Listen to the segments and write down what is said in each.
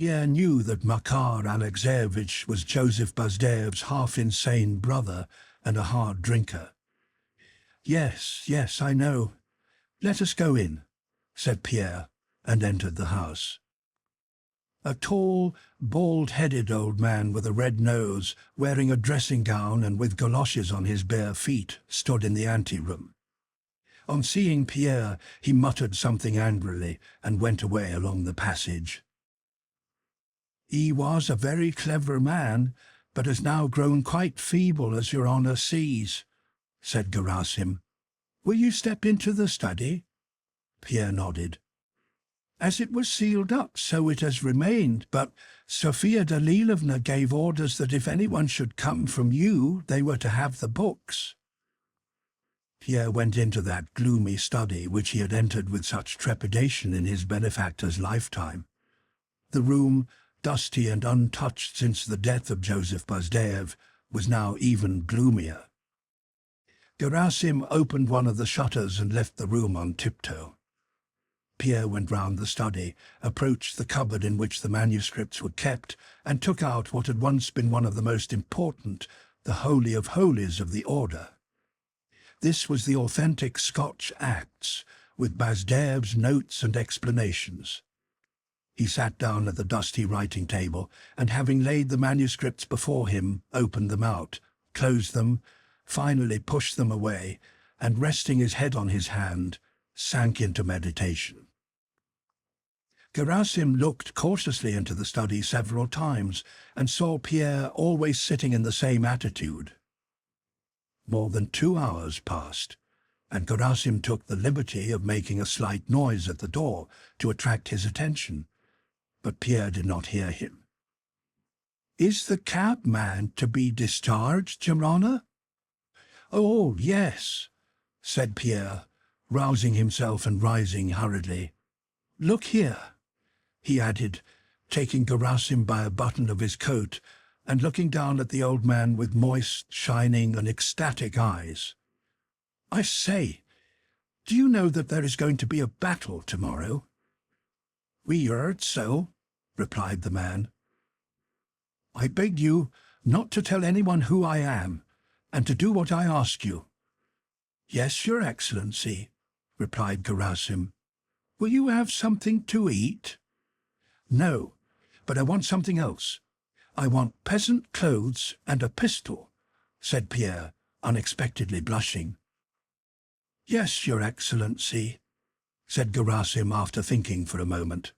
Pierre knew that Makar Alexeyevich was Joseph Bezukhev's half-insane brother and a hard drinker. "Yes, yes, I know. Let us go in," said Pierre, and entered the house. A tall, bald-headed old man with a red nose, wearing a dressing gown and with goloshes on his bare feet, stood in the anteroom. On seeing Pierre, he muttered something angrily and went away along the passage. "He was a very clever man, but has now grown quite feeble, as your honour sees," said Gerasim. "Will you step into the study?" Pierre nodded. "As it was sealed up, so it has remained, but Sofia Dalilovna gave orders that if anyone should come from you, they were to have the books." Pierre went into that gloomy study which he had entered with such trepidation in his benefactor's lifetime. The room, dusty and untouched since the death of Joseph Bezukhov, was now even gloomier. Gerasim opened one of the shutters and left the room on tiptoe. Pierre went round the study, approached the cupboard in which the manuscripts were kept, and took out what had once been one of the most important, the Holy of Holies of the order. This was the authentic Scotch Acts, with Bezukhov's notes and explanations. He sat down at the dusty writing table, and having laid the manuscripts before him, opened them out, closed them, finally pushed them away, and resting his head on his hand, sank into meditation. Gerasim looked cautiously into the study several times, and saw Pierre always sitting in the same attitude. More than 2 hours passed, and Gerasim took the liberty of making a slight noise at the door to attract his attention, but Pierre did not hear him. "Is the cabman to be discharged, your honour?" "Oh, yes," said Pierre, rousing himself and rising hurriedly. "Look here," he added, taking Gerasim by a button of his coat and looking down at the old man with moist, shining and ecstatic eyes. "I say, do you know that there is going to be a battle tomorrow?" "We heard so," replied the man. "I beg you not to tell anyone who I am, and to do what I ask you." "Yes, your excellency," replied Gerasim. "Will you have something to eat?" "No, but I want something else. I want peasant clothes and a pistol," said Pierre, unexpectedly blushing. "Yes, your excellency," said Gerasim after thinking for a moment.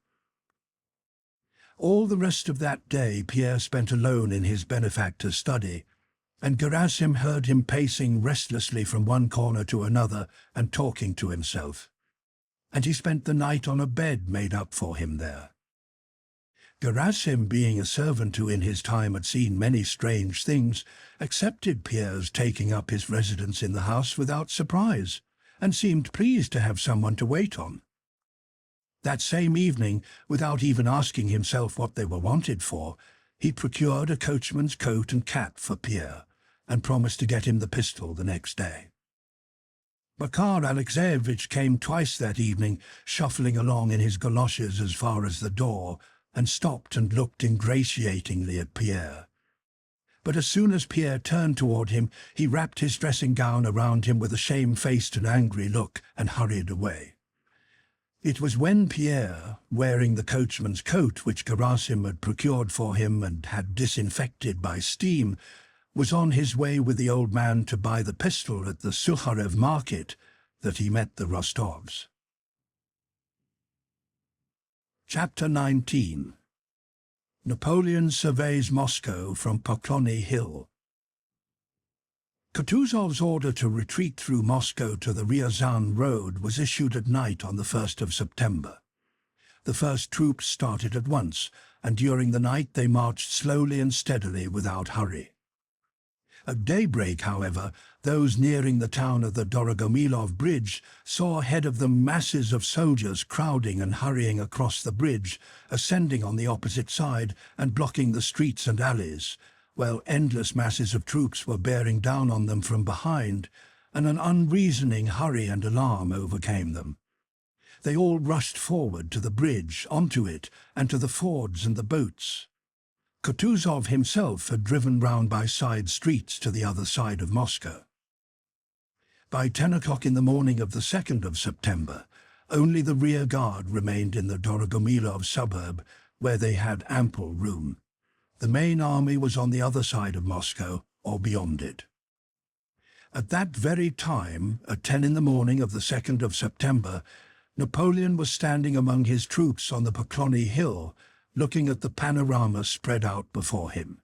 All the rest of that day Pierre spent alone in his benefactor's study, and Gerasim heard him pacing restlessly from one corner to another and talking to himself. And he spent the night on a bed made up for him there. Gerasim, being a servant who in his time had seen many strange things, accepted Pierre's taking up his residence in the house without surprise, and seemed pleased to have someone to wait on. That same evening, without even asking himself what they were wanted for, he procured a coachman's coat and cap for Pierre, and promised to get him the pistol the next day. Makar Alexeyevich came twice that evening, shuffling along in his goloshes as far as the door, and stopped and looked ingratiatingly at Pierre. But as soon as Pierre turned toward him, he wrapped his dressing gown around him with a shamefaced and angry look and hurried away. It was when Pierre, wearing the coachman's coat which Gerasim had procured for him and had disinfected by steam, was on his way with the old man to buy the pistol at the Sukharev market, that he met the Rostovs. Chapter 19. Napoleon surveys Moscow from Poklony Hill. Kutuzov's order to retreat through Moscow to the Ryazan road was issued at night on the 1st of September. The first troops started at once, and during the night they marched slowly and steadily without hurry. At daybreak, however, those nearing the town of the Dorogomilov bridge saw ahead of them masses of soldiers crowding and hurrying across the bridge, ascending on the opposite side and blocking the streets and alleys, while endless masses of troops were bearing down on them from behind, and an unreasoning hurry and alarm overcame them. They all rushed forward to the bridge, onto it, and to the fords and the boats. Kutuzov himself had driven round by side streets to the other side of Moscow. By 10 o'clock in the morning of the 2nd of September, only the rear guard remained in the Dorogomilov suburb, where they had ample room. The main army was on the other side of Moscow, or beyond it. At that very time, at 10 in the morning of the 2nd of September, Napoleon was standing among his troops on the Poklony Hill, looking at the panorama spread out before him.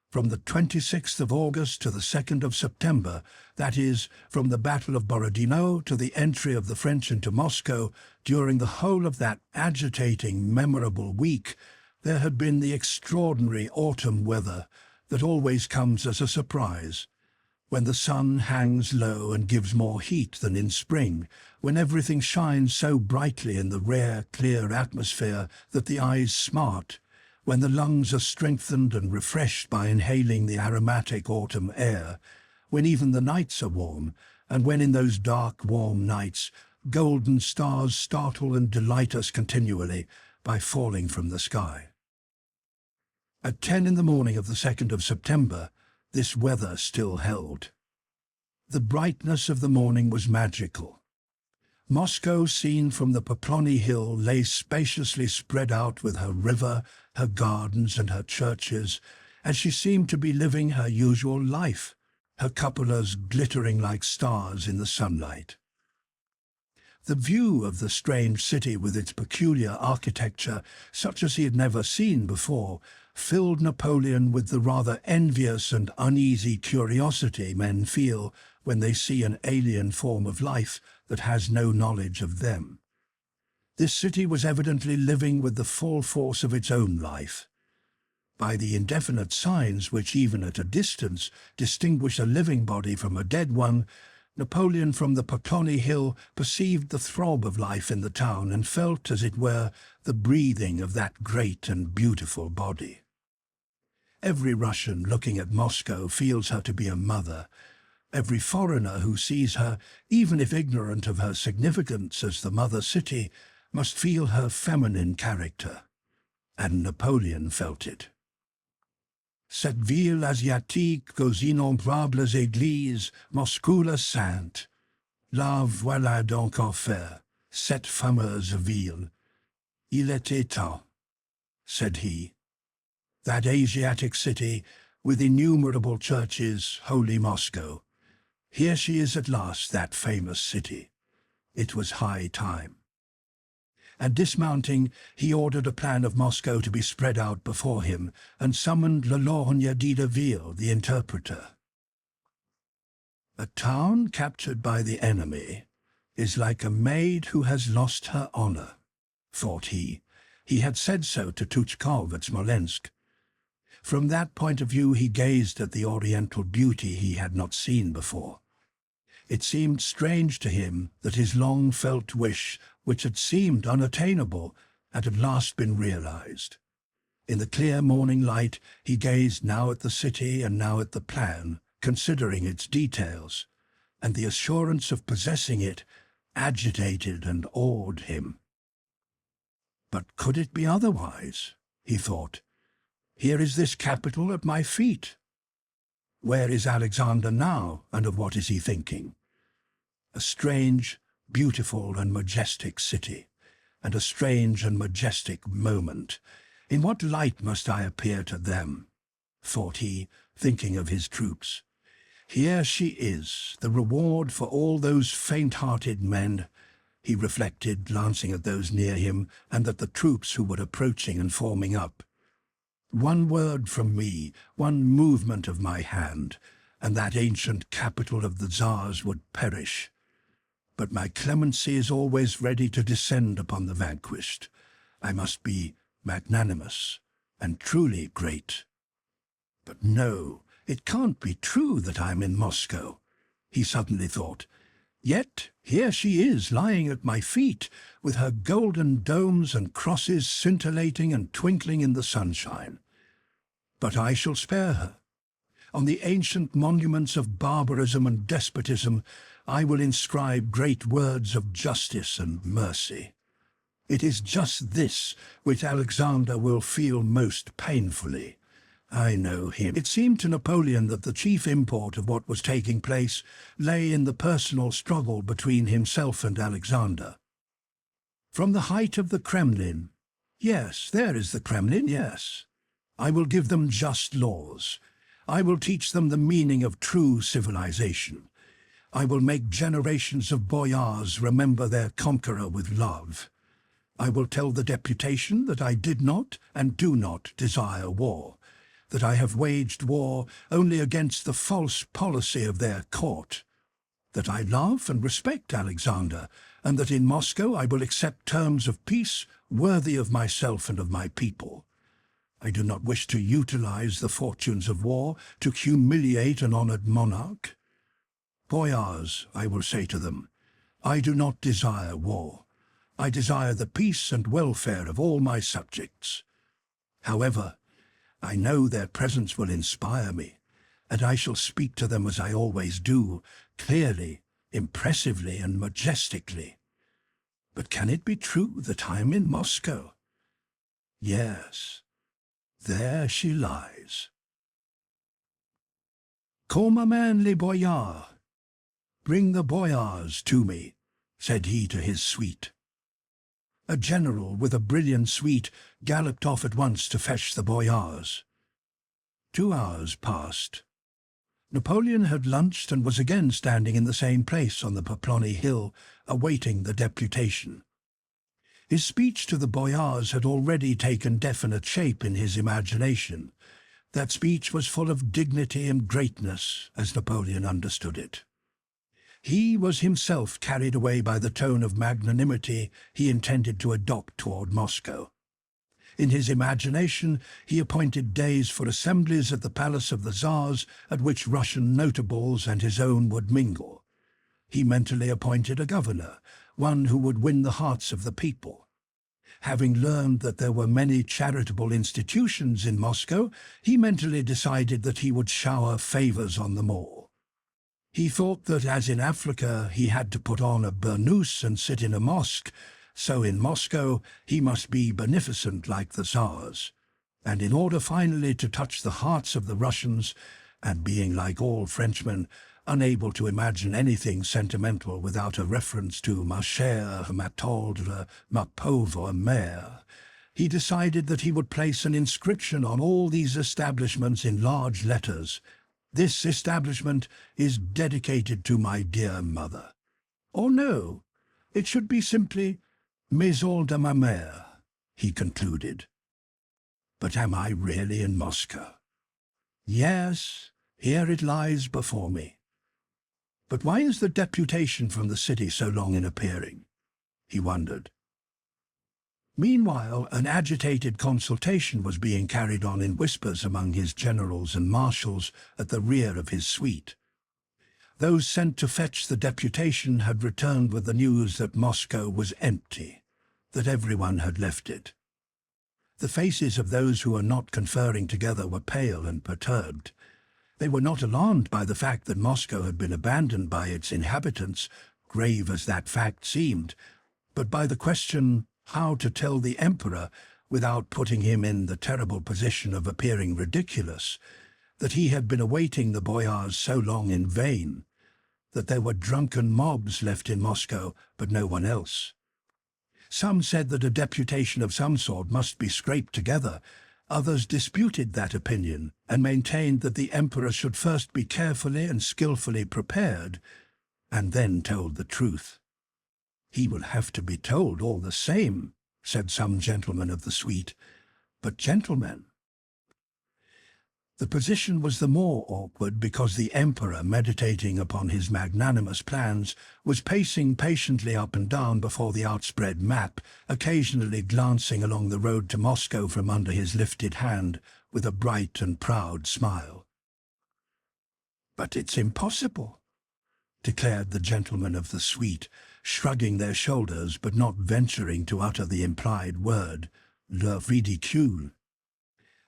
From the 26th of August to the 2nd of September, that is, from the Battle of Borodino to the entry of the French into Moscow, during the whole of that agitating, memorable week, there had been the extraordinary autumn weather that always comes as a surprise, when the sun hangs low and gives more heat than in spring, when everything shines so brightly in the rare, clear atmosphere that the eyes smart, when the lungs are strengthened and refreshed by inhaling the aromatic autumn air, when even the nights are warm, and when in those dark, warm nights golden stars startle and delight us continually by falling from the sky. At 10 in the morning of the 2nd of September, this weather still held. The brightness of the morning was magical. Moscow, seen from the Poklony Hill, lay spaciously spread out with her river, her gardens and her churches, as she seemed to be living her usual life, her cupolas glittering like stars in the sunlight. The view of the strange city with its peculiar architecture, such as he had never seen before, filled Napoleon with the rather envious and uneasy curiosity men feel when they see an alien form of life that has no knowledge of them. This city was evidently living with the full force of its own life. By the indefinite signs which, even at a distance, distinguish a living body from a dead one, Napoleon from the Poklony Hill perceived the throb of life in the town and felt, as it were, the breathing of that great and beautiful body. Every Russian looking at Moscow feels her to be a mother. Every foreigner who sees her, even if ignorant of her significance as the mother city, must feel her feminine character. And Napoleon felt it. Cette ville asiatique aux innombrables églises, Moscou la sainte. La voilà donc en fait, cette fameuse ville. Il était temps, said he. That Asiatic city, with innumerable churches, holy Moscow. Here she is at last, that famous city. It was high time. And dismounting, he ordered a plan of Moscow to be spread out before him, and summoned Lorgne d'Ideville, the interpreter. A town captured by the enemy is like a maid who has lost her honor, thought he. He had said so to Tuchkov at Smolensk. From that point of view he gazed at the oriental beauty he had not seen before. It seemed strange to him that his long-felt wish, which had seemed unattainable, had at last been realized. In the clear morning light he gazed now at the city and now at the plan, considering its details, and the assurance of possessing it agitated and awed him. But could it be otherwise? He thought. Here is this capital at my feet. Where is Alexander now, and of what is he thinking? A strange, beautiful and majestic city, and a strange and majestic moment. In what light must I appear to them? Thought he, thinking of his troops. Here she is, the reward for all those faint-hearted men, he reflected, glancing at those near him and at the troops who were approaching and forming up. One word from me, one movement of my hand, and that ancient capital of the Tsars would perish. But my clemency is always ready to descend upon the vanquished. I must be magnanimous and truly great. But no, it can't be true that I'm in Moscow, he suddenly thought. Yet here she is, lying at my feet, with her golden domes and crosses scintillating and twinkling in the sunshine. But I shall spare her. On the ancient monuments of barbarism and despotism, I will inscribe great words of justice and mercy. It is just this which Alexander will feel most painfully. I know him. It seemed to Napoleon that the chief import of what was taking place lay in the personal struggle between himself and Alexander. From the height of the Kremlin, yes, there is the Kremlin, yes, I will give them just laws. I will teach them the meaning of true civilization. I will make generations of boyars remember their conqueror with love. I will tell the deputation that I did not and do not desire war, that I have waged war only against the false policy of their court, that I love and respect Alexander, and that in Moscow I will accept terms of peace worthy of myself and of my people. I do not wish to utilize the fortunes of war to humiliate an honored monarch. Boyars, I will say to them, I do not desire war. I desire the peace and welfare of all my subjects. However, I know their presence will inspire me, and I shall speak to them as I always do, clearly, impressively, and majestically. But can it be true that I am in Moscow? Yes, there she lies. Call my man les boyards. Bring the boyars to me, said he to his suite. A general with a brilliant suite galloped off at once to fetch the boyars. 2 hours passed. Napoleon had lunched and was again standing in the same place on the Poplony Hill, awaiting the deputation. His speech to the boyars had already taken definite shape in his imagination. That speech was full of dignity and greatness, as Napoleon understood it. He was himself carried away by the tone of magnanimity he intended to adopt toward Moscow. In his imagination, he appointed days for assemblies at the palace of the Tsars at which Russian notables and his own would mingle. He mentally appointed a governor, one who would win the hearts of the people. Having learned that there were many charitable institutions in Moscow, he mentally decided that he would shower favors on them all. He thought that, as in Africa he had to put on a burnous and sit in a mosque, so in Moscow he must be beneficent like the Tsars. And in order finally to touch the hearts of the Russians, and being like all Frenchmen, unable to imagine anything sentimental without a reference to ma chère, ma tendre, ma pauvre mère, he decided that he would place an inscription on all these establishments in large letters. This establishment is dedicated to my dear mother. Or no, it should be simply Maison de ma mère, he concluded. But am I really in Moscow? Yes, here it lies before me. But why is the deputation from the city so long in appearing? He wondered. Meanwhile, an agitated consultation was being carried on in whispers among his generals and marshals at the rear of his suite. Those sent to fetch the deputation had returned with the news that Moscow was empty, that everyone had left it. The faces of those who were not conferring together were pale and perturbed. They were not alarmed by the fact that Moscow had been abandoned by its inhabitants, grave as that fact seemed, but by the question how to tell the emperor, without putting him in the terrible position of appearing ridiculous, that he had been awaiting the boyars so long in vain, that there were drunken mobs left in Moscow, but no one else. Some said that a deputation of some sort must be scraped together. Others disputed that opinion and maintained that the emperor should first be carefully and skillfully prepared, and then told the truth. He will have to be told all the same, said some gentlemen of the suite. But gentlemen, the position was the more awkward because the emperor, meditating upon his magnanimous plans, was pacing patiently up and down before the outspread map, occasionally glancing along the road to Moscow from under his lifted hand with a bright and proud smile. "But it's impossible," declared the gentlemen of the suite, shrugging their shoulders but not venturing to utter the implied word, le ridicule.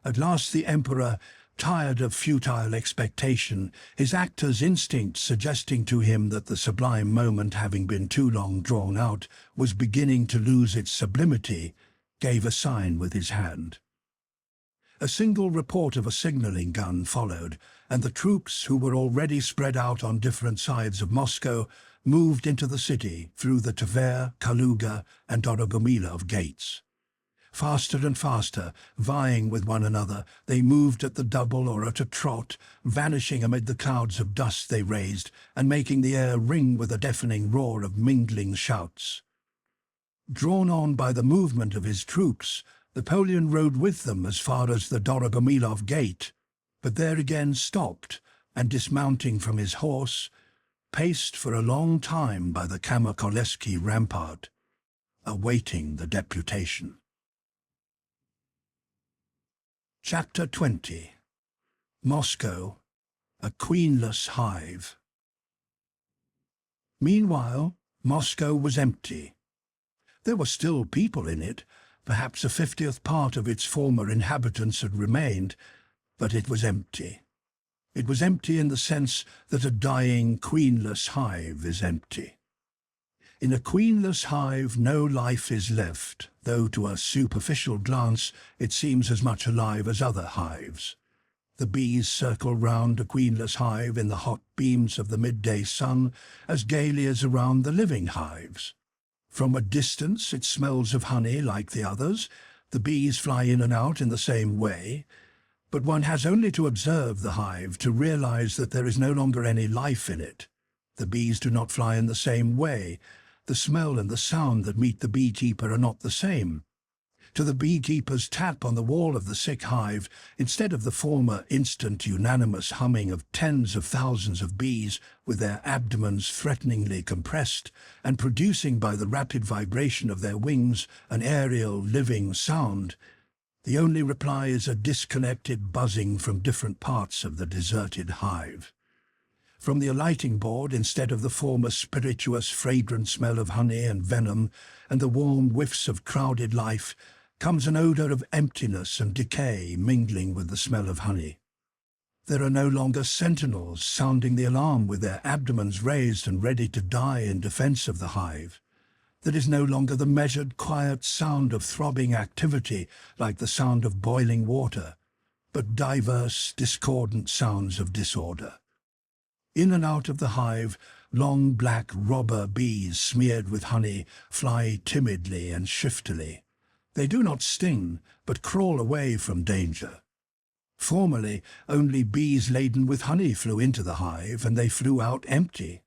At last the emperor, Tired of futile expectation, his actor's instinct suggesting to him that the sublime moment, having been too long drawn out, was beginning to lose its sublimity, gave a sign with his hand. A single report of a signalling gun followed, and the troops, who were already spread out on different sides of Moscow, moved into the city through the Tver, Kaluga, and Dorogomilov gates. Faster and faster, vying with one another, they moved at the double or at a trot, vanishing amid the clouds of dust they raised, and making the air ring with a deafening roar of mingling shouts. Drawn on by the movement of his troops, Napoleon rode with them as far as the Dorogomilov gate, but there again stopped, and dismounting from his horse, paced for a long time by the Kamakolesky rampart, awaiting the deputation. Chapter 20. Moscow, a queenless hive. Meanwhile, Moscow was empty. There were still people in it. Perhaps a 50th part of its former inhabitants had remained, but it was empty. It was empty in the sense that a dying, queenless hive is empty. In a queenless hive no life is left, though to a superficial glance it seems as much alive as other hives. The bees circle round a queenless hive in the hot beams of the midday sun as gaily as around the living hives. From a distance it smells of honey like the others, the bees fly in and out in the same way, but one has only to observe the hive to realize that there is no longer any life in it. The bees do not fly in the same way. The smell and the sound that meet the beekeeper are not the same. To the beekeeper's tap on the wall of the sick hive, instead of the former instant unanimous humming of tens of thousands of bees with their abdomens threateningly compressed and producing by the rapid vibration of their wings an aerial living sound, the only reply is a disconnected buzzing from different parts of the deserted hive. From the alighting board, instead of the former spirituous, fragrant smell of honey and venom and the warm whiffs of crowded life, comes an odor of emptiness and decay mingling with the smell of honey. There are no longer sentinels sounding the alarm with their abdomens raised and ready to die in defense of the hive. There is no longer the measured, quiet sound of throbbing activity like the sound of boiling water, but diverse, discordant sounds of disorder. In and out of the hive, long black robber bees smeared with honey fly timidly and shiftily. They do not sting, but crawl away from danger. Formerly, only bees laden with honey flew into the hive, and they flew out empty.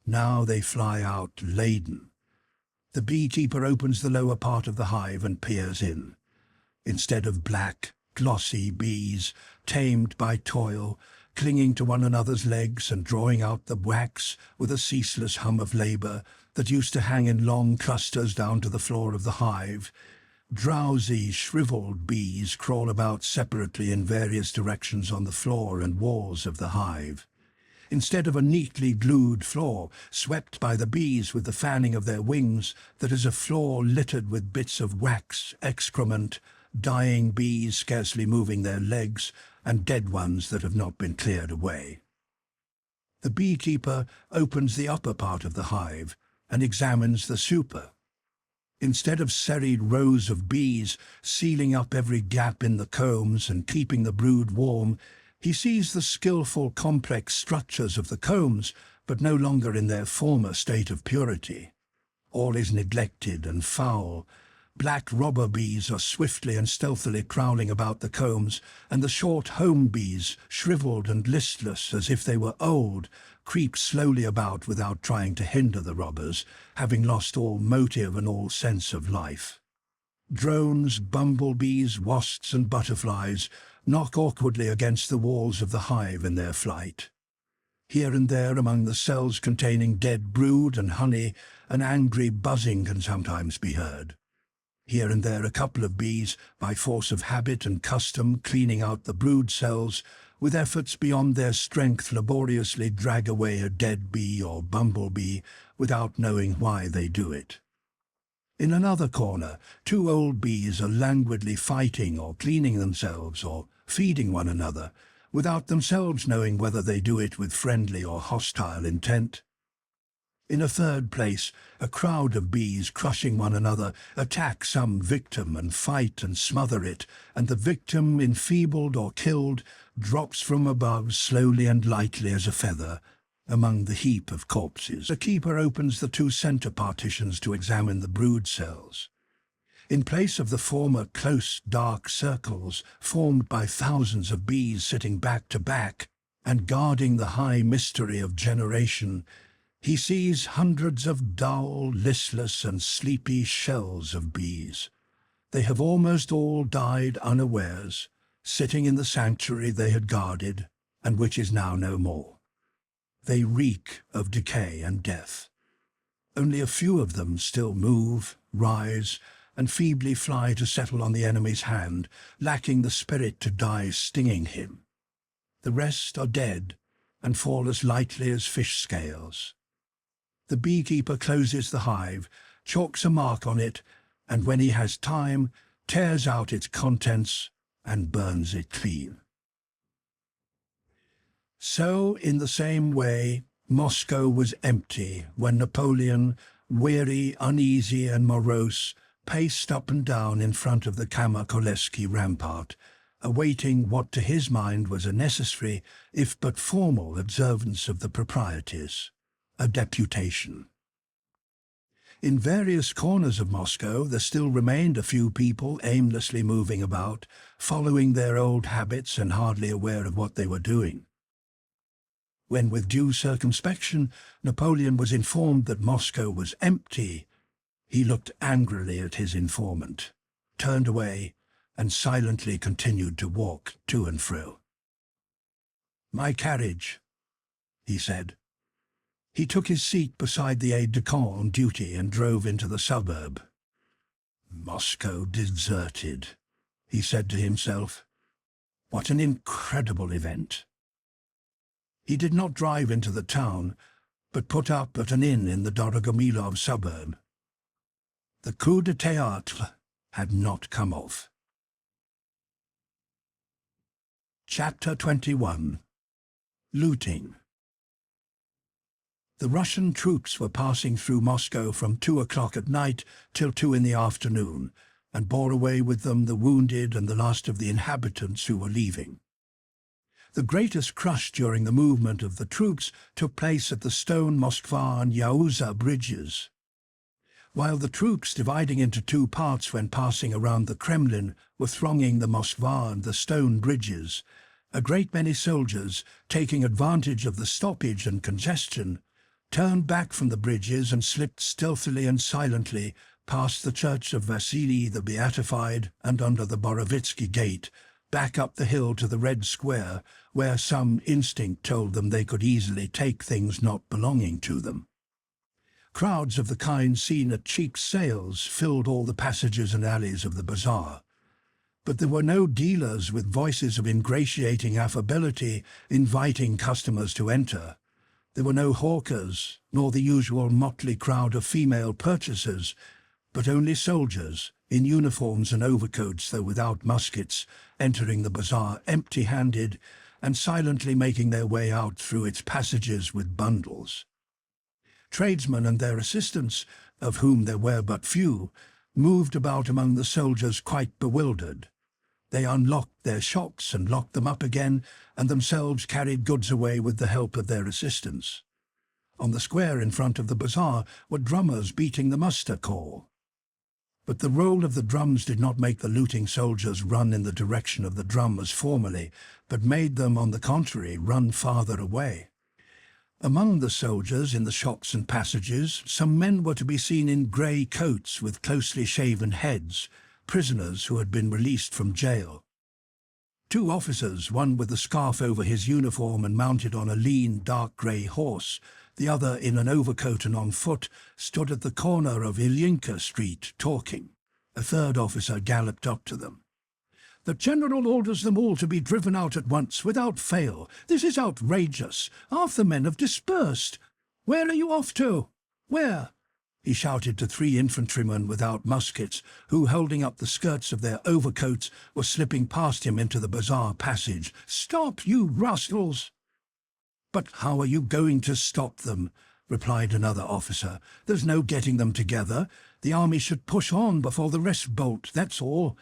Now they fly out laden. The beekeeper opens the lower part of the hive and peers in. Instead of black, glossy bees, tamed by toil, clinging to one another's legs and drawing out the wax with a ceaseless hum of labour that used to hang in long clusters down to the floor of the hive, drowsy, shriveled bees crawl about separately in various directions on the floor and walls of the hive. Instead of a neatly glued floor, swept by the bees with the fanning of their wings, there is a floor littered with bits of wax, excrement, dying bees scarcely moving their legs, and dead ones that have not been cleared away. The beekeeper opens the upper part of the hive and examines the super. Instead of serried rows of bees sealing up every gap in the combs and keeping the brood warm, he sees the skillful, complex structures of the combs, but no longer in their former state of purity. All is neglected and foul. Black robber bees are swiftly and stealthily prowling about the combs, and the short home bees, shriveled and listless as if they were old, creep slowly about without trying to hinder the robbers, having lost all motive and all sense of life. Drones, bumblebees, wasps and butterflies knock awkwardly against the walls of the hive in their flight. Here and there among the cells containing dead brood and honey, an angry buzzing can sometimes be heard. Here and there a couple of bees, by force of habit and custom, cleaning out the brood cells, with efforts beyond their strength laboriously drag away a dead bee or bumblebee without knowing why they do it. In another corner, two old bees are languidly fighting or cleaning themselves or feeding one another, without themselves knowing whether they do it with friendly or hostile intent. In a third place, a crowd of bees crushing one another attack some victim and fight and smother it, and the victim, enfeebled or killed, drops from above slowly and lightly as a feather among the heap of corpses. The keeper opens the two center partitions to examine the brood cells. In place of the former close, dark circles formed by thousands of bees sitting back to back and guarding the high mystery of generation, he sees hundreds of dull, listless and sleepy shells of bees. They have almost all died unawares, sitting in the sanctuary they had guarded, and which is now no more. They reek of decay and death. Only a few of them still move, rise, and feebly fly to settle on the enemy's hand, lacking the spirit to die stinging him. The rest are dead and fall as lightly as fish scales. The beekeeper closes the hive, chalks a mark on it, and when he has time, tears out its contents and burns it clean. So, in the same way, Moscow was empty when Napoleon, weary, uneasy and morose, paced up and down in front of the Kamakolevsky rampart, awaiting what to his mind was a necessary, if but formal, observance of the proprieties, a deputation. In various corners of Moscow there still remained a few people aimlessly moving about, following their old habits and hardly aware of what they were doing. When with due circumspection Napoleon was informed that Moscow was empty, he looked angrily at his informant, turned away, and silently continued to walk to and fro. "My carriage," he said. He took his seat beside the aide-de-camp on duty and drove into the suburb. "Moscow deserted," he said to himself. "What an incredible event." He did not drive into the town, but put up at an inn in the Dorogomilov suburb. The coup de théâtre had not come off. Chapter 21. Looting. The Russian troops were passing through Moscow from 2 o'clock at night till 2 in the afternoon, and bore away with them the wounded and the last of the inhabitants who were leaving. The greatest crush during the movement of the troops took place at the stone Moskva and Yaouza bridges. While the troops, dividing into two parts when passing around the Kremlin, were thronging the Moskva and the stone bridges, a great many soldiers, taking advantage of the stoppage and congestion, turned back from the bridges and slipped stealthily and silently past the church of Vasily the Beatified and under the Borovitsky Gate, back up the hill to the Red Square, where some instinct told them they could easily take things not belonging to them. Crowds of the kind seen at cheap sales filled all the passages and alleys of the bazaar. But there were no dealers with voices of ingratiating affability inviting customers to enter. There were no hawkers, nor the usual motley crowd of female purchasers, but only soldiers, in uniforms and overcoats though without muskets, entering the bazaar empty-handed and silently making their way out through its passages with bundles. Tradesmen and their assistants, of whom there were but few, moved about among the soldiers quite bewildered. They unlocked their shops and locked them up again, and themselves carried goods away with the help of their assistants. On the square in front of the bazaar were drummers beating the muster call. But the roll of the drums did not make the looting soldiers run in the direction of the drum as formerly, but made them, on the contrary, run farther away. Among the soldiers in the shops and passages, some men were to be seen in grey coats with closely shaven heads, prisoners who had been released from jail. Two officers, one with a scarf over his uniform and mounted on a lean, dark grey horse, the other in an overcoat and on foot, stood at the corner of Ilyinka Street, talking. A third officer galloped up to them. "The General orders them all to be driven out at once, without fail. This is outrageous. Half the men have dispersed. Where are you off to? Where? he shouted to 3 infantrymen without muskets, who, holding up the skirts of their overcoats, were slipping past him into the bazaar passage. "Stop, you rascals!" "But how are you going to stop them?" replied another officer. "There's no getting them together. The army should push on before the rest bolt, that's all."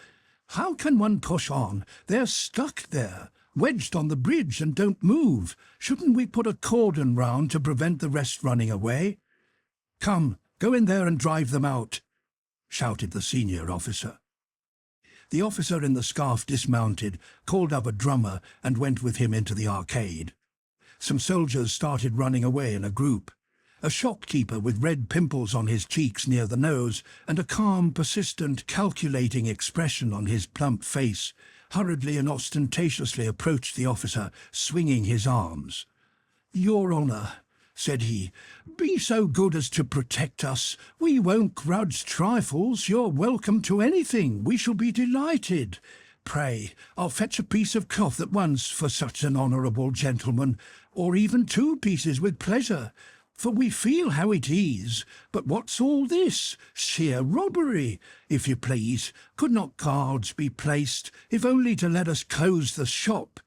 "How can one push on? They're stuck there, wedged on the bridge and don't move. Shouldn't we put a cordon round to prevent the rest running away?" "Come, go in there and drive them out," shouted the senior officer. The officer in the scarf dismounted, called up a drummer, and went with him into the arcade. Some soldiers started running away in a group. A shopkeeper with red pimples on his cheeks near the nose and a calm, persistent, calculating expression on his plump face hurriedly and ostentatiously approached the officer, swinging his arms. "Your Honour," said he, "be so good as to protect us. We won't grudge trifles. You're welcome to anything. We shall be delighted. Pray, I'll fetch a piece of cloth at once for such an honourable gentleman, or even 2 pieces with pleasure. For we feel how it is. But what's all this? Sheer robbery, if you please. Could not guards be placed, if only to let us close the shop?"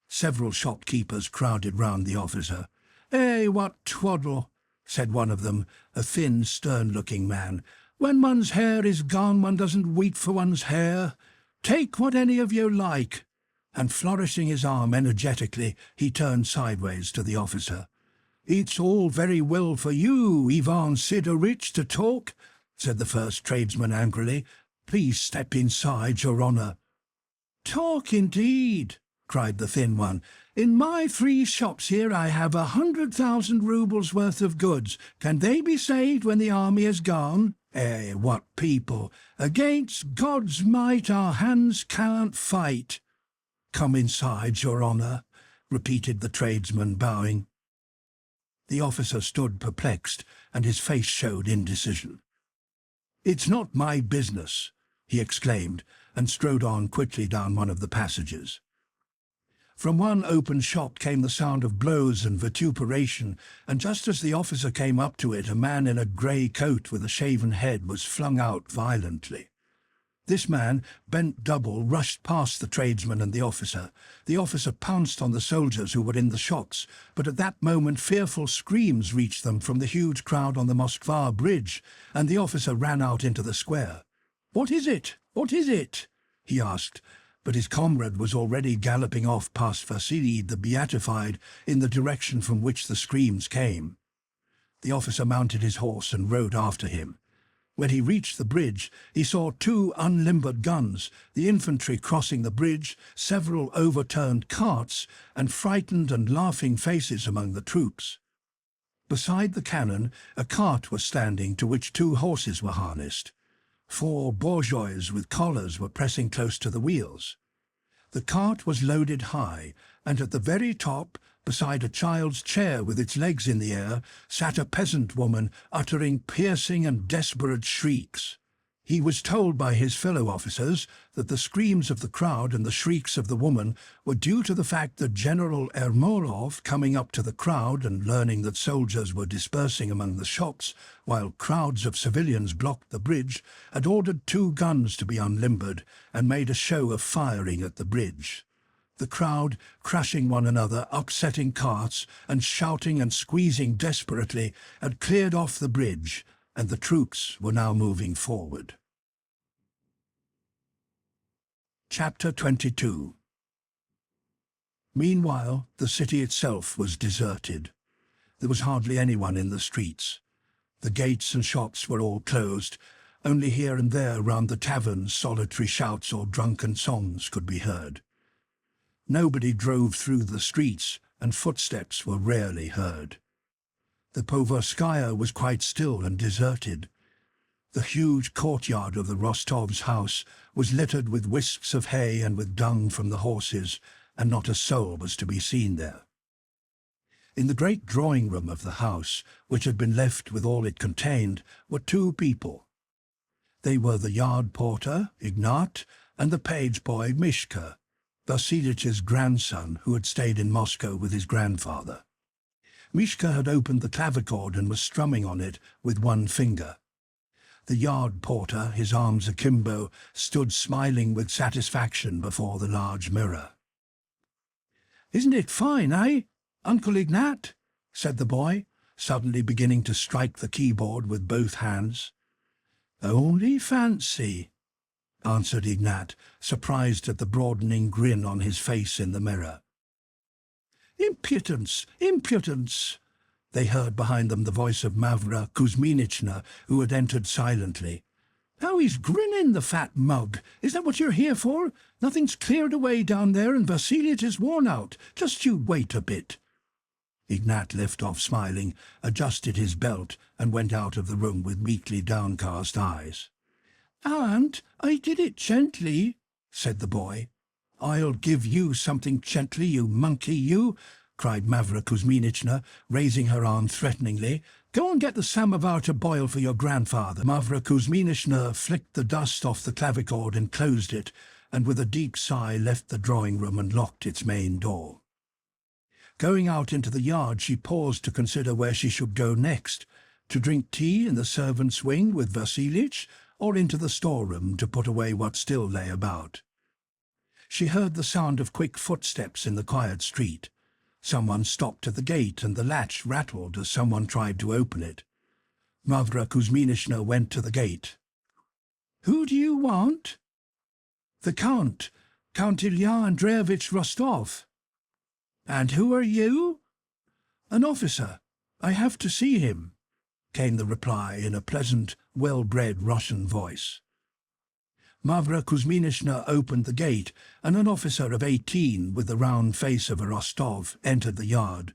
Several shopkeepers crowded round the officer. "Eh, what twaddle," said one of them, a thin, stern-looking man. "When one's hair is gone, one doesn't wait for one's hair. Take what any of you like." And flourishing his arm energetically, he turned sideways to the officer. "It's all very well for you, Ivan Sidorich, to talk," said the first tradesman angrily. "Please step inside, Your Honour." "Talk indeed," cried the thin one. "In my 3 shops here I have 100,000 roubles worth of goods. Can they be saved when the army is gone? Eh, what people! Against God's might our hands can't fight." "Come inside, Your Honour," repeated the tradesman, bowing. The officer stood perplexed, and his face showed indecision. "It's not my business," he exclaimed, and strode on quickly down one of the passages. From one open shop came the sound of blows and vituperation, and just as the officer came up to it, a man in a grey coat with a shaven head was flung out violently. This man, bent double, rushed past the tradesman and the officer. The officer pounced on the soldiers who were in the shops, but at that moment fearful screams reached them from the huge crowd on the Moskva bridge, and the officer ran out into the square. "What is it? What is it?" he asked, but his comrade was already galloping off past Vasily the Beatified in the direction from which the screams came. The officer mounted his horse and rode after him. When he reached the bridge, he saw 2 unlimbered guns, the infantry crossing the bridge, several overturned carts, and frightened and laughing faces among the troops. Beside the cannon, a cart was standing to which 2 horses were harnessed. 4 bourgeois with collars were pressing close to the wheels. The cart was loaded high, and at the very top, beside a child's chair with its legs in the air, sat a peasant woman uttering piercing and desperate shrieks. He was told by his fellow officers that the screams of the crowd and the shrieks of the woman were due to the fact that General Ermolov, coming up to the crowd and learning that soldiers were dispersing among the shops while crowds of civilians blocked the bridge, had ordered 2 guns to be unlimbered and made a show of firing at the bridge. The crowd, crushing one another, upsetting carts, and shouting and squeezing desperately, had cleared off the bridge, and the troops were now moving forward. Chapter 22. Meanwhile, the city itself was deserted. There was hardly anyone in the streets. The gates and shops were all closed. Only here and there round the taverns solitary shouts or drunken songs could be heard. Nobody drove through the streets, and footsteps were rarely heard. The Povorskaya was quite still and deserted. The huge courtyard of the Rostovs' house was littered with wisps of hay and with dung from the horses, and not a soul was to be seen there. In the great drawing-room of the house, which had been left with all it contained, were 2 people. They were the yard porter, Ignat, and the page boy, Mishka, Vasilich's grandson, who had stayed in Moscow with his grandfather. Mishka had opened the clavichord and was strumming on it with one finger. The yard porter, his arms akimbo, stood smiling with satisfaction before the large mirror. "Isn't it fine, eh, Uncle Ignat?" said the boy, suddenly beginning to strike the keyboard with both hands. "Only fancy," answered Ignat, surprised at the broadening grin on his face in the mirror. "Impudence! Impudence!" They heard behind them the voice of Mavra Kuzminichna, who had entered silently. "How he's grinning, the fat mug! Is that what you're here for? Nothing's cleared away down there, and Vasilyich is worn out. Just you wait a bit." Ignat left off smiling, adjusted his belt, and went out of the room with meekly downcast eyes. "Aunt, I did it gently," said the boy. "I'll give you something gently, you monkey, you!" cried Mavra Kuzminichna, raising her arm threateningly. "Go and get the samovar to boil for your grandfather." Mavra Kuzminichna flicked the dust off the clavichord and closed it, and with a deep sigh left the drawing-room and locked its main door. Going out into the yard, she paused to consider where she should go next, to drink tea in the servants' wing with Vasilyich, or into the storeroom to put away what still lay about. She heard the sound of quick footsteps in the quiet street. Someone stopped at the gate, and the latch rattled as someone tried to open it. Mavra Kuzminichna went to the gate. "Who do you want?" "The Count, Count Ilya Andreevich Rostov." "And who are you?" "An officer. I have to see him," came the reply in a pleasant, well-bred Russian voice. Mavra Kuzminichna opened the gate, and an officer of 18 with the round face of a Rostov entered the yard.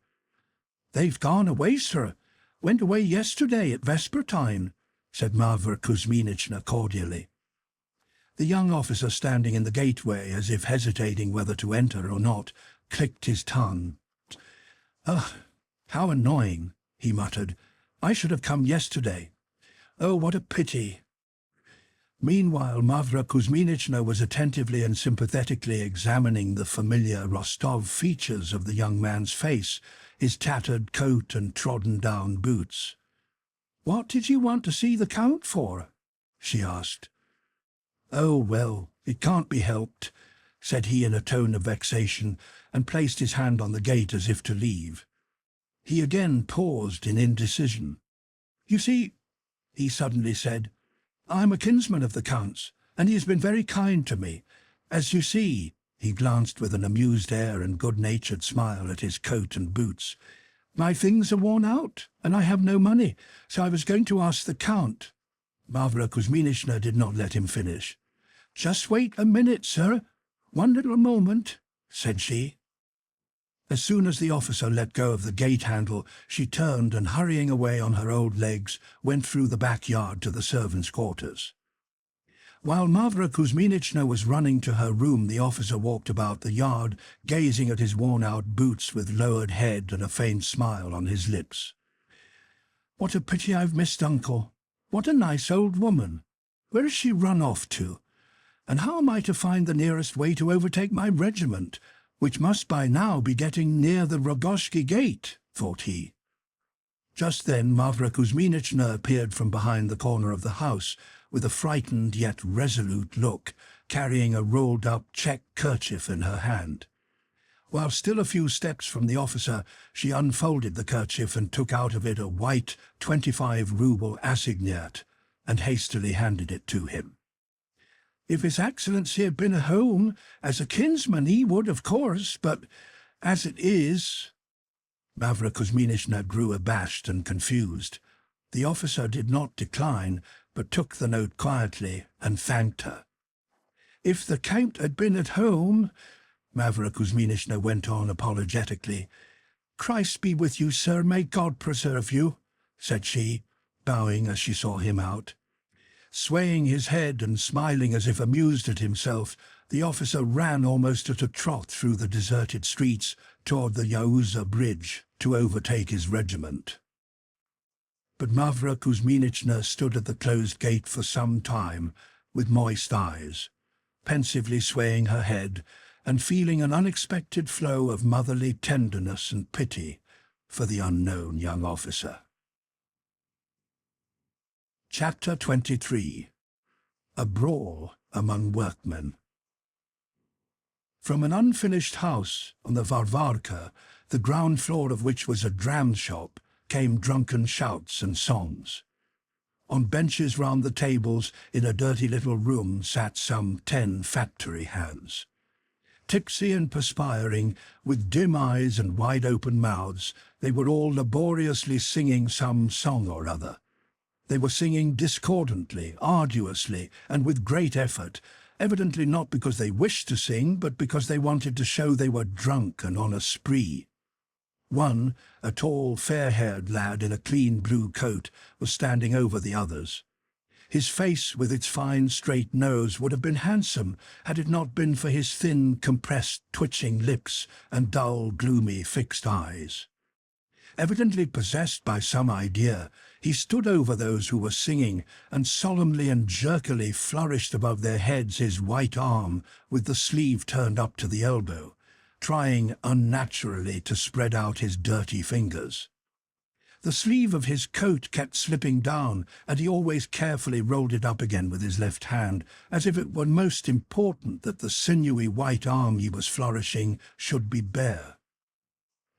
"They've gone away, sir. Went away yesterday at vesper-time," said Mavra Kuzminichna cordially. The young officer, standing in the gateway as if hesitating whether to enter or not, clicked his tongue. "Ugh, how annoying," he muttered. "I should have come yesterday. Oh, what a pity." Meanwhile, Mavra Kuzminichna was attentively and sympathetically examining the familiar Rostov features of the young man's face, his tattered coat and trodden-down boots. "What did you want to see the Count for?" she asked. "Oh, well, it can't be helped," said he in a tone of vexation, and placed his hand on the gate as if to leave. He again paused in indecision. "You see," he suddenly said, "I'm a kinsman of the Count's, and he has been very kind to me. As you see," he glanced with an amused air and good-natured smile at his coat and boots, "my things are worn out, and I have no money, so I was going to ask the Count." Mavra Kuzminichna did not let him finish. "Just wait a minute, sir. One little moment," said she. As soon as the officer let go of the gate handle, she turned and, hurrying away on her old legs, went through the backyard to the servants' quarters. While Mavra Kuzminichna was running to her room, the officer walked about the yard, gazing at his worn-out boots with lowered head and a faint smile on his lips. "What a pity I've missed Uncle. What a nice old woman. Where has she run off to? And how am I to find the nearest way to overtake my regiment, which must by now be getting near the Rogoshki gate?" thought he. Just then Mavra Kuzminichna appeared from behind the corner of the house, with a frightened yet resolute look, carrying a rolled-up check kerchief in her hand. While still a few steps from the officer, she unfolded the kerchief and took out of it a white 25-ruble assignat, and hastily handed it to him. "If His Excellency had been at home, as a kinsman he would, of course, but as it is—" Mavra Kuzminichna grew abashed and confused. The officer did not decline, but took the note quietly and thanked her. "If the Count had been at home," Mavra Kuzminichna went on apologetically. "Christ be with you, sir, may God preserve you," said she, bowing as she saw him out. Swaying his head and smiling as if amused at himself, the officer ran almost at a trot through the deserted streets toward the Yauza bridge to overtake his regiment. But Mavra Kuzminichna stood at the closed gate for some time, with moist eyes, pensively swaying her head and feeling an unexpected flow of motherly tenderness and pity, for the unknown young officer. Chapter 23. A Brawl Among Workmen. From an unfinished house on the Varvarka, the ground floor of which was a dram shop, came drunken shouts and songs. On benches round the tables in a dirty little room sat some 10 factory hands. Tipsy and perspiring, with dim eyes and wide-open mouths, they were all laboriously singing some song or other. They were singing discordantly, arduously, and with great effort, evidently not because they wished to sing, but because they wanted to show they were drunk and on a spree. One, a tall, fair-haired lad in a clean blue coat, was standing over the others. His face, with its fine, straight nose, would have been handsome had it not been for his thin, compressed, twitching lips and dull, gloomy, fixed eyes. Evidently possessed by some idea, he stood over those who were singing and solemnly and jerkily flourished above their heads his white arm with the sleeve turned up to the elbow, trying unnaturally to spread out his dirty fingers. The sleeve of his coat kept slipping down, and he always carefully rolled it up again with his left hand, as if it were most important that the sinewy white arm he was flourishing should be bare.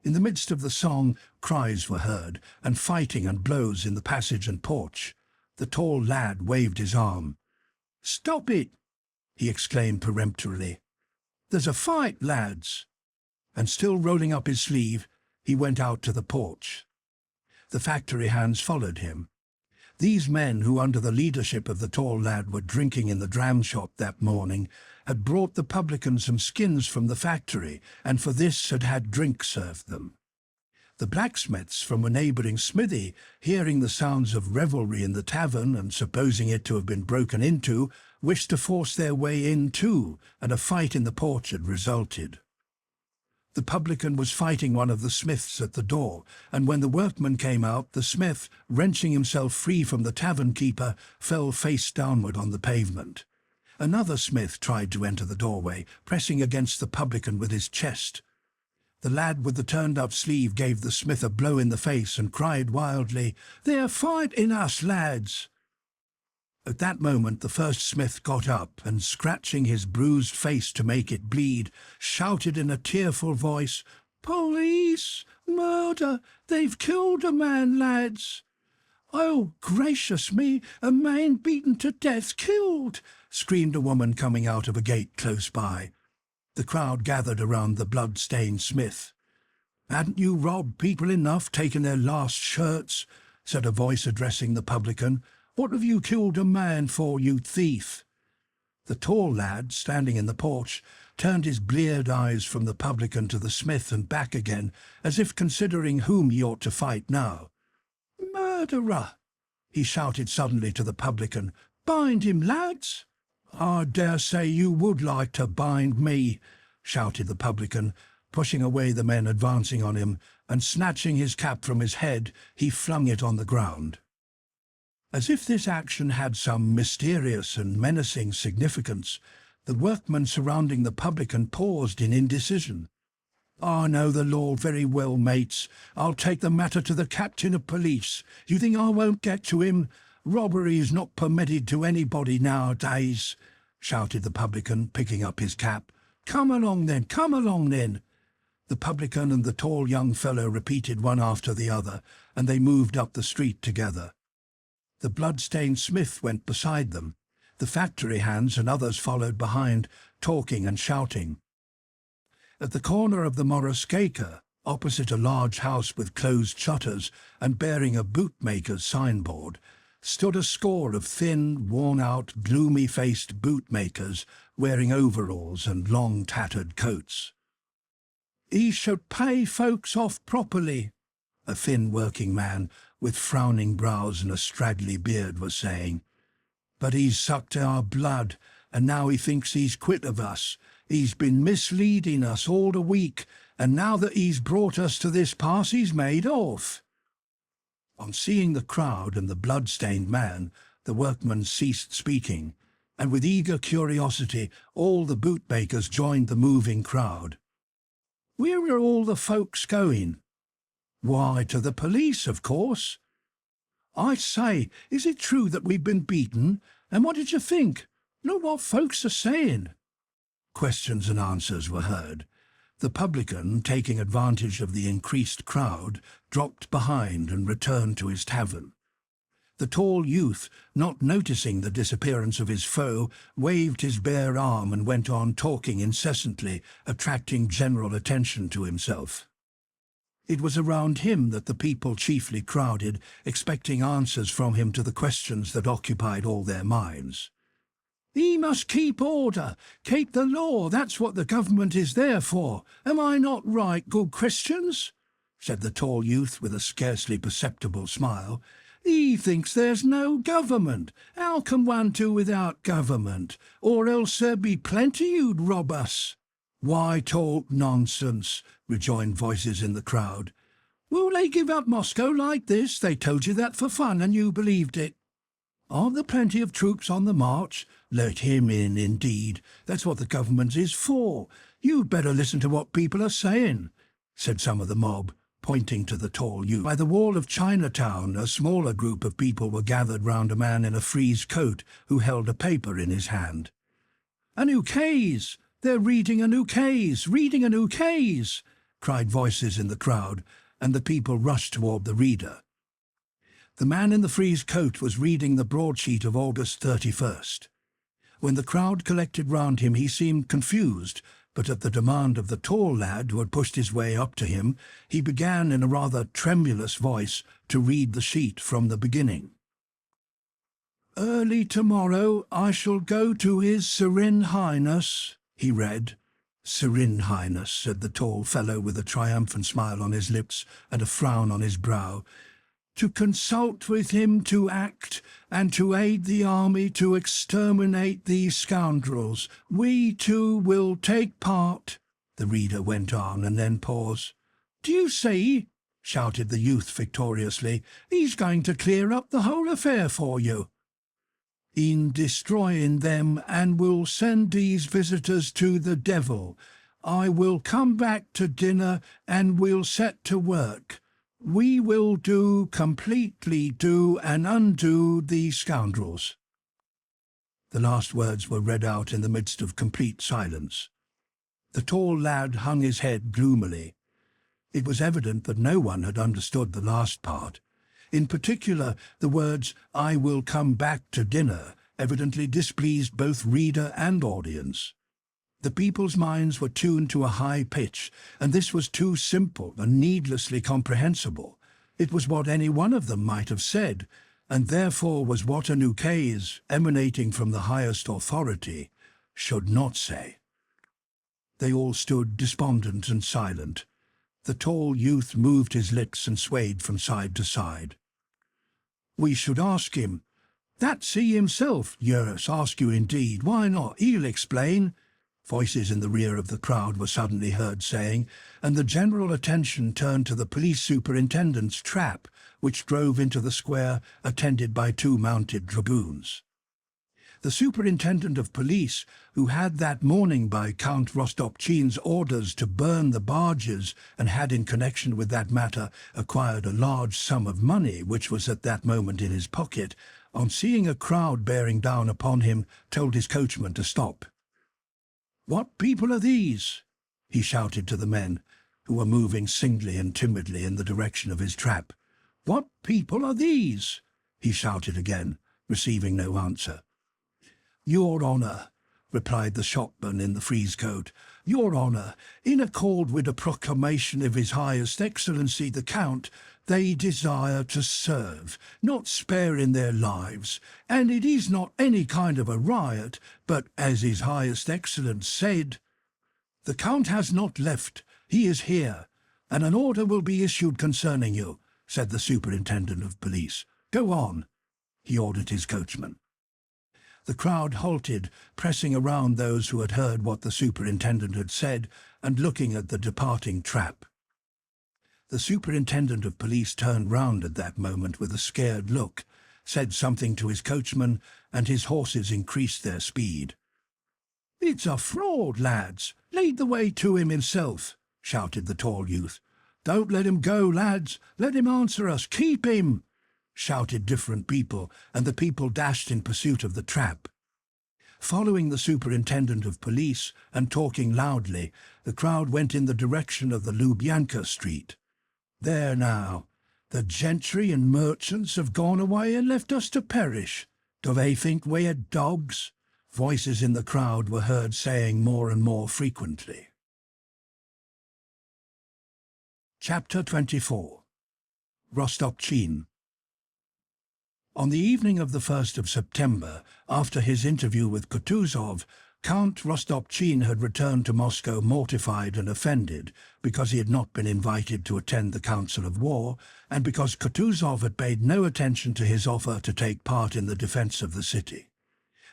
In the midst of the song, cries were heard, and fighting and blows in the passage and porch. The tall lad waved his arm. "Stop it!" he exclaimed peremptorily. "There's a fight, lads!" And still rolling up his sleeve, he went out to the porch. The factory hands followed him. These men, who under the leadership of the tall lad were drinking in the dram shop that morning, had brought the publican some skins from the factory, and for this had had drink served them. The blacksmiths from a neighbouring smithy, hearing the sounds of revelry in the tavern and supposing it to have been broken into, wished to force their way in too, and a fight in the porch had resulted. The publican was fighting one of the smiths at the door, and when the workman came out, the smith, wrenching himself free from the tavern keeper, fell face downward on the pavement. Another smith tried to enter the doorway, pressing against the publican with his chest. The lad with the turned-up sleeve gave the smith a blow in the face and cried wildly, "They're fighting us, lads!" At that moment the first smith got up and, scratching his bruised face to make it bleed, shouted in a tearful voice, "Police! Murder! They've killed a man, lads!" "Oh, gracious me! A man beaten to death, killed!" screamed a woman coming out of a gate close by. The crowd gathered around the blood-stained smith. "Hadn't you robbed people enough, taken their last shirts?" said a voice addressing the publican. "What have you killed a man for, you thief?" The tall lad, standing in the porch, turned his bleared eyes from the publican to the smith and back again, as if considering whom he ought to fight now. "Murderer!" he shouted suddenly to the publican. "Bind him, lads!" "I dare say you would like to bind me," shouted the publican, pushing away the men advancing on him, and snatching his cap from his head, he flung it on the ground. As if this action had some mysterious and menacing significance, the workmen surrounding the publican paused in indecision. "I know the law very well, mates. I'll take the matter to the captain of police. You think I won't get to him? Robbery is not permitted to anybody nowadays," shouted the publican, picking up his cap. "Come along then, come along then." The publican and the tall young fellow repeated one after the other, and they moved up the street together. The blood-stained smith went beside them. The factory hands and others followed behind, talking and shouting. At the corner of the Moroskeka, opposite a large house with closed shutters and bearing a bootmaker's signboard, stood a score of thin, worn-out, gloomy-faced bootmakers wearing overalls and long tattered coats. "He should pay folks off properly," a thin working man with frowning brows and a straggly beard was saying. "But he's sucked our blood, and now he thinks he's quit of us. He's been misleading us all the week, and now that he's brought us to this pass, he's made off." On seeing the crowd and the blood-stained man, the workmen ceased speaking, and with eager curiosity all the bootmakers joined the moving crowd. "Where are all the folks going?" Why, to the police, of course. I say, is it true that we've been beaten? And what did you think? Look what folks are saying. Questions and answers were heard. The publican, taking advantage of the increased crowd, dropped behind and returned to his tavern. The tall youth, not noticing the disappearance of his foe, waved his bare arm and went on talking incessantly, attracting general attention to himself. It was around him that the people chiefly crowded, expecting answers from him to the questions that occupied all their minds. "He must keep order, keep the law, that's what the government is there for. Am I not right, good Christians?" said the tall youth with a scarcely perceptible smile. "He thinks there's no government. How can one do without government? Or else there'd be plenty who'd rob us." "Why talk nonsense?" rejoined voices in the crowd. "Will they give up Moscow like this? They told you that for fun and you believed it." "Aren't there plenty of troops on the march?" "Let him in, indeed. That's what the government is for. You'd better listen to what people are saying," said some of the mob, pointing to the tall youth. By the wall of Chinatown, a smaller group of people were gathered round a man in a frieze coat who held a paper in his hand. "An ukase! They're reading an ukase! Reading an ukase!" cried voices in the crowd, and the people rushed toward the reader. The man in the frieze coat was reading the broadsheet of August 31st. When the crowd collected round him, he seemed confused, but at the demand of the tall lad who had pushed his way up to him, he began in a rather tremulous voice to read the sheet from the beginning. "Early tomorrow I shall go to His Serene Highness," he read. "Serene Highness," said the tall fellow with a triumphant smile on his lips and a frown on his brow, "to consult with him to act and to aid the army to exterminate these scoundrels. We too will take part," the reader went on, and then paused. "Do you see?" shouted the youth victoriously. "He's going to clear up the whole affair for you. In destroying them, and will send these visitors to the devil. I will come back to dinner and we'll set to work. We will completely do and undo these scoundrels." The last words were read out in the midst of complete silence. The tall lad hung his head gloomily. It was evident that no one had understood the last part. In particular, the words, "I will come back to dinner," evidently displeased both reader and audience. The people's minds were tuned to a high pitch, and this was too simple and needlessly comprehensible. It was what any one of them might have said, and therefore was what an ukase, emanating from the highest authority, should not say. They all stood despondent and silent. The tall youth moved his lips and swayed from side to side. "We should ask him." "That's he himself." "Yes, ask you indeed. Why not? He'll explain," voices in the rear of the crowd were suddenly heard saying, and the general attention turned to the police superintendent's trap, which drove into the square, attended by 2 mounted dragoons. The superintendent of police, who had that morning by Count Rostopchin's orders to burn the barges and had in connection with that matter acquired a large sum of money which was at that moment in his pocket, on seeing a crowd bearing down upon him, told his coachman to stop. "What people are these?" he shouted to the men, who were moving singly and timidly in the direction of his trap. "What people are these?" he shouted again, receiving no answer. "Your Honour," replied the shopman in the frieze coat, "Your Honour, in accord with a proclamation of His Highest Excellency the Count, they desire to serve, not sparing their lives, and it is not any kind of a riot, but, as His Highest Excellence said, the Count has not left, he is here, and an order will be issued concerning you," said the superintendent of police. "Go on," he ordered his coachman. The crowd halted, pressing around those who had heard what the superintendent had said and looking at the departing trap. The superintendent of police turned round at that moment with a scared look, said something to his coachman, and his horses increased their speed. "It's a fraud, lads! Lead the way to him himself," shouted the tall youth. "Don't let him go, lads! Let him answer us! Keep him!" shouted different people, and the people dashed in pursuit of the trap. Following the superintendent of police and talking loudly, the crowd went in the direction of the Lubyanka Street. "There now, the gentry and merchants have gone away and left us to perish. Do they think we are dogs?" Voices in the crowd were heard saying more and more frequently. Chapter 24. Rostopchin. On the evening of the 1st of September, after his interview with Kutuzov, Count Rostopchin had returned to Moscow mortified and offended because he had not been invited to attend the Council of War, and because Kutuzov had paid no attention to his offer to take part in the defense of the city.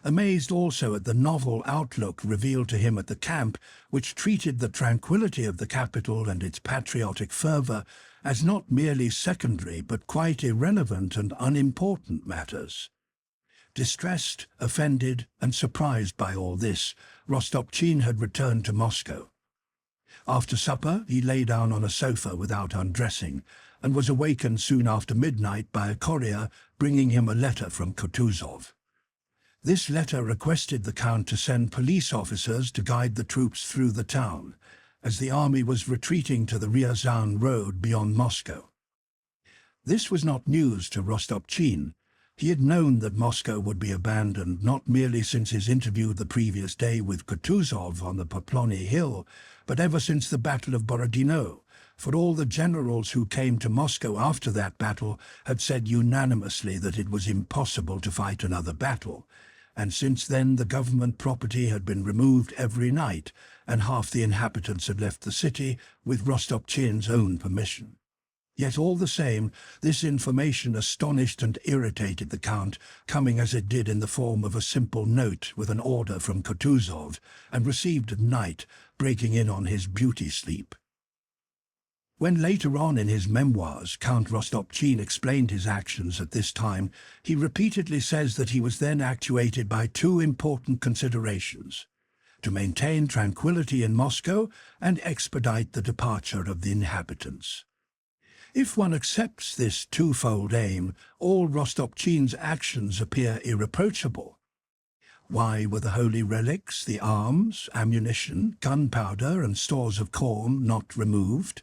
Amazed also at the novel outlook revealed to him at the camp, which treated the tranquility of the capital and its patriotic fervour as not merely secondary but quite irrelevant and unimportant matters. Distressed, offended, and surprised by all this, Rostopchin had returned to Moscow. After supper, he lay down on a sofa without undressing, and was awakened soon after midnight by a courier bringing him a letter from Kutuzov. This letter requested the Count to send police officers to guide the troops through the town, as the army was retreating to the Ryazan road beyond Moscow. This was not news to Rostopchin. He had known that Moscow would be abandoned not merely since his interview the previous day with Kutuzov on the Poplony Hill, but ever since the Battle of Borodino, for all the generals who came to Moscow after that battle had said unanimously that it was impossible to fight another battle, and since then the government property had been removed every night, and half the inhabitants had left the city with Rostopchin's own permission. Yet all the same, this information astonished and irritated the Count, coming as it did in the form of a simple note with an order from Kutuzov, and received at night, breaking in on his beauty sleep. When later on in his memoirs Count Rostopchin explained his actions at this time, he repeatedly says that he was then actuated by two important considerations: to maintain tranquility in Moscow and expedite the departure of the inhabitants. If one accepts this twofold aim, all Rostopchin's actions appear irreproachable. Why were the holy relics, the arms, ammunition, gunpowder and stores of corn not removed?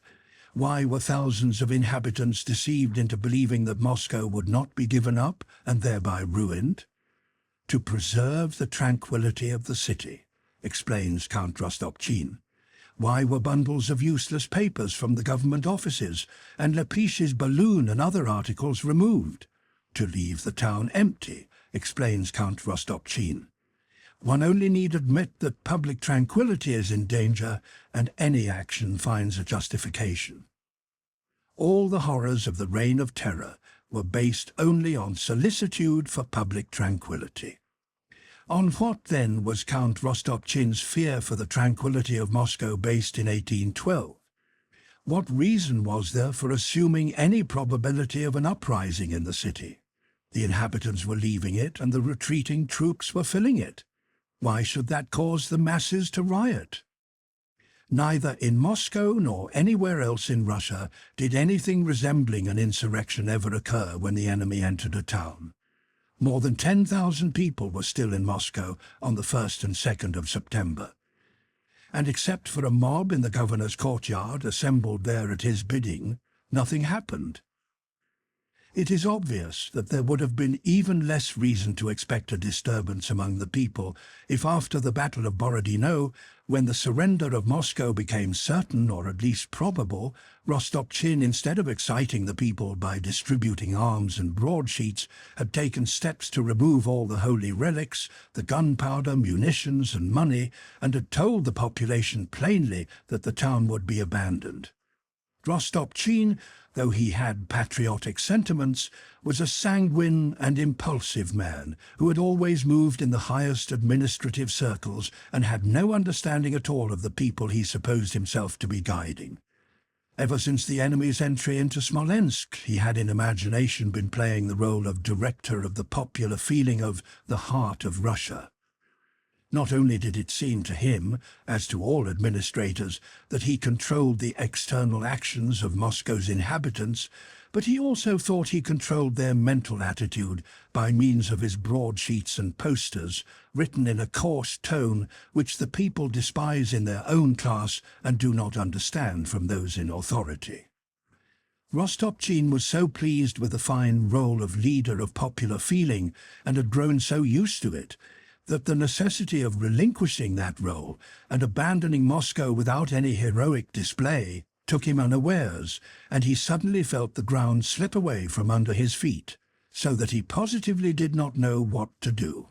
Why were thousands of inhabitants deceived into believing that Moscow would not be given up and thereby ruined? To preserve the tranquility of the city, explains Count Rostopchin. Why were bundles of useless papers from the government offices and Lepich's balloon and other articles removed? To leave the town empty, explains Count Rostopchin. One only need admit that public tranquility is in danger, and any action finds a justification. All the horrors of the Reign of Terror were based only on solicitude for public tranquility. On what, then, was Count Rostopchin's fear for the tranquility of Moscow based in 1812? What reason was there for assuming any probability of an uprising in the city? The inhabitants were leaving it, and the retreating troops were filling it. Why should that cause the masses to riot? Neither in Moscow nor anywhere else in Russia did anything resembling an insurrection ever occur when the enemy entered a town. More than 10,000 people were still in Moscow on the 1st and 2nd of September. And except for a mob in the governor's courtyard assembled there at his bidding, nothing happened. It is obvious that there would have been even less reason to expect a disturbance among the people if after the Battle of Borodino, when the surrender of Moscow became certain or at least probable, Rostopchin, instead of exciting the people by distributing arms and broadsheets, had taken steps to remove all the holy relics, the gunpowder, munitions and money, and had told the population plainly that the town would be abandoned. Rostopchin, though he had patriotic sentiments, was a sanguine and impulsive man who had always moved in the highest administrative circles and had no understanding at all of the people he supposed himself to be guiding. Ever since the enemy's entry into Smolensk, he had in imagination been playing the role of director of the popular feeling of the heart of Russia. Not only did it seem to him, as to all administrators, that he controlled the external actions of Moscow's inhabitants, but he also thought he controlled their mental attitude by means of his broadsheets and posters, written in a coarse tone which the people despise in their own class and do not understand from those in authority. Rostopchin was so pleased with the fine role of leader of popular feeling, and had grown so used to it, that the necessity of relinquishing that role and abandoning Moscow without any heroic display took him unawares, and he suddenly felt the ground slip away from under his feet, so that he positively did not know what to do.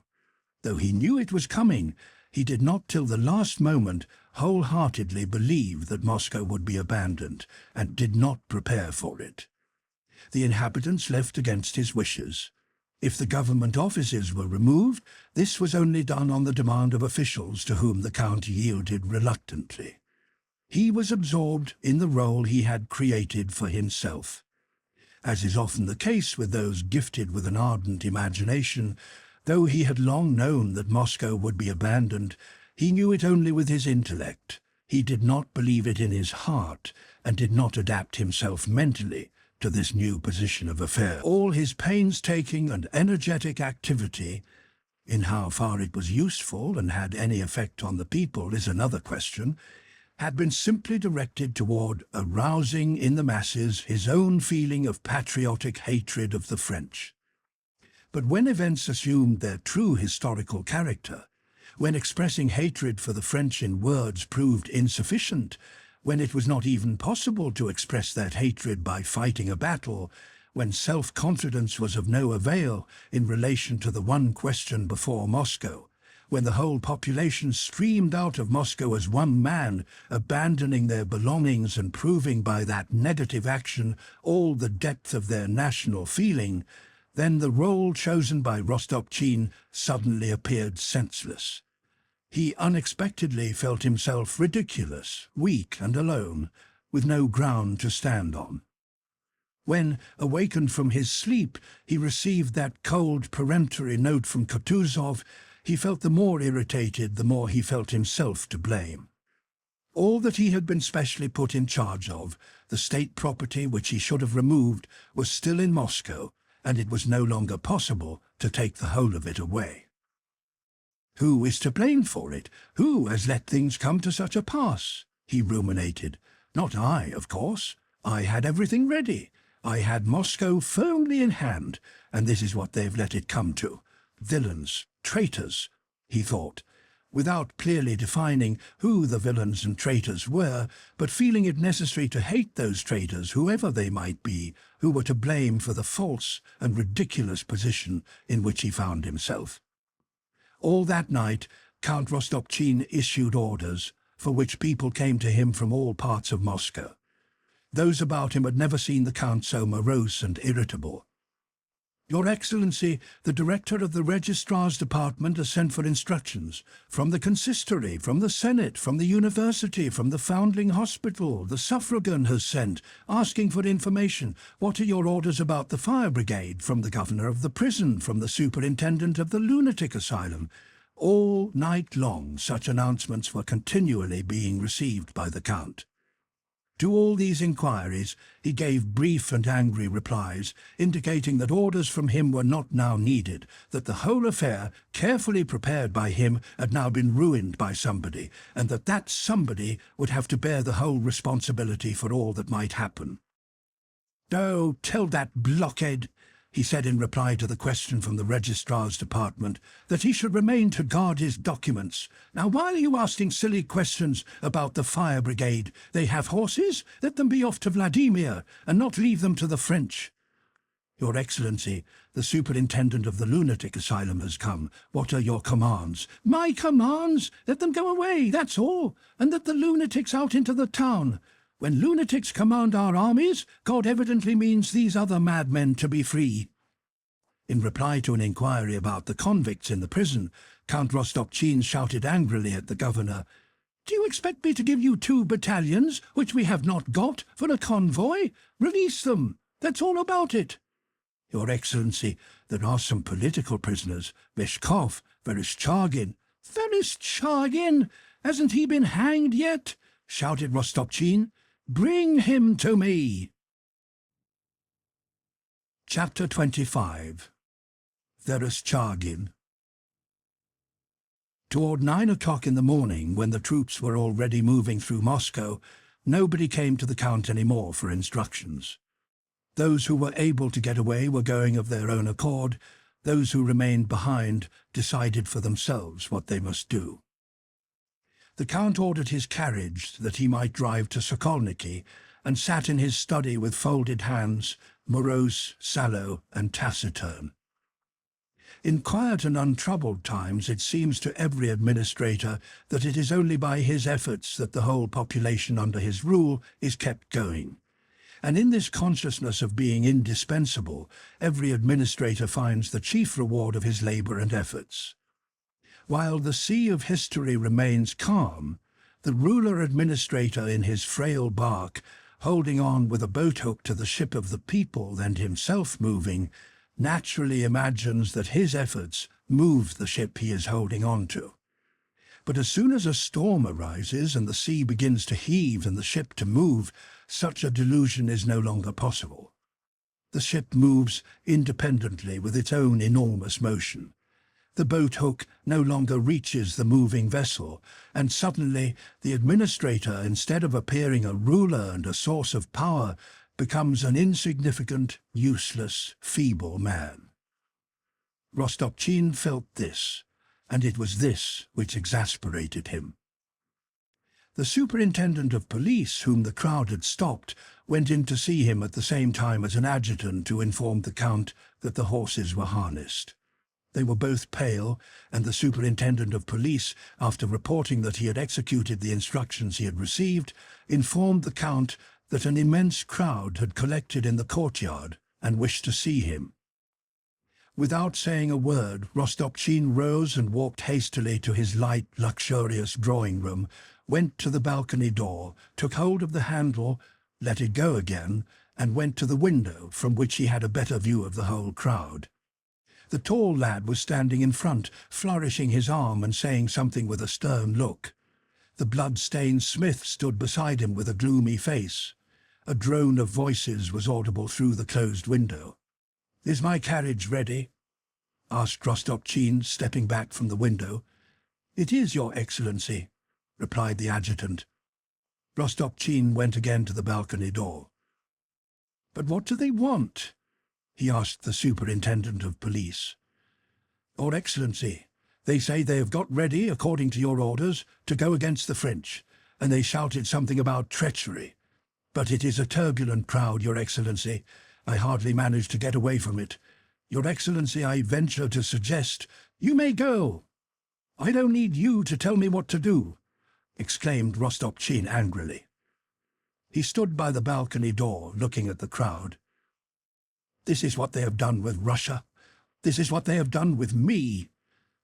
Though he knew it was coming, he did not till the last moment wholeheartedly believe that Moscow would be abandoned, and did not prepare for it. The inhabitants left against his wishes. If the government offices were removed, this was only done on the demand of officials to whom the Count yielded reluctantly. He was absorbed in the role he had created for himself. As is often the case with those gifted with an ardent imagination, though he had long known that Moscow would be abandoned, he knew it only with his intellect. He did not believe it in his heart, and did not adapt himself mentally to this new position of affairs. All his painstaking and energetic activity, in how far it was useful and had any effect on the people is another question, had been simply directed toward arousing in the masses his own feeling of patriotic hatred of the French. But when events assumed their true historical character, when expressing hatred for the French in words proved insufficient, when it was not even possible to express that hatred by fighting a battle, when self-confidence was of no avail in relation to the one question before Moscow, when the whole population streamed out of Moscow as one man, abandoning their belongings and proving by that negative action all the depth of their national feeling, then the role chosen by Rostopchin suddenly appeared senseless. He unexpectedly felt himself ridiculous, weak and alone, with no ground to stand on. When, awakened from his sleep, he received that cold, peremptory note from Kutuzov, he felt the more irritated the more he felt himself to blame. All that he had been specially put in charge of, the state property which he should have removed, was still in Moscow, and it was no longer possible to take the whole of it away. Who is to blame for it? Who has let things come to such a pass? He ruminated. Not I, of course. I had everything ready. I had Moscow firmly in hand, and this is what they've let it come to. Villains, traitors, he thought, without clearly defining who the villains and traitors were, but feeling it necessary to hate those traitors, whoever they might be, who were to blame for the false and ridiculous position in which he found himself. All that night, Count Rostopchin issued orders, for which people came to him from all parts of Moscow. Those about him had never seen the Count so morose and irritable. Your Excellency, the Director of the Registrar's Department has sent for instructions. From the Consistory, from the Senate, from the University, from the Foundling Hospital, the Suffragan has sent, asking for information. What are your orders about the fire brigade? From the Governor of the prison, from the Superintendent of the Lunatic Asylum. All night long such announcements were continually being received by the Count. To all these inquiries he gave brief and angry replies, indicating that orders from him were not now needed, that the whole affair, carefully prepared by him, had now been ruined by somebody, and that that somebody would have to bear the whole responsibility for all that might happen. "Oh, tell that blockhead," he said in reply to the question from the Registrar's Department, "that he should remain to guard his documents. Now, why are you asking silly questions about the fire brigade? They have horses? Let them be off to Vladimir, and not leave them to the French." "Your Excellency, the Superintendent of the Lunatic Asylum has come. What are your commands?" "My commands? Let them go away, that's all, and let the lunatics out into the town. When lunatics command our armies, God evidently means these other madmen to be free." In reply to an inquiry about the convicts in the prison, Count Rostopchin shouted angrily at the governor, "Do you expect me to give you 2 battalions, which we have not got, for a convoy? Release them. That's all about it." "Your Excellency, there are some political prisoners, Bezukhovs, Vereshchagin." "Vereshchagin! Hasn't he been hanged yet?" shouted Rostopchin. "Bring him to me!" Chapter 25. Vereshchagin. Toward 9 o'clock in the morning, when the troops were already moving through Moscow, nobody came to the Count any more for instructions. Those who were able to get away were going of their own accord. Those who remained behind decided for themselves what they must do. The Count ordered his carriage that he might drive to Sokolniki, and sat in his study with folded hands, morose, sallow, and taciturn. In quiet and untroubled times it seems to every administrator that it is only by his efforts that the whole population under his rule is kept going. And in this consciousness of being indispensable, every administrator finds the chief reward of his labour and efforts. While the sea of history remains calm, the ruler-administrator in his frail bark, holding on with a boat-hook to the ship of the people and himself moving, naturally imagines that his efforts move the ship he is holding on to. But as soon as a storm arises and the sea begins to heave and the ship to move, such a delusion is no longer possible. The ship moves independently with its own enormous motion. The boat-hook no longer reaches the moving vessel, and suddenly the administrator, instead of appearing a ruler and a source of power, becomes an insignificant, useless, feeble man. Rostopchin felt this, and it was this which exasperated him. The superintendent of police, whom the crowd had stopped, went in to see him at the same time as an adjutant to inform the Count that the horses were harnessed. They were both pale, and the superintendent of police, after reporting that he had executed the instructions he had received, informed the Count that an immense crowd had collected in the courtyard and wished to see him. Without saying a word, Rostopchin rose and walked hastily to his light, luxurious drawing-room, went to the balcony door, took hold of the handle, let it go again, and went to the window, from which he had a better view of the whole crowd. The tall lad was standing in front, flourishing his arm and saying something with a stern look. The blood-stained Smith stood beside him with a gloomy face. A drone of voices was audible through the closed window. "Is my carriage ready?" asked Rostopchin, stepping back from the window. "It is, Your Excellency," replied the adjutant. Rostopchin went again to the balcony door. "But what do they want?" he asked the superintendent of police. "Your Excellency, they say they have got ready, according to your orders, to go against the French, and they shouted something about treachery. But it is a turbulent crowd, Your Excellency. I hardly managed to get away from it. Your Excellency, I venture to suggest—" "You may go. I don't need you to tell me what to do," exclaimed Rostopchin angrily. He stood by the balcony door, looking at the crowd. "This is what they have done with Russia. This is what they have done with me,"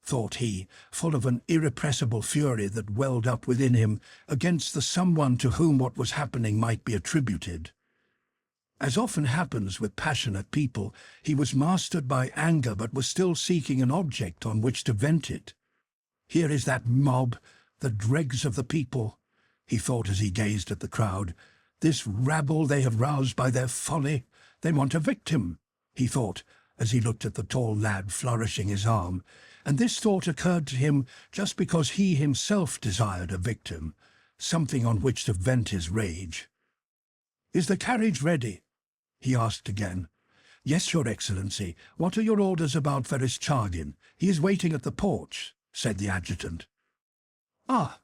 thought he, full of an irrepressible fury that welled up within him against the someone to whom what was happening might be attributed. As often happens with passionate people, he was mastered by anger but was still seeking an object on which to vent it. "Here is that mob, the dregs of the people," he thought as he gazed at the crowd. "This rabble they have roused by their folly. They want a victim," he thought, as he looked at the tall lad flourishing his arm, and this thought occurred to him just because he himself desired a victim, something on which to vent his rage. "Is the carriage ready?" he asked again. "Yes, Your Excellency. What are your orders about Vereshchagin? He is waiting at the porch," said the adjutant. "Ah!"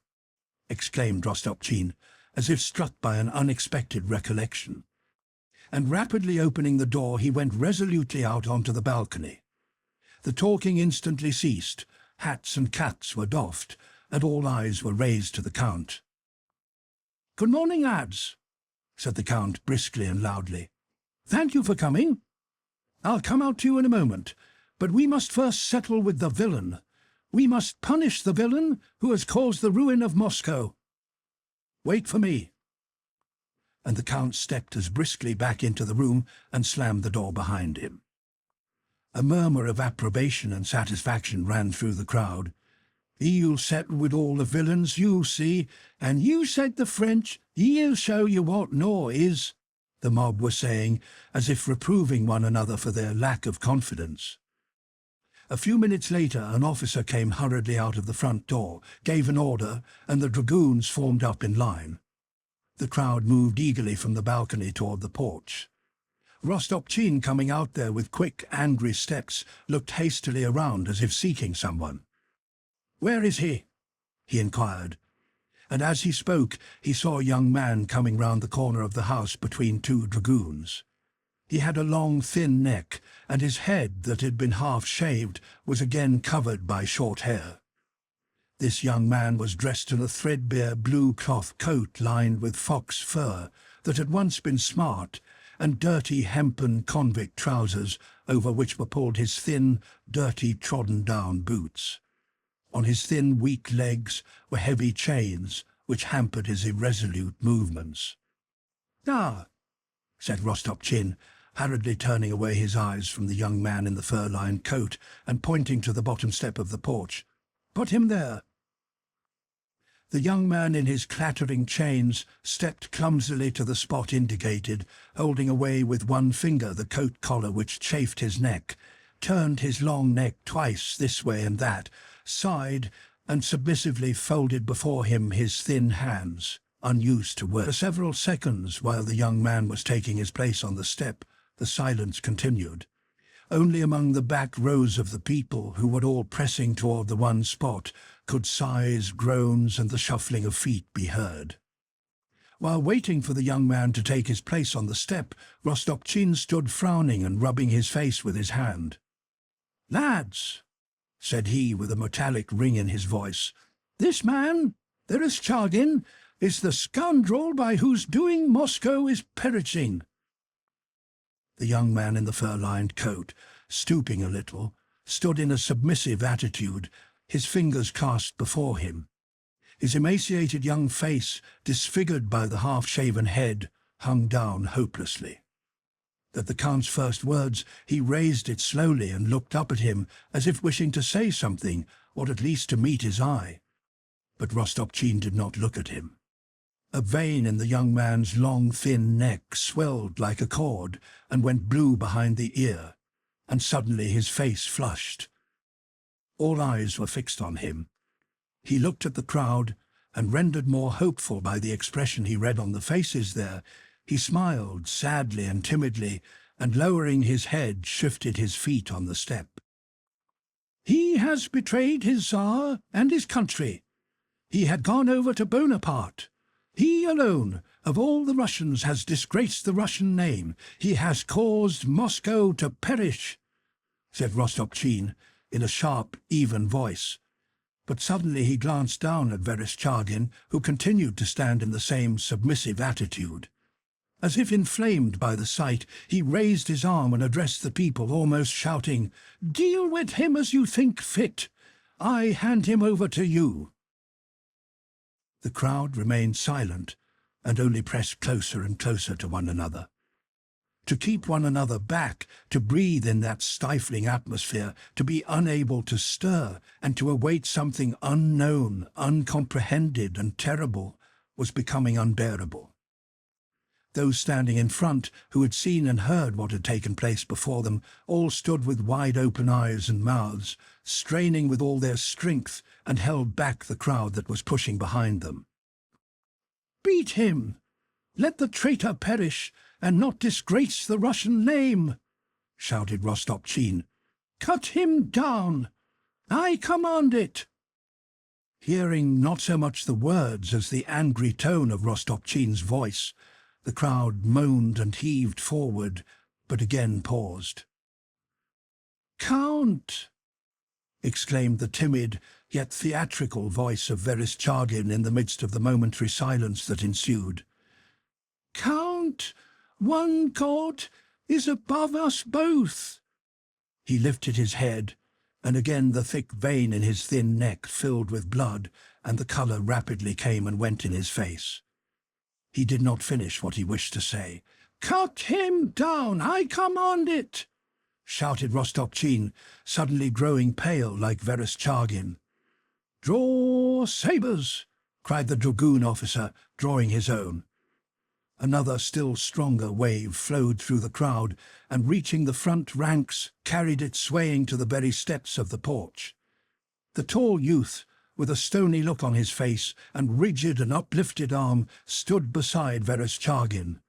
exclaimed Rostopchin, as if struck by an unexpected recollection. And rapidly opening the door, he went resolutely out onto the balcony. The talking instantly ceased, hats and caps were doffed, and all eyes were raised to the Count. "Good morning, lads," said the Count briskly and loudly. "Thank you for coming. I'll come out to you in a moment, but we must first settle with the villain. We must punish the villain who has caused the ruin of Moscow. Wait for me." And the Count stepped as briskly back into the room and slammed the door behind him. A murmur of approbation and satisfaction ran through the crowd. He'll settle with all the villains, you'll see, and you said the French, he'll show you what no is, the mob were saying, as if reproving one another for their lack of confidence. A few minutes later, an officer came hurriedly out of the front door, gave an order, and the dragoons formed up in line. The crowd moved eagerly from the balcony toward the porch. Rostopchin, coming out there with quick, angry steps, looked hastily around as if seeking someone. "Where is he?" he inquired. And as he spoke, he saw a young man coming round the corner of the house between two dragoons. He had a long, thin neck, and his head, that had been half-shaved, was again covered by short hair. This young man was dressed in a threadbare blue cloth coat lined with fox fur that had once been smart, and dirty hempen convict trousers over which were pulled his thin, dirty, trodden-down boots. On his thin, weak legs were heavy chains which hampered his irresolute movements. "Ah," said Rostopchin, hurriedly turning away his eyes from the young man in the fur-lined coat and pointing to the bottom step of the porch. "Put him there." The young man in his clattering chains stepped clumsily to the spot indicated, holding away with one finger the coat collar which chafed his neck, turned his long neck twice this way and that, sighed, and submissively folded before him his thin hands, unused to work. For several seconds, while the young man was taking his place on the step, the silence continued. Only among the back rows of the people, who were all pressing toward the one spot, could sighs, groans, and the shuffling of feet be heard. While waiting for the young man to take his place on the step, Rostopchin stood frowning and rubbing his face with his hand. "Lads," said he with a metallic ring in his voice, "this man, Vereshchagin, is the scoundrel by whose doing Moscow is perishing." The young man in the fur-lined coat, stooping a little, stood in a submissive attitude, his fingers clasped before him. His emaciated young face, disfigured by the half-shaven head, hung down hopelessly. At the Count's first words, he raised it slowly and looked up at him, as if wishing to say something, or at least to meet his eye. But Rostopchin did not look at him. A vein in the young man's long, thin neck swelled like a cord and went blue behind the ear, and suddenly his face flushed. All eyes were fixed on him. He looked at the crowd, and rendered more hopeful by the expression he read on the faces there, he smiled sadly and timidly, and lowering his head, shifted his feet on the step. "He has betrayed his Tsar and his country. He had gone over to Bonaparte. He alone, of all the Russians, has disgraced the Russian name. He has caused Moscow to perish," said Rostopchin, in a sharp, even voice. But suddenly he glanced down at Vereshchagin, who continued to stand in the same submissive attitude. As if inflamed by the sight, he raised his arm and addressed the people, almost shouting, "Deal with him as you think fit. I hand him over to you." The crowd remained silent and only pressed closer and closer to one another. To keep one another back, to breathe in that stifling atmosphere, to be unable to stir, and to await something unknown, uncomprehended, and terrible, was becoming unbearable. Those standing in front, who had seen and heard what had taken place before them, all stood with wide-open eyes and mouths, straining with all their strength, and held back the crowd that was pushing behind them. "Beat him! Let the traitor perish, and not disgrace the Russian name!" shouted Rostopchin. "Cut him down! I command it!" Hearing not so much the words as the angry tone of Rostopchin's voice, the crowd moaned and heaved forward, but again paused. "Count!" exclaimed the timid, yet theatrical voice of Vereshchagin in the midst of the momentary silence that ensued. "Count, one God is above us both." He lifted his head, and again the thick vein in his thin neck filled with blood, and the colour rapidly came and went in his face. He did not finish what he wished to say. "Cut him down! I command it!" shouted Rostopchin, suddenly growing pale like Vereshchagin. "Draw sabres!" cried the dragoon officer, drawing his own. Another still stronger wave flowed through the crowd and, reaching the front ranks, carried it swaying to the very steps of the porch. The tall youth, with a stony look on his face and rigid and uplifted arm, stood beside Vereshchagin.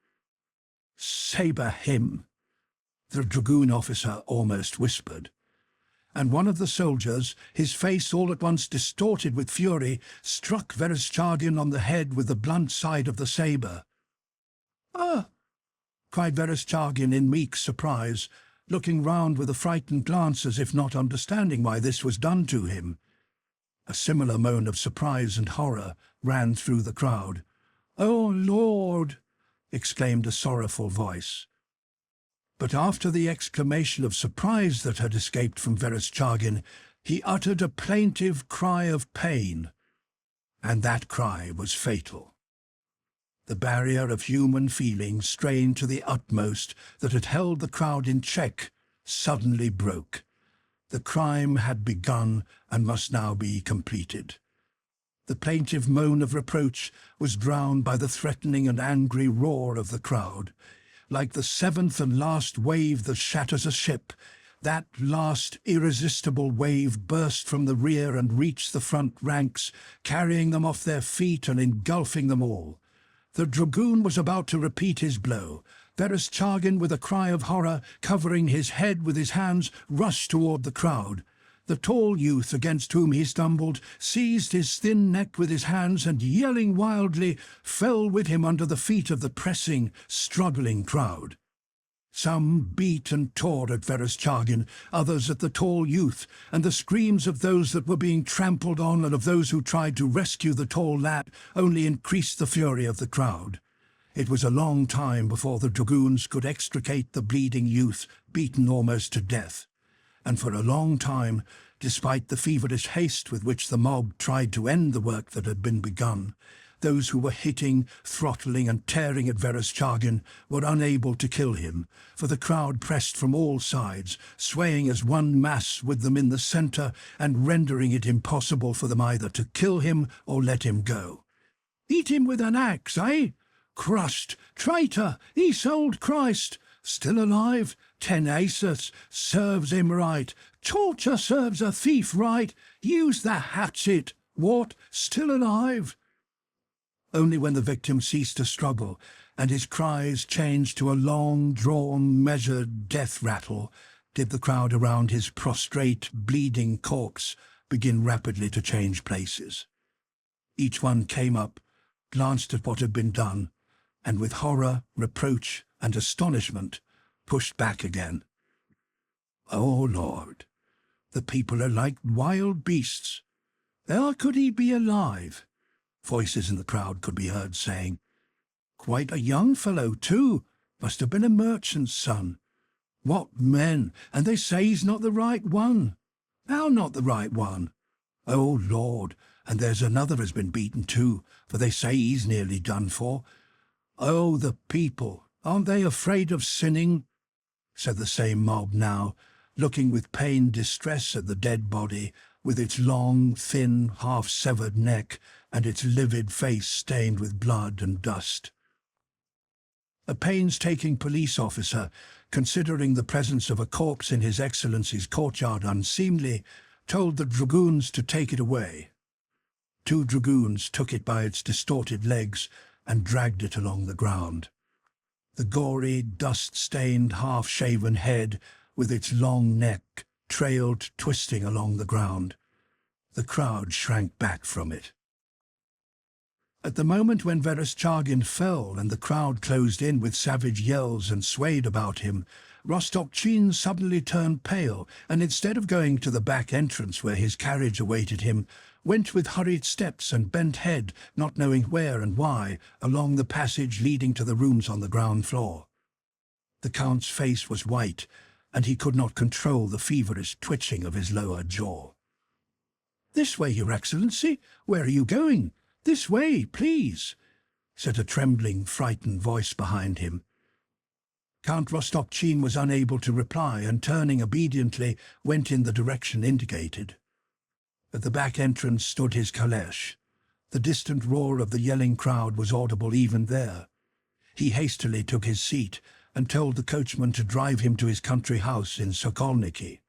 "Sabre him," the dragoon officer almost whispered. And one of the soldiers, his face all at once distorted with fury, struck Vereshchagin on the head with the blunt side of the sabre. "Ah!" cried Vereshchagin in meek surprise, looking round with a frightened glance as if not understanding why this was done to him. A similar moan of surprise and horror ran through the crowd. "Oh, Lord!" exclaimed a sorrowful voice. But after the exclamation of surprise that had escaped from Vereshchagin, he uttered a plaintive cry of pain, and that cry was fatal. The barrier of human feeling, strained to the utmost, that had held the crowd in check, suddenly broke. The crime had begun and must now be completed. The plaintive moan of reproach was drowned by the threatening and angry roar of the crowd. Like the seventh and last wave that shatters a ship, that last irresistible wave burst from the rear and reached the front ranks, carrying them off their feet and engulfing them all. The dragoon was about to repeat his blow. Vereshchagin, with a cry of horror, covering his head with his hands, rushed toward the crowd. The tall youth against whom he stumbled seized his thin neck with his hands and, yelling wildly, fell with him under the feet of the pressing, struggling crowd. Some beat and tore at Vereshchagin, others at the tall youth, and the screams of those that were being trampled on and of those who tried to rescue the tall lad only increased the fury of the crowd. It was a long time before the dragoons could extricate the bleeding youth, beaten almost to death. And for a long time, despite the feverish haste with which the mob tried to end the work that had been begun, those who were hitting, throttling and tearing at Vereshchagin were unable to kill him, for the crowd pressed from all sides, swaying as one mass with them in the centre and rendering it impossible for them either to kill him or let him go. "Eat him with an axe, eh? Crushed! Traitor! He sold Christ! Still alive? 10 aces! Serves him right! Torture serves a thief right! Use the hatchet! What? Still alive?" Only when the victim ceased to struggle and his cries changed to a long-drawn, measured death rattle did the crowd around his prostrate, bleeding corpse begin rapidly to change places. Each one came up, glanced at what had been done, and with horror, reproach, and astonishment, pushed back again. "Oh, Lord, the people are like wild beasts. How could he be alive?" Voices in the crowd could be heard saying. "Quite a young fellow, too. Must have been a merchant's son. What men! And they say he's not the right one. How not the right one? Oh, Lord, and there's another has been beaten too, for they say he's nearly done for. Oh, the people, aren't they afraid of sinning?" said the same mob now, looking with pained distress at the dead body, with its long, thin, half-severed neck and its livid face stained with blood and dust. A painstaking police officer, considering the presence of a corpse in His Excellency's courtyard unseemly, told the dragoons to take it away. 2 dragoons took it by its distorted legs and dragged it along the ground. The gory, dust-stained, half-shaven head, with its long neck, trailed twisting along the ground. The crowd shrank back from it. At the moment when Vereshchagin fell and the crowd closed in with savage yells and swayed about him, Rostopchin suddenly turned pale and, instead of going to the back entrance where his carriage awaited him, went with hurried steps and bent head, not knowing where and why, along the passage leading to the rooms on the ground floor. The Count's face was white, and he could not control the feverish twitching of his lower jaw. "This way, Your Excellency. Where are you going? This way, please," said a trembling, frightened voice behind him. Count Rostopchin was unable to reply and, turning obediently, went in the direction indicated. At the back entrance stood his caleche. The distant roar of the yelling crowd was audible even there. He hastily took his seat and told the coachman to drive him to his country house in Sokolniki.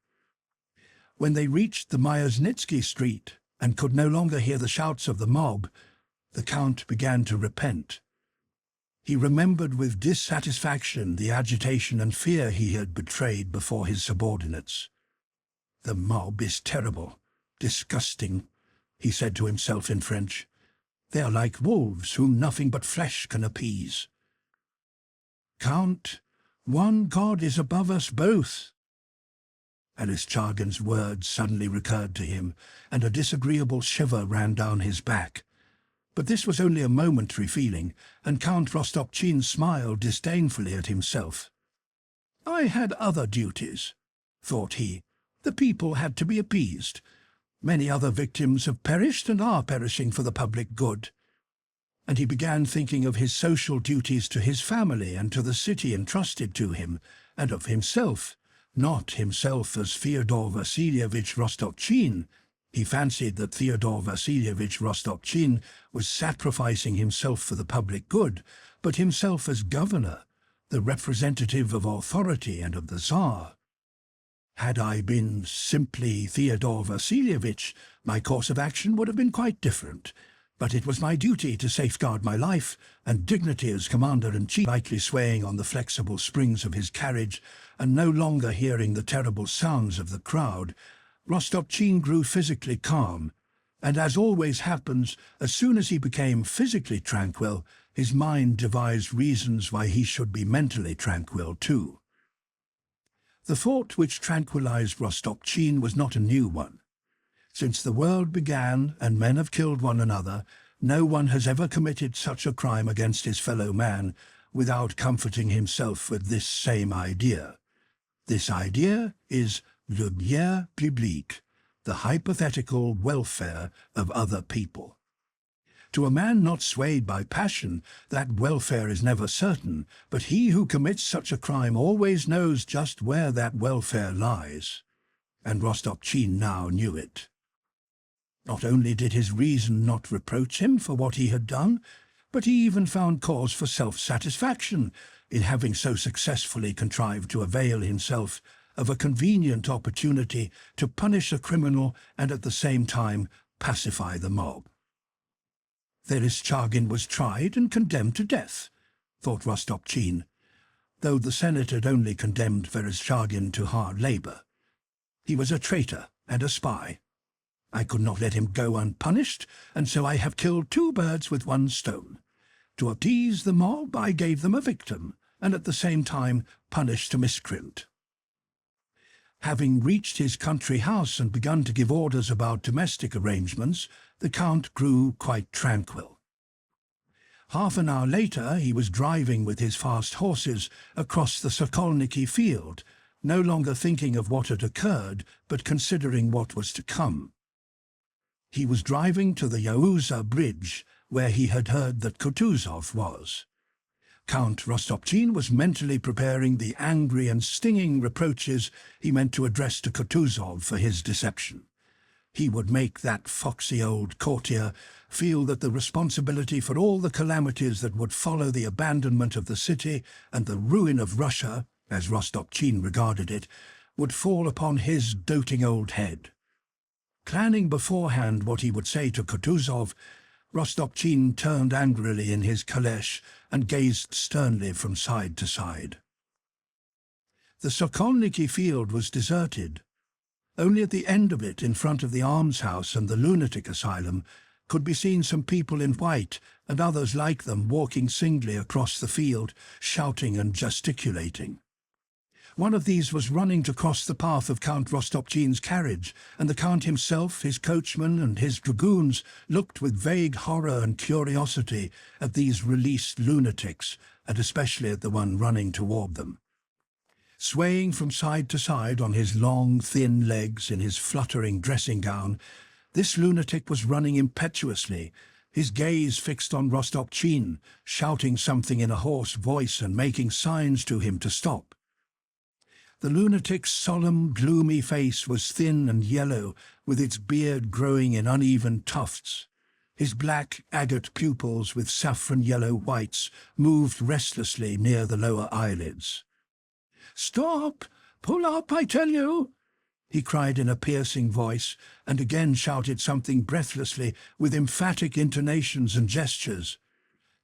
When they reached the Myasnitsky street and could no longer hear the shouts of the mob, the Count began to repent. He remembered with dissatisfaction the agitation and fear he had betrayed before his subordinates. "The mob is terrible, disgusting," he said to himself in French. "They are like wolves whom nothing but flesh can appease." "Count, one God is above us both." Aristocratic's words suddenly recurred to him, and a disagreeable shiver ran down his back. But this was only a momentary feeling, and Count Rostopchin smiled disdainfully at himself. "I had other duties," thought he. "The people had to be appeased. Many other victims have perished and are perishing for the public good." And he began thinking of his social duties to his family and to the city entrusted to him, and of himself, not himself as Fyodor Vasilievich Rostopchin. He fancied that Fyodor Vasilievich Rostopchin was sacrificing himself for the public good, but himself as governor, the representative of authority and of the Tsar. Had I been simply Fyodor Vasilievich, my course of action would have been quite different. But it was my duty to safeguard my life and dignity as commander-in-chief. Lightly swaying on the flexible springs of his carriage and no longer hearing the terrible sounds of the crowd, Rostopchin grew physically calm, and as always happens, as soon as he became physically tranquil, his mind devised reasons why he should be mentally tranquil too. The thought which tranquilized Rostopchin was not a new one. Since the world began and men have killed one another, no one has ever committed such a crime against his fellow man without comforting himself with this same idea. This idea is le bien public, the hypothetical welfare of other people. To a man not swayed by passion, that welfare is never certain, but he who commits such a crime always knows just where that welfare lies. And Rostopchin now knew it. Not only did his reason not reproach him for what he had done, but he even found cause for self-satisfaction in having so successfully contrived to avail himself of a convenient opportunity to punish a criminal and at the same time pacify the mob. Vereshchagin was tried and condemned to death, thought Rostopchin, though the Senate had only condemned Vereshchagin to hard labor. He was a traitor and a spy. I could not let him go unpunished, and so I have killed two birds with one stone. To appease the mob, I gave them a victim, and at the same time punished a miscreant. Having reached his country house and begun to give orders about domestic arrangements, the Count grew quite tranquil. Half an hour later he was driving with his fast horses across the Sokolniki field, no longer thinking of what had occurred, but considering what was to come. He was driving to the Yauza bridge, where he had heard that Kutuzov was. Count Rostopchin was mentally preparing the angry and stinging reproaches he meant to address to Kutuzov for his deception. He would make that foxy old courtier feel that the responsibility for all the calamities that would follow the abandonment of the city and the ruin of Russia, as Rostopchin regarded it, would fall upon his doting old head. Planning beforehand what he would say to Kutuzov, Rostopchin turned angrily in his caleche and gazed sternly from side to side. The Sokolniki field was deserted. Only at the end of it, in front of the almshouse and the lunatic asylum, could be seen some people in white and others like them walking singly across the field, shouting and gesticulating. One of these was running to cross the path of Count Rostopchin's carriage, and the Count himself, his coachman and his dragoons looked with vague horror and curiosity at these released lunatics, and especially at the one running toward them. Swaying from side to side on his long, thin legs in his fluttering dressing gown, this lunatic was running impetuously, his gaze fixed on Rostopchin, shouting something in a hoarse voice and making signs to him to stop. The lunatic's solemn, gloomy face was thin and yellow, with its beard growing in uneven tufts. His black, agate pupils with saffron-yellow whites moved restlessly near the lower eyelids. "Stop! Pull up, I tell you!" he cried in a piercing voice, and again shouted something breathlessly, with emphatic intonations and gestures.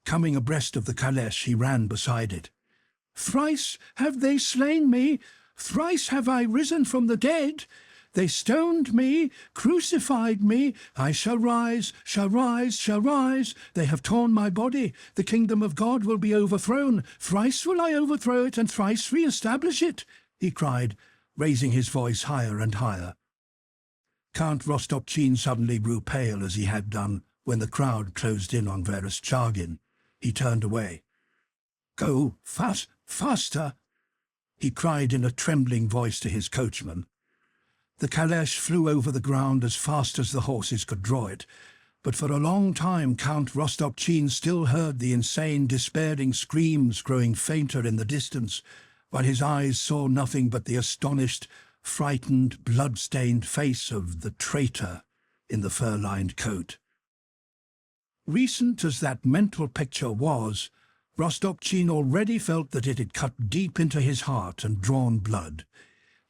Coming abreast of the caleche, he ran beside it. "Thrice have they slain me, thrice have I risen from the dead. They stoned me, crucified me. I shall rise, shall rise, shall rise. They have torn my body. The kingdom of God will be overthrown. Thrice will I overthrow it and thrice re-establish it," he cried, raising his voice higher and higher. Count Rostopchin suddenly grew pale as he had done when the crowd closed in on Vereshchagin. He turned away. "Go faster," he cried in a trembling voice to his coachman. The caleche flew over the ground as fast as the horses could draw it, but for a long time Count Rostopchin still heard the insane, despairing screams growing fainter in the distance, while his eyes saw nothing but the astonished, frightened, blood-stained face of the traitor in the fur-lined coat. Recent as that mental picture was, Rostopchin already felt that it had cut deep into his heart and drawn blood.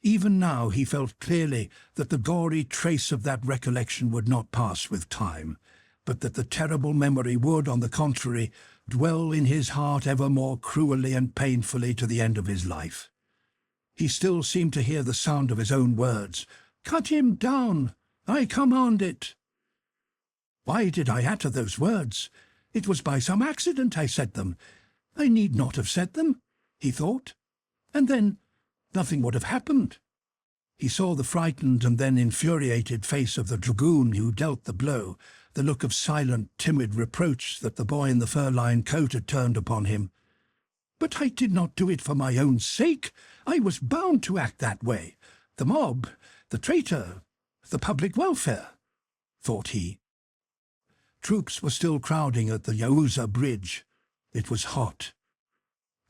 Even now he felt clearly that the gory trace of that recollection would not pass with time, but that the terrible memory would, on the contrary, dwell in his heart ever more cruelly and painfully to the end of his life. He still seemed to hear the sound of his own words. "Cut him down! I command it!" Why did I utter those words? It was by some accident I said them. I need not have said them, he thought. And then nothing would have happened. He saw the frightened and then infuriated face of the dragoon who dealt the blow, the look of silent, timid reproach that the boy in the fur-lined coat had turned upon him. But I did not do it for my own sake. I was bound to act that way. The mob, the traitor, the public welfare, thought he. Troops were still crowding at the Yauza bridge. It was hot.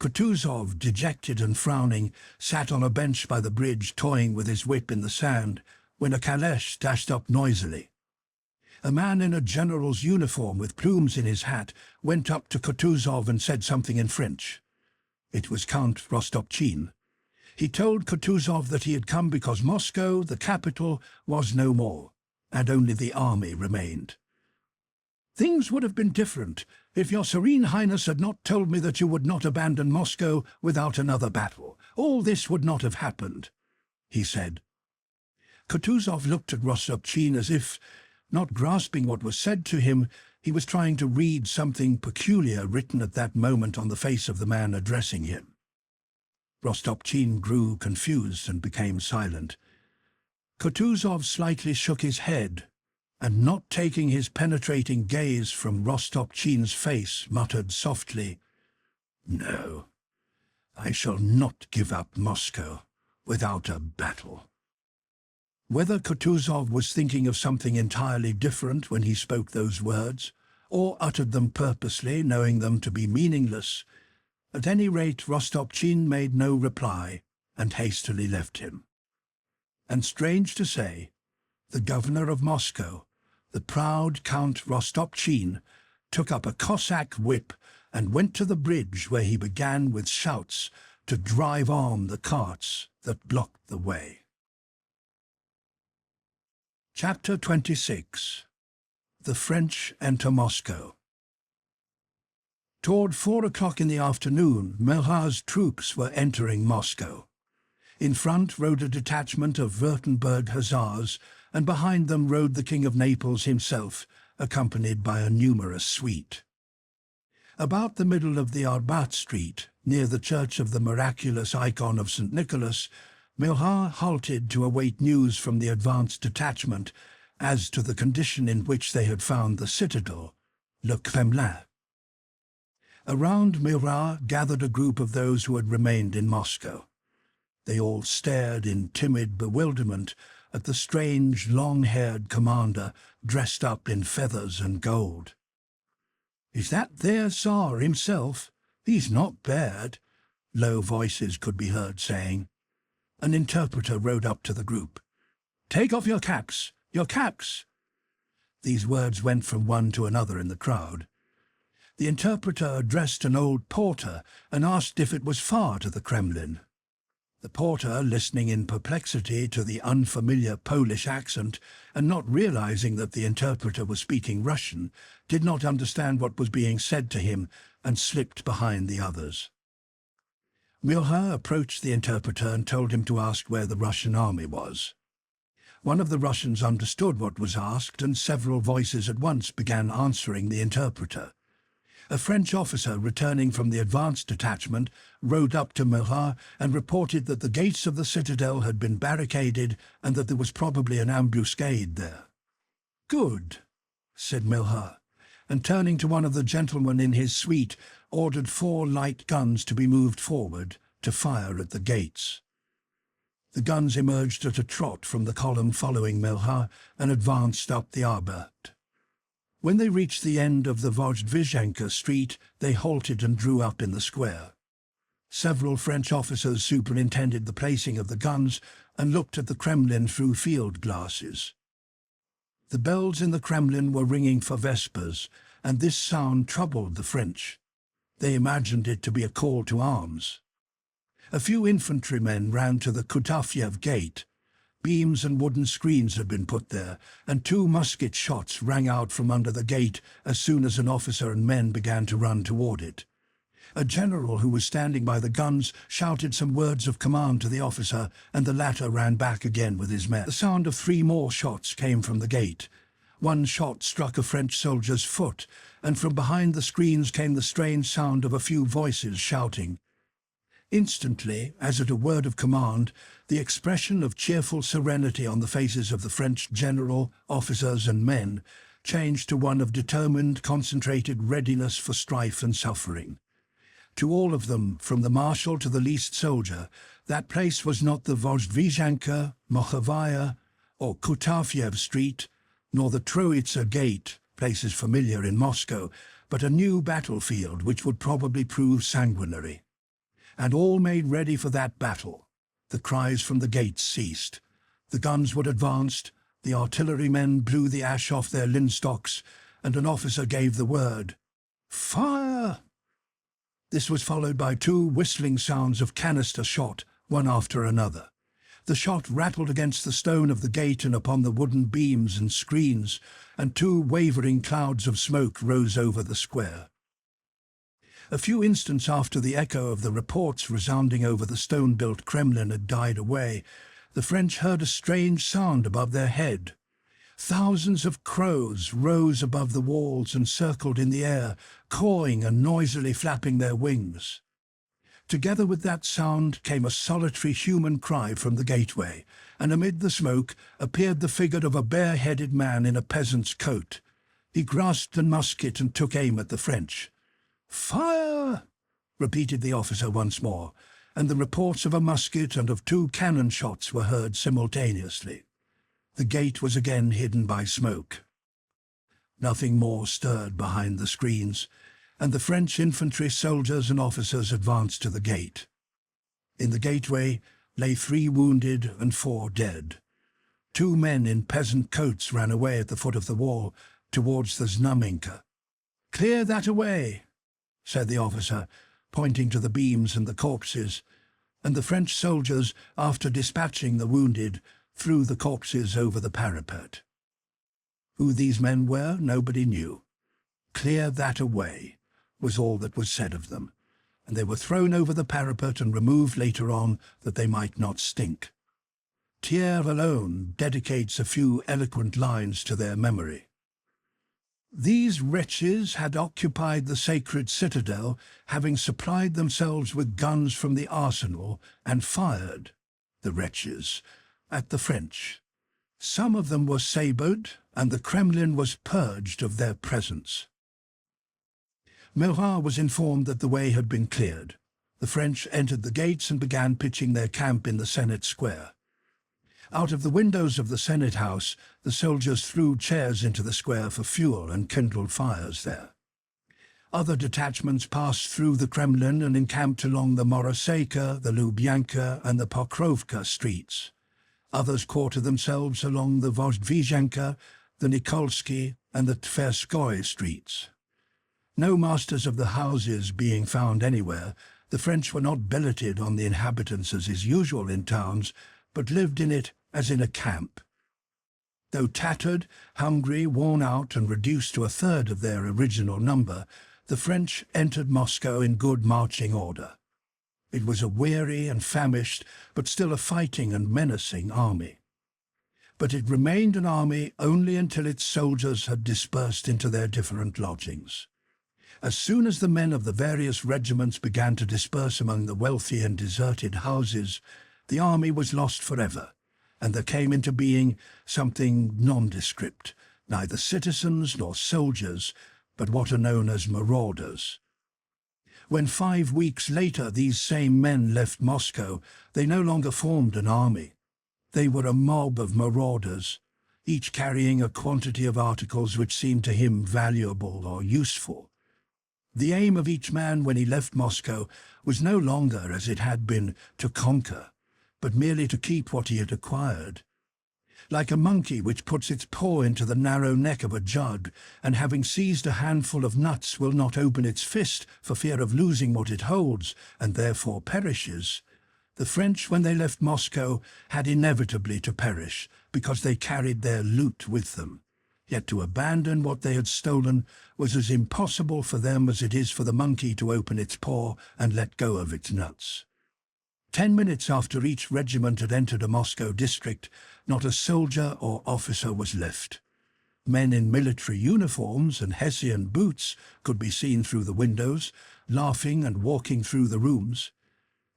Kutuzov, dejected and frowning, sat on a bench by the bridge toying with his whip in the sand when a caleche dashed up noisily. A man in a general's uniform with plumes in his hat went up to Kutuzov and said something in French. It was Count Rostopchin. He told Kutuzov that he had come because Moscow, the capital, was no more, and only the army remained. "Things would have been different if your Serene Highness had not told me that you would not abandon Moscow without another battle. All this would not have happened," he said. Kutuzov looked at Rostopchin as if, not grasping what was said to him, he was trying to read something peculiar written at that moment on the face of the man addressing him. Rostopchin grew confused and became silent. Kutuzov slightly shook his head, and not taking his penetrating gaze from Rostopchin's face, muttered softly, "No, I shall not give up Moscow without a battle." Whether Kutuzov was thinking of something entirely different when he spoke those words, or uttered them purposely, knowing them to be meaningless, at any rate Rostopchin made no reply and hastily left him. And strange to say, the governor of Moscow, the proud Count Rostopchin, took up a Cossack whip and went to the bridge, where he began with shouts to drive on the carts that blocked the way. Chapter 26. The French enter Moscow. Toward 4 o'clock in the afternoon, Murat's troops were entering Moscow. In front rode a detachment of Württemberg hussars, and behind them rode the King of Naples himself, accompanied by a numerous suite. About the middle of the Arbat Street, near the church of the miraculous icon of St. Nicholas, Murat halted to await news from the advanced detachment as to the condition in which they had found the citadel, Le Kremlin. Around Murat gathered a group of those who had remained in Moscow. They all stared in timid bewilderment at the strange, long-haired commander dressed up in feathers and gold. "Is that their Tsar himself? He's not bad," low voices could be heard saying. an interpreter rode up to the group. "Take off your caps! Your caps!" These words went from one to another in the crowd. The interpreter addressed an old porter and asked if it was far to the Kremlin. The porter, listening in perplexity to the unfamiliar Polish accent and not realizing that the interpreter was speaking Russian, did not understand what was being said to him and slipped behind the others. Murat approached the interpreter and told him to ask where the Russian army was. One of the Russians understood what was asked, and several voices at once began answering the interpreter. A French officer returning from the advanced detachment rode up to Murat and reported that the gates of the citadel had been barricaded and that there was probably an ambuscade there. "Good," said Murat, and turning to one of the gentlemen in his suite, ordered 4 light guns to be moved forward to fire at the gates. The guns emerged at a trot from the column following Murat and advanced up the Arbert. When they reached the end of the Vozdvizhenka street, they halted and drew up in the square. Several French officers superintended the placing of the guns and looked at the Kremlin through field glasses. The bells in the Kremlin were ringing for vespers, and this sound troubled the French. They imagined it to be a call to arms. A few infantrymen ran to the Kutafyev gate. Beams and wooden screens had been put there, and 2 musket shots rang out from under the gate as soon as an officer and men began to run toward it. A general who was standing by the guns shouted some words of command to the officer, and the latter ran back again with his men. The sound of 3 more shots came from the gate. One shot struck a French soldier's foot, and from behind the screens came the strange sound of a few voices shouting. Instantly, as at a word of command, the expression of cheerful serenity on the faces of the French general, officers and men changed to one of determined, concentrated readiness for strife and suffering. To all of them, from the marshal to the least soldier, that place was not the Vozdvizhenka, Mokhovaya, or Kutafyev Street, nor the Troitsa Gate, places familiar in Moscow, but a new battlefield which would probably prove sanguinary. And all made ready for that battle. The cries from the gates ceased. The guns were advanced, the artillerymen blew the ash off their linstocks, and an officer gave the word, "Fire!" This was followed by 2 whistling sounds of canister shot, one after another. The shot rattled against the stone of the gate and upon the wooden beams and screens, and 2 wavering clouds of smoke rose over the square. A few instants after the echo of the reports resounding over the stone-built Kremlin had died away, the French heard a strange sound above their head. Thousands of crows rose above the walls and circled in the air, cawing and noisily flapping their wings. Together with that sound came a solitary human cry from the gateway, and amid the smoke appeared the figure of a bare-headed man in a peasant's coat. He grasped a musket and took aim at the French. "Fire!" repeated the officer once more, and the reports of a musket and of 2 cannon shots were heard simultaneously. The gate was again hidden by smoke. Nothing more stirred behind the screens, and the French infantry soldiers and officers advanced to the gate. In the gateway lay 3 wounded and 4 dead. 2 men in peasant coats ran away at the foot of the wall towards the Znamenka. "Clear that away," said the officer, pointing to the beams and the corpses, and the French soldiers, after dispatching the wounded, threw the corpses over the parapet. Who these men were, nobody knew. "Clear that away," was all that was said of them, and they were thrown over the parapet and removed later on that they might not stink. Thiers alone dedicates a few eloquent lines to their memory. "These wretches had occupied the sacred citadel, having supplied themselves with guns from the arsenal, and fired, the wretches, at the French. Some of them were sabred, and the Kremlin was purged of their presence." Murat was informed that the way had been cleared. The French entered the gates and began pitching their camp in the Senate Square. Out of the windows of the Senate House, the soldiers threw chairs into the square for fuel and kindled fires there. Other detachments passed through the Kremlin and encamped along the Moroseyka, the Lubyanka and the Pokrovka streets. Others quartered themselves along the Vozdvizhenka, the Nikolsky and the Tverskoy streets. No masters of the houses being found anywhere, the French were not billeted on the inhabitants as is usual in towns, but lived in it as in a camp. Though tattered, hungry, worn out and reduced to a third of their original number, the French entered Moscow in good marching order. It was a weary and famished, but still a fighting and menacing army. But it remained an army only until its soldiers had dispersed into their different lodgings. As soon as the men of the various regiments began to disperse among the wealthy and deserted houses, the army was lost forever, and there came into being something nondescript, neither citizens nor soldiers, but what are known as marauders. When 5 weeks later these same men left Moscow, they no longer formed an army. They were a mob of marauders, each carrying a quantity of articles which seemed to him valuable or useful. The aim of each man when he left Moscow was no longer, as it had been, to conquer, but merely to keep what he had acquired. Like a monkey which puts its paw into the narrow neck of a jug, and having seized a handful of nuts will not open its fist for fear of losing what it holds, and therefore perishes, the French, when they left Moscow, had inevitably to perish, because they carried their loot with them. Yet to abandon what they had stolen was as impossible for them as it is for the monkey to open its paw and let go of its nuts. 10 minutes after each regiment had entered a Moscow district, not a soldier or officer was left. Men in military uniforms and Hessian boots could be seen through the windows, laughing and walking through the rooms.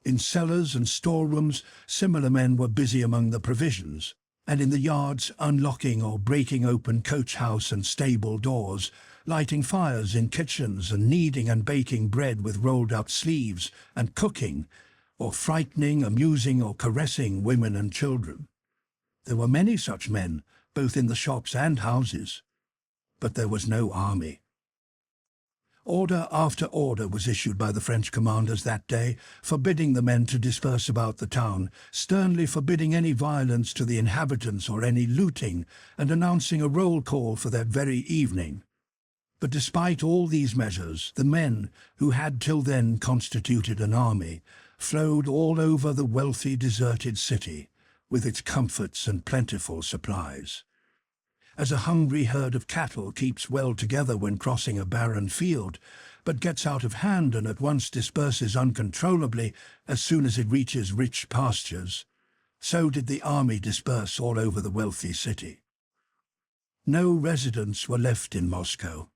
In cellars and storerooms, similar men were busy among the provisions, and in the yards unlocking or breaking open coach house and stable doors, lighting fires in kitchens and kneading and baking bread with rolled-up sleeves, and cooking, or frightening, amusing or caressing women and children. There were many such men, both in the shops and houses, but there was no army. Order after order was issued by the French commanders that day, forbidding the men to disperse about the town, sternly forbidding any violence to the inhabitants or any looting, and announcing a roll call for that very evening. But despite all these measures, the men, who had till then constituted an army, flowed all over the wealthy deserted city, with its comforts and plentiful supplies. As a hungry herd of cattle keeps well together when crossing a barren field, but gets out of hand and at once disperses uncontrollably as soon as it reaches rich pastures, so did the army disperse all over the wealthy city. No residents were left in Moscow,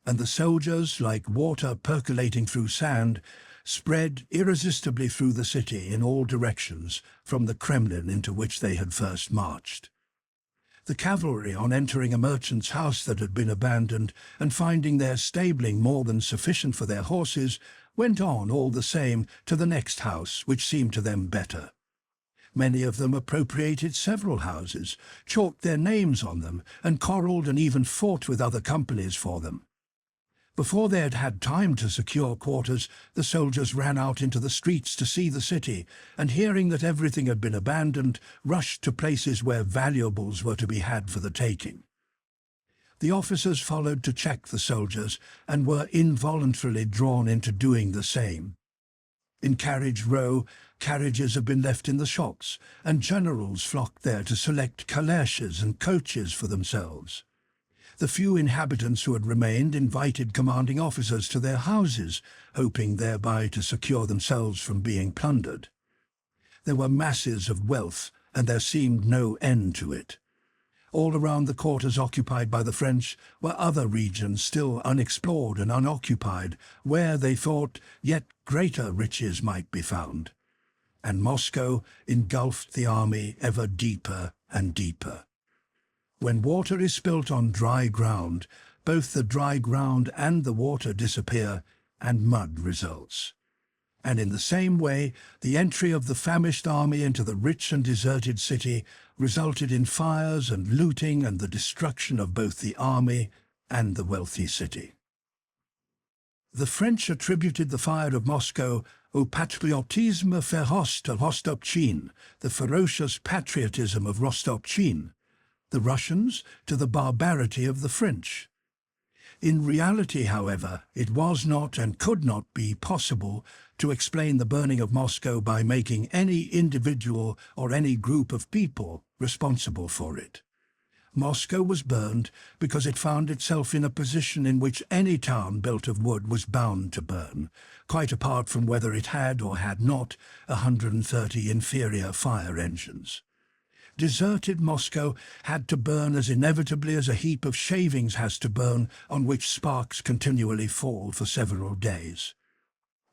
and the soldiers, like water percolating through sand, spread irresistibly through the city in all directions from the Kremlin into which they had first marched. The cavalry, on entering a merchant's house that had been abandoned and finding their stabling more than sufficient for their horses, went on all the same to the next house, which seemed to them better. Many of them appropriated several houses, chalked their names on them, and quarrelled and even fought with other companies for them. Before they had had time to secure quarters, the soldiers ran out into the streets to see the city, and hearing that everything had been abandoned, rushed to places where valuables were to be had for the taking. The officers followed to check the soldiers, and were involuntarily drawn into doing the same. In Carriage Row, carriages had been left in the shops, and generals flocked there to select calèches and coaches for themselves. The few inhabitants who had remained invited commanding officers to their houses, hoping thereby to secure themselves from being plundered. There were masses of wealth, and there seemed no end to it. All around the quarters occupied by the French were other regions still unexplored and unoccupied, where, they thought, yet greater riches might be found. And Moscow engulfed the army ever deeper and deeper. When water is spilt on dry ground, both the dry ground and the water disappear, and mud results. And in the same way, the entry of the famished army into the rich and deserted city resulted in fires and looting and the destruction of both the army and the wealthy city. The French attributed the fire of Moscow au patriotisme féroce de Rostopchine, the ferocious patriotism of Rostopchine, the Russians to the barbarity of the French. In reality, however, it was not and could not be possible to explain the burning of Moscow by making any individual or any group of people responsible for it. Moscow was burned because it found itself in a position in which any town built of wood was bound to burn, quite apart from whether it had or had not 130 inferior fire engines. Deserted Moscow had to burn as inevitably as a heap of shavings has to burn on which sparks continually fall for several days.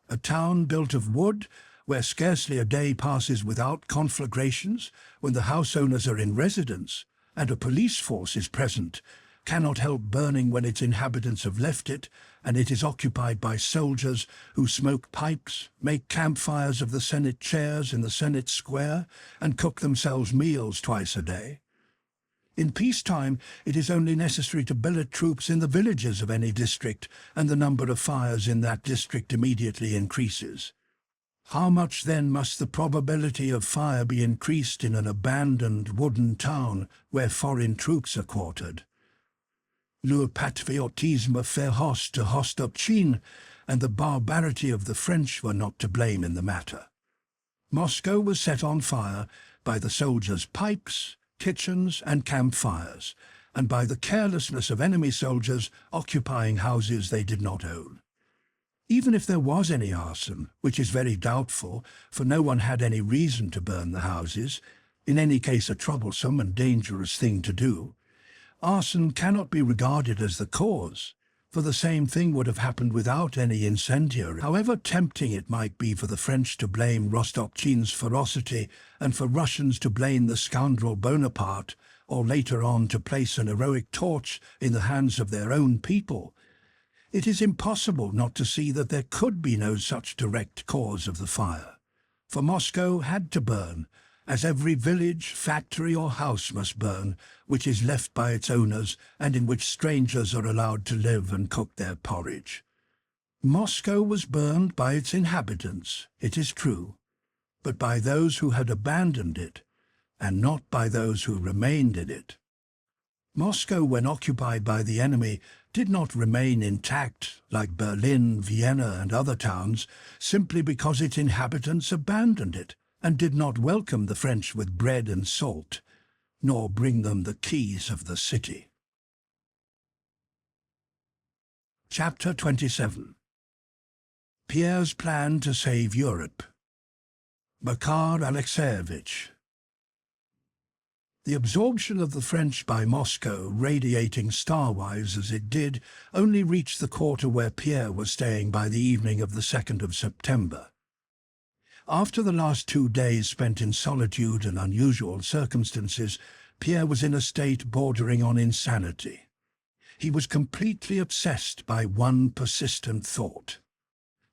A town built of wood, where scarcely a day passes without conflagrations, when the house owners are in residence, and a police force is present, cannot help burning when its inhabitants have left it, and it is occupied by soldiers who smoke pipes, make campfires of the Senate chairs in the Senate Square, and cook themselves meals twice a day. In peacetime, it is only necessary to billet troops in the villages of any district, and the number of fires in that district immediately increases. How much then must the probability of fire be increased in an abandoned wooden town where foreign troops are quartered? Le patriotisme féroce de Rostopchine and the barbarity of the French were not to blame in the matter. Moscow was set on fire by the soldiers' pipes, kitchens and campfires, and by the carelessness of enemy soldiers occupying houses they did not own. Even if there was any arson, which is very doubtful, for no one had any reason to burn the houses, in any case a troublesome and dangerous thing to do, arson cannot be regarded as the cause, for the same thing would have happened without any incendiary. However tempting it might be for the French to blame Rostopchine's ferocity and for Russians to blame the scoundrel Bonaparte, or later on to place an heroic torch in the hands of their own people, it is impossible not to see that there could be no such direct cause of the fire. For Moscow had to burn, as every village, factory or house must burn, which is left by its owners and in which strangers are allowed to live and cook their porridge. Moscow was burned by its inhabitants, it is true, but by those who had abandoned it, and not by those who remained in it. Moscow, when occupied by the enemy, did not remain intact like Berlin, Vienna and other towns, simply because its inhabitants abandoned it and did not welcome the French with bread and salt, nor bring them the keys of the city. Chapter 27. Pierre's plan to save Europe. Makar Alexeyevich. The absorption of the French by Moscow, radiating star-wise as it did, only reached the quarter where Pierre was staying by the evening of the 2nd of September. After the last 2 days spent in solitude and unusual circumstances, Pierre was in a state bordering on insanity. He was completely obsessed by one persistent thought.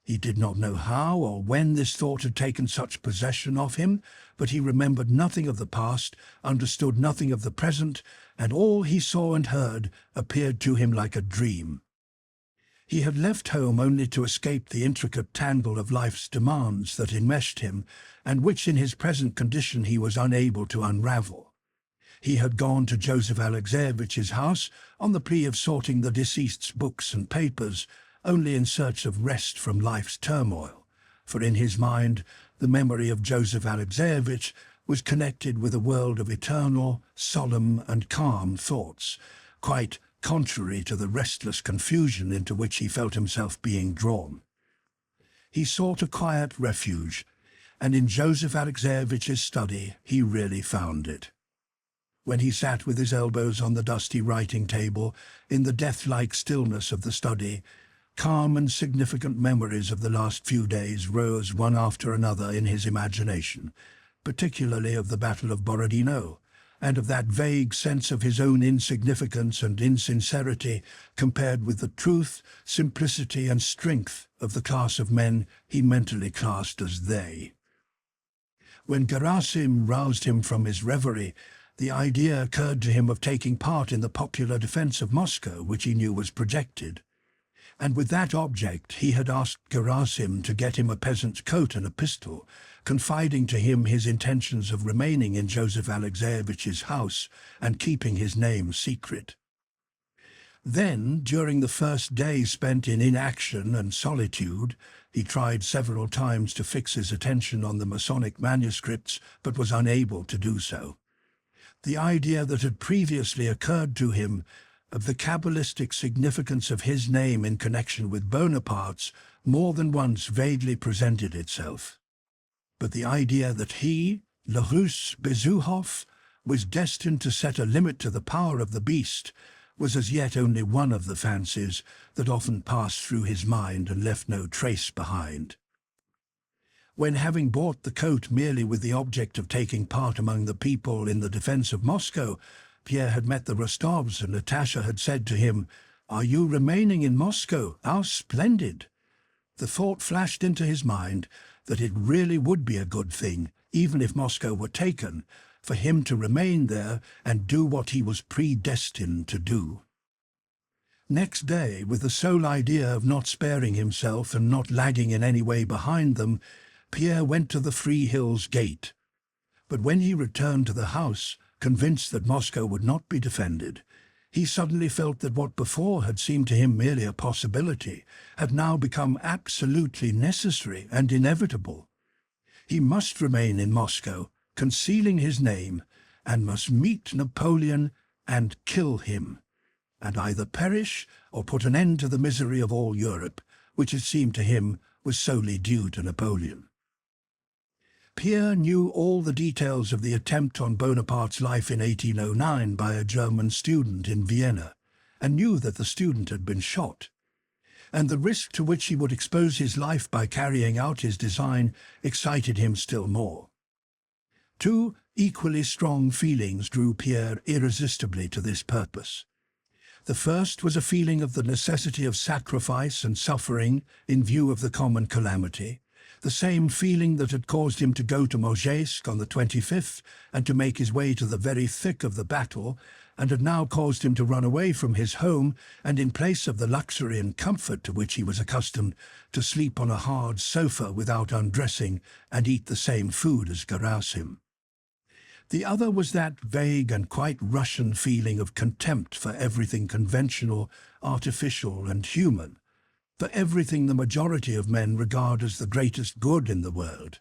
He did not know how or when this thought had taken such possession of him, but he remembered nothing of the past, understood nothing of the present, and all he saw and heard appeared to him like a dream. He had left home only to escape the intricate tangle of life's demands that enmeshed him, and which in his present condition he was unable to unravel. He had gone to Joseph Alexeyevich's house on the plea of sorting the deceased's books and papers, only in search of rest from life's turmoil, for in his mind the memory of Joseph Alexeyevich was connected with a world of eternal, solemn and calm thoughts, quite contrary to the restless confusion into which he felt himself being drawn. He sought a quiet refuge, and in Joseph Alexeyevich's study he really found it. When he sat with his elbows on the dusty writing table, in the death-like stillness of the study, calm and significant memories of the last few days rose one after another in his imagination, particularly of the Battle of Borodino, and of that vague sense of his own insignificance and insincerity compared with the truth, simplicity and strength of the class of men he mentally classed as they. When Gerasim roused him from his reverie, the idea occurred to him of taking part in the popular defense of Moscow, which he knew was projected. and with that object he had asked Gerasim to get him a peasant's coat and a pistol, confiding to him his intentions of remaining in Joseph Alexeyevich's house and keeping his name secret. Then, during the first day spent in inaction and solitude, he tried several times to fix his attention on the Masonic manuscripts, but was unable to do so. The idea that had previously occurred to him of the Kabbalistic significance of his name in connection with Bonaparte's more than once vaguely presented itself. But the idea that he, le Russe Bezukhov, was destined to set a limit to the power of the beast was as yet only one of the fancies that often passed through his mind and left no trace behind. When, having bought the coat merely with the object of taking part among the people in the defense of Moscow, Pierre had met the Rostovs, and Natasha had said to him, "Are you remaining in Moscow? How splendid!" The thought flashed into his mind that it really would be a good thing, even if Moscow were taken, for him to remain there and do what he was predestined to do. Next day, with the sole idea of not sparing himself and not lagging in any way behind them, Pierre went to the Free Hills gate. But when he returned to the house, convinced that Moscow would not be defended, he suddenly felt that what before had seemed to him merely a possibility had now become absolutely necessary and inevitable. He must remain in Moscow, concealing his name, and must meet Napoleon and kill him, and either perish or put an end to the misery of all Europe, which it seemed to him was solely due to Napoleon. Pierre knew all the details of the attempt on Bonaparte's life in 1809 by a German student in Vienna, and knew that the student had been shot, and the risk to which he would expose his life by carrying out his design excited him still more. Two equally strong feelings drew Pierre irresistibly to this purpose. The first was a feeling of the necessity of sacrifice and suffering in view of the common calamity, the same feeling that had caused him to go to Mozhaysk on the 25th and to make his way to the very thick of the battle, and had now caused him to run away from his home and, in place of the luxury and comfort to which he was accustomed, to sleep on a hard sofa without undressing and eat the same food as Gerasim. The other was that vague and quite Russian feeling of contempt for everything conventional, artificial and human, for everything the majority of men regard as the greatest good in the world.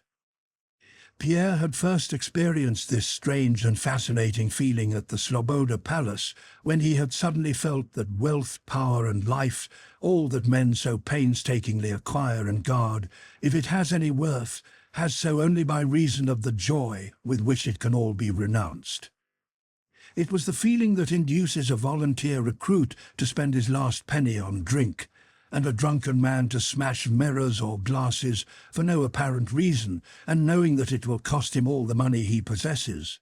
Pierre had first experienced this strange and fascinating feeling at the Sloboda Palace, when he had suddenly felt that wealth, power and life, all that men so painstakingly acquire and guard, if it has any worth, has so only by reason of the joy with which it can all be renounced. It was the feeling that induces a volunteer recruit to spend his last penny on drink, and a drunken man to smash mirrors or glasses for no apparent reason, and knowing that it will cost him all the money he possesses.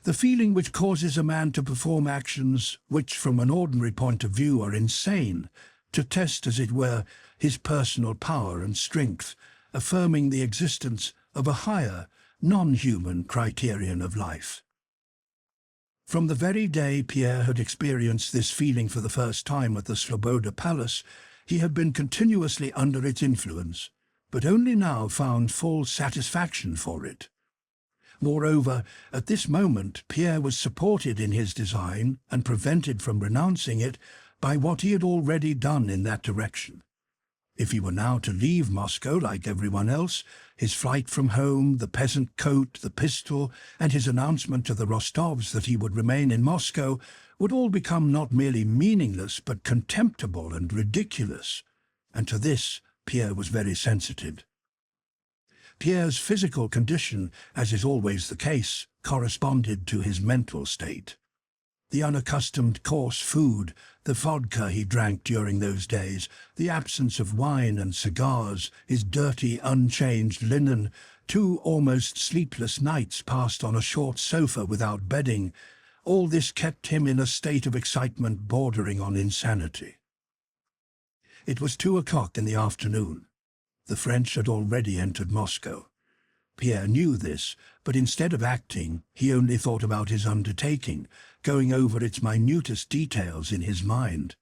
The feeling which causes a man to perform actions which from an ordinary point of view are insane, to test, as it were, his personal power and strength, affirming the existence of a higher, non-human criterion of life. From the very day Pierre had experienced this feeling for the first time at the Sloboda Palace, he had been continuously under its influence, but only now found full satisfaction for it. Moreover, at this moment Pierre was supported in his design and prevented from renouncing it by what he had already done in that direction. If he were now to leave Moscow like everyone else, his flight from home, the peasant coat, the pistol, and his announcement to the Rostovs that he would remain in Moscow would all become not merely meaningless but contemptible and ridiculous, and to this Pierre was very sensitive. Pierre's physical condition, as is always the case, corresponded to his mental state. The unaccustomed coarse food, the vodka he drank during those days, the absence of wine and cigars, his dirty, unchanged linen, 2 almost sleepless nights passed on a short sofa without bedding, all this kept him in a state of excitement bordering on insanity. It was 2 o'clock in the afternoon. The French had already entered Moscow. Pierre knew this, but instead of acting, he only thought about his undertaking, going over its minutest details in his mind.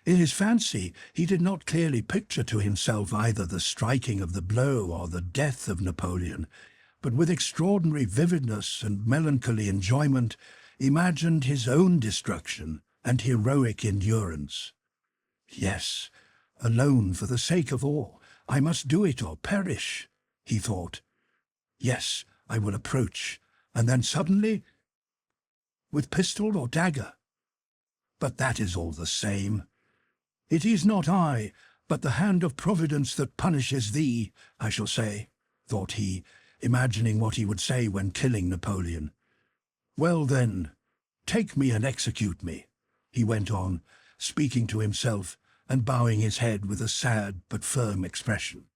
In his fancy, he did not clearly picture to himself either the striking of the blow or the death of Napoleon, but with extraordinary vividness and melancholy enjoyment imagined his own destruction and heroic endurance. Yes, alone for the sake of all, I must do it or perish, he thought. Yes, I will approach, and then suddenly, with pistol or dagger. But that is all the same. It is not I, but the hand of Providence that punishes thee, I shall say, thought he, imagining what he would say when killing Napoleon. Well then, take me and execute me, he went on, speaking to himself and bowing his head with a sad but firm expression.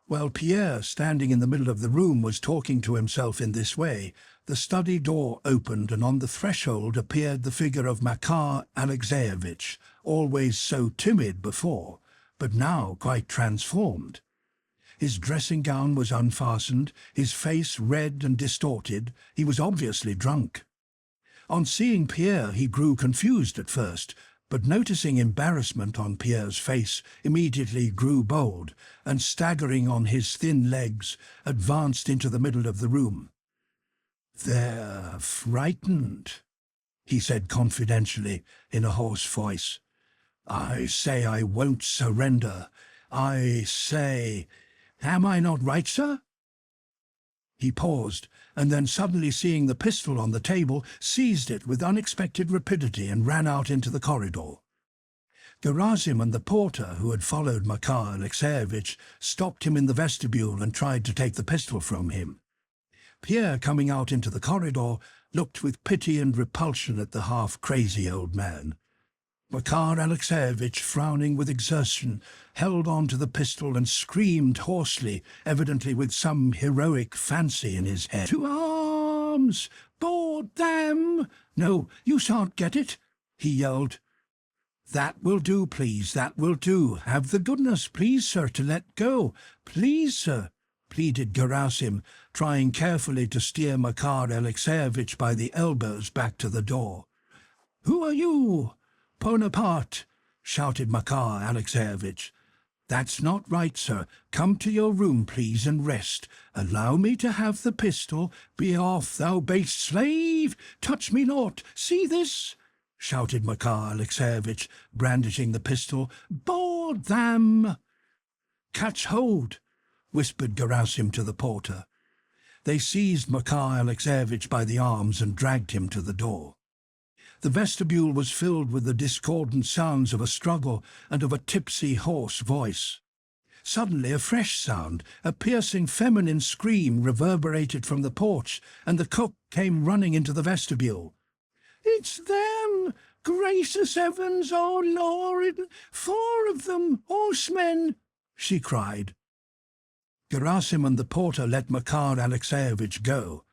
While Pierre, standing in the middle of the room, was talking to himself in this way, the study door opened, and on the threshold appeared the figure of Makar Alexeyevich, always so timid before, but now quite transformed. His dressing gown was unfastened, his face red and distorted. He was obviously drunk. On seeing Pierre, he grew confused at first, but noticing embarrassment on Pierre's face, immediately grew bold, and staggering on his thin legs, advanced into the middle of the room. "They're frightened," he said confidentially in a hoarse voice. "I say I won't surrender. I say, am I not right, sir?" He paused, and then suddenly seeing the pistol on the table, seized it with unexpected rapidity and ran out into the corridor. Gerasim and the porter, who had followed Makar Alexeyevich, stopped him in the vestibule and tried to take the pistol from him. Pierre, coming out into the corridor, looked with pity and repulsion at the half-crazy old man. Makar Alexeyevich, frowning with exertion, held on to the pistol and screamed hoarsely, evidently with some heroic fancy in his head. "To arms! Board them! No, you shan't get it!" he yelled. "That will do, please, that will do. Have the goodness, please, sir, to let go. Please, sir," pleaded Gerasim, trying carefully to steer Makar Alexeyevich by the elbows back to the door. "Who are you?" "Bonaparte," shouted Makar Alexeyevich. "That's not right, sir. Come to your room, please, and rest. Allow me to have the pistol. Be off, thou base slave! Touch me not! See this!" shouted Makar Alexeyevich, brandishing the pistol. "Board them!" "Catch hold!" whispered Gerasim to the porter. They seized Makar Alexeyevich by the arms and dragged him to the door. The vestibule was filled with the discordant sounds of a struggle and of a tipsy, hoarse voice. Suddenly a fresh sound, a piercing feminine scream, reverberated from the porch, and the cook came running into the vestibule. "It's them! Gracious heavens, oh Lord! 4 of them, horsemen!" she cried. Gerasim and the porter let Makar Alexeyevich go,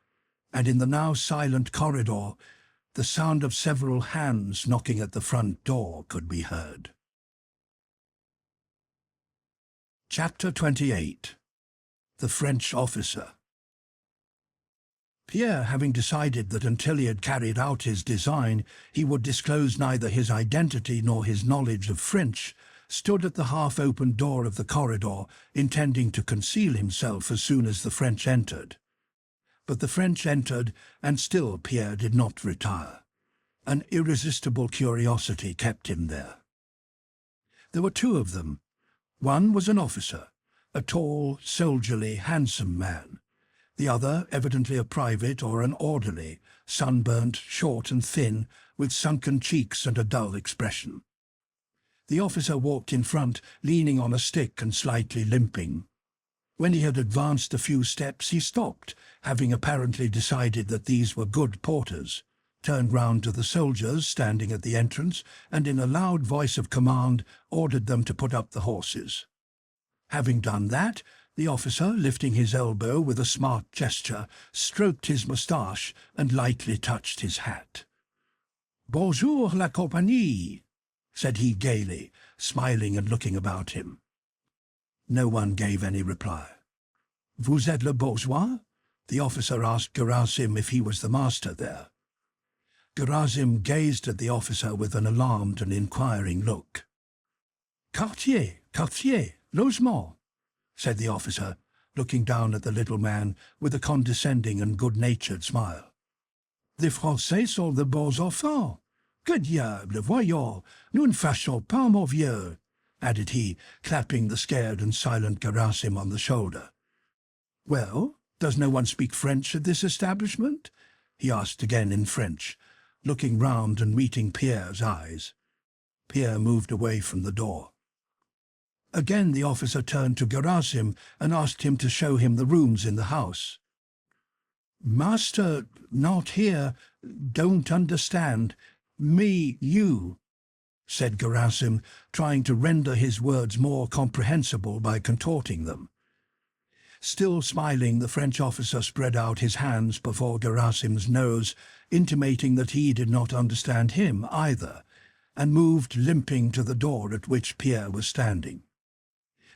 and in the now silent corridor, the sound of several hands knocking at the front door could be heard. Chapter 28. The French Officer. Pierre, having decided that until he had carried out his design, he would disclose neither his identity nor his knowledge of French, stood at the half-open door of the corridor, intending to conceal himself as soon as the French entered. But the French entered, and still Pierre did not retire. An irresistible curiosity kept him there. There were 2 of them. One was an officer, a tall, soldierly, handsome man. The other, evidently a private or an orderly, sunburnt, short and thin, with sunken cheeks and a dull expression. The officer walked in front, leaning on a stick and slightly limping. When he had advanced a few steps, he stopped, having apparently decided that these were good porters, turned round to the soldiers standing at the entrance, and in a loud voice of command ordered them to put up the horses. Having done that, the officer, lifting his elbow with a smart gesture, stroked his moustache and lightly touched his hat. "Bonjour, la compagnie," said he gaily, smiling and looking about him. No one gave any reply. "Vous êtes le bourgeois?" the officer asked Gerasim if he was the master there. Gerasim gazed at the officer with an alarmed and inquiring look. Quartier, logement," said the officer, looking down at the little man with a condescending and good-natured smile. "Les Français sont de beaux enfants. Que diable, voyons, nous ne fâchons pas, mon vieux," added he, clapping the scared and silent Gerasim on the shoulder. "Well, does no one speak French at this establishment?" he asked again in French, looking round and meeting Pierre's eyes. Pierre moved away from the door. Again the officer turned to Gerasim and asked him to show him the rooms in the house. "Master, not here, don't understand. Me, you," said Gerasim, trying to render his words more comprehensible by contorting them. Still smiling, the French officer spread out his hands before Gerasim's nose, intimating that he did not understand him either, and moved limping to the door at which Pierre was standing.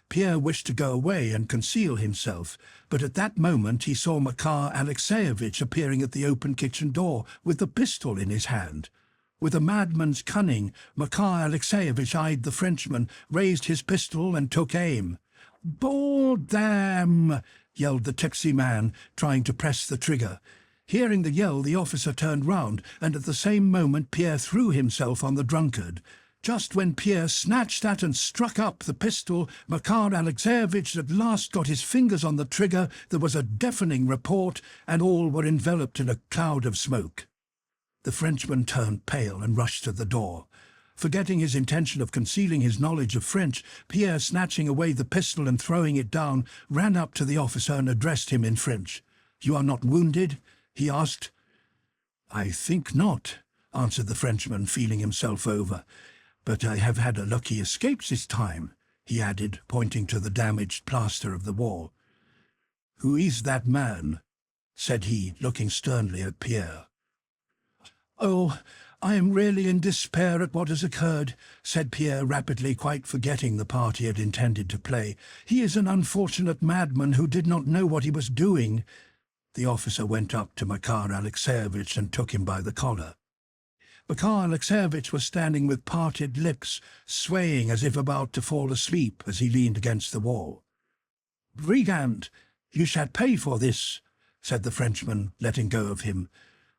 Pierre wished to go away and conceal himself, but at that moment he saw Makar Alexeyevich appearing at the open kitchen door with the pistol in his hand. With a madman's cunning, Makar Alexeyevich eyed the Frenchman, raised his pistol and took aim. "Bon dam!" yelled the tipsy man, trying to press the trigger. Hearing the yell, the officer turned round, and at the same moment Pierre threw himself on the drunkard. Just when Pierre snatched at and struck up the pistol, Makar Alexeyevich at last got his fingers on the trigger. There was a deafening report, and all were enveloped in a cloud of smoke. The Frenchman turned pale and rushed to the door. Forgetting his intention of concealing his knowledge of French, Pierre, snatching away the pistol and throwing it down, ran up to the officer and addressed him in French. "You are not wounded?" he asked. "I think not," answered the Frenchman, feeling himself over. "But I have had a lucky escape this time," he added, pointing to the damaged plaster of the wall. "Who is that man?" said he, looking sternly at Pierre. "Oh, I am really in despair at what has occurred," said Pierre rapidly, quite forgetting the part he had intended to play. "He is an unfortunate madman who did not know what he was doing." The officer went up to Makar Alexeyevich and took him by the collar. Makar Alexeyevich was standing with parted lips, swaying as if about to fall asleep as he leaned against the wall. "Brigand, you shall pay for this," said the Frenchman, letting go of him.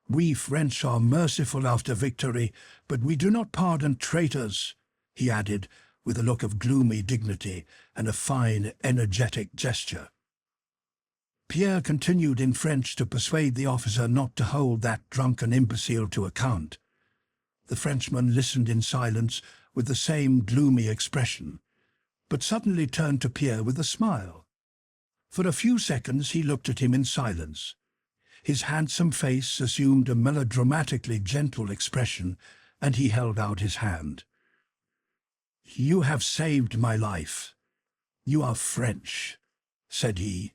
"We French are merciful after victory, but we do not pardon traitors," he added, with a look of gloomy dignity and a fine, energetic gesture. Pierre continued in French to persuade the officer not to hold that drunken imbecile to account. The Frenchman listened in silence with the same gloomy expression, but suddenly turned to Pierre with a smile. For a few seconds he looked at him in silence. His handsome face assumed a melodramatically gentle expression, and he held out his hand. "You have saved my life. You are French," said he.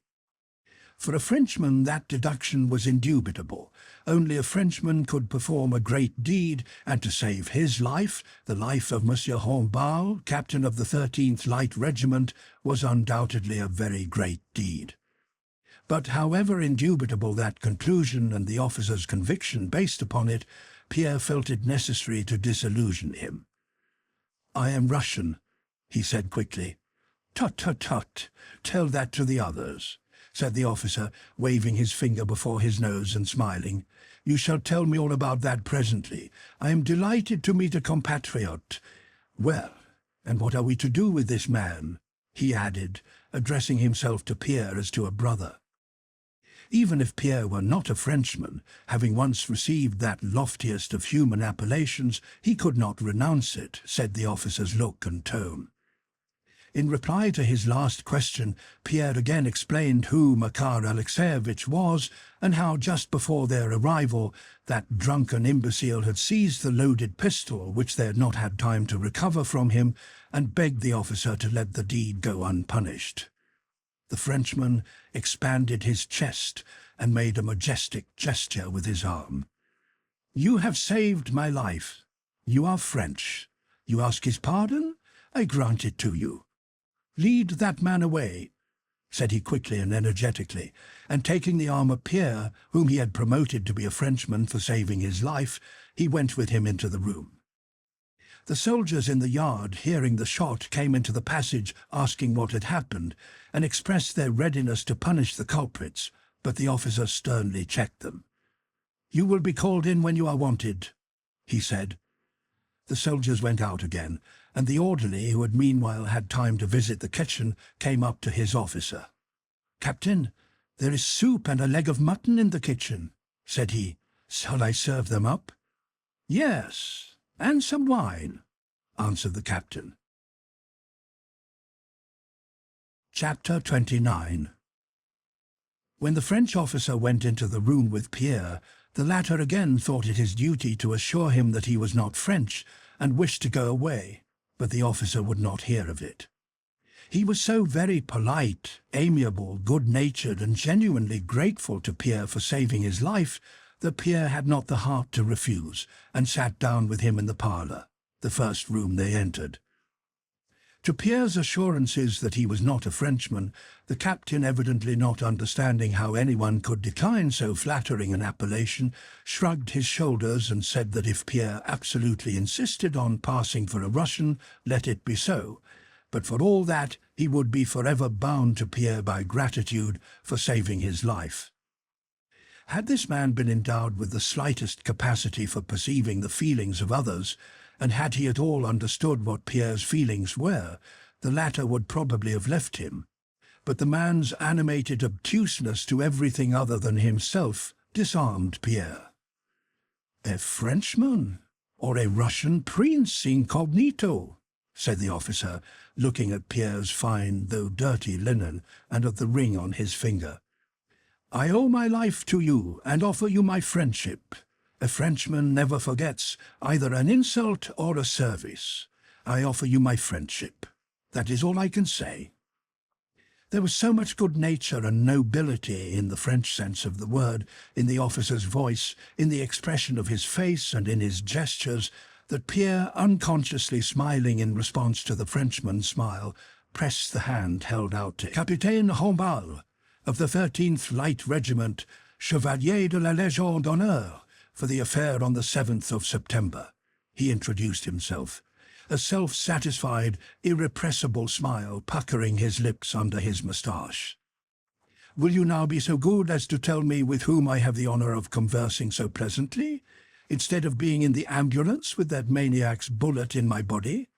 For a Frenchman that deduction was indubitable. Only a Frenchman could perform a great deed, and to save his life, the life of Monsieur Hornbal, captain of the 13th Light Regiment, was undoubtedly a very great deed. But however indubitable that conclusion and the officer's conviction based upon it, Pierre felt it necessary to disillusion him. "I am Russian," he said quickly. "Tut, tut, tut, tell that to the others," said the officer, waving his finger before his nose and smiling. "You shall tell me all about that presently. I am delighted to meet a compatriot. Well, and what are we to do with this man?" he added, addressing himself to Pierre as to a brother. Even if Pierre were not a Frenchman, having once received that loftiest of human appellations, he could not renounce it, said the officer's look and tone. In reply to his last question, Pierre again explained who Makar Alexeyevich was, and how just before their arrival that drunken imbecile had seized the loaded pistol which they had not had time to recover from him, and begged the officer to let the deed go unpunished. The Frenchman expanded his chest and made a majestic gesture with his arm. "You have saved my life. You are French. You ask his pardon? I grant it to you. Lead that man away," said he quickly and energetically, and taking the arm of Pierre, whom he had promoted to be a Frenchman for saving his life, He went with him into the room. The soldiers in the yard, hearing the shot, came into the passage asking what had happened, and expressed their readiness to punish the culprits, but the officer sternly checked them. "You will be called in when you are wanted," he said. The soldiers went out again, and the orderly, who had meanwhile had time to visit the kitchen, came up to his officer. "Captain, there is soup and a leg of mutton in the kitchen," said he. "Shall I serve them up?" "Yes, and some wine," answered the captain. Chapter 29. When the French officer went into the room with Pierre, the latter again thought it his duty to assure him that he was not French, and wished to go away, but the officer would not hear of it. He was so very polite, amiable, good-natured, and genuinely grateful to Pierre for saving his life, that Pierre had not the heart to refuse, and sat down with him in the parlour, the first room they entered. To Pierre's assurances that he was not a Frenchman, the captain, evidently not understanding how anyone could decline so flattering an appellation, shrugged his shoulders and said that if Pierre absolutely insisted on passing for a Russian, let it be so, but for all that he would be forever bound to Pierre by gratitude for saving his life. Had this man been endowed with the slightest capacity for perceiving the feelings of others, and had he at all understood what Pierre's feelings were, the latter would probably have left him. But the man's animated obtuseness to everything other than himself disarmed Pierre. "A Frenchman, or a Russian prince incognito," said the officer, looking at Pierre's fine though dirty linen and at the ring on his finger. "I owe my life to you and offer you my friendship. A Frenchman never forgets either an insult or a service. I offer you my friendship. That is all I can say." There was so much good nature and nobility, in the French sense of the word, in the officer's voice, in the expression of his face, and in his gestures, that Pierre, unconsciously smiling in response to the Frenchman's smile, pressed the hand held out to him. "Capitaine Hombal, of the 13th Light Regiment, Chevalier de la Légion d'Honneur, for the affair on the 7th of September," he introduced himself, a self-satisfied, irrepressible smile puckering his lips under his moustache. "Will you now be so good as to tell me with whom I have the honour of conversing so pleasantly, instead of being in the ambulance with that maniac's bullet in my body?"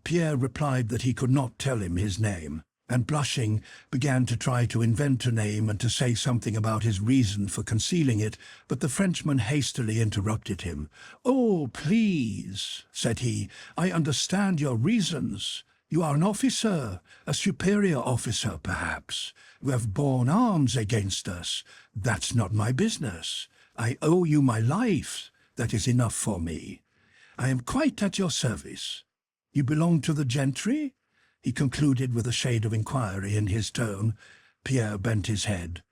Pierre replied that he could not tell him his name, and blushing, began to try to invent a name and to say something about his reason for concealing it, but the Frenchman hastily interrupted him. "Oh, please," said he, "I understand your reasons. You are an officer, a superior officer, perhaps. You have borne arms against us. That's not my business. I owe you my life. That is enough for me. I am quite at your service. You belong to the gentry?" he concluded with a shade of inquiry in his tone. Pierre bent his head.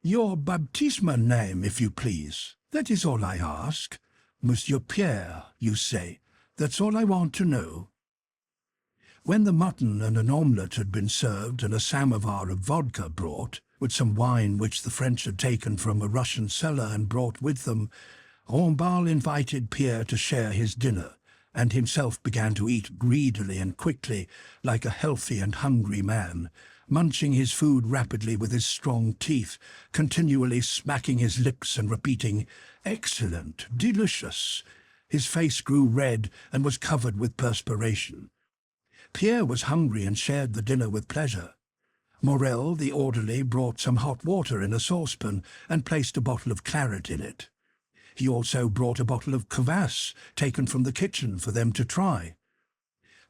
"Your baptismal name, if you please. That is all I ask. Monsieur Pierre, you say. That's all I want to know." When the mutton and an omelette had been served and a samovar of vodka brought, with some wine which the French had taken from a Russian cellar and brought with them, Hombal invited Pierre to share his dinner, and himself began to eat greedily and quickly, like a healthy and hungry man, munching his food rapidly with his strong teeth, continually smacking his lips and repeating, "Excellent, delicious." His face grew red and was covered with perspiration. Pierre was hungry and shared the dinner with pleasure. Morel, the orderly, brought some hot water in a saucepan and placed a bottle of claret in it. He also brought a bottle of kvass, taken from the kitchen, for them to try.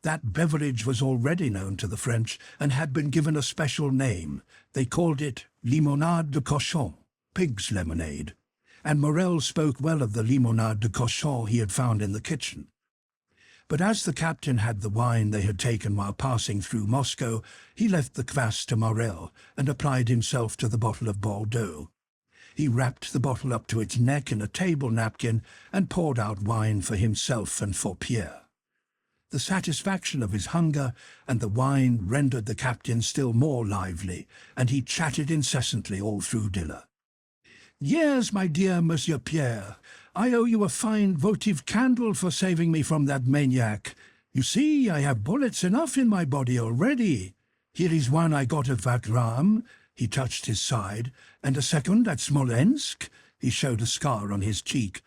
That beverage was already known to the French and had been given a special name. They called it limonade de cochon, pig's lemonade, and Morel spoke well of the limonade de cochon he had found in the kitchen. But as the captain had the wine they had taken while passing through Moscow, he left the kvass to Morel and applied himself to the bottle of Bordeaux. He wrapped the bottle up to its neck in a table napkin and poured out wine for himself and for Pierre. The satisfaction of his hunger and the wine rendered the captain still more lively, and he chatted incessantly all through dinner. "Yes, my dear Monsieur Pierre, I owe you a fine votive candle for saving me from that maniac. You see, I have bullets enough in my body already. Here is one I got at Wagram," he touched his side, "and a second at Smolensk," he showed a scar on his cheek.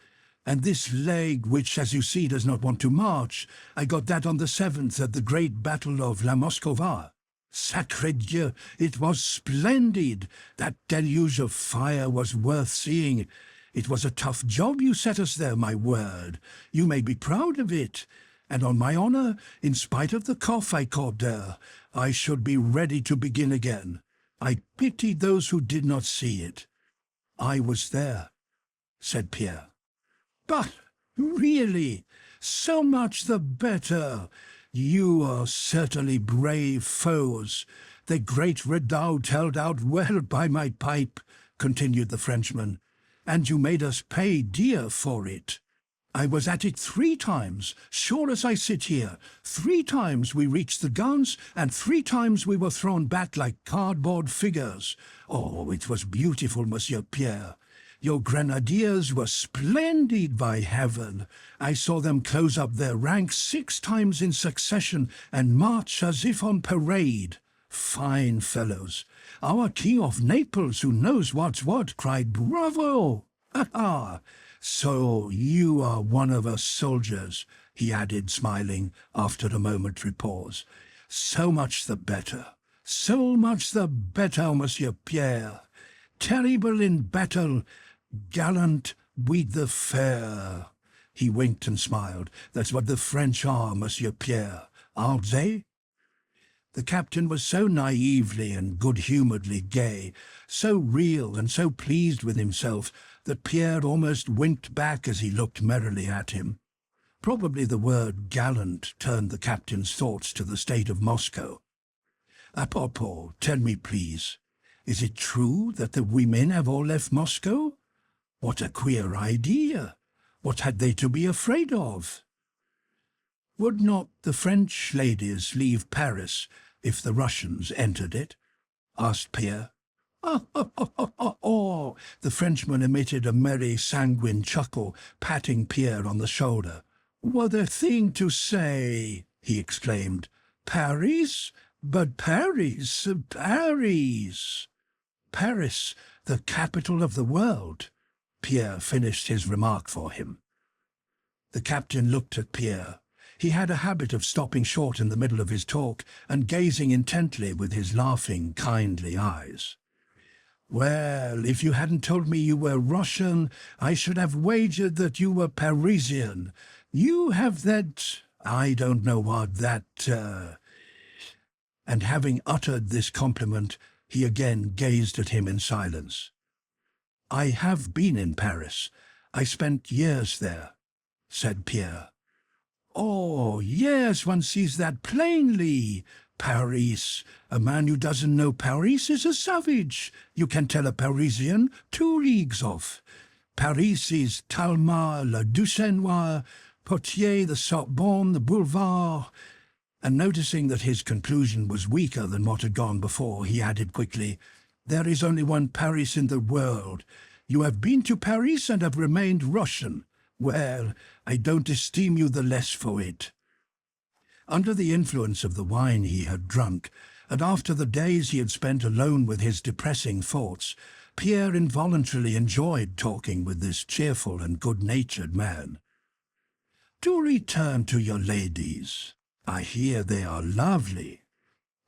"And this leg, which, as you see, does not want to march, I got that on the 7th at the great battle of La Moskova. Sacré Dieu, it was splendid! That deluge of fire was worth seeing. It was a tough job you set us there, my word. You may be proud of it. And on my honour, in spite of the cough I caught there, I should be ready to begin again. I pitied those who did not see it." "I was there," said Pierre. "But really, so much the better. You are certainly brave foes. The great redoubt held out well by my pipe," continued the Frenchman, "and you made us pay dear for it. I was at it 3 times, sure as I sit here. 3 times we reached the guns, and 3 times we were thrown back like cardboard figures. Oh, it was beautiful, Monsieur Pierre. Your grenadiers were splendid, by heaven. I saw them close up their ranks 6 times in succession and march as if on parade. Fine fellows. Our King of Naples, who knows what's what, cried, 'Bravo!' Ha! So you are one of us soldiers," he added, smiling, after a momentary pause. "So much the better. So much the better, Monsieur Pierre. Terrible in battle, gallant with the fair." He winked and smiled. "That's what the French are, Monsieur Pierre, aren't they?" The captain was so naively and good-humouredly gay, so real and so pleased with himself, that Pierre almost winked back as he looked merrily at him. Probably the word gallant turned the captain's thoughts to the state of Moscow. "Apropos, tell me, please, is it true that the women have all left Moscow? What a queer idea! What had they to be afraid of?" "Would not the French ladies leave Paris if the Russians entered it?" asked Pierre. Oh! The Frenchman emitted a merry, sanguine chuckle, patting Pierre on the shoulder. "What a thing to say!" he exclaimed. "Paris? But Paris, Paris!" "Paris, the capital of the world," Pierre finished his remark for him. The captain looked at Pierre. He had a habit of stopping short in the middle of his talk and gazing intently with his laughing, kindly eyes. "Well, if you hadn't told me you were Russian, I should have wagered that you were Parisian. You have that, I don't know what, And having uttered this compliment, he again gazed at him in silence. "I have been in Paris. I spent years there," said Pierre. "Oh, yes, one sees that plainly. Paris. A man who doesn't know Paris is a savage. You can tell a Parisian 2 leagues off. Paris is Talma, Le Duchesnois, Potier, the Sorbonne, the Boulevard." And noticing that his conclusion was weaker than what had gone before, he added quickly, "There is only one Paris in the world. You have been to Paris and have remained Russian. Well, I don't esteem you the less for it." Under the influence of the wine he had drunk, and after the days he had spent alone with his depressing thoughts, Pierre involuntarily enjoyed talking with this cheerful and good-natured man. "To return to your ladies, I hear they are lovely.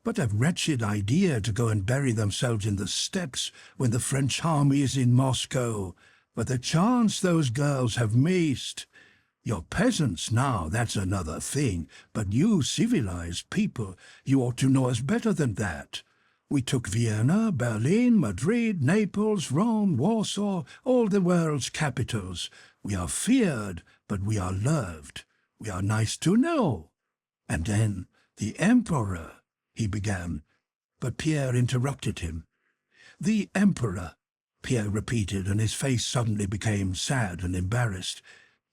But a wretched idea to go and bury themselves in the steppes when the French army is in Moscow. But the chance those girls have missed. You're peasants now, that's another thing, but you civilized people, you ought to know us better than that. We took Vienna, Berlin, Madrid, Naples, Rome, Warsaw, all the world's capitals. We are feared, but we are loved. We are nice to know. And then the Emperor," he began, but Pierre interrupted him. "The Emperor," Pierre repeated, and his face suddenly became sad and embarrassed.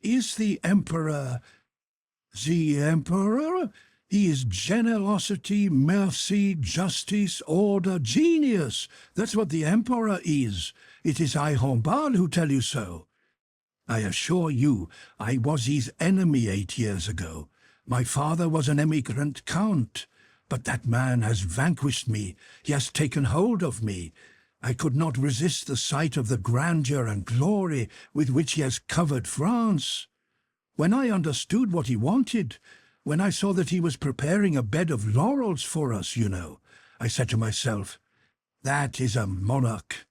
"Is the Emperor... the Emperor? He is generosity, mercy, justice, order, genius. That's what the Emperor is. It is I, Rombal, who tell you so." I assure you, I was his enemy 8 years ago. My father was an emigrant count, but that man has vanquished me. He has taken hold of me. I could not resist the sight of the grandeur and glory with which he has covered France. When I understood what he wanted, when I saw that he was preparing a bed of laurels for us, I said to myself, that is a monarch,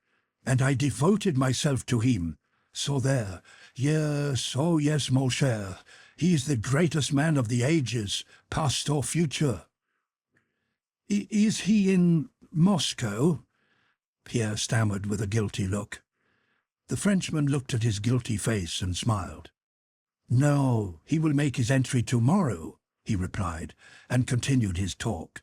and I devoted myself to him. So there, yes, oh yes, mon cher, he is the greatest man of the ages, past or future. Is he in Moscow? Pierre stammered with a guilty look. The Frenchman looked at his guilty face and smiled. No, he will make his entry tomorrow, he replied, and continued his talk.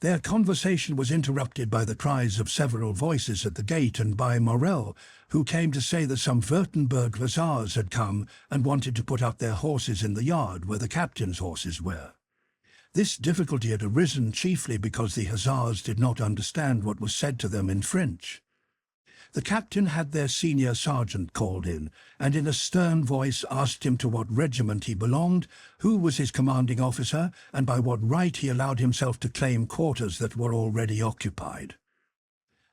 Their conversation was interrupted by the cries of several voices at the gate and by Morel, who came to say that some Württemberg hussars had come and wanted to put up their horses in the yard where the captain's horses were. This difficulty had arisen chiefly because the hussars did not understand what was said to them in French. The captain had their senior sergeant called in, and in a stern voice asked him to what regiment he belonged, who was his commanding officer, and by what right he allowed himself to claim quarters that were already occupied.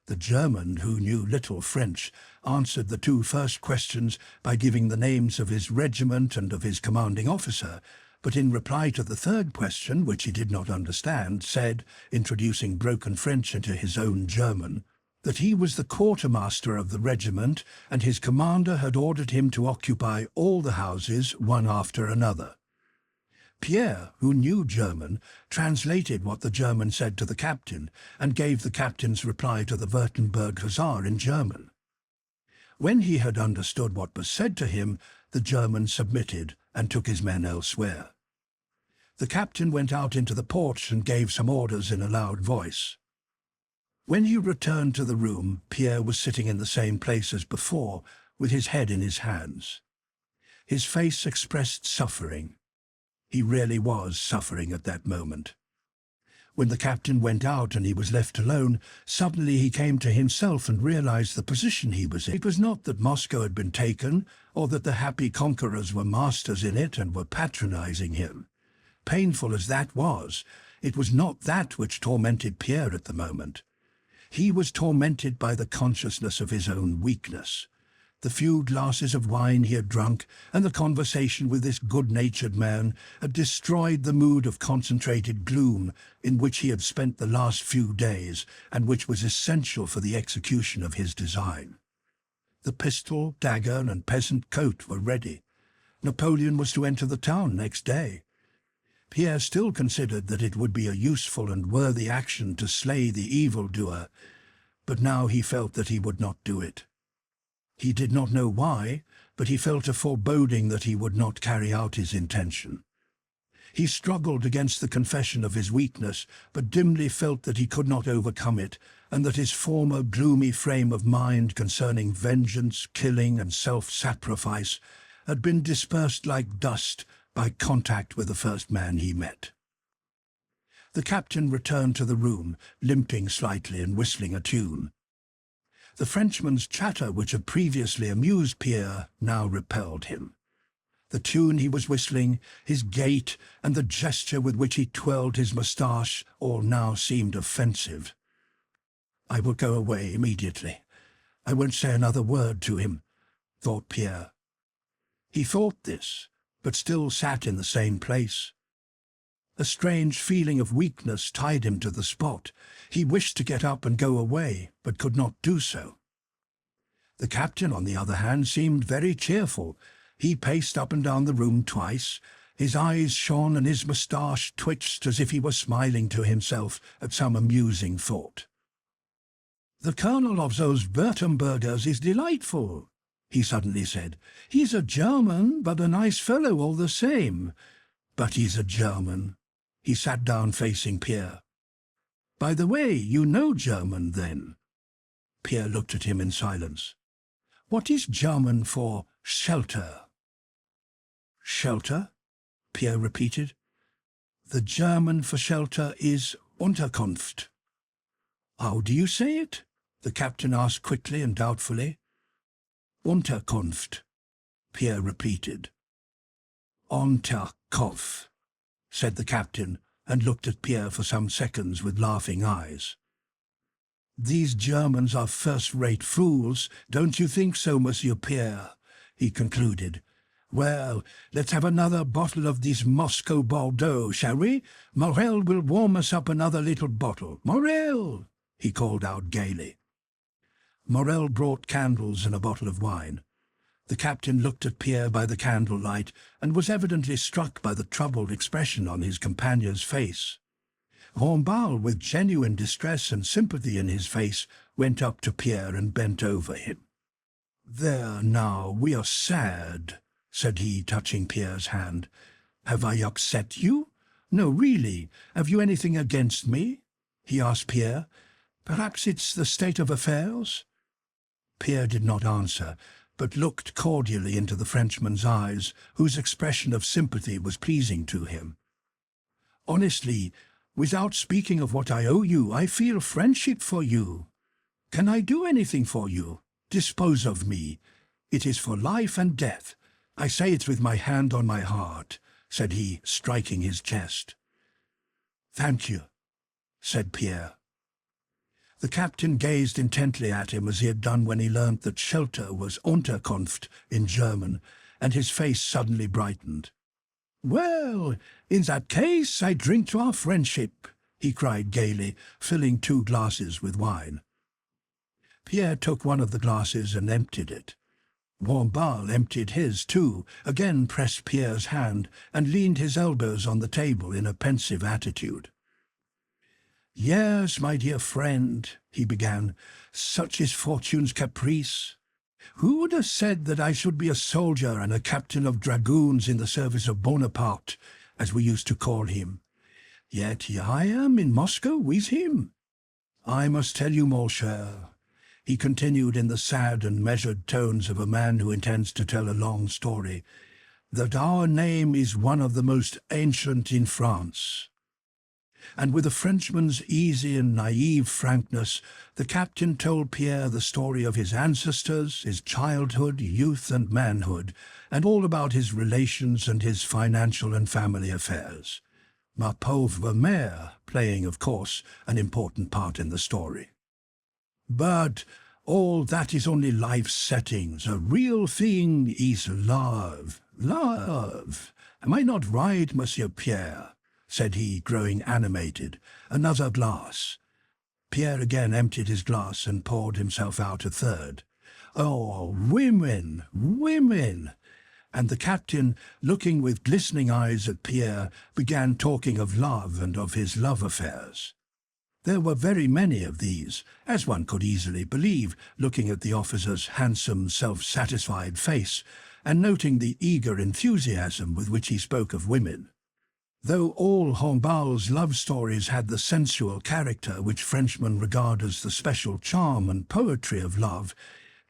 The German, who knew little French, answered the two first questions by giving the names of his regiment and of his commanding officer, but in reply to the third question, which he did not understand, said, introducing broken French into his own German, that he was the quartermaster of the regiment, and his commander had ordered him to occupy all the houses one after another. Pierre, who knew German, translated what the German said to the captain, and gave the captain's reply to the Württemberg hussar in German. When he had understood what was said to him, the German submitted and took his men elsewhere. The captain went out into the porch and gave some orders in a loud voice. When he returned to the room, Pierre was sitting in the same place as before, with his head in his hands. His face expressed suffering. He really was suffering at that moment. When the captain went out and he was left alone, suddenly he came to himself and realized the position he was in. It was not that Moscow had been taken, or that the happy conquerors were masters in it and were patronizing him. Painful as that was, it was not that which tormented Pierre at the moment. He was tormented by the consciousness of his own weakness. The few glasses of wine he had drunk and the conversation with this good-natured man had destroyed the mood of concentrated gloom in which he had spent the last few days and which was essential for the execution of his design. The pistol, dagger, and peasant coat were ready. Napoleon was to enter the town next day. Pierre still considered that it would be a useful and worthy action to slay the evildoer, but now he felt that he would not do it. He did not know why, but he felt a foreboding that he would not carry out his intention. He struggled against the confession of his weakness, but dimly felt that he could not overcome it, and that his former gloomy frame of mind concerning vengeance, killing, and self-sacrifice had been dispersed like dust by contact with the first man he met. The captain returned to the room, limping slightly and whistling a tune. The Frenchman's chatter, which had previously amused Pierre, now repelled him. The tune he was whistling, his gait, and the gesture with which he twirled his moustache all now seemed offensive. "I will go away immediately. I won't say another word to him," thought Pierre. He thought this, but still sat in the same place. A strange feeling of weakness tied him to the spot. He wished to get up and go away, but could not do so. The captain, on the other hand, seemed very cheerful. He paced up and down the room twice. His eyes shone and his moustache twitched as if he were smiling to himself at some amusing thought. "The colonel of those Württembergers is delightful," he suddenly said. "He's a German, but a nice fellow all the same. But he's a German." He sat down facing Pierre. "By the way, you know German, then?" Pierre looked at him in silence. "What is German for shelter?" "Shelter?" Pierre repeated. "The German for shelter is Unterkunft." "How do you say it?" the captain asked quickly and doubtfully. "Unterkunft," Pierre repeated. Ontarkov, said the captain, and looked at Pierre for some seconds with laughing eyes. These Germans are first-rate fools, don't you think so, Monsieur Pierre? He concluded. Well, let's have another bottle of this Moscow Bordeaux, shall we? Morel will warm us up another little bottle. Morel! He called out gaily. Morel brought candles and a bottle of wine. The captain looked at Pierre by the candlelight and was evidently struck by the troubled expression on his companion's face. Ramballe, with genuine distress and sympathy in his face, went up to Pierre and bent over him. "There now, we are sad," said he, touching Pierre's hand. "Have I upset you? No, really. Have you anything against me?" he asked Pierre. "Perhaps it's the state of affairs?" Pierre did not answer, but looked cordially into the Frenchman's eyes, whose expression of sympathy was pleasing to him. "Honestly, without speaking of what I owe you, I feel friendship for you. Can I do anything for you? Dispose of me. It is for life and death. I say it with my hand on my heart," said he, striking his chest. "Thank you," said Pierre. The captain gazed intently at him as he had done when he learnt that shelter was Unterkunft in German, and his face suddenly brightened. "Well, in that case I drink to our friendship," he cried gaily, filling 2 glasses with wine. Pierre took one of the glasses and emptied it. Ramballe emptied his too, again pressed Pierre's hand, and leaned his elbows on the table in a pensive attitude. "Yes, my dear friend," he began, "such is fortune's caprice. Who would have said that I should be a soldier and a captain of dragoons in the service of Bonaparte, as we used to call him? Yet here I am in Moscow with him. I must tell you, mon cher," he continued in the sad and measured tones of a man who intends to tell a long story, "that our name is one of the most ancient in France." And with a Frenchman's easy and naive frankness, the captain told Pierre the story of his ancestors, his childhood, youth and manhood, and all about his relations and his financial and family affairs. Ma pauvre mère playing, of course, an important part in the story. But all that is only life's settings. A real thing is love. Love. Am I not right, Monsieur Pierre? Said he, growing animated. Another glass. Pierre again emptied his glass and poured himself out a third. "Oh, women, women!" And the captain, looking with glistening eyes at Pierre, began talking of love and of his love affairs. There were very many of these, as one could easily believe, looking at the officer's handsome, self-satisfied face, and noting the eager enthusiasm with which he spoke of women. Though all Ramballe's love stories had the sensual character which Frenchmen regard as the special charm and poetry of love,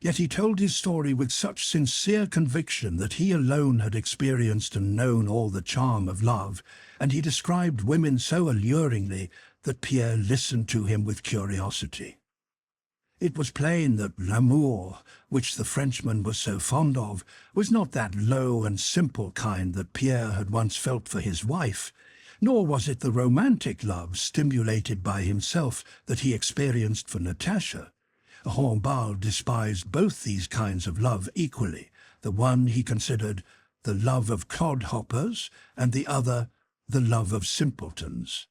yet he told his story with such sincere conviction that he alone had experienced and known all the charm of love, and he described women so alluringly that Pierre listened to him with curiosity. It was plain that l'amour, which the Frenchman was so fond of, was not that low and simple kind that Pierre had once felt for his wife, nor was it the romantic love stimulated by himself that he experienced for Natasha. Ramballe despised both these kinds of love equally. The one he considered the love of clodhoppers, and the other the love of simpletons.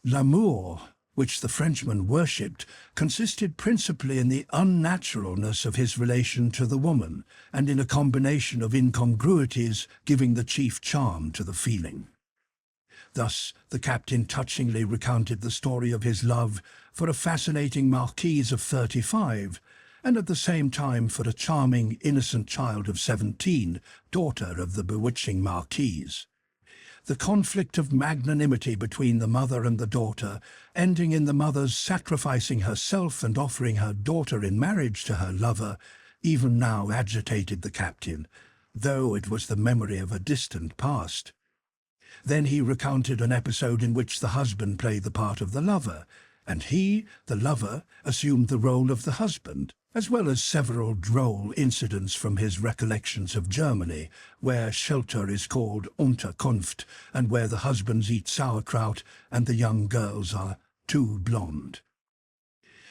L'amour, which the Frenchman worshipped, consisted principally in the unnaturalness of his relation to the woman, and in a combination of incongruities giving the chief charm to the feeling. Thus the captain touchingly recounted the story of his love for a fascinating marquise of 35, and at the same time for a charming, innocent child of 17, daughter of the bewitching marquise. The conflict of magnanimity between the mother and the daughter, ending in the mother's sacrificing herself and offering her daughter in marriage to her lover, even now agitated the captain, though it was the memory of a distant past. Then he recounted an episode in which the husband played the part of the lover, and he, the lover, assumed the role of the husband, as well as several droll incidents from his recollections of Germany, where shelter is called Unterkunft, and where the husbands eat sauerkraut and the young girls are too blonde.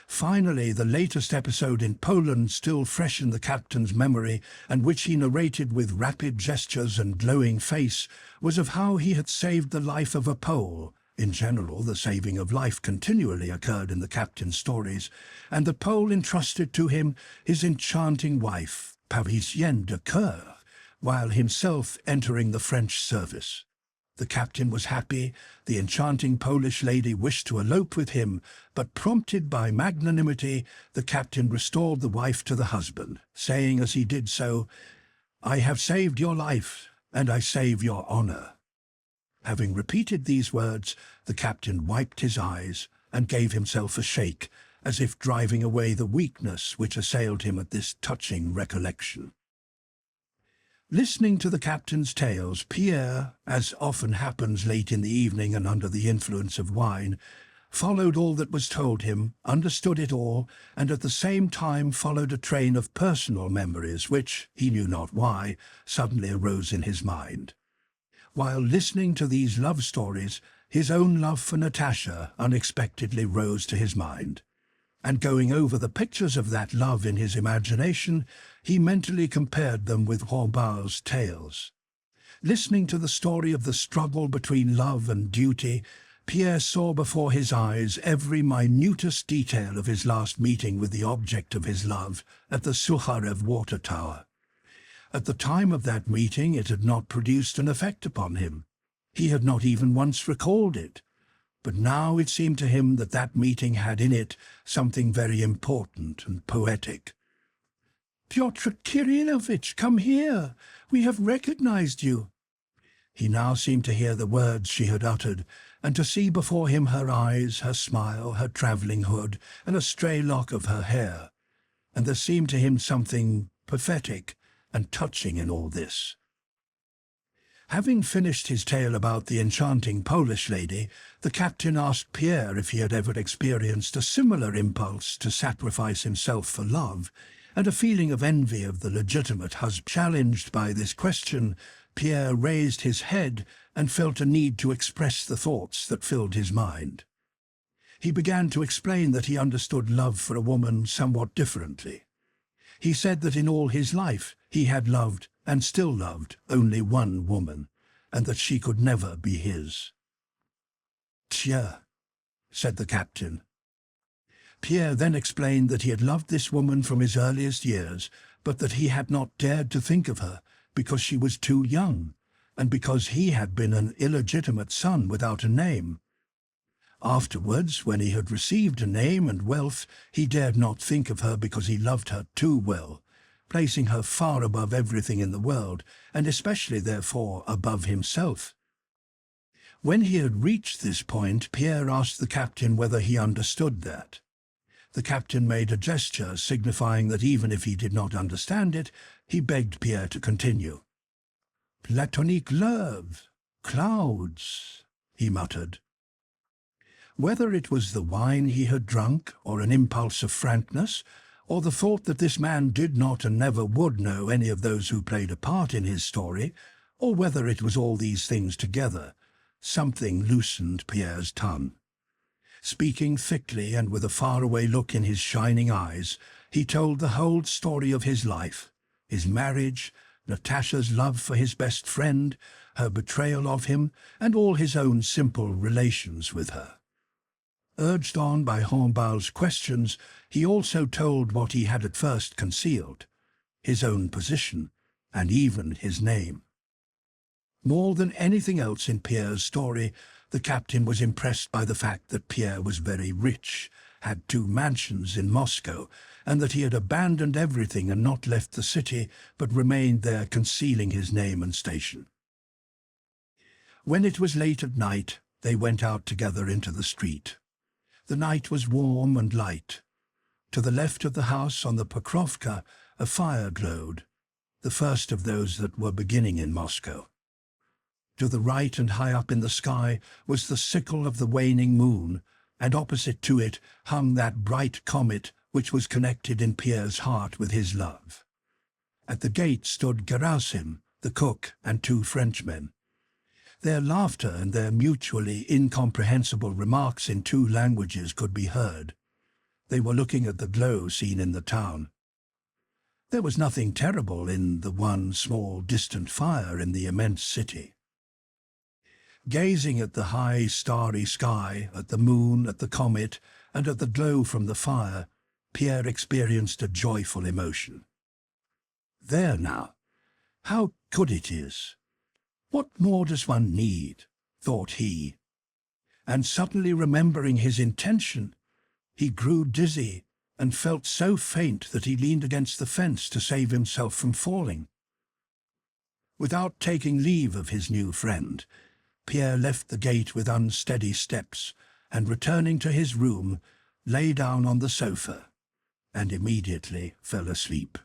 Finally, the latest episode in Poland, still fresh in the captain's memory, and which he narrated with rapid gestures and glowing face, was of how he had saved the life of a Pole. In general, the saving of life continually occurred in the captain's stories, and the Pole entrusted to him his enchanting wife, Parisienne de Coeur, while himself entering the French service. The captain was happy. The enchanting Polish lady wished to elope with him, but prompted by magnanimity, the captain restored the wife to the husband, saying as he did so, "I have saved your life, and I save your honor." Having repeated these words, the captain wiped his eyes and gave himself a shake, as if driving away the weakness which assailed him at this touching recollection. Listening to the captain's tales, Pierre, as often happens late in the evening and under the influence of wine, followed all that was told him, understood it all, and at the same time followed a train of personal memories which, he knew not why, suddenly arose in his mind. While listening to these love stories, his own love for Natasha unexpectedly rose to his mind, and going over the pictures of that love in his imagination, he mentally compared them with Holbein's tales. Listening to the story of the struggle between love and duty, Pierre saw before his eyes every minutest detail of his last meeting with the object of his love at the Sukharev water tower. At the time of that meeting it had not produced an effect upon him. He had not even once recalled it. But now it seemed to him that that meeting had in it something very important and poetic. "Pyotr Kirillovich, come here! We have recognized you!" He now seemed to hear the words she had uttered, and to see before him her eyes, her smile, her travelling hood, and a stray lock of her hair. And there seemed to him something pathetic and touching in all this. Having finished his tale about the enchanting Polish lady, the captain asked Pierre if he had ever experienced a similar impulse to sacrifice himself for love, and a feeling of envy of the legitimate husband. Challenged by this question, Pierre raised his head and felt a need to express the thoughts that filled his mind. He began to explain that he understood love for a woman somewhat differently. He said that in all his life he had loved and still loved only one woman, and that she could never be his. "Tiens," said the captain. Pierre then explained that he had loved this woman from his earliest years, but that he had not dared to think of her because she was too young, and because he had been an illegitimate son without a name. Afterwards, when he had received a name and wealth, he dared not think of her because he loved her too well, placing her far above everything in the world, and especially, therefore, above himself. When he had reached this point, Pierre asked the captain whether he understood that. The captain made a gesture signifying that even if he did not understand it, he begged Pierre to continue. "Platonic love, clouds," he muttered. Whether it was the wine he had drunk, or an impulse of frankness, or the thought that this man did not and never would know any of those who played a part in his story, or whether it was all these things together, something loosened Pierre's tongue. Speaking thickly and with a faraway look in his shining eyes, he told the whole story of his life, his marriage, Natasha's love for his best friend, her betrayal of him, and all his own simple relations with her. Urged on by Holbein's questions, he also told what he had at first concealed, his own position, and even his name. More than anything else in Pierre's story, the captain was impressed by the fact that Pierre was very rich, had 2 mansions in Moscow, and that he had abandoned everything and not left the city, but remained there concealing his name and station. When it was late at night, they went out together into the street. The night was warm and light. To the left of the house on the Pokrovka, a fire glowed, the first of those that were beginning in Moscow. To the right and high up in the sky was the sickle of the waning moon, and opposite to it hung that bright comet which was connected in Pierre's heart with his love. At the gate stood Gerasim, the cook, and 2 Frenchmen. Their laughter and their mutually incomprehensible remarks in 2 languages could be heard. They were looking at the glow seen in the town. There was nothing terrible in the one small distant fire in the immense city. Gazing at the high starry sky, at the moon, at the comet, and at the glow from the fire, Pierre experienced a joyful emotion. There now, how good it is! What more does one need? Thought he. And suddenly remembering his intention, he grew dizzy and felt so faint that he leaned against the fence to save himself from falling. Without taking leave of his new friend, Pierre left the gate with unsteady steps, and returning to his room, lay down on the sofa, and immediately fell asleep.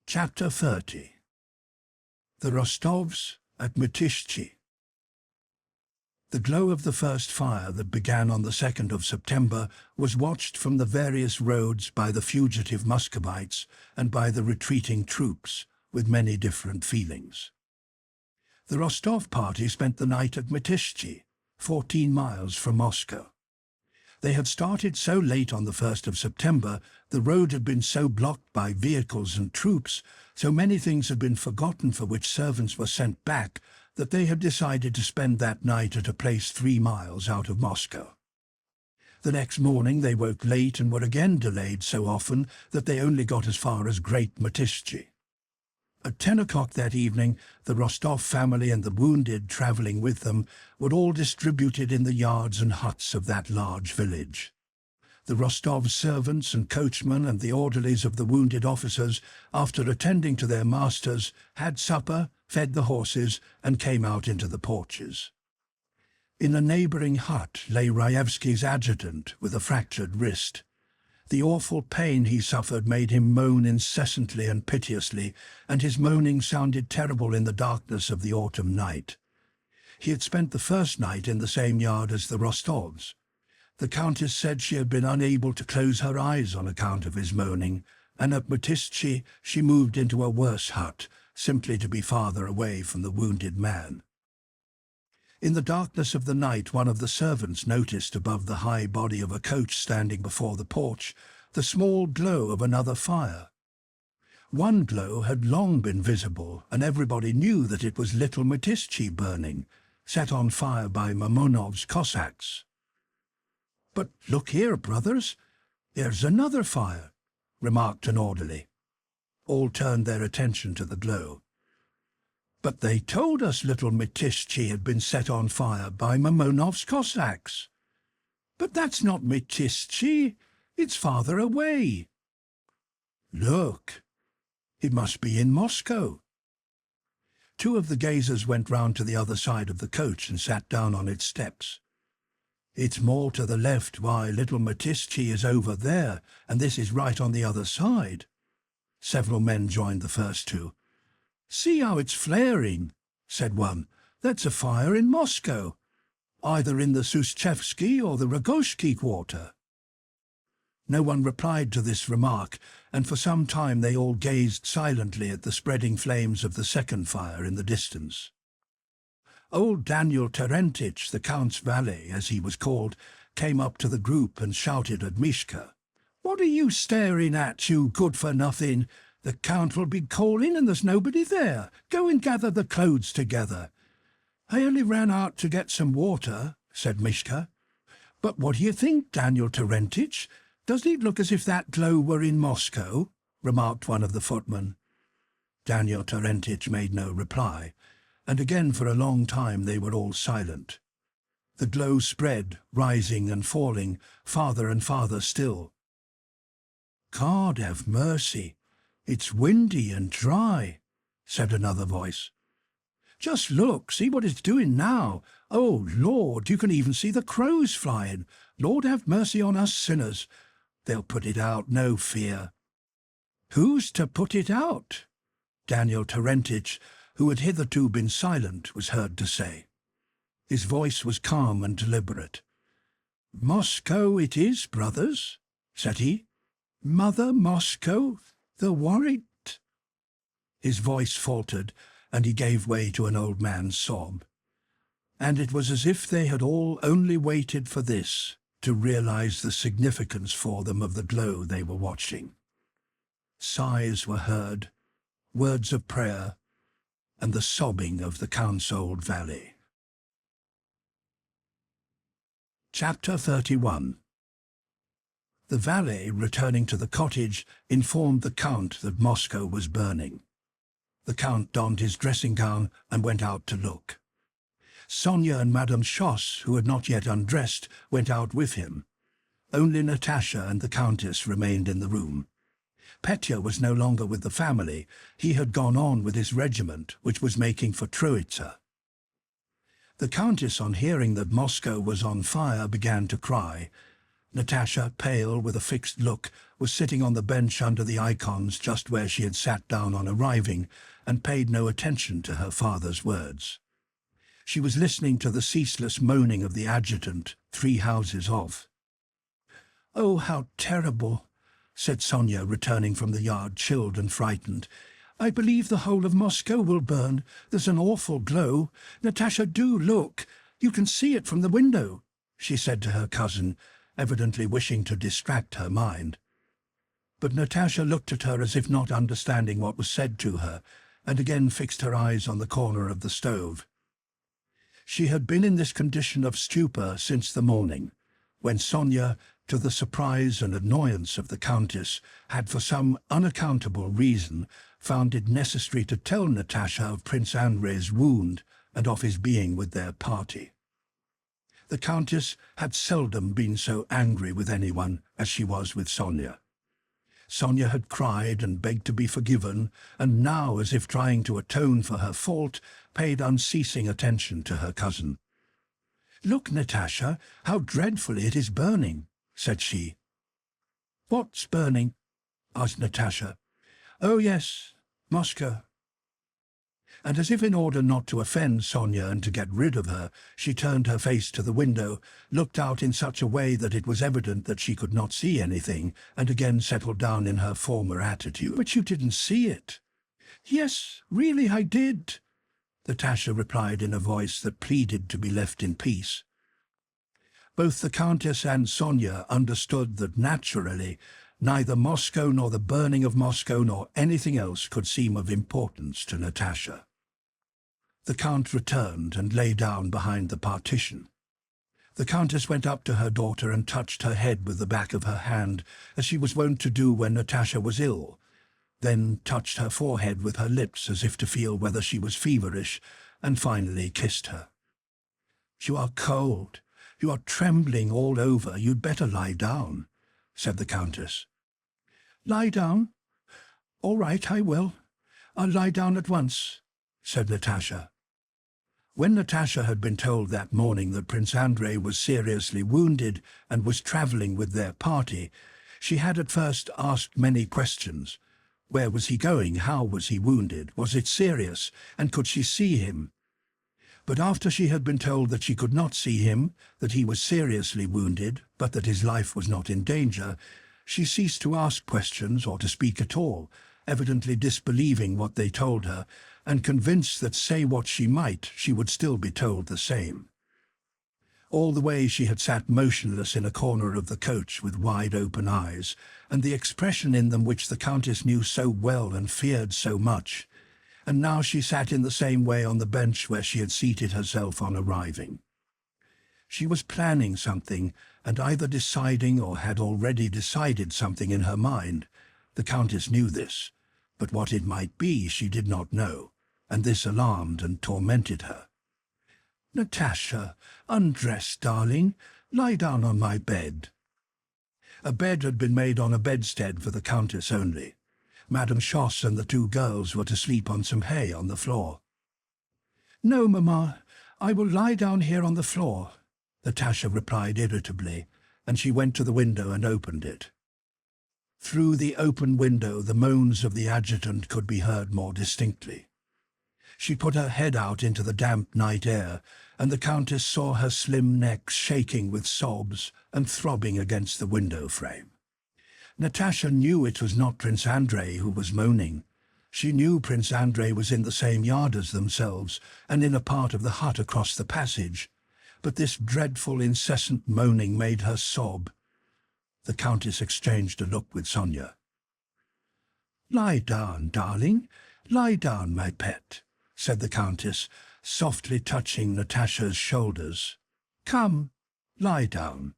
Chapter 30. The Rostovs at Mytishchi. The glow of the first fire that began on the 2nd of September was watched from the various roads by the fugitive Muscovites and by the retreating troops, with many different feelings. The Rostov party spent the night at Mytishchi, 14 miles from Moscow. They had started so late on the 1st of September, the road had been so blocked by vehicles and troops, so many things had been forgotten for which servants were sent back, that they had decided to spend that night at a place 3 miles out of Moscow. The next morning they woke late and were again delayed so often that they only got as far as Great Mytishchi. At 10 o'clock that evening, the Rostov family and the wounded travelling with them were all distributed in the yards and huts of that large village. The Rostov servants and coachmen and the orderlies of the wounded officers, after attending to their masters, had supper, fed the horses, and came out into the porches. In a neighbouring hut lay Raevsky's adjutant with a fractured wrist. The awful pain he suffered made him moan incessantly and piteously, and his moaning sounded terrible in the darkness of the autumn night. He had spent the first night in the same yard as the Rostovs. The Countess said she had been unable to close her eyes on account of his moaning, and at Mytishchi she moved into a worse hut, simply to be farther away from the wounded man. In the darkness of the night, one of the servants noticed above the high body of a coach standing before the porch the small glow of another fire. One glow had long been visible, and everybody knew that it was little Mytishchi burning, set on fire by Mamonov's Cossacks. "But look here, brothers, there's another fire," remarked an orderly. All turned their attention to the glow. "But they told us little Mytishchi had been set on fire by Mamonov's Cossacks." "But that's not Mytishchi, it's farther away." "Look, it must be in Moscow." 2 of the gazers went round to the other side of the coach and sat down on its steps. "It's more to the left, why little Mytishchi is over there, and this is right on the other side." Several men joined the first 2. "See how it's flaring," said one. "That's a fire in Moscow, either in the Suschevsky or the Rogoshki quarter." No one replied to this remark, and for some time they all gazed silently at the spreading flames of the second fire in the distance. Old Daniel Terentich, the Count's valet, as he was called, came up to the group and shouted at Mishka, "What are you staring at, you good-for-nothing? The Count will be calling and there's nobody there. Go and gather the clothes together." "I only ran out to get some water," said Mishka. "But what do you think, Daniel Terentich? Doesn't it look as if that glow were in Moscow?" remarked one of the footmen. Daniel Terentich made no reply, and again for a long time they were all silent. The glow spread, rising and falling, farther and farther still. "God have mercy, it's windy and dry," said another voice. "Just look, see what it's doing now. Oh, Lord, you can even see the crows flying. Lord have mercy on us sinners. They'll put it out, no fear." "Who's to put it out?" Daniel Terentich, who had hitherto been silent, was heard to say. His voice was calm and deliberate. "Moscow it is, brothers," said he. "Mother Moscow, the warrant." His voice faltered, and he gave way to an old man's sob. And it was as if they had all only waited for this to realize the significance for them of the glow they were watching. Sighs were heard, words of prayer, and the sobbing of the Count's old valet. Chapter 31. The valet, returning to the cottage, informed the Count that Moscow was burning. The Count donned his dressing gown and went out to look. Sonia and Madame Schoss, who had not yet undressed, went out with him. Only Natasha and the Countess remained in the room. Petya was no longer with the family. He had gone on with his regiment, which was making for Troitsa. The Countess, on hearing that Moscow was on fire, began to cry. Natasha, pale, with a fixed look, was sitting on the bench under the icons just where she had sat down on arriving, and paid no attention to her father's words. She was listening to the ceaseless moaning of the adjutant 3 houses off. "Oh, how terrible," said Sonia, returning from the yard, chilled and frightened. "I believe the whole of Moscow will burn. There's an awful glow. Natasha, do look. You can see it from the window," she said to her cousin, evidently wishing to distract her mind. But Natasha looked at her as if not understanding what was said to her, and again fixed her eyes on the corner of the stove. She had been in this condition of stupor since the morning, when Sonia, to the surprise and annoyance of the Countess, had for some unaccountable reason found it necessary to tell Natasha of Prince Andrei's wound and of his being with their party. The Countess had seldom been so angry with anyone as she was with Sonia. Sonia had cried and begged to be forgiven, and now, as if trying to atone for her fault, paid unceasing attention to her cousin. "Look, Natasha, how dreadfully it is burning," said she. "What's burning?" asked Natasha. "Oh, yes, Moscow." And as if in order not to offend Sonia and to get rid of her, she turned her face to the window, looked out in such a way that it was evident that she could not see anything, and again settled down in her former attitude. "But you didn't see it." "Yes, really I did," Natasha replied in a voice that pleaded to be left in peace. Both the Countess and Sonia understood that naturally neither Moscow nor the burning of Moscow nor anything else could seem of importance to Natasha. The Count returned and lay down behind the partition. The Countess went up to her daughter and touched her head with the back of her hand, as she was wont to do when Natasha was ill, then touched her forehead with her lips as if to feel whether she was feverish, and finally kissed her. "You are cold. You are trembling all over. You'd better lie down," said the Countess. "Lie down? All right, I will. I'll lie down at once," said Natasha. When Natasha had been told that morning that Prince Andrei was seriously wounded and was travelling with their party, she had at first asked many questions. Where was he going? How was he wounded? Was it serious? And could she see him? But after she had been told that she could not see him, that he was seriously wounded, but that his life was not in danger, she ceased to ask questions or to speak at all, evidently disbelieving what they told her, and convinced that say what she might, she would still be told the same. All the way she had sat motionless in a corner of the coach with wide-open eyes, and the expression in them which the Countess knew so well and feared so much, and now she sat in the same way on the bench where she had seated herself on arriving. She was planning something, and either deciding or had already decided something in her mind. The Countess knew this, but what it might be she did not know, and this alarmed and tormented her. "Natasha, undress, darling. Lie down on my bed." A bed had been made on a bedstead for the Countess only. Madame Schoss and the 2 girls were to sleep on some hay on the floor. "No, Mamma, I will lie down here on the floor," Natasha replied irritably, and she went to the window and opened it. Through the open window the moans of the adjutant could be heard more distinctly. She put her head out into the damp night air, and the Countess saw her slim neck shaking with sobs and throbbing against the window frame. Natasha knew it was not Prince Andrei who was moaning. She knew Prince Andrei was in the same yard as themselves and in a part of the hut across the passage, but this dreadful incessant moaning made her sob. The Countess exchanged a look with Sonia. "Lie down, darling, lie down, my pet," said the Countess, softly touching Natasha's shoulders. "Come, lie down."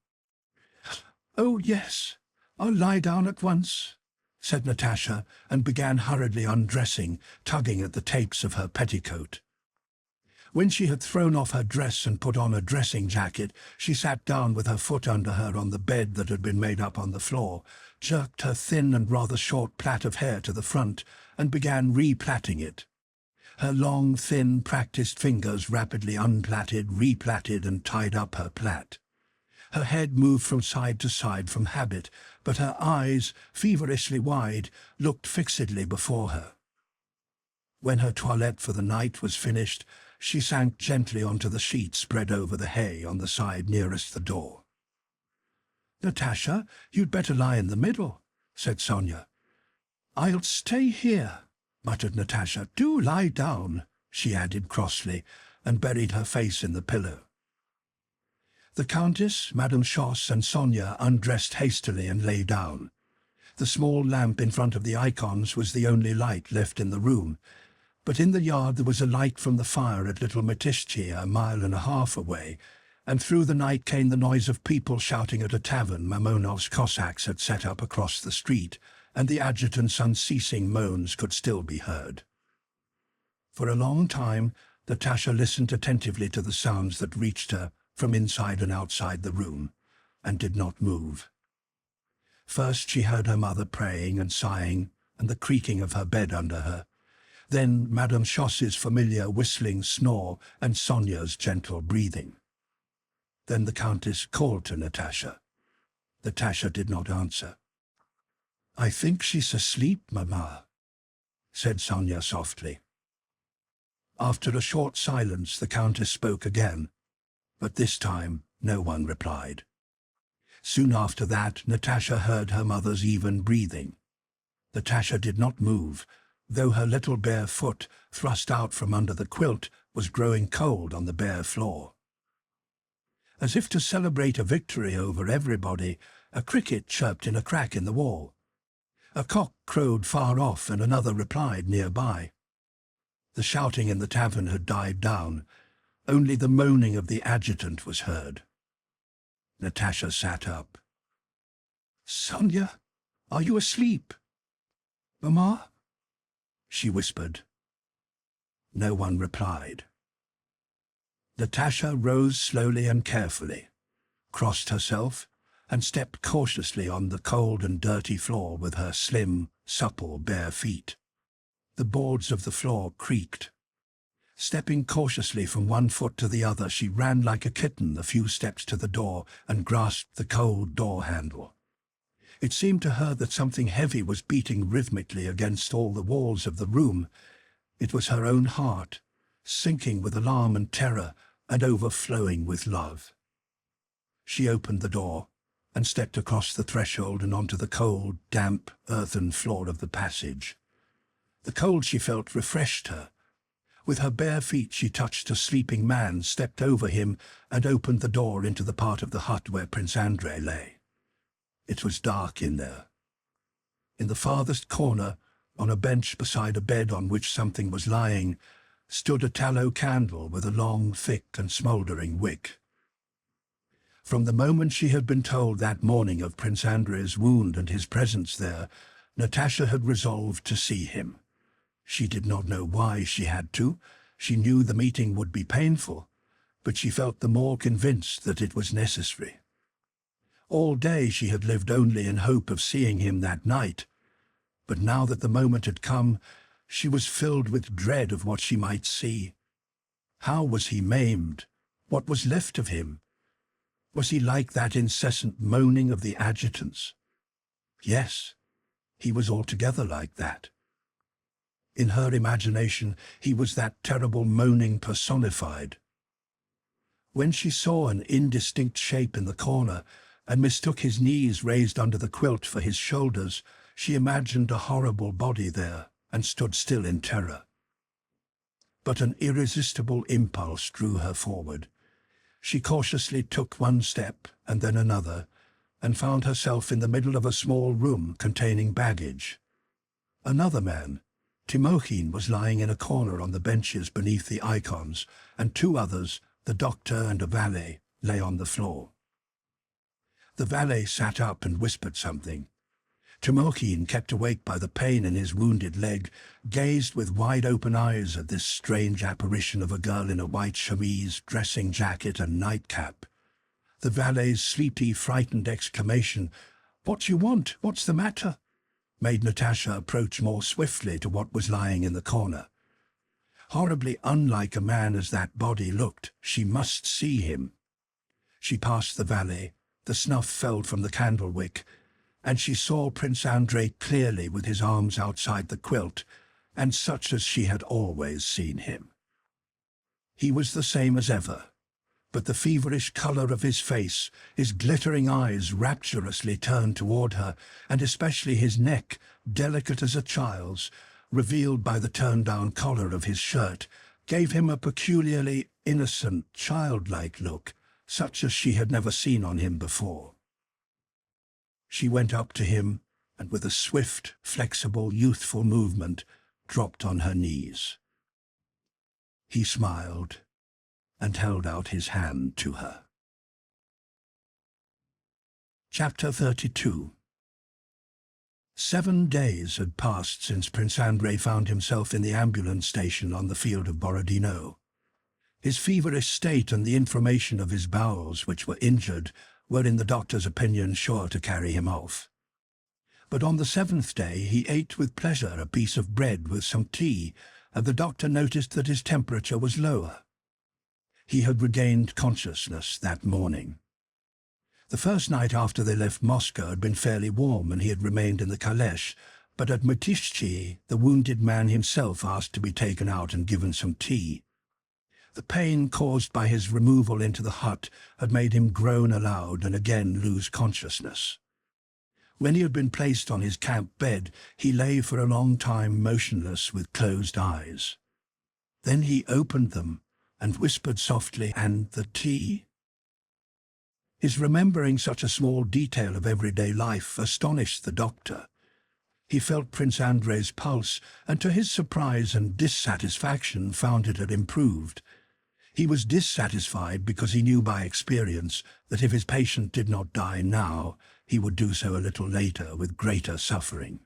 "Oh, yes, I'll lie down at once," said Natasha, and began hurriedly undressing, tugging at the tapes of her petticoat. When she had thrown off her dress and put on a dressing jacket, she sat down with her foot under her on the bed that had been made up on the floor, jerked her thin and rather short plait of hair to the front, and began replaiting it. Her long, thin, practised fingers rapidly unplaited, replaited, and tied up her plait. Her head moved from side to side from habit, but her eyes, feverishly wide, looked fixedly before her. When her toilette for the night was finished, she sank gently onto the sheet spread over the hay on the side nearest the door. "Natasha, you'd better lie in the middle," said Sonia. "I'll stay here," muttered Natasha. "Do lie down," she added crossly, and buried her face in the pillow. The Countess, Madame Schoss, and Sonia undressed hastily and lay down. The small lamp in front of the icons was the only light left in the room, but in the yard there was a light from the fire at Little Matishchi, a mile and a half away, and through the night came the noise of people shouting at a tavern Mamonov's Cossacks had set up across the street, and the adjutant's unceasing moans could still be heard. For a long time Natasha listened attentively to the sounds that reached her from inside and outside the room, and did not move. First she heard her mother praying and sighing, and the creaking of her bed under her. Then Madame Schoss's familiar whistling snore and Sonia's gentle breathing. Then the Countess called to Natasha. Natasha did not answer. "I think she's asleep, Mamma," said Sonia softly. After a short silence the Countess spoke again, but this time no one replied. Soon after that Natasha heard her mother's even breathing. Natasha did not move, though her little bare foot, thrust out from under the quilt, was growing cold on the bare floor. As if to celebrate a victory over everybody, a cricket chirped in a crack in the wall. A cock crowed far off and another replied nearby. The shouting in the tavern had died down. Only the moaning of the adjutant was heard. Natasha sat up. "Sonia, are you asleep?" "Mamma?" she whispered. No one replied. Natasha rose slowly and carefully, crossed herself, and stepped cautiously on the cold and dirty floor with her slim, supple, bare feet. The boards of the floor creaked. Stepping cautiously from one foot to the other, she ran like a kitten a few steps to the door and grasped the cold door handle. It seemed to her that something heavy was beating rhythmically against all the walls of the room. It was her own heart, sinking with alarm and terror and overflowing with love. She opened the door and stepped across the threshold and onto the cold, damp, earthen floor of the passage. The cold she felt refreshed her. With her bare feet she touched a sleeping man, stepped over him, and opened the door into the part of the hut where Prince Andrei lay. It was dark in there. In the farthest corner, on a bench beside a bed on which something was lying, stood a tallow candle with a long, thick and smouldering wick. From the moment she had been told that morning of Prince Andrei's wound and his presence there, Natasha had resolved to see him. She did not know why she had to. She knew the meeting would be painful, but she felt the more convinced that it was necessary. All day she had lived only in hope of seeing him that night, but now that the moment had come, she was filled with dread of what she might see. How was he maimed? What was left of him? Was he like that incessant moaning of the adjutants? Yes, he was altogether like that. In her imagination, he was that terrible moaning personified. When she saw an indistinct shape in the corner and mistook his knees raised under the quilt for his shoulders, she imagined a horrible body there and stood still in terror. But an irresistible impulse drew her forward. She cautiously took one step and then another, and found herself in the middle of a small room containing baggage. Another man, Timokhin, was lying in a corner on the benches beneath the icons, and two others, the doctor and a valet, lay on the floor. The valet sat up and whispered something. Timokhin, kept awake by the pain in his wounded leg, gazed with wide-open eyes at this strange apparition of a girl in a white chemise, dressing jacket and nightcap. The valet's sleepy, frightened exclamation, "What you want? What's the matter?" made Natasha approach more swiftly to what was lying in the corner. Horribly unlike a man as that body looked, she must see him. She passed the valet, the snuff fell from the candle wick, and she saw Prince Andrei clearly with his arms outside the quilt, and such as she had always seen him. He was the same as ever, but the feverish colour of his face, his glittering eyes rapturously turned toward her, and especially his neck, delicate as a child's, revealed by the turned-down collar of his shirt, gave him a peculiarly innocent, childlike look, such as she had never seen on him before. She went up to him, and with a swift, flexible, youthful movement, dropped on her knees. He smiled and held out his hand to her. Chapter 32. 7 days had passed since Prince Andrei found himself in the ambulance station on the field of Borodino. His feverish state and the inflammation of his bowels, which were injured, were in the doctor's opinion sure to carry him off. But on the 7th day he ate with pleasure a piece of bread with some tea, and the doctor noticed that his temperature was lower. He had regained consciousness that morning. The first night after they left Moscow had been fairly warm, and he had remained in the caleche, but at Mtishchi the wounded man himself asked to be taken out and given some tea. The pain caused by his removal into the hut had made him groan aloud and again lose consciousness. When he had been placed on his camp bed, he lay for a long time motionless with closed eyes. Then he opened them and whispered softly, "And the tea?" His remembering such a small detail of everyday life astonished the doctor. He felt Prince Andrei's pulse, and to his surprise and dissatisfaction found it had improved. He was dissatisfied because he knew by experience that if his patient did not die now, he would do so a little later with greater suffering.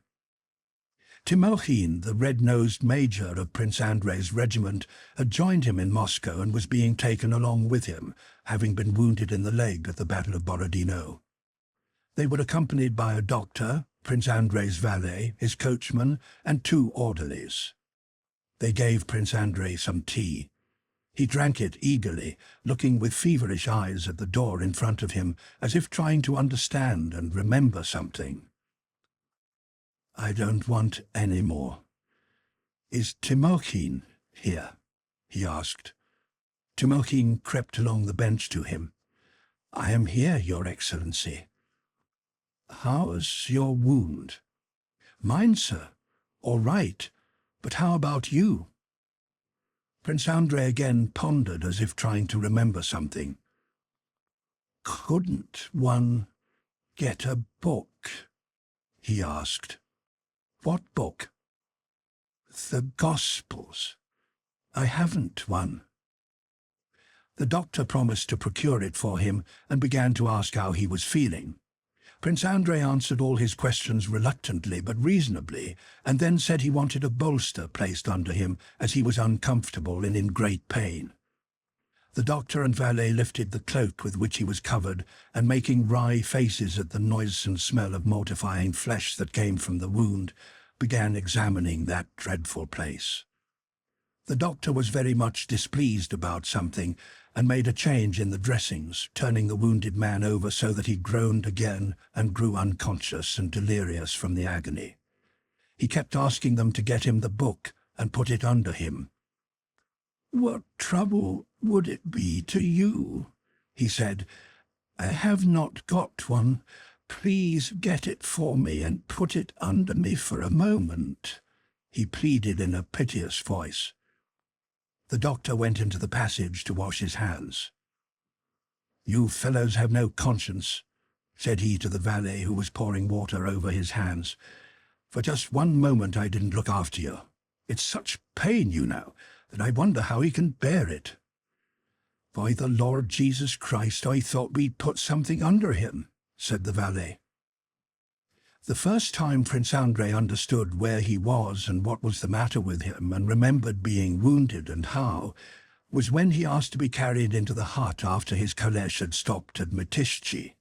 Timokhin, the red-nosed major of Prince Andrei's regiment, had joined him in Moscow and was being taken along with him, having been wounded in the leg at the Battle of Borodino. They were accompanied by a doctor, Prince Andrei's valet, his coachman, and 2 orderlies. They gave Prince Andrei some tea. He drank it eagerly, looking with feverish eyes at the door in front of him, as if trying to understand and remember something. "I don't want any more. Is Timokhin here?" he asked. Timokhin crept along the bench to him. "I am here, Your Excellency." "How's your wound?" "Mine, sir. All right. But how about you?" Prince Andrei again pondered as if trying to remember something. "Couldn't one get a book?" he asked. "What book?" "The Gospels. I haven't one." The doctor promised to procure it for him and began to ask how he was feeling. Prince Andrei answered all his questions reluctantly but reasonably, and then said he wanted a bolster placed under him as he was uncomfortable and in great pain. The doctor and valet lifted the cloak with which he was covered, and making wry faces at the noisome smell of mortifying flesh that came from the wound, began examining that dreadful place. The doctor was very much displeased about something, and made a change in the dressings, turning the wounded man over so that he groaned again and grew unconscious and delirious from the agony. He kept asking them to get him the book, and put it under him. "What trouble would it be to you?" he said. "I have not got one. Please get it for me and put it under me for a moment," he pleaded in a piteous voice. The doctor went into the passage to wash his hands. "You fellows have no conscience," said he to the valet who was pouring water over his hands. "For just one moment I didn't look after you. It's such pain, you know, that I wonder how he can bear it." "By the Lord Jesus Christ, I thought we'd put something under him," said the valet. The first time Prince Andrei understood where he was and what was the matter with him, and remembered being wounded and how, was when he asked to be carried into the hut after his caleche had stopped at Mytishchi.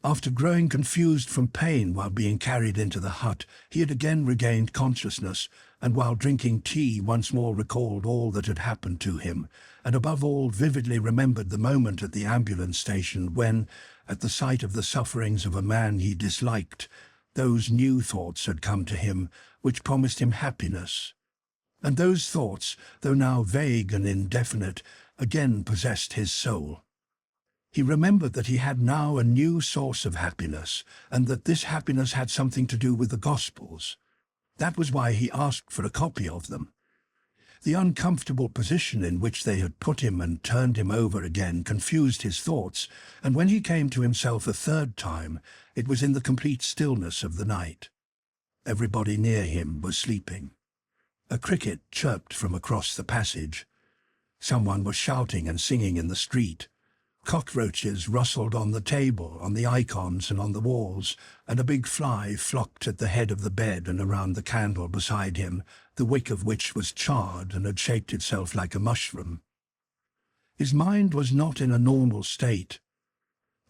After growing confused from pain while being carried into the hut, he had again regained consciousness, and while drinking tea once more recalled all that had happened to him, and above all vividly remembered the moment at the ambulance station when, at the sight of the sufferings of a man he disliked, those new thoughts had come to him which promised him happiness. And those thoughts, though now vague and indefinite, again possessed his soul. He remembered that he had now a new source of happiness, and that this happiness had something to do with the Gospels. That was why he asked for a copy of them. The uncomfortable position in which they had put him and turned him over again confused his thoughts, and when he came to himself a third time, it was in the complete stillness of the night. Everybody near him was sleeping. A cricket chirped from across the passage. Someone was shouting and singing in the street. Cockroaches rustled on the table, on the icons and on the walls, and a big fly flocked at the head of the bed and around the candle beside him, the wick of which was charred and had shaped itself like a mushroom. His mind was not in a normal state.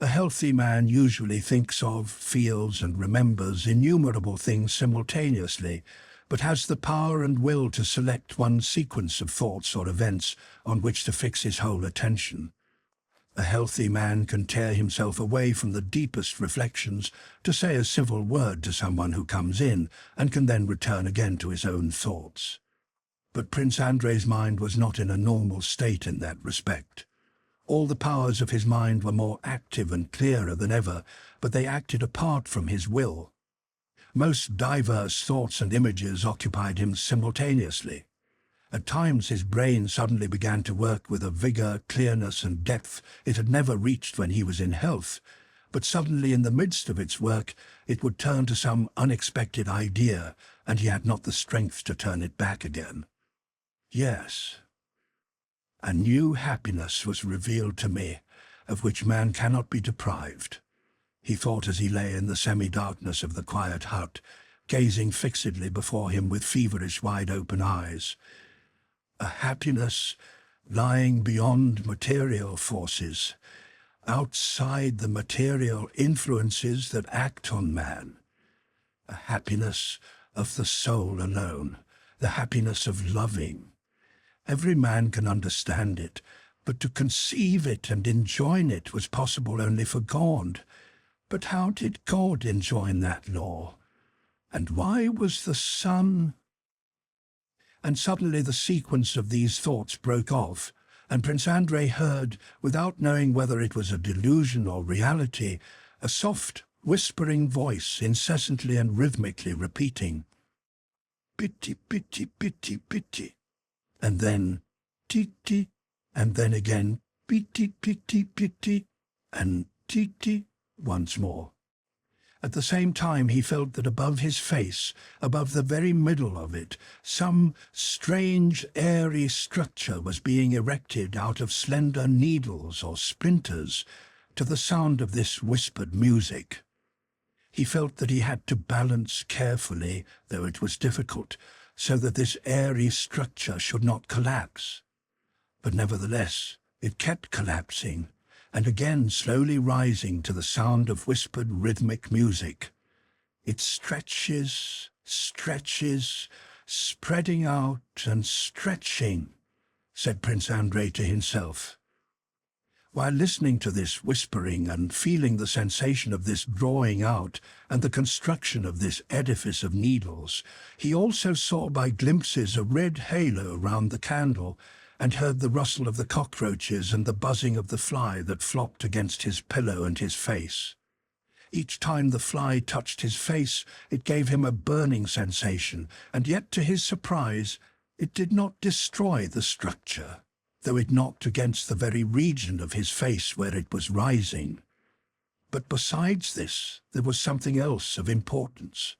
A healthy man usually thinks of, feels and remembers innumerable things simultaneously, but has the power and will to select one sequence of thoughts or events on which to fix his whole attention. A healthy man can tear himself away from the deepest reflections to say a civil word to someone who comes in, and can then return again to his own thoughts. But Prince Andrei's mind was not in a normal state in that respect. All the powers of his mind were more active and clearer than ever, but they acted apart from his will. Most diverse thoughts and images occupied him simultaneously. At times his brain suddenly began to work with a vigor, clearness and depth it had never reached when he was in health, but suddenly in the midst of its work it would turn to some unexpected idea, and he had not the strength to turn it back again. Yes, a new happiness was revealed to me, of which man cannot be deprived, he thought as he lay in the semi-darkness of the quiet hut, gazing fixedly before him with feverish wide-open eyes. A happiness lying beyond material forces, outside the material influences that act on man. A happiness of the soul alone, the happiness of loving. Every man can understand it, but to conceive it and enjoin it was possible only for God. But how did God enjoin that law? And why was the sun? And suddenly the sequence of these thoughts broke off, and Prince Andrei heard, without knowing whether it was a delusion or reality, a soft, whispering voice incessantly and rhythmically repeating, "Pity, pity, pity, pity," and then "Titi," and then again "Pity, pity, pity," and "Titi" once more. At the same time he felt that above his face, above the very middle of it, some strange, airy structure was being erected out of slender needles or splinters to the sound of this whispered music. He felt that he had to balance carefully, though it was difficult, so that this airy structure should not collapse. But nevertheless, it kept collapsing, and again slowly rising to the sound of whispered rhythmic music. It stretches, stretches, spreading out and stretching, said Prince Andrei to himself. While listening to this whispering and feeling the sensation of this drawing out and the construction of this edifice of needles, he also saw by glimpses a red halo round the candle, and heard the rustle of the cockroaches and the buzzing of the fly that flopped against his pillow and his face. Each time the fly touched his face, it gave him a burning sensation, and yet, to his surprise, it did not destroy the structure, though it knocked against the very region of his face where it was rising. But besides this, there was something else of importance.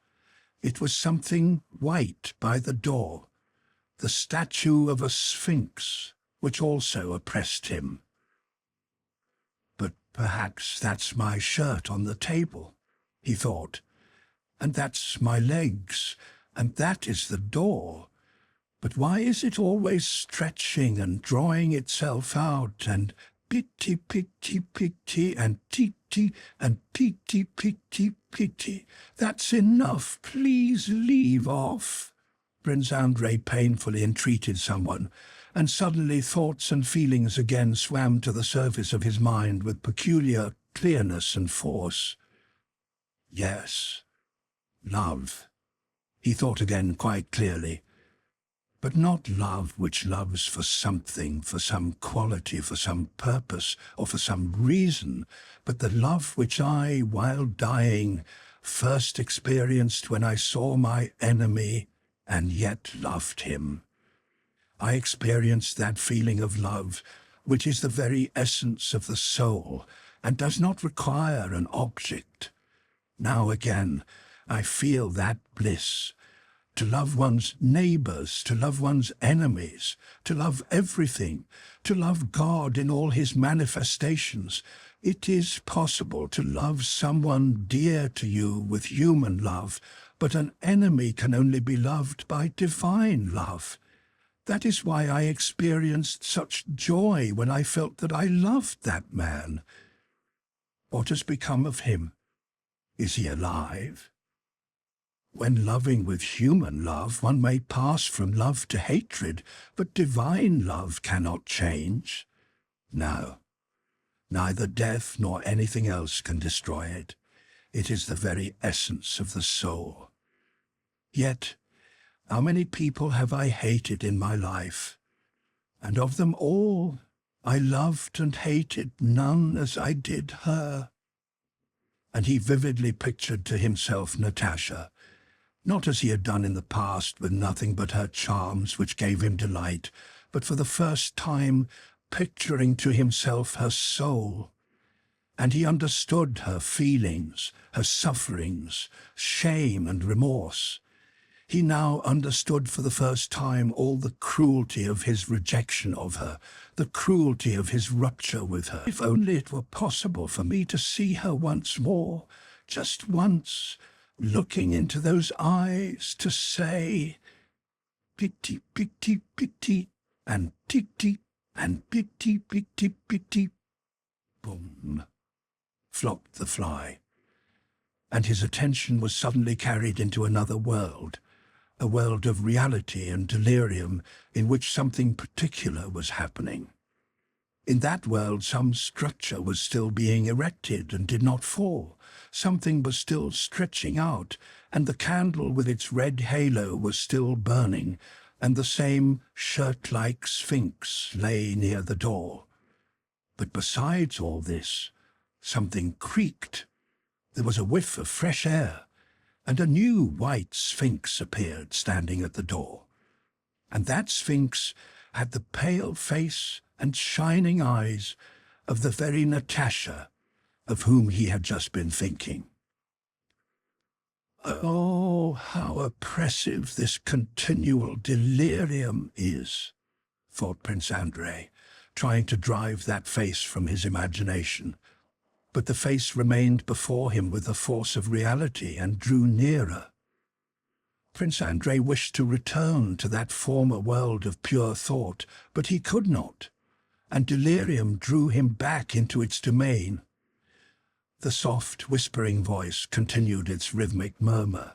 It was something white by the door, the statue of a sphinx, which also oppressed him. But perhaps that's my shirt on the table, he thought, and that's my legs, and that is the door. But why is it always stretching and drawing itself out, and pitty, and titty, and pitty? That's enough, please leave off. Prince Andrei painfully entreated someone, and suddenly thoughts and feelings again swam to the surface of his mind with peculiar clearness and force. Yes, love, he thought again quite clearly. But not love which loves for something, for some quality, for some purpose, or for some reason, but the love which I, while dying, first experienced when I saw my enemy and yet loved him. I experienced that feeling of love, which is the very essence of the soul, and does not require an object. Now again, I feel that bliss. To love one's neighbors, to love one's enemies, to love everything, to love God in all his manifestations. It is possible to love someone dear to you with human love, but an enemy can only be loved by divine love. That is why I experienced such joy when I felt that I loved that man. What has become of him? Is he alive? When loving with human love, one may pass from love to hatred, but divine love cannot change. No, neither death nor anything else can destroy it. It is the very essence of the soul. Yet, how many people have I hated in my life? And of them all, I loved and hated none as I did her. And he vividly pictured to himself Natasha, not as he had done in the past with nothing but her charms which gave him delight, but for the first time picturing to himself her soul. And he understood her feelings, her sufferings, shame and remorse. He now understood for the first time all the cruelty of his rejection of her, the cruelty of his rupture with her. If only it were possible for me to see her once more, just once, looking into those eyes, to say, "Pity, pity, pity, and titty, and pity, pity, pity." Boom! Flopped the fly, and his attention was suddenly carried into another world, a world of reality and delirium in which something particular was happening. In that world some structure was still being erected and did not fall. Something was still stretching out, and the candle with its red halo was still burning, and the same shirt-like sphinx lay near the door. But besides all this, something creaked. There was a whiff of fresh air, and a new white sphinx appeared standing at the door. And that sphinx had the pale face and shining eyes of the very Natasha of whom he had just been thinking. Oh, how oppressive this continual delirium is, thought Prince Andrei, trying to drive that face from his imagination. But the face remained before him with the force of reality and drew nearer. Prince Andrei wished to return to that former world of pure thought, but he could not, and delirium drew him back into its domain. The soft, whispering voice continued its rhythmic murmur.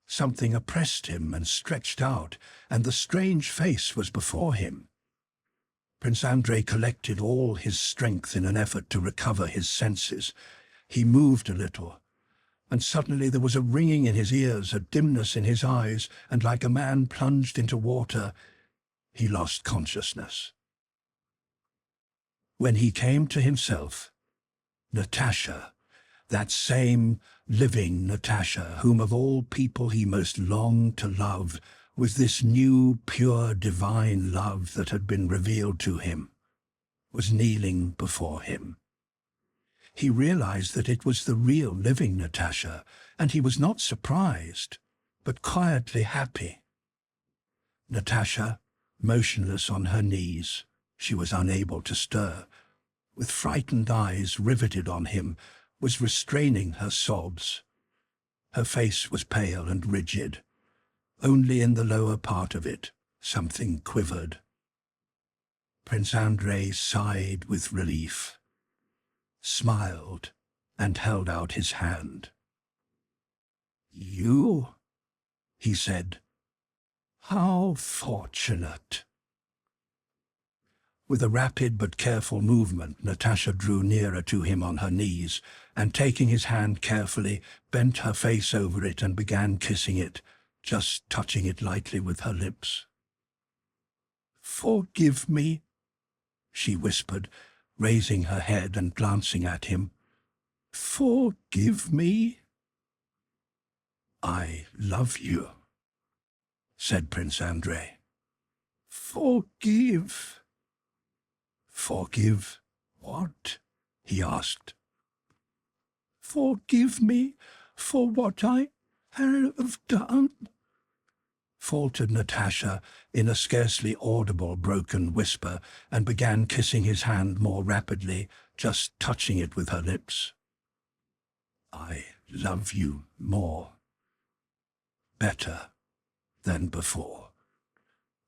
Something oppressed him and stretched out, and the strange face was before him. Prince Andrei collected all his strength in an effort to recover his senses. He moved a little, and suddenly there was a ringing in his ears, a dimness in his eyes, and like a man plunged into water, he lost consciousness. When he came to himself, Natasha, that same living Natasha, whom of all people he most longed to love, was this new, pure, divine love that had been revealed to him, was kneeling before him. He realized that it was the real living Natasha, and he was not surprised, but quietly happy. Natasha, motionless on her knees, she was unable to stir, with frightened eyes riveted on him, was restraining her sobs. Her face was pale and rigid. Only in the lower part of it, something quivered. Prince Andrei sighed with relief, smiled, and held out his hand. "You?" he said. "How fortunate." With a rapid but careful movement, Natasha drew nearer to him on her knees, and taking his hand carefully, bent her face over it and began kissing it, just touching it lightly with her lips. "Forgive me," she whispered, raising her head and glancing at him. "Forgive me." "I love you," said Prince Andrei. "Forgive." "Forgive what?" he asked. "Forgive me for what I have done," faltered Natasha in a scarcely audible broken whisper, and began kissing his hand more rapidly, just touching it with her lips. "I love you more, better than before,"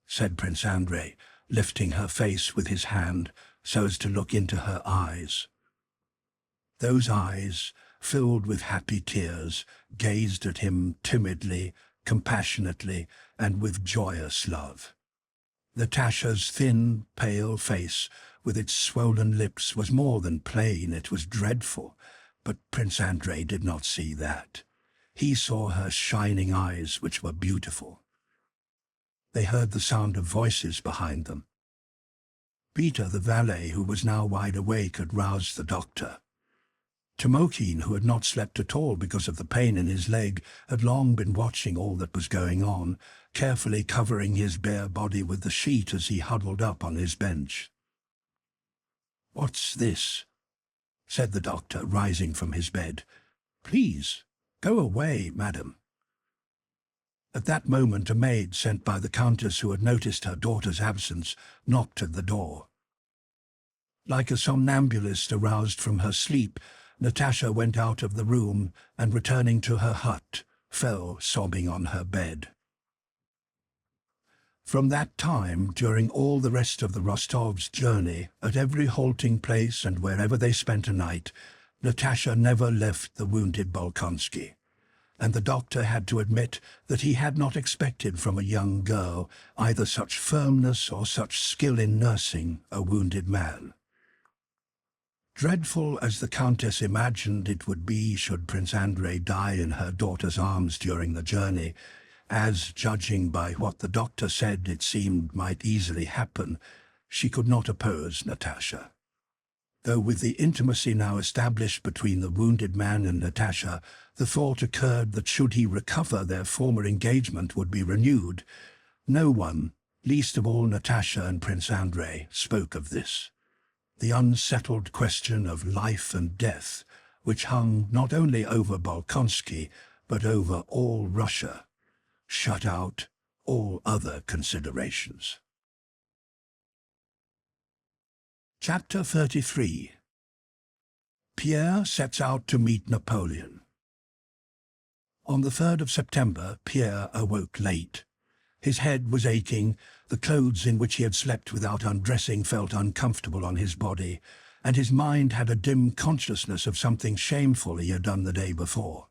said Prince Andrei, lifting her face with his hand so as to look into her eyes. Those eyes, filled with happy tears, gazed at him timidly, compassionately, and with joyous love. Natasha's thin, pale face, with its swollen lips, was more than plain, it was dreadful, but Prince Andrei did not see that. He saw her shining eyes, which were beautiful. They heard the sound of voices behind them. Peter, the valet, who was now wide awake, had roused the doctor. Timokhin, who had not slept at all because of the pain in his leg, had long been watching all that was going on, carefully covering his bare body with the sheet as he huddled up on his bench. "What's this?" said the doctor, rising from his bed. "Please, go away, madam." At that moment a maid sent by the countess, who had noticed her daughter's absence, knocked at the door. Like a somnambulist aroused from her sleep, Natasha went out of the room and, returning to her hut, fell sobbing on her bed. From that time, during all the rest of the Rostovs' journey, at every halting place and wherever they spent a night, Natasha never left the wounded Bolkonsky, and the doctor had to admit that he had not expected from a young girl either such firmness or such skill in nursing a wounded man. Dreadful as the Countess imagined it would be should Prince Andrei die in her daughter's arms during the journey, as, judging by what the doctor said, it seemed might easily happen, she could not oppose Natasha. Though with the intimacy now established between the wounded man and Natasha, the thought occurred that should he recover, their former engagement would be renewed. No one, least of all Natasha and Prince Andrei, spoke of this. The unsettled question of life and death, which hung not only over Bolkonsky, but over all Russia, shut out all other considerations. Chapter 33. Pierre sets out to meet Napoleon. On the 3rd of September, Pierre awoke late. His head was aching, the clothes in which he had slept without undressing felt uncomfortable on his body, and his mind had a dim consciousness of something shameful he had done the day before.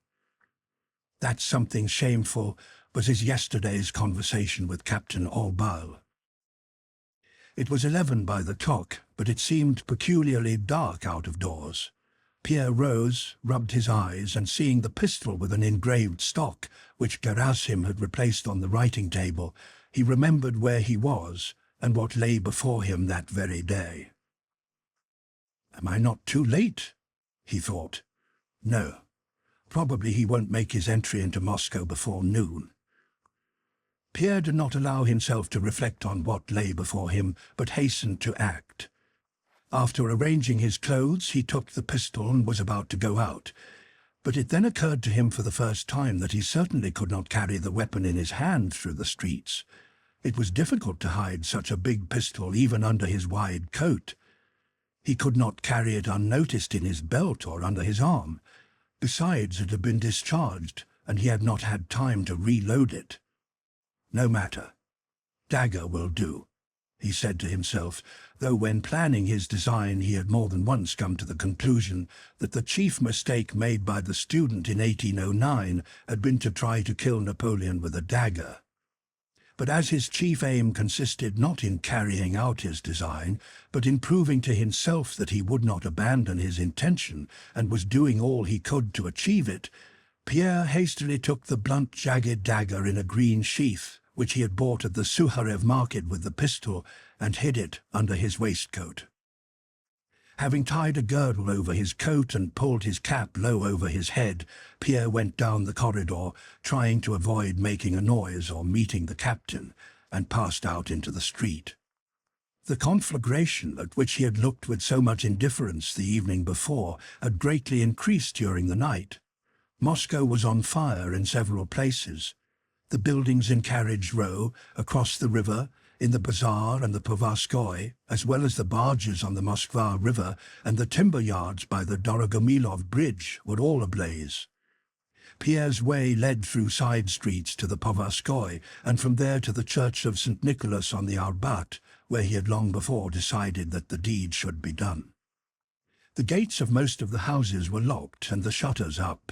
That something shameful was his yesterday's conversation with Captain Olbal. It was 11 by the clock, but it seemed peculiarly dark out of doors. Pierre rose, rubbed his eyes, and seeing the pistol with an engraved stock, which Gerasim had replaced on the writing table, he remembered where he was and what lay before him that very day. "Am I not too late?" he thought. No, probably he won't make his entry into Moscow before noon. Pierre did not allow himself to reflect on what lay before him, but hastened to act. After arranging his clothes, he took the pistol and was about to go out. But it then occurred to him for the first time that he certainly could not carry the weapon in his hand through the streets. It was difficult to hide such a big pistol even under his wide coat. He could not carry it unnoticed in his belt or under his arm. Besides, it had been discharged, and he had not had time to reload it. No matter. Dagger will do, he said to himself, though when planning his design he had more than once come to the conclusion that the chief mistake made by the student in 1809 had been to try to kill Napoleon with a dagger. But as his chief aim consisted not in carrying out his design, but in proving to himself that he would not abandon his intention and was doing all he could to achieve it, Pierre hastily took the blunt, jagged dagger in a green sheath, which he had bought at the Sukharev market with the pistol, and hid it under his waistcoat. Having tied a girdle over his coat and pulled his cap low over his head, Pierre went down the corridor, trying to avoid making a noise or meeting the captain, and passed out into the street. The conflagration, at which he had looked with so much indifference the evening before, had greatly increased during the night. Moscow was on fire in several places. The buildings in Carriage Row, across the river, in the bazaar and the Povarskoy, as well as the barges on the Moskva River and the timber yards by the Dorogomilov Bridge, were all ablaze. Pierre's way led through side streets to the Povarskoy, and from there to the church of St. Nicholas on the Arbat, where he had long before decided that the deed should be done. The gates of most of the houses were locked and the shutters up.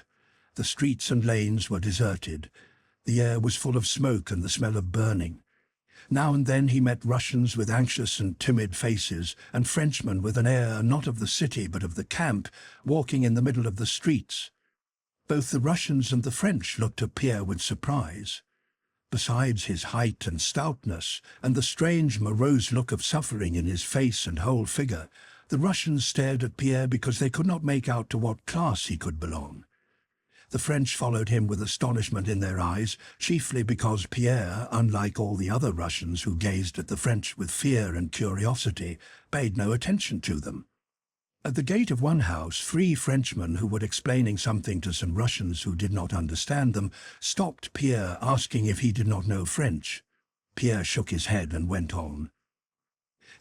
The streets and lanes were deserted. The air was full of smoke and the smell of burning. Now and then he met Russians with anxious and timid faces, and Frenchmen with an air not of the city but of the camp, walking in the middle of the streets. Both the Russians and the French looked at Pierre with surprise. Besides his height and stoutness, and the strange morose look of suffering in his face and whole figure, the Russians stared at Pierre because they could not make out to what class he could belong. The French followed him with astonishment in their eyes, chiefly because Pierre, unlike all the other Russians who gazed at the French with fear and curiosity, paid no attention to them. At the gate of one house, 3 Frenchmen who were explaining something to some Russians who did not understand them stopped Pierre, asking if he did not know French. Pierre shook his head and went on.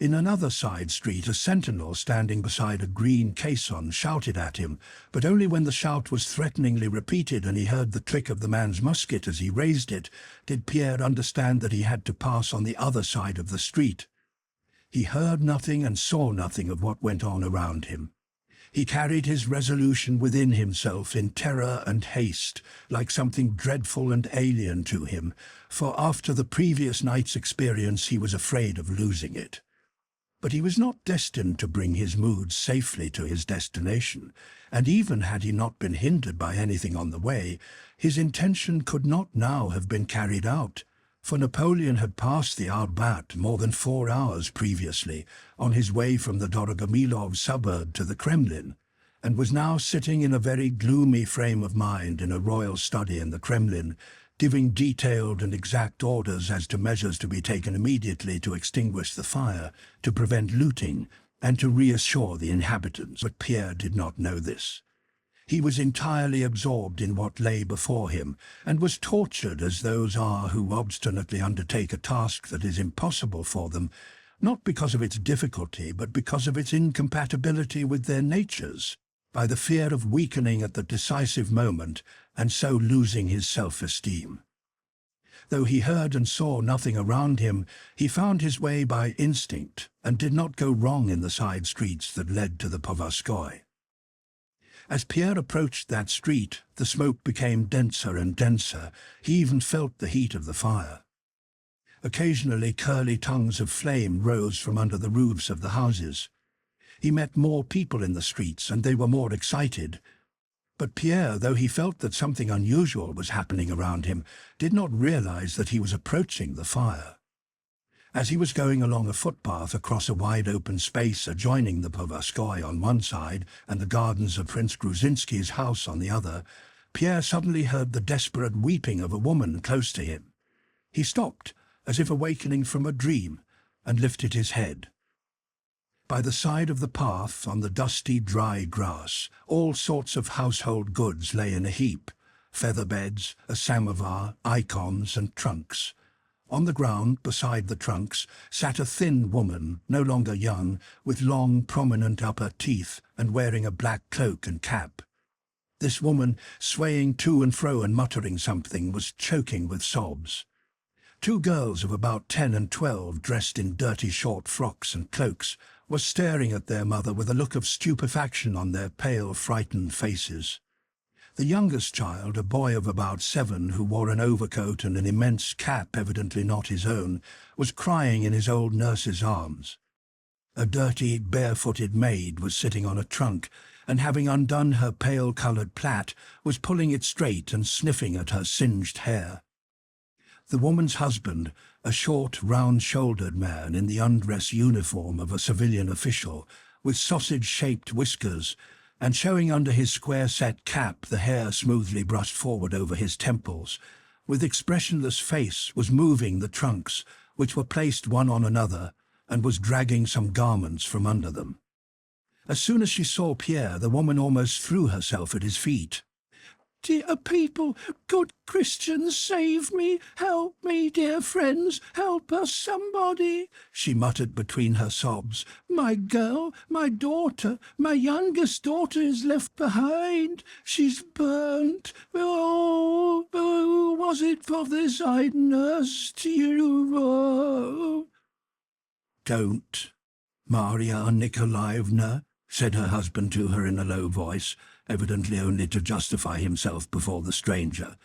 In another side street, a sentinel standing beside a green caisson shouted at him, but only when the shout was threateningly repeated and he heard the click of the man's musket as he raised it, did Pierre understand that he had to pass on the other side of the street. He heard nothing and saw nothing of what went on around him. He carried his resolution within himself in terror and haste, like something dreadful and alien to him, for after the previous night's experience he was afraid of losing it. But he was not destined to bring his moods safely to his destination, and even had he not been hindered by anything on the way, his intention could not now have been carried out, for Napoleon had passed the Arbat more than 4 hours previously, on his way from the Dorogomilov suburb to the Kremlin, and was now sitting in a very gloomy frame of mind in a royal study in the Kremlin, giving detailed and exact orders as to measures to be taken immediately to extinguish the fire, to prevent looting, and to reassure the inhabitants. But Pierre did not know this. He was entirely absorbed in what lay before him, and was tortured as those are who obstinately undertake a task that is impossible for them, not because of its difficulty, but because of its incompatibility with their natures, by the fear of weakening at the decisive moment, and so losing his self-esteem. Though he heard and saw nothing around him, he found his way by instinct, and did not go wrong in the side streets that led to the Povarskoy. As Pierre approached that street, the smoke became denser and denser. He even felt the heat of the fire. Occasionally curly tongues of flame rose from under the roofs of the houses. He met more people in the streets, and they were more excited. But Pierre, though he felt that something unusual was happening around him, did not realize that he was approaching the fire. As he was going along a footpath across a wide open space adjoining the Bolkonskys on one side and the gardens of Prince Gruzinski's house on the other, Pierre suddenly heard the desperate weeping of a woman close to him. He stopped, as if awakening from a dream, and lifted his head. By the side of the path, on the dusty, dry grass, all sorts of household goods lay in a heap: feather beds, a samovar, icons, and trunks. On the ground, beside the trunks, sat a thin woman, no longer young, with long, prominent upper teeth and wearing a black cloak and cap. This woman, swaying to and fro and muttering something, was choking with sobs. Two girls of about 10 and 12, dressed in dirty short frocks and cloaks, were staring at their mother with a look of stupefaction on their pale, frightened faces. The youngest child, a boy of about 7 who wore an overcoat and an immense cap evidently not his own, was crying in his old nurse's arms. A dirty, barefooted maid was sitting on a trunk, and having undone her pale-coloured plait, was pulling it straight and sniffing at her singed hair. The woman's husband, a short, round-shouldered man in the undress uniform of a civilian official, with sausage-shaped whiskers, and showing under his square-set cap the hair smoothly brushed forward over his temples, with expressionless face, was moving the trunks, which were placed one on another, and was dragging some garments from under them. As soon as she saw Pierre, the woman almost threw herself at his feet. "Dear people, good Christians, save me, help me, dear friends, help us, somebody," she muttered between her sobs. "My girl, my daughter, my youngest daughter is left behind. She's burnt. Oh, was it for this I nursed you? Oh." "Don't, Maria Nikolaevna," said her husband to her in a low voice, evidently only to justify himself before the stranger.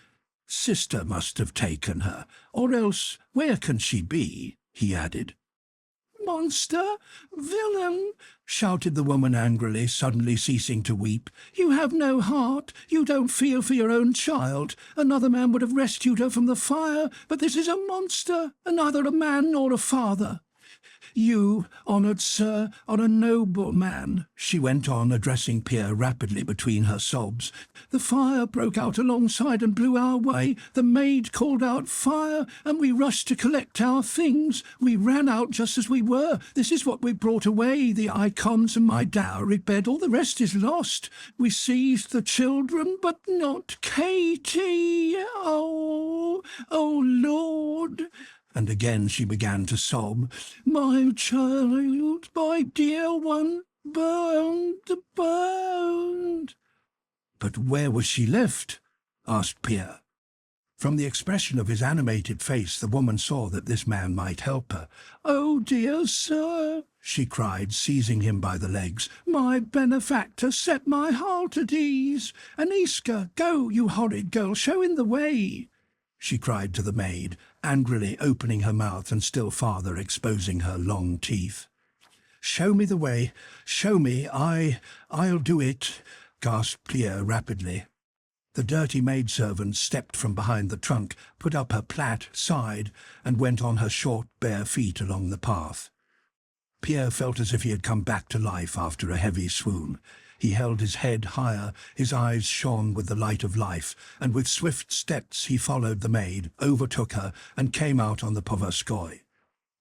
"Sister must have taken her, or else where can she be?" he added. "Monster! Villain!" shouted the woman angrily, suddenly ceasing to weep. "You have no heart. You don't feel for your own child. Another man would have rescued her from the fire, but this is a monster, and neither a man nor a father. You, honoured sir, are a noble man," she went on, addressing Pierre rapidly between her sobs. "The fire broke out alongside and blew our way. The maid called out 'fire,' and we rushed to collect our things. We ran out just as we were. This is what we brought away, the icons and my dowry bed. All the rest is lost. We seized the children, but not Katie. Oh, Lord!" And again she began to sob. "My child, my dear one, burned. "But where was she left?" asked Pierre. From the expression of his animated face, the woman saw that this man might help her. "Oh, dear sir," she cried, seizing him by the legs, "my benefactor set my heart at ease. Aniska, go, you horrid girl, show him the way," she cried to the maid, angrily opening her mouth and still farther exposing her long teeth. "Show me the way. Show me. I'll do it," gasped Pierre rapidly. The dirty maidservant stepped from behind the trunk, put up her plait, sighed, and went on her short, bare feet along the path. Pierre felt as if he had come back to life after a heavy swoon. He held his head higher, his eyes shone with the light of life, and with swift steps he followed the maid, overtook her, and came out on the Bolkonskys.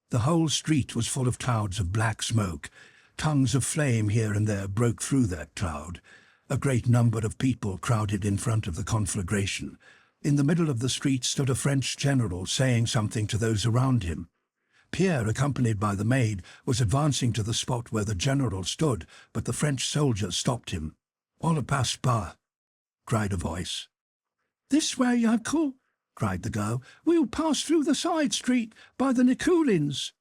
The whole street was full of clouds of black smoke. Tongues of flame here and there broke through that cloud. A great number of people crowded in front of the conflagration. In the middle of the street stood a French general saying something to those around him. Pierre, accompanied by the maid, was advancing to the spot where the general stood, but the French soldier stopped him. "On ne passe pas," cried a voice. "This way, uncle," cried the girl. "We'll pass through the side street, by the Nikulins."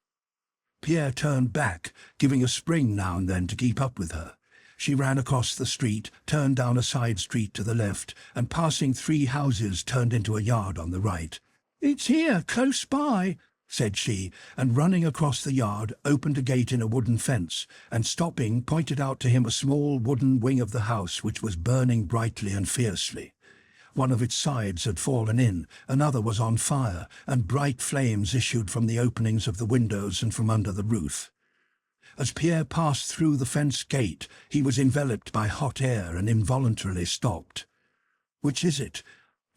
Pierre turned back, giving a spring now and then to keep up with her. She ran across the street, turned down a side street to the left, and passing 3 houses turned into a yard on the right. "It's here, close by," said she, and running across the yard, opened a gate in a wooden fence, and stopping, pointed out to him a small wooden wing of the house which was burning brightly and fiercely. One of its sides had fallen in, another was on fire, and bright flames issued from the openings of the windows and from under the roof. As Pierre passed through the fence gate, he was enveloped by hot air and involuntarily stopped. "Which is it?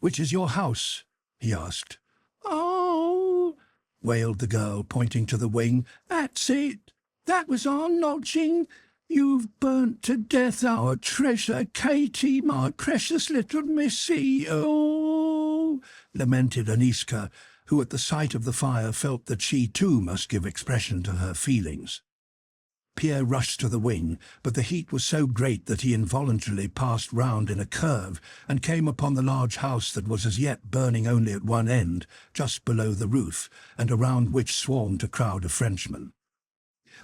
Which is your house?" he asked. "Oh," wailed the girl, pointing to the wing. "That's it. That was our lodging. You've burnt to death our treasure, Katie, my precious little missy. Oh," lamented Aniska, who at the sight of the fire felt that she too must give expression to her feelings. Pierre rushed to the wing, but the heat was so great that he involuntarily passed round in a curve and came upon the large house that was as yet burning only at one end, just below the roof, and around which swarmed a crowd of Frenchmen.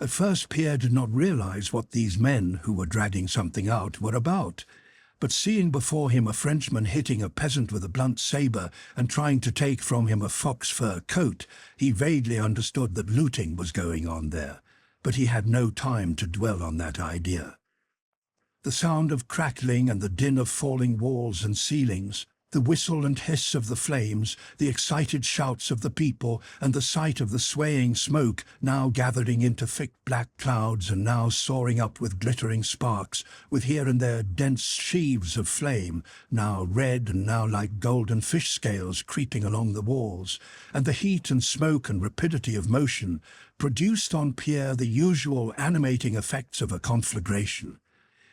At first Pierre did not realize what these men, who were dragging something out, were about, but seeing before him a Frenchman hitting a peasant with a blunt sabre and trying to take from him a fox fur coat, he vaguely understood that looting was going on there. But he had no time to dwell on that idea. The sound of crackling and the din of falling walls and ceilings, the whistle and hiss of the flames, the excited shouts of the people, and the sight of the swaying smoke, now gathering into thick black clouds and now soaring up with glittering sparks, with here and there dense sheaves of flame, now red and now like golden fish scales creeping along the walls, and the heat and smoke and rapidity of motion, produced on Pierre the usual animating effects of a conflagration.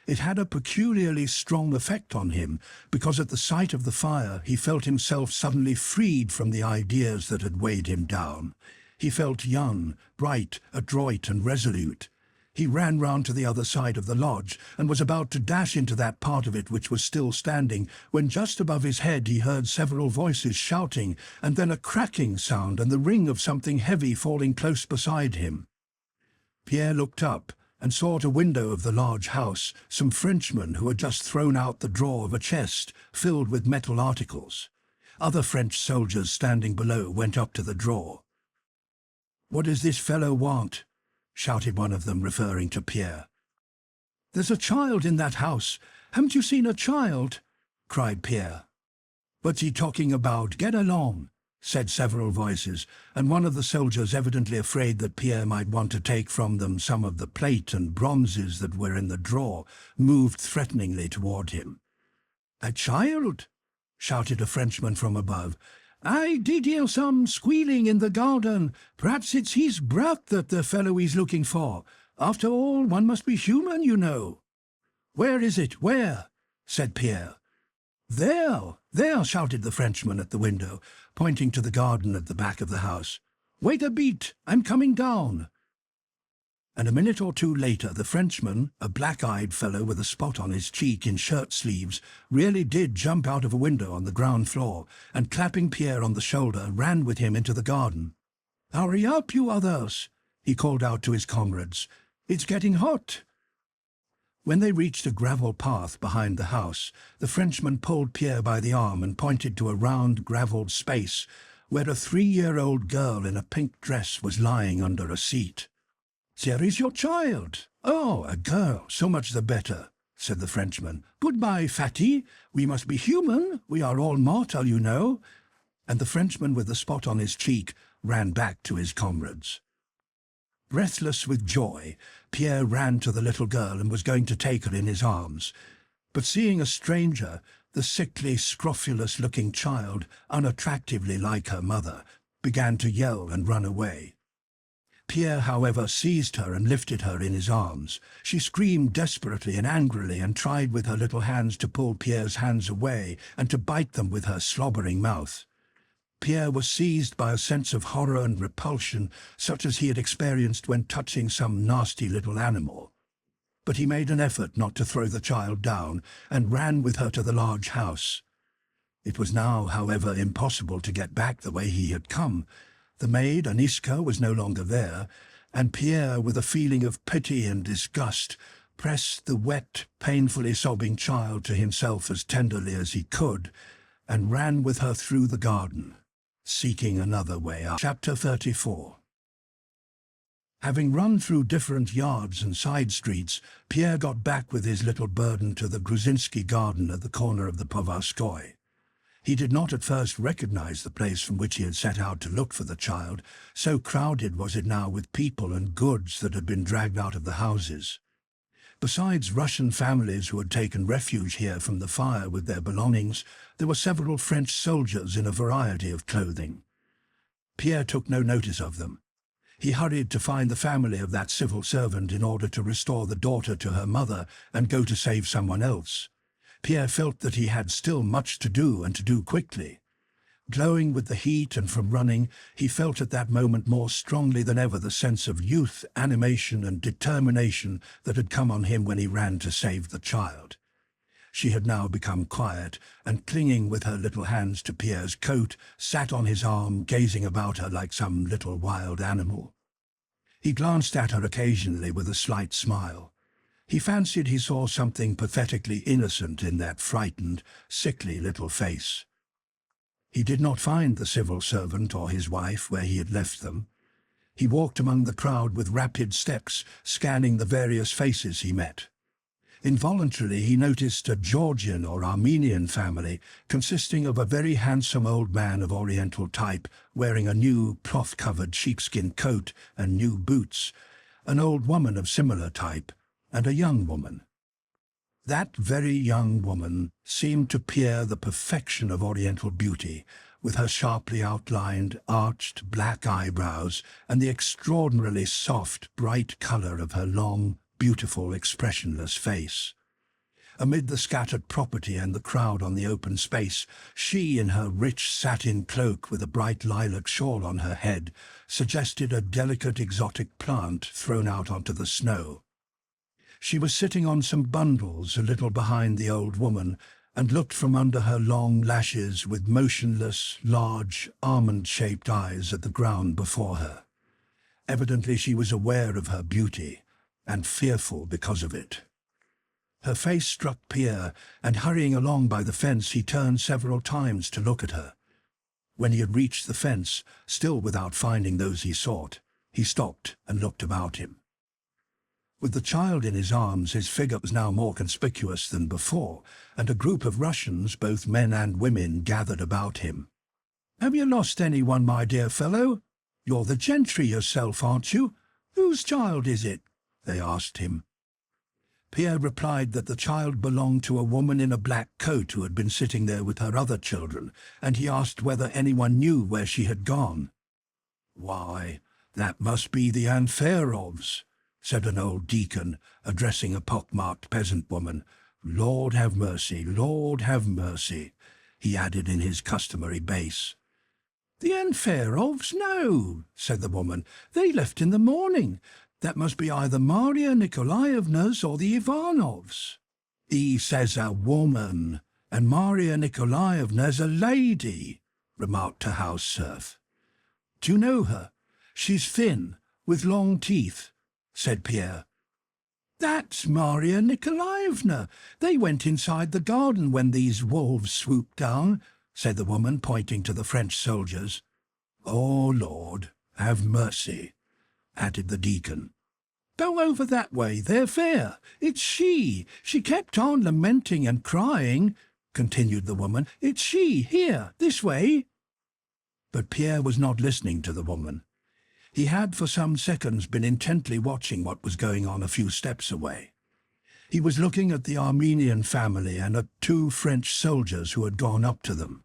It had a peculiarly strong effect on him, because at the sight of the fire he felt himself suddenly freed from the ideas that had weighed him down. He felt young, bright, adroit and resolute. He ran round to the other side of the lodge, and was about to dash into that part of it which was still standing, when just above his head he heard several voices shouting, and then a cracking sound and the ring of something heavy falling close beside him. Pierre looked up, and saw at a window of the large house some Frenchmen who had just thrown out the drawer of a chest filled with metal articles. Other French soldiers standing below went up to the drawer. "What does this fellow want?" shouted one of them, referring to Pierre. "There's a child in that house. Haven't you seen a child?" cried Pierre. "What's he talking about? Get along," said several voices, and one of the soldiers, evidently afraid that Pierre might want to take from them some of the plate and bronzes that were in the drawer, moved threateningly toward him. "A child?" shouted a Frenchman from above. "I did hear some squealing in the garden. Perhaps it's his brat that the fellow is looking for. After all, one must be human, you know." "Where is it? Where?" said Pierre. "There, there," shouted the Frenchman at the window, pointing to the garden at the back of the house. "Wait a bit, I'm coming down." And a minute or two later the Frenchman, a black-eyed fellow with a spot on his cheek in shirt-sleeves, really did jump out of a window on the ground floor, and clapping Pierre on the shoulder, ran with him into the garden. "Hurry up, you others," he called out to his comrades. "It's getting hot." When they reached a gravel path behind the house, the Frenchman pulled Pierre by the arm and pointed to a round gravelled space where a 3-year-old girl in a pink dress was lying under a seat. "There is your child." "Oh, a girl, so much the better," said the Frenchman. "Goodbye, fatty. We must be human. We are all mortal, you know." And the Frenchman with the spot on his cheek ran back to his comrades. Breathless with joy, Pierre ran to the little girl and was going to take her in his arms. But seeing a stranger, the sickly, scrofulous-looking child, unattractively like her mother, began to yell and run away. Pierre, however, seized her and lifted her in his arms. She screamed desperately and angrily and tried with her little hands to pull Pierre's hands away and to bite them with her slobbering mouth. Pierre was seized by a sense of horror and repulsion, such as he had experienced when touching some nasty little animal. But he made an effort not to throw the child down, and ran with her to the large house. It was now, however, impossible to get back the way he had come. The maid, Aniska, was no longer there, and Pierre, with a feeling of pity and disgust, pressed the wet, painfully sobbing child to himself as tenderly as he could, and ran with her through the garden. seeking another way out. Chapter 34. Having run through different yards and side streets, Pierre got back with his little burden to the Gruzinski garden at the corner of the Povarskoy. He did not at first recognize the place from which he had set out to look for the child, so crowded was it now with people and goods that had been dragged out of the houses. Besides Russian families who had taken refuge here from the fire with their belongings, there were several French soldiers in a variety of clothing. Pierre took no notice of them. He hurried to find the family of that civil servant in order to restore the daughter to her mother and go to save someone else. Pierre felt that he had still much to do, and to do quickly. Glowing with the heat and from running, he felt at that moment more strongly than ever the sense of youth, animation and determination that had come on him when he ran to save the child. She had now become quiet, and clinging with her little hands to Pierre's coat, sat on his arm, gazing about her like some little wild animal. He glanced at her occasionally with a slight smile. He fancied he saw something pathetically innocent in that frightened, sickly little face. He did not find the civil servant or his wife where he had left them. He walked among the crowd with rapid steps, scanning the various faces he met. Involuntarily he noticed a Georgian or Armenian family consisting of a very handsome old man of Oriental type, wearing a new cloth-covered sheepskin coat and new boots, an old woman of similar type, and a young woman. That very young woman seemed to Pierre the perfection of Oriental beauty, with her sharply outlined, arched black eyebrows and the extraordinarily soft, bright colour of her long, beautiful, expressionless face. Amid the scattered property and the crowd on the open space, she, in her rich satin cloak with a bright lilac shawl on her head, suggested a delicate exotic plant thrown out onto the snow. She was sitting on some bundles a little behind the old woman, and looked from under her long lashes with motionless, large, almond-shaped eyes at the ground before her. Evidently she was aware of her beauty, and fearful because of it. Her face struck Pierre, and hurrying along by the fence he turned several times to look at her. When he had reached the fence, still without finding those he sought, he stopped and looked about him. With the child in his arms, his figure was now more conspicuous than before, and a group of Russians, both men and women, gathered about him. "Have you lost anyone, my dear fellow? You're the gentry yourself, aren't you? Whose child is it?" they asked him. Pierre replied that the child belonged to a woman in a black coat who had been sitting there with her other children, and he asked whether anyone knew where she had gone. "Why, that must be the Anferovs," said an old deacon, addressing a pock-marked peasant woman. "Lord have mercy, Lord have mercy," he added in his customary bass. "The Anferovs? No," said the woman. "They left in the morning. That must be either Maria Nikolaevna's or the Ivanovs." "He says a woman, and Maria Nikolaevna's a lady," remarked a house serf. "Do you know her? She's thin, with long teeth," said Pierre. "That's Maria Nikolaevna. They went inside the garden when these wolves swooped down," said the woman, pointing to the French soldiers. "Oh, Lord, have mercy," added the deacon. "Go over that way, they're fair. It's she. She kept on lamenting and crying," continued the woman. "It's she, here, this way." But Pierre was not listening to the woman. He had for some seconds been intently watching what was going on a few steps away. He was looking at the Armenian family and at two French soldiers who had gone up to them.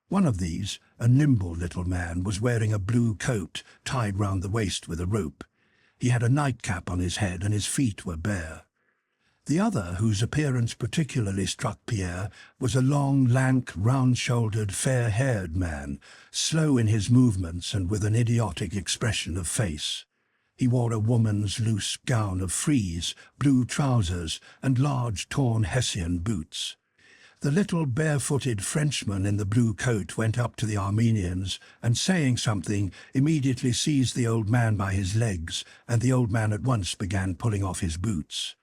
One of these, a nimble little man, was wearing a blue coat tied round the waist with a rope. He had a nightcap on his head and his feet were bare. The other, whose appearance particularly struck Pierre, was a long, lank, round-shouldered, fair-haired man, slow in his movements and with an idiotic expression of face. He wore a woman's loose gown of frieze, blue trousers, and large, torn Hessian boots. The little barefooted Frenchman in the blue coat went up to the Armenians and, saying something, immediately seized the old man by his legs, and the old man at once began pulling off his boots.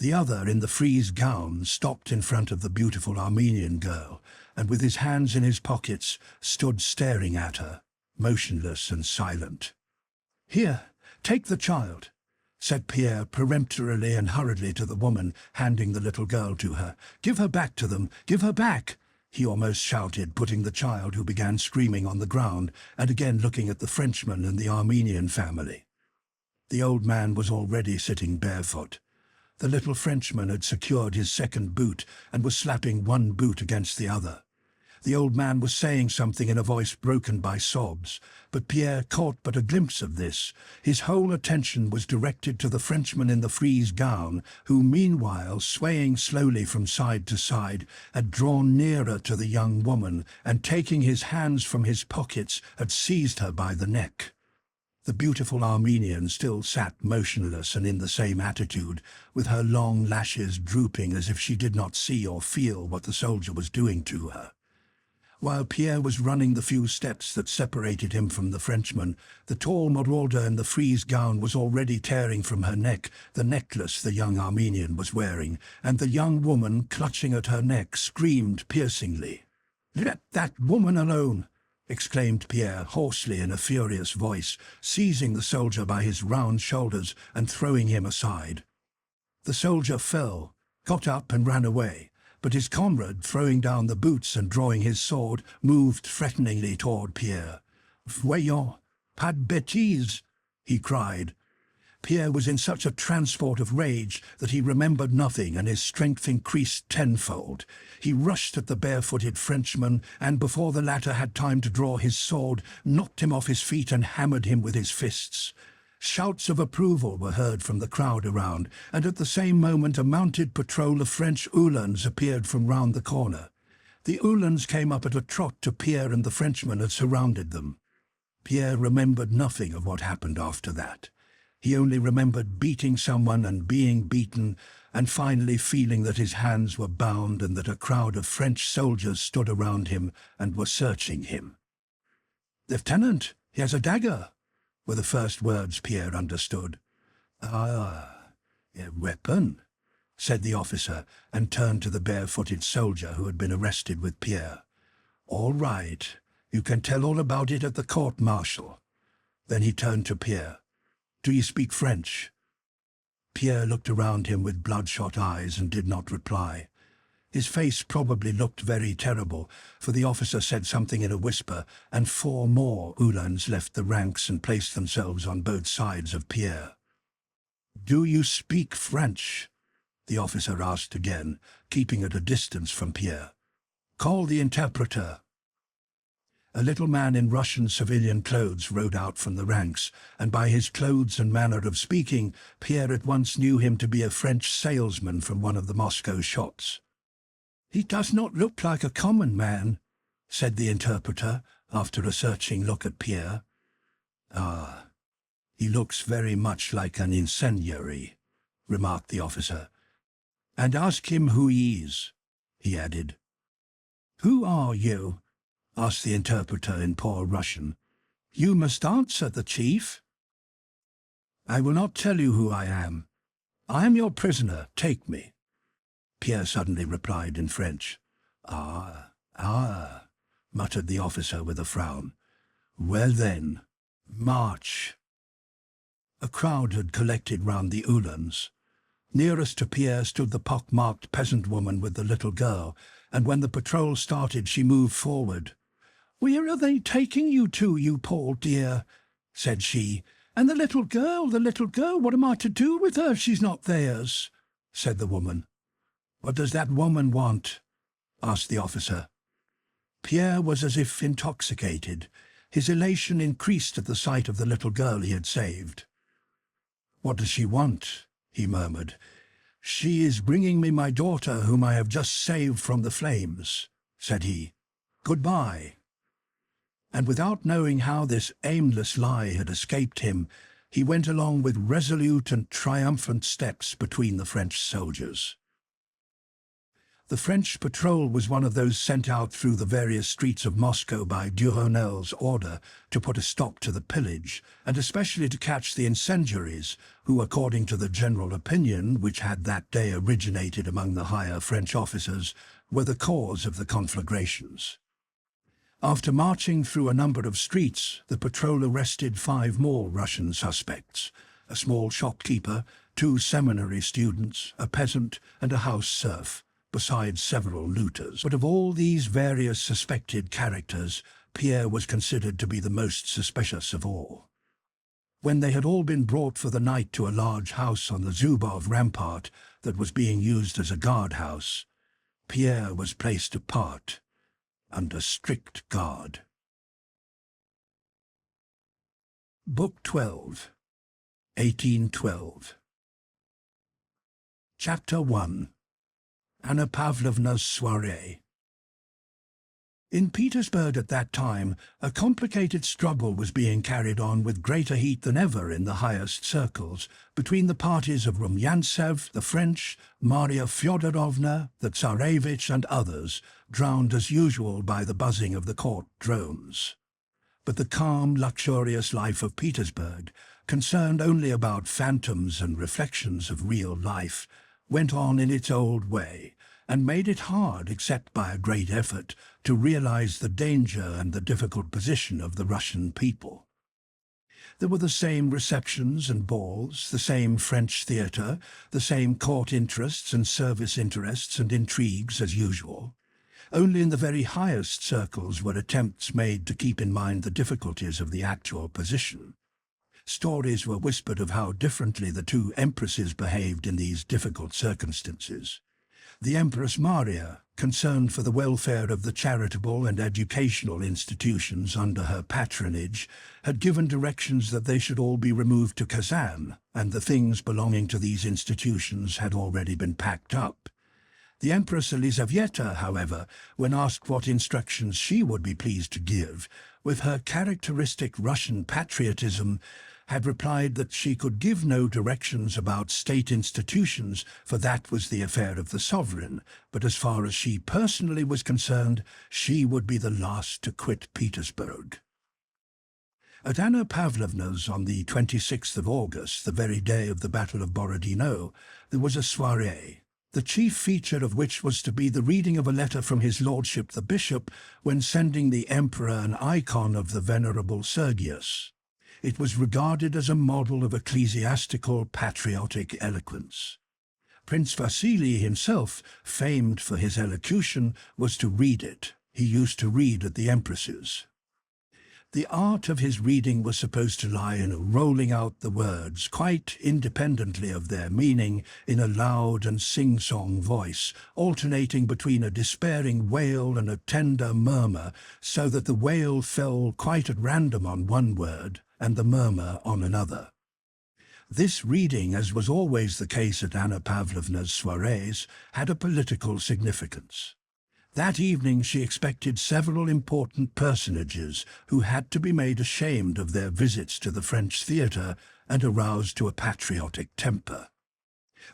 The other, in the frieze gown, stopped in front of the beautiful Armenian girl, and with his hands in his pockets, stood staring at her, motionless and silent. "Here, take the child," said Pierre peremptorily and hurriedly to the woman, handing the little girl to her. "Give her back to them! Give her back!" he almost shouted, putting the child, who began screaming, on the ground, and again looking at the Frenchman and the Armenian family. The old man was already sitting barefoot. The little Frenchman had secured his second boot and was slapping one boot against the other. The old man was saying something in a voice broken by sobs, but Pierre caught but a glimpse of this. His whole attention was directed to the Frenchman in the frieze gown, who meanwhile, swaying slowly from side to side, had drawn nearer to the young woman, and taking his hands from his pockets, had seized her by the neck. The beautiful Armenian still sat motionless and in the same attitude, with her long lashes drooping as if she did not see or feel what the soldier was doing to her. While Pierre was running the few steps that separated him from the Frenchman, the tall marauder in the frieze gown was already tearing from her neck the necklace the young Armenian was wearing, and the young woman, clutching at her neck, screamed piercingly. "Let that woman alone!" exclaimed Pierre hoarsely in a furious voice, seizing the soldier by his round shoulders and throwing him aside. The soldier fell, got up and ran away, but his comrade, throwing down the boots and drawing his sword, moved threateningly toward Pierre. "Voyons, pas de bêtises!" he cried. Pierre was in such a transport of rage that he remembered nothing, and his strength increased tenfold. He rushed at the barefooted Frenchman, and before the latter had time to draw his sword, knocked him off his feet and hammered him with his fists. Shouts of approval were heard from the crowd around, and at the same moment a mounted patrol of French Uhlans appeared from round the corner. The Uhlans came up at a trot to Pierre, and the Frenchman had surrounded them. Pierre remembered nothing of what happened after that. He only remembered beating someone and being beaten, and finally feeling that his hands were bound and that a crowd of French soldiers stood around him and were searching him. "Lieutenant, he has a dagger," were the first words Pierre understood. "Ah, a weapon," said the officer, and turned to the barefooted soldier who had been arrested with Pierre. "All right, you can tell all about it at the court-martial." Then he turned to Pierre. "Do you speak French?" Pierre looked around him with bloodshot eyes and did not reply. His face probably looked very terrible, for the officer said something in a whisper, and 4 more Uhlans left the ranks and placed themselves on both sides of Pierre. "Do you speak French?" the officer asked again, keeping at a distance from Pierre. "Call the interpreter." A little man in Russian civilian clothes rode out from the ranks, and by his clothes and manner of speaking, Pierre at once knew him to be a French salesman from one of the Moscow shops. "He does not look like a common man," said the interpreter, after a searching look at Pierre. "Ah, he looks very much like an incendiary," remarked the officer. "And ask him who he is," he added. "Who are you?" asked the interpreter in poor Russian. "You must answer the chief." "I will not tell you who I am. I am your prisoner. Take me." Pierre suddenly replied in French. Ah, muttered the officer with a frown. "Well then, march." A crowd had collected round the Uhlans. Nearest to Pierre stood the pock-marked peasant woman with the little girl, and when the patrol started she moved forward. "Where are they taking you to, you poor dear?" said she. "And the little girl, what am I to do with her? She's not theirs," said the woman. "What does that woman want?" asked the officer. Pierre was as if intoxicated. His elation increased at the sight of the little girl he had saved. "What does she want?" he murmured. "She is bringing me my daughter, whom I have just saved from the flames," said he. "Goodbye." And without knowing how this aimless lie had escaped him, he went along with resolute and triumphant steps between the French soldiers. The French patrol was one of those sent out through the various streets of Moscow by Duhamel's order to put a stop to the pillage, and especially to catch the incendiaries, who, according to the general opinion which had that day originated among the higher French officers, were the cause of the conflagrations. After marching through a number of streets, the patrol arrested 5 more Russian suspects: a small shopkeeper, 2 seminary students, a peasant, and a house serf, besides several looters. But of all these various suspected characters, Pierre was considered to be the most suspicious of all. When they had all been brought for the night to a large house on the Zubov rampart that was being used as a guardhouse, Pierre was placed apart, under strict guard. Book 12, 1812. Chapter 1. Anna Pavlovna's Soirée. In Petersburg at that time, a complicated struggle was being carried on with greater heat than ever in the highest circles, between the parties of Rumyantsev, the French, Maria Fyodorovna, the Tsarevich, and others, drowned as usual by the buzzing of the court drones. But the calm, luxurious life of Petersburg, concerned only about phantoms and reflections of real life, went on in its old way, and made it hard, except by a great effort, to realize the danger and the difficult position of the Russian people. There were the same receptions and balls, the same French theatre, the same court interests and service interests and intrigues as usual. Only in the very highest circles were attempts made to keep in mind the difficulties of the actual position. Stories were whispered of how differently the 2 empresses behaved in these difficult circumstances. The Empress Maria, concerned for the welfare of the charitable and educational institutions under her patronage, had given directions that they should all be removed to Kazan, and the things belonging to these institutions had already been packed up. The Empress Elizaveta, however, when asked what instructions she would be pleased to give, with her characteristic Russian patriotism, had replied that she could give no directions about state institutions, for that was the affair of the sovereign, but as far as she personally was concerned, she would be the last to quit Petersburg. At Anna Pavlovna's on the 26th of August, the very day of the Battle of Borodino, there was a soirée, the chief feature of which was to be the reading of a letter from his lordship the bishop when sending the emperor an icon of the venerable Sergius. It was regarded as a model of ecclesiastical patriotic eloquence. Prince Vasily himself, famed for his elocution, was to read it. He used to read at the empress's. The art of his reading was supposed to lie in rolling out the words, quite independently of their meaning, in a loud and sing-song voice, alternating between a despairing wail and a tender murmur, so that the wail fell quite at random on one word, and the murmur on another. This reading, as was always the case at Anna Pavlovna's soirées, had a political significance. That evening she expected several important personages who had to be made ashamed of their visits to the French theatre and aroused to a patriotic temper.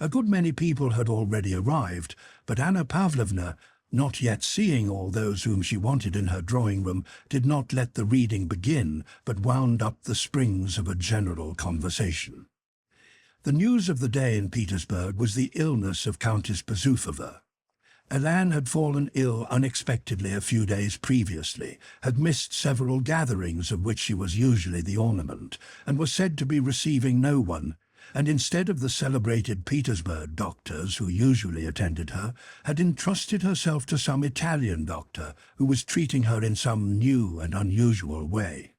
A good many people had already arrived, but Anna Pavlovna, not yet seeing all those whom she wanted in her drawing-room, did not let the reading begin, but wound up the springs of a general conversation. The news of the day in Petersburg was the illness of Countess Bezukhova. Helene had fallen ill unexpectedly a few days previously, had missed several gatherings of which she was usually the ornament, and was said to be receiving no one, and instead of the celebrated Petersburg doctors who usually attended her, had entrusted herself to some Italian doctor who was treating her in some new and unusual way.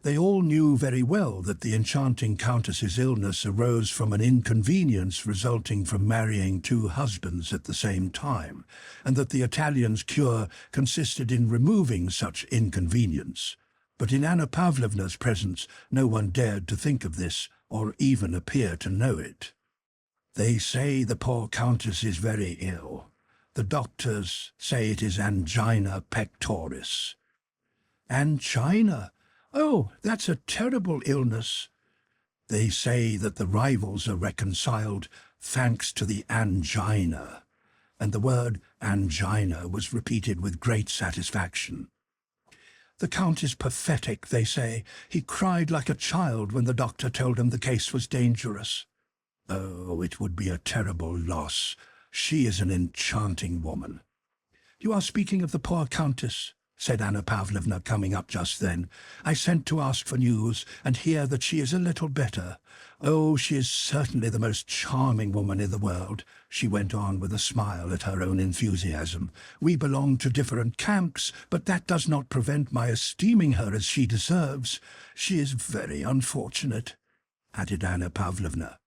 They all knew very well that the enchanting countess's illness arose from an inconvenience resulting from marrying 2 husbands at the same time, and that the Italian's cure consisted in removing such inconvenience. But in Anna Pavlovna's presence no one dared to think of this, or even appear to know it. "They say the poor countess is very ill. The doctors say it is angina pectoris." "Angina? Oh, that's a terrible illness." "They say that the rivals are reconciled thanks to the angina. and the word angina was repeated with great satisfaction. "The Count is pathetic," they say. "He cried like a child when the doctor told him the case was dangerous." Oh, it would be a terrible loss. She is an enchanting woman. "You are speaking of the poor Countess," said Anna Pavlovna, coming up just then. "I sent to ask for news, and hear that she is a little better. Oh, she is certainly the most charming woman in the world," she went on with a smile at her own enthusiasm. "We belong to different camps, but that does not prevent my esteeming her as she deserves. She is very unfortunate," added Anna Pavlovna.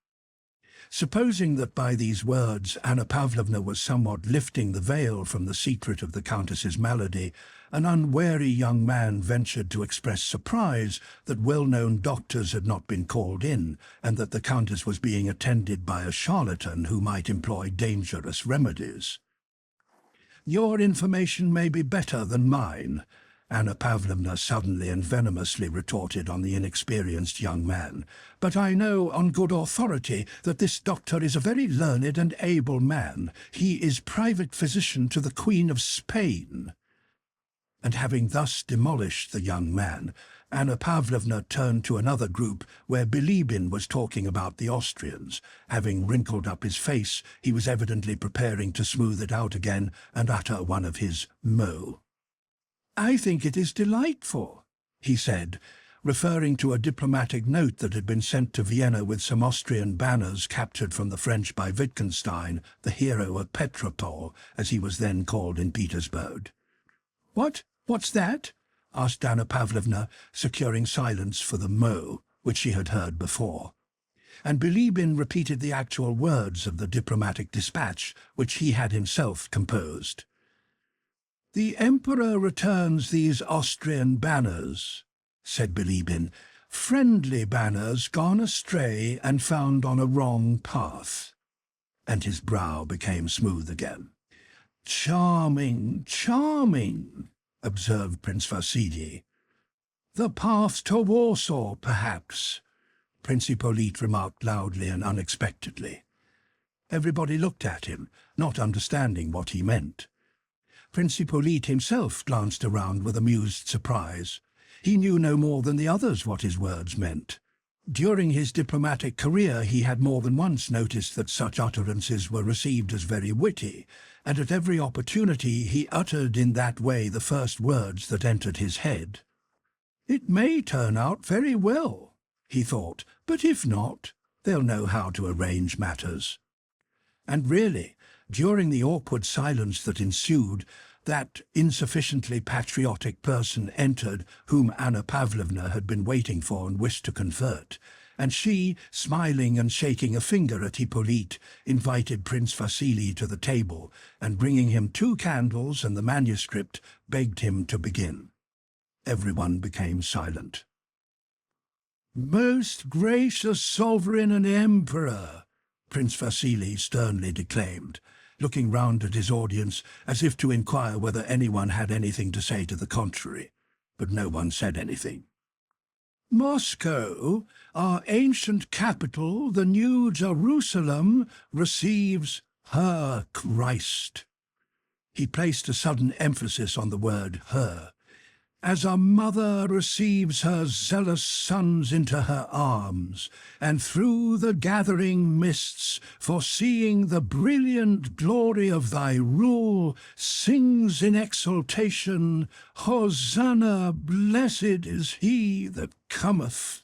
Supposing that by these words Anna Pavlovna was somewhat lifting the veil from the secret of the Countess's malady, an unwary young man ventured to express surprise that well-known doctors had not been called in, and that the Countess was being attended by a charlatan who might employ dangerous remedies. "Your information may be better than mine," Anna Pavlovna suddenly and venomously retorted on the inexperienced young man. "But I know on good authority that this doctor is a very learned and able man. He is private physician to the Queen of Spain." And having thus demolished the young man, Anna Pavlovna turned to another group where Bilibin was talking about the Austrians. Having wrinkled up his face, he was evidently preparing to smooth it out again and utter one of his mots. "I think it is delightful," he said, referring to a diplomatic note that had been sent to Vienna with some Austrian banners captured from the French by Wittgenstein, the hero of Petropol, as he was then called in Petersburg. "What's that?" asked Anna Pavlovna, securing silence for the mot, which she had heard before. And Bilibin repeated the actual words of the diplomatic dispatch, which he had himself composed. "The Emperor returns these Austrian banners," said Bilibin, "friendly banners gone astray and found on a wrong path." And his brow became smooth again. "Charming, charming," observed Prince Vasily. "The path to Warsaw, perhaps," Prince Hippolyte remarked loudly and unexpectedly. Everybody looked at him, not understanding what he meant. Prince Hippolyte himself glanced around with amused surprise. He knew no more than the others what his words meant. During his diplomatic career he had more than once noticed that such utterances were received as very witty, and at every opportunity he uttered in that way the first words that entered his head. "It may turn out very well," he thought, "but if not, they'll know how to arrange matters." And really, during the awkward silence that ensued, that insufficiently patriotic person entered whom Anna Pavlovna had been waiting for and wished to convert, and she, smiling and shaking a finger at Hippolyte, invited Prince Vasily to the table, and bringing him 2 candles and the manuscript, begged him to begin. Everyone became silent. "Most gracious sovereign and emperor," Prince Vasily sternly declaimed, looking round at his audience as if to inquire whether anyone had anything to say to the contrary, but no one said anything. "Moscow, our ancient capital, the New Jerusalem, receives her Christ." He placed a sudden emphasis on the word her. "As a mother receives her zealous sons into her arms, and through the gathering mists, foreseeing the brilliant glory of thy rule, sings in exultation, Hosanna, blessed is he that cometh."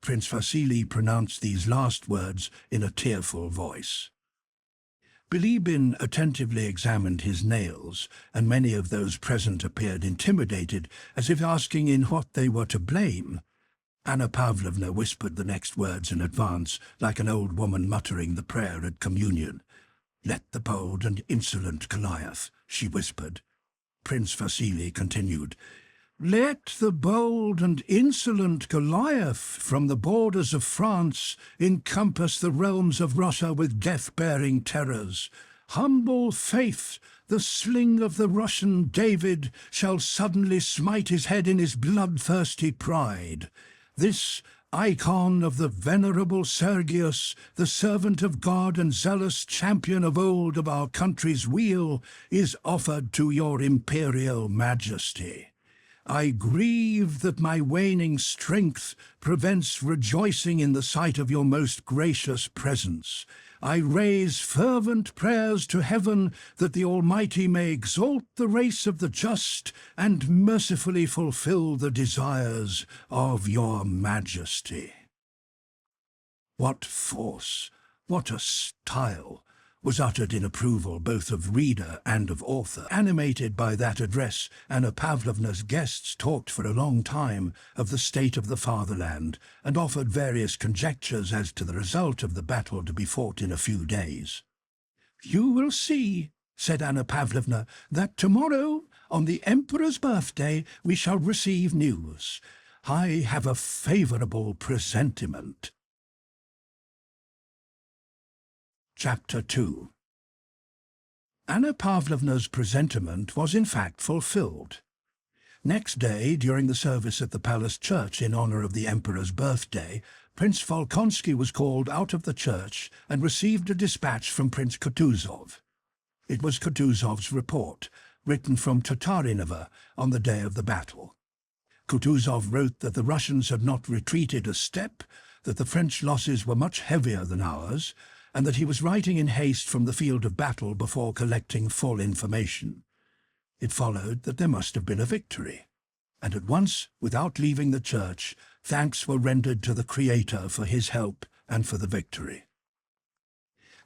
Prince Vasily pronounced these last words in a tearful voice. Bilibin attentively examined his nails, and many of those present appeared intimidated, as if asking in what they were to blame. Anna Pavlovna whispered the next words in advance, like an old woman muttering the prayer at communion. "Let the bold and insolent Goliath," she whispered. Prince Vasily continued, "Let the bold and insolent Goliath from the borders of France encompass the realms of Russia with death-bearing terrors. Humble faith, the sling of the Russian David, shall suddenly smite his head in his bloodthirsty pride. This icon of the venerable Sergius, the servant of God and zealous champion of old of our country's weal, is offered to your imperial majesty. I grieve that my waning strength prevents rejoicing in the sight of your most gracious presence. I raise fervent prayers to heaven that the Almighty may exalt the race of the just and mercifully fulfill the desires of your majesty. What force, what a style, was uttered in approval both of reader and of author. Animated by that address, Anna Pavlovna's guests talked for a long time of the state of the fatherland, and offered various conjectures as to the result of the battle to be fought in a few days. "You will see," said Anna Pavlovna, "that tomorrow, on the Emperor's birthday, we shall receive news. I have a favourable presentiment." Chapter 2. Anna Pavlovna's presentiment was in fact fulfilled. Next day, during the service at the palace church in honour of the Emperor's birthday, Prince Bolkonsky was called out of the church and received a dispatch from Prince Kutuzov. It was Kutuzov's report, written from Tatarinova on the day of the battle. Kutuzov wrote that the Russians had not retreated a step, that the French losses were much heavier than ours, and that he was writing in haste from the field of battle before collecting full information. It followed that there must have been a victory, and at once, without leaving the church, thanks were rendered to the Creator for his help and for the victory.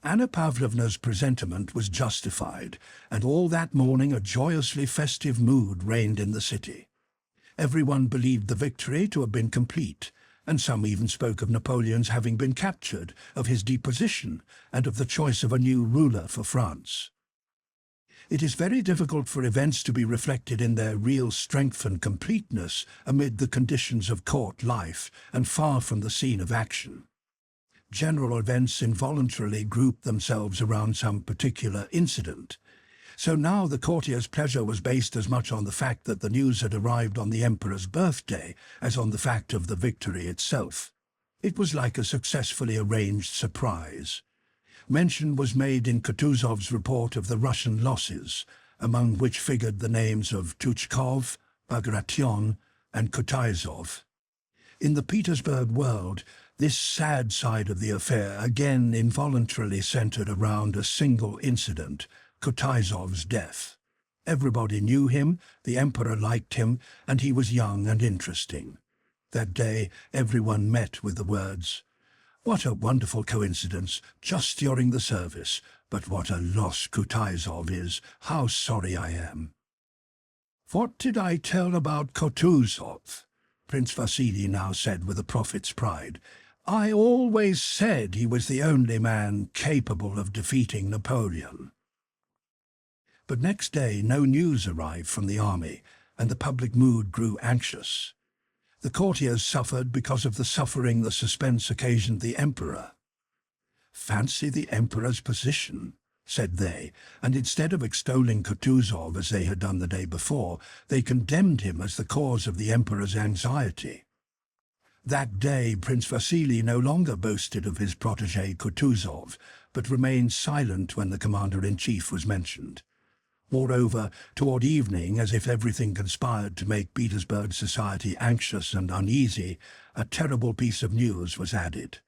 Anna Pavlovna's presentiment was justified, and all that morning a joyously festive mood reigned in the city. Everyone believed the victory to have been complete, and some even spoke of Napoleon's having been captured, of his deposition, and of the choice of a new ruler for France. It is very difficult for events to be reflected in their real strength and completeness amid the conditions of court life and far from the scene of action. General events involuntarily group themselves around some particular incident. So now the courtiers' pleasure was based as much on the fact that the news had arrived on the Emperor's birthday as on the fact of the victory itself. It was like a successfully arranged surprise. Mention was made in Kutuzov's report of the Russian losses, among which figured the names of Tuchkov, Bagration, and Kutuzov. In the Petersburg world, this sad side of the affair again involuntarily centered around a single incident, Kutuzov's death. Everybody knew him, the Emperor liked him, and he was young and interesting. That day everyone met with the words, "What a wonderful coincidence, just during the service, but what a loss Kutuzov is, how sorry I am." "What did I tell about Kutuzov?" Prince Vasily now said with a prophet's pride. "I always said he was the only man capable of defeating Napoleon." But next day no news arrived from the army, and the public mood grew anxious. The courtiers suffered because of the suffering the suspense occasioned the Emperor. "Fancy the Emperor's position," said they, and instead of extolling Kutuzov as they had done the day before, they condemned him as the cause of the Emperor's anxiety. That day Prince Vasily no longer boasted of his protégé Kutuzov, but remained silent when the commander-in-chief was mentioned. Moreover, toward evening, as if everything conspired to make Petersburg society anxious and uneasy, a terrible piece of news was added.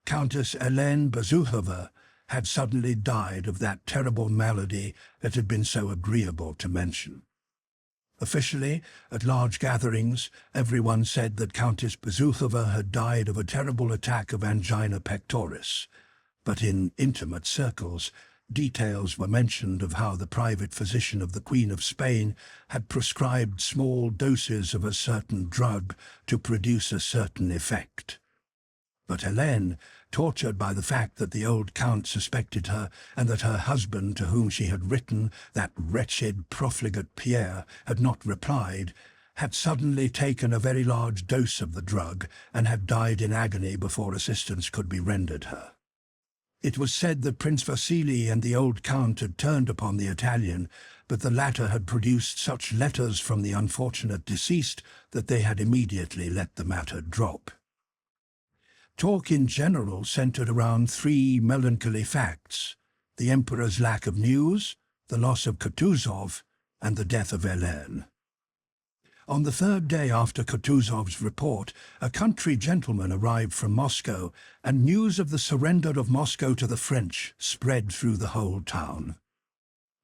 Countess Helene Bezukhov had suddenly died of that terrible malady that had been so agreeable to mention. Officially, at large gatherings, everyone said that Countess Bezukhov had died of a terrible attack of angina pectoris, but in intimate circles, details were mentioned of how the private physician of the Queen of Spain had prescribed small doses of a certain drug to produce a certain effect. But Helene, tortured by the fact that the old count suspected her, and that her husband, to whom she had written, that wretched profligate Pierre, had not replied, had suddenly taken a very large dose of the drug and had died in agony before assistance could be rendered her. It was said that Prince Vasily and the old count had turned upon the Italian, but the latter had produced such letters from the unfortunate deceased that they had immediately let the matter drop. Talk in general centered around three melancholy facts: the emperor's lack of news, the loss of Kutuzov, and the death of Helene. On the third day after Kutuzov's report, a country gentleman arrived from Moscow, and news of the surrender of Moscow to the French spread through the whole town.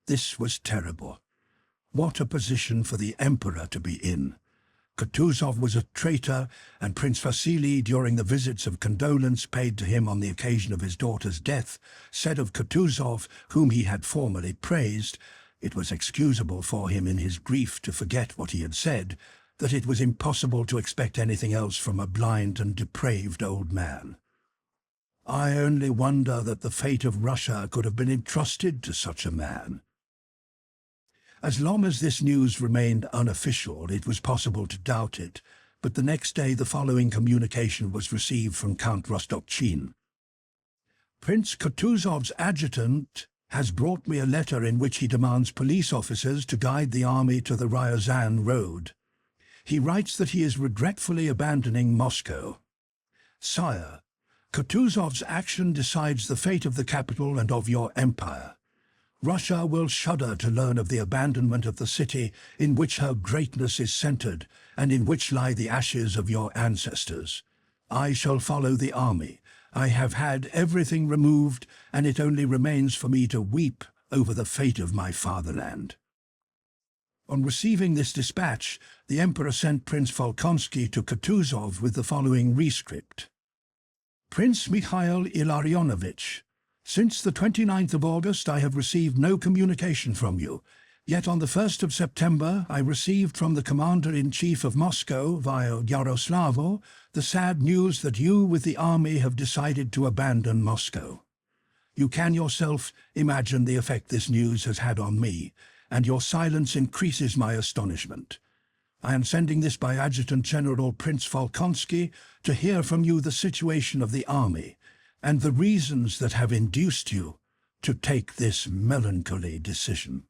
This was terrible. What a position for the emperor to be in! Kutuzov was a traitor, and Prince Vasily, during the visits of condolence paid to him on the occasion of his daughter's death, said of Kutuzov, whom he had formerly praised, it was excusable for him in his grief to forget what he had said, that it was impossible to expect anything else from a blind and depraved old man. I only wonder that the fate of Russia could have been entrusted to such a man. As long as this news remained unofficial, it was possible to doubt it, but the next day the following communication was received from Count Rostokchin. Prince Kutuzov's adjutant has brought me a letter in which he demands police officers to guide the army to the Ryazan road. He writes that he is regretfully abandoning Moscow. Sire, Kutuzov's action decides the fate of the capital and of your empire. Russia will shudder to learn of the abandonment of the city in which her greatness is centered and in which lie the ashes of your ancestors. I shall follow the army. I have had everything removed, and it only remains for me to weep over the fate of my fatherland. On receiving this dispatch, the Emperor sent Prince Bolkonsky to Kutuzov with the following rescript. Prince Mikhail Illarionovich, since the 29th of August I have received no communication from you, yet on the 1st of September I received from the Commander-in-Chief of Moscow, via Yaroslavo, the sad news that you with the army have decided to abandon Moscow. You can yourself imagine the effect this news has had on me, and your silence increases my astonishment. I am sending this by Adjutant General Prince Bolkonsky to hear from you the situation of the army, and the reasons that have induced you to take this melancholy decision.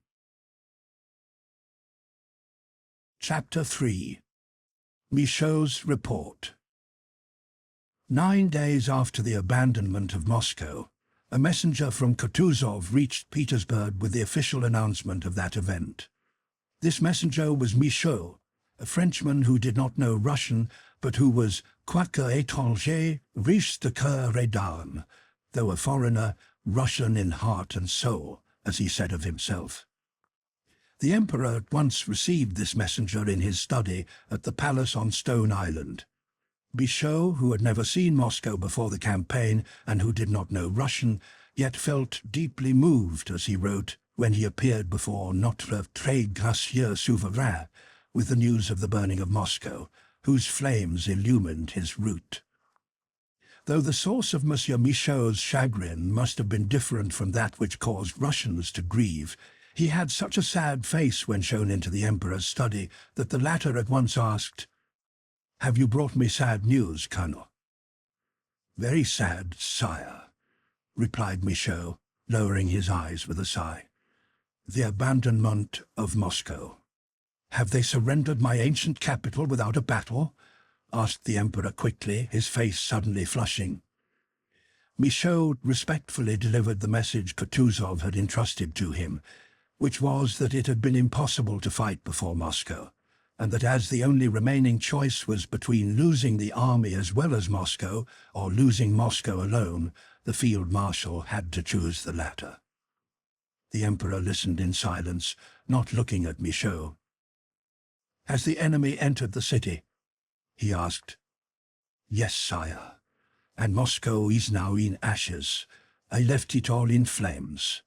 Chapter 3. Michaud's Report. 9 days after the abandonment of Moscow, a messenger from Kutuzov reached Petersburg with the official announcement of that event. This messenger was Michaud, a Frenchman who did not know Russian, but who was quoique étranger, riche de cœur et d'âme, though a foreigner, Russian in heart and soul, as he said of himself. The Emperor at once received this messenger in his study at the palace on Stone Island. Michaud, who had never seen Moscow before the campaign and who did not know Russian, yet felt deeply moved, as he wrote, when he appeared before Notre très gracieux souverain with the news of the burning of Moscow, whose flames illumined his route. Though the source of Monsieur Michaud's chagrin must have been different from that which caused Russians to grieve, he had such a sad face when shown into the Emperor's study that the latter at once asked, "Have you brought me sad news, Colonel?" "Very sad, sire," replied Michaud, lowering his eyes with a sigh. "The abandonment of Moscow." "Have they surrendered my ancient capital without a battle?" asked the Emperor quickly, his face suddenly flushing. Michaud respectfully delivered the message Kutuzov had entrusted to him, which was that it had been impossible to fight before Moscow, and that as the only remaining choice was between losing the army as well as Moscow or losing Moscow alone, the field marshal had to choose the latter. The Emperor listened in silence, not looking at Michaud. "Has the enemy entered the city?" he asked. "Yes, sire, and Moscow is now in ashes. I left it all in flames,"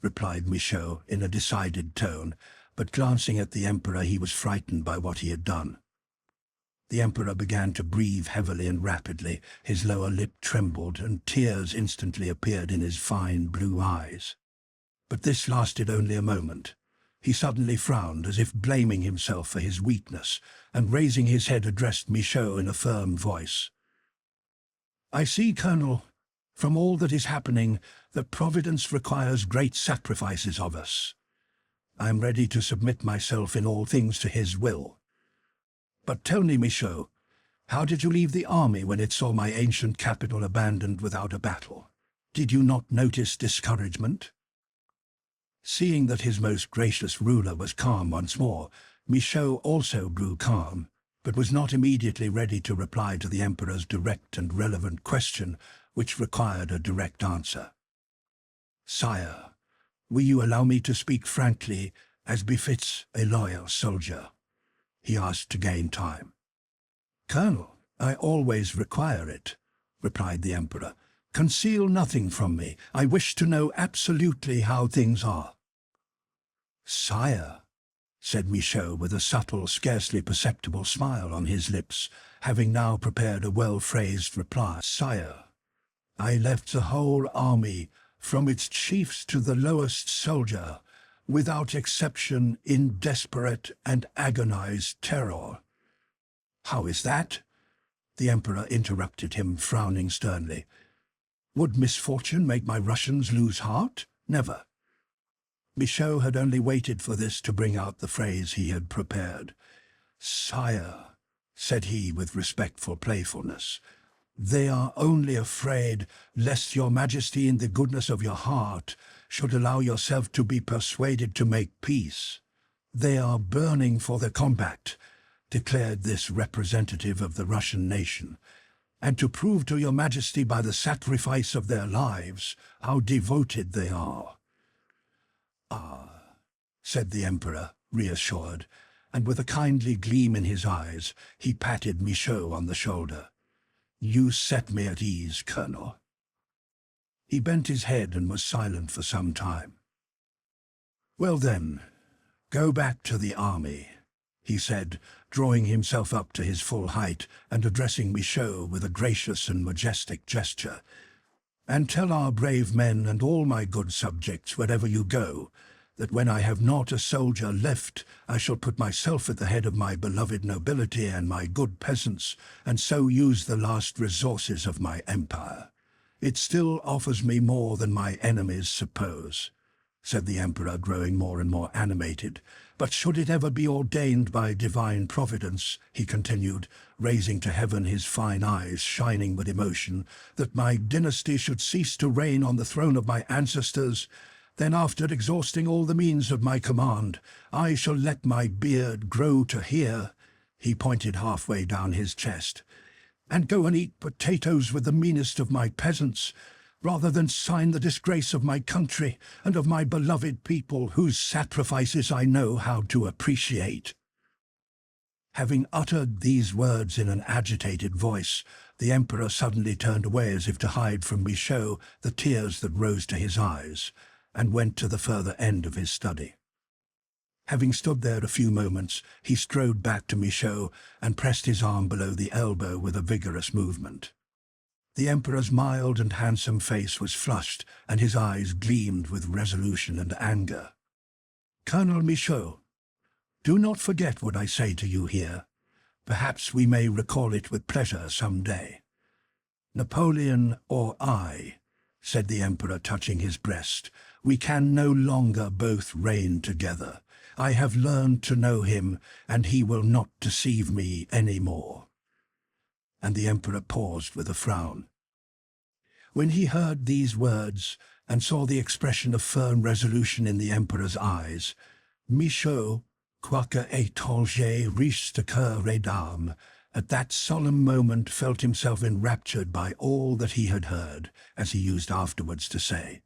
replied Michaud in a decided tone, but glancing at the Emperor he was frightened by what he had done. The Emperor began to breathe heavily and rapidly, his lower lip trembled, and tears instantly appeared in his fine blue eyes. But this lasted only a moment. He suddenly frowned, as if blaming himself for his weakness, and raising his head addressed Michaud in a firm voice. "I see, Colonel, from all that is happening, that Providence requires great sacrifices of us. I am ready to submit myself in all things to his will. But tell me, Michaud, How did you leave the army when it saw my ancient capital abandoned without a battle? Did you not notice discouragement?" Seeing that his most gracious ruler was calm once more, Michaud also grew calm, but was not immediately ready to reply to the emperor's direct and relevant question, which required a direct answer. "Sire, will you allow me to speak frankly, as befits a loyal soldier?" he asked to gain time. "Colonel, I always require it," replied the emperor. "Conceal nothing from me. I wish to know absolutely how things are." "Sire," said Michaud with a subtle, scarcely perceptible smile on his lips, having now prepared a well-phrased reply. "Sire, I left the whole army, from its chiefs to the lowest soldier, without exception, in desperate and agonized terror." "How is that?" The emperor interrupted him, frowning sternly. "Would misfortune make my Russians lose heart? Never." Michaud had only waited for this to bring out the phrase he had prepared. "Sire," said he with respectful playfulness, "they are only afraid lest your majesty in the goodness of your heart should allow yourself to be persuaded to make peace. They are burning for the combat," declared this representative of the Russian nation, "and to prove to your majesty by the sacrifice of their lives how devoted they are." "Ah," said the emperor, reassured, and with a kindly gleam in his eyes, he patted Michaud on the shoulder. "You set me at ease, Colonel." He bent his head and was silent for some time. "Well then, go back to the army," he said, drawing himself up to his full height and addressing Michaud with a gracious and majestic gesture. "And tell our brave men and all my good subjects wherever you go, that when I have not a soldier left, I shall put myself at the head of my beloved nobility and my good peasants, and so use the last resources of my empire. It still offers me more than my enemies suppose," said the emperor, growing more and more animated. "But should it ever be ordained by divine providence," he continued, raising to heaven his fine eyes shining with emotion, "that my dynasty should cease to reign on the throne of my ancestors, then after exhausting all the means of my command, I shall let my beard grow to here," he pointed halfway down his chest, "and go and eat potatoes with the meanest of my peasants, rather than sign the disgrace of my country and of my beloved people, whose sacrifices I know how to appreciate." Having uttered these words in an agitated voice, the emperor suddenly turned away as if to hide from Michaud the tears that rose to his eyes, and went to the further end of his study. Having stood there a few moments, he strode back to Michaud and pressed his arm below the elbow with a vigorous movement. The emperor's mild and handsome face was flushed, and his eyes gleamed with resolution and anger. "Colonel Michaud, do not forget what I say to you here. Perhaps we may recall it with pleasure some day. Napoleon or I," said the emperor, touching his breast, "we can no longer both reign together. I have learned to know him, and he will not deceive me any more." And the emperor paused with a frown. When he heard these words, and saw the expression of firm resolution in the emperor's eyes, Michaud, quoique étranger, riche de cœur et d'âme, at that solemn moment felt himself enraptured by all that he had heard, as he used afterwards to say,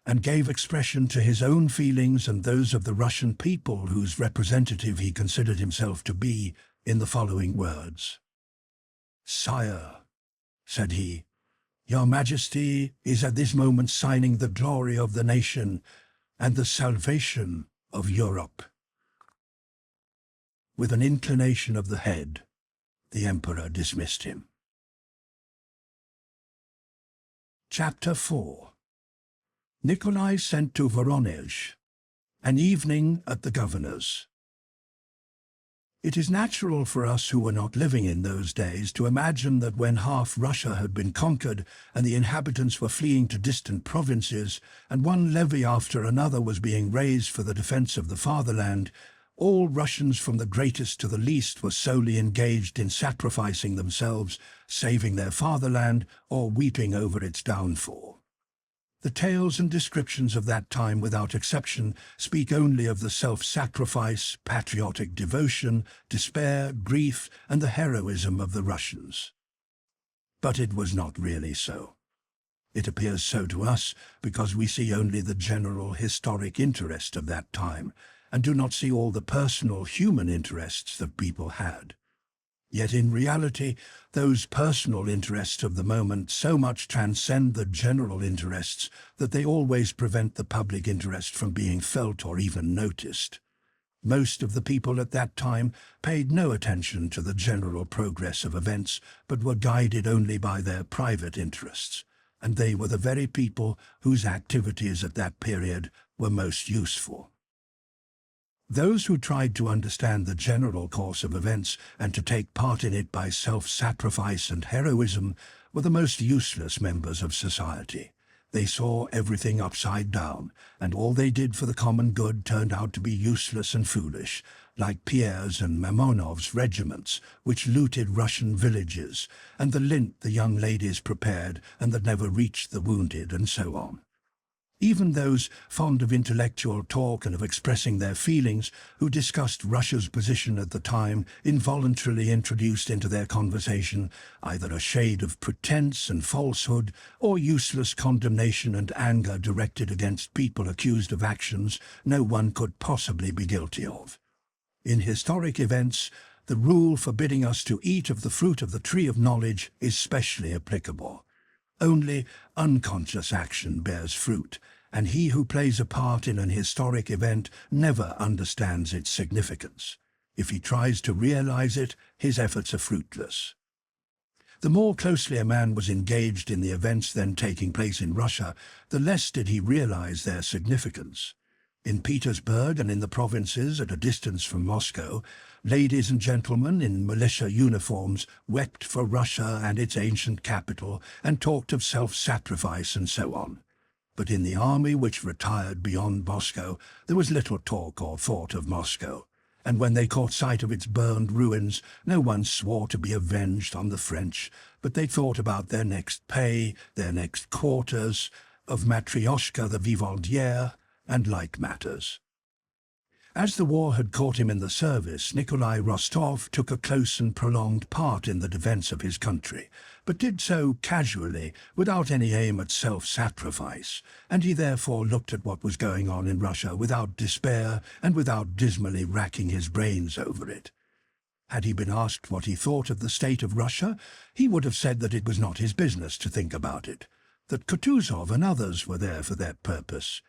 and gave expression to his own feelings and those of the Russian people whose representative he considered himself to be, in the following words. "Sire," said he, "your Majesty is at this moment signing the glory of the nation and the salvation of Europe." With an inclination of the head, the emperor dismissed him. Chapter 4. Nikolai sent to Voronezh. An evening at the governor's. It is natural for us who were not living in those days to imagine that when half Russia had been conquered and the inhabitants were fleeing to distant provinces, and one levy after another was being raised for the defense of the fatherland, All Russians from the greatest to the least were solely engaged in sacrificing themselves, saving their fatherland, or weeping over its downfall. The tales and descriptions of that time, without exception, speak only of the self-sacrifice, patriotic devotion, despair, grief, and the heroism of the Russians. But it was not really so. It appears so to us because we see only the general historic interest of that time, and do not see all the personal human interests that people had. Yet in reality, those personal interests of the moment so much transcend the general interests that they always prevent the public interest from being felt or even noticed. Most of the people at that time paid no attention to the general progress of events, but were guided only by their private interests, and they were the very people whose activities at that period were most useful. Those who tried to understand the general course of events and to take part in it by self-sacrifice and heroism were the most useless members of society. They saw everything upside down, and all they did for the common good turned out to be useless and foolish, like Pierre's and Mamonov's regiments, which looted Russian villages, and the lint the young ladies prepared and that never reached the wounded, and so on. Even those fond of intellectual talk and of expressing their feelings, who discussed Russia's position at the time, involuntarily introduced into their conversation either a shade of pretense and falsehood, or useless condemnation and anger directed against people accused of actions no one could possibly be guilty of. In historic events, the rule forbidding us to eat of the fruit of the tree of knowledge is specially applicable. Only unconscious action bears fruit, and he who plays a part in an historic event never understands its significance. If he tries to realize it, his efforts are fruitless. The more closely a man was engaged in the events then taking place in Russia, the less did he realize their significance. In Petersburg and in the provinces at a distance from Moscow, ladies and gentlemen in militia uniforms wept for Russia and its ancient capital and talked of self-sacrifice and so on. But in the army which retired beyond Moscow, there was little talk or thought of Moscow, and when they caught sight of its burned ruins, no one swore to be avenged on the French, but they thought about their next pay, their next quarters, of Matryoshka the vivandière, and like matters. As the war had caught him in the service, Nicholas Rostov took a close and prolonged part in the defense of his country, but did so casually, without any aim at self-sacrifice, and he therefore looked at what was going on in Russia without despair and without dismally racking his brains over it. Had he been asked what he thought of the state of Russia, he would have said that it was not his business to think about it, that Kutuzov and others were there for that purpose,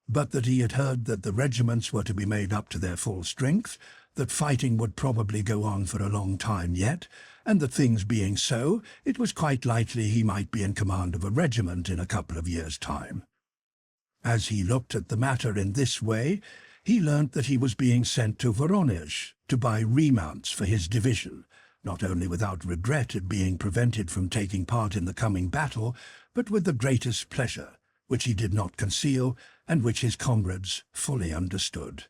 but that he had heard that the regiments were to be made up to their full strength, that fighting would probably go on for a long time yet, and that things being so, it was quite likely he might be in command of a regiment in a couple of years' time. As he looked at the matter in this way, he learnt that he was being sent to Voronezh to buy remounts for his division, not only without regret at being prevented from taking part in the coming battle, but with the greatest pleasure, which he did not conceal, and which his comrades fully understood.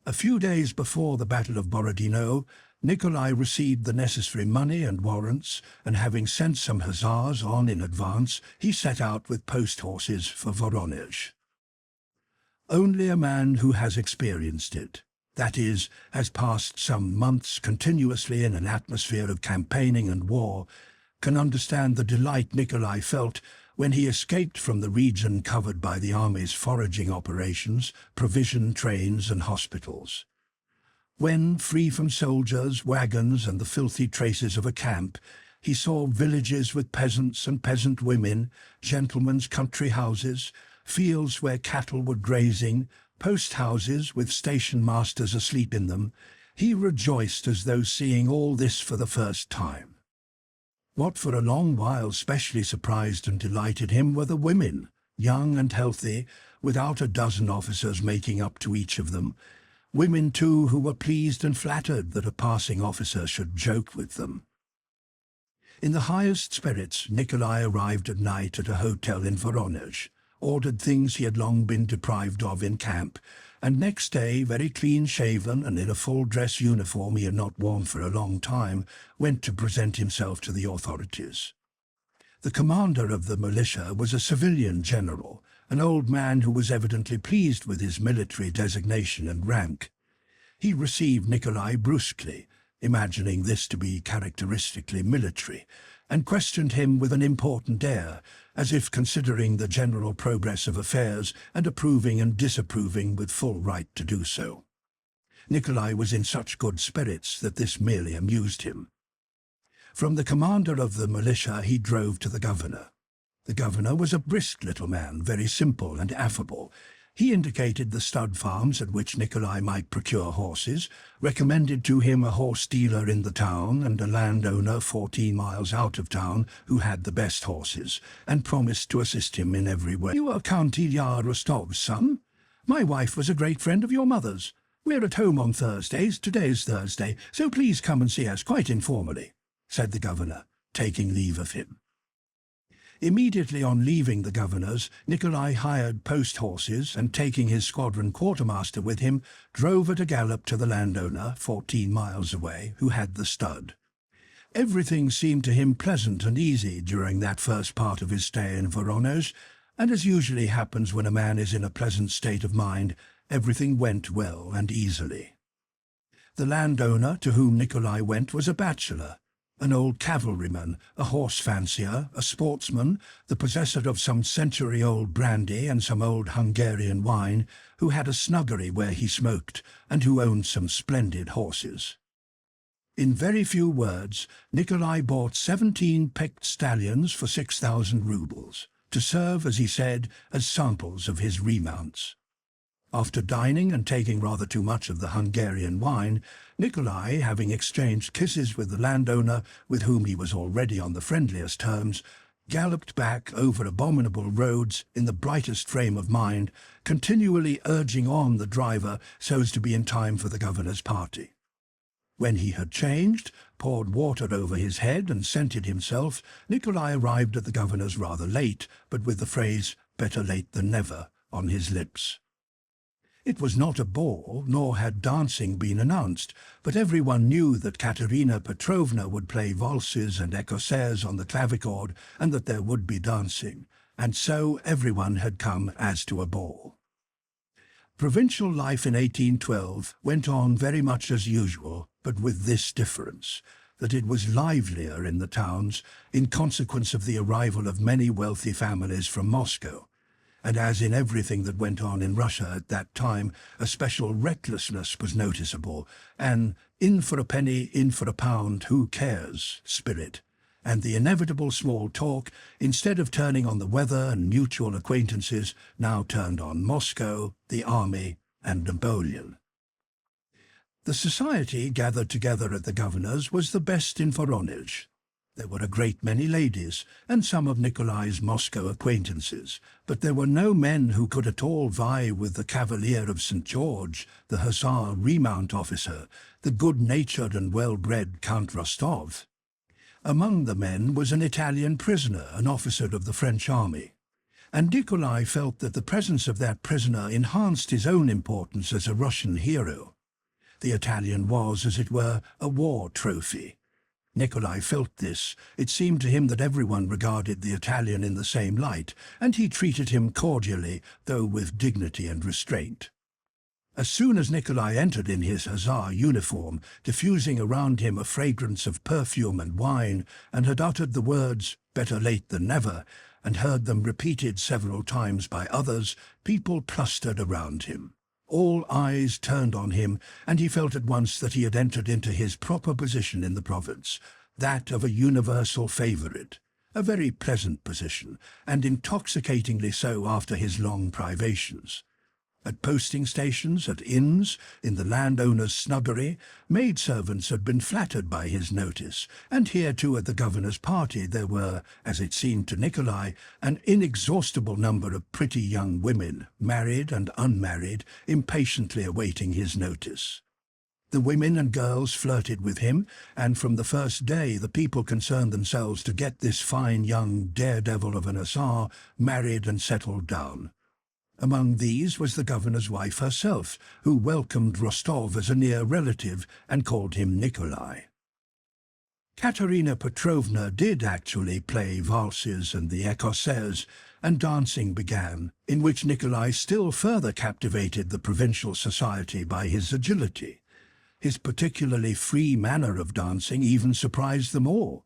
A few days before the Battle of Borodino, Nikolai received the necessary money and warrants, and having sent some hussars on in advance, he set out with post-horses for Voronezh. Only a man who has experienced it, that is, has passed some months continuously in an atmosphere of campaigning and war, can understand the delight Nikolai felt when he escaped from the region covered by the army's foraging operations, provision trains and hospitals. When, free from soldiers, wagons and the filthy traces of a camp, he saw villages with peasants and peasant women, gentlemen's country houses, fields where cattle were grazing, post houses with station masters asleep in them, he rejoiced as though seeing all this for the first time. What for a long while specially surprised and delighted him were the women, young and healthy, without a dozen officers making up to each of them, women too who were pleased and flattered that a passing officer should joke with them. In the highest spirits, Nikolai arrived at night at a hotel in Voronezh, ordered things he had long been deprived of in camp, and next day, very clean-shaven and in a full-dress uniform he had not worn for a long time, went to present himself to the authorities. The commander of the militia was a civilian general, an old man who was evidently pleased with his military designation and rank. He received Nikolai brusquely, imagining this to be characteristically military, and questioned him with an important air, as if considering the general progress of affairs and approving and disapproving with full right to do so. Nikolai was in such good spirits that this merely amused him. From the commander of the militia he drove to the governor. The governor was a brisk little man, very simple and affable. He indicated the stud farms at which Nikolai might procure horses, recommended to him a horse dealer in the town and a landowner 14 miles out of town who had the best horses, and promised to assist him in every way. "You are Count Ilya Rostov's son? My wife was a great friend of your mother's. We're at home on Thursdays. Today's Thursday, so please come and see us quite informally," said the governor, taking leave of him. Immediately on leaving the governor's, Nikolai hired post horses and, taking his squadron quartermaster with him, drove at a gallop to the landowner, 14 miles away, who had the stud. Everything seemed to him pleasant and easy during that first part of his stay in Voronezh, and as usually happens when a man is in a pleasant state of mind, everything went well and easily. The landowner to whom Nikolai went was a bachelor, an old cavalryman, a horse fancier, a sportsman, the possessor of some century-old brandy and some old Hungarian wine, who had a snuggery where he smoked, and who owned some splendid horses. In very few words, Nikolai bought 17 picked stallions for 6,000 rubles, to serve, as he said, as samples of his remounts. After dining and taking rather too much of the Hungarian wine, Nikolai, having exchanged kisses with the landowner, with whom he was already on the friendliest terms, galloped back over abominable roads in the brightest frame of mind, continually urging on the driver so as to be in time for the governor's party. When he had changed, poured water over his head and scented himself, Nikolai arrived at the governor's rather late, but with the phrase "better late than never" on his lips. It was not a ball, nor had dancing been announced, but everyone knew that Katerina Petrovna would play valses and écossaise on the clavichord, and that there would be dancing, and so everyone had come as to a ball. Provincial life in 1812 went on very much as usual, but with this difference, that it was livelier in the towns in consequence of the arrival of many wealthy families from Moscow. And as in everything that went on in Russia at that time, a special recklessness was noticeable, an in for a penny, in for a pound, who cares spirit, and the inevitable small talk, instead of turning on the weather and mutual acquaintances, now turned on Moscow, the army, and Napoleon. The society gathered together at the governor's was the best in Voronezh. There were a great many ladies, and some of Nikolai's Moscow acquaintances, but there were no men who could at all vie with the Cavalier of St. George, the Hussar remount officer, the good-natured and well-bred Count Rostov. Among the men was an Italian prisoner, an officer of the French army, and Nikolai felt that the presence of that prisoner enhanced his own importance as a Russian hero. The Italian was, as it were, a war trophy. Nikolai felt this. It seemed to him that everyone regarded the Italian in the same light, and he treated him cordially, though with dignity and restraint. As soon as Nikolai entered in his hussar uniform, diffusing around him a fragrance of perfume and wine, and had uttered the words, "better late than never," and heard them repeated several times by others, people clustered around him. All eyes turned on him, and he felt at once that he had entered into his proper position in the province, that of a universal favourite, a very pleasant position, and intoxicatingly so after his long privations. At posting stations, at inns, in the landowner's snuggery, maidservants had been flattered by his notice, and here too at the governor's party there were, as it seemed to Nikolai, an inexhaustible number of pretty young women, married and unmarried, impatiently awaiting his notice. The women and girls flirted with him, and from the first day the people concerned themselves to get this fine young daredevil of an hussar married and settled down. Among these was the governor's wife herself, who welcomed Rostov as a near relative and called him Nikolai. Katerina Petrovna did actually play valses and the écossaise, and dancing began, in which Nikolai still further captivated the provincial society by his agility. His particularly free manner of dancing even surprised them all.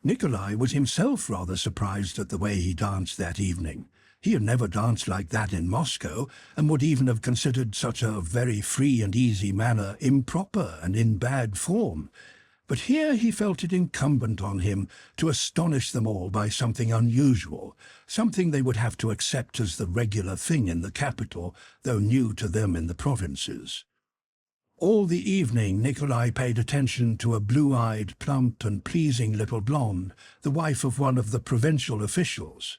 Nikolai was himself rather surprised at the way he danced that evening. He had never danced like that in Moscow, and would even have considered such a very free and easy manner improper and in bad form. But here he felt it incumbent on him to astonish them all by something unusual, something they would have to accept as the regular thing in the capital, though new to them in the provinces. All the evening Nikolai paid attention to a blue-eyed, plump and pleasing little blonde, the wife of one of the provincial officials.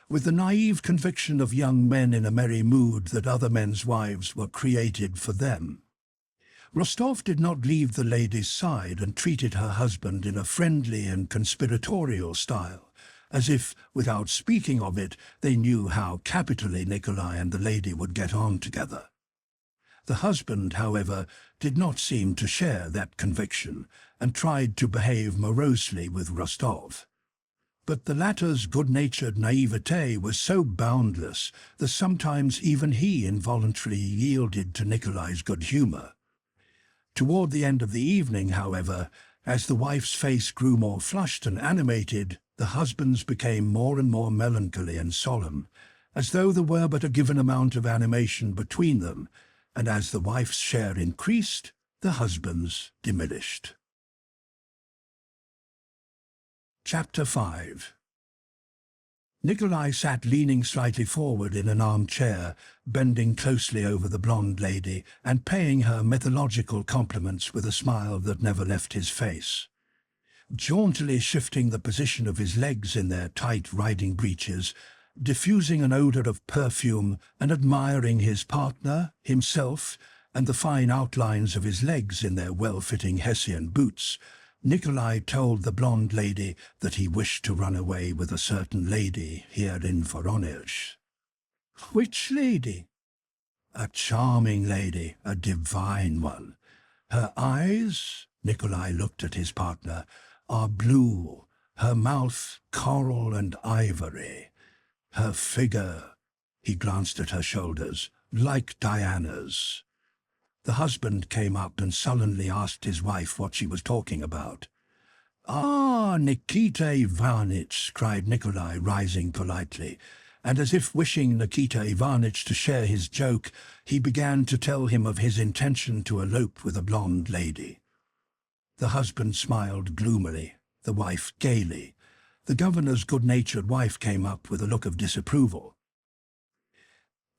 With the naive conviction of young men in a merry mood that other men's wives were created for them. Rostov did not leave the lady's side and treated her husband in a friendly and conspiratorial style, as if, without speaking of it, they knew how capitally Nikolai and the lady would get on together. The husband, however, did not seem to share that conviction, and tried to behave morosely with Rostov. But the latter's good-natured naivete was so boundless that sometimes even he involuntarily yielded to Nikolai's good humour. Toward the end of the evening, however, as the wife's face grew more flushed and animated, the husband's became more and more melancholy and solemn, as though there were but a given amount of animation between them, and as the wife's share increased, the husband's diminished. Chapter 5. Nikolai sat leaning slightly forward in an armchair, bending closely over the blonde lady and paying her mythological compliments with a smile that never left his face. Jauntily shifting the position of his legs in their tight riding breeches, diffusing an odour of perfume and admiring his partner, himself, and the fine outlines of his legs in their well-fitting Hessian boots, Nikolai told the blonde lady that he wished to run away with a certain lady here in Voronezh. Which lady? A charming lady, a divine one. Her eyes, Nikolai looked at his partner, are blue, her mouth coral and ivory. Her figure, he glanced at her shoulders, like Diana's. The husband came up and sullenly asked his wife what she was talking about. "Ah, Nikita Ivanitch," cried Nikolai, rising politely, and as if wishing Nikita Ivanitch to share his joke, he began to tell him of his intention to elope with a blonde lady. The husband smiled gloomily, the wife gaily. The governor's good-natured wife came up with a look of disapproval.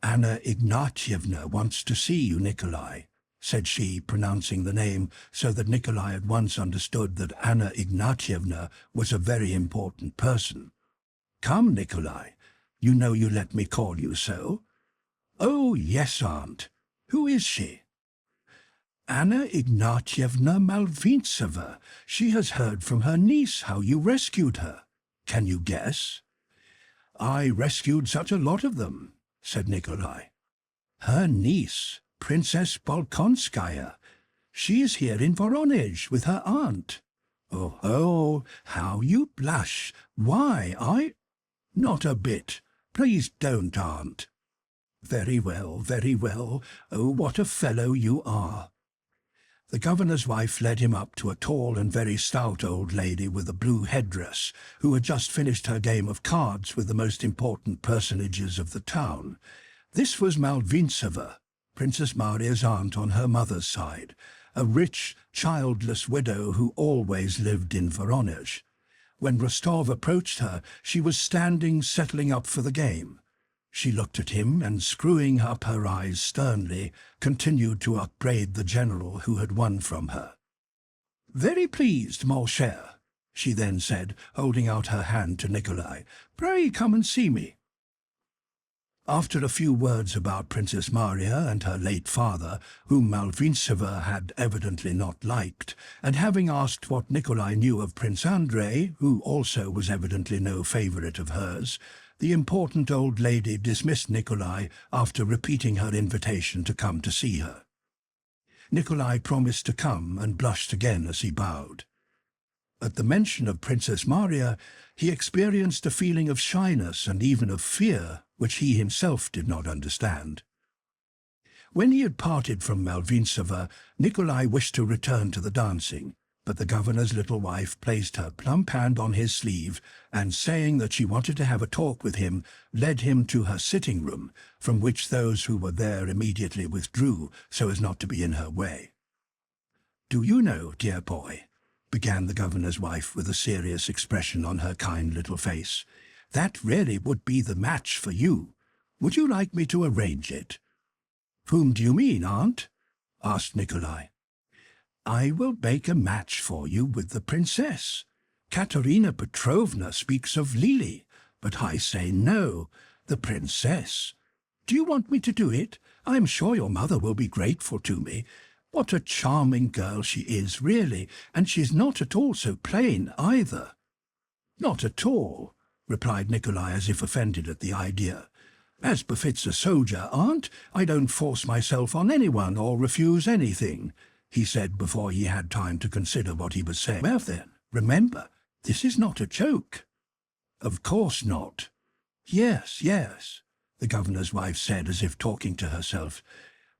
"Anna Ignatyevna wants to see you, Nikolai," said she, pronouncing the name so that Nikolai at once understood that Anna Ignatyevna was a very important person. "Come, Nikolai. You know you let me call you so." "Oh, yes, aunt. Who is she?" "Anna Ignatyevna Malvintseva. She has heard from her niece how you rescued her. Can you guess?" "I rescued such a lot of them," said Nikolai. "Her niece, Princess Bolkonskaya. She is here in Voronezh with her aunt." "Oh, how you blush! Why, Not a bit. Please don't, aunt." Very well, very well. Oh, what a fellow you are." The governor's wife led him up to a tall and very stout old lady with a blue headdress, who had just finished her game of cards with the most important personages of the town. This was Malvintseva, Princess Maria's aunt on her mother's side, a rich, childless widow who always lived in Voronezh. When Rostov approached her, she was standing settling up for the game. She looked at him and, screwing up her eyes sternly, continued to upbraid the general who had won from her. "Very pleased, mon cher," she then said, holding out her hand to Nikolai. "Pray come and see me." After a few words about Princess Maria and her late father, whom Malvintseva had evidently not liked, and having asked what Nikolai knew of Prince Andrei, who also was evidently no favourite of hers, The important old lady dismissed Nikolai after repeating her invitation to come to see her. Nikolai promised to come and blushed again as he bowed. At the mention of Princess Maria, he experienced a feeling of shyness and even of fear, which he himself did not understand. When he had parted from Malvintsova, Nikolai wished to return to the dancing, but the governor's little wife placed her plump hand on his sleeve and, saying that she wanted to have a talk with him, led him to her sitting room, from which those who were there immediately withdrew so as not to be in her way. "Do you know, dear boy," began the governor's wife with a serious expression on her kind little face, "that really would be the match for you. Would you like me to arrange it?" "Whom do you mean, aunt?" asked Nikolai. "I will make a match for you with the princess. Katerina Petrovna speaks of Lily, but I say no, the princess. Do you want me to do it? I am sure your mother will be grateful to me. What a charming girl she is, really, and she's not at all so plain either." "Not at all," replied Nikolai as if offended at the idea. "As befits a soldier, aunt, I don't force myself on anyone or refuse anything," he said before he had time to consider what he was saying. "Well then, remember, this is not a joke." "Of course not." Yes, the governor's wife said as if talking to herself.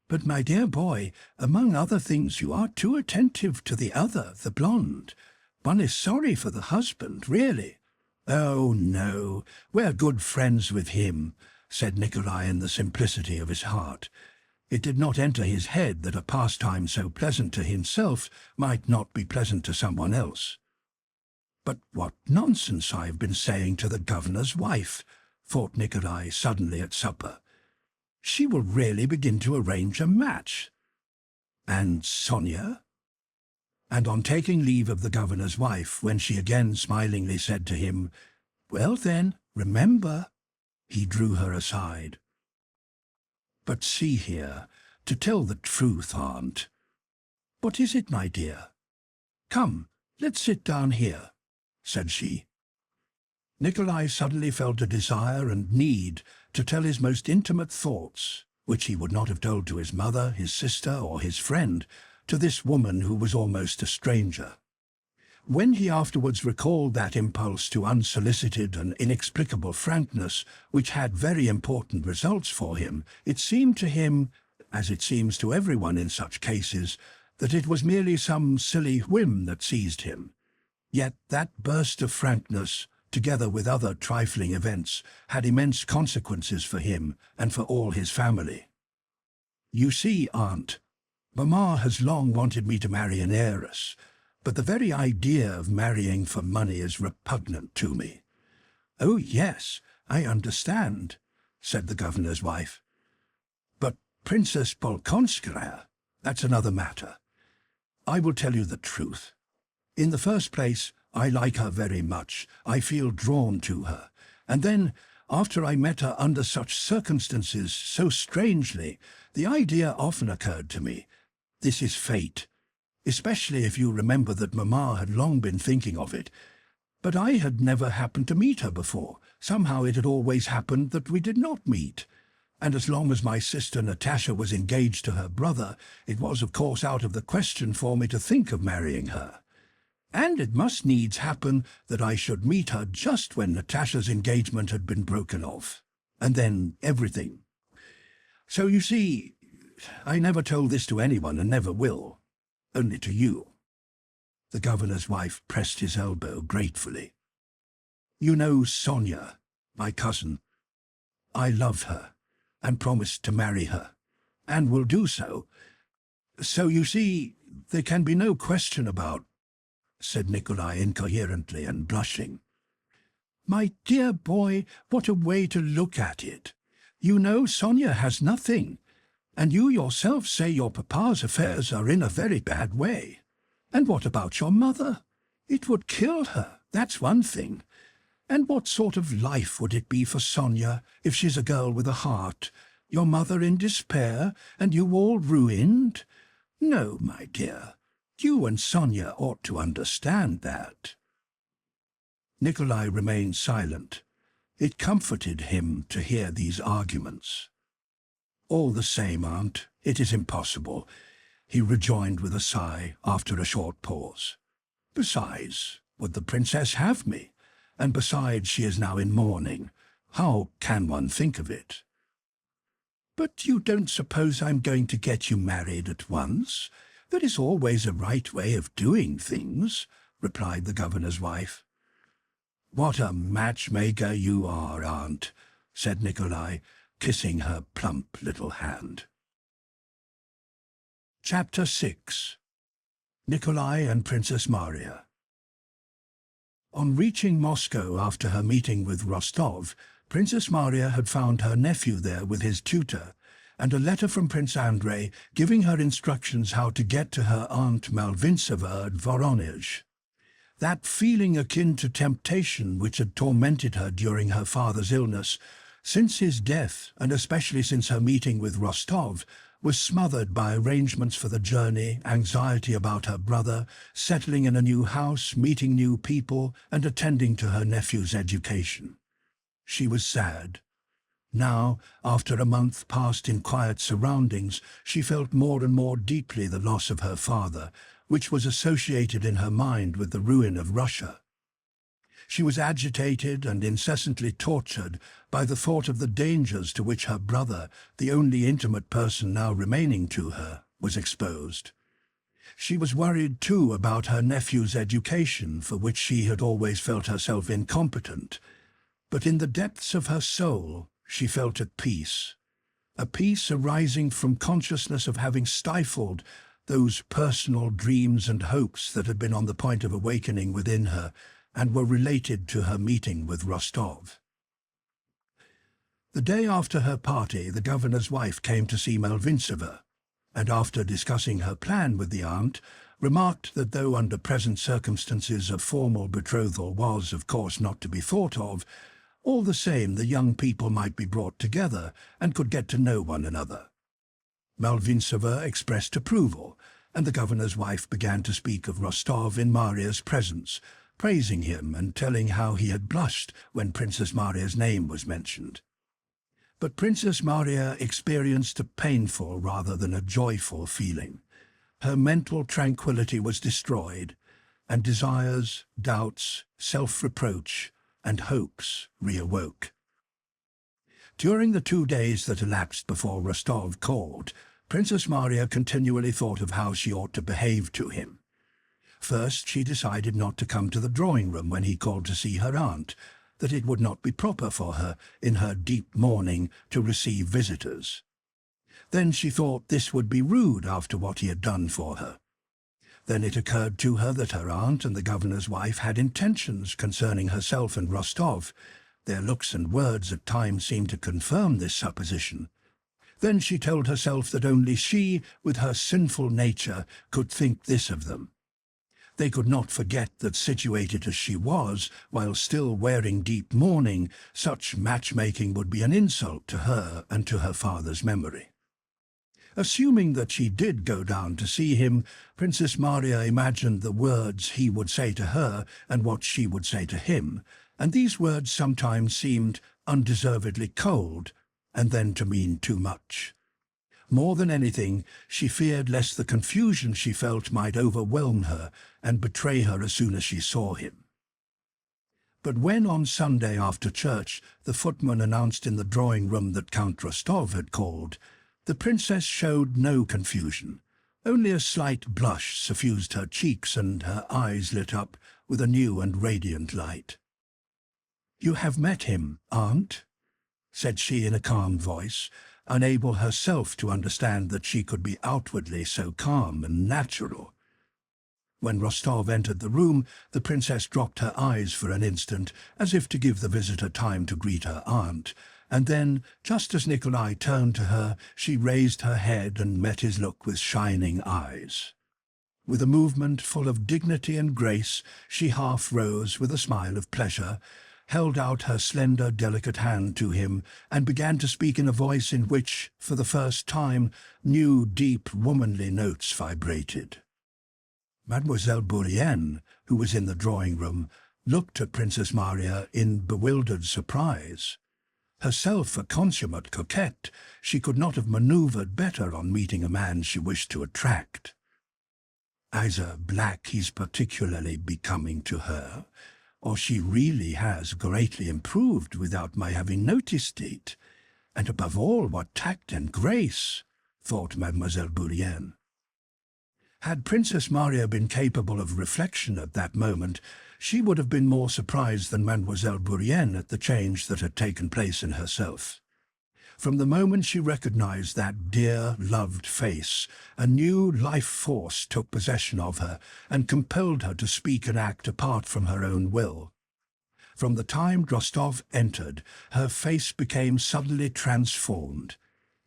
"But my dear boy, among other things you are too attentive to the other, the blonde. One is sorry for the husband, really." "Oh, no, we're good friends with him," said Nikolai in the simplicity of his heart. It did not enter his head that a pastime so pleasant to himself might not be pleasant to someone else. "But what nonsense I have been saying to the governor's wife," thought Nikolai suddenly at supper. "She will really begin to arrange a match. And Sonia?" And on taking leave of the governor's wife, when she again smilingly said to him, "Well then, remember," he drew her aside. "But see here, to tell the truth, aunt—" "What is it, my dear?" "Come, let's sit down here," said she. Nikolai suddenly felt a desire and need to tell his most intimate thoughts, which he would not have told to his mother, his sister, or his friend, to this woman who was almost a stranger. When he afterwards recalled that impulse to unsolicited and inexplicable frankness, which had very important results for him, it seemed to him, as it seems to everyone in such cases, that it was merely some silly whim that seized him. Yet that burst of frankness, together with other trifling events, had immense consequences for him and for all his family. "You see, aunt, Mamma has long wanted me to marry an heiress, but the very idea of marrying for money is repugnant to me." "Oh, yes, I understand," said the governor's wife. "But Princess Bolkonskaya, that's another matter. I will tell you the truth. In the first place, I like her very much. I feel drawn to her. And then, after I met her under such circumstances, so strangely, the idea often occurred to me. This is fate, especially if you remember that Mamma had long been thinking of it. But I had never happened to meet her before. Somehow it had always happened that we did not meet. And as long as my sister Natasha was engaged to her brother, it was of course out of the question for me to think of marrying her. And it must needs happen that I should meet her just when Natasha's engagement had been broken off. And then everything. So you see, I never told this to anyone and never will. Only to you." The governor's wife pressed his elbow gratefully. "You know Sonia, my cousin. I love her, and promised to marry her, and will do so. So you see, there can be no question about," said Nikolai incoherently and blushing. "My dear boy, what a way to look at it! You know Sonia has nothing, and you yourself say your papa's affairs are in a very bad way. And what about your mother? It would kill her, that's one thing. And what sort of life would it be for Sonia if she's a girl with a heart? Your mother in despair, and you all ruined? No, my dear, you and Sonia ought to understand that." Nikolai remained silent. It comforted him to hear these arguments. "All the same, aunt, it is impossible," he rejoined with a sigh after a short pause. "Besides, would the princess have me? And besides, she is now in mourning. How can one think of it?" "But you don't suppose I'm going to get you married at once? There is always a right way of doing things," replied the governor's wife. "What a matchmaker you are, aunt," said Nikolai, kissing her plump little hand. Chapter 6. Nikolai and Princess Maria. On reaching Moscow after her meeting with Rostov, Princess Maria had found her nephew there with his tutor, and a letter from Prince Andrei giving her instructions how to get to her aunt Malvintsova at Voronezh. That feeling akin to temptation which had tormented her during her father's illness, since his death, and especially since her meeting with Rostov, was smothered by arrangements for the journey, anxiety about her brother, settling in a new house, meeting new people, and attending to her nephew's education. She was sad. Now, after a month passed in quiet surroundings, she felt more and more deeply the loss of her father, which was associated in her mind with the ruin of Russia. She was agitated and incessantly tortured by the thought of the dangers to which her brother, the only intimate person now remaining to her, was exposed. She was worried too about her nephew's education, for which she had always felt herself incompetent. But in the depths of her soul, she felt at peace, a peace arising from consciousness of having stifled those personal dreams and hopes that had been on the point of awakening within her and were related to her meeting with Rostov. The day after her party, the governor's wife came to see Malvintsova, and after discussing her plan with the aunt, remarked that though under present circumstances a formal betrothal was, of course, not to be thought of, all the same the young people might be brought together and could get to know one another. Malvintsova expressed approval, and the governor's wife began to speak of Rostov in Maria's presence, praising him and telling how he had blushed when Princess Maria's name was mentioned. But Princess Maria experienced a painful rather than a joyful feeling. Her mental tranquility was destroyed, and desires, doubts, self-reproach, and hopes reawoke. During the 2 days that elapsed before Rostov called, Princess Maria continually thought of how she ought to behave to him. First, she decided not to come to the drawing-room when he called to see her aunt, that it would not be proper for her, in her deep mourning, to receive visitors. Then she thought this would be rude after what he had done for her. Then it occurred to her that her aunt and the governor's wife had intentions concerning herself and Rostov. Their looks and words at times seemed to confirm this supposition. Then she told herself that only she, with her sinful nature, could think this of them. They could not forget that, situated as she was, while still wearing deep mourning, such matchmaking would be an insult to her and to her father's memory. Assuming that she did go down to see him, Princess Maria imagined the words he would say to her and what she would say to him, and these words sometimes seemed undeservedly cold, and then to mean too much. More than anything, she feared lest the confusion she felt might overwhelm her and betray her as soon as she saw him. But when on Sunday after church the footman announced in the drawing-room that Count Rostov had called, the princess showed no confusion. Only a slight blush suffused her cheeks, and her eyes lit up with a new and radiant light. "You have met him, aunt?" said she in a calm voice, unable herself to understand that she could be outwardly so calm and natural. When Rostov entered the room, the princess dropped her eyes for an instant, as if to give the visitor time to greet her aunt, and then, just as Nikolai turned to her, she raised her head and met his look with shining eyes. With a movement full of dignity and grace, she half rose with a smile of pleasure, held out her slender, delicate hand to him, and began to speak in a voice in which, for the first time, new, deep, womanly notes vibrated. Mademoiselle Bourienne, who was in the drawing-room, looked at Princess Maria in bewildered surprise. Herself a consummate coquette, she could not have manoeuvred better on meeting a man she wished to attract. Either black he's particularly becoming to her, or she really has greatly improved without my having noticed it. And above all, what tact and grace, thought Mademoiselle Bourienne. Had Princess Maria been capable of reflection at that moment, she would have been more surprised than Mademoiselle Bourienne at the change that had taken place in herself. From the moment she recognized that dear, loved face, a new life force took possession of her and compelled her to speak and act apart from her own will. From the time Rostov entered, her face became suddenly transformed.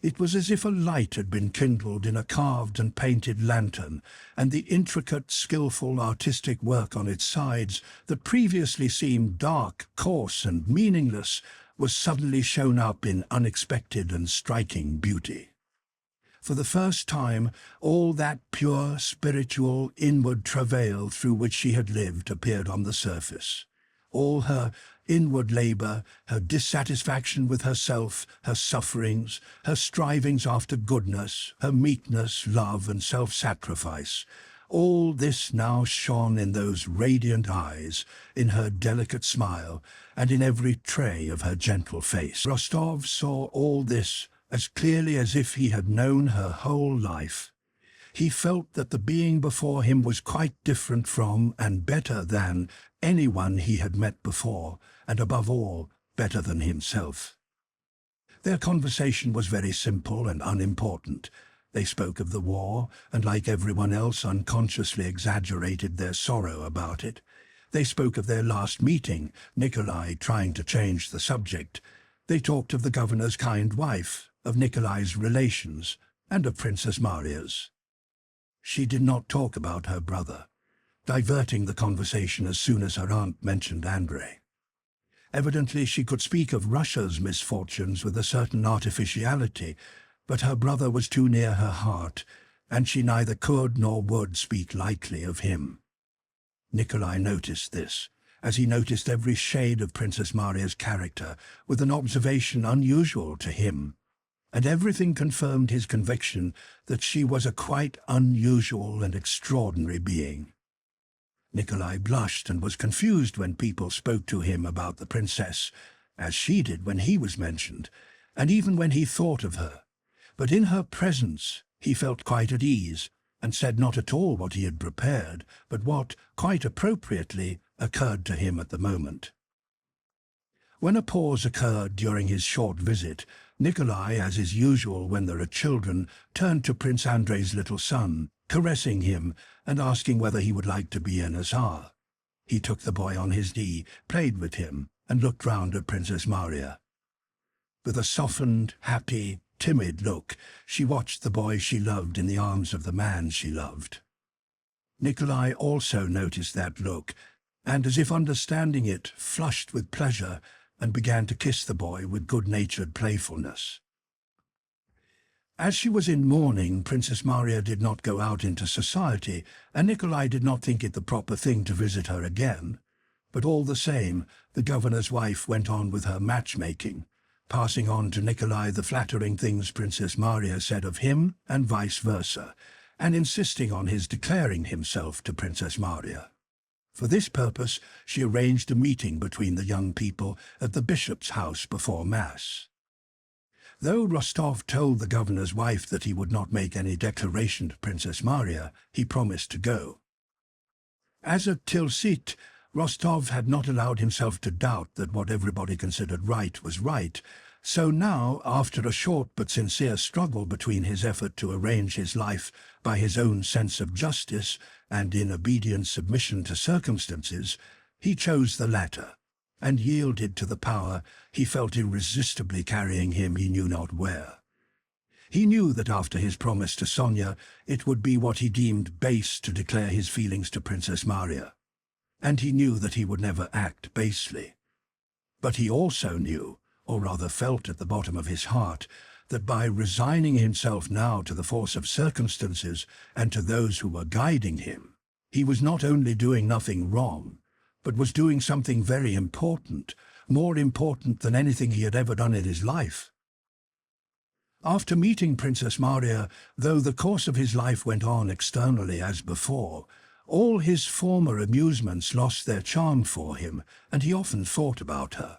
It was as if a light had been kindled in a carved and painted lantern, and the intricate, skillful, artistic work on its sides that previously seemed dark, coarse, and meaningless was suddenly shown up in unexpected and striking beauty. For the first time, all that pure, spiritual, inward travail through which she had lived appeared on the surface. All her inward labor, her dissatisfaction with herself, her sufferings, her strivings after goodness, her meekness, love, and self-sacrifice, all this now shone in those radiant eyes, in her delicate smile, and in every tray of her gentle face. Rostov saw all this as clearly as if he had known her whole life. He felt that the being before him was quite different from and better than anyone he had met before, and above all, better than himself. Their conversation was very simple and unimportant. They spoke of the war, and like everyone else unconsciously exaggerated their sorrow about it. They spoke of their last meeting, Nikolai trying to change the subject. They talked of the governor's kind wife, of Nikolai's relations, and of Princess Maria's. She did not talk about her brother, diverting the conversation as soon as her aunt mentioned Andrei. Evidently she could speak of Russia's misfortunes with a certain artificiality, but her brother was too near her heart, and she neither could nor would speak lightly of him. Nikolai noticed this, as he noticed every shade of Princess Maria's character, with an observation unusual to him, and everything confirmed his conviction that she was a quite unusual and extraordinary being. Nikolai blushed and was confused when people spoke to him about the princess, as she did when he was mentioned, and even when he thought of her. But in her presence he felt quite at ease, and said not at all what he had prepared, but what, quite appropriately, occurred to him at the moment. When a pause occurred during his short visit, Nikolai, as is usual when there are children, turned to Prince Andrei's little son, caressing him and asking whether he would like to be an hussar. He took the boy on his knee, played with him, and looked round at Princess Maria. With a softened, happy, timid look, she watched the boy she loved in the arms of the man she loved. Nikolai also noticed that look, and as if understanding it, flushed with pleasure and began to kiss the boy with good-natured playfulness. As she was in mourning, Princess Maria did not go out into society, and Nikolai did not think it the proper thing to visit her again. But all the same, the governor's wife went on with her matchmaking, passing on to Nikolai the flattering things Princess Maria said of him and vice versa, and insisting on his declaring himself to Princess Maria. For this purpose, she arranged a meeting between the young people at the bishop's house before Mass. Though Rostov told the governor's wife that he would not make any declaration to Princess Maria, he promised to go. As a Tilsit, Rostov had not allowed himself to doubt that what everybody considered right was right, so now, after a short but sincere struggle between his effort to arrange his life by his own sense of justice and in obedient submission to circumstances, he chose the latter, and yielded to the power he felt irresistibly carrying him he knew not where. He knew that after his promise to Sonia, it would be what he deemed base to declare his feelings to Princess Maria, and he knew that he would never act basely. But he also knew, or rather felt at the bottom of his heart, that by resigning himself now to the force of circumstances and to those who were guiding him, he was not only doing nothing wrong, but was doing something very important, more important than anything he had ever done in his life. After meeting Princess Maria, though the course of his life went on externally as before, all his former amusements lost their charm for him, and he often thought about her.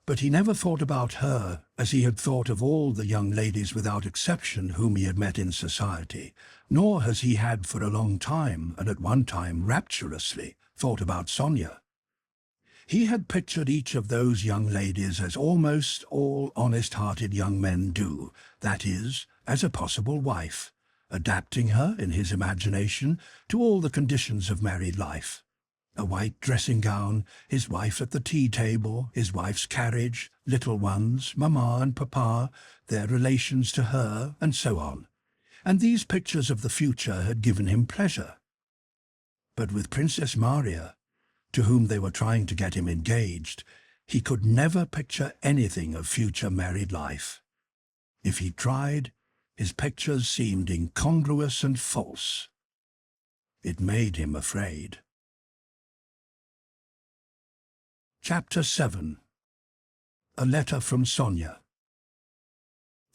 But he never thought about her as he had thought of all the young ladies without exception whom he had met in society, nor as he had for a long time, and at one time rapturously, thought about Sonia. He had pictured each of those young ladies as almost all honest-hearted young men do, that is, as a possible wife, adapting her, in his imagination, to all the conditions of married life. A white dressing gown, his wife at the tea-table, his wife's carriage, little ones, mamma and papa, their relations to her, and so on. And these pictures of the future had given him pleasure. But with Princess Maria, to whom they were trying to get him engaged, he could never picture anything of future married life. If he tried, his pictures seemed incongruous and false. It made him afraid. Chapter 7. A Letter from Sonia.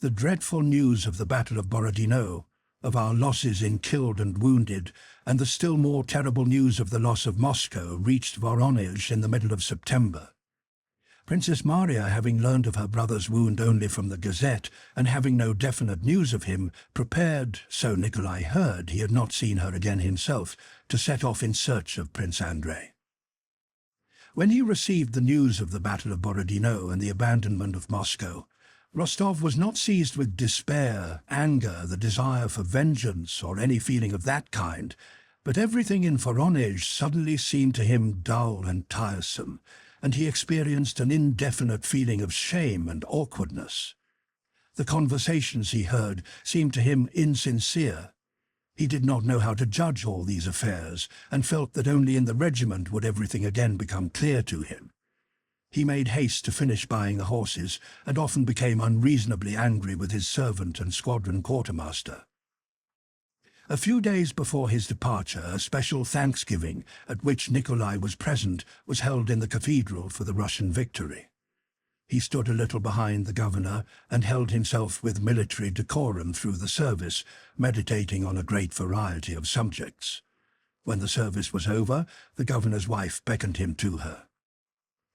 The dreadful news of the Battle of Borodino, of our losses in killed and wounded, and the still more terrible news of the loss of Moscow reached Voronezh in the middle of September. Princess Maria, having learned of her brother's wound only from the Gazette, and having no definite news of him, prepared, so Nikolai heard, he had not seen her again himself, to set off in search of Prince Andrei. When he received the news of the Battle of Borodino and the abandonment of Moscow, Rostov was not seized with despair, anger, the desire for vengeance, or any feeling of that kind, but everything in Voronezh suddenly seemed to him dull and tiresome, and he experienced an indefinite feeling of shame and awkwardness. The conversations he heard seemed to him insincere. He did not know how to judge all these affairs, and felt that only in the regiment would everything again become clear to him. He made haste to finish buying the horses, and often became unreasonably angry with his servant and squadron quartermaster. A few days before his departure, a special thanksgiving, at which Nikolai was present, was held in the cathedral for the Russian victory. He stood a little behind the governor and held himself with military decorum through the service, meditating on a great variety of subjects. When the service was over, the governor's wife beckoned him to her.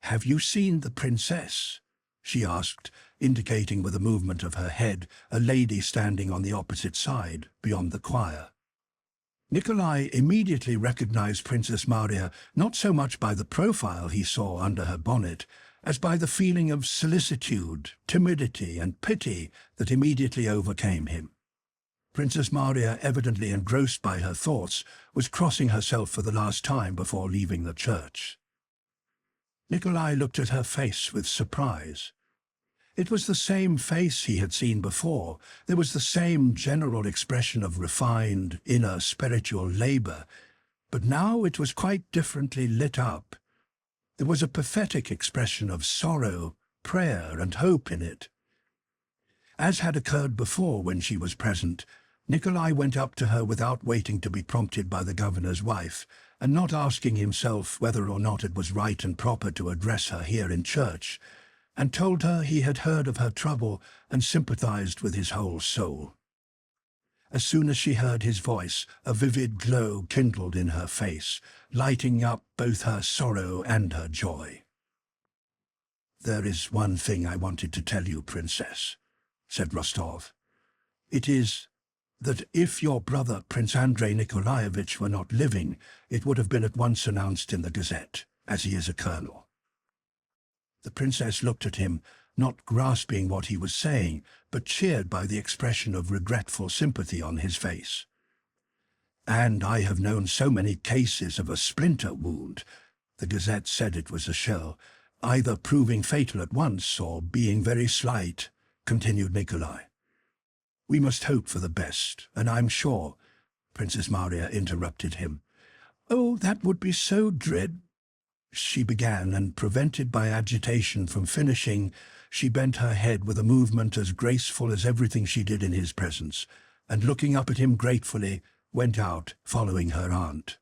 "Have you seen the princess?" she asked, indicating with a movement of her head a lady standing on the opposite side, beyond the choir. Nikolai immediately recognized Princess Maria not so much by the profile he saw under her bonnet, as by the feeling of solicitude, timidity, and pity that immediately overcame him. Princess Maria, evidently engrossed by her thoughts, was crossing herself for the last time before leaving the church. Nikolai looked at her face with surprise. It was the same face he had seen before. There was the same general expression of refined, inner spiritual labor, but now it was quite differently lit up. There was a pathetic expression of sorrow, prayer, and hope in it. As had occurred before when she was present, Nikolai went up to her without waiting to be prompted by the governor's wife, and not asking himself whether or not it was right and proper to address her here in church, and told her he had heard of her trouble and sympathized with his whole soul. As soon as she heard his voice, a vivid glow kindled in her face, lighting up both her sorrow and her joy. "There is one thing I wanted to tell you, Princess," said Rostov. "It is that if your brother, Prince Andrei Nikolaevich, were not living, it would have been at once announced in the Gazette, as he is a colonel." The princess looked at him, not grasping what he was saying, but cheered by the expression of regretful sympathy on his face. "And I have known so many cases of a splinter wound," the Gazette said it was a shell, "either proving fatal at once or being very slight," continued Nikolai. "We must hope for the best, and I'm sure—" Princess Maria interrupted him. "Oh, that would be so dread—" she began, and prevented by agitation from finishing, she bent her head with a movement as graceful as everything she did in his presence, and looking up at him gratefully, went out, following her aunt.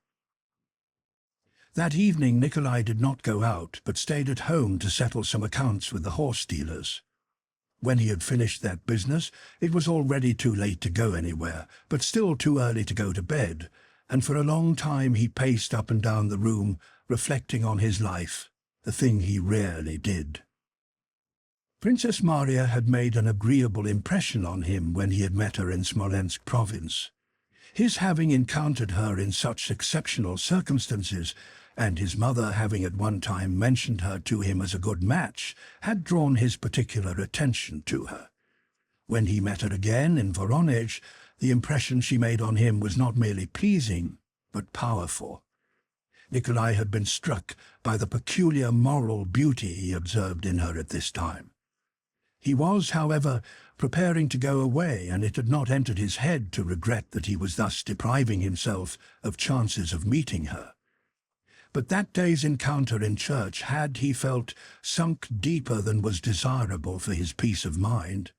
That evening Nikolai did not go out, but stayed at home to settle some accounts with the horse dealers. When he had finished that business, it was already too late to go anywhere, but still too early to go to bed, and for a long time he paced up and down the room, reflecting on his life, the thing he rarely did. Princess Maria had made an agreeable impression on him when he had met her in Smolensk province. His having encountered her in such exceptional circumstances, and his mother having at one time mentioned her to him as a good match, had drawn his particular attention to her. When he met her again in Voronezh, the impression she made on him was not merely pleasing, but powerful. Nikolai had been struck by the peculiar moral beauty he observed in her at this time. He was, however, preparing to go away, and it had not entered his head to regret that he was thus depriving himself of chances of meeting her. But that day's encounter in church had, he felt, sunk deeper than was desirable for his peace of mind.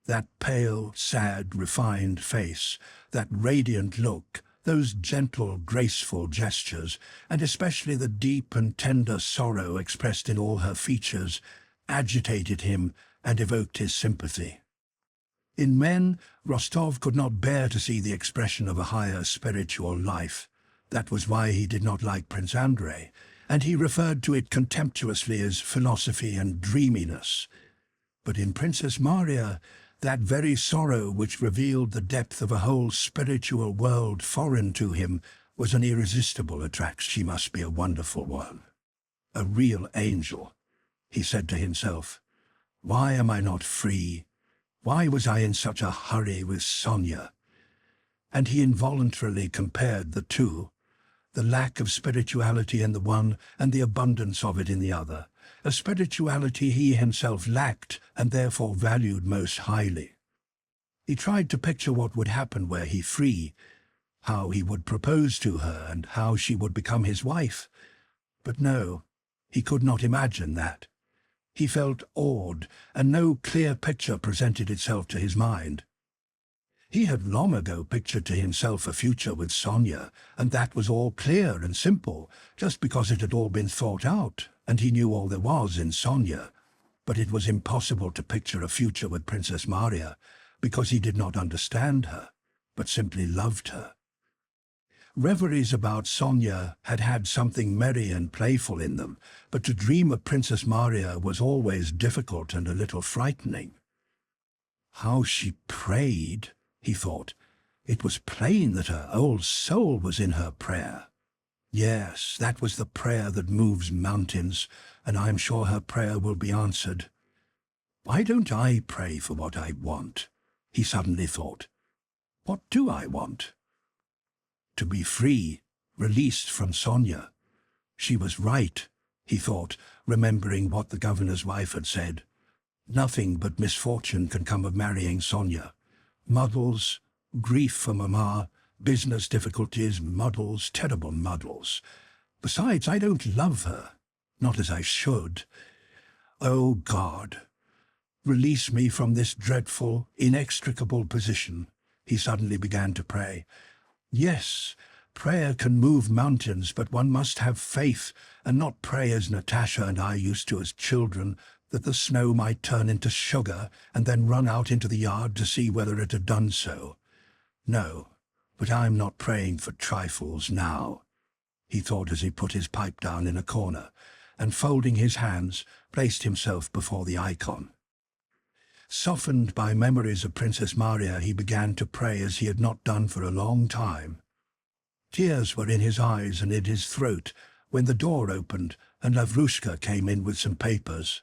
That pale, sad, refined face, that radiant look, those gentle, graceful gestures, and especially the deep and tender sorrow expressed in all her features, agitated him and evoked his sympathy. In men, Rostov could not bear to see the expression of a higher spiritual life. That was why he did not like Prince Andrei, and he referred to it contemptuously as philosophy and dreaminess. But in Princess Maria, that very sorrow which revealed the depth of a whole spiritual world foreign to him was an irresistible attraction. She must be a wonderful one, a real angel, he said to himself. Why am I not free? Why was I in such a hurry with Sonia? And he involuntarily compared the two, the lack of spirituality in the one and the abundance of it in the other, a spirituality he himself lacked and therefore valued most highly. He tried to picture what would happen were he free, how he would propose to her and how she would become his wife. But no, he could not imagine that. He felt awed, and no clear picture presented itself to his mind. He had long ago pictured to himself a future with Sonia, and that was all clear and simple, just because it had all been thought out, and he knew all there was in Sonia. But it was impossible to picture a future with Princess Maria, because he did not understand her, but simply loved her. Reveries about Sonia had had something merry and playful in them, but to dream of Princess Maria was always difficult and a little frightening. How she prayed, he thought. It was plain that her whole soul was in her prayer. Yes, that was the prayer that moves mountains, and I am sure her prayer will be answered. Why don't I pray for what I want? He suddenly thought. What do I want? To be free, released from Sonia. She was right, he thought, remembering what the governor's wife had said. Nothing but misfortune can come of marrying Sonia. Muddles, grief for Mamma, business difficulties, muddles, terrible muddles. Besides, I don't love her, not as I should. Oh, God, release me from this dreadful, inextricable position, he suddenly began to pray. Yes, prayer can move mountains, but one must have faith, and not pray as Natasha and I used to as children, that the snow might turn into sugar and then run out into the yard to see whether it had done so. No, but I'm not praying for trifles now, he thought as he put his pipe down in a corner, and folding his hands, placed himself before the icon. Softened by memories of Princess Maria, he began to pray as he had not done for a long time. Tears were in his eyes and in his throat when the door opened and Lavrushka came in with some papers.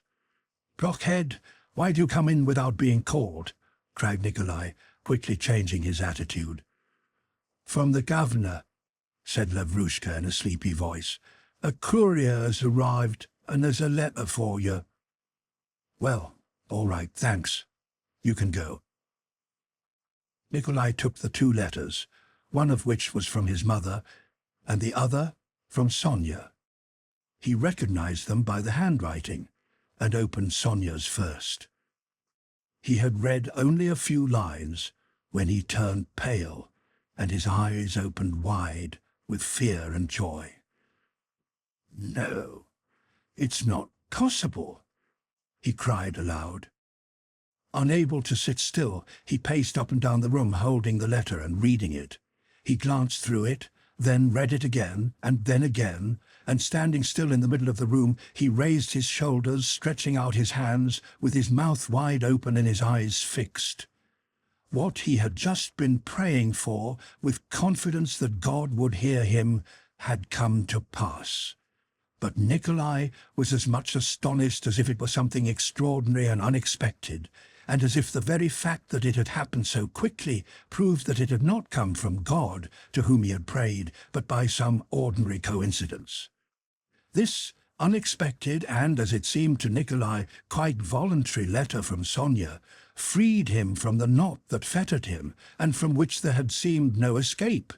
"Blockhead, why do you come in without being called?" cried Nikolai, quickly changing his attitude. "From the governor," said Lavrushka in a sleepy voice. "A courier has arrived and there's a letter for you." "Well, all right, thanks. You can go." Nikolai took the two letters, one of which was from his mother, and the other from Sonia. He recognized them by the handwriting, and opened Sonia's first. He had read only a few lines when he turned pale, and his eyes opened wide with fear and joy. No, it's not possible, he cried aloud. Unable to sit still, he paced up and down the room holding the letter and reading it. He glanced through it, then read it again, and standing still in the middle of the room, he raised his shoulders, stretching out his hands, with his mouth wide open and his eyes fixed. What he had just been praying for, with confidence that God would hear him, had come to pass. But Nikolai was as much astonished as if it were something extraordinary and unexpected, and as if the very fact that it had happened so quickly proved that it had not come from God, to whom he had prayed, but by some ordinary coincidence. This unexpected and, as it seemed to Nikolai, quite voluntary letter from Sonia freed him from the knot that fettered him, and from which there had seemed no escape.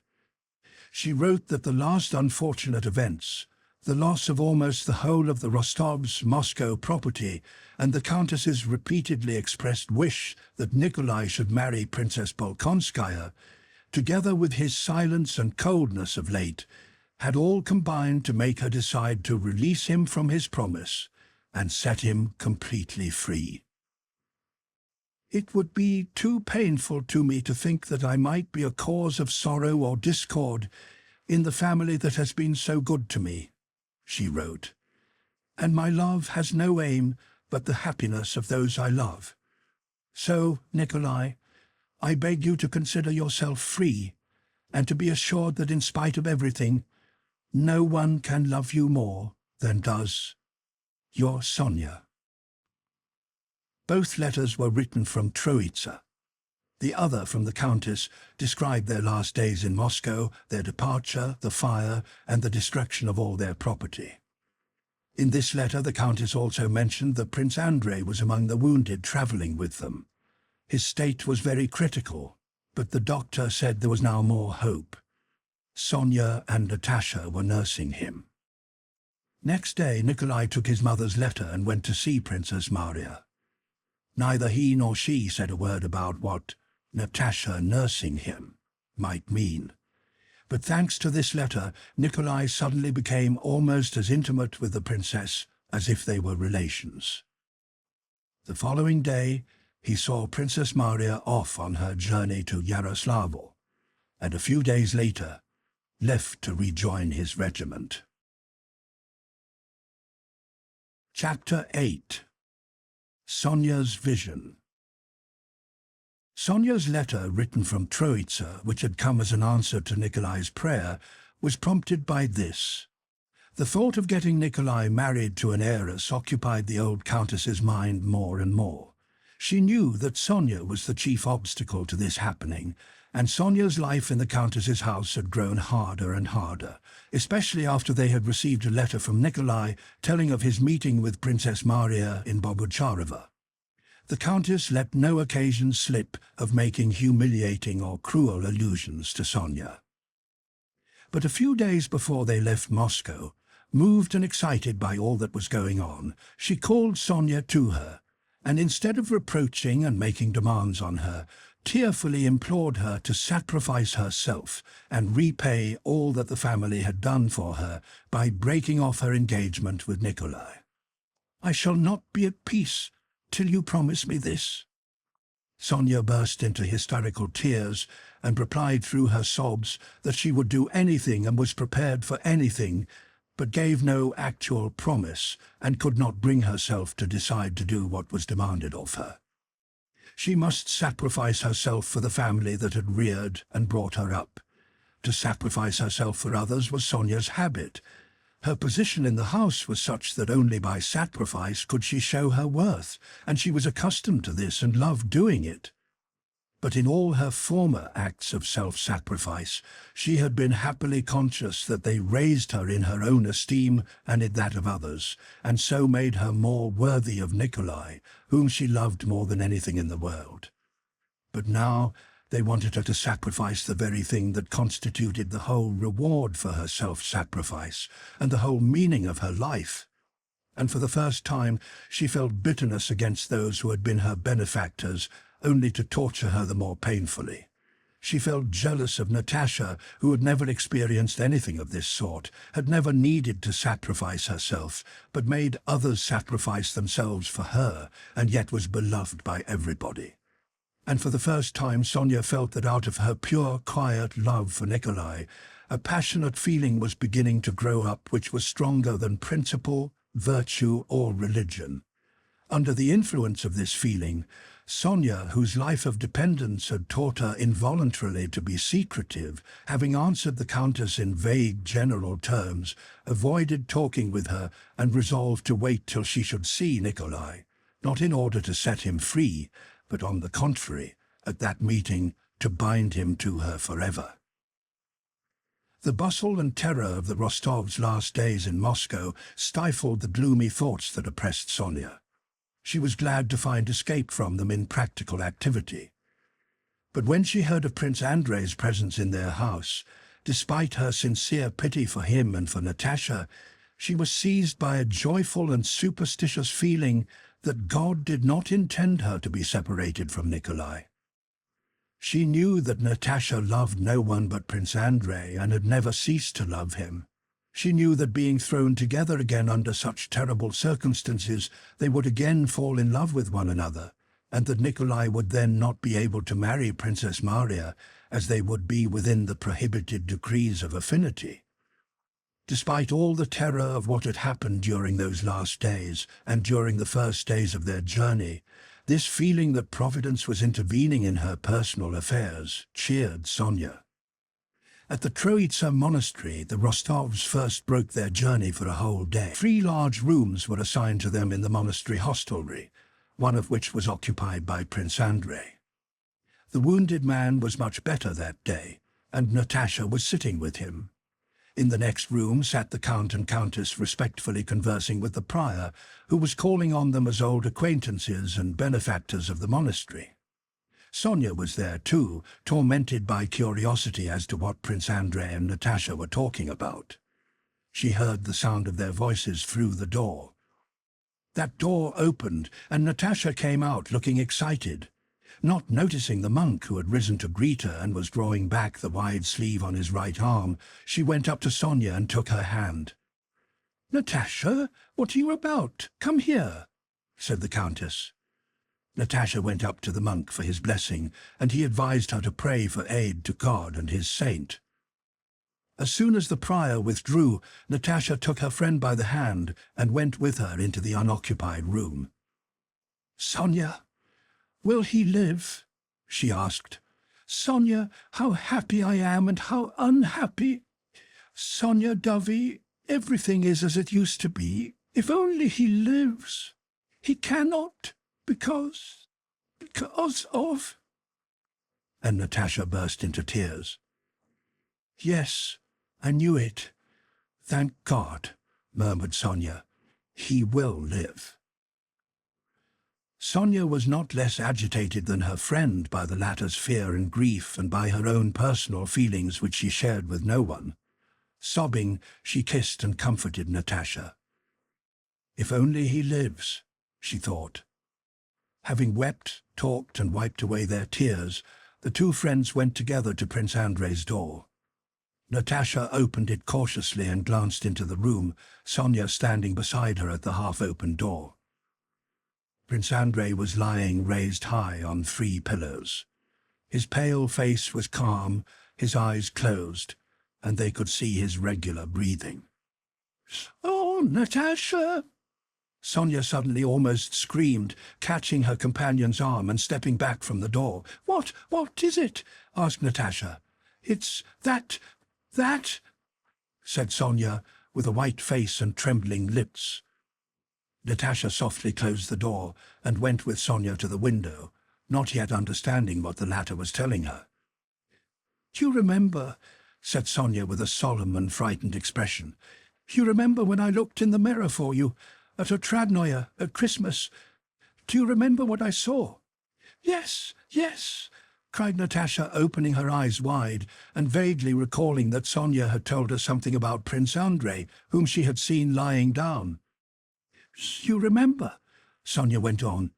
She wrote that the last unfortunate events, the loss of almost the whole of the Rostovs' Moscow property, and the Countess's repeatedly expressed wish that Nikolai should marry Princess Bolkonskaya, together with his silence and coldness of late, had all combined to make her decide to release him from his promise and set him completely free. "It would be too painful to me to think that I might be a cause of sorrow or discord in the family that has been so good to me," she wrote, "and my love has no aim but the happiness of those I love. So, Nikolai, I beg you to consider yourself free, and to be assured that in spite of everything, no one can love you more than does your Sonia." Both letters were written from Troitsa. The other, from the Countess, described their last days in Moscow, their departure, the fire, and the destruction of all their property. In this letter the Countess also mentioned that Prince Andrei was among the wounded travelling with them. His state was very critical, but the doctor said there was now more hope. Sonia and Natasha were nursing him. Next day Nikolai took his mother's letter and went to see Princess Maria. Neither he nor she said a word about what Natasha nursing him might mean. But thanks to this letter, Nikolai suddenly became almost as intimate with the princess as if they were relations. The following day, he saw Princess Maria off on her journey to Yaroslavl, and a few days later left to rejoin his regiment. Chapter 8. Sonia's Vision. Sonia's letter, written from Troitsa, which had come as an answer to Nikolai's prayer, was prompted by this. The thought of getting Nikolai married to an heiress occupied the old countess's mind more and more. She knew that Sonia was the chief obstacle to this happening, and Sonia's life in the countess's house had grown harder and harder, especially after they had received a letter from Nikolai telling of his meeting with Princess Maria in Bobocharova. The countess let no occasion slip of making humiliating or cruel allusions to Sonia. But a few days before they left Moscow, moved and excited by all that was going on, she called Sonia to her, and instead of reproaching and making demands on her, tearfully implored her to sacrifice herself and repay all that the family had done for her by breaking off her engagement with Nikolai. "I shall not be at peace till you promise me this." Sonia burst into hysterical tears and replied through her sobs that she would do anything and was prepared for anything, but gave no actual promise and could not bring herself to decide to do what was demanded of her. She must sacrifice herself for the family that had reared and brought her up. To sacrifice herself for others was Sonia's habit. Her position in the house was such that only by sacrifice could she show her worth, and she was accustomed to this and loved doing it. But in all her former acts of self-sacrifice, she had been happily conscious that they raised her in her own esteem and in that of others, and so made her more worthy of Nikolai, whom she loved more than anything in the world. But now they wanted her to sacrifice the very thing that constituted the whole reward for her self-sacrifice and the whole meaning of her life. And for the first time she felt bitterness against those who had been her benefactors, only to torture her the more painfully. She felt jealous of Natasha, who had never experienced anything of this sort, had never needed to sacrifice herself, but made others sacrifice themselves for her, and yet was beloved by everybody. And for the first time Sonia felt that out of her pure, quiet love for Nikolai, a passionate feeling was beginning to grow up which was stronger than principle, virtue, or religion. Under the influence of this feeling, Sonia, whose life of dependence had taught her involuntarily to be secretive, having answered the Countess in vague general terms, avoided talking with her and resolved to wait till she should see Nikolai, not in order to set him free, but on the contrary, at that meeting, to bind him to her forever. The bustle and terror of the Rostovs' last days in Moscow stifled the gloomy thoughts that oppressed Sonia. She was glad to find escape from them in practical activity. But when she heard of Prince Andrei's presence in their house, despite her sincere pity for him and for Natasha, she was seized by a joyful and superstitious feeling that God did not intend her to be separated from Nikolai. She knew that Natasha loved no one but Prince Andrei and had never ceased to love him. She knew that being thrown together again under such terrible circumstances, they would again fall in love with one another, and that Nikolai would then not be able to marry Princess Maria, as they would be within the prohibited decrees of affinity. Despite all the terror of what had happened during those last days, and during the first days of their journey, this feeling that Providence was intervening in her personal affairs cheered Sonia. At the Troitsa monastery, the Rostovs first broke their journey for a whole day. 3 large rooms were assigned to them in the monastery hostelry, one of which was occupied by Prince Andrei. The wounded man was much better that day, and Natasha was sitting with him. In the next room sat the Count and Countess respectfully conversing with the prior, who was calling on them as old acquaintances and benefactors of the monastery. Sonia was there too, tormented by curiosity as to what Prince Andrei and Natasha were talking about. She heard the sound of their voices through the door. That door opened, and Natasha came out looking excited. Not noticing the monk who had risen to greet her and was drawing back the wide sleeve on his right arm, she went up to Sonia and took her hand. "Natasha, what are you about? Come here," said the Countess. Natasha went up to the monk for his blessing, and he advised her to pray for aid to God and his saint. As soon as the prior withdrew, Natasha took her friend by the hand and went with her into the unoccupied room. "Sonia, will he live?" she asked. "Sonia, how happy I am and how unhappy. Sonia, Dovey, everything is as it used to be. If only he lives. He cannot, because of—" And Natasha burst into tears. "Yes, I knew it. Thank God," murmured Sonia. "He will live." Sonia was not less agitated than her friend by the latter's fear and grief and by her own personal feelings which she shared with no one. Sobbing, she kissed and comforted Natasha. "If only he lives," she thought. Having wept, talked, and wiped away their tears, the two friends went together to Prince Andrei's door. Natasha opened it cautiously and glanced into the room, Sonia standing beside her at the half-open door. Prince Andrei was lying raised high on 3 pillows. His pale face was calm, his eyes closed, and they could see his regular breathing. "Oh, Natasha!" Sonia suddenly almost screamed, catching her companion's arm and stepping back from the door. What is it?" asked Natasha. "It's that," said Sonia, with a white face and trembling lips. Natasha softly closed the door and went with Sonia to the window, not yet understanding what the latter was telling her. "Do you remember," said Sonia with a solemn and frightened expression, "you remember when I looked in the mirror for you, at Otradnoye, at Christmas? Do you remember what I saw?" Yes, cried Natasha, opening her eyes wide and vaguely recalling that Sonia had told her something about Prince Andrei, whom she had seen lying down. "You remember," Sonia went on.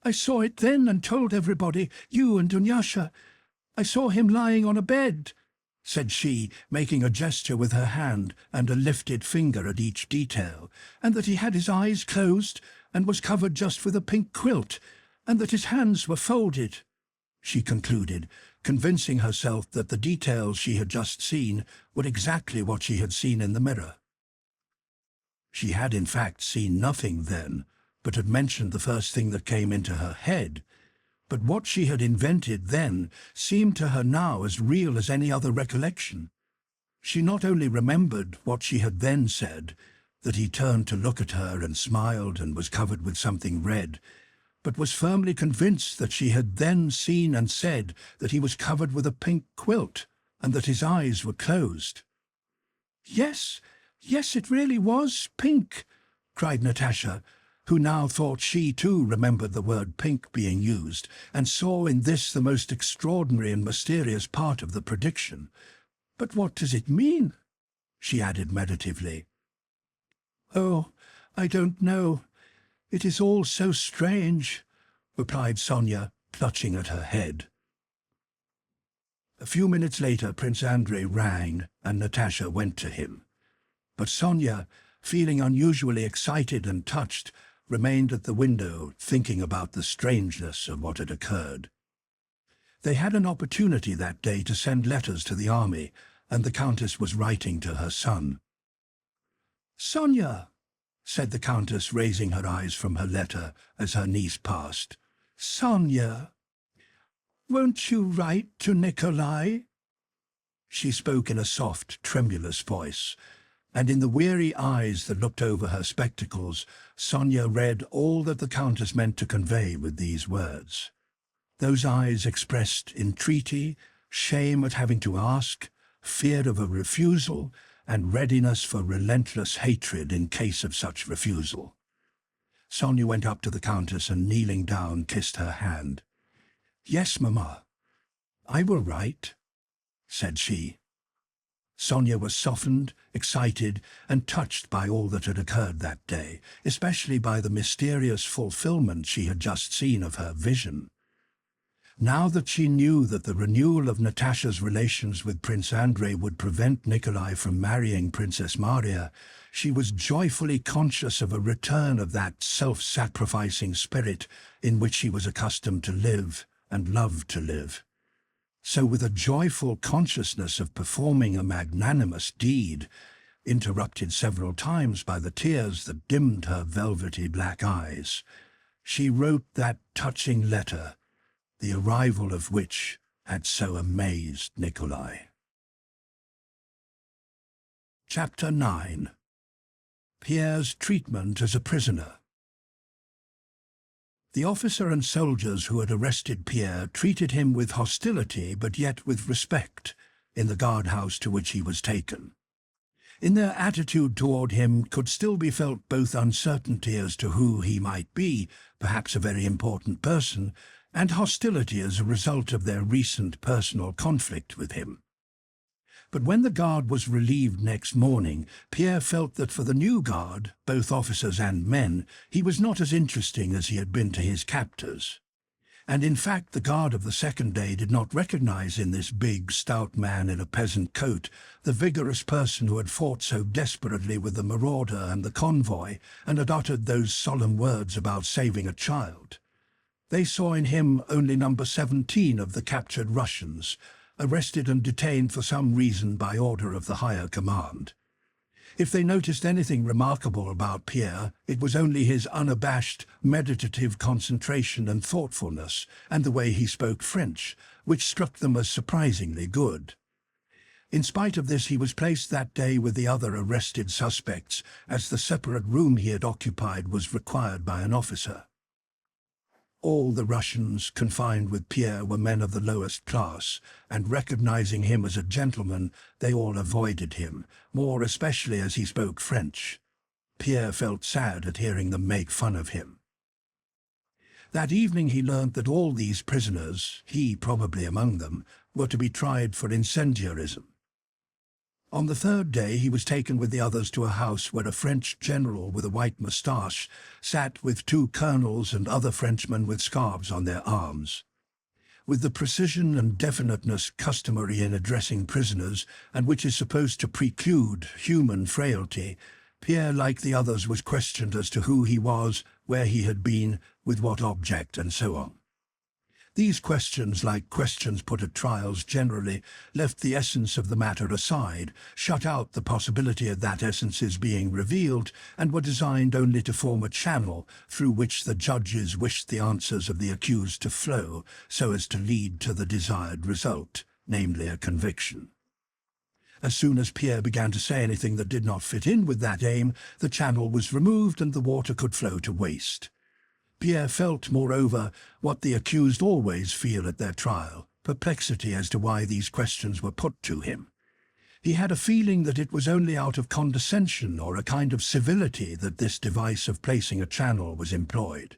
"I saw it then and told everybody, you and Dunyasha. I saw him lying on a bed," said she, making a gesture with her hand and a lifted finger at each detail, "and that he had his eyes closed and was covered just with a pink quilt, and that his hands were folded," she concluded, convincing herself that the details she had just seen were exactly what she had seen in the mirror. She had in fact seen nothing then, but had mentioned the first thing that came into her head. But what she had invented then seemed to her now as real as any other recollection. She not only remembered what she had then said, that he turned to look at her and smiled and was covered with something red, but was firmly convinced that she had then seen and said that he was covered with a pink quilt and that his eyes were closed. "Yes, yes, it really was pink," cried Natasha, who now thought she too remembered the word pink being used, and saw in this the most extraordinary and mysterious part of the prediction. "But what does it mean?" she added meditatively. "Oh, I don't know. It is all so strange," replied Sonia, clutching at her head. A few minutes later Prince Andrei rang, and Natasha went to him. But Sonia, feeling unusually excited and touched, remained at the window thinking about the strangeness of what had occurred. They had an opportunity that day to send letters to the army, and the Countess was writing to her son. "Sonia," said the Countess, raising her eyes from her letter as her niece passed. "Sonia, won't you write to Nikolai?" She spoke in a soft, tremulous voice, and in the weary eyes that looked over her spectacles, Sonia read all that the Countess meant to convey with these words. Those eyes expressed entreaty, shame at having to ask, fear of a refusal, and readiness for relentless hatred in case of such refusal. Sonia went up to the Countess and, kneeling down, kissed her hand. "Yes, Mamma, I will write," said she. Sonia was softened, excited, and touched by all that had occurred that day, especially by the mysterious fulfillment she had just seen of her vision. Now that she knew that the renewal of Natasha's relations with Prince Andrei would prevent Nikolai from marrying Princess Maria, she was joyfully conscious of a return of that self-sacrificing spirit in which she was accustomed to live and loved to live. So with a joyful consciousness of performing a magnanimous deed, interrupted several times by the tears that dimmed her velvety black eyes, she wrote that touching letter, the arrival of which had so amazed Nikolai. Chapter 9. Pierre's treatment as a prisoner. The officer and soldiers who had arrested Pierre treated him with hostility but yet with respect in the guardhouse to which he was taken. In their attitude toward him could still be felt both uncertainty as to who he might be, perhaps a very important person, and hostility as a result of their recent personal conflict with him. But when the guard was relieved next morning, Pierre felt that for the new guard, both officers and men, he was not as interesting as he had been to his captors. And in fact the guard of the second day did not recognize in this big, stout man in a peasant coat the vigorous person who had fought so desperately with the marauder and the convoy, and had uttered those solemn words about saving a child. They saw in him only number 17 of the captured Russians, arrested and detained for some reason by order of the higher command. If they noticed anything remarkable about Pierre, it was only his unabashed, meditative concentration and thoughtfulness, and the way he spoke French, which struck them as surprisingly good. In spite of this, he was placed that day with the other arrested suspects, as the separate room he had occupied was required by an officer. All the Russians confined with Pierre were men of the lowest class, and recognizing him as a gentleman, they all avoided him, more especially as he spoke French. Pierre felt sad at hearing them make fun of him. That evening he learnt that all these prisoners, he probably among them, were to be tried for incendiarism. On the third day he was taken with the others to a house where a French general with a white moustache sat with 2 colonels and other Frenchmen with scarves on their arms. With the precision and definiteness customary in addressing prisoners, and which is supposed to preclude human frailty, Pierre, like the others, was questioned as to who he was, where he had been, with what object, and so on. These questions, like questions put at trials generally, left the essence of the matter aside, shut out the possibility of that essence's being revealed, and were designed only to form a channel through which the judges wished the answers of the accused to flow, so as to lead to the desired result, namely a conviction. As soon as Pierre began to say anything that did not fit in with that aim, the channel was removed and the water could flow to waste. Pierre felt, moreover, what the accused always feel at their trial, perplexity as to why these questions were put to him. He had a feeling that it was only out of condescension or a kind of civility that this device of placing a channel was employed.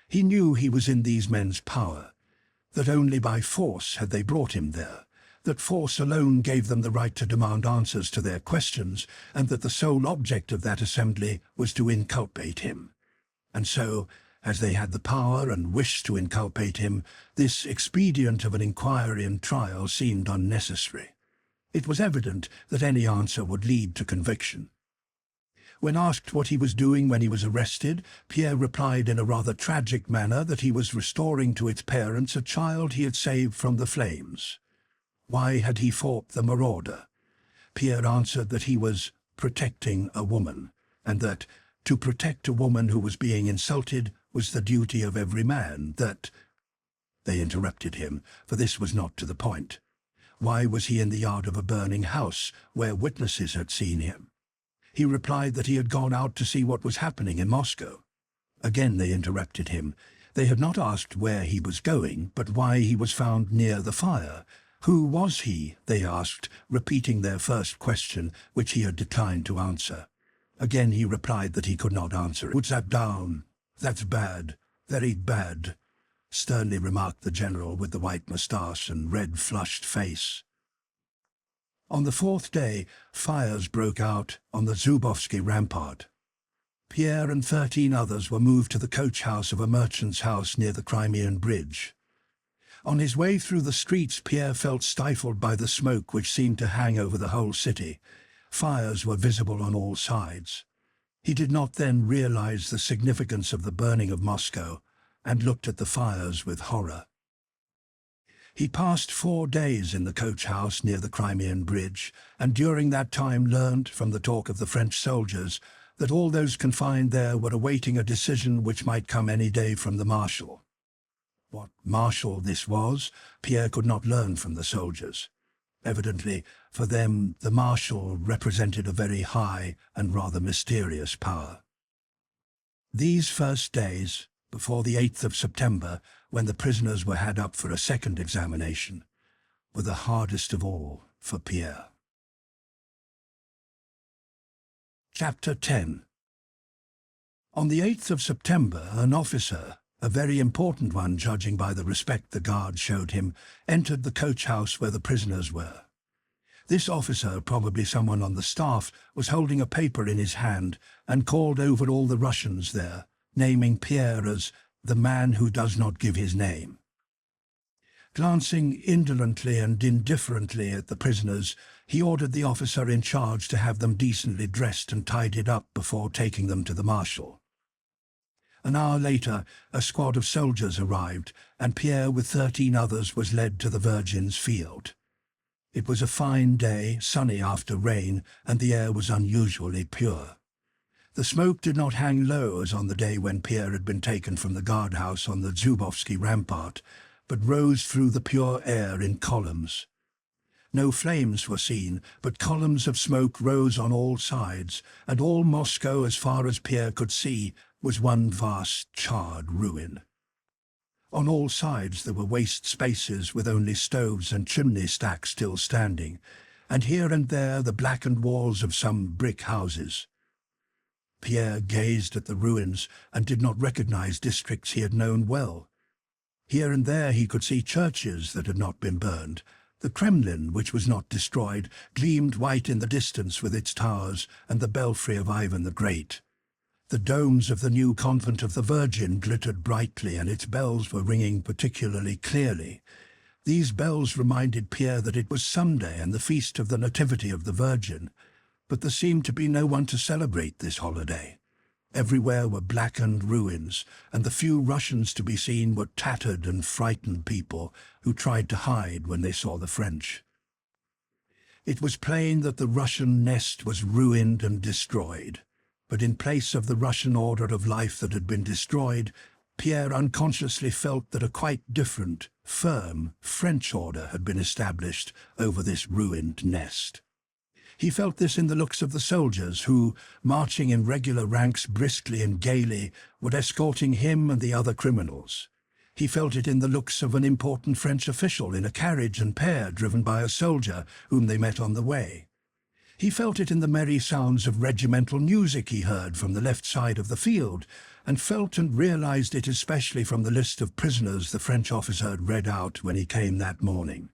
He knew he was in these men's power, that only by force had they brought him there, that force alone gave them the right to demand answers to their questions, and that the sole object of that assembly was to inculpate him. And so, as they had the power and wished to inculpate him, this expedient of an inquiry and trial seemed unnecessary. It was evident that any answer would lead to conviction. When asked what he was doing when he was arrested, Pierre replied in a rather tragic manner that he was restoring to its parents a child he had saved from the flames. Why had he fought the marauder? Pierre answered that he was protecting a woman, and that to protect a woman who was being insulted was the duty of every man, that— They interrupted him, for this was not to the point. Why was he in the yard of a burning house, where witnesses had seen him? He replied that he had gone out to see what was happening in Moscow. Again they interrupted him. They had not asked where he was going, but why he was found near the fire. Who was he, they asked, repeating their first question, which he had declined to answer. Again he replied that he could not answer it. "Put that down. That's bad, very bad," sternly remarked the general with the white moustache and red flushed face. On the fourth day, fires broke out on the Zubovsky rampart. Pierre and 13 others were moved to the coach house of a merchant's house near the Crimean Bridge. On his way through the streets, Pierre felt stifled by the smoke which seemed to hang over the whole city. Fires were visible on all sides. He did not then realize the significance of the burning of Moscow, and looked at the fires with horror. He passed 4 days in the coach house near the Crimean Bridge, and during that time learned, from the talk of the French soldiers, that all those confined there were awaiting a decision which might come any day from the marshal. What marshal this was, Pierre could not learn from the soldiers. Evidently, for them, the marshal represented a very high and rather mysterious power. These first days, before the 8th of September, when the prisoners were had up for a second examination, were the hardest of all for Pierre. Chapter 10. On the 8th of September, an officer, a very important one judging by the respect the guard showed him, entered the coach house where the prisoners were. This officer, probably someone on the staff, was holding a paper in his hand and called over all the Russians there, naming Pierre as the man who does not give his name. Glancing indolently and indifferently at the prisoners, he ordered the officer in charge to have them decently dressed and tidied up before taking them to the marshal. An hour later, a squad of soldiers arrived, and Pierre with 13 others was led to the Virgin's Field. It was a fine day, sunny after rain, and the air was unusually pure. The smoke did not hang low as on the day when Pierre had been taken from the guardhouse on the Zubovsky rampart, but rose through the pure air in columns. No flames were seen, but columns of smoke rose on all sides, and all Moscow, as far as Pierre could see, was one vast charred ruin. On all sides there were waste spaces with only stoves and chimney stacks still standing, and here and there the blackened walls of some brick houses. Pierre gazed at the ruins and did not recognize districts he had known well. Here and there he could see churches that had not been burned. The Kremlin, which was not destroyed, gleamed white in the distance with its towers and the belfry of Ivan the Great. The domes of the new convent of the Virgin glittered brightly, and its bells were ringing particularly clearly. These bells reminded Pierre that it was Sunday and the feast of the Nativity of the Virgin, but there seemed to be no one to celebrate this holiday. Everywhere were blackened ruins, and the few Russians to be seen were tattered and frightened people who tried to hide when they saw the French. It was plain that the Russian nest was ruined and destroyed, but in place of the Russian order of life that had been destroyed, Pierre unconsciously felt that a quite different, firm French order had been established over this ruined nest. He felt this in the looks of the soldiers who, marching in regular ranks briskly and gaily, were escorting him and the other criminals. He felt it in the looks of an important French official in a carriage and pair driven by a soldier whom they met on the way. He felt it in the merry sounds of regimental music he heard from the left side of the field, and felt and realized it especially from the list of prisoners the French officer had read out when he came that morning.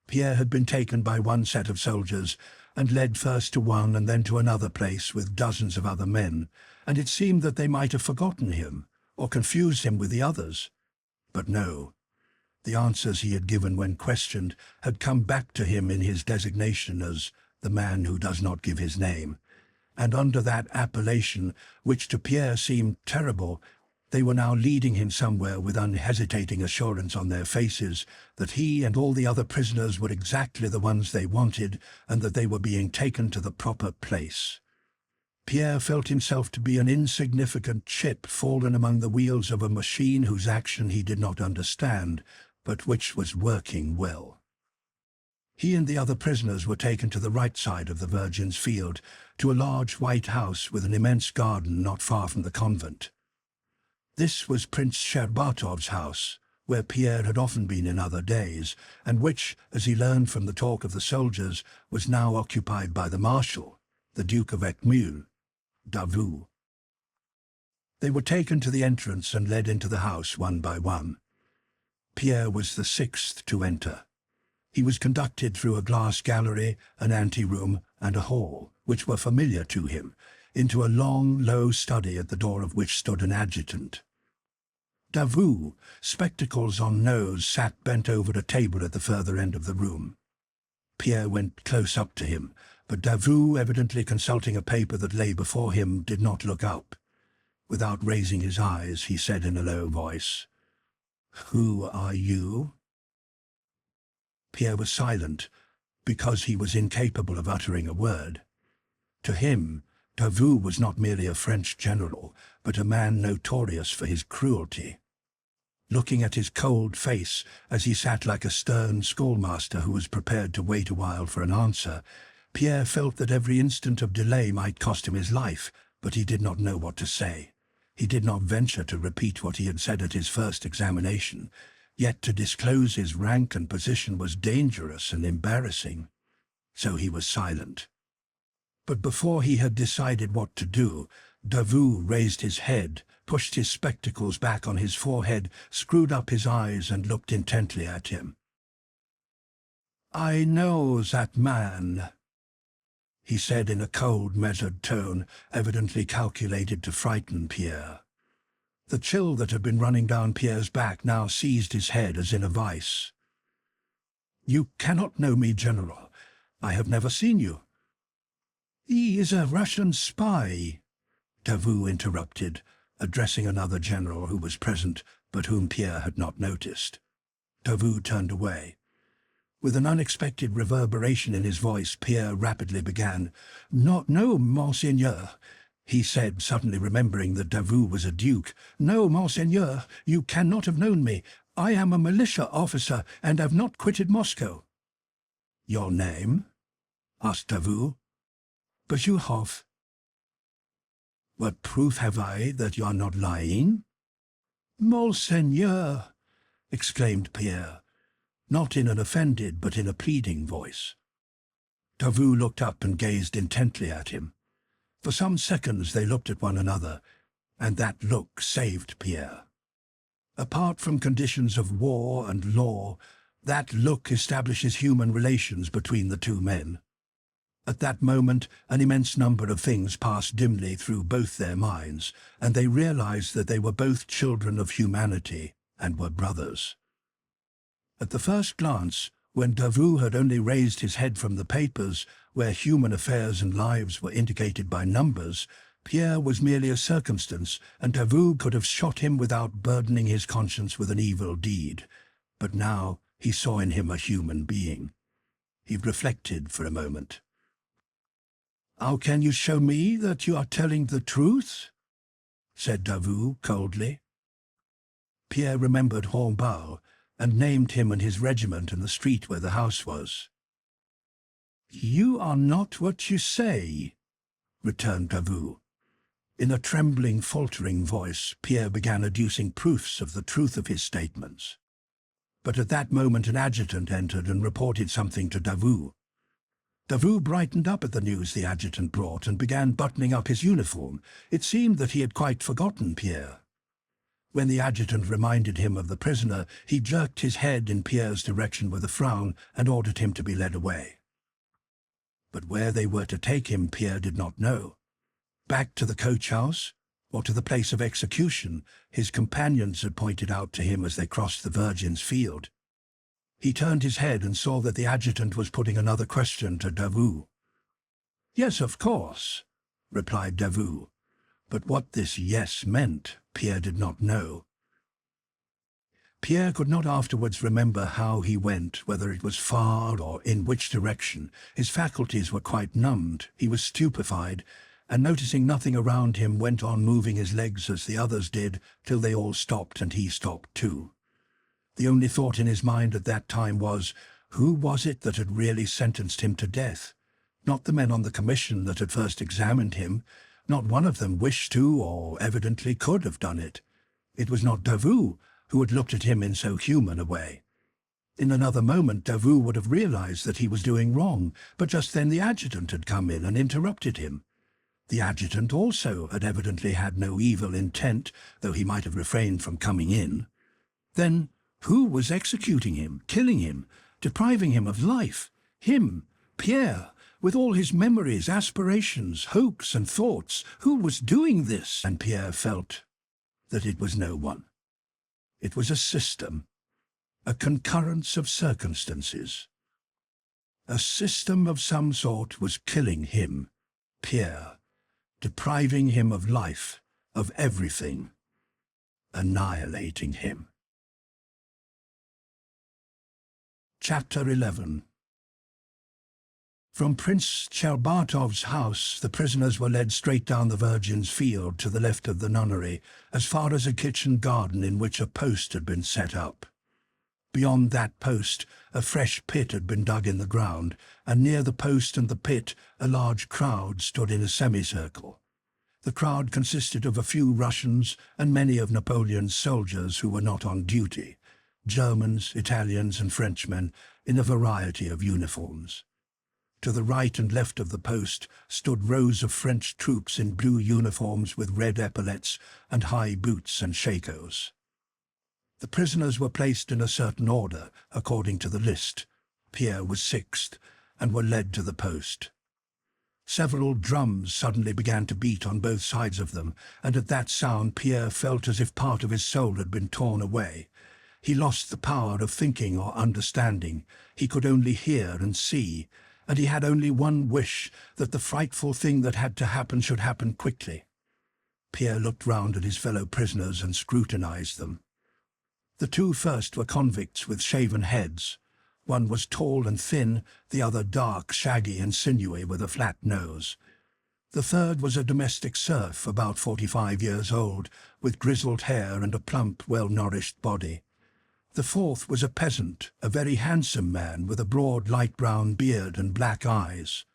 Pierre had been taken by one set of soldiers and led first to one and then to another place with dozens of other men, and it seemed that they might have forgotten him or confused him with the others. But no. The answers he had given when questioned had come back to him in his designation as the man who does not give his name, and under that appellation, which to Pierre seemed terrible, they were now leading him somewhere with unhesitating assurance on their faces that he and all the other prisoners were exactly the ones they wanted and that they were being taken to the proper place. Pierre felt himself to be an insignificant chip fallen among the wheels of a machine whose action he did not understand, but which was working well. He and the other prisoners were taken to the right side of the Virgin's field, to a large white house with an immense garden not far from the convent. This was Prince Sherbatov's house, where Pierre had often been in other days, and which, as he learned from the talk of the soldiers, was now occupied by the Marshal, the Duke of Eckmühl, Davout. They were taken to the entrance and led into the house one by one. Pierre was the sixth to enter. He was conducted through a glass gallery, an anteroom, and a hall, which were familiar to him, into a long, low study at the door of which stood an adjutant. Davout, spectacles on nose, sat bent over a table at the further end of the room. Pierre went close up to him, but Davout, evidently consulting a paper that lay before him, did not look up. Without raising his eyes, he said in a low voice, "Who are you?" Pierre was silent, because he was incapable of uttering a word. To him, Davout was not merely a French general, but a man notorious for his cruelty. Looking at his cold face as he sat like a stern schoolmaster who was prepared to wait a while for an answer, Pierre felt that every instant of delay might cost him his life, but he did not know what to say. He did not venture to repeat what he had said at his first examination, yet to disclose his rank and position was dangerous and embarrassing. So he was silent. But before he had decided what to do, Davout raised his head, pushed his spectacles back on his forehead, screwed up his eyes and looked intently at him. "I know that man," he said in a cold, measured tone, evidently calculated to frighten Pierre. The chill that had been running down Pierre's back now seized his head as in a vice. "You cannot know me, General. I have never seen you." "He is a Russian spy," Davout interrupted, addressing another general who was present, but whom Pierre had not noticed. Davout turned away. With an unexpected reverberation in his voice, Pierre rapidly began. "No, monseigneur," he said, suddenly remembering that Davout was a duke. "No, monseigneur, you cannot have known me. I am a militia officer and have not quitted Moscow." "Your name?" asked Davout. "Bezukhov." "What proof have I that you are not lying?" "Monseigneur," exclaimed Pierre, not in an offended but in a pleading voice. Davout looked up and gazed intently at him. For some seconds they looked at one another, and that look saved Pierre. Apart from conditions of war and law, that look establishes human relations between the two men. At that moment, an immense number of things passed dimly through both their minds, and they realized that they were both children of humanity and were brothers. At the first glance, when Davout had only raised his head from the papers, where human affairs and lives were indicated by numbers, Pierre was merely a circumstance, and Davout could have shot him without burdening his conscience with an evil deed. But now he saw in him a human being. He reflected for a moment. "How can you show me that you are telling the truth?" said Davout coldly. Pierre remembered Hornbal, and named him and his regiment in the street where the house was. "You are not what you say," returned Davout. In a trembling, faltering voice, Pierre began adducing proofs of the truth of his statements. But at that moment an adjutant entered and reported something to Davout. Davout brightened up at the news the adjutant brought and began buttoning up his uniform. It seemed that he had quite forgotten Pierre. When the adjutant reminded him of the prisoner, he jerked his head in Pierre's direction with a frown and ordered him to be led away. But where they were to take him, Pierre did not know. Back to the coach-house, or to the place of execution, his companions had pointed out to him as they crossed the Virgin's field. He turned his head and saw that the adjutant was putting another question to Davout. "Yes, of course," replied Davout. But what this yes meant, Pierre did not know. Pierre could not afterwards remember how he went, whether it was far or in which direction. His faculties were quite numbed. He was stupefied, and noticing nothing around him, went on moving his legs as the others did, till they all stopped and he stopped too. The only thought in his mind at that time was, who was it that had really sentenced him to death? Not the men on the commission that had first examined him. Not one of them wished to, or evidently could have done it. It was not Davout, who had looked at him in so human a way. In another moment Davout would have realized that he was doing wrong, but just then the adjutant had come in and interrupted him. The adjutant also had evidently had no evil intent, though he might have refrained from coming in. Then who was executing him, killing him, depriving him of life? Him, Pierre, with all his memories, aspirations, hopes and thoughts. Who was doing this? And Pierre felt that it was no one. It was a system, a concurrence of circumstances. A system of some sort was killing him, Pierre, depriving him of life, of everything, annihilating him. Chapter 11. From Prince Cherbatov's house, the prisoners were led straight down the Virgin's field to the left of the nunnery, as far as a kitchen garden in which a post had been set up. Beyond that post, a fresh pit had been dug in the ground, and near the post and the pit, a large crowd stood in a semicircle. The crowd consisted of a few Russians and many of Napoleon's soldiers who were not on duty, Germans, Italians and Frenchmen, in a variety of uniforms. To the right and left of the post stood rows of French troops in blue uniforms with red epaulets and high boots and shakos. The prisoners were placed in a certain order, according to the list. Pierre was sixth, and were led to the post. Several drums suddenly began to beat on both sides of them, and at that sound Pierre felt as if part of his soul had been torn away. He lost the power of thinking or understanding. He could only hear and see, and he had only one wish, that the frightful thing that had to happen should happen quickly. Pierre looked round at his fellow prisoners and scrutinized them. The two first were convicts with shaven heads. One was tall and thin, the other dark, shaggy and sinewy with a flat nose. The third was a domestic serf, about 45 years old, with grizzled hair and a plump, well-nourished body. The fourth was a peasant, a very handsome man with a broad light brown beard and black eyes.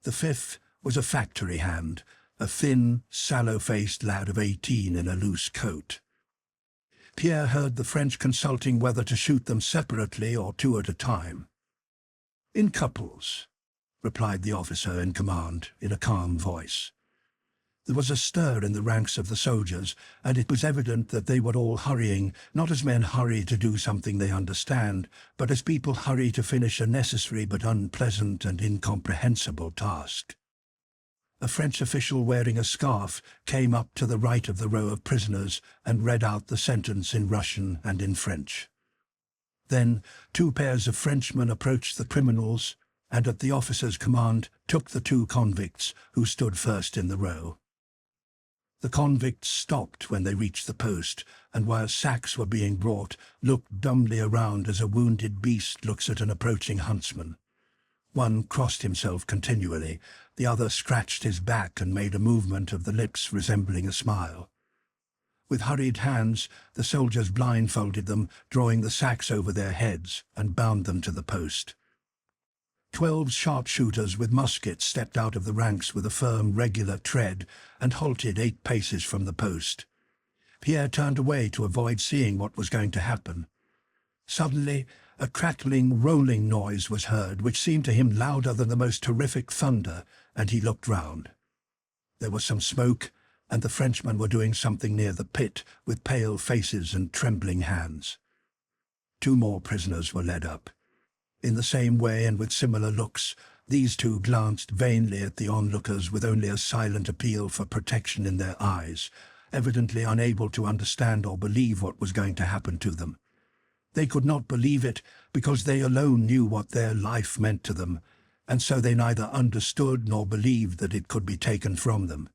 The fifth was a factory hand, a thin, sallow-faced lad of 18 in a loose coat. Pierre heard the French consulting whether to shoot them separately or two at a time. "In couples," replied the officer in command in a calm voice. There was a stir in the ranks of the soldiers, and it was evident that they were all hurrying, not as men hurry to do something they understand, but as people hurry to finish a necessary but unpleasant and incomprehensible task. A French official wearing a scarf came up to the right of the row of prisoners and read out the sentence in Russian and in French. Then 2 pairs of Frenchmen approached the criminals and at the officer's command took the 2 convicts who stood first in the row. The convicts stopped when they reached the post, and while sacks were being brought, looked dumbly around as a wounded beast looks at an approaching huntsman. One crossed himself continually, the other scratched his back and made a movement of the lips resembling a smile. With hurried hands, the soldiers blindfolded them, drawing the sacks over their heads, and bound them to the post. 12 sharpshooters with muskets stepped out of the ranks with a firm, regular tread and halted 8 paces from the post. Pierre turned away to avoid seeing what was going to happen. Suddenly, a crackling, rolling noise was heard, which seemed to him louder than the most terrific thunder, and he looked round. There was some smoke, and the Frenchmen were doing something near the pit, with pale faces and trembling hands. 2 more prisoners were led up. In the same way and with similar looks, these 2 glanced vainly at the onlookers with only a silent appeal for protection in their eyes, evidently unable to understand or believe what was going to happen to them. They could not believe it because they alone knew what their life meant to them, and so they neither understood nor believed that it could be taken from them.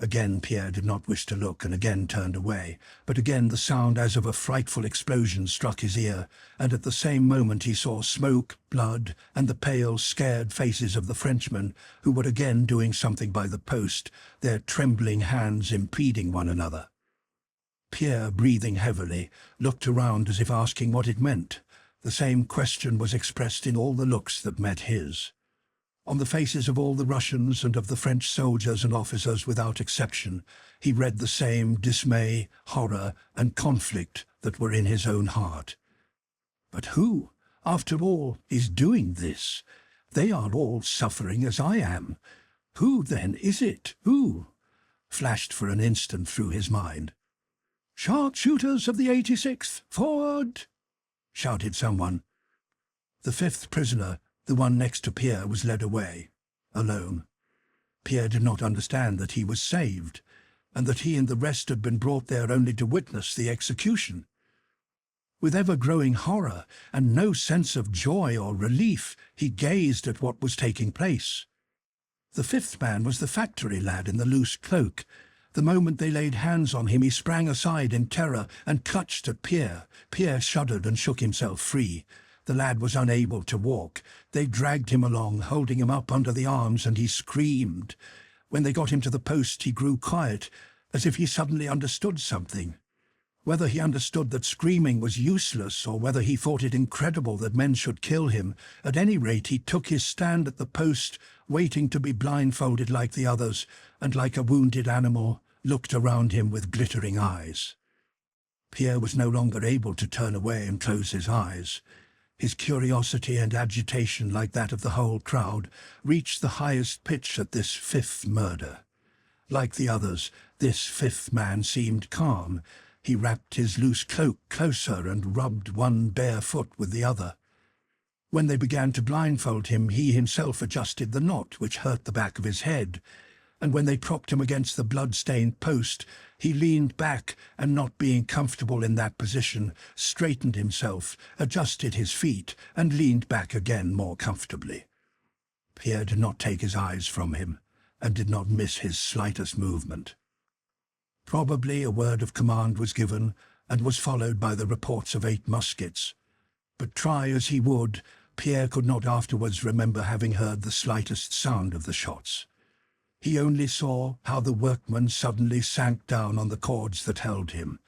Again Pierre did not wish to look and again turned away, but again the sound as of a frightful explosion struck his ear, and at the same moment he saw smoke, blood, and the pale, scared faces of the Frenchmen, who were again doing something by the post, their trembling hands impeding one another. Pierre, breathing heavily, looked around as if asking what it meant. The same question was expressed in all the looks that met his. On the faces of all the Russians and of the French soldiers and officers without exception, he read the same dismay, horror, and conflict that were in his own heart. But who, after all, is doing this? They are all suffering as I am. Who, then, is it? Who? Flashed for an instant through his mind. "Sharpshooters of the 86th, forward!" shouted someone. The 5th prisoner, the one next to Pierre, was led away, alone. Pierre did not understand that he was saved, and that he and the rest had been brought there only to witness the execution. With ever-growing horror and no sense of joy or relief, he gazed at what was taking place. The 5th man was the factory lad in the loose cloak. The moment they laid hands on him, he sprang aside in terror and clutched at Pierre. Pierre shuddered and shook himself free. The lad was unable to walk. They dragged him along, holding him up under the arms, and he screamed. When they got him to the post, he grew quiet, as if he suddenly understood something. Whether he understood that screaming was useless, or whether he thought it incredible that men should kill him, at any rate he took his stand at the post, waiting to be blindfolded like the others, and like a wounded animal, looked around him with glittering eyes. Pierre was no longer able to turn away and close his eyes. His curiosity and agitation, like that of the whole crowd, reached the highest pitch at this 5th murder. Like the others, this 5th man seemed calm. He wrapped his loose cloak closer and rubbed one bare foot with the other. When they began to blindfold him, he himself adjusted the knot which hurt the back of his head, and when they propped him against the blood-stained post, he leaned back and, not being comfortable in that position, straightened himself, adjusted his feet, and leaned back again more comfortably. Pierre did not take his eyes from him, and did not miss his slightest movement. Probably a word of command was given, and was followed by the reports of 8 muskets. But try as he would, Pierre could not afterwards remember having heard the slightest sound of the shots. He only saw how the workman suddenly sank down on the cords that held him,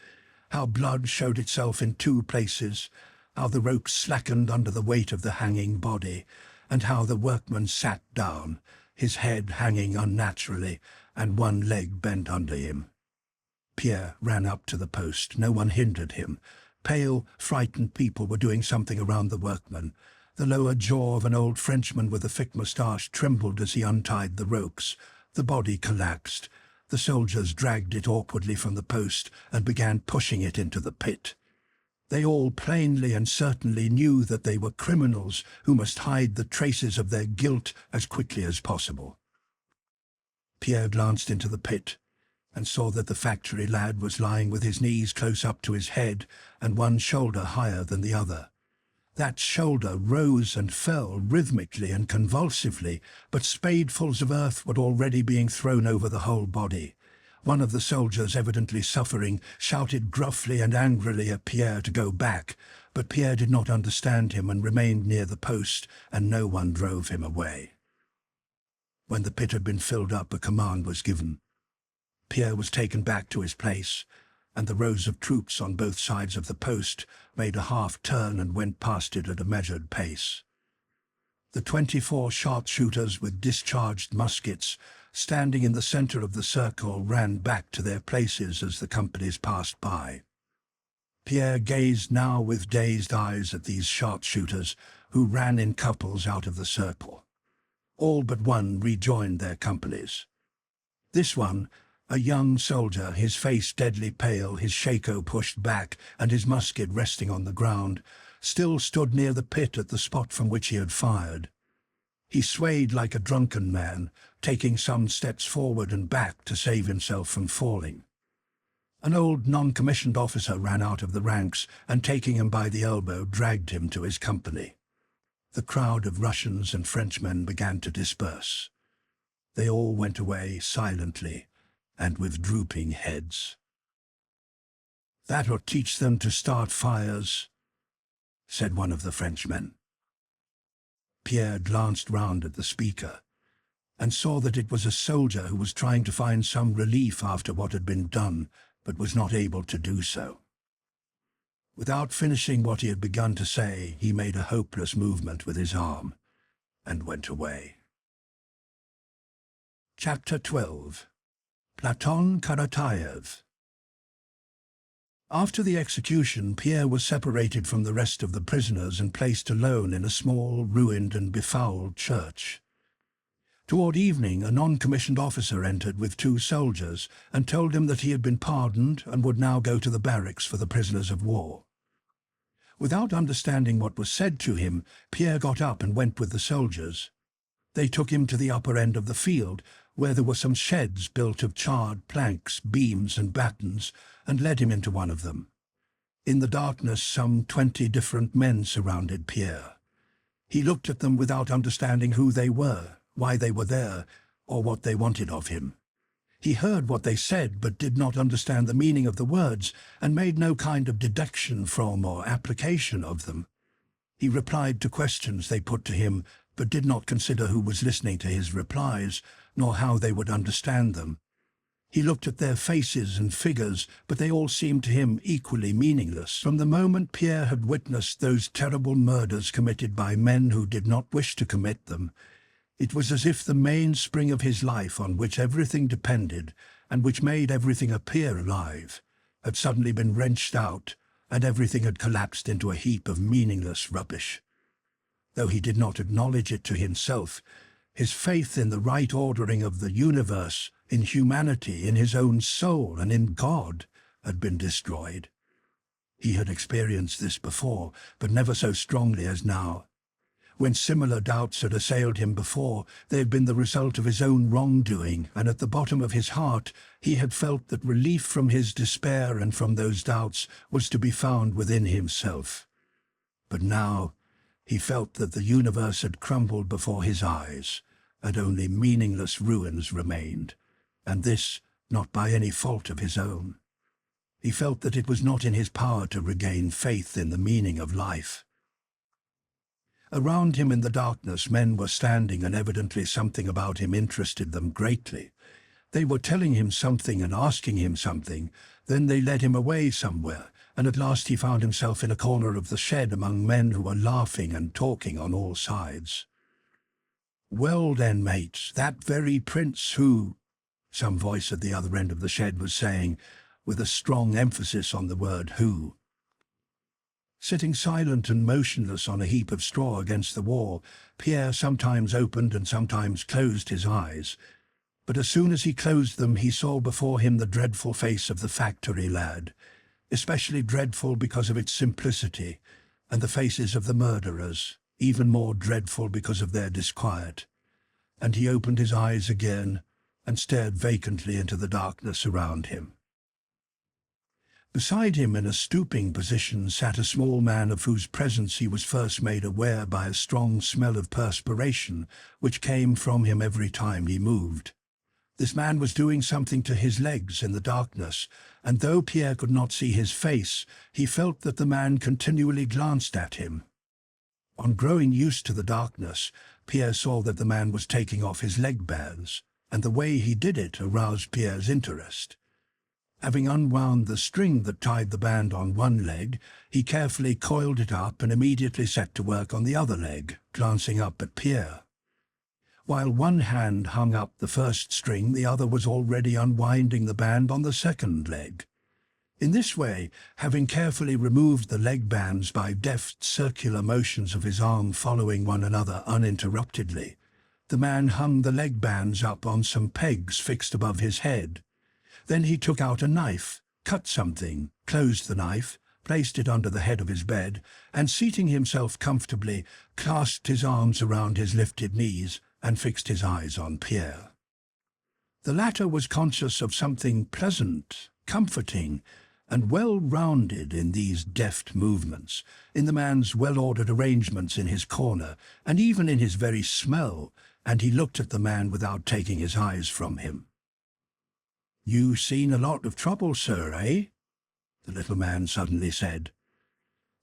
how blood showed itself in 2 places, how the rope slackened under the weight of the hanging body, and how the workman sat down, his head hanging unnaturally, and one leg bent under him. Pierre ran up to the post. No one hindered him. Pale, frightened people were doing something around the workman. The lower jaw of an old Frenchman with a thick moustache trembled as he untied the ropes. The body collapsed. The soldiers dragged it awkwardly from the post and began pushing it into the pit. They all plainly and certainly knew that they were criminals who must hide the traces of their guilt as quickly as possible. Pierre glanced into the pit and saw that the factory lad was lying with his knees close up to his head and one shoulder higher than the other. That shoulder rose and fell rhythmically and convulsively, but spadefuls of earth were already being thrown over the whole body. One of the soldiers, evidently suffering, shouted gruffly and angrily at Pierre to go back, but Pierre did not understand him and remained near the post, and no one drove him away. When the pit had been filled up, a command was given. Pierre was taken back to his place, and the rows of troops on both sides of the post made a half-turn and went past it at a measured pace. The 24 sharpshooters with discharged muskets, standing in the center of the circle, ran back to their places as the companies passed by. Pierre gazed now with dazed eyes at these sharpshooters, who ran in couples out of the circle. All but one rejoined their companies. This one, a young soldier, his face deadly pale, his shako pushed back and his musket resting on the ground, still stood near the pit at the spot from which he had fired. He swayed like a drunken man, taking some steps forward and back to save himself from falling. An old non-commissioned officer ran out of the ranks and, taking him by the elbow, dragged him to his company. The crowd of Russians and Frenchmen began to disperse. They all went away silently and with drooping heads. "That'll teach them to start fires," said one of the Frenchmen. Pierre glanced round at the speaker and saw that it was a soldier who was trying to find some relief after what had been done, but was not able to do so. Without finishing what he had begun to say, he made a hopeless movement with his arm and went away. Chapter 12. Platon Karatayev. After the execution, Pierre was separated from the rest of the prisoners and placed alone in a small, ruined and befouled church. Toward evening, a non-commissioned officer entered with 2 soldiers and told him that he had been pardoned and would now go to the barracks for the prisoners of war. Without understanding what was said to him, Pierre got up and went with the soldiers. They took him to the upper end of the field, where there were some sheds built of charred planks, beams and battens, and led him into one of them. In the darkness, some 20 different men surrounded Pierre. He looked at them without understanding who they were, why they were there, or what they wanted of him. He heard what they said, but did not understand the meaning of the words, and made no kind of deduction from or application of them. He replied to questions they put to him, but did not consider who was listening to his replies, nor how they would understand them. He looked at their faces and figures, but they all seemed to him equally meaningless. From the moment Pierre had witnessed those terrible murders committed by men who did not wish to commit them, it was as if the mainspring of his life, on which everything depended, and which made everything appear alive, had suddenly been wrenched out, and everything had collapsed into a heap of meaningless rubbish. Though he did not acknowledge it to himself, his faith in the right ordering of the universe, in humanity, in his own soul, and in God, had been destroyed. He had experienced this before, but never so strongly as now. When similar doubts had assailed him before, they had been the result of his own wrongdoing, and at the bottom of his heart he had felt that relief from his despair and from those doubts was to be found within himself. But now he felt that the universe had crumbled before his eyes, and only meaningless ruins remained, and this not by any fault of his own. He felt that it was not in his power to regain faith in the meaning of life. Around him in the darkness, men were standing, and evidently something about him interested them greatly. They were telling him something and asking him something. Then they led him away somewhere, and at last he found himself in a corner of the shed among men who were laughing and talking on all sides. "Well then, mates, that very prince who," some voice at the other end of the shed was saying, with a strong emphasis on the word who. Sitting silent and motionless on a heap of straw against the wall, Pierre sometimes opened and sometimes closed his eyes. But as soon as he closed them, he saw before him the dreadful face of the factory lad, especially dreadful because of its simplicity, and the faces of the murderers, even more dreadful because of their disquiet. And he opened his eyes again and stared vacantly into the darkness around him. Beside him, in a stooping position, sat a small man of whose presence he was first made aware by a strong smell of perspiration which came from him every time he moved. This man was doing something to his legs in the darkness, and though Pierre could not see his face, he felt that the man continually glanced at him. On growing used to the darkness, Pierre saw that the man was taking off his leg bands, and the way he did it aroused Pierre's interest. Having unwound the string that tied the band on one leg, he carefully coiled it up and immediately set to work on the other leg, glancing up at Pierre. While one hand hung up the first string, the other was already unwinding the band on the second leg. In this way, having carefully removed the leg bands by deft circular motions of his arm following one another uninterruptedly, the man hung the leg bands up on some pegs fixed above his head. Then he took out a knife, cut something, closed the knife, placed it under the head of his bed, and seating himself comfortably, clasped his arms around his lifted knees and fixed his eyes on Pierre. The latter was conscious of something pleasant, comforting, and well-rounded in these deft movements, in the man's well-ordered arrangements in his corner, and even in his very smell, and he looked at the man without taking his eyes from him. "You seen a lot of trouble, sir, eh?" the little man suddenly said.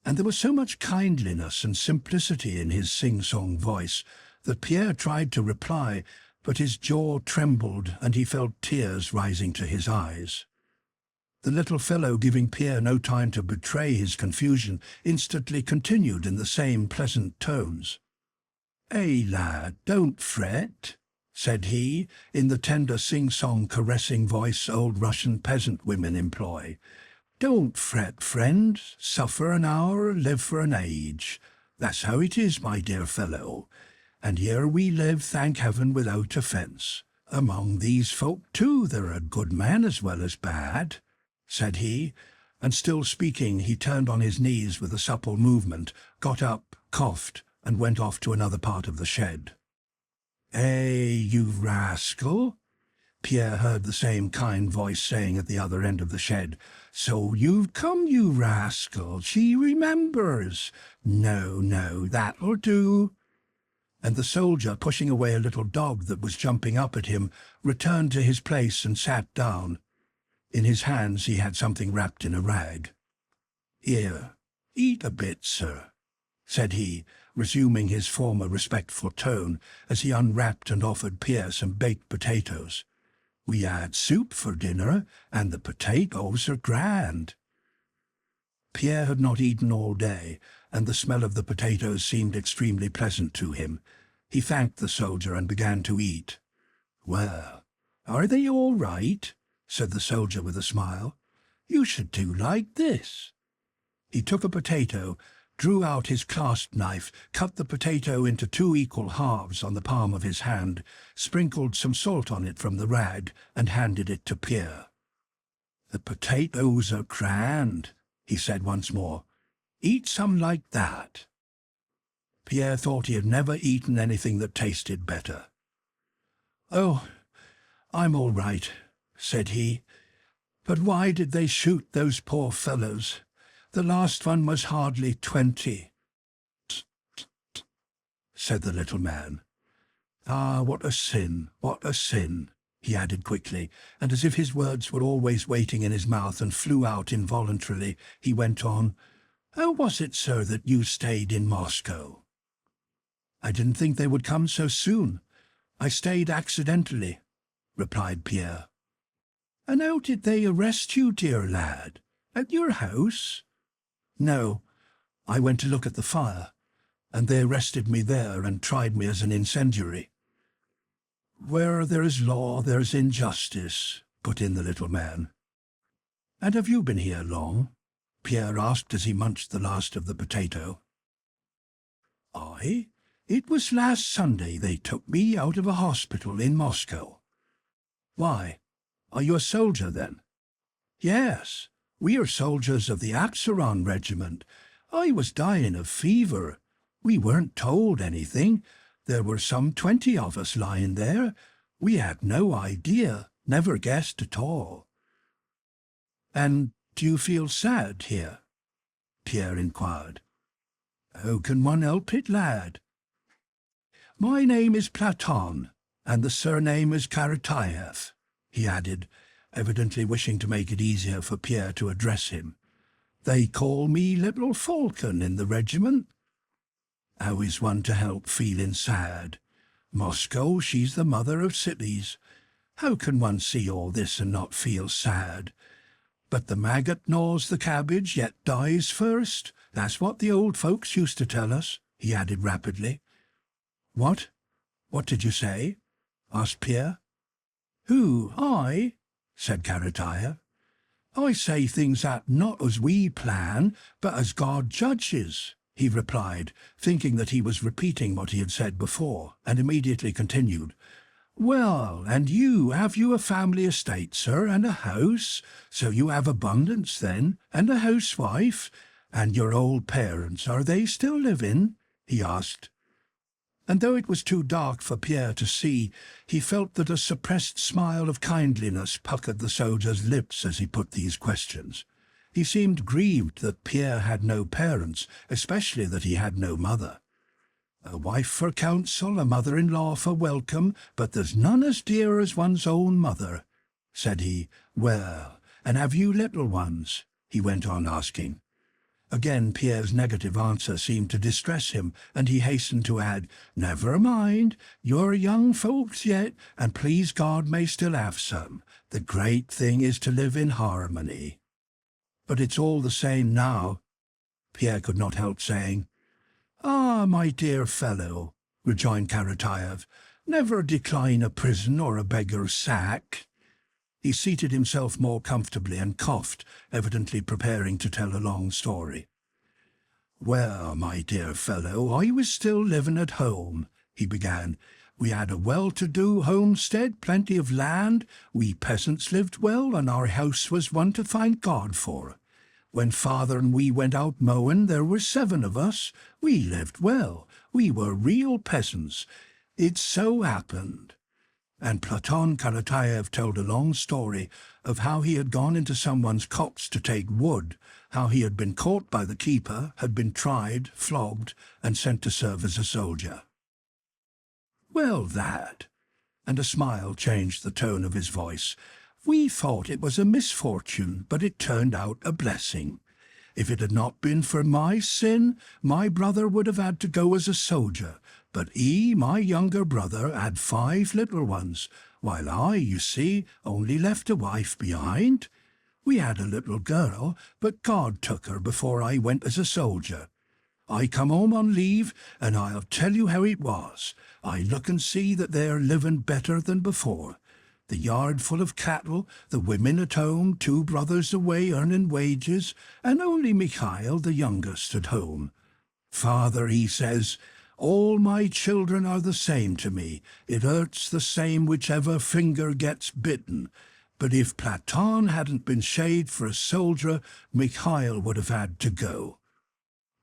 And there was so much kindliness and simplicity in his sing-song voice that Pierre tried to reply, but his jaw trembled and he felt tears rising to his eyes. The little fellow, giving Pierre no time to betray his confusion, instantly continued in the same pleasant tones. "Eh, lad, don't fret," said he, in the tender sing-song caressing voice old Russian peasant women employ. "Don't fret, friend. Suffer an hour, live for an age. That's how it is, my dear fellow. And here we live, thank heaven, without offence. Among these folk, too, there are good men as well as bad," said he, and still speaking, he turned on his knees with a supple movement, got up, coughed, and went off to another part of the shed. "Eh, you rascal," Pierre heard the same kind voice saying at the other end of the shed. "So you've come, you rascal. She remembers. No, no, that'll do." And the soldier, pushing away a little dog that was jumping up at him, returned to his place and sat down. In his hands he had something wrapped in a rag. "Here, eat a bit, sir," said he, resuming his former respectful tone as he unwrapped and offered Pierre some baked potatoes. "We had soup for dinner, and the potatoes are grand." Pierre had not eaten all day, and the smell of the potatoes seemed extremely pleasant to him. He thanked the soldier and began to eat. "Well, are they all right?" said the soldier with a smile. "You should do like this." He took a potato, drew out his clasp knife, cut the potato into 2 equal halves on the palm of his hand, sprinkled some salt on it from the rag, and handed it to Pierre. "The potatoes are grand," he said once more. "Eat some like that." Pierre thought he had never eaten anything that tasted better. "Oh, I'm all right," said he. "But why did they shoot those poor fellows? The last one was hardly 20. "Tsk, tsk, tsk," said the little man. "Ah, what a sin, what a sin," he added quickly, and as if his words were always waiting in his mouth and flew out involuntarily, he went on, "How was it, sir, that you stayed in Moscow?" "I didn't think they would come so soon. I stayed accidentally," replied Pierre. "And how did they arrest you, dear lad? At your house?" "No, I went to look at the fire, and they arrested me there and tried me as an incendiary." "Where there is law, there is injustice," put in the little man. "And have you been here long?" Pierre asked as he munched the last of the potato. "I? It was last Sunday they took me out of a hospital in Moscow." Why? Are you a soldier, then? Yes, we are soldiers of the Axeron regiment. I was dying of fever. We weren't told anything. There were some 20 of us lying there. We had no idea, never guessed at all. And do you feel sad here? Pierre inquired. How can one help it, lad? My name is Platon, and the surname is Karatayev, he added, evidently wishing to make it easier for Pierre to address him. They call me Little Falcon in the regiment. How is one to help feeling sad? Moscow, she's the mother of cities. How can one see all this and not feel sad? But the maggot gnaws the cabbage, yet dies first. That's what the old folks used to tell us, he added rapidly. What? What did you say? Asked Pierre. Who, I? Said Karatayev. I say things that not as we plan, but as God judges, he replied, thinking that he was repeating what he had said before, and immediately continued. Well, and you, have you a family estate, sir, and a house? So you have abundance, then, and a housewife? And your old parents, are they still living? He asked. And though it was too dark for Pierre to see, he felt that a suppressed smile of kindliness puckered the soldier's lips as he put these questions. He seemed grieved that Pierre had no parents, especially that he had no mother. A wife for counsel, a mother-in-law for welcome, but there's none as dear as one's own mother, said he. Well, and have you little ones? He went on asking. Again Pierre's negative answer seemed to distress him, and he hastened to add, Never mind, you're young folks yet, and please God may still have some. The great thing is to live in harmony. But it's all the same now, Pierre could not help saying. Ah, my dear fellow, rejoined Karatayev, never decline a prison or a beggar's sack. He seated himself more comfortably and coughed, evidently preparing to tell a long story. Well, my dear fellow, I was still living at home, he began. We had a well-to-do homestead, plenty of land. We peasants lived well, and our house was one to thank God for. When father and we went out mowing, there were 7 of us. We lived well. We were real peasants. It so happened. And Platon Karatayev told a long story of how he had gone into someone's copse to take wood, how he had been caught by the keeper, had been tried, flogged, and sent to serve as a soldier. Well, that, and a smile changed the tone of his voice, we thought it was a misfortune, but it turned out a blessing. If it had not been for my sin, my brother would have had to go as a soldier, but he, my younger brother, had 5 little ones, while I, you see, only left a wife behind. We had a little girl, but God took her before I went as a soldier. I come home on leave, and I'll tell you how it was. I look and see that they're living better than before. The yard full of cattle, the women at home, 2 brothers away earning wages, and only Mikhail, the youngest, at home. Father, he says, all my children are the same to me. It hurts the same whichever finger gets bitten. But if Platon hadn't been shaved for a soldier, Mikhail would have had to go.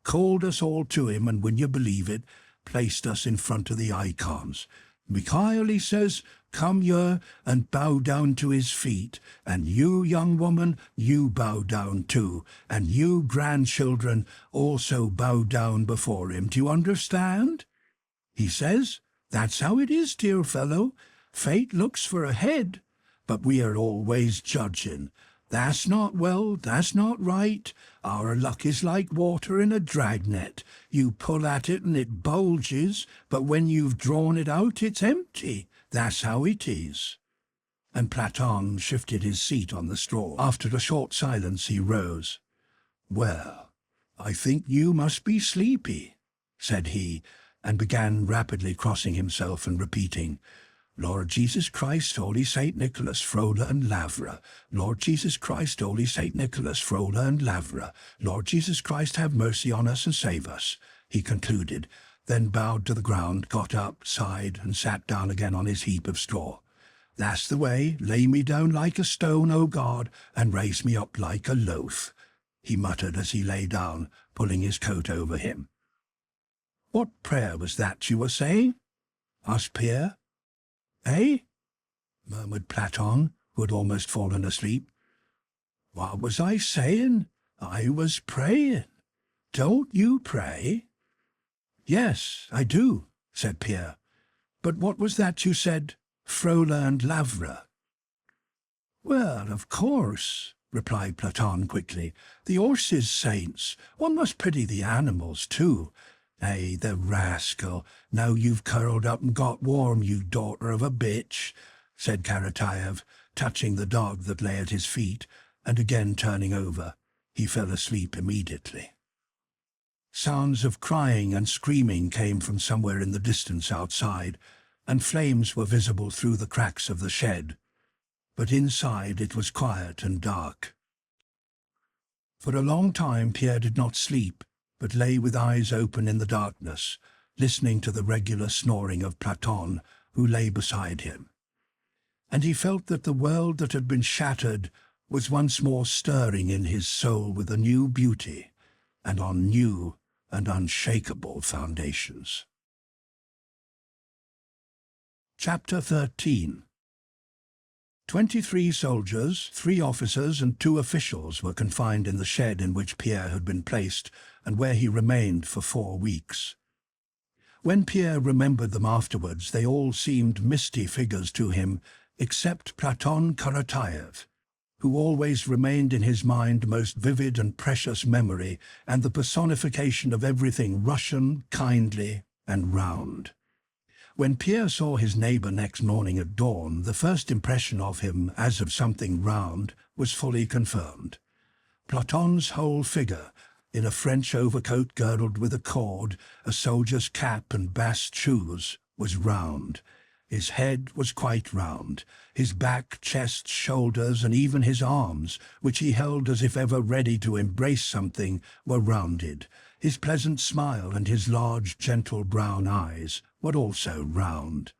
Called us all to him, and when you believe it, placed us in front of the icons. Mikhail, he says, come here and bow down to his feet, and you, young woman, you bow down too, and you, grandchildren, also bow down before him. Do you understand? He says, that's how it is, dear fellow. Fate looks for a head, but we are always judging. That's not well, that's not right. Our luck is like water in a dragnet. You pull at it and it bulges, but when you've drawn it out, it's empty. That's how it is. And Platon shifted his seat on the straw. After a short silence, he rose. Well, I think you must be sleepy, said he, and began rapidly crossing himself and repeating, Lord Jesus Christ, Holy Saint Nicholas, Frola and Lavra. Lord Jesus Christ, Holy Saint Nicholas, Frola and Lavra. Lord Jesus Christ, have mercy on us and save us, he concluded, then bowed to the ground, got up, sighed, and sat down again on his heap of straw. That's the way. Lay me down like a stone, O God, and raise me up like a loaf, he muttered as he lay down, pulling his coat over him. What prayer was that you were saying? Asked Pierre. Eh? Murmured Platon, who had almost fallen asleep. What was I saying? I was praying. Don't you pray? Yes, I do, said Pierre. But what was that you said, Frola and Lavra? Well, of course, replied Platon quickly. The horses' saints. One must pity the animals, too. Eh, the rascal. Now you've curled up and got warm, you daughter of a bitch, said Karatayev, touching the dog that lay at his feet, and again turning over. He fell asleep immediately. Sounds of crying and screaming came from somewhere in the distance outside, and flames were visible through the cracks of the shed. But inside it was quiet and dark. For a long time Pierre did not sleep, but lay with eyes open in the darkness, listening to the regular snoring of Platon, who lay beside him. And he felt that the world that had been shattered was once more stirring in his soul with a new beauty, and on new and unshakable foundations. Chapter 13. 23 soldiers, 3 officers and 2 officials were confined in the shed in which Pierre had been placed and where he remained for 4 weeks. When Pierre remembered them afterwards, they all seemed misty figures to him, except Platon Karatayev, who always remained in his mind most vivid and precious memory and the personification of everything Russian, kindly, and round. When Pierre saw his neighbour next morning at dawn, the first impression of him, as of something round, was fully confirmed. Platon's whole figure, in a French overcoat girdled with a cord, a soldier's cap and bast shoes, was round. His head was quite round. His back, chest, shoulders, and even his arms, which he held as if ever ready to embrace something, were rounded. His pleasant smile and his large, gentle brown eyes were also round.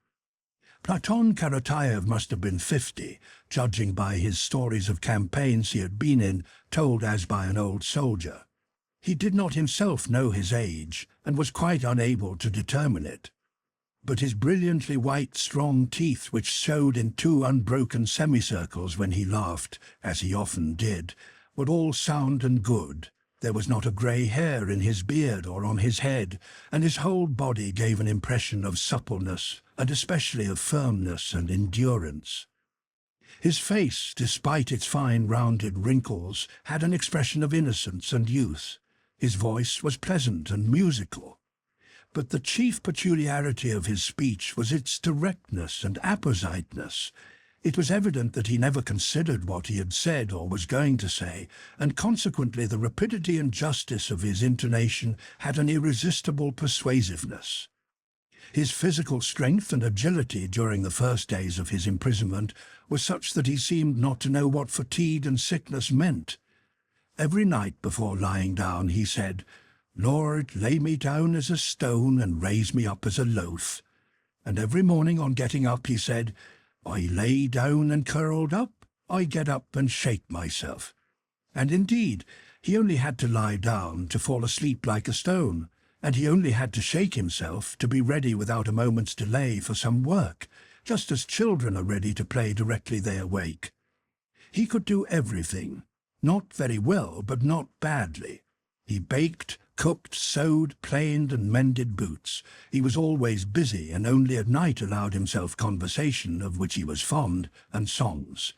Platon Karatayev must have been 50, judging by his stories of campaigns he had been in, told as by an old soldier. He did not himself know his age, and was quite unable to determine it. But his brilliantly white, strong teeth, which showed in 2 unbroken semicircles when he laughed, as he often did, were all sound and good. There was not a grey hair in his beard or on his head, and his whole body gave an impression of suppleness, and especially of firmness and endurance. His face, despite its fine rounded wrinkles, had an expression of innocence and youth. His voice was pleasant and musical. But the chief peculiarity of his speech was its directness and appositeness. It was evident that he never considered what he had said or was going to say, and consequently the rapidity and justice of his intonation had an irresistible persuasiveness. His physical strength and agility during the first days of his imprisonment was such that he seemed not to know what fatigue and sickness meant. Every night before lying down he said, "Lord, lay me down as a stone and raise me up as a loaf." And every morning on getting up he said, "I lay down and curled up, I get up and shake myself." And indeed, he only had to lie down to fall asleep like a stone, and he only had to shake himself to be ready without a moment's delay for some work, just as children are ready to play directly they awake. He could do everything, not very well, but not badly. He baked, cooked, sewed, planed, and mended boots. He was always busy, and only at night allowed himself conversation, of which he was fond, and songs.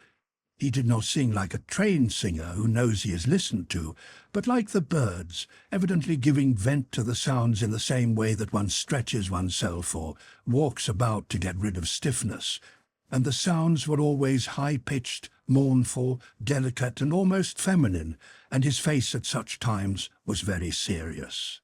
He did not sing like a trained singer who knows he is listened to, but like the birds, evidently giving vent to the sounds in the same way that one stretches oneself or walks about to get rid of stiffness. And the sounds were always high-pitched, mournful, delicate, and almost feminine, and his face at such times was very serious.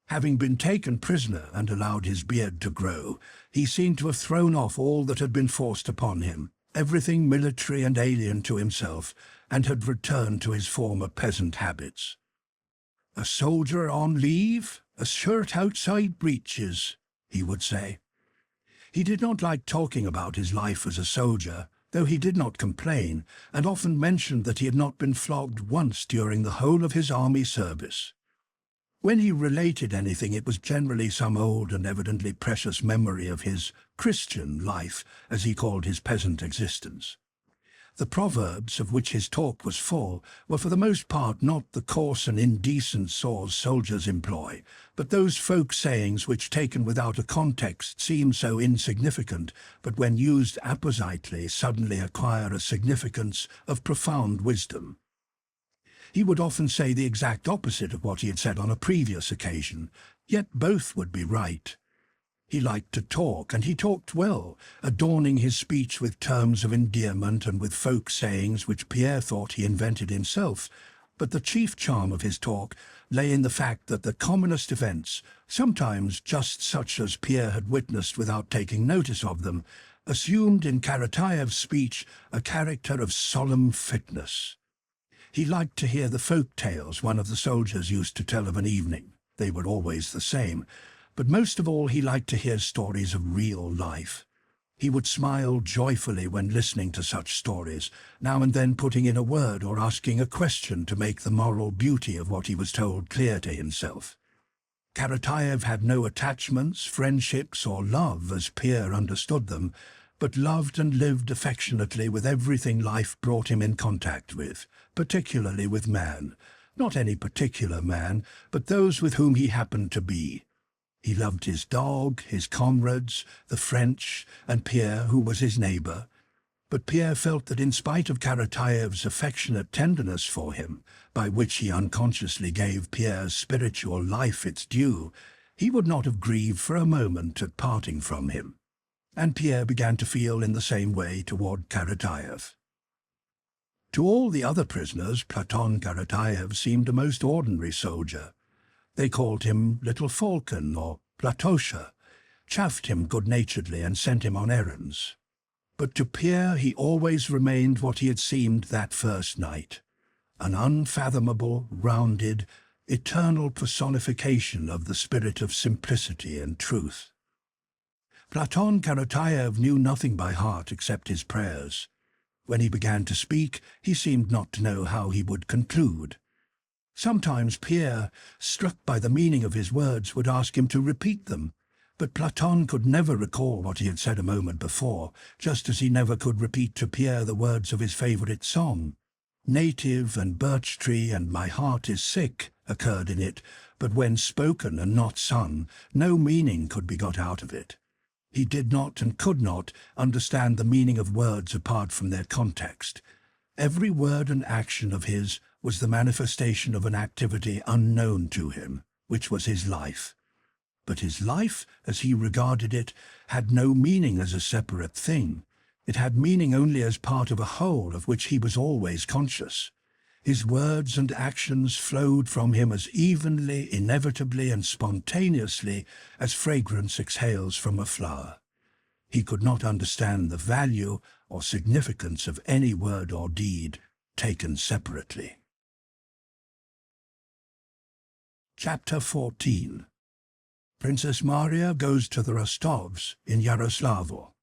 Having been taken prisoner and allowed his beard to grow, he seemed to have thrown off all that had been forced upon him, everything military and alien to himself, and had returned to his former peasant habits. "A soldier on leave, a shirt outside breeches," he would say. He did not like talking about his life as a soldier, though he did not complain, and often mentioned that he had not been flogged once during the whole of his army service. When he related anything, it was generally some old and evidently precious memory of his Christian life, as he called his peasant existence. The proverbs of which his talk was full were for the most part not the coarse and indecent saws soldiers employ, but those folk sayings which, taken without a context, seem so insignificant, but when used appositely suddenly acquire a significance of profound wisdom. He would often say the exact opposite of what he had said on a previous occasion, yet both would be right. He liked to talk, and he talked well, adorning his speech with terms of endearment and with folk sayings which Pierre thought he invented himself. But the chief charm of his talk lay in the fact that the commonest events, sometimes just such as Pierre had witnessed without taking notice of them, assumed in Karataev's speech a character of solemn fitness. He liked to hear the folk tales one of the soldiers used to tell of an evening. They were always the same. But most of all he liked to hear stories of real life. He would smile joyfully when listening to such stories, now and then putting in a word or asking a question to make the moral beauty of what he was told clear to himself. Karataev had no attachments, friendships, or love as Pierre understood them, but loved and lived affectionately with everything life brought him in contact with, particularly with man. Not any particular man, but those with whom he happened to be. He loved his dog, his comrades, the French, and Pierre, who was his neighbour. But Pierre felt that in spite of Karataev's affectionate tenderness for him, by which he unconsciously gave Pierre's spiritual life its due, he would not have grieved for a moment at parting from him. And Pierre began to feel in the same way toward Karataev. To all the other prisoners, Platon Karataev seemed a most ordinary soldier. They called him Little Falcon or Platosha, chaffed him good-naturedly and sent him on errands. But to Pierre he always remained what he had seemed that first night, an unfathomable, rounded, eternal personification of the spirit of simplicity and truth. Platon Karataev knew nothing by heart except his prayers. When he began to speak, he seemed not to know how he would conclude. Sometimes Pierre, struck by the meaning of his words, would ask him to repeat them, but Platon could never recall what he had said a moment before, just as he never could repeat to Pierre the words of his favourite song. Native and birch tree and my heart is sick occurred in it, but when spoken and not sung, no meaning could be got out of it. He did not and could not understand the meaning of words apart from their context. Every word and action of his was the manifestation of an activity unknown to him, which was his life. But his life, as he regarded it, had no meaning as a separate thing. It had meaning only as part of a whole of which he was always conscious. His words and actions flowed from him as evenly, inevitably, and spontaneously as fragrance exhales from a flower. He could not understand the value or significance of any word or deed taken separately. Chapter 14. Princess Maria goes to the Rostovs in Yaroslavl.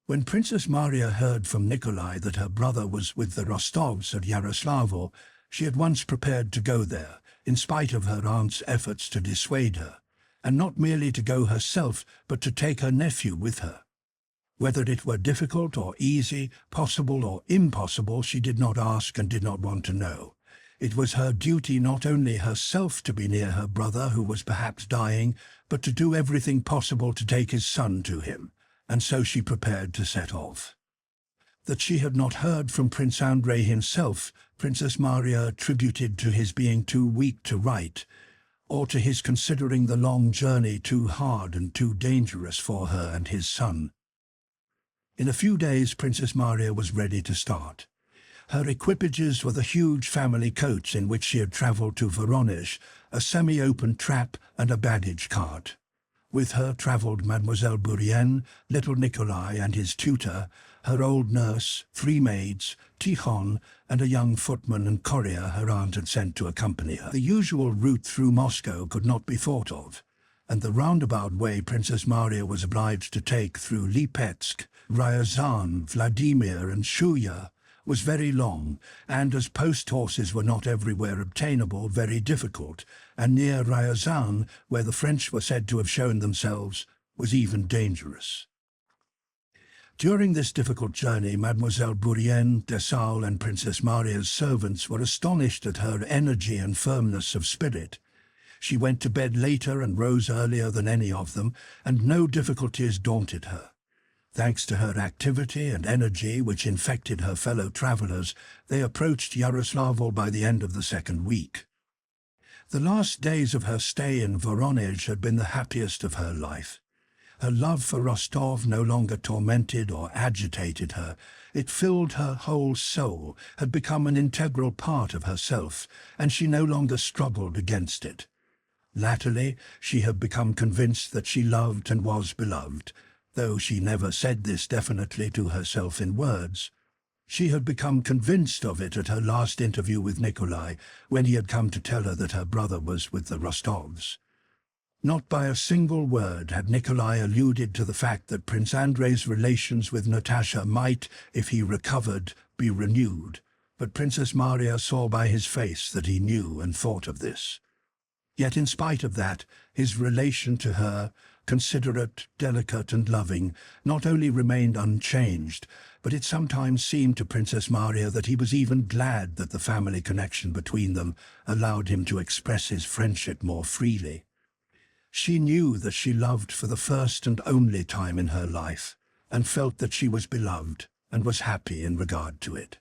When Princess Maria heard from Nikolai that her brother was with the Rostovs at Yaroslavl, she at once prepared to go there, in spite of her aunt's efforts to dissuade her, and not merely to go herself, but to take her nephew with her. Whether it were difficult or easy, possible or impossible, she did not ask and did not want to know. It was her duty not only herself to be near her brother, who was perhaps dying, but to do everything possible to take his son to him, and so she prepared to set off. That she had not heard from Prince Andrei himself, Princess Maria attributed to his being too weak to write, or to his considering the long journey too hard and too dangerous for her and his son. In a few days Princess Maria was ready to start. Her equipages were the huge family coach in which she had travelled to Voronezh, a semi-open trap and a baggage cart. With her travelled Mademoiselle Bourienne, little Nikolai and his tutor, her old nurse, 3 maids, Tikhon, and a young footman and courier her aunt had sent to accompany her. The usual route through Moscow could not be thought of. and the roundabout way Princess Maria was obliged to take through Lipetsk, Ryazan, Vladimir and Shuya was very long, and as post horses were not everywhere obtainable, very difficult, and near Ryazan, where the French were said to have shown themselves, was even dangerous. During this difficult journey, Mademoiselle Bourienne, Dessau and Princess Maria's servants were astonished at her energy and firmness of spirit. She went to bed later and rose earlier than any of them, and no difficulties daunted her. Thanks to her activity and energy, which infected her fellow travellers, they approached Yaroslavl by the end of the second week. The last days of her stay in Voronezh had been the happiest of her life. Her love for Rostov no longer tormented or agitated her. It filled her whole soul, had become an integral part of herself, and she no longer struggled against it. Latterly, she had become convinced that she loved and was beloved, though she never said this definitely to herself in words. She had become convinced of it at her last interview with Nikolai, when he had come to tell her that her brother was with the Rostovs. Not by a single word had Nikolai alluded to the fact that Prince Andrei's relations with Natasha might, if he recovered, be renewed, but Princess Maria saw by his face that he knew and thought of this. Yet in spite of that, his relation to her, considerate, delicate and loving, not only remained unchanged, but it sometimes seemed to Princess Maria that he was even glad that the family connection between them allowed him to express his friendship more freely. She knew that she loved for the first and only time in her life, and felt that she was beloved and was happy in regard to it.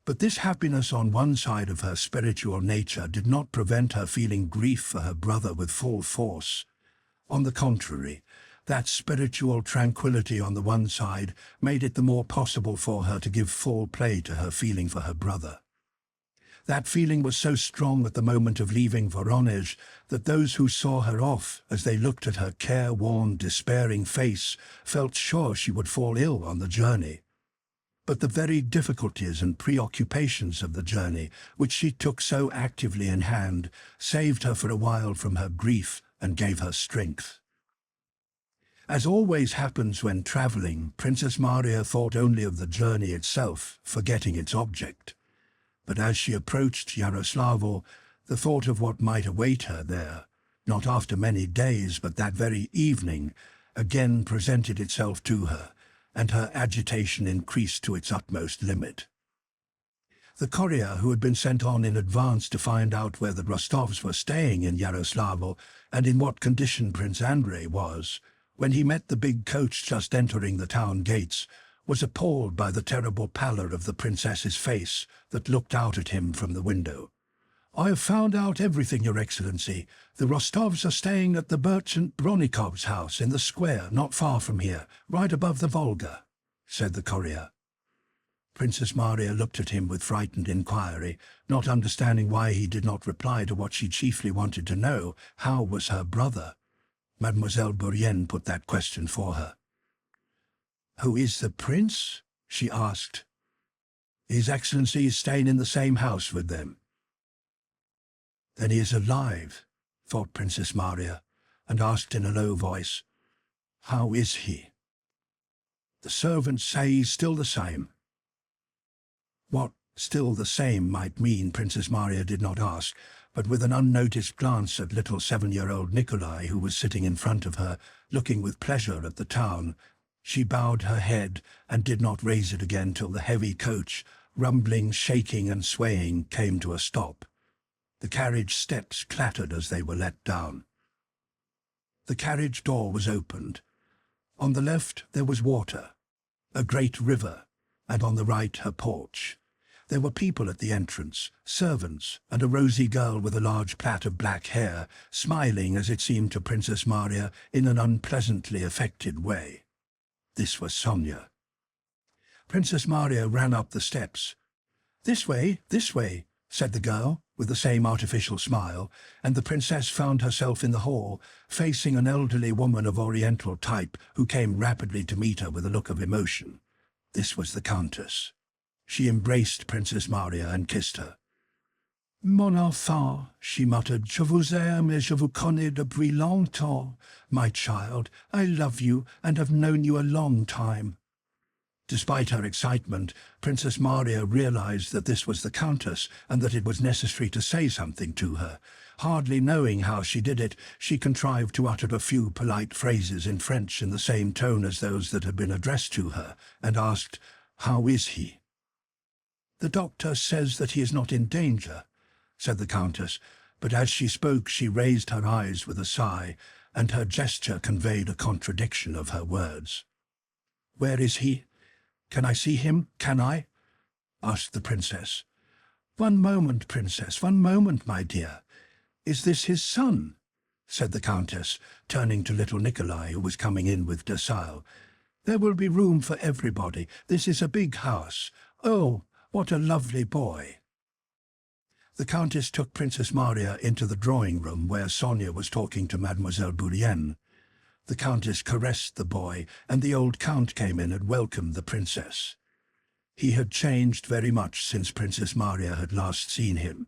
But this happiness on one side of her spiritual nature did not prevent her feeling grief for her brother with full force. On the contrary, that spiritual tranquility on the one side made it the more possible for her to give full play to her feeling for her brother. That feeling was so strong at the moment of leaving Voronezh that those who saw her off, as they looked at her careworn, despairing face, felt sure she would fall ill on the journey. But the very difficulties and preoccupations of the journey, which she took so actively in hand, saved her for a while from her grief and gave her strength. As always happens when travelling, Princess Maria thought only of the journey itself, forgetting its object. But as she approached Yaroslavl, the thought of what might await her there, not after many days but that very evening, again presented itself to her, and her agitation increased to its utmost limit. The courier who had been sent on in advance to find out where the Rostovs were staying in Yaroslavl and in what condition Prince Andrei was, when he met the big coach just entering the town gates, was appalled by the terrible pallor of the princess's face that looked out at him from the window. "I have found out everything, Your Excellency. The Rostovs are staying at the merchant Bronikov's house in the square, not far from here, right above the Volga," said the courier. Princess Maria looked at him with frightened inquiry, not understanding why he did not reply to what she chiefly wanted to know: how was her brother? Mademoiselle Bourienne put that question for her. "Who is the prince?" she asked. "His Excellency is staying in the same house with them." "Then he is alive," thought Princess Maria, and asked in a low voice, "How is he?" "The servants say he's still the same." What "still the same" might mean Princess Maria did not ask, but with an unnoticed glance at little 7-year-old Nikolai, who was sitting in front of her, looking with pleasure at the town, she bowed her head and did not raise it again till the heavy coach, rumbling, shaking and swaying, came to a stop. The carriage steps clattered as they were let down. The carriage door was opened. On the left there was water, a great river, and on the right her porch. There were people at the entrance, servants, and a rosy girl with a large plait of black hair, smiling, as it seemed to Princess Maria, in an unpleasantly affected way. This was Sonia. Princess Maria ran up the steps. This way," said the girl, with the same artificial smile, and the princess found herself in the hall, facing an elderly woman of Oriental type who came rapidly to meet her with a look of emotion. This was the Countess. She embraced Princess Maria and kissed her. Mon enfant, she muttered, je vous aime et je vous connais depuis longtemps. My child, I love you and have known you a long time. Despite her excitement, Princess Maria realized that this was the Countess and that it was necessary to say something to her. Hardly knowing how she did it, she contrived to utter a few polite phrases in French in the same tone as those that had been addressed to her, and asked, "How is he?" "The doctor says that he is not in danger," said the Countess, but as she spoke she raised her eyes with a sigh, and her gesture conveyed a contradiction of her words. "Where is he? Can I see him, can I?" asked the princess. "One moment, princess, one moment, my dear. Is this his son?" said the Countess, turning to little Nikolai, who was coming in with Desile. "There will be room for everybody. This is a big house. Oh, what a lovely boy." The Countess took Princess Maria into the drawing-room where Sonia was talking to Mademoiselle Bourienne. The Countess caressed the boy, and the old Count came in and welcomed the princess. He had changed very much since Princess Maria had last seen him.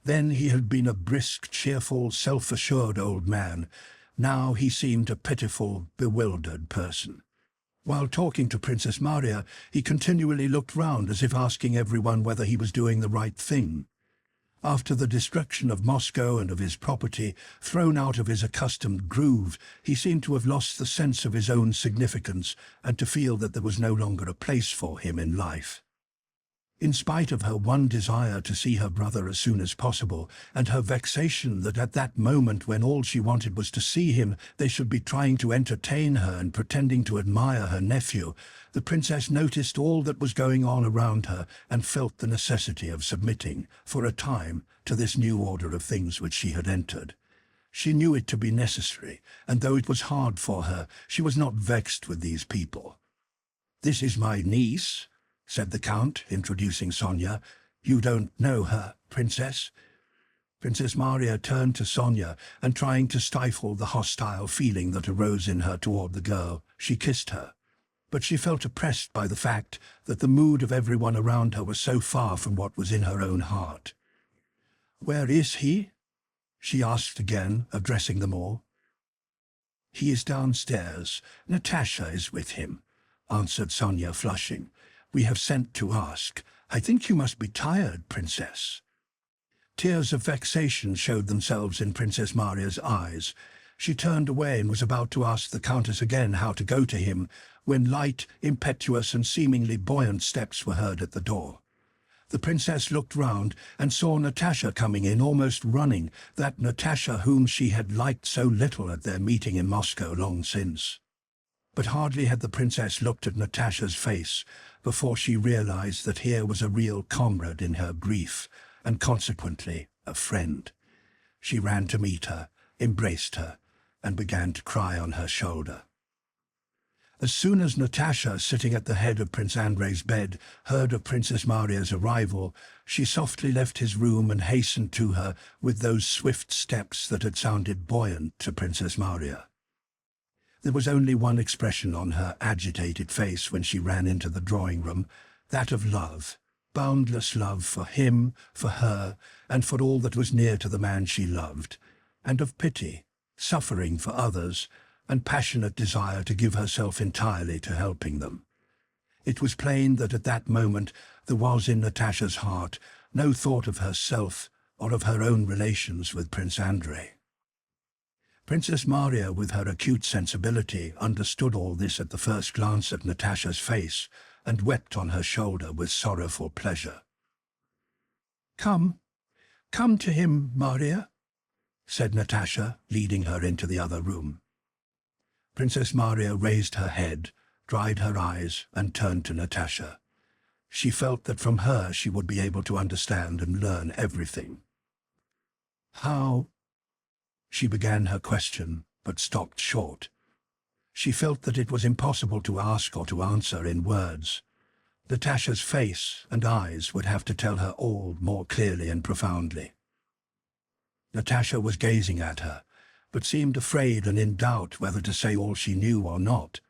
Then he had been a brisk, cheerful, self-assured old man. Now he seemed a pitiful, bewildered person. While talking to Princess Maria, he continually looked round as if asking everyone whether he was doing the right thing. After the destruction of Moscow and of his property, thrown out of his accustomed groove, he seemed to have lost the sense of his own significance and to feel that there was no longer a place for him in life. In spite of her one desire to see her brother as soon as possible, and her vexation that at that moment when all she wanted was to see him, they should be trying to entertain her and pretending to admire her nephew, the princess noticed all that was going on around her and felt the necessity of submitting, for a time, to this new order of things which she had entered. She knew it to be necessary, and though it was hard for her, she was not vexed with these people. "This is my niece," said the Count, introducing Sonia. "You don't know her, Princess?" Princess Maria turned to Sonia, and trying to stifle the hostile feeling that arose in her toward the girl, she kissed her. But she felt oppressed by the fact that the mood of everyone around her was so far from what was in her own heart. "Where is he?" she asked again, addressing them all. "He is downstairs. Natasha is with him," answered Sonia, flushing. "We have sent to ask. I think you must be tired, Princess." Tears of vexation showed themselves in Princess Maria's eyes. She turned away and was about to ask the Countess again how to go to him, when light, impetuous and seemingly buoyant steps were heard at the door. The princess looked round and saw Natasha coming in, almost running, that Natasha whom she had liked so little at their meeting in Moscow long since. But hardly had the princess looked at Natasha's face before she realized that here was a real comrade in her grief, and consequently a friend. She ran to meet her, embraced her, and began to cry on her shoulder. As soon as Natasha, sitting at the head of Prince Andrei's bed, heard of Princess Maria's arrival, she softly left his room and hastened to her with those swift steps that had sounded buoyant to Princess Maria. There was only one expression on her agitated face when she ran into the drawing-room, that of love, boundless love for him, for her, and for all that was near to the man she loved, and of pity, suffering for others, and passionate desire to give herself entirely to helping them. It was plain that at that moment there was in Natasha's heart no thought of herself or of her own relations with Prince Andrei. Princess Maria, with her acute sensibility, understood all this at the first glance at Natasha's face, and wept on her shoulder with sorrowful pleasure. Come to him, Maria," said Natasha, leading her into the other room. Princess Maria raised her head, dried her eyes, and turned to Natasha. She felt that from her she would be able to understand and learn everything. "How?" She began her question, but stopped short. She felt that it was impossible to ask or to answer in words. Natasha's face and eyes would have to tell her all more clearly and profoundly. Natasha was gazing at her, but seemed afraid and in doubt whether to say all she knew or not.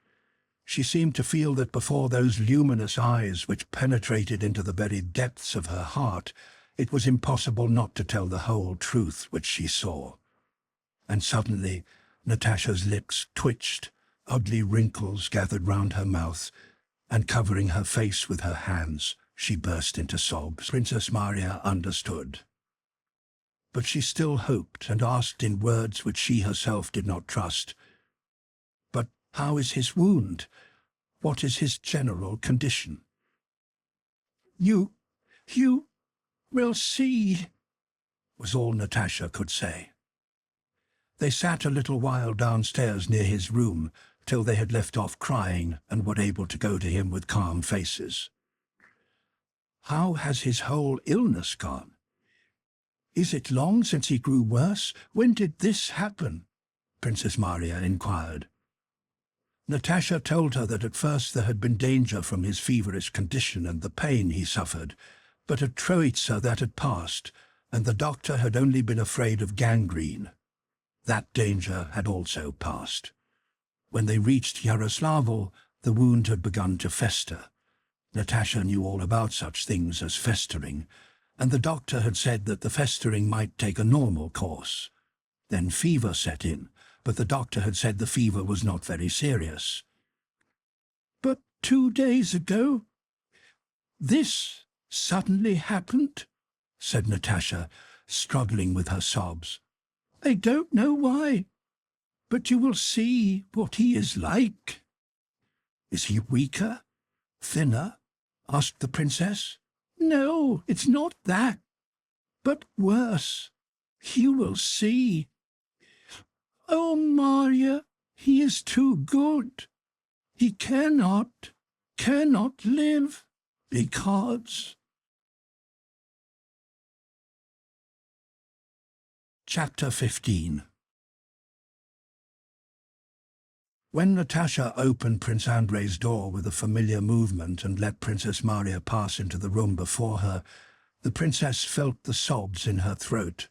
She seemed to feel that before those luminous eyes which penetrated into the very depths of her heart, It was impossible not to tell the whole truth which she saw. And suddenly Natasha's lips twitched, ugly wrinkles gathered round her mouth, and covering her face with her hands, she burst into sobs. Princess Maria understood. But she still hoped and asked in words which she herself did not trust, "But how is his wound? What is his general condition?" You will see," was all Natasha could say. They sat a little while downstairs near his room, till they had left off crying and were able to go to him with calm faces. "How has his whole illness gone? Is it long since he grew worse? When did this happen?" Princess Maria inquired. Natasha told her that at first there had been danger from his feverish condition and the pain he suffered, but at Troitsa that had passed, and the doctor had only been afraid of gangrene. That danger had also passed. When they reached Yaroslavl, the wound had begun to fester. Natasha knew all about such things as festering, and the doctor had said that the festering might take a normal course. Then fever set in, but the doctor had said the fever was not very serious. "But 2 days ago, this suddenly happened," said Natasha, struggling with her sobs. "I don't know why, but you will see what he is like." "Is he weaker? Thinner?" asked the princess. "No, it's not that, but worse. You will see. Oh, Maria, he is too good. He cannot live, because..." Chapter 15. When Natasha opened Prince Andrei's door with a familiar movement and let Princess Maria pass into the room before her, the princess felt the sobs in her throat.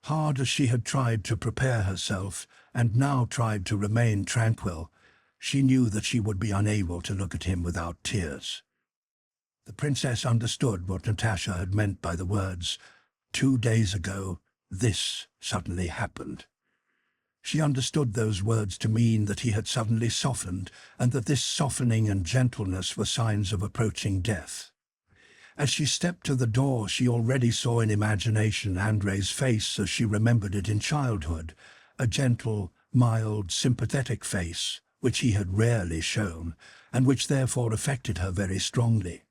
Hard as she had tried to prepare herself, and now tried to remain tranquil, she knew that she would be unable to look at him without tears. The princess understood what Natasha had meant by the words, "2 days ago, this suddenly happened." She understood those words to mean that he had suddenly softened, and that this softening and gentleness were signs of approaching death. As she stepped to the door, she already saw in imagination Andrei's face as she remembered it in childhood, a gentle, mild, sympathetic face, which he had rarely shown, and which therefore affected her very strongly.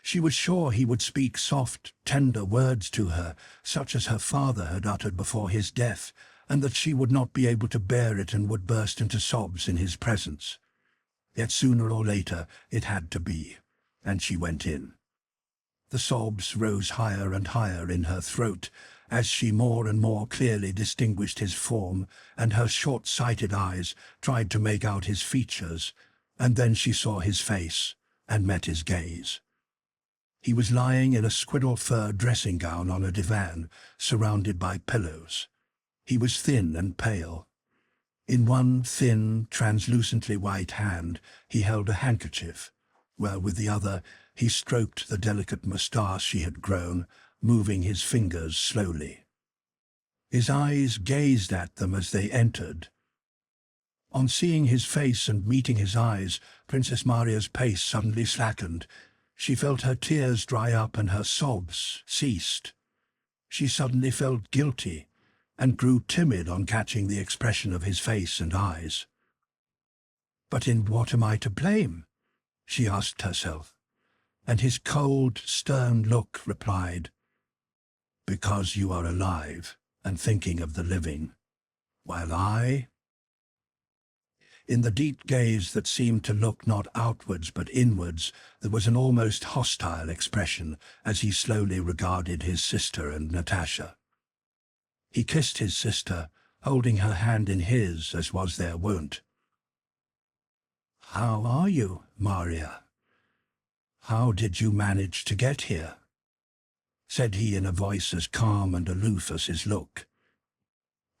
She was sure he would speak soft, tender words to her, such as her father had uttered before his death, and that she would not be able to bear it and would burst into sobs in his presence. Yet sooner or later it had to be, and she went in. The sobs rose higher and higher in her throat as she more and more clearly distinguished his form, and her short-sighted eyes tried to make out his features, and then she saw his face and met his gaze. He was lying in a squirrel fur dressing gown on a divan, surrounded by pillows. He was thin and pale. In one thin, translucently white hand he held a handkerchief, while with the other he stroked the delicate moustache he had grown, moving his fingers slowly. His eyes gazed at them as they entered. On seeing his face and meeting his eyes, Princess Maria's pace suddenly slackened. She felt her tears dry up and her sobs ceased. She suddenly felt guilty, and grew timid on catching the expression of his face and eyes. "But in what am I to blame?" she asked herself, and his cold, stern look replied, "Because you are alive and thinking of the living, while I..." In the deep gaze that seemed to look not outwards but inwards, there was an almost hostile expression as he slowly regarded his sister and Natasha. He kissed his sister, holding her hand in his, as was their wont. "How are you, Maria? How did you manage to get here?" said he in a voice as calm and aloof as his look.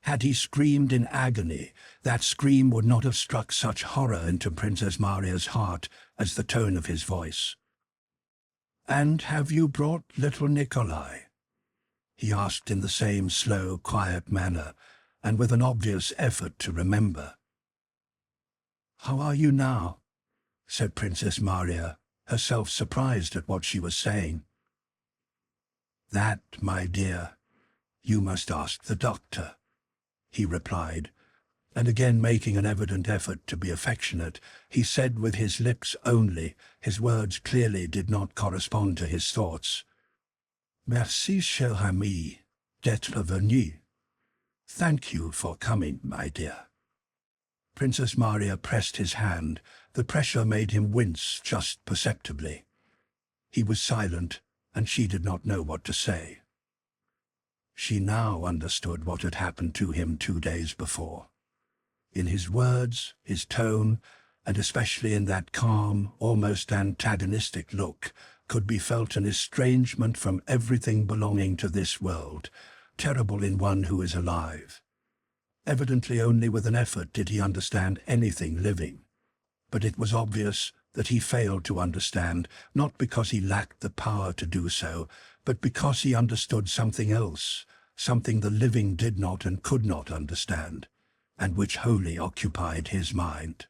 Had he screamed in agony, that scream would not have struck such horror into Princess Maria's heart as the tone of his voice. "And have you brought little Nikolai?" he asked in the same slow, quiet manner, and with an obvious effort to remember. "How are you now?" said Princess Maria, herself surprised at what she was saying. "That, my dear, you must ask the doctor," he replied, and again making an evident effort to be affectionate, he said with his lips only, his words clearly did not correspond to his thoughts, "Merci, cher ami, d'être venu. Thank you for coming, my dear." Princess Maria pressed his hand. The pressure made him wince just perceptibly. He was silent, and she did not know what to say. She now understood what had happened to him 2 days before. In his words, his tone, and especially in that calm, almost antagonistic look, could be felt an estrangement from everything belonging to this world, terrible in one who is alive. Evidently only with an effort did he understand anything living. But it was obvious that he failed to understand, not because he lacked the power to do so, but because he understood something else, something the living did not and could not understand, and which wholly occupied his mind.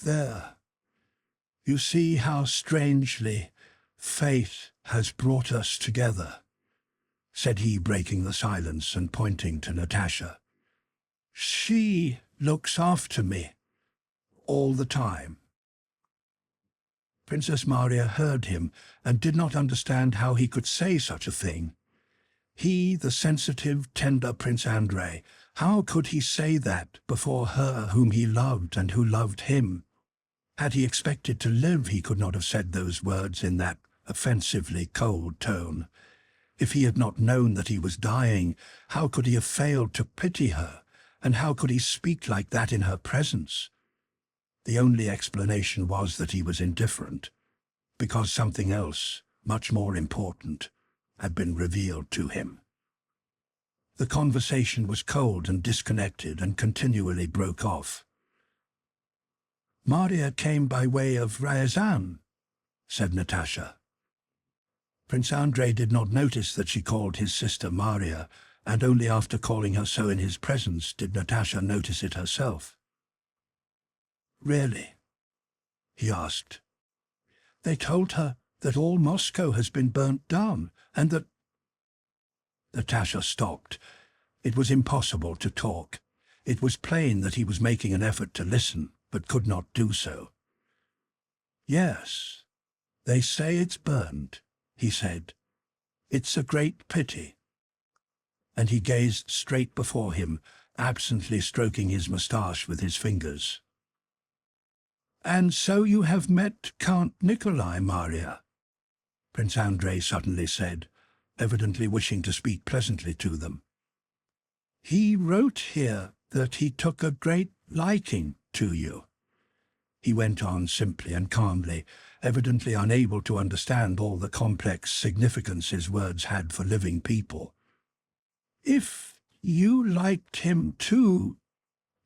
"There, you see how strangely fate has brought us together," said he, breaking the silence and pointing to Natasha. "She looks after me all the time." Princess Maria heard him and did not understand how he could say such a thing. He, the sensitive, tender Prince Andrei, how could he say that before her whom he loved and who loved him? Had he expected to live, he could not have said those words in that offensively cold tone. If he had not known that he was dying, how could he have failed to pity her? And how could he speak like that in her presence? The only explanation was that he was indifferent, because something else, much more important, had been revealed to him. The conversation was cold and disconnected and continually broke off. "Maria came by way of Ryazan," said Natasha. Prince Andrei did not notice that she called his sister Maria, and only after calling her so in his presence did Natasha notice it herself. "Really?" he asked. "They told her that all Moscow has been burnt down, and that—" Natasha stopped. It was impossible to talk. It was plain that he was making an effort to listen, but could not do so. "Yes, they say it's burned," he said. "It's a great pity." And he gazed straight before him, absently stroking his moustache with his fingers. "And so you have met Count Nikolai, Maria?" Prince Andrei suddenly said, evidently wishing to speak pleasantly to them. "He wrote here that he took a great liking to you," he went on simply and calmly, evidently unable to understand all the complex significance his words had for living people. "If you liked him too,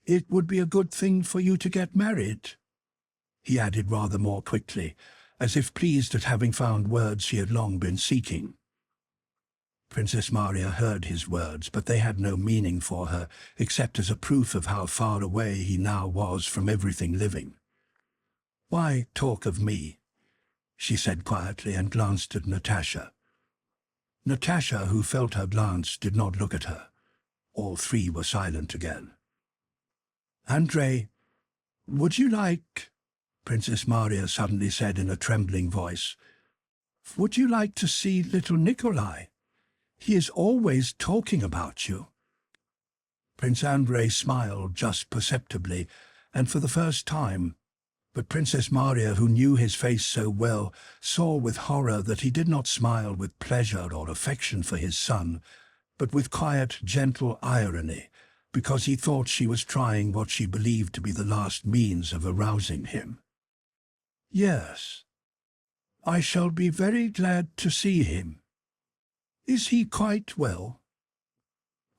it would be a good thing for you to get married," he added rather more quickly, as if pleased at having found words she had long been seeking. Princess Maria heard his words, but they had no meaning for her, except as a proof of how far away he now was from everything living. "Why talk of me?" she said quietly and glanced at Natasha. Natasha, who felt her glance, did not look at her. All three were silent again. "Andrei, would you like," Princess Maria suddenly said in a trembling voice, "would you like to see little Nikolai? He is always talking about you." Prince Andrei smiled just perceptibly, and for the first time, but Princess Maria, who knew his face so well, saw with horror that he did not smile with pleasure or affection for his son, but with quiet, gentle irony, because he thought she was trying what she believed to be the last means of arousing him. "Yes, I shall be very glad to see him. Is he quite well?"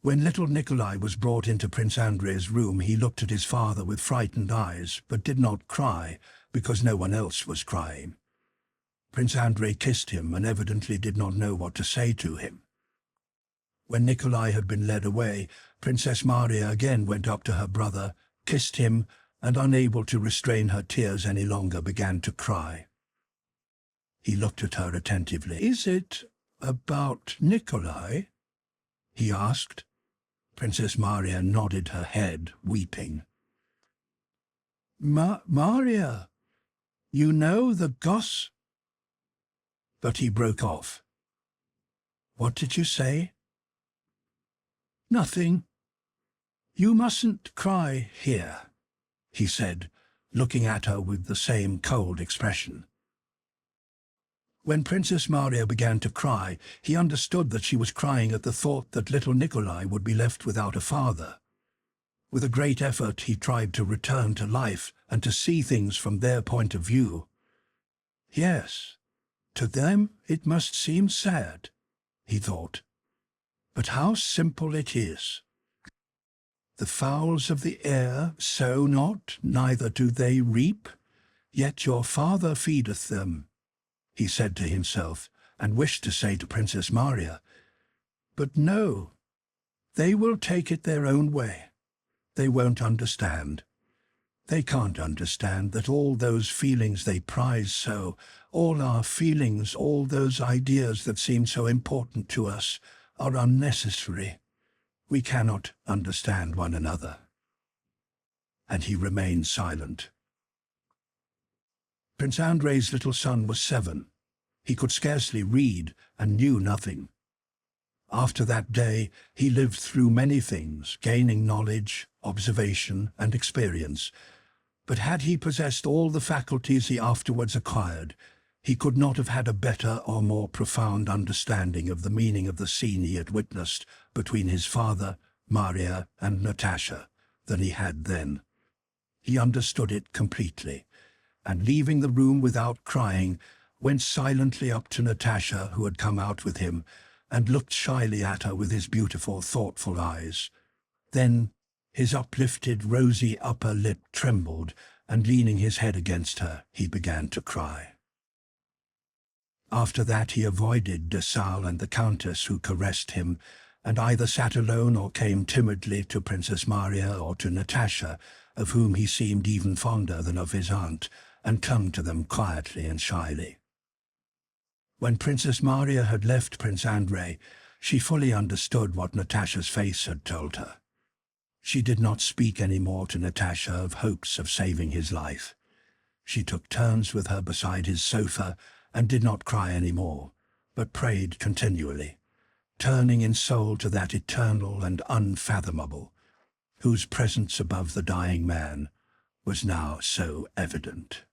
When little Nikolai was brought into Prince Andrei's room, he looked at his father with frightened eyes, but did not cry, because no one else was crying. Prince Andrei kissed him and evidently did not know what to say to him. When Nikolai had been led away, Princess Maria again went up to her brother, kissed him, and unable to restrain her tears any longer began to cry. He looked at her attentively. "Is it about Nikolai?" he asked. Princess Maria nodded her head, weeping. Maria, you know the goss—" But he broke off. "What did you say?" "Nothing. You mustn't cry here," he said, looking at her with the same cold expression. When Princess Maria began to cry, he understood that she was crying at the thought that little Nikolai would be left without a father. With a great effort he tried to return to life and to see things from their point of view. Yes, to them it must seem sad, he thought. But how simple it is. The fowls of the air sow not, neither do they reap, yet your Father feedeth them, he said to himself, and wished to say to Princess Maria. But no, they will take it their own way. They won't understand. They can't understand that all those feelings they prize so, all our feelings, all those ideas that seem so important to us, are unnecessary. We cannot understand one another. And he remained silent. Prince Andrei's little son was 7. He could scarcely read and knew nothing. After that day, he lived through many things, gaining knowledge, observation, and experience. But had he possessed all the faculties he afterwards acquired, he could not have had a better or more profound understanding of the meaning of the scene he had witnessed between his father, Maria, and Natasha than he had then. He understood it completely, and leaving the room without crying, went silently up to Natasha, who had come out with him, and looked shyly at her with his beautiful, thoughtful eyes. Then his uplifted, rosy upper lip trembled, and leaning his head against her, he began to cry. After that he avoided de Sales and the Countess, who caressed him, and either sat alone or came timidly to Princess Maria or to Natasha, of whom he seemed even fonder than of his aunt, and clung to them quietly and shyly. When Princess Maria had left Prince Andrei, she fully understood what Natasha's face had told her. She did not speak any more to Natasha of hopes of saving his life. She took turns with her beside his sofa and did not cry any more, but prayed continually, turning in soul to that eternal and unfathomable, whose presence above the dying man was now so evident.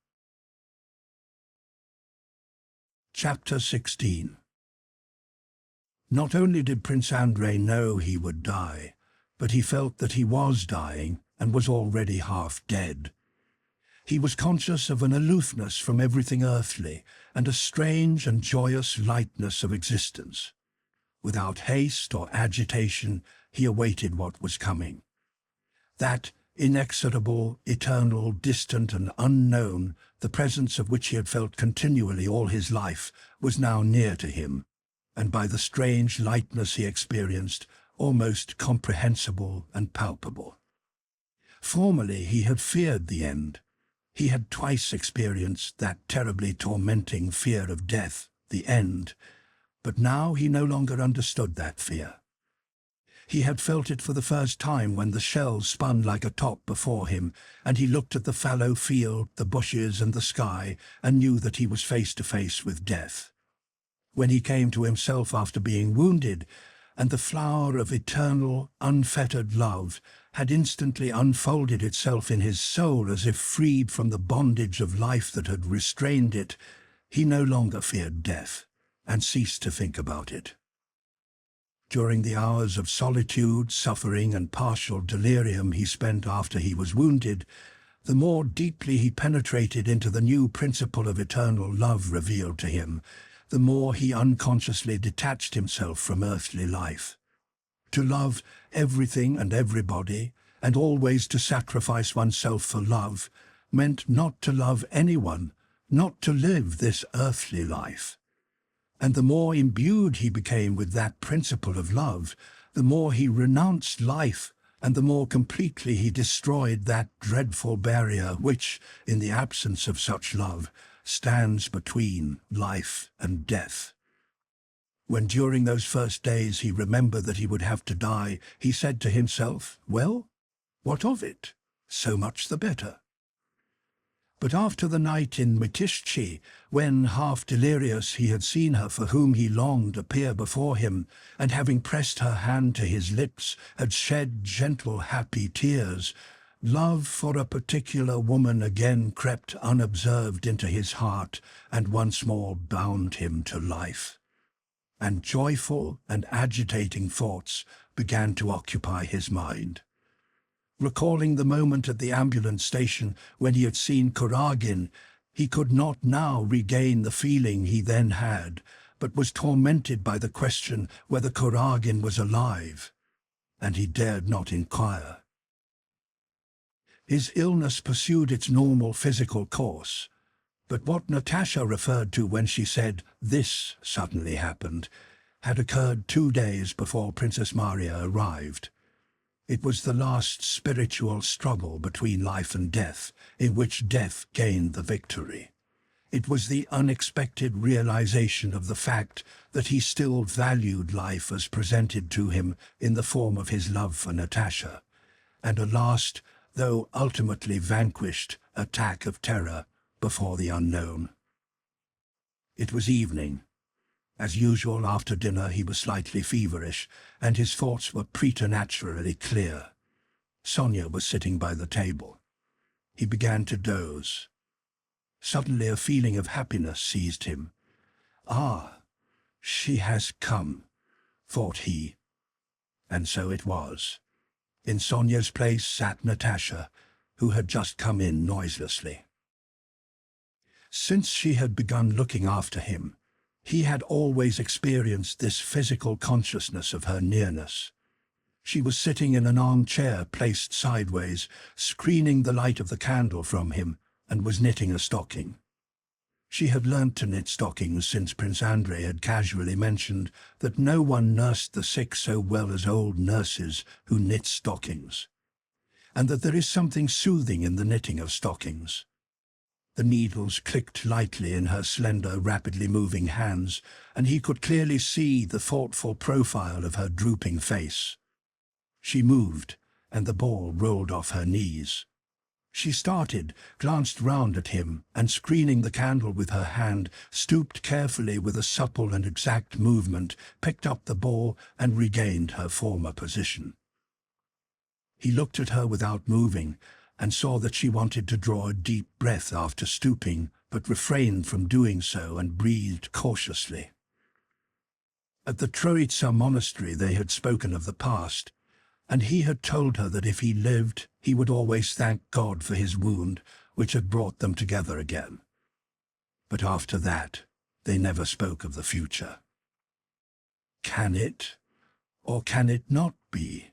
Chapter 16. Not only did Prince Andrei know he would die, but he felt that he was dying and was already half dead. He was conscious of an aloofness from everything earthly and a strange and joyous lightness of existence. Without haste or agitation, he awaited what was coming. That inexorable, eternal, distant and unknown, the presence of which he had felt continually all his life, was now near to him, and by the strange lightness he experienced, almost comprehensible and palpable. Formerly he had feared the end. He had twice experienced that terribly tormenting fear of death, the end, but now he no longer understood that fear. He had felt it for the first time when the shell spun like a top before him, and he looked at the fallow field, the bushes and the sky, and knew that he was face to face with death. When he came to himself after being wounded, and the flower of eternal, unfettered love had instantly unfolded itself in his soul as if freed from the bondage of life that had restrained it, he no longer feared death, and ceased to think about it. During the hours of solitude, suffering, and partial delirium he spent after he was wounded, the more deeply he penetrated into the new principle of eternal love revealed to him, the more he unconsciously detached himself from earthly life. To love everything and everybody, and always to sacrifice oneself for love, meant not to love anyone, not to live this earthly life. And the more imbued he became with that principle of love, the more he renounced life, and the more completely he destroyed that dreadful barrier which, in the absence of such love, stands between life and death. When during those first days he remembered that he would have to die, he said to himself, "Well, what of it? So much the better." But after the night in Mytishchi, when, half delirious, he had seen her for whom he longed appear before him, and having pressed her hand to his lips, had shed gentle, happy tears, love for a particular woman again crept unobserved into his heart, and once more bound him to life. And joyful and agitating thoughts began to occupy his mind. Recalling the moment at the ambulance station when he had seen Kuragin, he could not now regain the feeling he then had, but was tormented by the question whether Kuragin was alive, and he dared not inquire. His illness pursued its normal physical course, but what Natasha referred to when she said, "This suddenly happened," had occurred 2 days before Princess Maria arrived. It was the last spiritual struggle between life and death, in which death gained the victory. It was the unexpected realization of the fact that he still valued life as presented to him in the form of his love for Natasha, and a last, though ultimately vanquished, attack of terror before the unknown. It was evening. As usual, after dinner he was slightly feverish, and his thoughts were preternaturally clear. Sonia was sitting by the table. He began to doze. Suddenly a feeling of happiness seized him. "Ah, she has come," thought he. And so it was. In Sonia's place sat Natasha, who had just come in noiselessly. Since she had begun looking after him, he had always experienced this physical consciousness of her nearness. She was sitting in an armchair placed sideways, screening the light of the candle from him, and was knitting a stocking. She had learnt to knit stockings since Prince Andrei had casually mentioned that no one nursed the sick so well as old nurses who knit stockings, and that there is something soothing in the knitting of stockings. The needles clicked lightly in her slender, rapidly moving hands, and he could clearly see the thoughtful profile of her drooping face. She moved, and the ball rolled off her knees. She started, glanced round at him, and screening the candle with her hand, stooped carefully with a supple and exact movement, picked up the ball, and regained her former position. He looked at her without moving, and saw that she wanted to draw a deep breath after stooping, but refrained from doing so and breathed cautiously. At the Troitsa monastery they had spoken of the past, and he had told her that if he lived, he would always thank God for his wound, which had brought them together again. But after that, they never spoke of the future. Can it, or can it not be?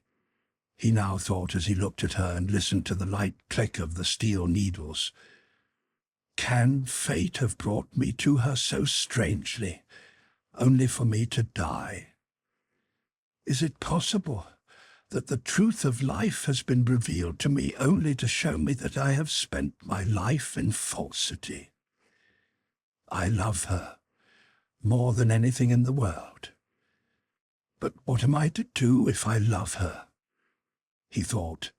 He now thought as he looked at her and listened to the light click of the steel needles. Can fate have brought me to her so strangely, only for me to die? Is it possible that the truth of life has been revealed to me only to show me that I have spent my life in falsity? I love her more than anything in the world. But what am I to do if I love her? He thought,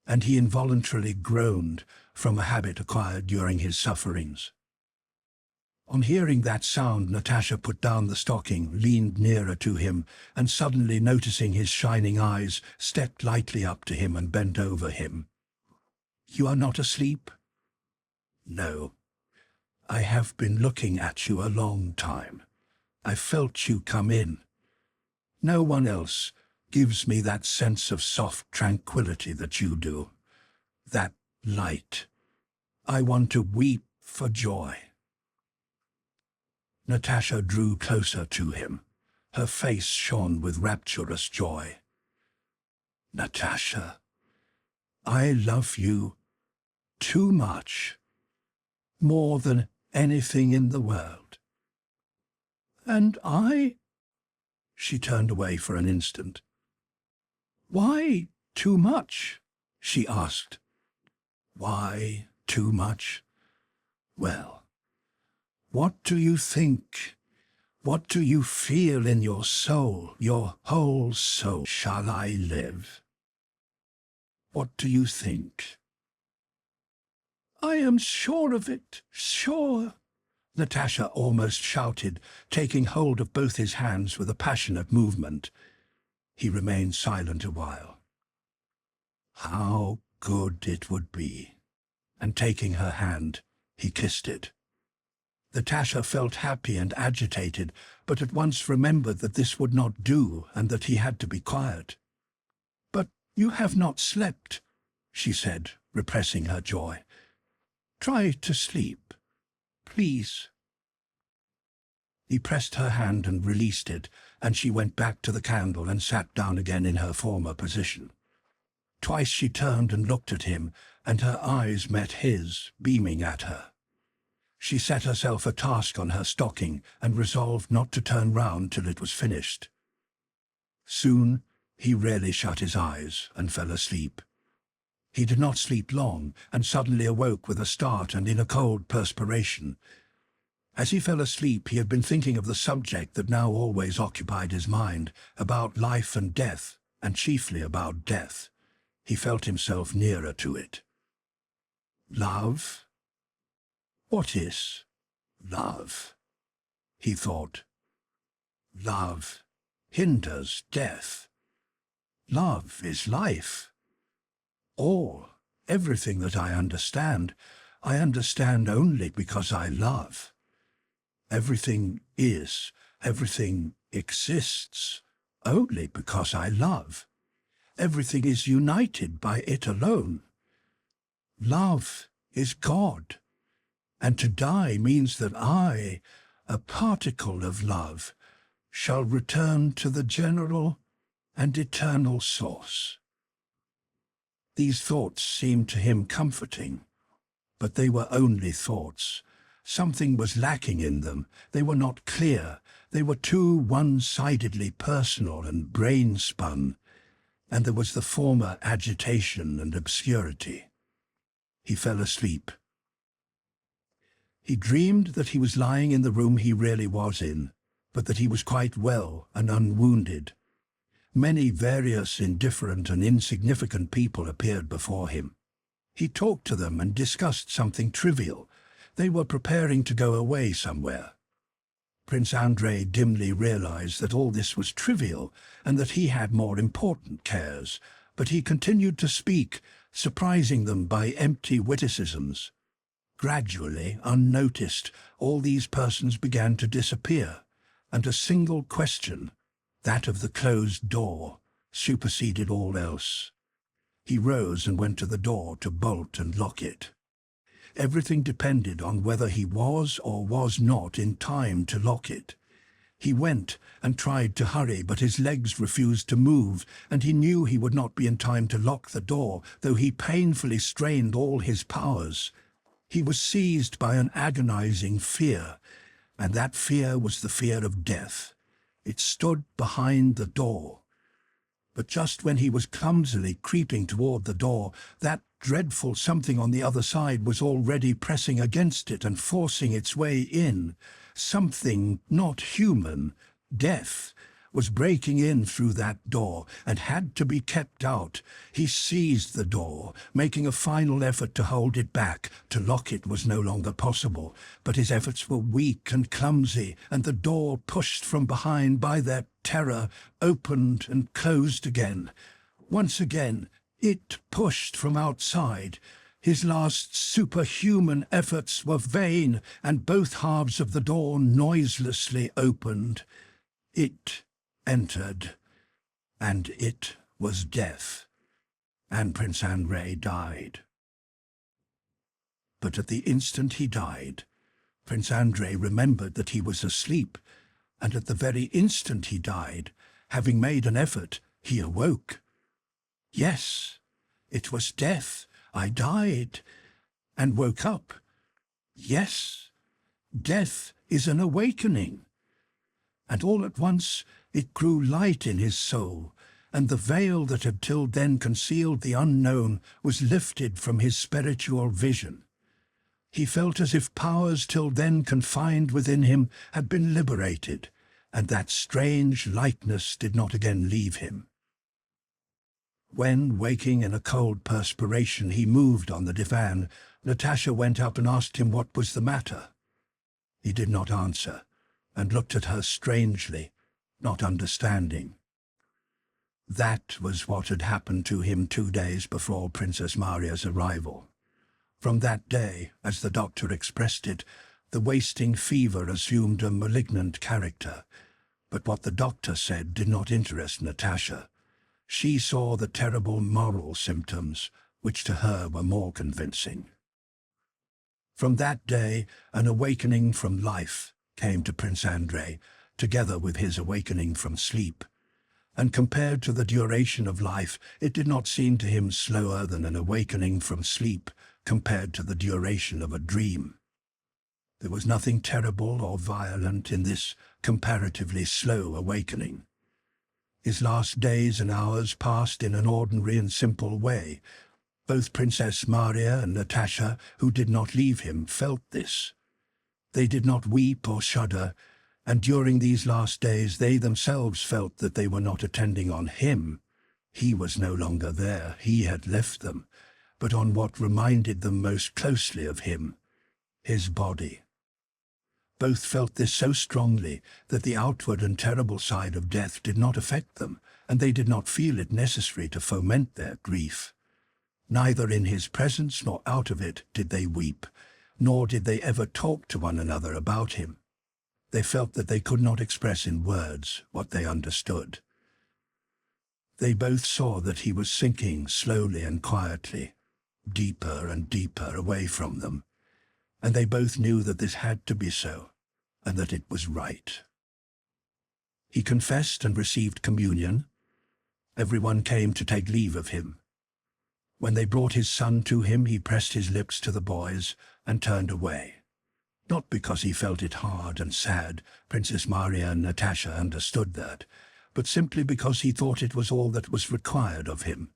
and he involuntarily groaned from a habit acquired during his sufferings. On hearing that sound, Natasha put down the stocking, leaned nearer to him, and suddenly noticing his shining eyes, stepped lightly up to him and bent over him. "You are not asleep?" "No. I have been looking at you a long time. I felt you come in. No one else gives me that sense of soft tranquility that you do. That light. I want to weep for joy." Natasha drew closer to him. Her face shone with rapturous joy. "Natasha, I love you too much, more than anything in the world. And I? She turned away for an instant. Why too much? She asked. Why too much? Well, what do you think? What do you feel in your soul, your whole soul? Shall I live? What do you think? I am sure of it, sure, Natasha almost shouted, taking hold of both his hands with a passionate movement. He remained silent a while. How good it would be. And taking her hand, he kissed it. Natasha felt happy and agitated, but at once remembered that this would not do and that he had to be quiet. But you have not slept, she said, repressing her joy. Try to sleep, please. He pressed her hand and released it, and she went back to the candle and sat down again in her former position. Twice she turned and looked at him, and her eyes met his, beaming at her. She set herself a task on her stocking and resolved not to turn round till it was finished. Soon he rarely shut his eyes and fell asleep. He did not sleep long, and suddenly awoke with a start and in a cold perspiration. As he fell asleep, he had been thinking of the subject that now always occupied his mind, about life and death, and chiefly about death. He felt himself nearer to it. Love? What is love? He thought. Love hinders death. Love is life. All, everything that I understand only because I love. Everything is, everything exists, only because I love. Everything is united by it alone. Love is God, and to die means that I, a particle of love, shall return to the general and eternal source. These thoughts seemed to him comforting, but they were only thoughts. Something was lacking in them. They were not clear. They were too one-sidedly personal and brain-spun, and there was the former agitation and obscurity. He fell asleep. He dreamed that he was lying in the room he really was in, but that he was quite well and unwounded. Many various, indifferent and insignificant people appeared before him. He talked to them and discussed something trivial. They were preparing to go away somewhere. Prince Andrei dimly realized that all this was trivial and that he had more important cares, but he continued to speak, surprising them by empty witticisms. Gradually, unnoticed, all these persons began to disappear, and a single question, that of the closed door, superseded all else. He rose and went to the door to bolt and lock it. Everything depended on whether he was or was not in time to lock it. He went and tried to hurry, but his legs refused to move, and he knew he would not be in time to lock the door, though he painfully strained all his powers. He was seized by an agonizing fear, and that fear was the fear of death. It stood behind the door. But just when he was clumsily creeping toward the door, that dreadful something on the other side was already pressing against it and forcing its way in. Something not human, death, was breaking in through that door and had to be kept out. He seized the door, making a final effort to hold it back. To lock it was no longer possible, but his efforts were weak and clumsy, and the door, pushed from behind by their terror, opened and closed again. Once again, it pushed from outside. His last superhuman efforts were vain, and both halves of the door noiselessly opened. It entered, and it was death, and Prince Andrei died. But at the instant he died, Prince Andrei remembered that he was asleep, and at the very instant he died, having made an effort, he awoke. Yes, it was death. I died, and woke up. Yes, Death is an awakening. And all at once it grew light in his soul, and the veil that had till then concealed the unknown was lifted from his spiritual vision. He felt as if powers till then confined within him had been liberated, and that strange lightness did not again leave him. When, waking in a cold perspiration, he moved on the divan, Natasha went up and asked him what was the matter. He did not answer, and looked at her strangely, not understanding. That was what had happened to him 2 days before Princess Maria's arrival. From that day, as the doctor expressed it, the wasting fever assumed a malignant character. But what the doctor said did not interest Natasha. She saw the terrible moral symptoms, which to her were more convincing. From that day, an awakening from life came to Prince Andrei, together with his awakening from sleep. And compared to the duration of life, it did not seem to him slower than an awakening from sleep compared to the duration of a dream. There was nothing terrible or violent in this comparatively slow awakening. His last days and hours passed in an ordinary and simple way. Both Princess Maria and Natasha, who did not leave him, felt this. They did not weep or shudder, and during these last days they themselves felt that they were not attending on him. He was no longer there, he had left them, but on what reminded them most closely of him, his body. Both felt this so strongly that the outward and terrible side of death did not affect them, and they did not feel it necessary to foment their grief. Neither in his presence nor out of it did they weep, nor did they ever talk to one another about him. They felt that they could not express in words what they understood. They both saw that he was sinking slowly and quietly, deeper and deeper away from them, and they both knew that this had to be so, and that it was right. He confessed and received communion. Everyone came to take leave of him. When they brought his son to him, he pressed his lips to the boy's and turned away. Not because he felt it hard and sad, Princess Maria and Natasha understood that, but simply because he thought it was all that was required of him.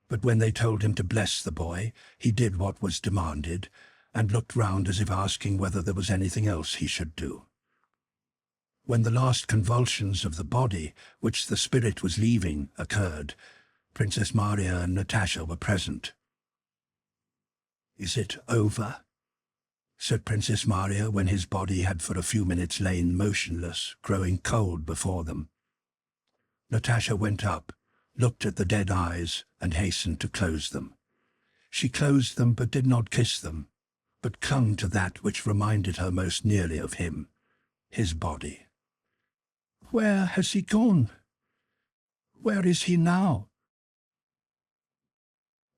But when they told him to bless the boy, he did what was demanded, and looked round as if asking whether there was anything else he should do. When the last convulsions of the body, which the spirit was leaving, occurred, Princess Maria and Natasha were present. "Is it over?" said Princess Maria when his body had for a few minutes lain motionless, growing cold before them. Natasha went up, looked at the dead eyes, and hastened to close them. She closed them but did not kiss them, but clung to that which reminded her most nearly of him, his body. "Where has he gone? Where is he now?"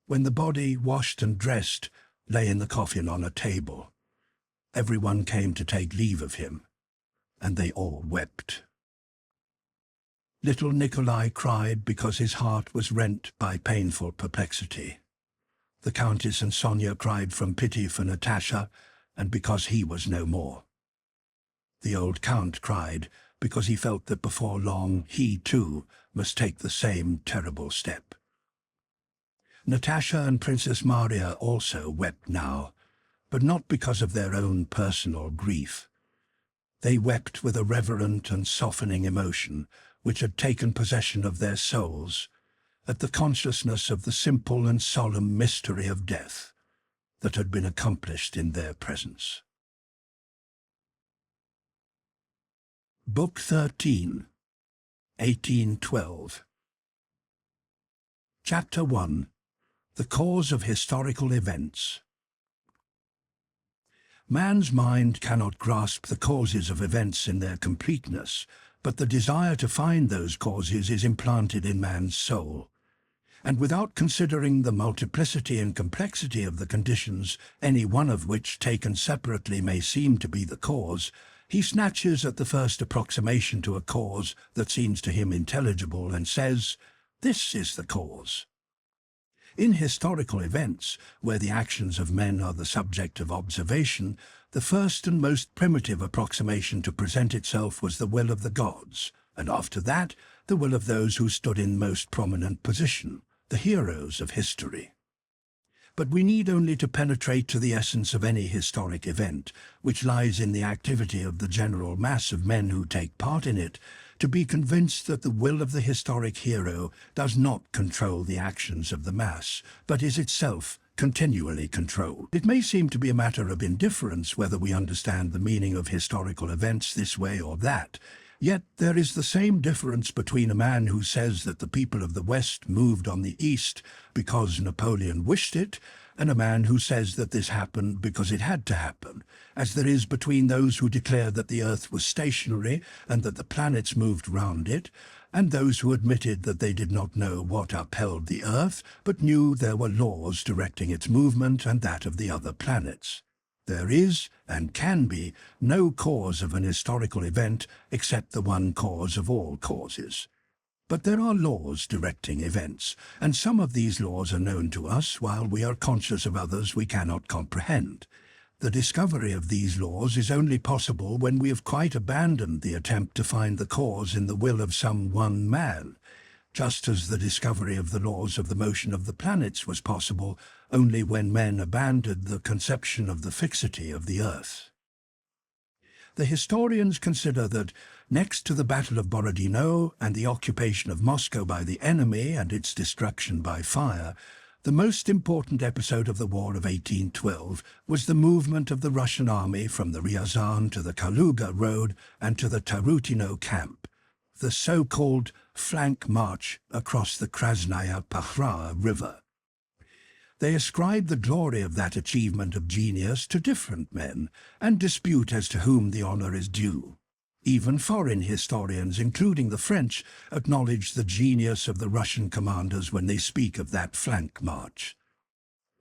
When the body, washed and dressed, lay in the coffin on a table, everyone came to take leave of him, and they all wept. Little Nikolai cried because his heart was rent by painful perplexity. The Countess and Sonia cried from pity for Natasha, and because he was no more. The old Count cried because he felt that before long he, too, must take the same terrible step. Natasha and Princess Maria also wept now, but not because of their own personal grief. They wept with a reverent and softening emotion which had taken possession of their souls, at the consciousness of the simple and solemn mystery of death that had been accomplished in their presence. Book 13, 1812. Chapter 1. The Cause of Historical Events. Man's mind cannot grasp the causes of events in their completeness, but the desire to find those causes is implanted in man's soul. And without considering the multiplicity and complexity of the conditions, any one of which taken separately may seem to be the cause, he snatches at the first approximation to a cause that seems to him intelligible and says, "This is the cause." In historical events, where the actions of men are the subject of observation, the first and most primitive approximation to present itself was the will of the gods, and after that, the will of those who stood in most prominent position, the heroes of history. But we need only to penetrate to the essence of any historic event, which lies in the activity of the general mass of men who take part in it, to be convinced that the will of the historic hero does not control the actions of the mass, but is itself continually controlled. It may seem to be a matter of indifference whether we understand the meaning of historical events this way or that, yet there is the same difference between a man who says that the people of the West moved on the East because Napoleon wished it, and a man who says that this happened because it had to happen, as there is between those who declare that the Earth was stationary and that the planets moved round it, and those who admitted that they did not know what upheld the Earth, but knew there were laws directing its movement and that of the other planets. There is, and can be, no cause of an historical event except the one cause of all causes. But there are laws directing events, and some of these laws are known to us while we are conscious of others we cannot comprehend. The discovery of these laws is only possible when we have quite abandoned the attempt to find the cause in the will of some one man, just as the discovery of the laws of the motion of the planets was possible only when men abandoned the conception of the fixity of the Earth. The historians consider that, next to the Battle of Borodino and the occupation of Moscow by the enemy and its destruction by fire, the most important episode of the War of 1812 was the movement of the Russian army from the Ryazan to the Kaluga road and to the Tarutino camp, the so-called flank march across the Krasnaya Pakhra River. They ascribe the glory of that achievement of genius to different men, and dispute as to whom the honor is due. Even foreign historians, including the French, acknowledge the genius of the Russian commanders when they speak of that flank march.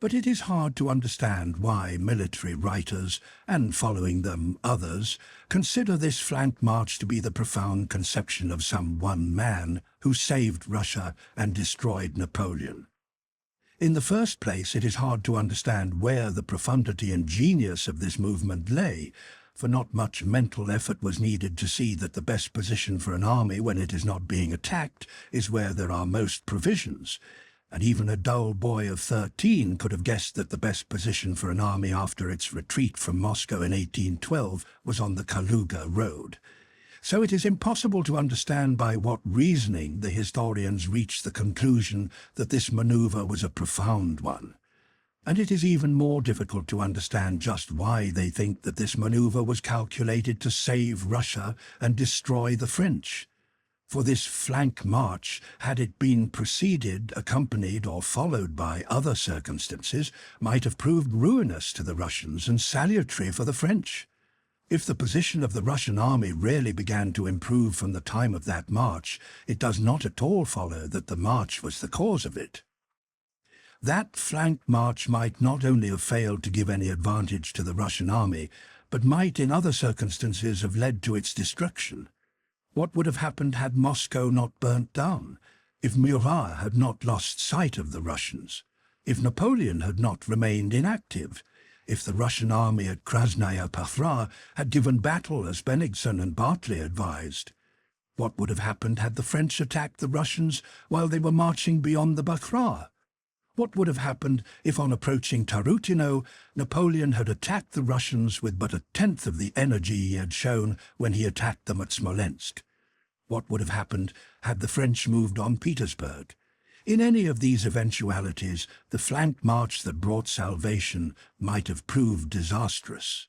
But it is hard to understand why military writers, and following them others, consider this flank march to be the profound conception of some one man who saved Russia and destroyed Napoleon. In the first place, it is hard to understand where the profundity and genius of this movement lay, for not much mental effort was needed to see that the best position for an army when it is not being attacked is where there are most provisions, and even a dull boy of 13 could have guessed that the best position for an army after its retreat from Moscow in 1812 was on the Kaluga road. So it is impossible to understand by what reasoning the historians reached the conclusion that this maneuver was a profound one. And it is even more difficult to understand just why they think that this maneuver was calculated to save Russia and destroy the French. For this flank march, had it been preceded, accompanied, or followed by other circumstances, might have proved ruinous to the Russians and salutary for the French. If the position of the Russian army really began to improve from the time of that march, it does not at all follow that the march was the cause of it. That flank march might not only have failed to give any advantage to the Russian army, but might in other circumstances have led to its destruction. What would have happened had Moscow not burnt down, if Murat had not lost sight of the Russians, if Napoleon had not remained inactive, if the Russian army at Krasnaya Pakhra had given battle as Bennigsen and Barclay advised? What would have happened had the French attacked the Russians while they were marching beyond the Pakhra? What would have happened if, on approaching Tarutino, Napoleon had attacked the Russians with but a tenth of the energy he had shown when he attacked them at Smolensk? What would have happened had the French moved on Petersburg? In any of these eventualities, the flank march that brought salvation might have proved disastrous.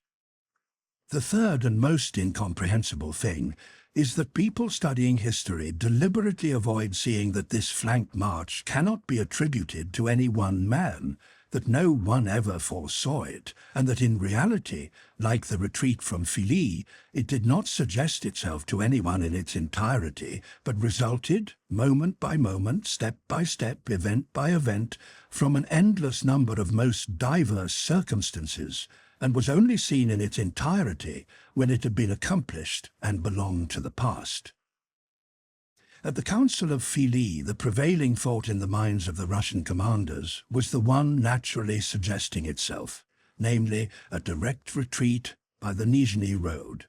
The third and most incomprehensible thing is that people studying history deliberately avoid seeing that this flank march cannot be attributed to any one man, that no one ever foresaw it, and that in reality, like the retreat from Filí, it did not suggest itself to anyone in its entirety, but resulted, moment by moment, step by step, event by event, from an endless number of most diverse circumstances, and was only seen in its entirety when it had been accomplished and belonged to the past. At the Council of Filí, the prevailing thought in the minds of the Russian commanders was the one naturally suggesting itself, namely a direct retreat by the Nizhny Road.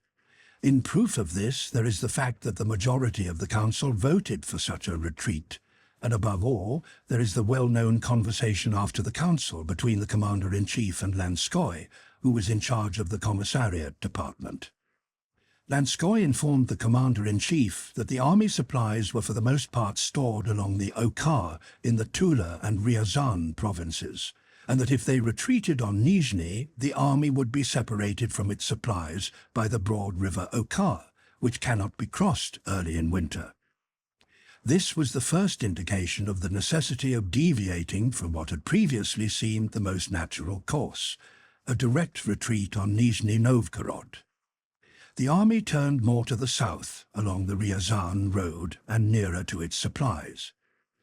In proof of this, there is the fact that the majority of the council voted for such a retreat, and above all, there is the well-known conversation after the council between the commander-in-chief and Lanskoy, who was in charge of the commissariat department. Lanskoy informed the commander-in-chief that the army supplies were for the most part stored along the Oka in the Tula and Ryazan provinces, and that if they retreated on Nizhny, the army would be separated from its supplies by the broad river Oka, which cannot be crossed early in winter. This was the first indication of the necessity of deviating from what had previously seemed the most natural course, a direct retreat on Nizhny Novgorod. The army turned more to the south, along the Ryazan road and nearer to its supplies.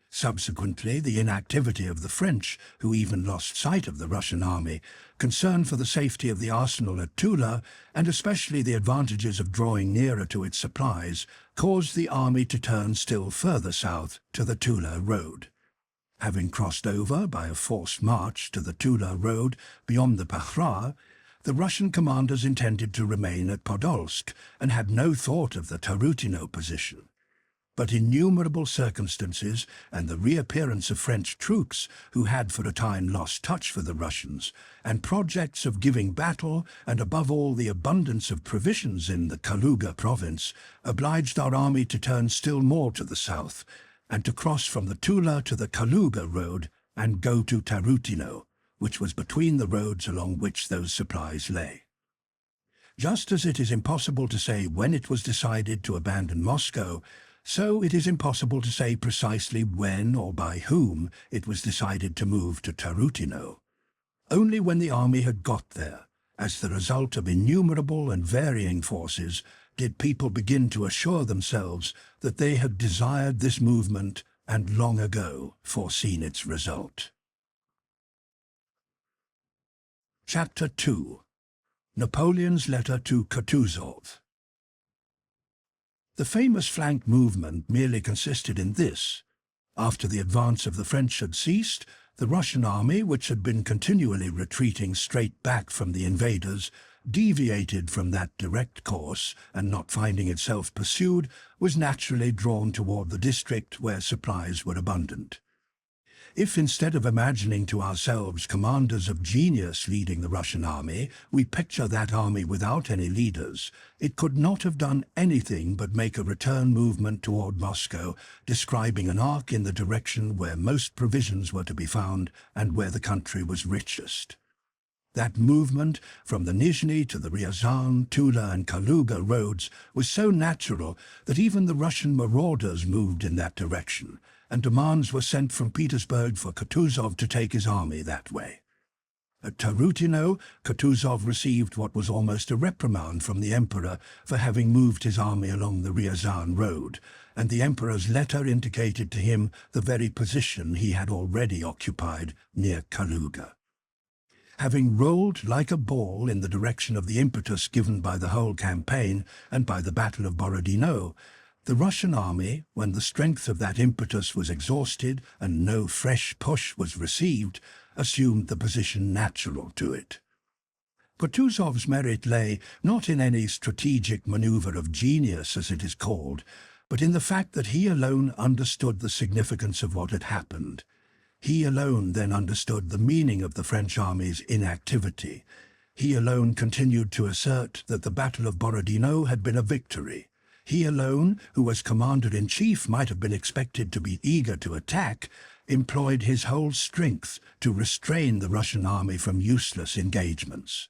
Subsequently, the inactivity of the French, who even lost sight of the Russian army, concern for the safety of the arsenal at Tula, and especially the advantages of drawing nearer to its supplies, caused the army to turn still further south to the Tula road. Having crossed over by a forced march to the Tula road beyond the Pakhra, the Russian commanders intended to remain at Podolsk and had no thought of the Tarutino position. But innumerable circumstances and the reappearance of French troops who had for a time lost touch with the Russians, and projects of giving battle, and above all the abundance of provisions in the Kaluga province, obliged our army to turn still more to the south, and to cross from the Tula to the Kaluga road and go to Tarutino, which was between the roads along which those supplies lay. Just as it is impossible to say when it was decided to abandon Moscow, so it is impossible to say precisely when or by whom it was decided to move to Tarutino. Only when the army had got there, as the result of innumerable and varying forces, did people begin to assure themselves that they had desired this movement and long ago foreseen its result. Chapter 2. Napoleon's Letter to Kutuzov. The famous flank movement merely consisted in this. After the advance of the French had ceased, the Russian army, which had been continually retreating straight back from the invaders, deviated from that direct course, and not finding itself pursued, was naturally drawn toward the district where supplies were abundant. If instead of imagining to ourselves commanders of genius leading the Russian army, we picture that army without any leaders, it could not have done anything but make a return movement toward Moscow, describing an arc in the direction where most provisions were to be found and where the country was richest. That movement from the Nizhny to the Ryazan, Tula and Kaluga roads was so natural that even the Russian marauders moved in that direction, and demands were sent from Petersburg for Kutuzov to take his army that way. At Tarutino, Kutuzov received what was almost a reprimand from the Emperor for having moved his army along the Ryazan road, and the Emperor's letter indicated to him the very position he had already occupied near Kaluga. Having rolled like a ball in the direction of the impetus given by the whole campaign and by the Battle of Borodino, the Russian army, when the strength of that impetus was exhausted and no fresh push was received, assumed the position natural to it. Kutuzov's merit lay not in any strategic maneuver of genius, as it is called, but in the fact that he alone understood the significance of what had happened. He alone then understood the meaning of the French army's inactivity. He alone continued to assert that the Battle of Borodino had been a victory. He alone, who as commander-in-chief might have been expected to be eager to attack, employed his whole strength to restrain the Russian army from useless engagements.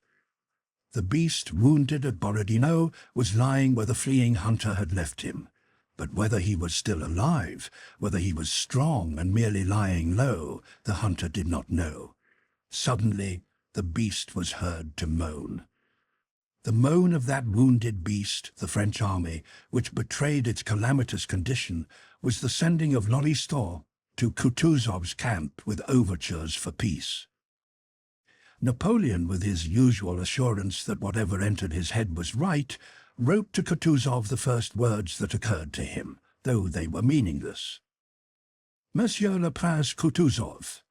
The beast, wounded at Borodino, was lying where the fleeing hunter had left him. But whether he was still alive, whether he was strong and merely lying low, the hunter did not know. Suddenly, the beast was heard to moan. The moan of that wounded beast, the French army, which betrayed its calamitous condition, was the sending of Loristov to Kutuzov's camp with overtures for peace. Napoleon, with his usual assurance that whatever entered his head was right, wrote to Kutuzov the first words that occurred to him, though they were meaningless. Monsieur le Prince Kutuzov,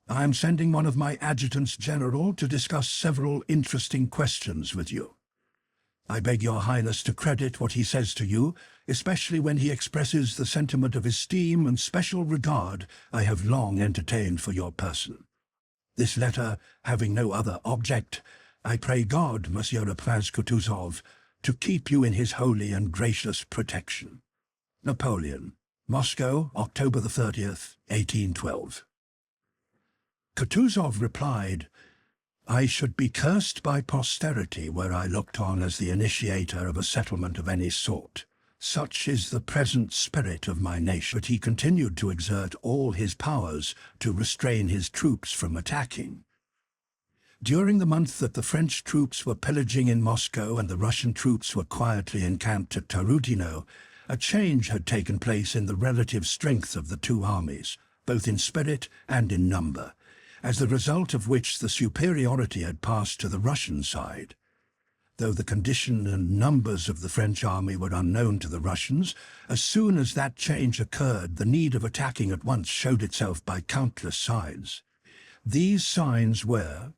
I am sending one of my adjutants general to discuss several interesting questions with you. I beg your highness to credit what he says to you, especially when he expresses the sentiment of esteem and special regard I have long entertained for your person. This letter, having no other object, I pray God, Monsieur le Prince Kutuzov, to keep you in his holy and gracious protection. Napoleon, Moscow, October the 30th, 1812. Kutuzov replied, I should be cursed by posterity were I looked on as the initiator of a settlement of any sort. Such is the present spirit of my nation. But he continued to exert all his powers to restrain his troops from attacking. During the month that the French troops were pillaging in Moscow and the Russian troops were quietly encamped at Tarutino, a change had taken place in the relative strength of the two armies, both in spirit and in number, as the result of which the superiority had passed to the Russian side. Though the condition and numbers of the French army were unknown to the Russians, as soon as that change occurred, the need of attacking at once showed itself by countless signs. These signs were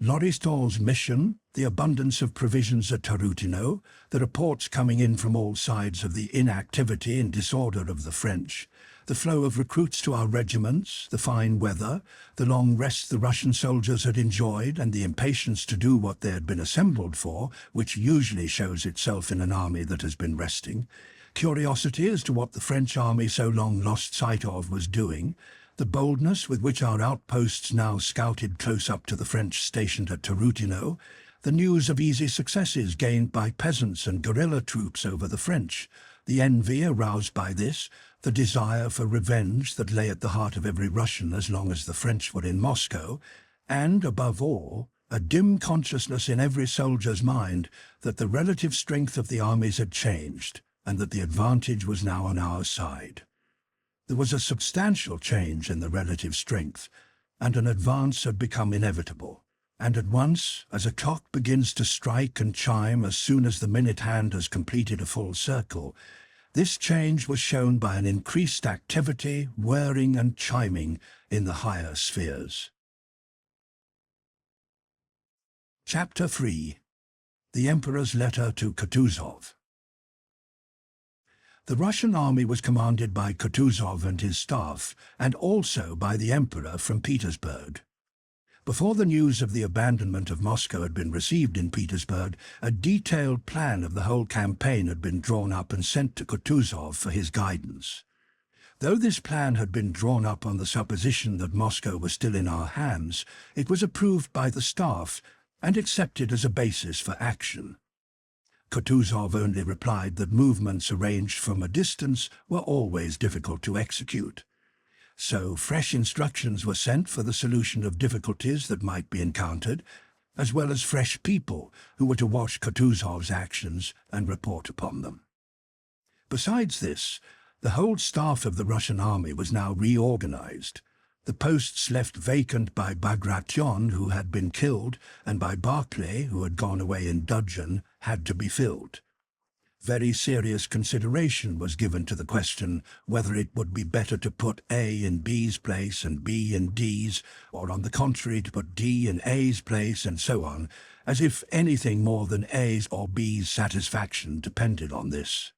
Loristov's mission, the abundance of provisions at Tarutino, the reports coming in from all sides of the inactivity and disorder of the French, the flow of recruits to our regiments, the fine weather, the long rest the Russian soldiers had enjoyed, and the impatience to do what they had been assembled for, which usually shows itself in an army that has been resting, curiosity as to what the French army so long lost sight of was doing, the boldness with which our outposts now scouted close up to the French stationed at Tarutino, the news of easy successes gained by peasants and guerrilla troops over the French, the envy aroused by this, the desire for revenge that lay at the heart of every Russian as long as the French were in Moscow, and, above all, a dim consciousness in every soldier's mind that the relative strength of the armies had changed, and that the advantage was now on our side. There was a substantial change in the relative strength, and an advance had become inevitable. And at once, as a clock begins to strike and chime as soon as the minute hand has completed a full circle, this change was shown by an increased activity, whirring and chiming in the higher spheres. Chapter 3. The Emperor's Letter to Kutuzov. The Russian army was commanded by Kutuzov and his staff, and also by the Emperor from Petersburg. Before the news of the abandonment of Moscow had been received in Petersburg, a detailed plan of the whole campaign had been drawn up and sent to Kutuzov for his guidance. Though this plan had been drawn up on the supposition that Moscow was still in our hands, it was approved by the staff and accepted as a basis for action. Kutuzov only replied that movements arranged from a distance were always difficult to execute. So fresh instructions were sent for the solution of difficulties that might be encountered, as well as fresh people who were to watch Kutuzov's actions and report upon them. Besides this, the whole staff of the Russian army was now reorganized. The posts left vacant by Bagration, who had been killed, and by Barclay, who had gone away in dudgeon, had to be filled. Very serious consideration was given to the question whether it would be better to put A in B's place and B in D's, or on the contrary to put D in A's place, and so on, as if anything more than A's or B's satisfaction depended on this.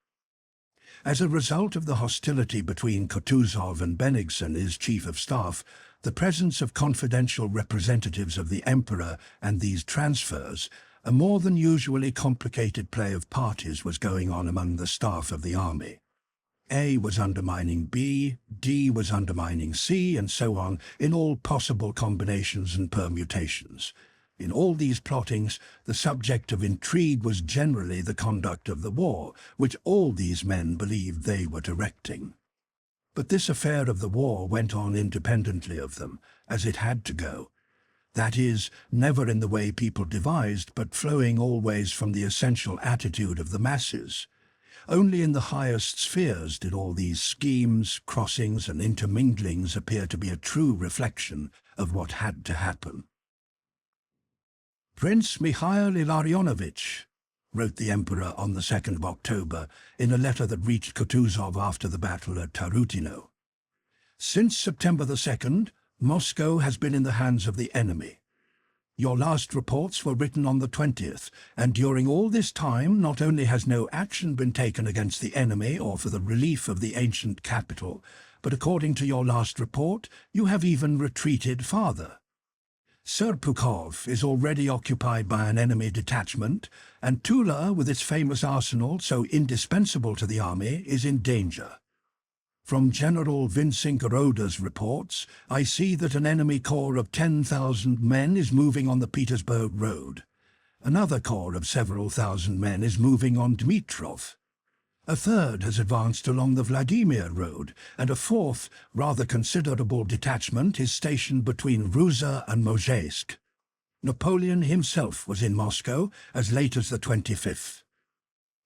As a result of the hostility between Kutuzov and Bennigsen, his chief of staff, the presence of confidential representatives of the Emperor and these transfers, a more than usually complicated play of parties was going on among the staff of the army. A was undermining B, D was undermining C, and so on, in all possible combinations and permutations. In all these plottings, the subject of intrigue was generally the conduct of the war, which all these men believed they were directing. But this affair of the war went on independently of them, as it had to go. That is, never in the way people devised, but flowing always from the essential attitude of the masses. Only in the highest spheres did all these schemes, crossings, and interminglings appear to be a true reflection of what had to happen. Prince Mikhail Ilarionovich, wrote the Emperor on the 2nd of October in a letter that reached Kutuzov after the battle at Tarutino. Since September the 2nd, Moscow has been in the hands of the enemy. Your last reports were written on the 20th, and during all this time not only has no action been taken against the enemy or for the relief of the ancient capital, but according to your last report, you have even retreated farther. Serpukhov is already occupied by an enemy detachment, and Tula, with its famous arsenal so indispensable to the army, is in danger. From General Vincenkaroda's reports, I see that an enemy corps of 10,000 men is moving on the Petersburg Road. Another corps of several thousand men is moving on Dmitrov. A third has advanced along the Vladimir Road, and a fourth, rather considerable detachment is stationed between Ruza and Mozhaysk. Napoleon himself was in Moscow as late as the 25th.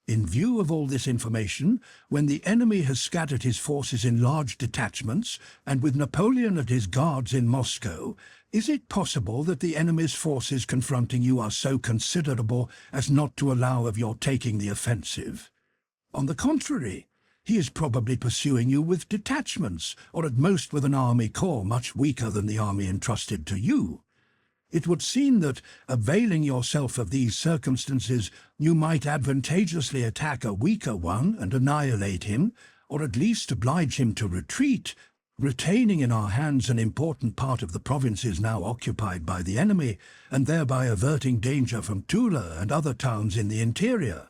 In view of all this information, when the enemy has scattered his forces in large detachments, and with Napoleon and his guards in Moscow, is it possible that the enemy's forces confronting you are so considerable as not to allow of your taking the offensive? On the contrary, he is probably pursuing you with detachments, or at most with an army corps much weaker than the army entrusted to you. It would seem that, availing yourself of these circumstances, you might advantageously attack a weaker one and annihilate him, or at least oblige him to retreat, retaining in our hands an important part of the provinces now occupied by the enemy, and thereby averting danger from Tula and other towns in the interior.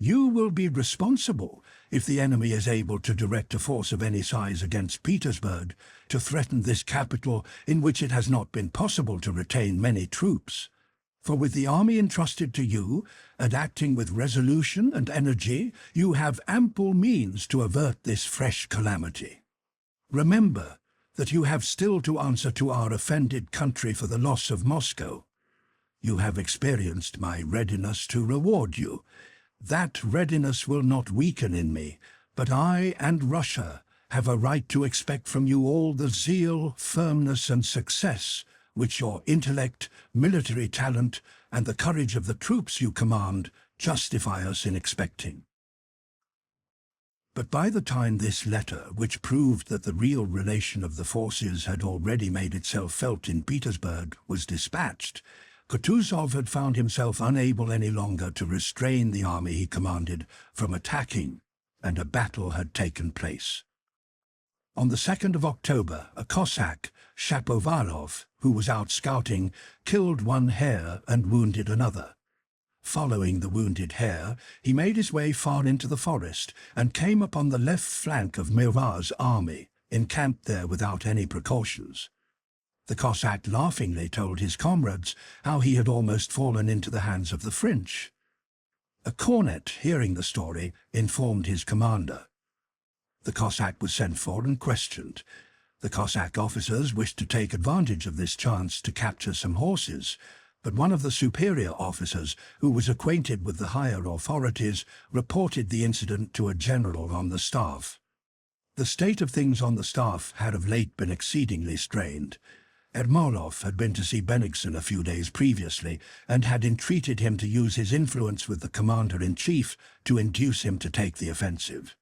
You will be responsible, if the enemy is able to direct a force of any size against Petersburg, to threaten this capital in which it has not been possible to retain many troops. For with the army entrusted to you, and acting with resolution and energy, you have ample means to avert this fresh calamity. Remember that you have still to answer to our offended country for the loss of Moscow. You have experienced my readiness to reward you. That readiness will not weaken in me, but I and Russia have a right to expect from you all the zeal, firmness and success which your intellect, military talent, and the courage of the troops you command justify us in expecting. But by the time this letter, which proved that the real relation of the forces had already made itself felt in Petersburg, was dispatched, Kutuzov had found himself unable any longer to restrain the army he commanded from attacking, and a battle had taken place. On the 2nd of October, a Cossack, Shapovalov, who was out scouting, killed one hare and wounded another. Following the wounded hare, he made his way far into the forest and came upon the left flank of Murat's army, encamped there without any precautions. The Cossack laughingly told his comrades how he had almost fallen into the hands of the French. A cornet, hearing the story, informed his commander. The Cossack was sent for and questioned. The Cossack officers wished to take advantage of this chance to capture some horses, but one of the superior officers, who was acquainted with the higher authorities, reported the incident to a general on the staff. The state of things on the staff had of late been exceedingly strained. Ermolov had been to see Bennigsen a few days previously, and had entreated him to use his influence with the commander-in-chief to induce him to take the offensive.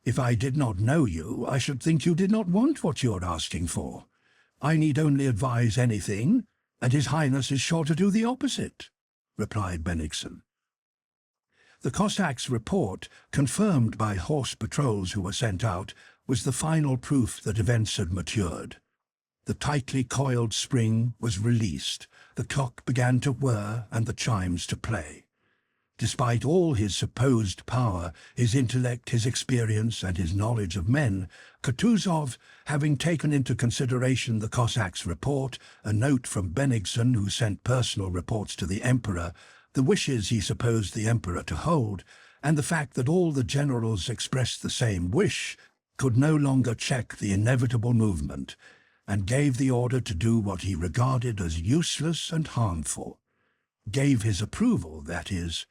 "If I did not know you, I should think you did not want what you are asking for. I need only advise anything, and His Highness is sure to do the opposite," replied Bennigsen. The Cossacks' report, confirmed by horse patrols who were sent out, was the final proof that events had matured. The tightly coiled spring was released, the clock began to whir and the chimes to play. Despite all his supposed power, his intellect, his experience, and his knowledge of men, Kutuzov, having taken into consideration the Cossacks' report, a note from Bennigsen who sent personal reports to the Emperor, the wishes he supposed the Emperor to hold, and the fact that all the generals expressed the same wish, could no longer check the inevitable movement, and gave the order to do what he regarded as useless and harmful. Gave his approval, that is,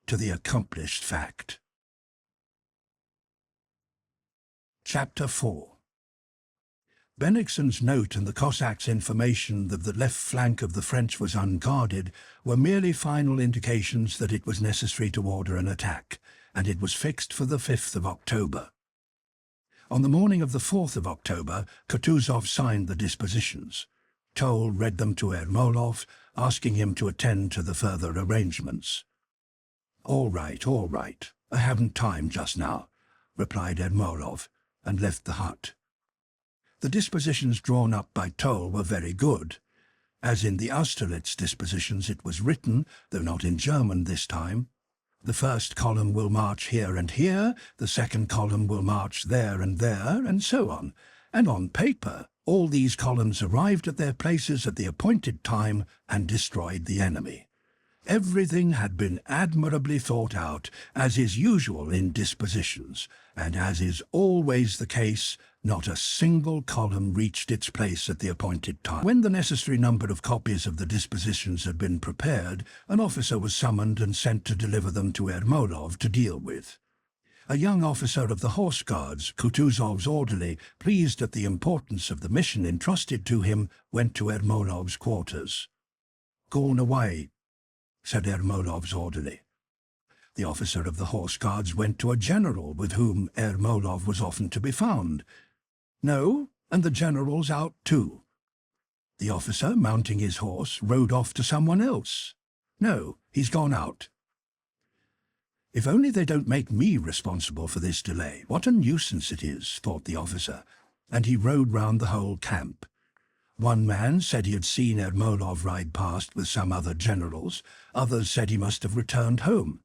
to the accomplished fact. Chapter 4. Bennigsen's note and the Cossacks' information that the left flank of the French was unguarded were merely final indications that it was necessary to order an attack, and it was fixed for the 5th of October. On the morning of the 4th of October, Kutuzov signed the dispositions. Toll read them to Ermolov, asking him to attend to the further arrangements. All right, I haven't time just now," replied Ermolov, and left the hut. The dispositions drawn up by Toll were very good. As in the Austerlitz dispositions, it was written, though not in German this time. The first column will march here and here, the second column will march there, and so on. And on paper, all these columns arrived at their places at the appointed time and destroyed the enemy. Everything had been admirably thought out, as is usual in dispositions, and as is always the case, not a single column reached its place at the appointed time. When the necessary number of copies of the dispositions had been prepared, an officer was summoned and sent to deliver them to Ermolov to deal with. A young officer of the Horse Guards, Kutuzov's orderly, pleased at the importance of the mission entrusted to him, went to Ermolov's quarters. "Gone away," said Ermolov's orderly. The officer of the Horse Guards went to a general with whom Ermolov was often to be found. "No, and the general's out too." The officer, mounting his horse, rode off to someone else. "No, he's gone out." "If only they don't make me responsible for this delay. What a nuisance it is," thought the officer, and he rode round the whole camp. One man said he had seen Ermolov ride past with some other generals. Others said he must have returned home.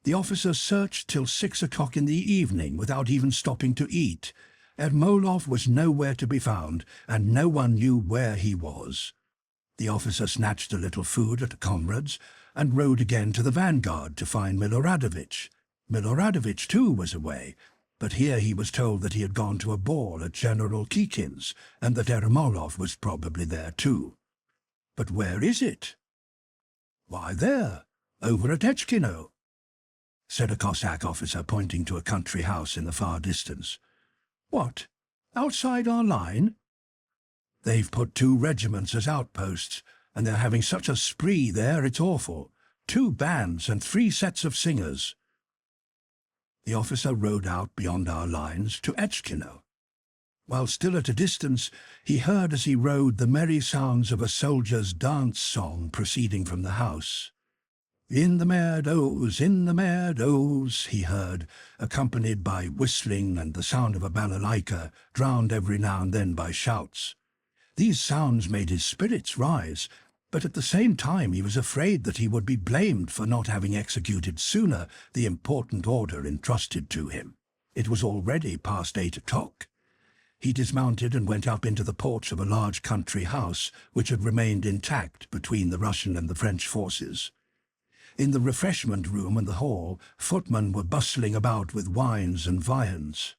The officer searched till 6 o'clock in the evening without even stopping to eat. Ermolov was nowhere to be found, and no one knew where he was. The officer snatched a little food at a comrade's and rode again to the vanguard to find Miloradovich. Miloradovich, too, was away, but here he was told that he had gone to a ball at General Kikin's, and that Ermolov was probably there too. "But where is it?" "Why, there, over at Etchkino," said a Cossack officer, pointing to a country house in the far distance. "What, outside our line?" "They've put 2 regiments as outposts, and they're having such a spree there it's awful. 2 bands and 3 sets of singers." The officer rode out beyond our lines to Etchkino. While still at a distance, he heard as he rode the merry sounds of a soldier's dance song proceeding from the house. In the meadows, he heard, accompanied by whistling and the sound of a balalaika, drowned every now and then by shouts. These sounds made his spirits rise, but at the same time he was afraid that he would be blamed for not having executed sooner the important order entrusted to him. It was already past 8 o'clock. He dismounted and went up into the porch of a large country house which had remained intact between the Russian and the French forces. In the refreshment room and the hall, footmen were bustling about with wines and viands.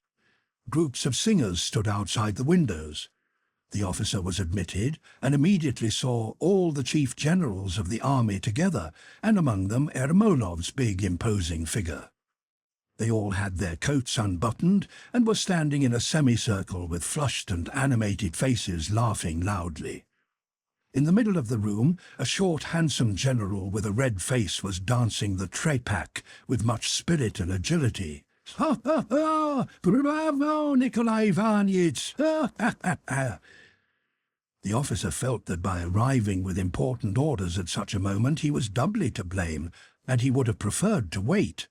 Groups of singers stood outside the windows. The officer was admitted and immediately saw all the chief generals of the army together, and among them Ermolov's big, imposing figure. They all had their coats unbuttoned and were standing in a semicircle with flushed and animated faces, laughing loudly. In the middle of the room, a short, handsome general with a red face was dancing the trepak with much spirit and agility. "Ha, ha, ha! Bravo, Nikolai Ivanitch! Ha, ha, ha, ha!" The officer felt that by arriving with important orders at such a moment he was doubly to blame, and he would have preferred to wait.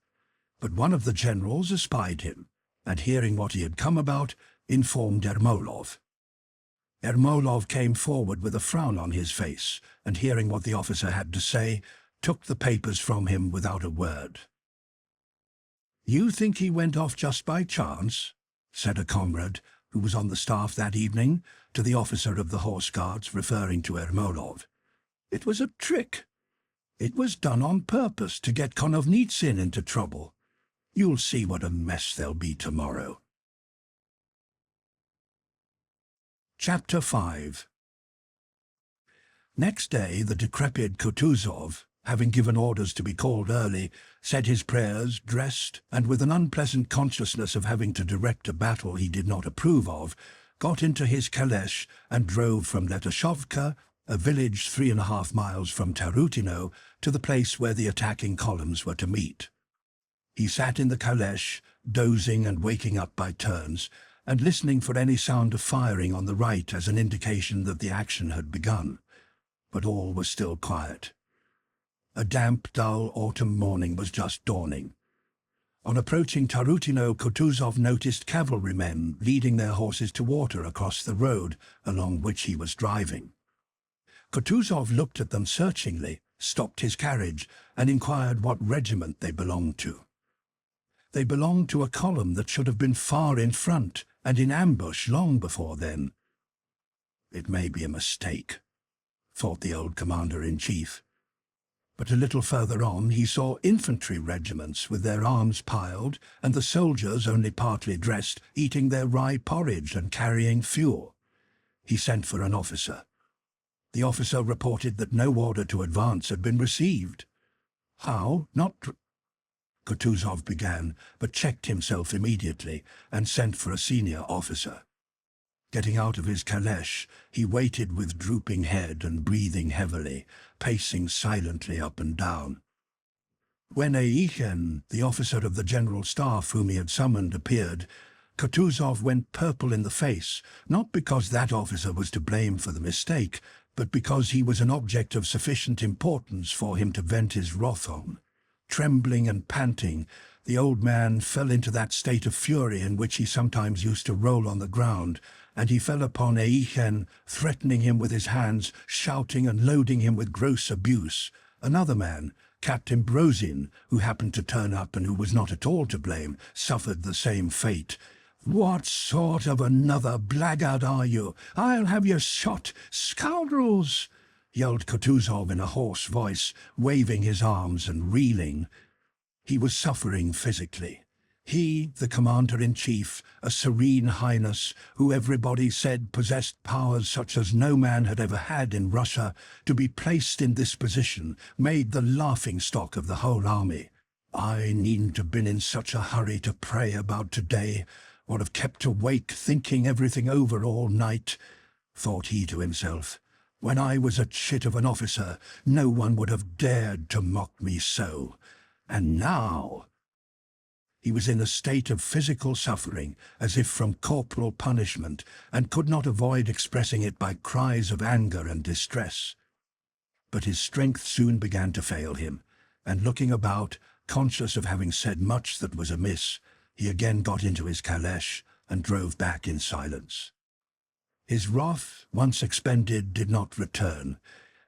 But one of the generals espied him, and hearing what he had come about, informed Ermolov. Ermolov came forward with a frown on his face, and hearing what the officer had to say, took the papers from him without a word. "You think he went off just by chance?" said a comrade, who was on the staff that evening, to the officer of the Horse Guards, referring to Ermolov. "It was a trick. It was done on purpose to get Konovnitsin into trouble. You'll see what a mess there'll be tomorrow." Chapter 5. Next day the decrepit Kutuzov, having given orders to be called early, said his prayers, dressed, and with an unpleasant consciousness of having to direct a battle he did not approve of, got into his caleche and drove from Letoshovka, a village 3.5 miles from Tarutino, to the place where the attacking columns were to meet. He sat in the caleche, dozing and waking up by turns, and listening for any sound of firing on the right as an indication that the action had begun. But all was still quiet. A damp, dull autumn morning was just dawning. On approaching Tarutino, Kutuzov noticed cavalrymen leading their horses to water across the road along which he was driving. Kutuzov looked at them searchingly, stopped his carriage, and inquired what regiment they belonged to. They belonged to a column that should have been far in front and in ambush long before then. It may be a mistake, thought the old commander-in-chief. But a little further on he saw infantry regiments with their arms piled and the soldiers, only partly dressed, eating their rye porridge and carrying fuel. He sent for an officer. The officer reported that no order to advance had been received. How? Not... Kutuzov began, but checked himself immediately and sent for a senior officer. Getting out of his caleche, he waited with drooping head and breathing heavily, pacing silently up and down. When Eichen, the officer of the general staff whom he had summoned, appeared, Kutuzov went purple in the face, not because that officer was to blame for the mistake, but because he was an object of sufficient importance for him to vent his wrath on. Trembling and panting, the old man fell into that state of fury in which he sometimes used to roll on the ground, and he fell upon Eichen, threatening him with his hands, shouting and loading him with gross abuse. Another man, Captain Brozin, who happened to turn up and who was not at all to blame, suffered the same fate. "What sort of another blackguard are you? I'll have you shot, scoundrels!" yelled Kutuzov in a hoarse voice, waving his arms and reeling. He was suffering physically. He, the commander-in-chief, a serene highness, who everybody said possessed powers such as no man had ever had in Russia, to be placed in this position, made the laughing-stock of the whole army. I needn't have been in such a hurry to pray about today, or have kept awake thinking everything over all night, thought he to himself. When I was a chit of an officer, no one would have dared to mock me so. And now... He was in a state of physical suffering, as if from corporal punishment, and could not avoid expressing it by cries of anger and distress. But his strength soon began to fail him, and looking about, conscious of having said much that was amiss, he again got into his caleche and drove back in silence. His wrath, once expended, did not return,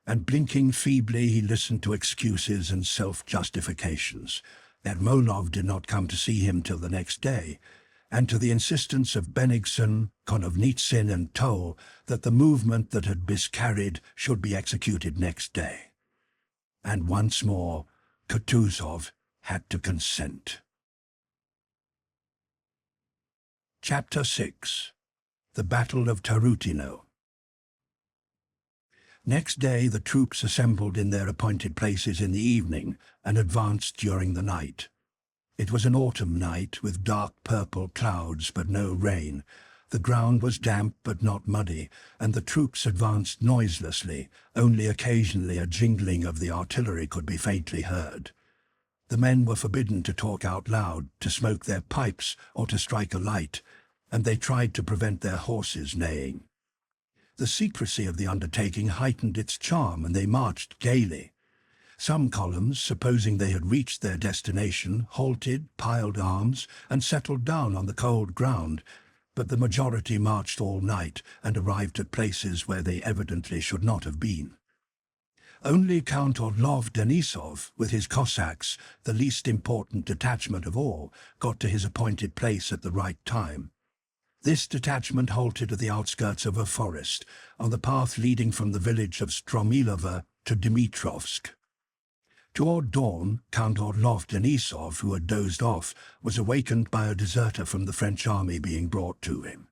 and blinking feebly he listened to excuses and self-justifications. Ermolov did not come to see him till the next day, and to the insistence of Bennigsen, Konovnitsin, and Toll that the movement that had miscarried should be executed next day. And once more, Kutuzov had to consent. Chapter 6. The Battle of Tarutino. Next day the troops assembled in their appointed places in the evening and advanced during the night. It was an autumn night with dark purple clouds but no rain. The ground was damp but not muddy, and the troops advanced noiselessly. Only occasionally a jingling of the artillery could be faintly heard. The men were forbidden to talk out loud, to smoke their pipes, or to strike a light, and they tried to prevent their horses neighing. The secrecy of the undertaking heightened its charm, and they marched gaily. Some columns, supposing they had reached their destination, halted, piled arms, and settled down on the cold ground, but the majority marched all night and arrived at places where they evidently should not have been. Only Count Orlov Denisov, with his Cossacks, the least important detachment of all, got to his appointed place at the right time. This detachment halted at the outskirts of a forest, on the path leading from the village of Stromilova to Dmitrovsk. Toward dawn, Count Orlov Denisov, who had dozed off, was awakened by a deserter from the French army being brought to him.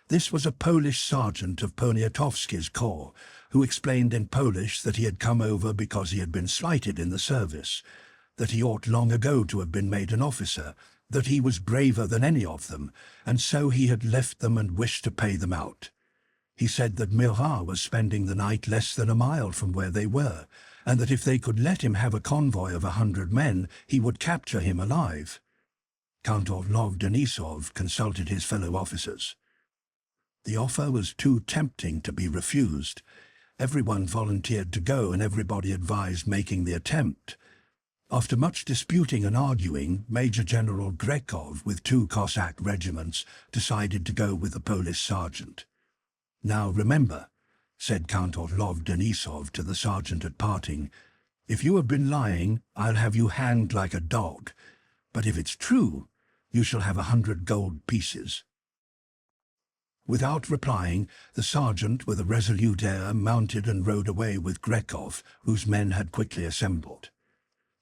This was a Polish sergeant of Poniatowski's corps, who explained in Polish that he had come over because he had been slighted in the service, that he ought long ago to have been made an officer, that he was braver than any of them, and so he had left them and wished to pay them out. He said that Murat was spending the night less than a mile from where they were, and that if they could let him have a convoy of 100 men, he would capture him alive. Count Orlov Denisov consulted his fellow officers. The offer was too tempting to be refused. Everyone volunteered to go, and everybody advised making the attempt. After much disputing and arguing, Major General Grekov, with 2 Cossack regiments, decided to go with the Polish sergeant. "Now remember," said Count Orlov Denisov to the sergeant at parting, "if you have been lying, I'll have you hanged like a dog. But if it's true, you shall have 100 gold pieces." Without replying, the sergeant, with a resolute air, mounted and rode away with Grekov, whose men had quickly assembled.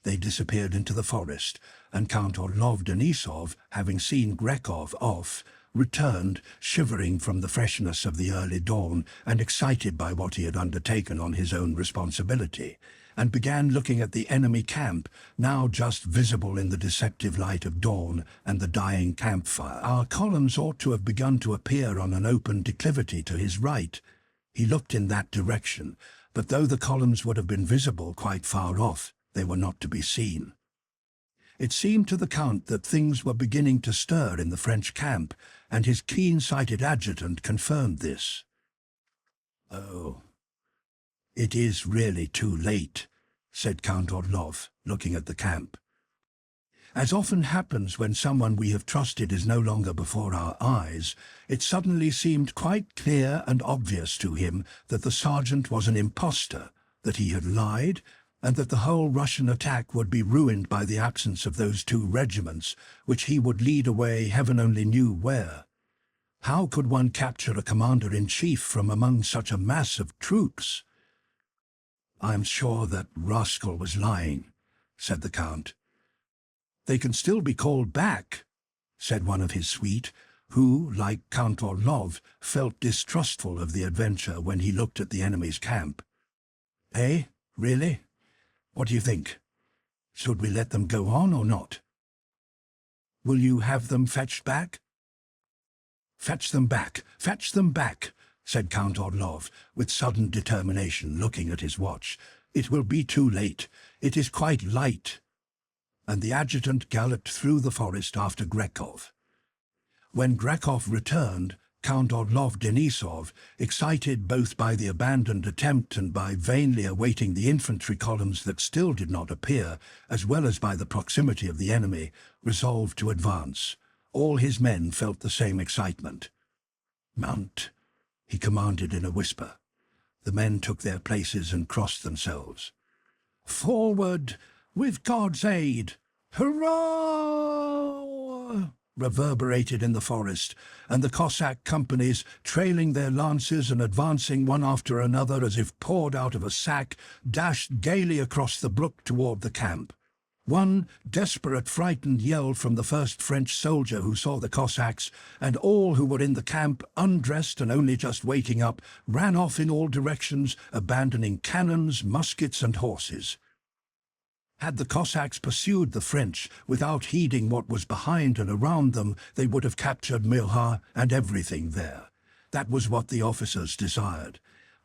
They disappeared into the forest, and Count Orlov Denisov, having seen Grekov off, returned, shivering from the freshness of the early dawn and excited by what he had undertaken on his own responsibility, and began looking at the enemy camp, now just visible in the deceptive light of dawn and the dying campfire. "Our columns ought to have begun to appear on an open declivity to his right." He looked in that direction, but though the columns would have been visible quite far off, they were not to be seen. It seemed to the Count that things were beginning to stir in the French camp, and his keen-sighted adjutant confirmed this. "Oh, it is really too late," said Count Orlov, looking at the camp. As often happens when someone we have trusted is no longer before our eyes, it suddenly seemed quite clear and obvious to him that the sergeant was an impostor, that he had lied, and that the whole Russian attack would be ruined by the absence of those 2 regiments, which he would lead away heaven only knew where. How could one capture a commander-in-chief from among such a mass of troops? "I am sure that rascal was lying," said the Count. "They can still be called back," said one of his suite, who, like Count Orlov, felt distrustful of the adventure when he looked at the enemy's camp. "Eh, really? What do you think? Should we let them go on or not?" "Will you have them fetched back?" "Fetch them back, said Count Orlov, with sudden determination, looking at his watch. "It will be too late. It is quite light." And the adjutant galloped through the forest after Grekov. When Grekov returned, Count Orlov Denisov, excited both by the abandoned attempt and by vainly awaiting the infantry columns that still did not appear, as well as by the proximity of the enemy, resolved to advance. All his men felt the same excitement. "Mount," he commanded in a whisper. The men took their places and crossed themselves. "Forward, with God's aid! Hurrah!" reverberated in the forest, and the Cossack companies, trailing their lances and advancing one after another as if poured out of a sack, dashed gaily across the brook toward the camp. One desperate, frightened yell from the first French soldier who saw the Cossacks, and all who were in the camp, undressed and only just waking up, ran off in all directions, abandoning cannons, muskets, and horses. Had the Cossacks pursued the French without heeding what was behind and around them, they would have captured Murat and everything there. That was what the officers desired.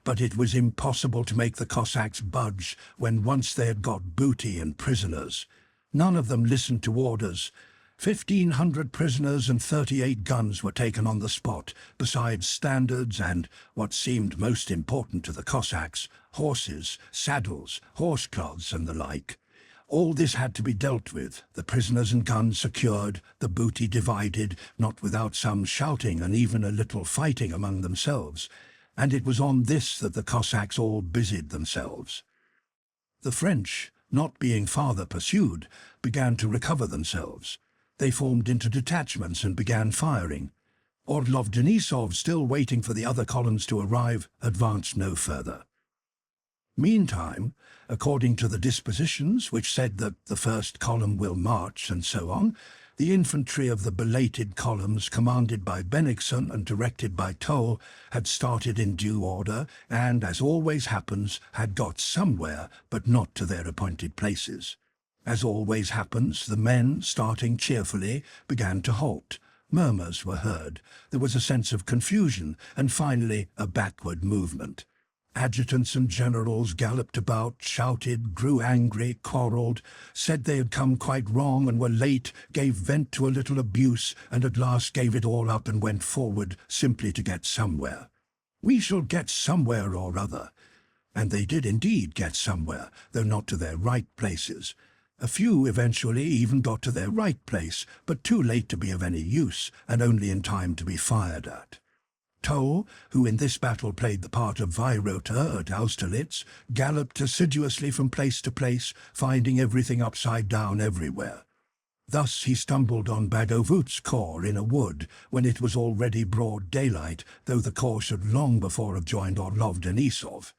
But it was impossible to make the Cossacks budge when once they had got booty and prisoners. None of them listened to orders. 1,500 prisoners and 38 guns were taken on the spot, besides standards and, what seemed most important to the Cossacks, horses, saddles, horsecloths, and the like. All this had to be dealt with, the prisoners and guns secured, the booty divided, not without some shouting and even a little fighting among themselves, and it was on this that the Cossacks all busied themselves. The French, not being farther pursued, began to recover themselves. They formed into detachments and began firing. Orlov Denisov, still waiting for the other columns to arrive, advanced no further. Meantime, according to the dispositions which said that the first column will march and so on, the infantry of the belated columns, commanded by Bennigsen and directed by Toll, had started in due order and, as always happens, had got somewhere, but not to their appointed places. As always happens, the men, starting cheerfully, began to halt. Murmurs were heard. There was a sense of confusion, and finally a backward movement. Adjutants and generals galloped about, shouted, grew angry, quarrelled, said they had come quite wrong and were late, gave vent to a little abuse, and at last gave it all up and went forward simply to get somewhere. We shall get somewhere or other. And they did indeed get somewhere, though not to their right places. A few eventually even got to their right place, but too late to be of any use, and only in time to be fired at. Toll, who in this battle played the part of Weihroter at Austerlitz, galloped assiduously from place to place, finding everything upside down everywhere. Thus he stumbled on Bagauvout's corps in a wood, when it was already broad daylight, though the corps should long before have joined Orlov-Denisov.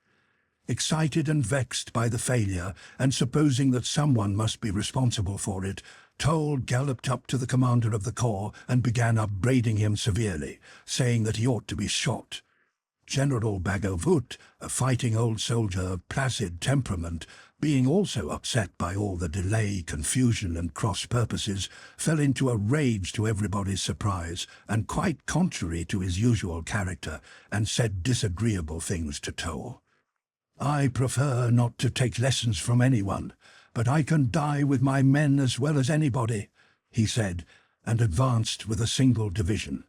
Excited and vexed by the failure, and supposing that someone must be responsible for it, Toll galloped up to the commander of the corps and began upbraiding him severely, saying that he ought to be shot. General Bagauvout, a fighting old soldier of placid temperament, being also upset by all the delay, confusion and cross-purposes, fell into a rage to everybody's surprise, and quite contrary to his usual character, and said disagreeable things to Toll. "I prefer not to take lessons from anyone, but I can die with my men as well as anybody," he said, and advanced with a single division.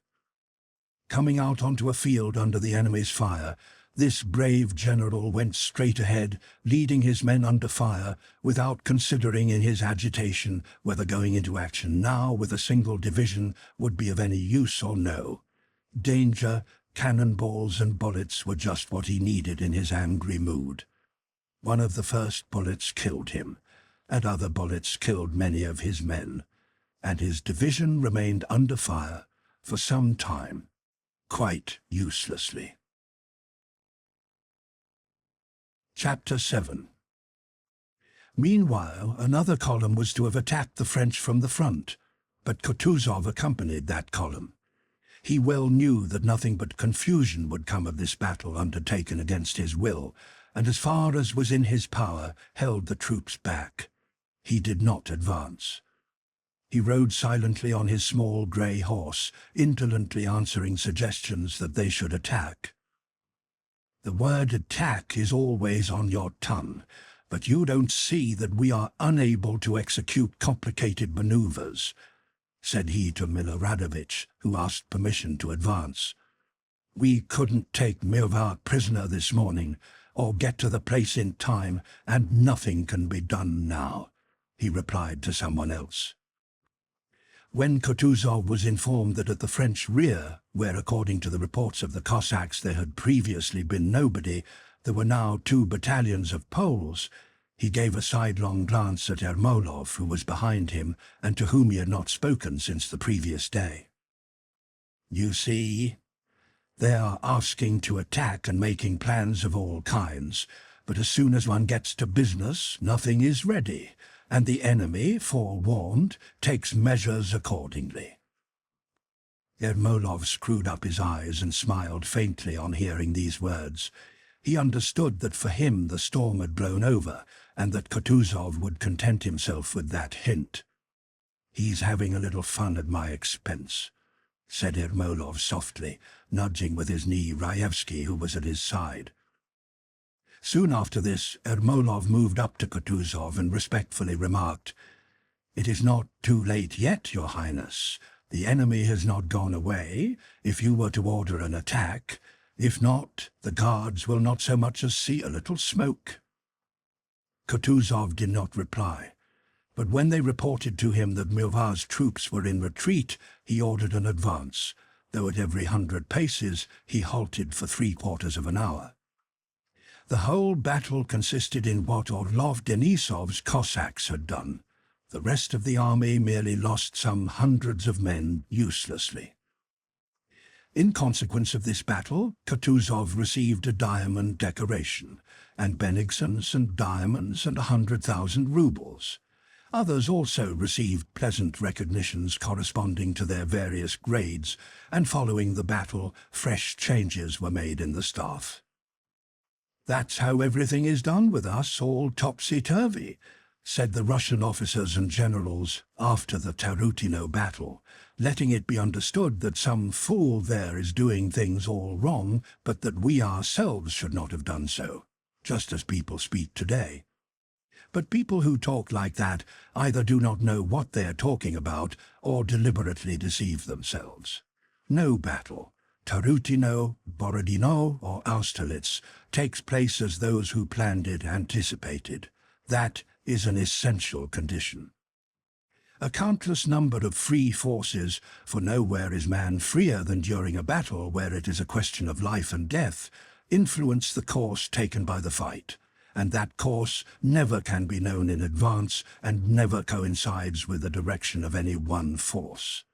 Coming out onto a field under the enemy's fire, this brave general went straight ahead, leading his men under fire, without considering in his agitation whether going into action now with a single division would be of any use or no. Danger, cannonballs and bullets were just what he needed in his angry mood. One of the first bullets killed him, and other bullets killed many of his men, and his division remained under fire for some time, quite uselessly. Chapter 7. Meanwhile, another column was to have attacked the French from the front, but Kutuzov accompanied that column. He well knew that nothing but confusion would come of this battle undertaken against his will, and as far as was in his power, held the troops back. He did not advance. He rode silently on his small grey horse, indolently answering suggestions that they should attack. "The word attack is always on your tongue, but you don't see that we are unable to execute complicated maneuvers," said he to Miloradovich, who asked permission to advance. "We couldn't take Mirvar prisoner this morning, or get to the place in time, and nothing can be done now," he replied to someone else. When Kutuzov was informed that at the French rear, where according to the reports of the Cossacks there had previously been nobody, there were now 2 battalions of Poles, he gave a sidelong glance at Ermolov, who was behind him, and to whom he had not spoken since the previous day. "You see, they are asking to attack and making plans of all kinds, but as soon as one gets to business, nothing is ready, and the enemy, forewarned, takes measures accordingly." Ermolov screwed up his eyes and smiled faintly on hearing these words. He understood that for him the storm had blown over, and that Kutuzov would content himself with that hint. "He's having a little fun at my expense," said Ermolov softly, nudging with his knee Raevsky, who was at his side. Soon after this, Ermolov moved up to Kutuzov and respectfully remarked, "It is not too late yet, Your Highness. The enemy has not gone away, if you were to order an attack. If not, the guards will not so much as see a little smoke." Kutuzov did not reply, but when they reported to him that Mirvar's troops were in retreat, he ordered an advance, though at every 100 paces he halted for 3/4 of an hour. The whole battle consisted in what Orlov-Denisov's Cossacks had done. The rest of the army merely lost some hundreds of men uselessly. In consequence of this battle, Kutuzov received a diamond decoration, and Bennigsen sent diamonds and 100,000 rubles. Others also received pleasant recognitions corresponding to their various grades, and following the battle, fresh changes were made in the staff. "That's how everything is done with us, all topsy-turvy," said the Russian officers and generals after the Tarutino battle, letting it be understood that some fool there is doing things all wrong, but that we ourselves should not have done so, just as people speak today. But people who talk like that either do not know what they are talking about or deliberately deceive themselves. No battle, Tarutino, Borodino, or Austerlitz, takes place as those who planned it anticipated. That is an essential condition. A countless number of free forces, for nowhere is man freer than during a battle where it is a question of life and death, influence the course taken by the fight, and that course never can be known in advance and never coincides with the direction of any one force.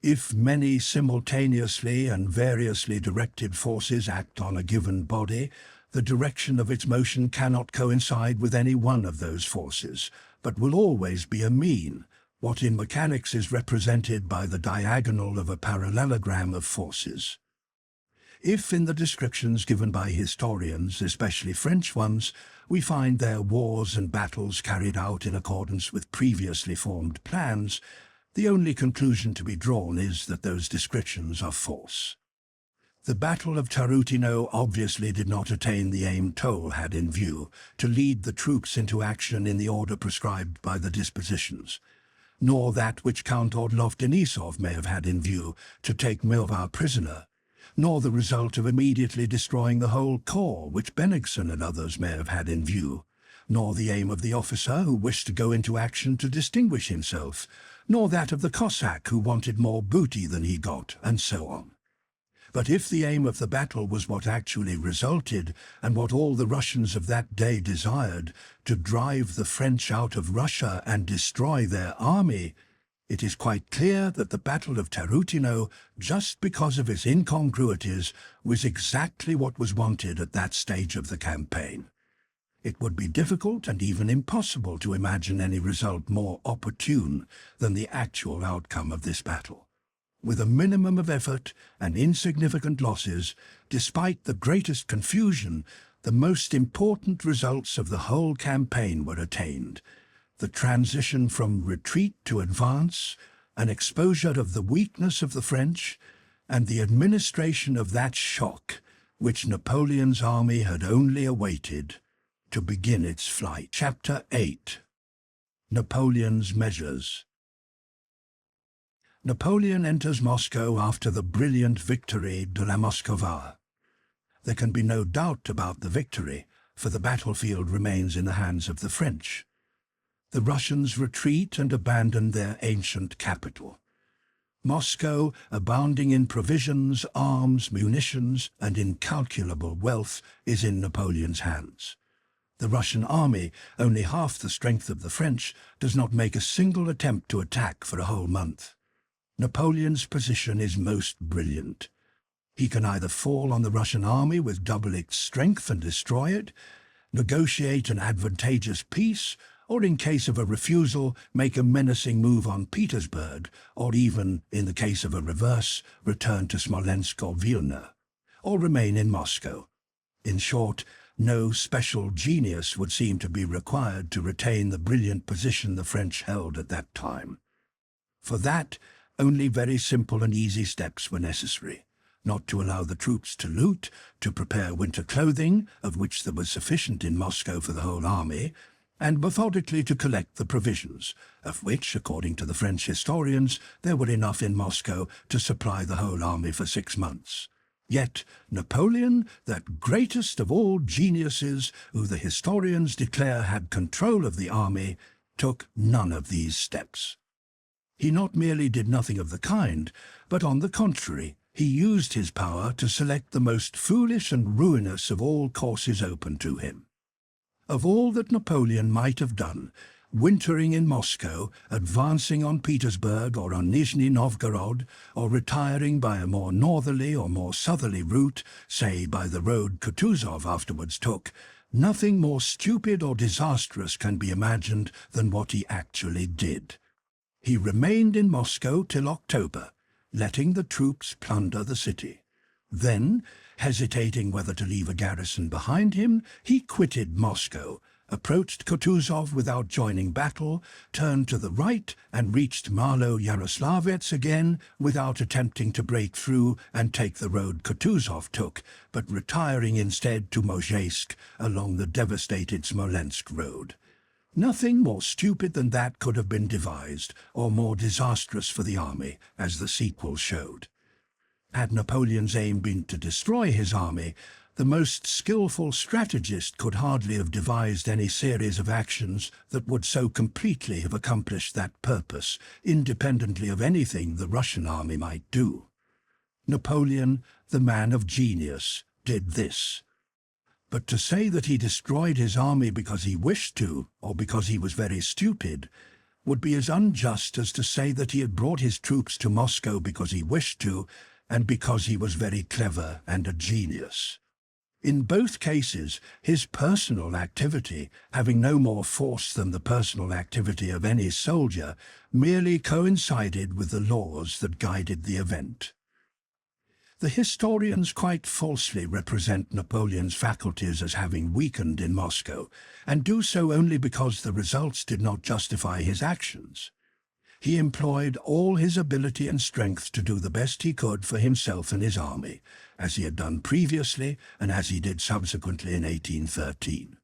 If many simultaneously and variously directed forces act on a given body, the direction of its motion cannot coincide with any one of those forces, but will always be a mean, what in mechanics is represented by the diagonal of a parallelogram of forces. If in the descriptions given by historians, especially French ones, we find their wars and battles carried out in accordance with previously formed plans, the only conclusion to be drawn is that those descriptions are false. The Battle of Tarutino obviously did not attain the aim Toll had in view, to lead the troops into action in the order prescribed by the dispositions, nor that which Count Orlov-Denisov may have had in view, to take Milvar prisoner, nor the result of immediately destroying the whole corps which Bennigsen and others may have had in view, nor the aim of the officer who wished to go into action to distinguish himself, nor that of the Cossack who wanted more booty than he got, and so on. But if the aim of the battle was what actually resulted, and what all the Russians of that day desired, to drive the French out of Russia and destroy their army, it is quite clear that the Battle of Tarutino, just because of its incongruities, was exactly what was wanted at that stage of the campaign. It would be difficult and even impossible to imagine any result more opportune than the actual outcome of this battle. With a minimum of effort and insignificant losses, despite the greatest confusion, the most important results of the whole campaign were attained. The transition from retreat to advance, an exposure of the weakness of the French, and the administration of that shock which Napoleon's army had only awaited to begin its flight. Chapter 8. Napoleon's Measures. Napoleon enters Moscow after the brilliant victory de la Moskowa. There can be no doubt about the victory, for the battlefield remains in the hands of the French. The Russians retreat and abandon their ancient capital. Moscow, abounding in provisions, arms, munitions, and incalculable wealth, is in Napoleon's hands. The Russian army, only half the strength of the French, does not make a single attempt to attack for a whole month. Napoleon's position is most brilliant. He can either fall on the Russian army with double its strength and destroy it, negotiate an advantageous peace, or in case of a refusal, make a menacing move on Petersburg, or even, in the case of a reverse, return to Smolensk or Vilna, or remain in Moscow. In short, no special genius would seem to be required to retain the brilliant position the French held at that time. For that, only very simple and easy steps were necessary. Not to allow the troops to loot, to prepare winter clothing, of which there was sufficient in Moscow for the whole army, and methodically to collect the provisions, of which, according to the French historians, there were enough in Moscow to supply the whole army for 6 months. Yet Napoleon, that greatest of all geniuses, who the historians declare had control of the army, took none of these steps. He not merely did nothing of the kind, but on the contrary, he used his power to select the most foolish and ruinous of all courses open to him. Of all that Napoleon might have done, wintering in Moscow, advancing on Petersburg or on Nizhny Novgorod, or retiring by a more northerly or more southerly route, say by the road Kutuzov afterwards took, nothing more stupid or disastrous can be imagined than what he actually did. He remained in Moscow till October, letting the troops plunder the city. Then, hesitating whether to leave a garrison behind him, he quitted Moscow, approached Kutuzov without joining battle, turned to the right and reached Malo-Yaroslavets again without attempting to break through and take the road Kutuzov took, but retiring instead to Mozhaysk along the devastated Smolensk road. Nothing more stupid than that could have been devised, or more disastrous for the army, as the sequel showed. Had Napoleon's aim been to destroy his army, the most skillful strategist could hardly have devised any series of actions that would so completely have accomplished that purpose, independently of anything the Russian army might do. Napoleon, the man of genius, did this. But to say that he destroyed his army because he wished to, or because he was very stupid, would be as unjust as to say that he had brought his troops to Moscow because he wished to, and because he was very clever and a genius. In both cases, his personal activity, having no more force than the personal activity of any soldier, merely coincided with the laws that guided the event. The historians quite falsely represent Napoleon's faculties as having weakened in Moscow, and do so only because the results did not justify his actions. He employed all his ability and strength to do the best he could for himself and his army, as he had done previously and as he did subsequently in 1813.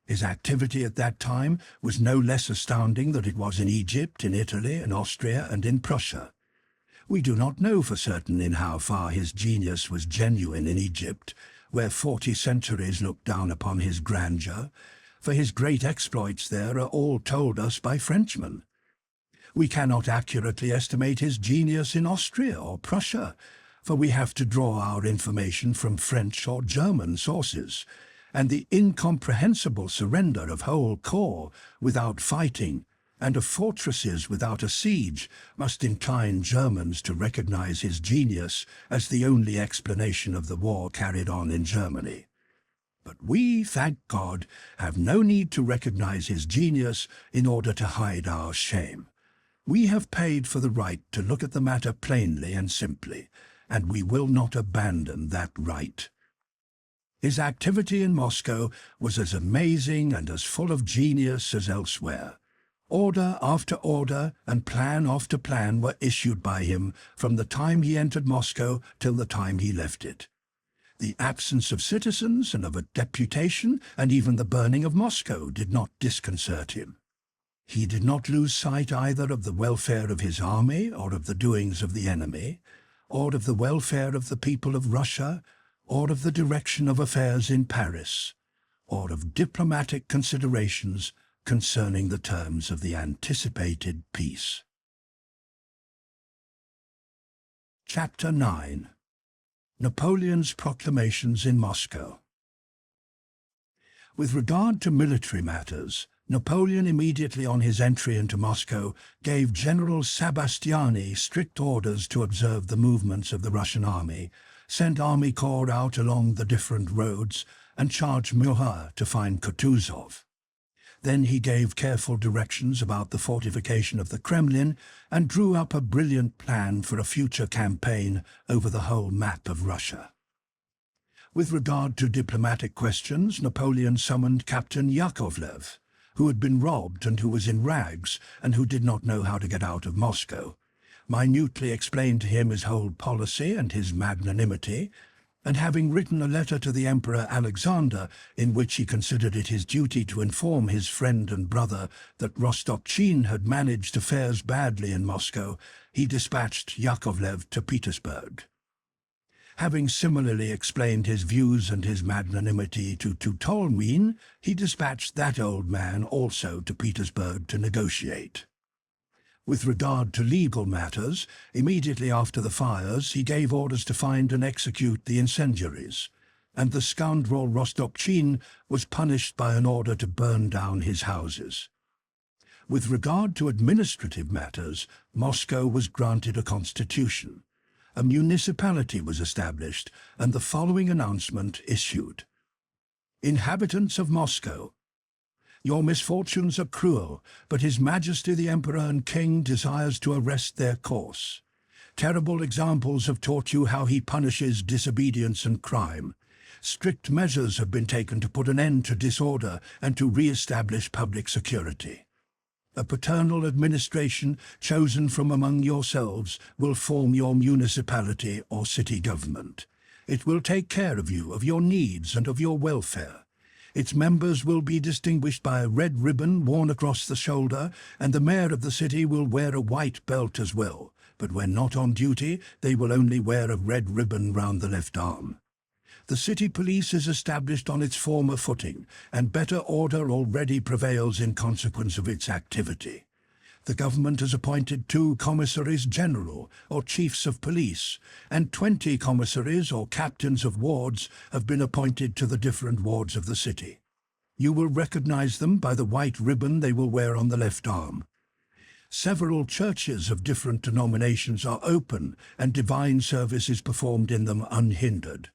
His activity at that time was no less astounding than it was in Egypt, in Italy, in Austria, and in Prussia. We do not know for certain in how far his genius was genuine in Egypt, where 40 centuries looked down upon his grandeur, for his great exploits there are all told us by Frenchmen. We cannot accurately estimate his genius in Austria or Prussia, for we have to draw our information from French or German sources, and the incomprehensible surrender of whole corps without fighting and of fortresses without a siege must incline Germans to recognize his genius as the only explanation of the war carried on in Germany. But we, thank God, have no need to recognize his genius in order to hide our shame. We have paid for the right to look at the matter plainly and simply, and we will not abandon that right. His activity in Moscow was as amazing and as full of genius as elsewhere. Order after order and plan after plan were issued by him from the time he entered Moscow till the time he left it. The absence of citizens and of a deputation, and even the burning of Moscow, did not disconcert him. He did not lose sight either of the welfare of his army, or of the doings of the enemy, or of the welfare of the people of Russia, or of the direction of affairs in Paris, or of diplomatic considerations concerning the terms of the anticipated peace. Chapter 9. Napoleon's proclamations in Moscow. With regard to military matters, Napoleon, immediately on his entry into Moscow, gave General Sebastiani strict orders to observe the movements of the Russian army, sent army corps out along the different roads, and charged Murat to find Kutuzov. Then he gave careful directions about the fortification of the Kremlin and drew up a brilliant plan for a future campaign over the whole map of Russia. With regard to diplomatic questions, Napoleon summoned Captain Yakovlev, who had been robbed and who was in rags and who did not know how to get out of Moscow, minutely explained to him his whole policy and his magnanimity, and having written a letter to the Emperor Alexander in which he considered it his duty to inform his friend and brother that Rostopchin had managed affairs badly in Moscow, he dispatched Yakovlev to Petersburg. Having similarly explained his views and his magnanimity to Tolmin, he dispatched that old man also to Petersburg to negotiate. With regard to legal matters, immediately after the fires he gave orders to find and execute the incendiaries, and the scoundrel Rostopchin was punished by an order to burn down his houses. With regard to administrative matters, Moscow was granted a constitution. A municipality was established, and the following announcement issued. Inhabitants of Moscow, your misfortunes are cruel, but His Majesty the Emperor and King desires to arrest their course. Terrible examples have taught you how he punishes disobedience and crime. strict measures have been taken to put an end to disorder and to re-establish public security. A paternal administration chosen from among yourselves will form your municipality or city government. It will take care of you, of your needs and of your welfare. Its members will be distinguished by a red ribbon worn across the shoulder, and the mayor of the city will wear a white belt as well. But when not on duty, they will only wear a red ribbon round the left arm. The city police is established on its former footing, and better order already prevails in consequence of its activity. The government has appointed 2 commissaries general, or chiefs of police, and 20 commissaries, or captains of wards, have been appointed to the different wards of the city. You will recognize them by the white ribbon they will wear on the left arm. Several churches of different denominations are open, and divine service is performed in them unhindered.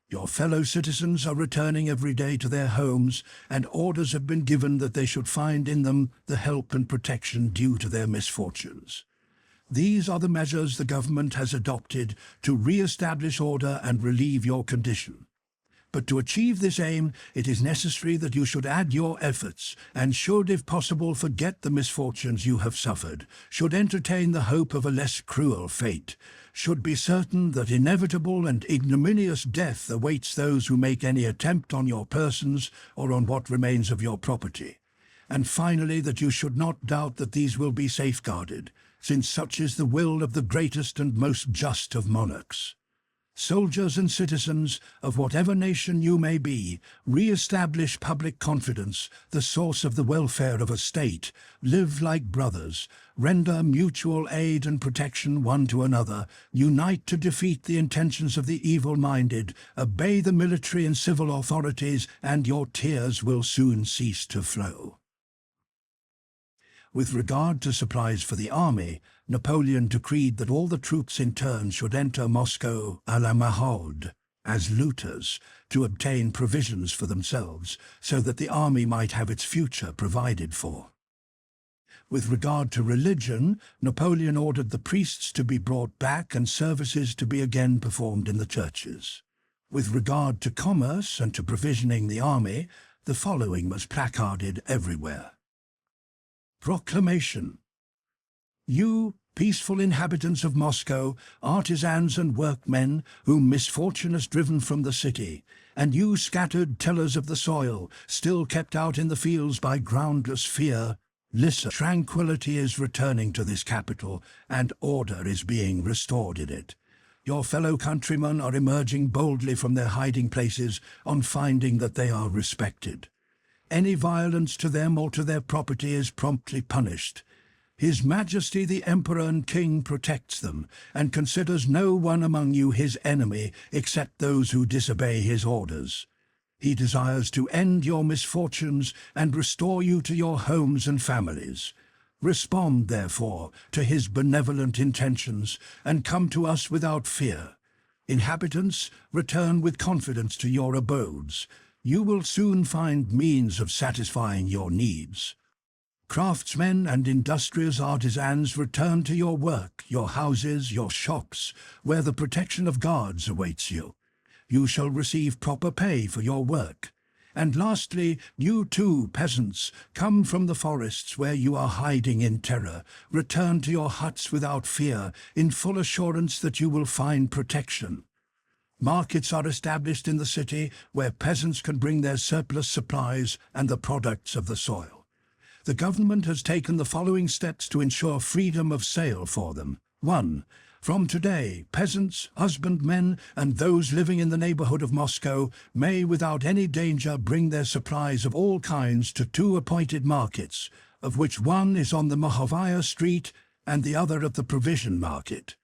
Your fellow citizens are returning every day to their homes, and orders have been given that they should find in them the help and protection due to their misfortunes. These are the measures the government has adopted to re-establish order and relieve your condition. But to achieve this aim, it is necessary that you should add your efforts, and should, if possible, forget the misfortunes you have suffered, should entertain the hope of a less cruel fate, should be certain that inevitable and ignominious death awaits those who make any attempt on your persons or on what remains of your property, and finally that you should not doubt that these will be safeguarded, since such is the will of the greatest and most just of monarchs. Soldiers and citizens of whatever nation you may be, re-establish public confidence, the source of the welfare of a state, live like brothers, render mutual aid and protection one to another, unite to defeat the intentions of the evil-minded, obey the military and civil authorities, and your tears will soon cease to flow. With regard to supplies for the army, Napoleon decreed that all the troops in turn should enter Moscow à la maraude, as looters, to obtain provisions for themselves, so that the army might have its future provided for. With regard to religion, Napoleon ordered the priests to be brought back and services to be again performed in the churches. With regard to commerce and to provisioning the army, the following was placarded everywhere. Proclamation. You, peaceful inhabitants of Moscow, artisans and workmen, whom misfortune has driven from the city, and you scattered tillers of the soil, still kept out in the fields by groundless fear, listen. Tranquility is returning to this capital, and order is being restored in it. Your fellow countrymen are emerging boldly from their hiding places on finding that they are respected. Any violence to them or to their property is promptly punished. His Majesty the Emperor and King protects them, and considers no one among you his enemy except those who disobey his orders. He desires to end your misfortunes and restore you to your homes and families. Respond, therefore, to his benevolent intentions, and come to us without fear. Inhabitants, return with confidence to your abodes. You will soon find means of satisfying your needs. Craftsmen and industrious artisans, return to your work, your houses, your shops, where the protection of guards awaits you. You shall receive proper pay for your work. And lastly, you too, peasants, come from the forests where you are hiding in terror. Return to your huts without fear, in full assurance that you will find protection. Markets are established in the city where peasants can bring their surplus supplies and the products of the soil. The government has taken the following steps to ensure freedom of sale for them. 1. From today, peasants, husbandmen, and those living in the neighborhood of Moscow may without any danger bring their supplies of all kinds to 2 appointed markets, of which one is on the Mohovaya Street and the other at the Provision Market.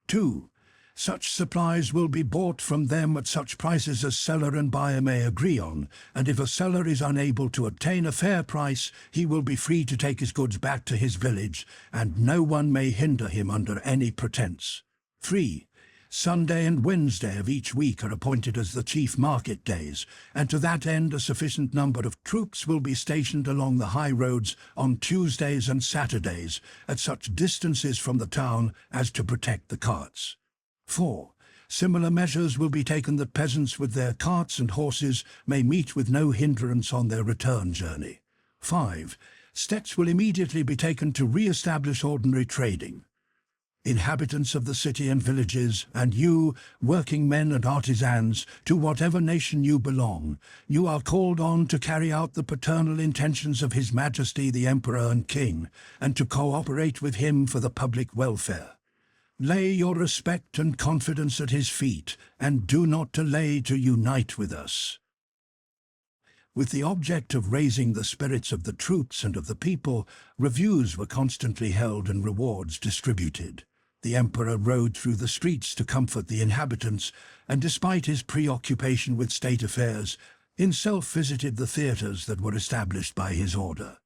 2. Such supplies will be bought from them at such prices as seller and buyer may agree on, and if a seller is unable to obtain a fair price, he will be free to take his goods back to his village, and no one may hinder him under any pretense. 3. Sunday and Wednesday of each week are appointed as the chief market days, and to that end a sufficient number of troops will be stationed along the high roads on Tuesdays and Saturdays, at such distances from the town as to protect the carts. 4. Similar measures will be taken that peasants with their carts and horses may meet with no hindrance on their return journey. 5. Steps will immediately be taken to re-establish ordinary trading. Inhabitants of the city and villages, and you, working men and artisans, to whatever nation you belong, you are called on to carry out the paternal intentions of His Majesty the Emperor and King, and to cooperate with him for the public welfare. Lay your respect and confidence at his feet, and do not delay to unite with us. With the object of raising the spirits of the troops and of the people, reviews were constantly held and rewards distributed. The emperor rode through the streets to comfort the inhabitants, and despite his preoccupation with state affairs, himself visited the theatres that were established by his order.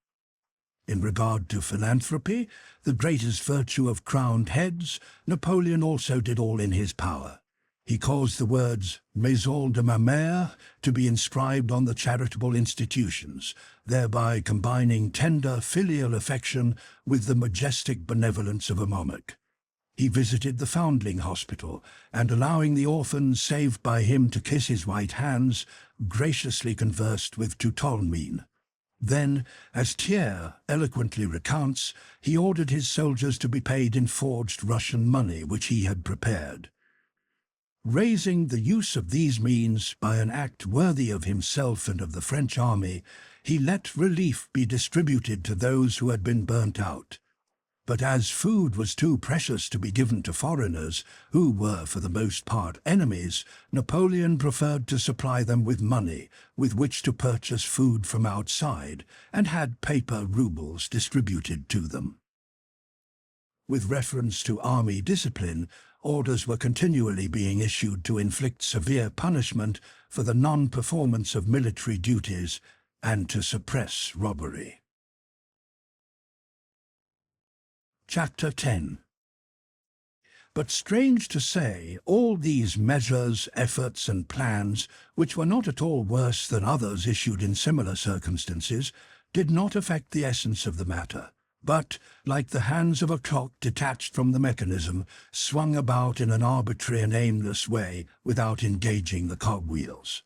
In regard to philanthropy, the greatest virtue of crowned heads, Napoleon also did all in his power. He caused the words "Maison de ma mère" to be inscribed on the charitable institutions, thereby combining tender filial affection with the majestic benevolence of a monarch. He visited the Foundling Hospital, and allowing the orphans saved by him to kiss his white hands, graciously conversed with Ptolemy. Then, as Thiers eloquently recounts, he ordered his soldiers to be paid in forged Russian money which he had prepared. Raising the use of these means by an act worthy of himself and of the French army, he let relief be distributed to those who had been burnt out. But as food was too precious to be given to foreigners, who were for the most part enemies, Napoleon preferred to supply them with money with which to purchase food from outside, and had paper rubles distributed to them. With reference to army discipline, orders were continually being issued to inflict severe punishment for the non-performance of military duties and to suppress robbery. Chapter 10. But strange to say, all these measures, efforts and plans, which were not at all worse than others issued in similar circumstances, did not affect the essence of the matter, but, like the hands of a clock detached from the mechanism, swung about in an arbitrary and aimless way without engaging the cogwheels.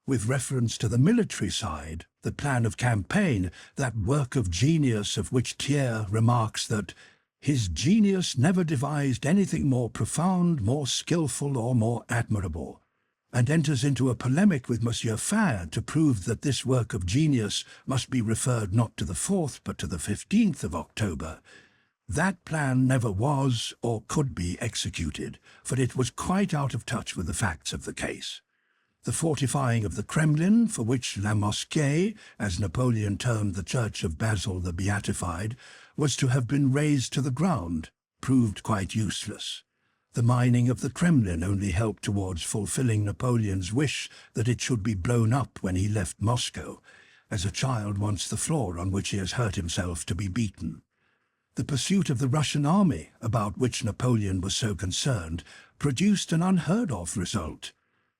With reference to the military side, the plan of campaign, that work of genius of which Thiers remarks that his genius never devised anything more profound, more skilful, or more admirable, and enters into a polemic with Monsieur Faure to prove that this work of genius must be referred not to the 4th but to the 15th of October. That plan never was or could be executed, for it was quite out of touch with the facts of the case. The fortifying of the Kremlin, for which La Mosquée, as Napoleon termed the Church of Basil the Beatified, was to have been razed to the ground, proved quite useless. The mining of the Kremlin only helped towards fulfilling Napoleon's wish that it should be blown up when he left Moscow, as a child wants the floor on which he has hurt himself to be beaten. The pursuit of the Russian army, about which Napoleon was so concerned, produced an unheard-of result.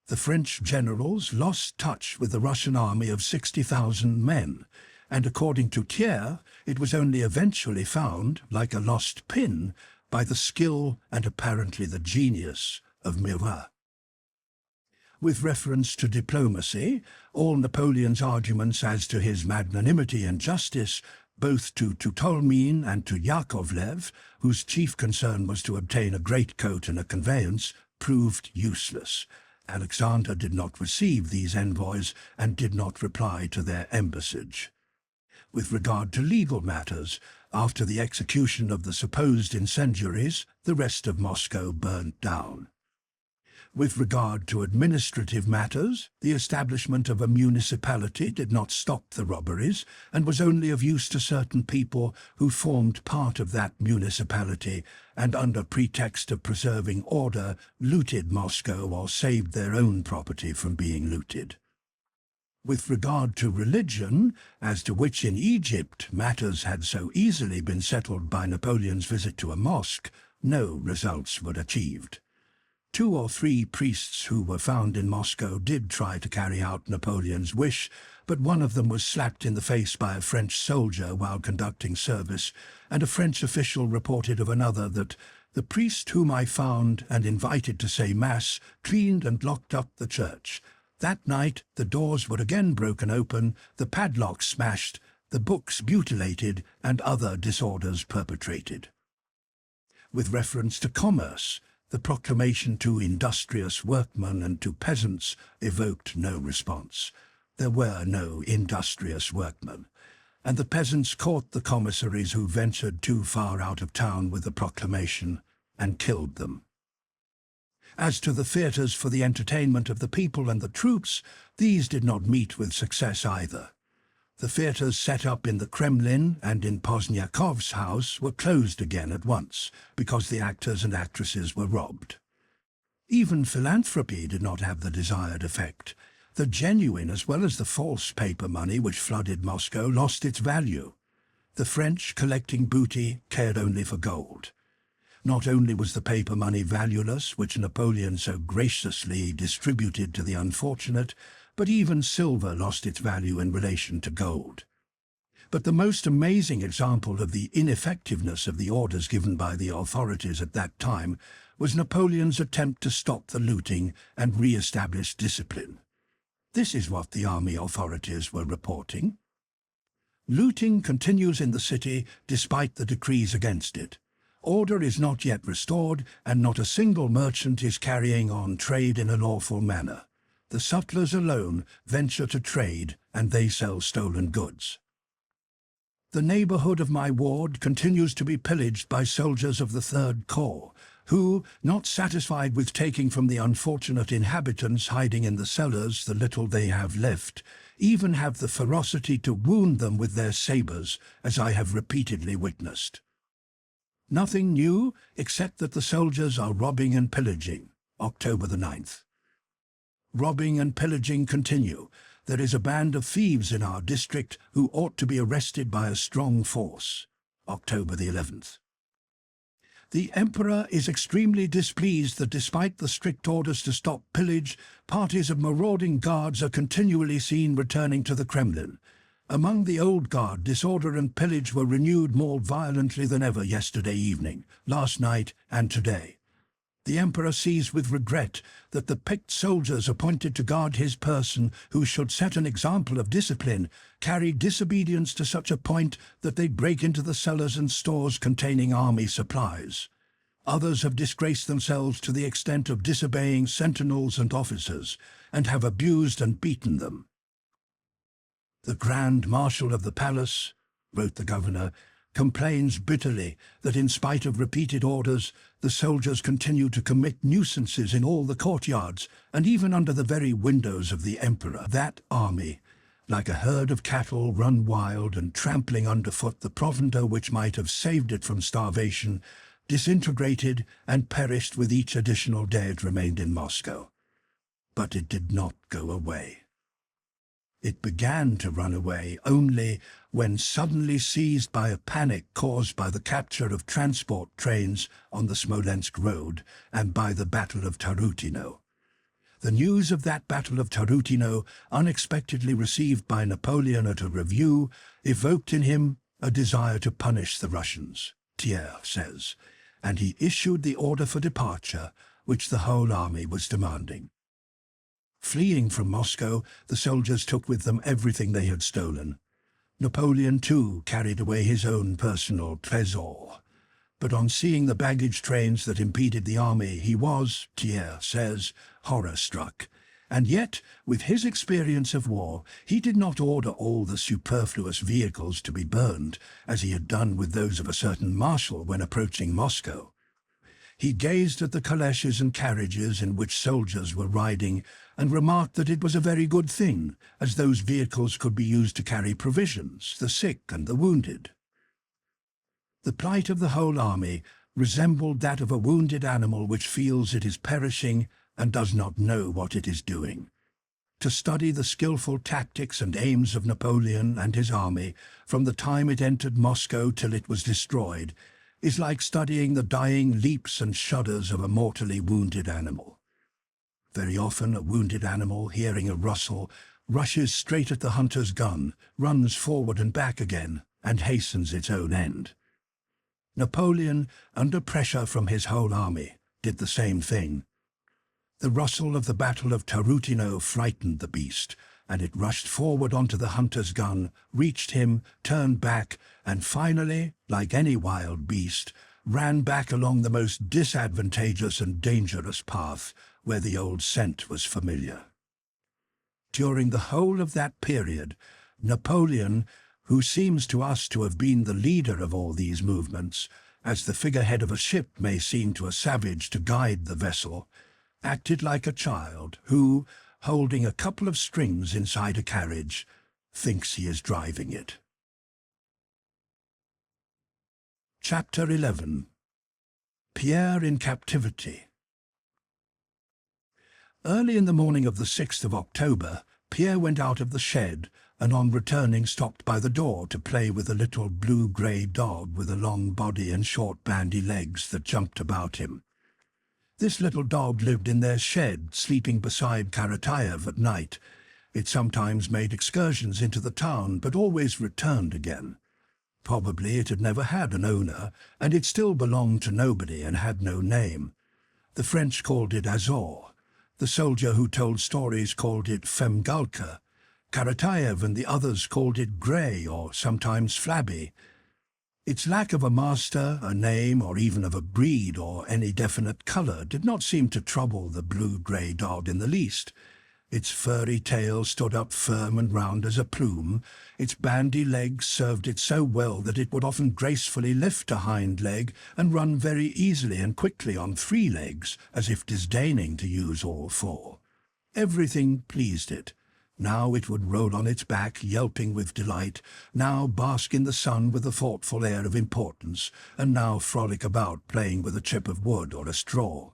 The French generals lost touch with the Russian army of 60,000 men, and according to Thiers, it was only eventually found, like a lost pin, by the skill and apparently the genius of Murat. With reference to diplomacy, all Napoleon's arguments as to his magnanimity and justice, both to Ptolemy and to Yakovlev, whose chief concern was to obtain a greatcoat and a conveyance, proved useless. Alexander did not receive these envoys and did not reply to their embassage. With regard to legal matters, after the execution of the supposed incendiaries, the rest of Moscow burnt down. With regard to administrative matters, the establishment of a municipality did not stop the robberies and was only of use to certain people who formed part of that municipality and under pretext of preserving order looted Moscow or saved their own property from being looted. With regard to religion, as to which in Egypt matters had so easily been settled by Napoleon's visit to a mosque, no results were achieved. 2 or 3 priests who were found in Moscow did try to carry out Napoleon's wish, but one of them was slapped in the face by a French soldier while conducting service, and a French official reported of another that The priest whom I found and invited to say Mass cleaned and locked up the church. That night the doors were again broken open, the padlocks smashed, the books mutilated, and other disorders perpetrated. With reference to commerce, the proclamation to industrious workmen and to peasants evoked no response. There were no industrious workmen, and the peasants caught the commissaries who ventured too far out of town with the proclamation and killed them. As to the theatres for the entertainment of the people and the troops, these did not meet with success either. The theatres set up in the Kremlin and in Pozniakov's house were closed again at once, because the actors and actresses were robbed. Even philanthropy did not have the desired effect. The genuine as well as the false paper money which flooded Moscow lost its value. The French, collecting booty, cared only for gold. Not only was the paper money valueless, which Napoleon so graciously distributed to the unfortunate, but even silver lost its value in relation to gold. But the most amazing example of the ineffectiveness of the orders given by the authorities at that time was Napoleon's attempt to stop the looting and re-establish discipline. This is what the army authorities were reporting. Looting continues in the city despite the decrees against it. Order is not yet restored, and not a single merchant is carrying on trade in a lawful manner. The sutlers alone venture to trade, and they sell stolen goods. The neighbourhood of my ward continues to be pillaged by soldiers of the Third Corps, who, not satisfied with taking from the unfortunate inhabitants hiding in the cellars the little they have left, even have the ferocity to wound them with their sabres, as I have repeatedly witnessed. Nothing new, except that the soldiers are robbing and pillaging. October the 9th. Robbing and pillaging continue. There is a band of thieves in our district who ought to be arrested by a strong force. October the 11th. The Emperor is extremely displeased that despite the strict orders to stop pillage, parties of marauding guards are continually seen returning to the Kremlin. Among the old guard, disorder and pillage were renewed more violently than ever yesterday evening, last night, and today. The Emperor sees with regret that the picked soldiers appointed to guard his person, who should set an example of discipline, carry disobedience to such a point that they break into the cellars and stores containing army supplies. Others have disgraced themselves to the extent of disobeying sentinels and officers, and have abused and beaten them. The Grand Marshal of the Palace, wrote the governor, complains bitterly that in spite of repeated orders, the soldiers continue to commit nuisances in all the courtyards and even under the very windows of the Emperor. That army, like a herd of cattle run wild and trampling underfoot the provender which might have saved it from starvation, disintegrated and perished with each additional day it remained in Moscow. But it did not go away. It began to run away only when suddenly seized by a panic caused by the capture of transport trains on the Smolensk road and by the Battle of Tarutino. The news of that Battle of Tarutino, unexpectedly received by Napoleon at a review, evoked in him a desire to punish the Russians, Thiers says, and he issued the order for departure which the whole army was demanding. Fleeing from Moscow, the soldiers took with them everything they had stolen. Napoleon, too, carried away his own personal trésor. But on seeing the baggage trains that impeded the army, he was, Thiers says, horror-struck. And yet, with his experience of war, he did not order all the superfluous vehicles to be burned, as he had done with those of a certain marshal when approaching Moscow. He gazed at the calèches and carriages in which soldiers were riding and remarked that it was a very good thing, as those vehicles could be used to carry provisions, the sick and the wounded. The plight of the whole army resembled that of a wounded animal which feels it is perishing and does not know what it is doing. To study the skillful tactics and aims of Napoleon and his army from the time it entered Moscow till it was destroyed is like studying the dying leaps and shudders of a mortally wounded animal. Very often a wounded animal, hearing a rustle, rushes straight at the hunter's gun, runs forward and back again, and hastens its own end. Napoleon, under pressure from his whole army, did the same thing. The rustle of the Battle of Tarutino frightened the beast, and it rushed forward onto the hunter's gun, reached him, turned back, and finally, like any wild beast, ran back along the most disadvantageous and dangerous path where the old scent was familiar. During the whole of that period, Napoleon, who seems to us to have been the leader of all these movements, as the figurehead of a ship may seem to a savage to guide the vessel, acted like a child who, holding a couple of strings inside a carriage, thinks he is driving it. Chapter 11. Pierre in Captivity. Early in the morning of the 6th of October, Pierre went out of the shed and on returning stopped by the door to play with a little blue-grey dog with a long body and short bandy legs that jumped about him. This little dog lived in their shed, sleeping beside Karatayev at night. It sometimes made excursions into the town, but always returned again. Probably it had never had an owner, and it still belonged to nobody and had no name. The French called it Azor. The soldier who told stories called it Femgalka. Karatayev and the others called it Grey or sometimes Flabby. Its lack of a master, a name, or even of a breed or any definite colour did not seem to trouble the blue-grey dog in the least. Its furry tail stood up firm and round as a plume. Its bandy legs served it so well that it would often gracefully lift a hind leg and run very easily and quickly on 3 legs, as if disdaining to use all 4. Everything pleased it. Now it would roll on its back, yelping with delight, now bask in the sun with a thoughtful air of importance, and now frolic about playing with a chip of wood or a straw.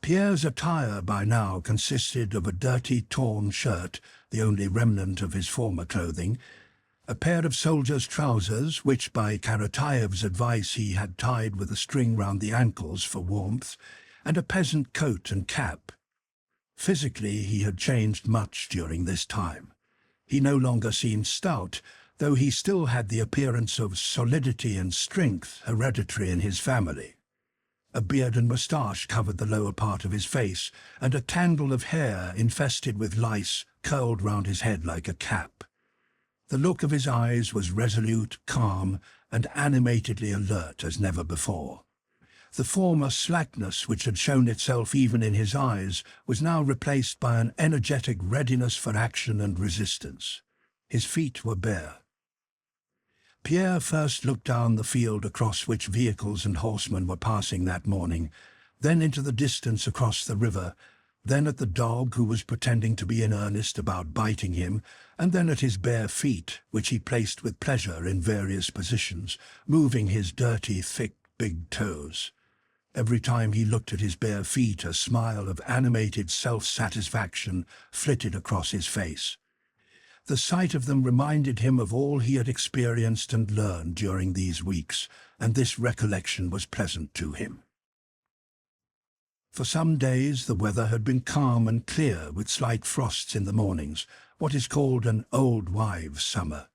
Pierre's attire by now consisted of a dirty, torn shirt, the only remnant of his former clothing, a pair of soldier's trousers, which by Karatayev's advice he had tied with a string round the ankles for warmth, and a peasant coat and cap. Physically he had changed much during this time. He no longer seemed stout, though he still had the appearance of solidity and strength hereditary in his family. A beard and moustache covered the lower part of his face, and a tangle of hair infested with lice curled round his head like a cap. The look of his eyes was resolute, calm, and animatedly alert as never before. The former slackness which had shown itself even in his eyes was now replaced by an energetic readiness for action and resistance. His feet were bare. Pierre first looked down the field across which vehicles and horsemen were passing that morning, then into the distance across the river, then at the dog who was pretending to be in earnest about biting him, and then at his bare feet, which he placed with pleasure in various positions, moving his dirty, thick, big toes. Every time he looked at his bare feet, a smile of animated self-satisfaction flitted across his face. The sight of them reminded him of all he had experienced and learned during these weeks, and this recollection was pleasant to him. For some days the weather had been calm and clear, with slight frosts in the mornings, what is called an old wives' summer.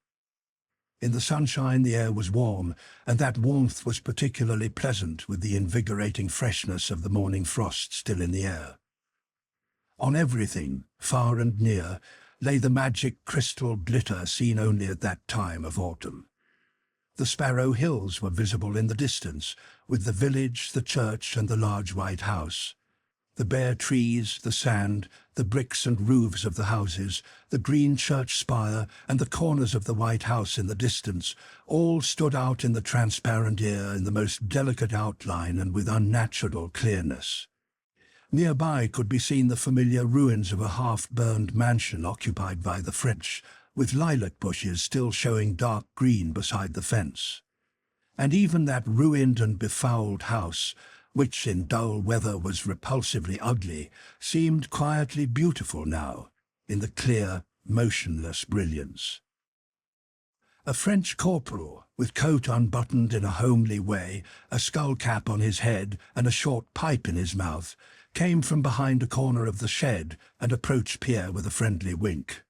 In the sunshine the air was warm, and that warmth was particularly pleasant with the invigorating freshness of the morning frost still in the air. On everything, far and near, lay the magic crystal glitter seen only at that time of autumn. The Sparrow Hills were visible in the distance, with the village, the church, and the large white house. The bare trees, the sand, the bricks and roofs of the houses, the green church spire, and the corners of the White House in the distance, all stood out in the transparent air in the most delicate outline and with unnatural clearness. Nearby could be seen the familiar ruins of a half-burned mansion occupied by the French, with lilac bushes still showing dark green beside the fence. And even that ruined and befouled house, which in dull weather was repulsively ugly, seemed quietly beautiful now, in the clear, motionless brilliance. A French corporal, with coat unbuttoned in a homely way, a skull-cap on his head, and a short pipe in his mouth, came from behind a corner of the shed and approached Pierre with a friendly wink.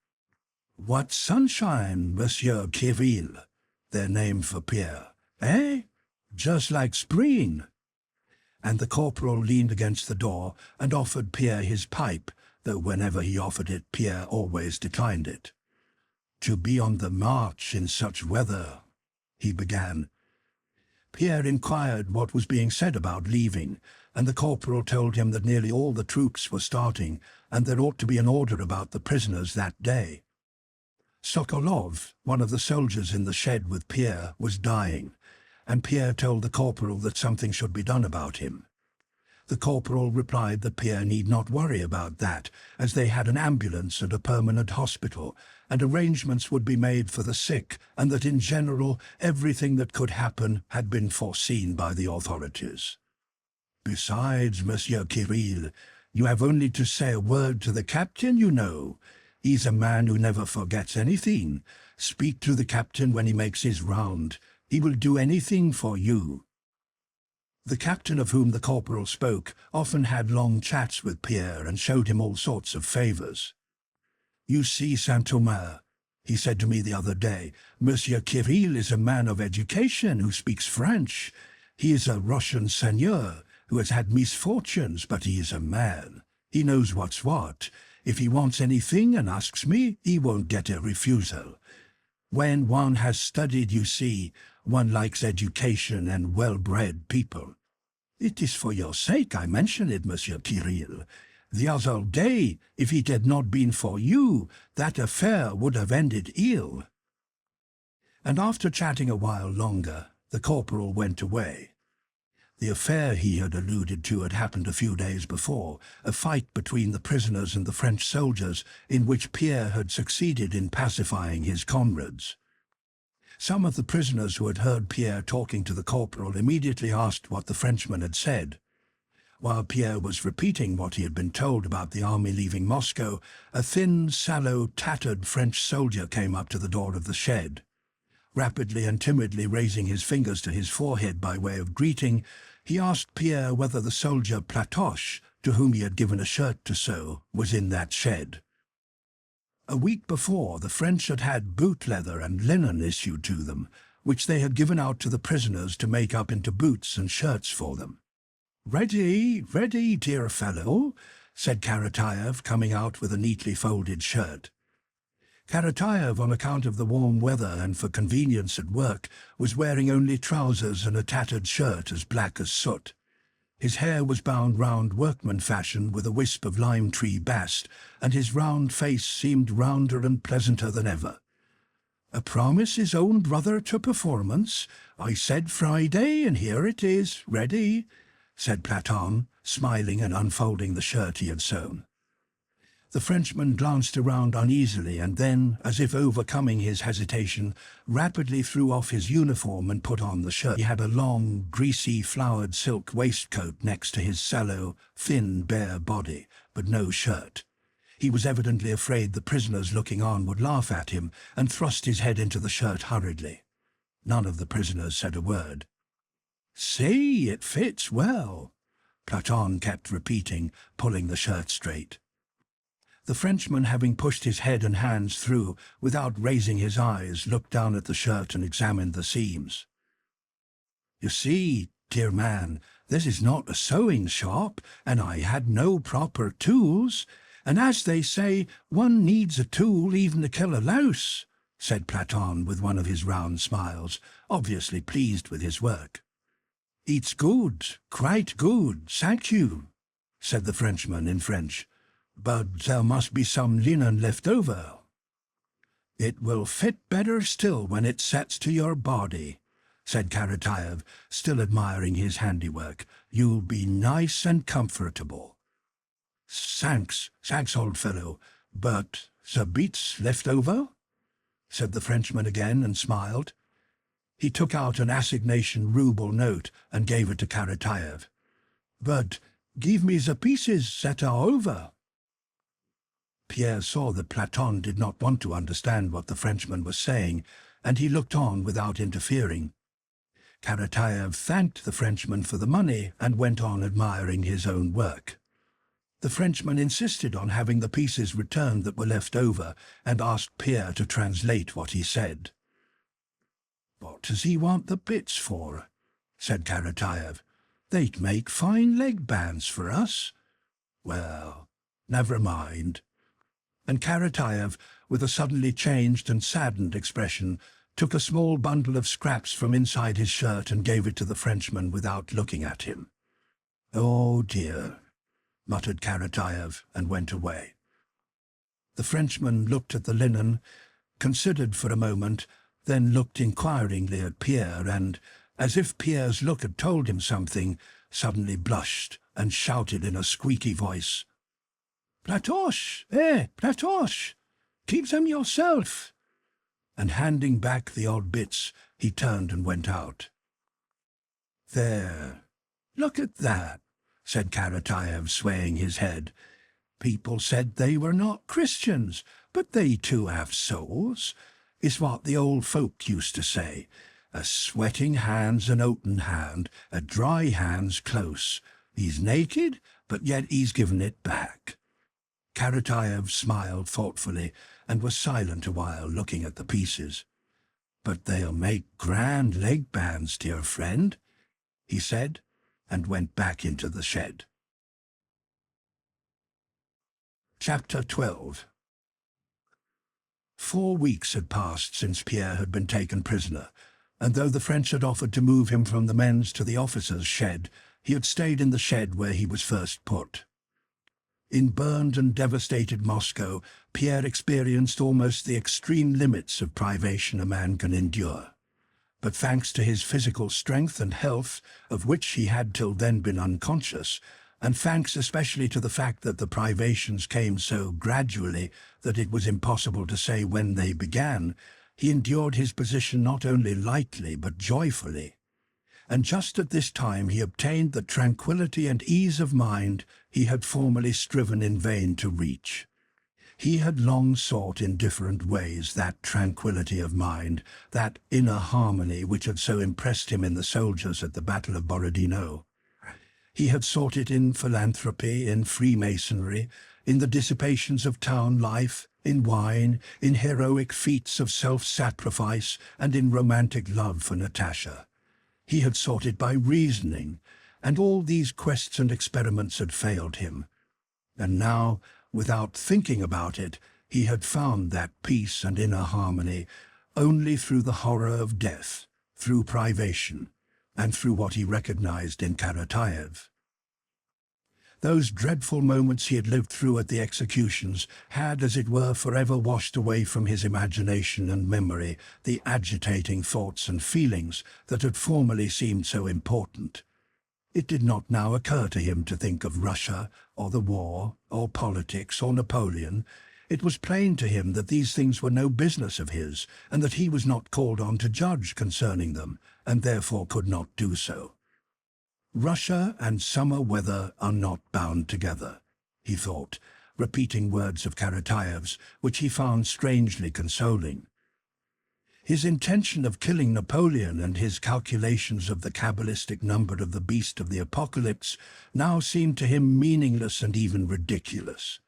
"What sunshine, Monsieur Kiril," their name for Pierre. "Eh? just like spring." And the corporal leaned against the door and offered Pierre his pipe, though whenever he offered it, Pierre always declined it. "To be on the march in such weather," he began. Pierre inquired what was being said about leaving, and the corporal told him that nearly all the troops were starting, and there ought to be an order about the prisoners that day. Sokolov, one of the soldiers in the shed with Pierre, was dying, and Pierre told the corporal that something should be done about him. The corporal replied that Pierre need not worry about that, as they had an ambulance and a permanent hospital, and arrangements would be made for the sick, and that in general everything that could happen had been foreseen by the authorities. "Besides, Monsieur Kirill, you have only to say a word to the captain, you know. He's a man who never forgets anything. Speak to the captain when he makes his round. He will do anything for you." The captain of whom the corporal spoke often had long chats with Pierre and showed him all sorts of favours. "You see, Saint-Omer," he said to me the other day, "Monsieur Kirill is a man of education who speaks French. He is a Russian seigneur who has had misfortunes, but he is a man. He knows what's what. If he wants anything and asks me, he won't get a refusal. When one has studied, you see, one likes education and well-bred people. It is for your sake I mention it, Monsieur Kirill. The other day, if it had not been for you, that affair would have ended ill." And after chatting a while longer, the corporal went away. The affair he had alluded to had happened a few days before, a fight between the prisoners and the French soldiers, in which Pierre had succeeded in pacifying his comrades. Some of the prisoners who had heard Pierre talking to the corporal immediately asked what the Frenchman had said. While Pierre was repeating what he had been told about the army leaving Moscow, a thin, sallow, tattered French soldier came up to the door of the shed. Rapidly and timidly raising his fingers to his forehead by way of greeting, he asked Pierre whether the soldier Platoche, to whom he had given a shirt to sew, was in that shed. A week before, the French had had boot leather and linen issued to them, which they had given out to the prisoners to make up into boots and shirts for them. "Ready, ready, dear fellow," said Karatayev, coming out with a neatly folded shirt. Karatayev, on account of the warm weather and for convenience at work, was wearing only trousers and a tattered shirt as black as soot. His hair was bound round workman fashion with a wisp of lime-tree bast, and his round face seemed rounder and pleasanter than ever. "A promise his own brother to performance. I said Friday, and here it is, ready," said Platon, smiling and unfolding the shirt he had sewn. The Frenchman glanced around uneasily and then, as if overcoming his hesitation, rapidly threw off his uniform and put on the shirt. He had a long, greasy, flowered silk waistcoat next to his sallow, thin, bare body, but no shirt. He was evidently afraid the prisoners looking on would laugh at him, and thrust his head into the shirt hurriedly. None of the prisoners said a word. "See, it fits well," Platon kept repeating, pulling the shirt straight. The Frenchman, having pushed his head and hands through, without raising his eyes, looked down at the shirt and examined the seams. "You see, dear man, this is not a sewing shop, and I had no proper tools, and as they say, one needs a tool even to kill a louse," said Platon with one of his round smiles, obviously pleased with his work. "It's good, quite good, thank you," said the Frenchman in French. "But there must be some linen left over." "It will fit better still when it sets to your body," said Karatayev, still admiring his handiwork. "You'll be nice and comfortable." Thanks, old fellow, but the bits left over?" said the Frenchman again and smiled. He took out an assignation rouble note and gave it to Karatayev. "But give me the pieces that are over." Pierre saw that Platon did not want to understand what the Frenchman was saying, and he looked on without interfering. Karatayev thanked the Frenchman for the money and went on admiring his own work. The Frenchman insisted on having the pieces returned that were left over, and asked Pierre to translate what he said. "What does he want the bits for?" said Karatayev. "They'd make fine leg bands for us." "Well, never mind." And Karatayev, with a suddenly changed and saddened expression, took a small bundle of scraps from inside his shirt and gave it to the Frenchman without looking at him. "Oh dear," muttered Karatayev and went away. The Frenchman looked at the linen, considered for a moment, then looked inquiringly at Pierre and, as if Pierre's look had told him something, suddenly blushed and shouted in a squeaky voice, "Platoche! Platoche! Keep them yourself!" And handing back the odd bits, he turned and went out. "There, look at that," said Karatayev, swaying his head. "People said they were not Christians, but they too have souls. Is what the old folk used to say. A sweating hand's an oaten hand, a dry hand's close. He's naked, but yet he's given it back." Karatayev smiled thoughtfully and was silent a while, looking at the pieces. "But they'll make grand leg bands, dear friend," he said, and went back into the shed. Chapter 12. 4 weeks had passed since Pierre had been taken prisoner, and though the French had offered to move him from the men's to the officers' shed, he had stayed in the shed where he was first put. In burned and devastated Moscow, Pierre experienced almost the extreme limits of privation a man can endure. But thanks to his physical strength and health, of which he had till then been unconscious, and thanks especially to the fact that the privations came so gradually that it was impossible to say when they began, he endured his position not only lightly but joyfully. And just at this time he obtained the tranquillity and ease of mind he had formerly striven in vain to reach. He had long sought in different ways that tranquillity of mind, that inner harmony which had so impressed him in the soldiers at the Battle of Borodino. He had sought it in philanthropy, in Freemasonry, in the dissipations of town life, in wine, in heroic feats of self-sacrifice, and in romantic love for Natasha. He had sought it by reasoning, and all these quests and experiments had failed him. And now, without thinking about it, he had found that peace and inner harmony only through the horror of death, through privation, and through what he recognized in Karatayev. Those dreadful moments he had lived through at the executions had, as it were, forever washed away from his imagination and memory the agitating thoughts and feelings that had formerly seemed so important. It did not now occur to him to think of Russia, or the war, or politics, or Napoleon. It was plain to him that these things were no business of his, and that he was not called on to judge concerning them, and therefore could not do so. Russia and summer weather are not bound together, he thought, repeating words of Karatayev's, which he found strangely consoling. His intention of killing Napoleon and his calculations of the cabalistic number of the beast of the apocalypse now seemed to him meaningless and even ridiculous.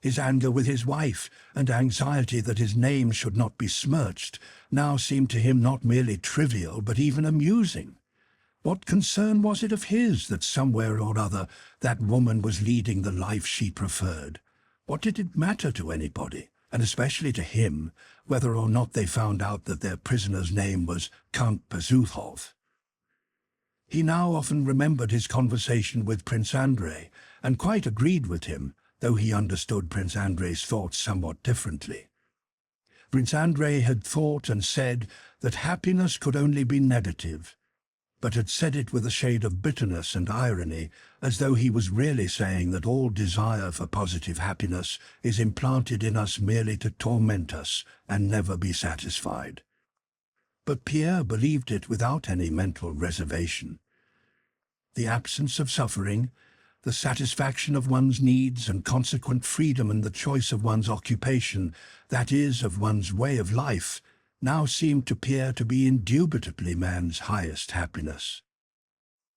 His anger with his wife and anxiety that his name should not be smirched now seemed to him not merely trivial but even amusing. What concern was it of his that somewhere or other that woman was leading the life she preferred? What did it matter to anybody, and especially to him, whether or not they found out that their prisoner's name was Count Bezukhov? He now often remembered his conversation with Prince Andrei, and quite agreed with him, though he understood Prince Andrei's thoughts somewhat differently. Prince Andrei had thought and said that happiness could only be negative, but had said it with a shade of bitterness and irony, as though he was really saying that all desire for positive happiness is implanted in us merely to torment us and never be satisfied. But Pierre believed it without any mental reservation. The absence of suffering, the satisfaction of one's needs and consequent freedom in the choice of one's occupation, that is, of one's way of life, now seemed to Pierre to be indubitably man's highest happiness.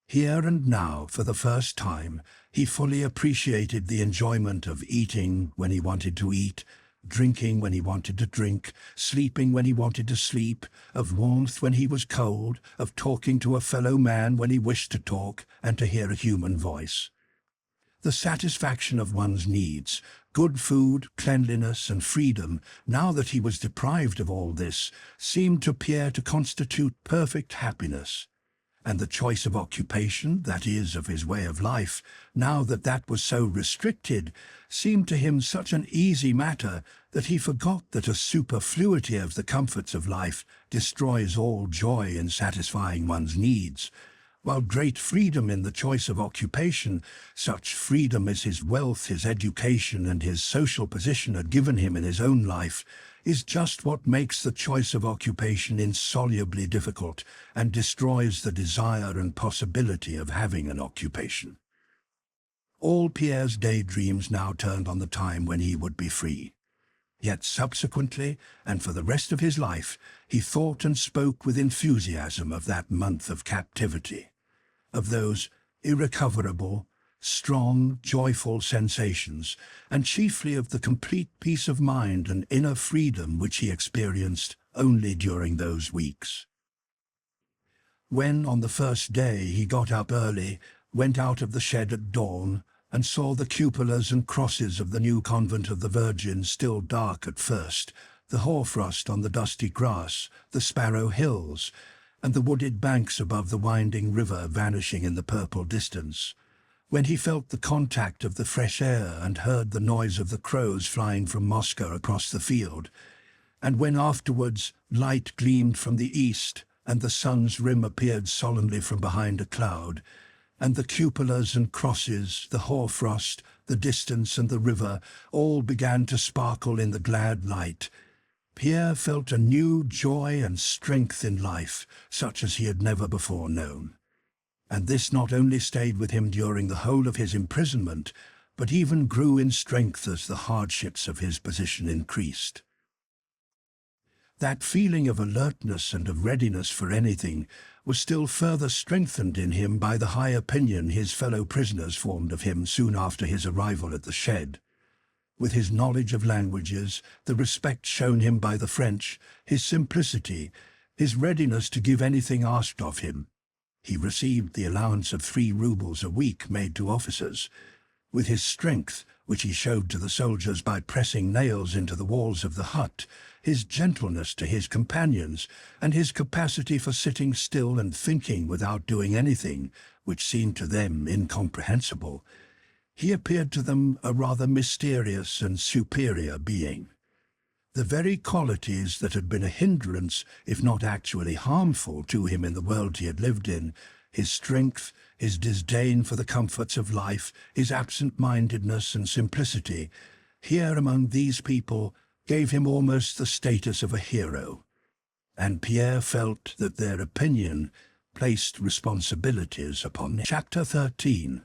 Here and now, for the first time, he fully appreciated the enjoyment of eating when he wanted to eat, drinking when he wanted to drink, sleeping when he wanted to sleep, of warmth when he was cold, of talking to a fellow man when he wished to talk and to hear a human voice. The satisfaction of one's needs, good food, cleanliness and freedom, now that he was deprived of all this, seemed to Pierre to constitute perfect happiness. And the choice of occupation, that is, of his way of life, now that that was so restricted, seemed to him such an easy matter that he forgot that a superfluity of the comforts of life destroys all joy in satisfying one's needs, while great freedom in the choice of occupation, such freedom as his wealth, his education, and his social position had given him in his own life, is just what makes the choice of occupation insolubly difficult and destroys the desire and possibility of having an occupation. All Pierre's daydreams now turned on the time when he would be free. Yet subsequently, and for the rest of his life, he thought and spoke with enthusiasm of that month of captivity, of those irrecoverable, strong, joyful sensations, and chiefly of the complete peace of mind and inner freedom which he experienced only during those weeks. When, on the first day, he got up early, went out of the shed at dawn, and saw the cupolas and crosses of the new convent of the Virgin still dark at first, the hoarfrost on the dusty grass, the Sparrow Hills, and the wooded banks above the winding river vanishing in the purple distance, when he felt the contact of the fresh air and heard the noise of the crows flying from Moscow across the field, and when afterwards light gleamed from the east and the sun's rim appeared solemnly from behind a cloud, and the cupolas and crosses, the hoarfrost, the distance and the river all began to sparkle in the glad light, Pierre felt a new joy and strength in life, such as he had never before known. And this not only stayed with him during the whole of his imprisonment, but even grew in strength as the hardships of his position increased. That feeling of alertness and of readiness for anything was still further strengthened in him by the high opinion his fellow prisoners formed of him soon after his arrival at the shed. With his knowledge of languages, the respect shown him by the French, his simplicity, his readiness to give anything asked of him, he received the allowance of 3 rubles a week made to officers. With his strength, which he showed to the soldiers by pressing nails into the walls of the hut, his gentleness to his companions, and his capacity for sitting still and thinking without doing anything, which seemed to them incomprehensible, he appeared to them a rather mysterious and superior being. The very qualities that had been a hindrance, if not actually harmful, to him in the world he had lived in, his strength, his disdain for the comforts of life, his absent-mindedness and simplicity, here among these people gave him almost the status of a hero. And Pierre felt that their opinion placed responsibilities upon him. Chapter 13.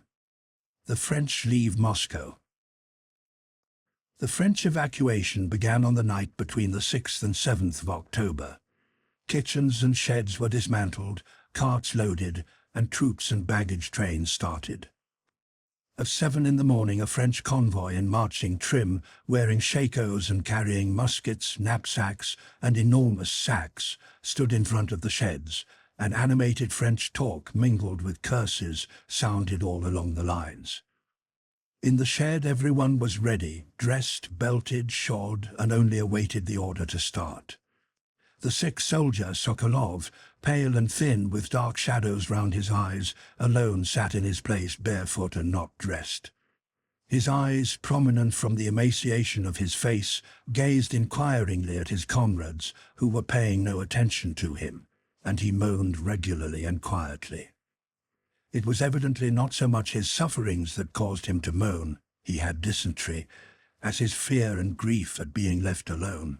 The French leave Moscow. The French evacuation began on the night between the 6th and 7th of October. Kitchens and sheds were dismantled, carts loaded, and troops and baggage trains started. At 7 in the morning, a French convoy in marching trim, wearing shakos and carrying muskets, knapsacks, and enormous sacks, stood in front of the sheds, and animated French talk mingled with curses sounded all along the lines. In the shed everyone was ready, dressed, belted, shod, and only awaited the order to start. The sick soldier, Sokolov, pale and thin with dark shadows round his eyes, alone sat in his place barefoot and not dressed. His eyes, prominent from the emaciation of his face, gazed inquiringly at his comrades, who were paying no attention to him, and he moaned regularly and quietly. It was evidently not so much his sufferings that caused him to moan, he had dysentery, as his fear and grief at being left alone.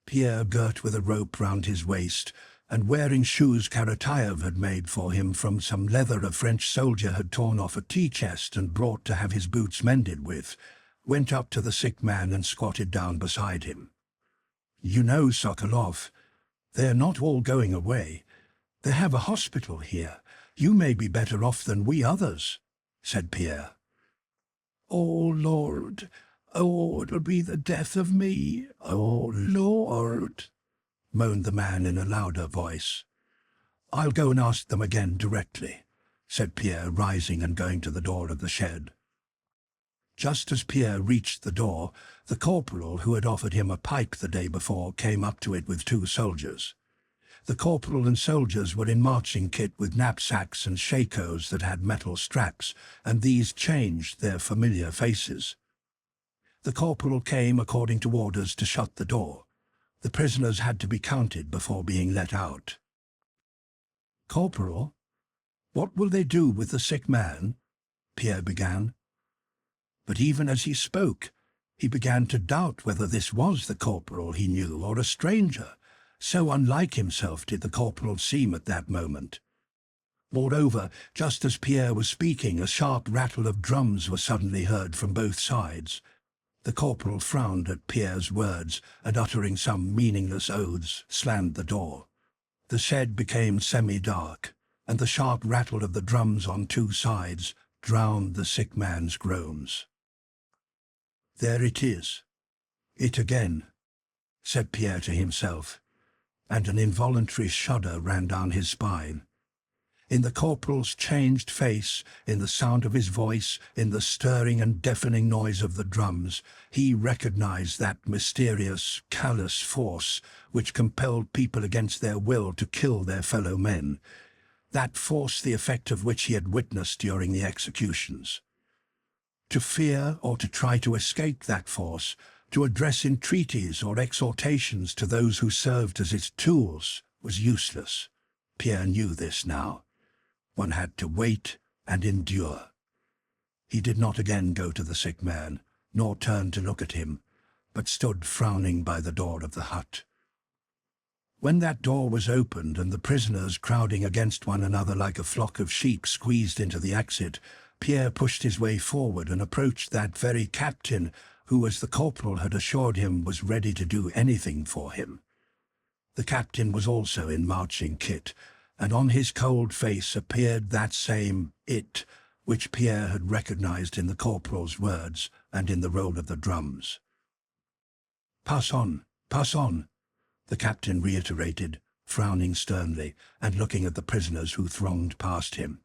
Pierre, girt with a rope round his waist, and wearing shoes Karatayev had made for him from some leather a French soldier had torn off a tea-chest and brought to have his boots mended with, went up to the sick man and squatted down beside him. "You know, Sokolov, they are not all going away. They have a hospital here. You may be better off than we others," said Pierre. "Oh, Lord, Oh, it'll be the death of me. Oh, Lord, moaned the man in a louder voice. I'll go and ask them again directly, said Pierre, rising and going to the door of the shed. Just as Pierre reached the door, the corporal who had offered him a pipe the day before came up to it with 2 soldiers. The corporal and soldiers were in marching kit with knapsacks and shakos that had metal straps, and these changed their familiar faces. The corporal came according to orders to shut the door. The prisoners had to be counted before being let out. "Corporal, what will they do with the sick man?" Pierre began. But even as he spoke, he began to doubt whether this was the corporal he knew or a stranger. So unlike himself did the corporal seem at that moment. Moreover, just as Pierre was speaking, a sharp rattle of drums was suddenly heard from both sides. The corporal frowned at Pierre's words, and uttering some meaningless oaths, slammed the door. The shed became semi-dark, and the sharp rattle of the drums on 2 sides drowned the sick man's groans. "There it is. It again," said Pierre to himself, and an involuntary shudder ran down his spine. In the corporal's changed face, in the sound of his voice, in the stirring and deafening noise of the drums, he recognized that mysterious, callous force which compelled people against their will to kill their fellow men, that force the effect of which he had witnessed during the executions. To fear or to try to escape that force, to address entreaties or exhortations to those who served as its tools, was useless. Pierre knew this now. One had to wait and endure. He did not again go to the sick man, nor turn to look at him, but stood frowning by the door of the hut. When that door was opened and the prisoners crowding against one another like a flock of sheep squeezed into the exit, Pierre pushed his way forward and approached that very captain who, as the corporal had assured him, was ready to do anything for him. The captain was also in marching kit, and on his cold face appeared that same "it" which Pierre had recognized in the corporal's words and in the roll of the drums. Pass on, the captain reiterated, frowning sternly and looking at the prisoners who thronged past him.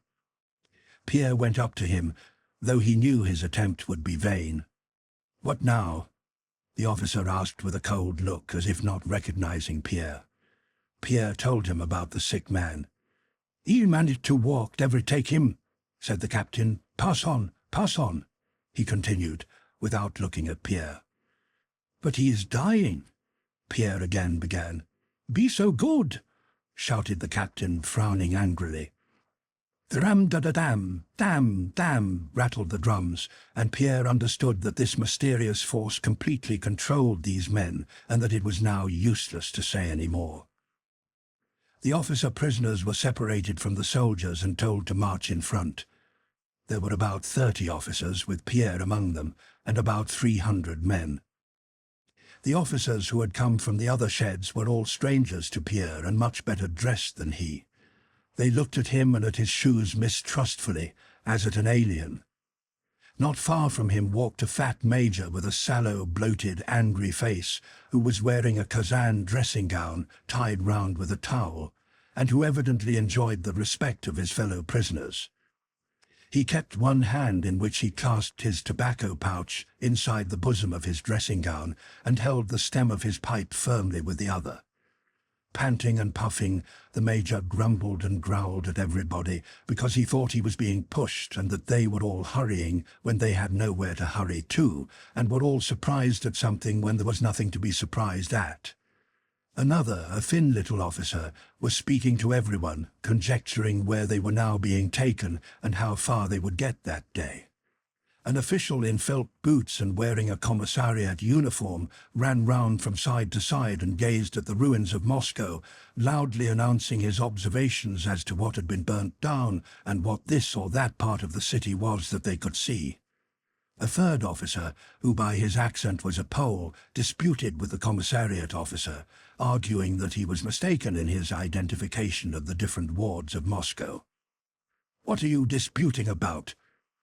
Pierre went up to him, though he knew his attempt would be vain. "What now?" the officer asked with a cold look, as if not recognizing Pierre. Pierre told him about the sick man. "He managed to walk, never take him," said the captain. Pass on, he continued, without looking at Pierre. "But he is dying," Pierre again began. "Be so good," shouted the captain, frowning angrily. "Dram-da-da-dam, dam," rattled the drums, and Pierre understood that this mysterious force completely controlled these men, and that it was now useless to say any more. The officer-prisoners were separated from the soldiers and told to march in front. There were about 30 officers, with Pierre among them, and about 300 men. The officers who had come from the other sheds were all strangers to Pierre and much better dressed than he. They looked at him and at his shoes mistrustfully, as at an alien. Not far from him walked a fat major with a sallow, bloated, angry face, who was wearing a Kazan dressing gown tied round with a towel, and who evidently enjoyed the respect of his fellow prisoners. He kept one hand in which he clasped his tobacco pouch inside the bosom of his dressing gown, and held the stem of his pipe firmly with the other. Panting and puffing, the major grumbled and growled at everybody because he thought he was being pushed and that they were all hurrying when they had nowhere to hurry to, and were all surprised at something when there was nothing to be surprised at. Another, a thin little officer, was speaking to everyone, conjecturing where they were now being taken and how far they would get that day. An official in felt boots and wearing a commissariat uniform ran round from side to side and gazed at the ruins of Moscow, loudly announcing his observations as to what had been burnt down and what this or that part of the city was that they could see. A third officer, who by his accent was a Pole, disputed with the commissariat officer, arguing that he was mistaken in his identification of the different wards of Moscow. "What are you disputing about?"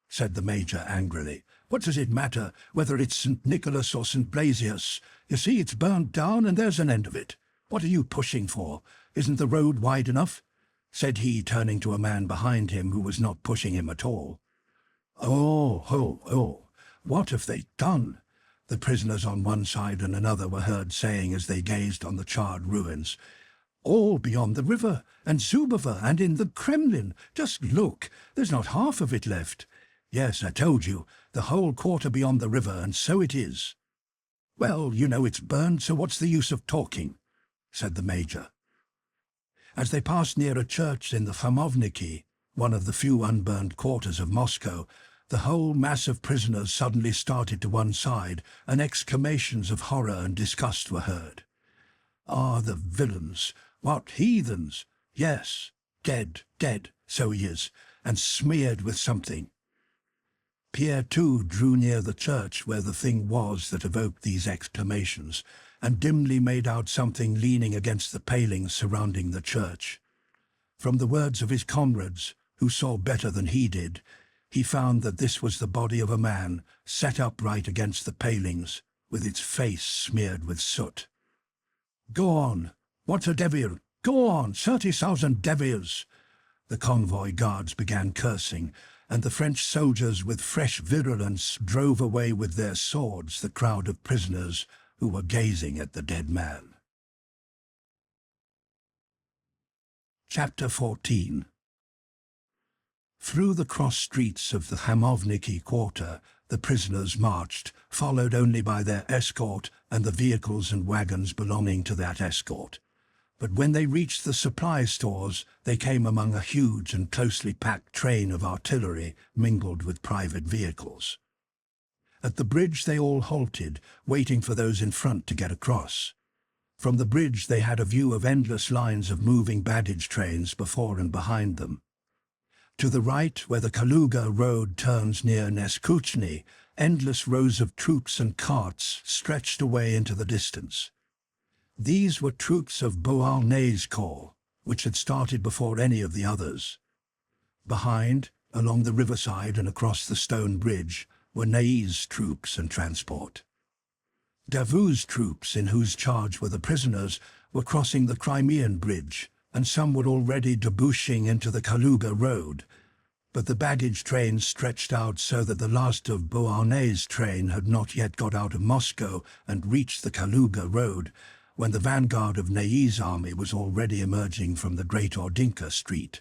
said the major angrily, What does it matter whether it's St. Nicholas or St. Blasius? You see, it's burnt down and there's an end of it. What are you pushing for? Isn't the road wide enough?" said he, turning to a man behind him who was not pushing him at all. Oh, what have they done?" the prisoners on one side and another were heard saying as they gazed on the charred ruins. "All beyond the river, and Zubova, and in the Kremlin. Just look, there's not half of it left. Yes, I told you, the whole quarter beyond the river, and so it is." "Well, you know it's burned, so what's the use of talking?" said the major. As they passed near a church in the Khamovniki, one of the few unburned quarters of Moscow, the whole mass of prisoners suddenly started to one side, and exclamations of horror and disgust were heard. "Ah, the villains! What heathens! Yes, dead, so he is, and smeared with something." Pierre too drew near the church where the thing was that evoked these exclamations, and dimly made out something leaning against the palings surrounding the church. From the words of his comrades, who saw better than he did, he found that this was the body of a man set upright against the palings, with its face smeared with soot. "Go on! What's a devil? Go on! 30,000 devils!" The convoy guards began cursing, and the French soldiers with fresh virulence drove away with their swords the crowd of prisoners who were gazing at the dead man. Chapter 14. Through the cross streets of the Khamovniki quarter the prisoners marched, followed only by their escort and the vehicles and wagons belonging to that escort. But when they reached the supply stores, they came among a huge and closely packed train of artillery mingled with private vehicles. At the bridge they all halted, waiting for those in front to get across. From the bridge they had a view of endless lines of moving baggage trains before and behind them. To the right, where the Kaluga road turns near Neskuchny, endless rows of troops and carts stretched away into the distance. These were troops of Beauharnais' corps, which had started before any of the others. Behind, along the riverside and across the stone bridge, were Ney's troops and transport. Davout's troops, in whose charge were the prisoners, were crossing the Crimean bridge, and some were already debouching into the Kaluga road. But the baggage train stretched out so that the last of Beauharnais' train had not yet got out of Moscow and reached the Kaluga road, when the vanguard of Ney's army was already emerging from the Great Ordinka Street.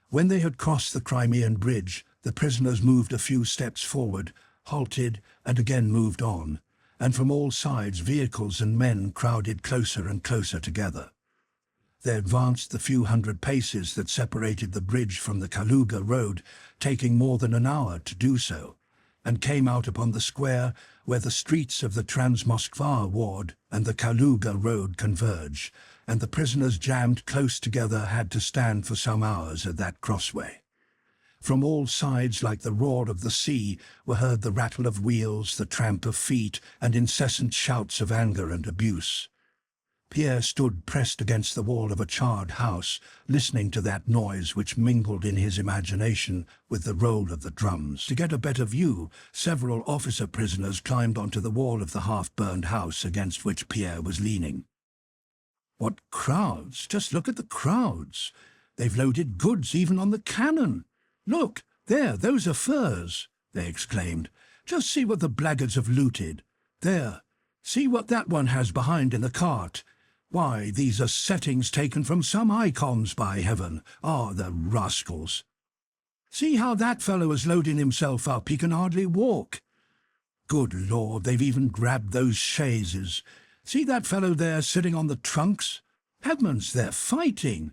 When they had crossed the Crimean bridge, the prisoners moved a few steps forward, halted, and again moved on, and from all sides vehicles and men crowded closer and closer together. They advanced the few hundred paces that separated the bridge from the Kaluga road, taking more than an hour to do so, and came out upon the square where the streets of the Transmoskva ward and the Kaluga road converge, and the prisoners jammed close together had to stand for some hours at that crossway. From all sides, like the roar of the sea, were heard the rattle of wheels, the tramp of feet, and incessant shouts of anger and abuse. Pierre stood pressed against the wall of a charred house, listening to that noise which mingled in his imagination with the roll of the drums. To get a better view, several officer prisoners climbed onto the wall of the half-burned house against which Pierre was leaning. "What crowds! Just look at the crowds! They've loaded goods even on the cannon! Look, there, those are furs!" they exclaimed. "Just see what the blackguards have looted! There, see what that one has behind in the cart! Why, these are settings taken from some icons, by heaven! Ah, the rascals! See how that fellow is loading himself up, he can hardly walk! Good Lord, they've even grabbed those chaises! See that fellow there sitting on the trunks? Heavens, they're fighting!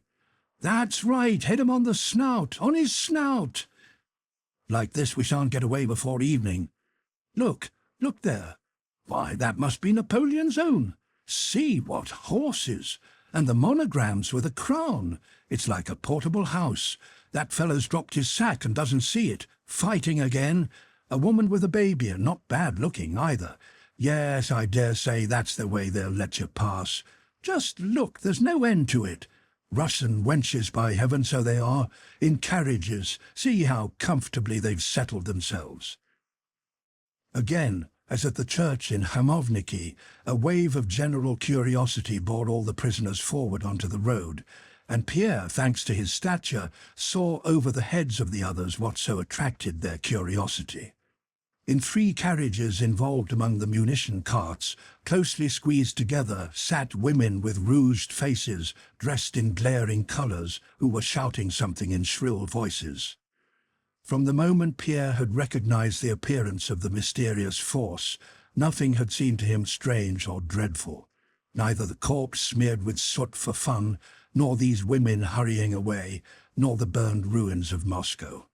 That's right, hit him on the snout, on his snout! Like this we shan't get away before evening. Look there! Why, that must be Napoleon's own! See what horses! And the monograms with a crown! It's like a portable house. That fellow's dropped his sack and doesn't see it. Fighting again. A woman with a baby, and not bad looking either. Yes, I dare say that's the way they'll let you pass. Just look, there's no end to it. Russian wenches, by heaven, so they are, in carriages. See how comfortably they've settled themselves. Again, as at the church in Hamovniki, a wave of general curiosity bore all the prisoners forward onto the road, and Pierre, thanks to his stature, saw over the heads of the others what so attracted their curiosity. In 3 carriages involved among the munition carts, closely squeezed together, sat women with rouged faces, dressed in glaring colours, who were shouting something in shrill voices. From the moment Pierre had recognized the appearance of the mysterious force, nothing had seemed to him strange or dreadful. Neither the corpse smeared with soot for fun, nor these women hurrying away, nor the burned ruins of Moscow.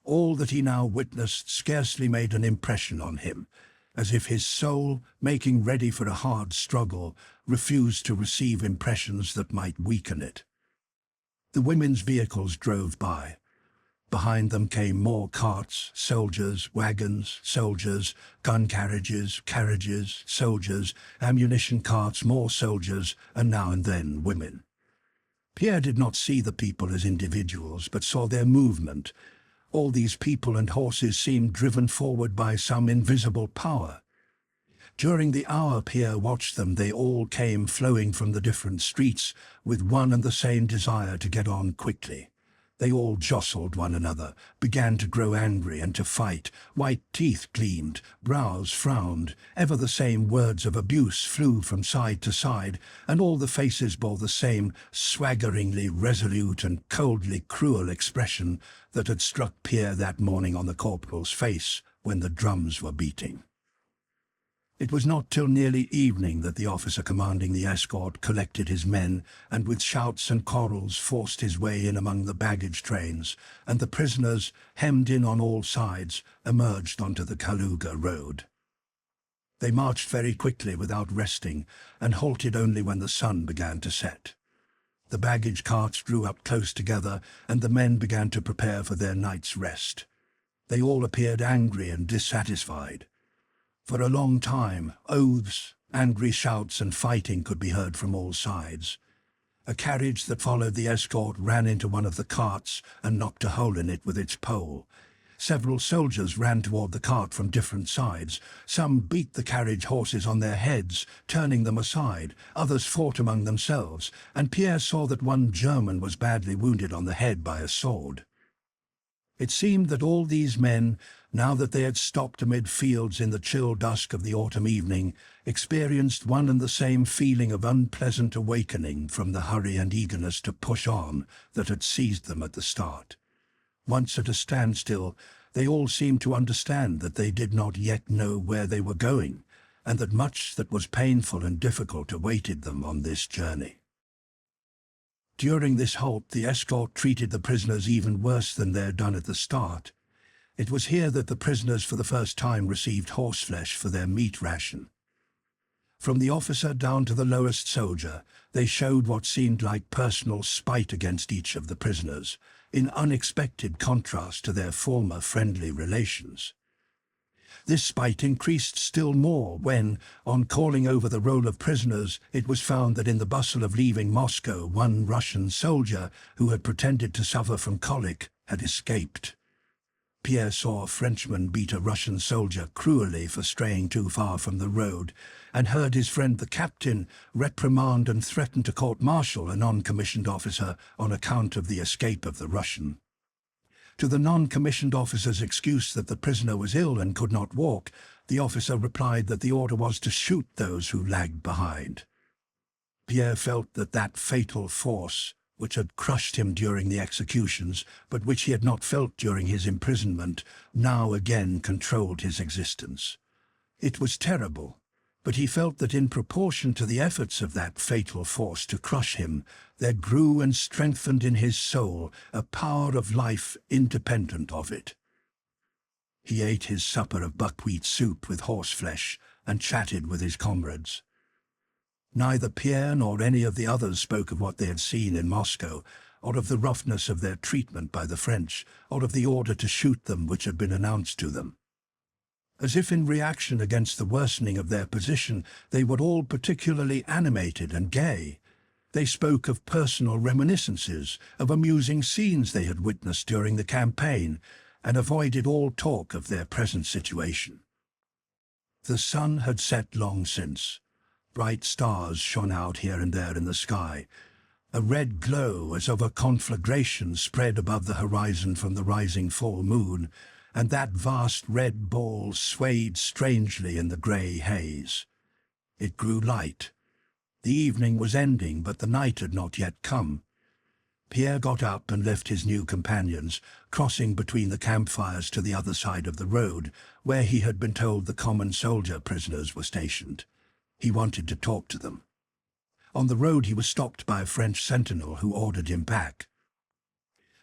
All that he now witnessed scarcely made an impression on him, as if his soul, making ready for a hard struggle, refused to receive impressions that might weaken it. The women's vehicles drove by. Behind them came more carts, soldiers, wagons, soldiers, gun carriages, carriages, soldiers, ammunition carts, more soldiers, and now and then women. Pierre did not see the people as individuals, but saw their movement. All these people and horses seemed driven forward by some invisible power. During the hour Pierre watched them, they all came flowing from the different streets with one and the same desire to get on quickly. They all jostled one another, began to grow angry and to fight. White teeth gleamed, brows frowned, ever the same words of abuse flew from side to side, and all the faces bore the same swaggeringly resolute and coldly cruel expression that had struck Pierre that morning on the corporal's face when the drums were beating. It was not till nearly evening that the officer commanding the escort collected his men and with shouts and quarrels forced his way in among the baggage trains, and the prisoners, hemmed in on all sides, emerged onto the Kaluga road. They marched very quickly without resting and halted only when the sun began to set. The baggage carts drew up close together and the men began to prepare for their night's rest. They all appeared angry and dissatisfied. For a long time, oaths, angry shouts and fighting could be heard from all sides. A carriage that followed the escort ran into one of the carts and knocked a hole in it with its pole. Several soldiers ran toward the cart from different sides. Some beat the carriage horses on their heads, turning them aside. Others fought among themselves, and Pierre saw that one German was badly wounded on the head by a sword. It seemed that all these men, now that they had stopped amid fields in the chill dusk of the autumn evening, experienced one and the same feeling of unpleasant awakening from the hurry and eagerness to push on that had seized them at the start. Once at a standstill, they all seemed to understand that they did not yet know where they were going, and that much that was painful and difficult awaited them on this journey. During this halt, the escort treated the prisoners even worse than they had done at the start. It was here that the prisoners for the first time received horseflesh for their meat ration. From the officer down to the lowest soldier, they showed what seemed like personal spite against each of the prisoners, in unexpected contrast to their former friendly relations. This spite increased still more when, on calling over the roll of prisoners, it was found that in the bustle of leaving Moscow, one Russian soldier, who had pretended to suffer from colic, had escaped. Pierre saw a Frenchman beat a Russian soldier cruelly for straying too far from the road, and heard his friend the captain reprimand and threaten to court-martial a non-commissioned officer on account of the escape of the Russian. To the non-commissioned officer's excuse that the prisoner was ill and could not walk, the officer replied that the order was to shoot those who lagged behind. Pierre felt that that fatal force, which had crushed him during the executions, but which he had not felt during his imprisonment, now again controlled his existence. It was terrible, but he felt that in proportion to the efforts of that fatal force to crush him, there grew and strengthened in his soul a power of life independent of it. He ate his supper of buckwheat soup with horseflesh and chatted with his comrades. Neither Pierre nor any of the others spoke of what they had seen in Moscow, or of the roughness of their treatment by the French, or of the order to shoot them which had been announced to them. As if in reaction against the worsening of their position, they were all particularly animated and gay. They spoke of personal reminiscences, of amusing scenes they had witnessed during the campaign, and avoided all talk of their present situation. The sun had set long since. Bright stars shone out here and there in the sky. A red glow as of a conflagration spread above the horizon from the rising full moon, and that vast red ball swayed strangely in the grey haze. It grew light. The evening was ending, but the night had not yet come. Pierre got up and left his new companions, crossing between the campfires to the other side of the road, where he had been told the common soldier prisoners were stationed. He wanted to talk to them. On the road he was stopped by a French sentinel who ordered him back.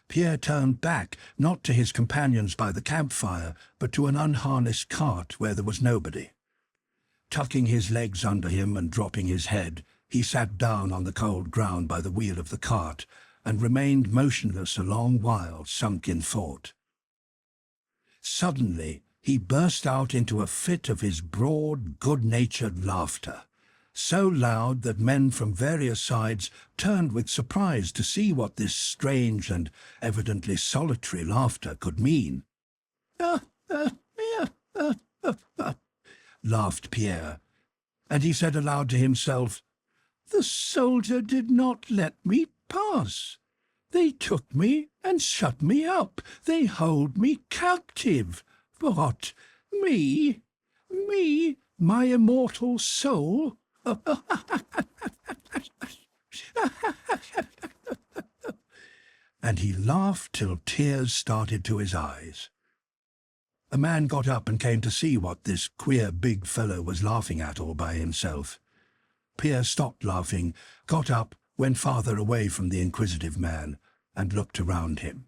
Pierre turned back, not to his companions by the campfire, but to an unharnessed cart where there was nobody. Tucking his legs under him and dropping his head, he sat down on the cold ground by the wheel of the cart and remained motionless a long while, sunk in thought. Suddenly he burst out into a fit of his broad, good-natured laughter, so loud that men from various sides turned with surprise to see what this strange and evidently solitary laughter could mean. Laughed Pierre, and he said aloud to himself, "The soldier did not let me pass. They took me and shut me up. They hold me captive. What? Me? Me? My immortal soul?" And he laughed till tears started to his eyes. A man got up and came to see what this queer big fellow was laughing at all by himself. Pierre stopped laughing, got up, went farther away from the inquisitive man, and looked around him.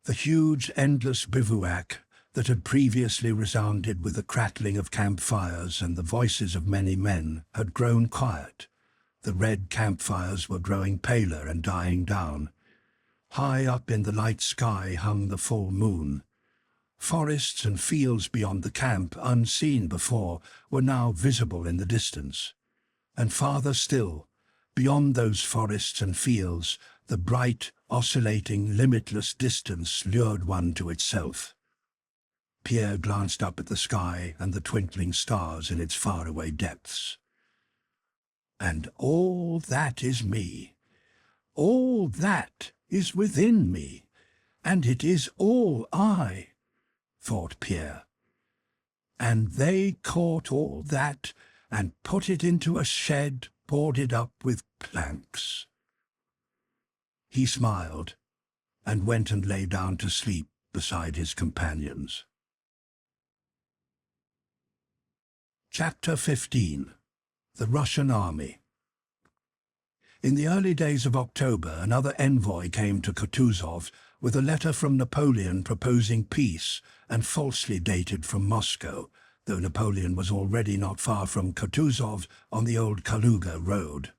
The huge, endless bivouac that had previously resounded with the crackling of campfires and the voices of many men had grown quiet. The red campfires were growing paler and dying down. High up in the light sky hung the full moon. Forests and fields beyond the camp, unseen before, were now visible in the distance. And farther still, beyond those forests and fields, the bright, oscillating, limitless distance lured one to itself. Pierre glanced up at the sky and the twinkling stars in its faraway depths. "And all that is me. All that is within me, and it is all I," thought Pierre. "And they caught all that and put it into a shed boarded up with planks." He smiled and went and lay down to sleep beside his companions. Chapter 15. The Russian Army. In the early days of October, another envoy came to Kutuzov with a letter from Napoleon proposing peace and falsely dated from Moscow, though Napoleon was already not far from Kutuzov on the old Kaluga road.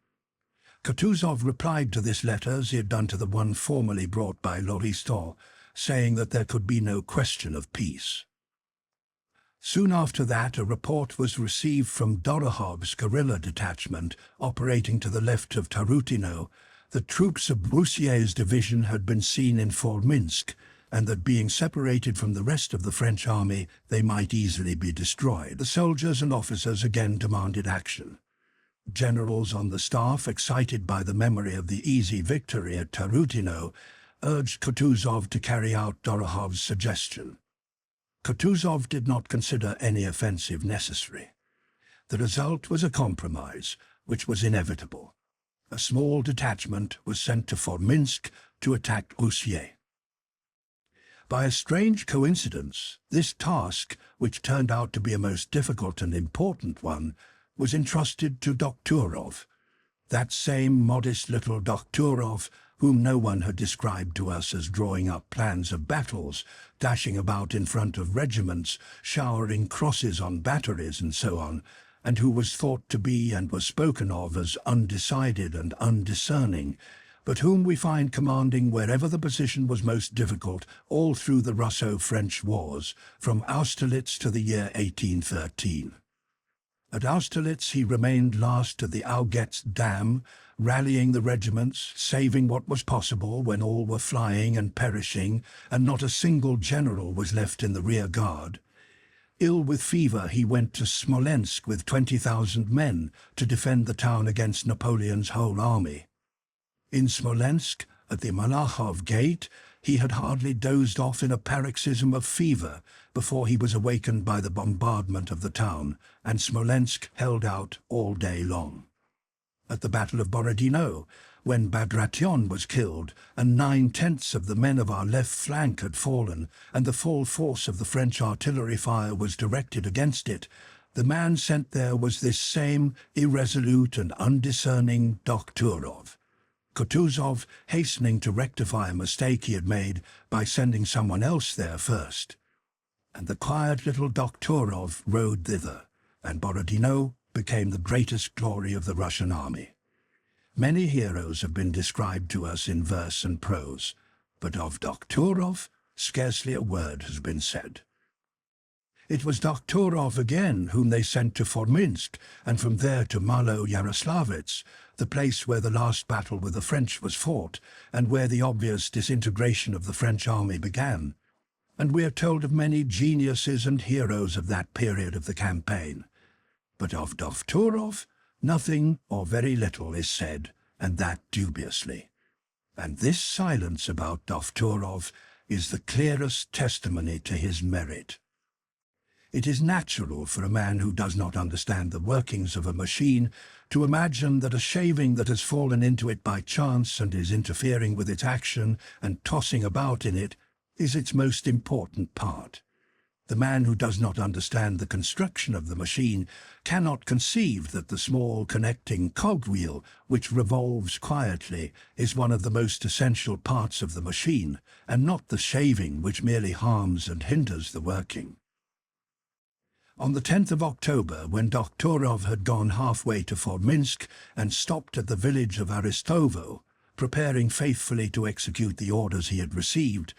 Kutuzov replied to this letter as he had done to the one formerly brought by Rostov, saying that there could be no question of peace. Soon after that, a report was received from Dorokhov's guerrilla detachment operating to the left of Tarutino. The troops of Broussier's division had been seen in Minsk, and that being separated from the rest of the French army, they might easily be destroyed. The soldiers and officers again demanded action. Generals on the staff, excited by the memory of the easy victory at Tarutino, urged Kutuzov to carry out Dorokhov's suggestion. Kutuzov did not consider any offensive necessary. The result was a compromise, which was inevitable. A small detachment was sent to Minsk to attack Broussier. By a strange coincidence, this task, which turned out to be a most difficult and important one, was entrusted to Dokturov, that same modest little Dokturov whom no one had described to us as drawing up plans of battles, dashing about in front of regiments, showering crosses on batteries and so on, and who was thought to be and was spoken of as undecided and undiscerning, but whom we find commanding wherever the position was most difficult all through the Russo-French wars, from Austerlitz to the year 1813. At Austerlitz he remained last to the Augetz Dam, rallying the regiments, saving what was possible when all were flying and perishing, and not a single general was left in the rear guard. Ill with fever, he went to Smolensk with 20,000 men to defend the town against Napoleon's whole army. In Smolensk, at the Malakhov Gate, he had hardly dozed off in a paroxysm of fever before he was awakened by the bombardment of the town, and Smolensk held out all day long. At the Battle of Borodino, when Bagration was killed and 9/10 of the men of our left flank had fallen and the full force of the French artillery fire was directed against it, the man sent there was this same irresolute and undiscerning Dokhturov. Kutuzov hastening to rectify a mistake he had made by sending someone else there first. And the quiet little Dokhturov rode thither, and Borodino became the greatest glory of the Russian army. Many heroes have been described to us in verse and prose, but of Dokhturov scarcely a word has been said. It was Dokhturov again whom they sent to Forminsk, and from there to Malo-Yaroslavets, the place where the last battle with the French was fought, and where the obvious disintegration of the French army began. And we are told of many geniuses and heroes of that period of the campaign. But of Dokhturov, nothing or very little is said, and that dubiously. And this silence about Dokhturov is the clearest testimony to his merit. It is natural for a man who does not understand the workings of a machine to imagine that a shaving that has fallen into it by chance and is interfering with its action and tossing about in it is its most important part. The man who does not understand the construction of the machine cannot conceive that the small connecting cogwheel, which revolves quietly, is one of the most essential parts of the machine, and not the shaving which merely harms and hinders the working. On the 10th of October, when Dokhturov had gone halfway to Forminsk and stopped at the village of Aristovo, preparing faithfully to execute the orders he had received,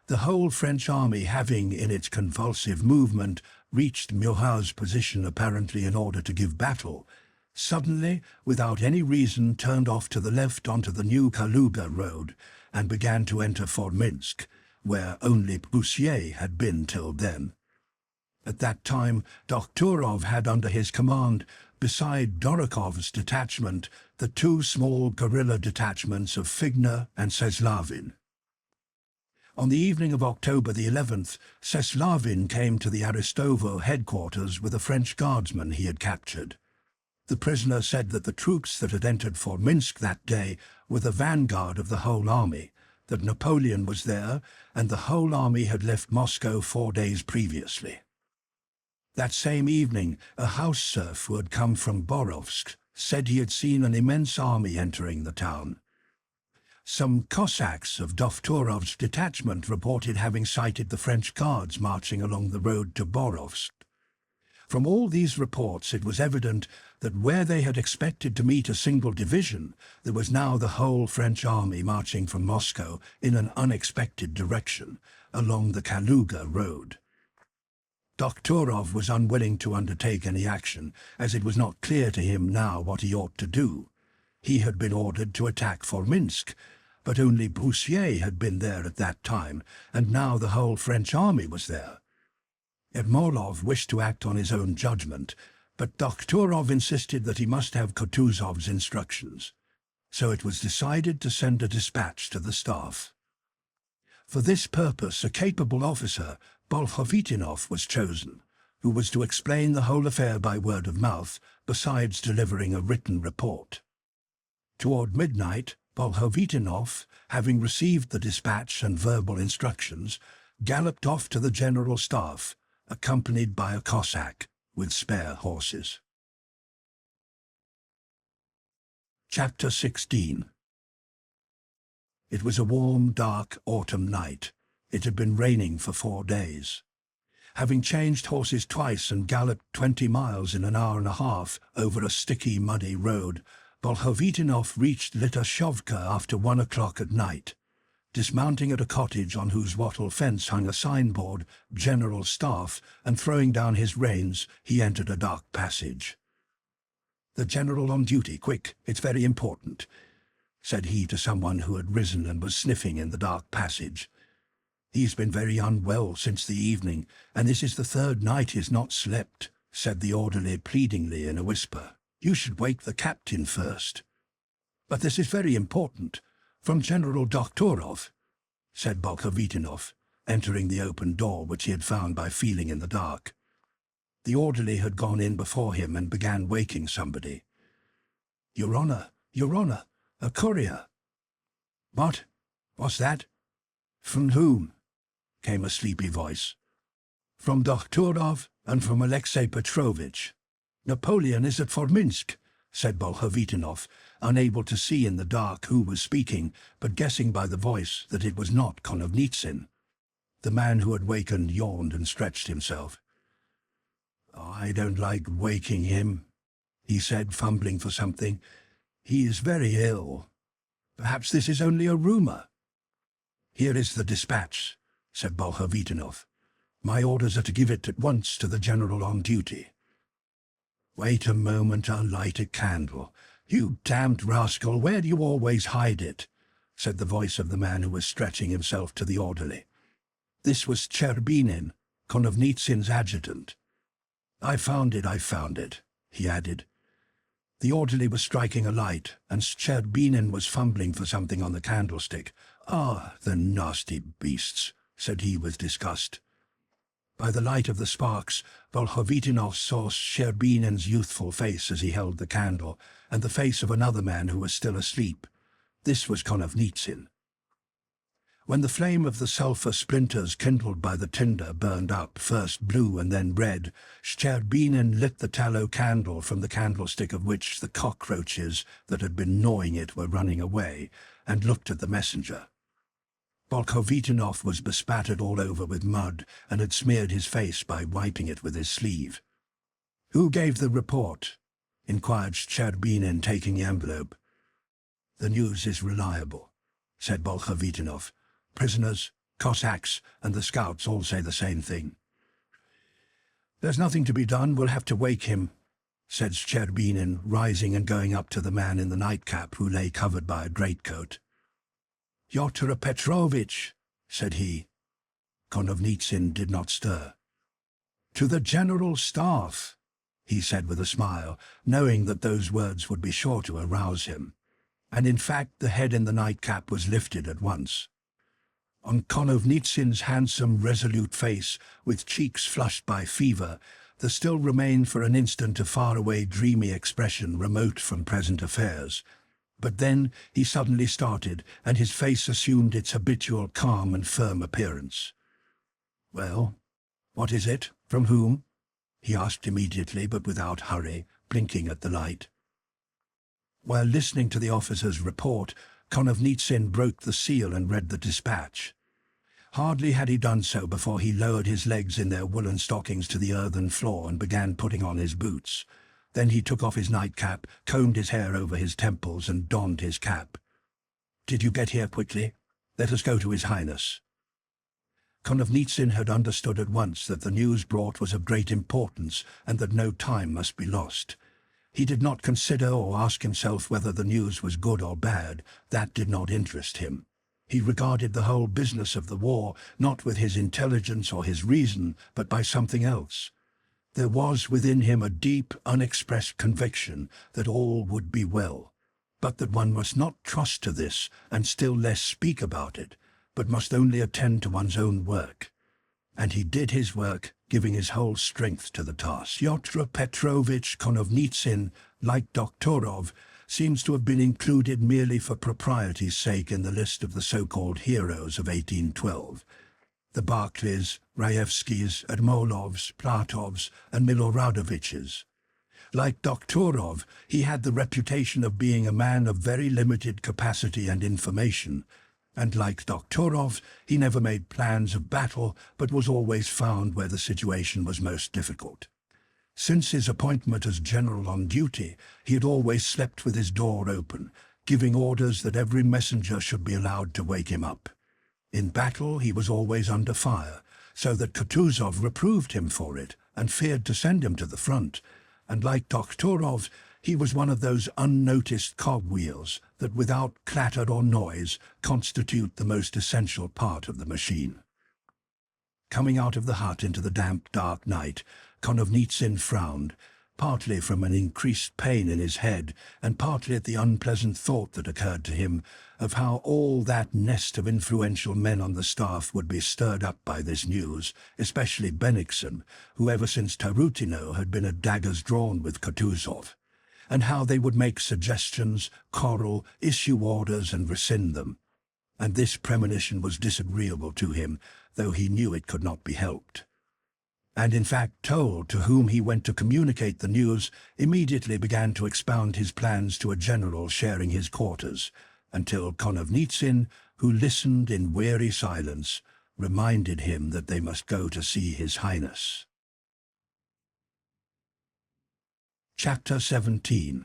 the whole French army having, in its convulsive movement, reached Murat's position apparently in order to give battle, suddenly, without any reason, turned off to the left onto the new Kaluga road and began to enter Forminsk, where only Broussier had been till then. At that time, Dokhturov had under his command, beside Dorokov's detachment, the two small guerrilla detachments of Figner and Seslavin. On the evening of October the 11th, Seslavin came to the Aristovo headquarters with a French guardsman he had captured. The prisoner said that the troops that had entered Forminsk that day were the vanguard of the whole army, that Napoleon was there, and the whole army had left Moscow 4 days previously. That same evening, a house serf who had come from Borovsk said he had seen an immense army entering the town. Some Cossacks of Dokhturov's detachment reported having sighted the French guards marching along the road to Borovsk. From all these reports it was evident that where they had expected to meet a single division, there was now the whole French army marching from Moscow in an unexpected direction, along the Kaluga road. Dokhturov was unwilling to undertake any action, as it was not clear to him now what he ought to do. He had been ordered to attack Forminsk, but only Broussier had been there at that time, and now the whole French army was there. Ermolov wished to act on his own judgment, but Dokhturov insisted that he must have Kutuzov's instructions. So it was decided to send a dispatch to the staff. For this purpose, a capable officer, Bolkhovitinov, was chosen, who was to explain the whole affair by word of mouth, besides delivering a written report. Toward midnight, Bolkhovitinov, having received the dispatch and verbal instructions, galloped off to the general staff, accompanied by a Cossack with spare horses. Chapter 16. It was a warm, dark autumn night. It had been raining for 4 days. Having changed horses twice and galloped 20 miles in an hour and a half over a sticky, muddy road, Bolkhovitinov reached Litashovka after 1 o'clock at night. Dismounting at a cottage on whose wattle fence hung a signboard, General Staff, and throwing down his reins, he entered a dark passage. "The general on duty, quick, it's very important," said he to someone who had risen and was sniffing in the dark passage. "He's been very unwell since the evening, and this is the third night he's not slept," said the orderly pleadingly in a whisper. "You should wake the captain first." "But this is very important. From General Doktorov," said Bolkhovitinov, entering the open door which he had found by feeling in the dark. The orderly had gone in before him and began waking somebody. Your Honor, a courier." "What? What's that?" "From whom?" came a sleepy voice. "From Doktorov and from Alexei Petrovitch. Napoleon is at Forminsk," said Bolkhovitinov, unable to see in the dark who was speaking, but guessing by the voice that it was not Konovnitsin. The man who had wakened yawned and stretched himself. "I don't like waking him," he said, fumbling for something. "He is very ill. Perhaps this is only a rumor." "Here is the dispatch," said Bolkhovitinov. "My orders are to give it at once to the general on duty." "Wait a moment, I'll light a candle. You damned rascal, where do you always hide it?" said the voice of the man who was stretching himself to the orderly. This was Cherbinin, Konovnitsin's adjutant. I found it," he added. The orderly was striking a light, and Cherbinin was fumbling for something on the candlestick. "Ah, the nasty beasts," said he with disgust. By the light of the sparks, Bolkhovitinov saw Cherbinin's youthful face as he held the candle, and the face of another man who was still asleep. This was Konovnitsin. When the flame of the sulphur splinters kindled by the tinder burned up, first blue and then red, Cherbinin lit the tallow candle from the candlestick of which the cockroaches that had been gnawing it were running away, and looked at the messenger. Bolkhovitinov was bespattered all over with mud and had smeared his face by wiping it with his sleeve. "Who gave the report?" inquired Cherbinin, taking the envelope. "The news is reliable," said Bolkhovitinov. "Prisoners, Cossacks, and the scouts all say the same thing." "There's nothing to be done, we'll have to wake him," said Cherbinin, rising and going up to the man in the nightcap who lay covered by a greatcoat. "Pyotr Petrovitch," said he. Konovnitsin did not stir. "To the General Staff," he said with a smile, knowing that those words would be sure to arouse him. And in fact the head in the nightcap was lifted at once. On Konovnitsin's handsome, resolute face, with cheeks flushed by fever, there still remained for an instant a far-away, dreamy expression remote from present affairs. But then he suddenly started, and his face assumed its habitual calm and firm appearance. "Well, what is it? From whom?" he asked immediately, but without hurry, blinking at the light. While listening to the officer's report, Konovnitsin broke the seal and read the dispatch. Hardly had he done so before he lowered his legs in their woolen stockings to the earthen floor and began putting on his boots. Then he took off his nightcap, combed his hair over his temples, and donned his cap. "Did you get here quickly? Let us go to His Highness." Konovnitsin had understood at once that the news brought was of great importance and that no time must be lost. He did not consider or ask himself whether the news was good or bad. That did not interest him. He regarded the whole business of the war not with his intelligence or his reason, but by something else. There was within him a deep, unexpressed conviction that all would be well, but that one must not trust to this and still less speak about it, but must only attend to one's own work. And he did his work, giving his whole strength to the task. Pyotr Petrovitch Konovnitsin, like Doktorov, seems to have been included merely for propriety's sake in the list of the so-called heroes of 1812. The Barclays, Raevskys, Ermolovs, Platovs, and Miloradoviches. Like Doktorov, he had the reputation of being a man of very limited capacity and information, and like Doktorov, he never made plans of battle, but was always found where the situation was most difficult. Since his appointment as general on duty, he had always slept with his door open, giving orders that every messenger should be allowed to wake him up. In battle he was always under fire, so that Kutuzov reproved him for it and feared to send him to the front, and like Doktorov, he was one of those unnoticed cogwheels that without clatter or noise constitute the most essential part of the machine. Coming out of the hut into the damp, dark night, Konovnitsin frowned, partly from an increased pain in his head, and partly at the unpleasant thought that occurred to him of how all that nest of influential men on the staff would be stirred up by this news, especially Bennigsen, who ever since Tarutino had been at daggers drawn with Kutuzov, and how they would make suggestions, quarrel, issue orders, and rescind them. And this premonition was disagreeable to him, though he knew it could not be helped. And in fact Toll, to whom he went to communicate the news, immediately began to expound his plans to a general sharing his quarters, until Konovnitsin, who listened in weary silence, reminded him that they must go to see His Highness. Chapter 17.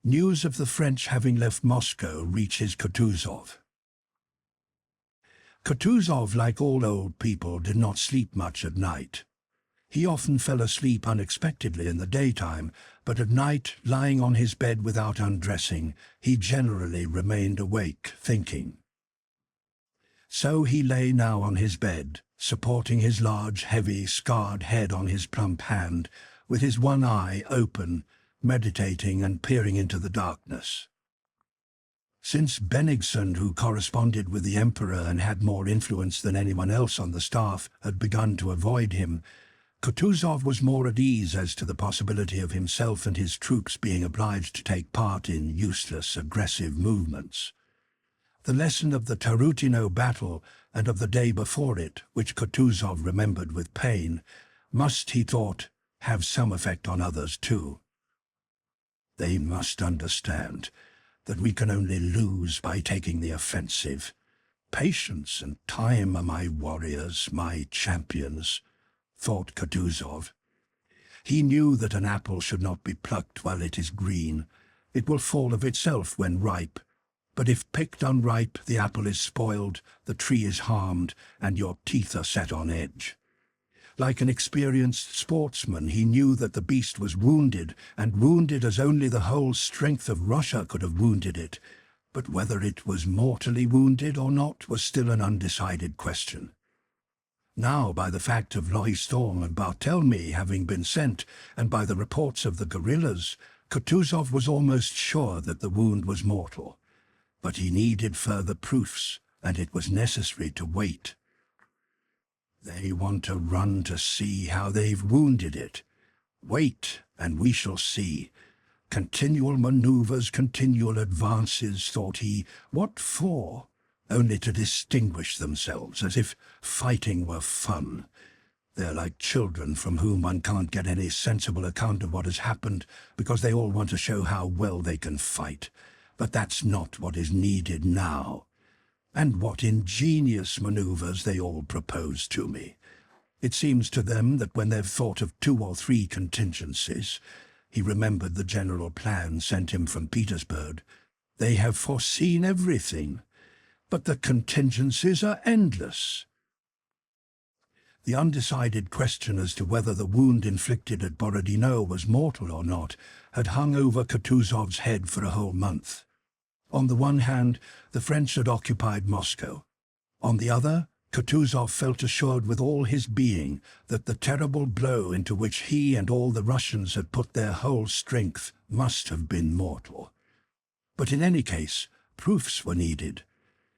News of the French having left Moscow reaches Kutuzov. Kutuzov, like all old people, did not sleep much at night. He often fell asleep unexpectedly in the daytime, but at night, lying on his bed without undressing, he generally remained awake, thinking. So he lay now on his bed, supporting his large, heavy, scarred head on his plump hand, with his one eye open, meditating and peering into the darkness. Since Bennigsen, who corresponded with the Emperor and had more influence than anyone else on the staff, had begun to avoid him, Kutuzov was more at ease as to the possibility of himself and his troops being obliged to take part in useless, aggressive movements. The lesson of the Tarutino battle and of the day before it, which Kutuzov remembered with pain, must, he thought, have some effect on others too. They must understand that we can only lose by taking the offensive. Patience and time are my warriors, my champions, thought Kutuzov. He knew that an apple should not be plucked while it is green. It will fall of itself when ripe. But if picked unripe, the apple is spoiled, the tree is harmed, and your teeth are set on edge. Like an experienced sportsman, he knew that the beast was wounded, and wounded as only the whole strength of Russia could have wounded it. But whether it was mortally wounded or not was still an undecided question. Now, by the fact of Lohistorm and Bartelmy having been sent, and by the reports of the guerrillas, Kutuzov was almost sure that the wound was mortal. But he needed further proofs, and it was necessary to wait. They want to run to see how they've wounded it. Wait, and we shall see. Continual maneuvers, continual advances, thought he. What for? Only to distinguish themselves, as if fighting were fun. They're like children from whom one can't get any sensible account of what has happened, because they all want to show how well they can fight. But that's not what is needed now. And what ingenious maneuvers they all propose to me. It seems to them that when they've thought of 2 or 3 contingencies, he remembered the general plan sent him from Petersburg, they have foreseen everything. But the contingencies are endless. The undecided question as to whether the wound inflicted at Borodino was mortal or not had hung over Kutuzov's head for a whole month. On the one hand, the French had occupied Moscow. On the other, Kutuzov felt assured with all his being that the terrible blow into which he and all the Russians had put their whole strength must have been mortal. But in any case, proofs were needed.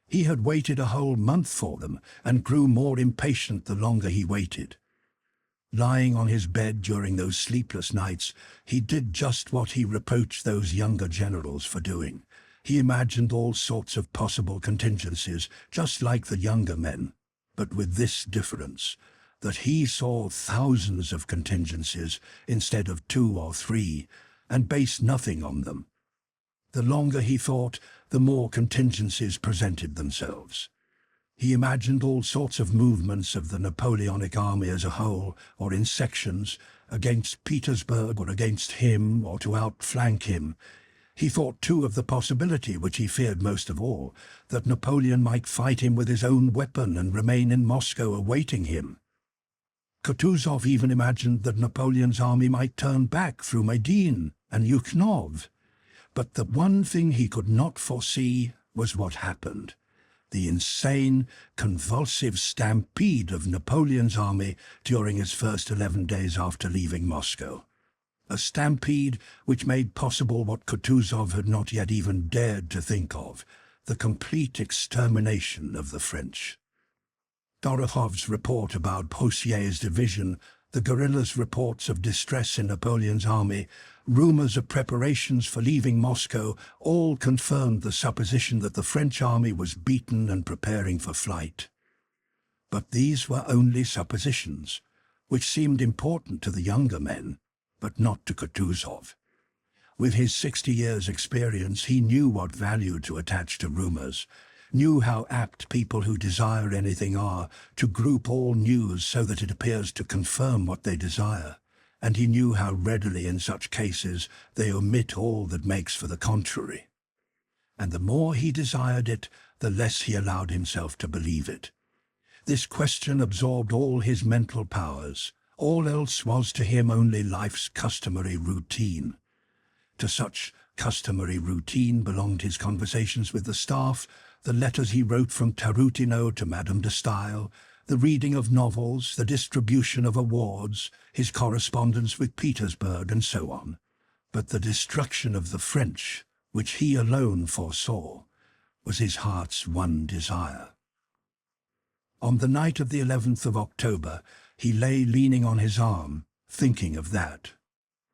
He had waited a whole month for them, and grew more impatient the longer he waited. Lying on his bed during those sleepless nights, he did just what he reproached those younger generals for doing. He imagined all sorts of possible contingencies, just like the younger men, but with this difference, that he saw thousands of contingencies instead of 2 or 3, and based nothing on them. The longer he thought, the more contingencies presented themselves. He imagined all sorts of movements of the Napoleonic army as a whole, or in sections, against Petersburg or against him, or to outflank him. He thought too of the possibility, which he feared most of all, that Napoleon might fight him with his own weapon and remain in Moscow awaiting him. Kutuzov even imagined that Napoleon's army might turn back through Maydin and Yukhnov. But the one thing he could not foresee was what happened. the insane, convulsive stampede of Napoleon's army during his first 11 days after leaving Moscow. A stampede which made possible what Kutuzov had not yet even dared to think of, the complete extermination of the French. Dorokhov's report about Poussier's division, the guerrillas' reports of distress in Napoleon's army, rumors of preparations for leaving Moscow, all confirmed the supposition that the French army was beaten and preparing for flight. But these were only suppositions, which seemed important to the younger men, but not to Kutuzov. With his 60 years' experience, he knew what value to attach to rumors, knew how apt people who desire anything are to group all news so that it appears to confirm what they desire, and he knew how readily in such cases they omit all that makes for the contrary. And the more he desired it, the less he allowed himself to believe it. This question absorbed all his mental powers. All else was to him only life's customary routine. To such customary routine belonged his conversations with the staff, the letters he wrote from Tarutino to Madame de Stael, the reading of novels, the distribution of awards, his correspondence with Petersburg, and so on. But the destruction of the French, which he alone foresaw, was his heart's one desire. On the night of the 11th of October, he lay leaning on his arm, thinking of that.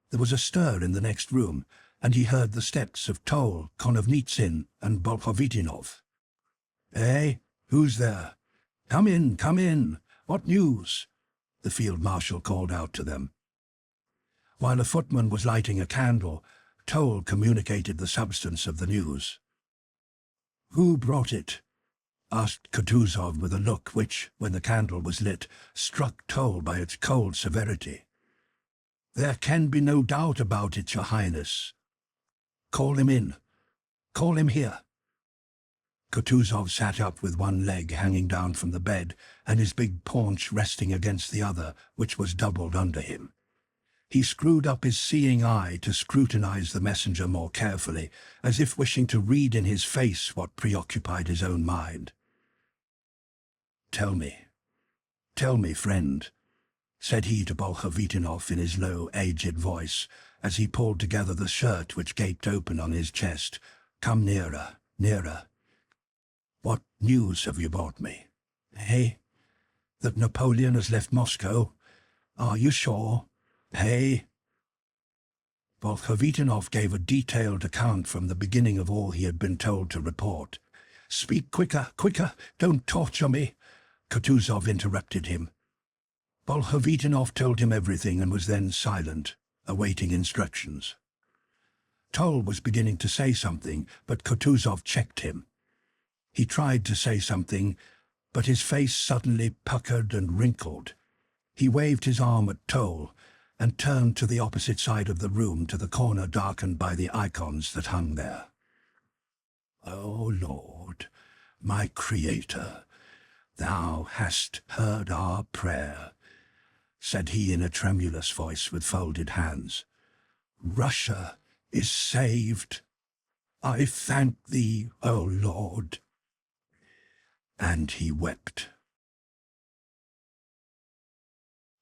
There was a stir in the next room, and he heard the steps of Tol, Konovnitsin, and Bolkhovitinov. "Eh? Who's there? Come in, come in. What news?" the field marshal called out to them. While a footman was lighting a candle, Tol communicated the substance of the news. "Who brought it?" asked Kutuzov with a look which, when the candle was lit, struck Tol by its cold severity. "There can be no doubt about it, Your Highness." "Call him in. Call him here." Kutuzov sat up with one leg hanging down from the bed and his big paunch resting against the other, which was doubled under him. He screwed up his seeing eye to scrutinize the messenger more carefully, as if wishing to read in his face what preoccupied his own mind. Tell me, friend," said he to Bolkhovitinov in his low, aged voice, as he pulled together the shirt which gaped open on his chest. "Come nearer, nearer. What news have you brought me? Hey? That Napoleon has left Moscow? Are you sure? Hey?" Bolkhovitinov gave a detailed account from the beginning of all he had been told to report. "Speak quicker, quicker, don't torture me," Kutuzov interrupted him. Bolkhovitinov told him everything and was then silent, awaiting instructions. Tol was beginning to say something, but Kutuzov checked him. He tried to say something, but his face suddenly puckered and wrinkled. He waved his arm at Tol and turned to the opposite side of the room, to the corner darkened by the icons that hung there. "O Lord, my Creator, Thou hast heard our prayer," said he in a tremulous voice with folded hands. "Russia is saved. I thank Thee, O Lord." And he wept.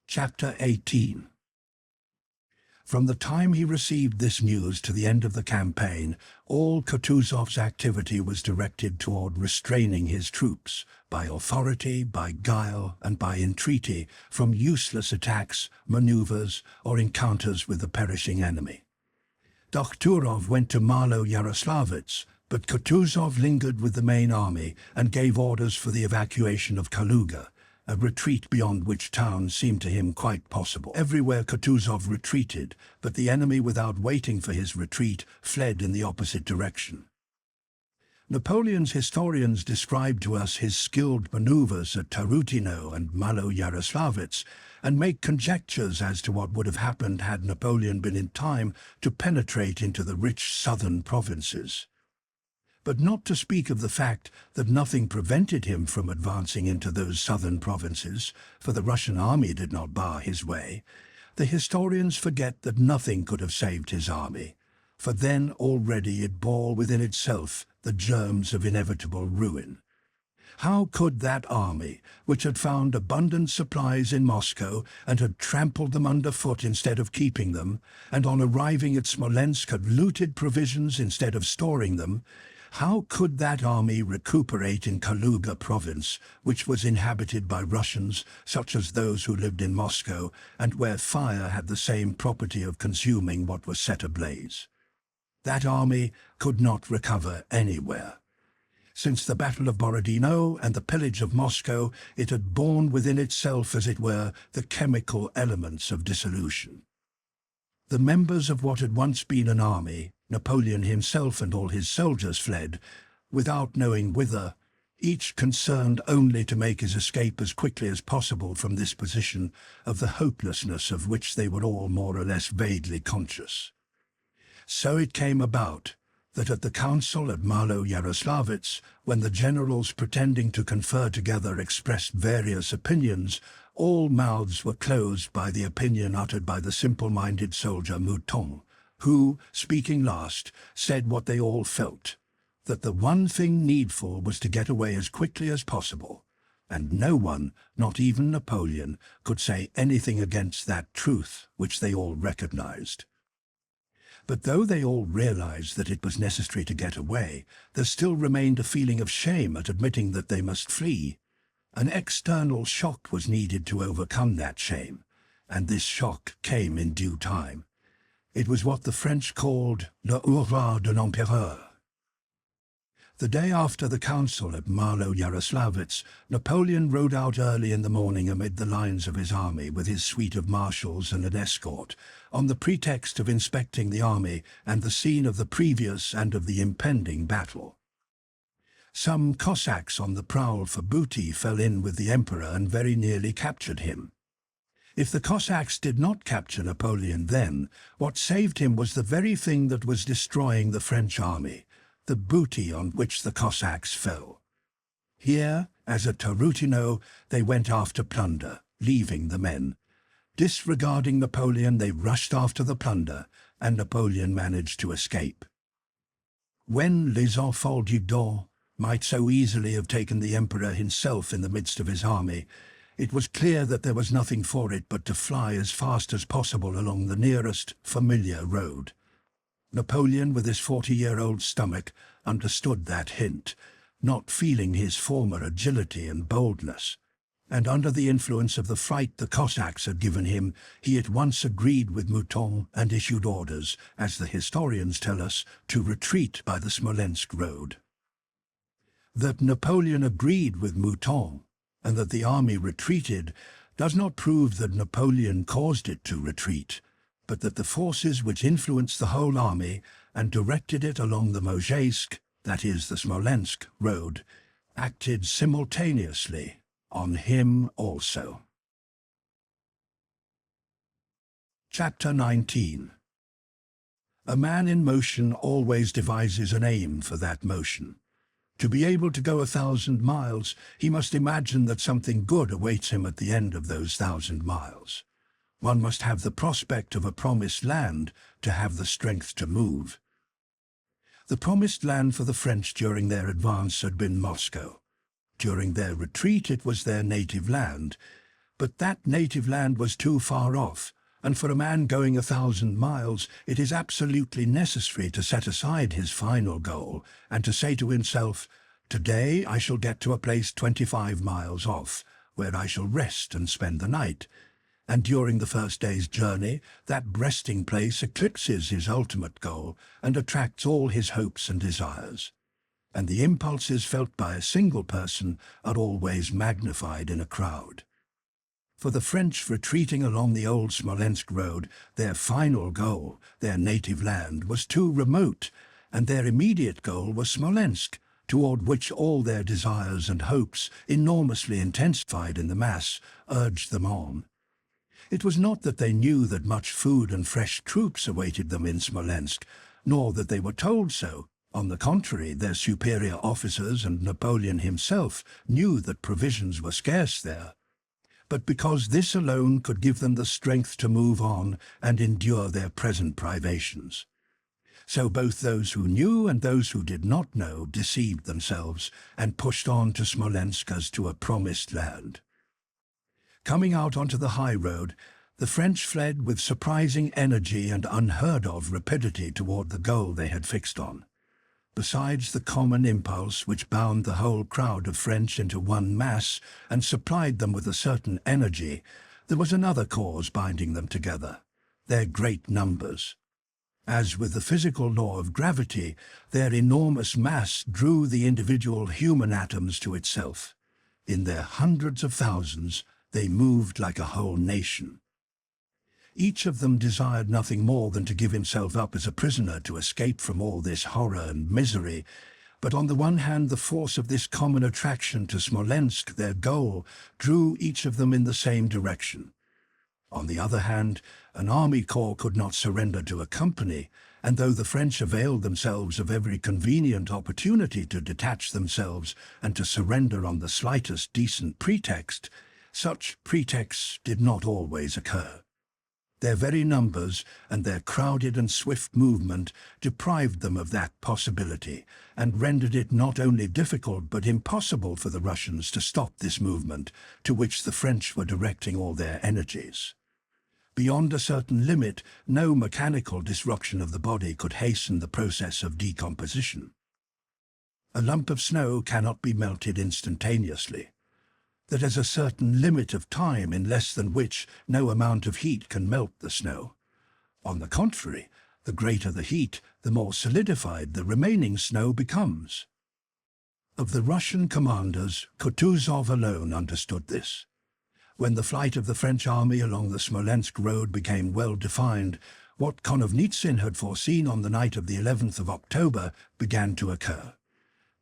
Chapter 18. From the time he received this news to the end of the campaign, all Kutuzov's activity was directed toward restraining his troops, by authority, by guile, and by entreaty, from useless attacks, maneuvers, or encounters with the perishing enemy. Dokhturov went to Malo-Yaroslavets, but Kutuzov lingered with the main army and gave orders for the evacuation of Kaluga, a retreat beyond which town seemed to him quite possible. Everywhere Kutuzov retreated, but the enemy, without waiting for his retreat, fled in the opposite direction. Napoleon's historians describe to us his skilled maneuvers at Tarutino and Malo-Yaroslavets, and make conjectures as to what would have happened had Napoleon been in time to penetrate into the rich southern provinces. But not to speak of the fact that nothing prevented him from advancing into those southern provinces, for the Russian army did not bar his way, the historians forget that nothing could have saved his army, for then already it bore within itself the germs of inevitable ruin. How could that army, which had found abundant supplies in Moscow and had trampled them underfoot instead of keeping them, and on arriving at Smolensk had looted provisions instead of storing them, how could that army recuperate in Kaluga province, which was inhabited by Russians such as those who lived in Moscow, and where fire had the same property of consuming what was set ablaze? That army could not recover anywhere. Since the Battle of Borodino and the pillage of Moscow, it had borne within itself, as it were, the chemical elements of dissolution. The members of what had once been an army, Napoleon himself and all his soldiers, fled, without knowing whither, each concerned only to make his escape as quickly as possible from this position of the hopelessness of which they were all more or less vaguely conscious. So it came about that at the council at Malo-Yaroslavets, when the generals pretending to confer together expressed various opinions, all mouths were closed by the opinion uttered by the simple-minded soldier Mouton, who, speaking last, said what they all felt, that the one thing needful was to get away as quickly as possible, and no one, not even Napoleon, could say anything against that truth which they all recognized. But though they all realized that it was necessary to get away, there still remained a feeling of shame at admitting that they must flee. An external shock was needed to overcome that shame, and this shock came in due time. It was what the French called le hurrah de l'empereur. The day after the council at Malo-Yaroslavets, Napoleon rode out early in the morning amid the lines of his army with his suite of marshals and an escort, on the pretext of inspecting the army and the scene of the previous and of the impending battle. Some Cossacks on the prowl for booty fell in with the emperor and very nearly captured him. If the Cossacks did not capture Napoleon then, what saved him was the very thing that was destroying the French army, the booty on which the Cossacks fell. Here, as at Tarutino, they went after plunder, leaving the men. Disregarding Napoleon, they rushed after the plunder, and Napoleon managed to escape. When les enfants du Don might so easily have taken the emperor himself in the midst of his army, it was clear that there was nothing for it but to fly as fast as possible along the nearest, familiar road. Napoleon, with his 40-year-old stomach, understood that hint, not feeling his former agility and boldness, and under the influence of the fright the Cossacks had given him, he at once agreed with Mouton and issued orders, as the historians tell us, to retreat by the Smolensk road. That Napoleon agreed with Mouton, and that the army retreated, does not prove that Napoleon caused it to retreat, but that the forces which influenced the whole army and directed it along the Mozhaysk, that is, the Smolensk road, acted simultaneously on him also. Chapter 19. A man in motion always devises an aim for that motion. To be able to go 1,000 miles, he must imagine that something good awaits him at the end of those 1,000 miles. One must have the prospect of a promised land to have the strength to move. The promised land for the French during their advance had been Moscow. During their retreat it was their native land, but that native land was too far off, and for a man going 1,000 miles it is absolutely necessary to set aside his final goal and to say to himself, "Today I shall get to a place 25 miles off, where I shall rest and spend the night." And during the first day's journey, that resting place eclipses his ultimate goal and attracts all his hopes and desires. And the impulses felt by a single person are always magnified in a crowd. For the French retreating along the old Smolensk road, their final goal, their native land, was too remote, and their immediate goal was Smolensk, toward which all their desires and hopes, enormously intensified in the mass, urged them on. It was not that they knew that much food and fresh troops awaited them in Smolensk, nor that they were told so. On the contrary, their superior officers and Napoleon himself knew that provisions were scarce there. But because this alone could give them the strength to move on and endure their present privations. So both those who knew and those who did not know deceived themselves and pushed on to Smolensk as to a promised land. Coming out onto the high road, the French fled with surprising energy and unheard-of rapidity toward the goal they had fixed on. Besides the common impulse which bound the whole crowd of French into one mass and supplied them with a certain energy, there was another cause binding them together: their great numbers. As with the physical law of gravity, their enormous mass drew the individual human atoms to itself. In their hundreds of thousands, they moved like a whole nation. Each of them desired nothing more than to give himself up as a prisoner to escape from all this horror and misery. But on the one hand, the force of this common attraction to Smolensk, their goal, drew each of them in the same direction. On the other hand, an army corps could not surrender to a company, and though the French availed themselves of every convenient opportunity to detach themselves and to surrender on the slightest decent pretext, such pretexts did not always occur. Their very numbers and their crowded and swift movement deprived them of that possibility and rendered it not only difficult but impossible for the Russians to stop this movement, to which the French were directing all their energies. Beyond a certain limit, no mechanical disruption of the body could hasten the process of decomposition. A lump of snow cannot be melted instantaneously. There is a certain limit of time in less than which no amount of heat can melt the snow. On the contrary, the greater the heat, the more solidified the remaining snow becomes. Of the Russian commanders, Kutuzov alone understood this. When the flight of the French army along the Smolensk road became well defined, what Konovnitsin had foreseen on the night of the 11th of October began to occur.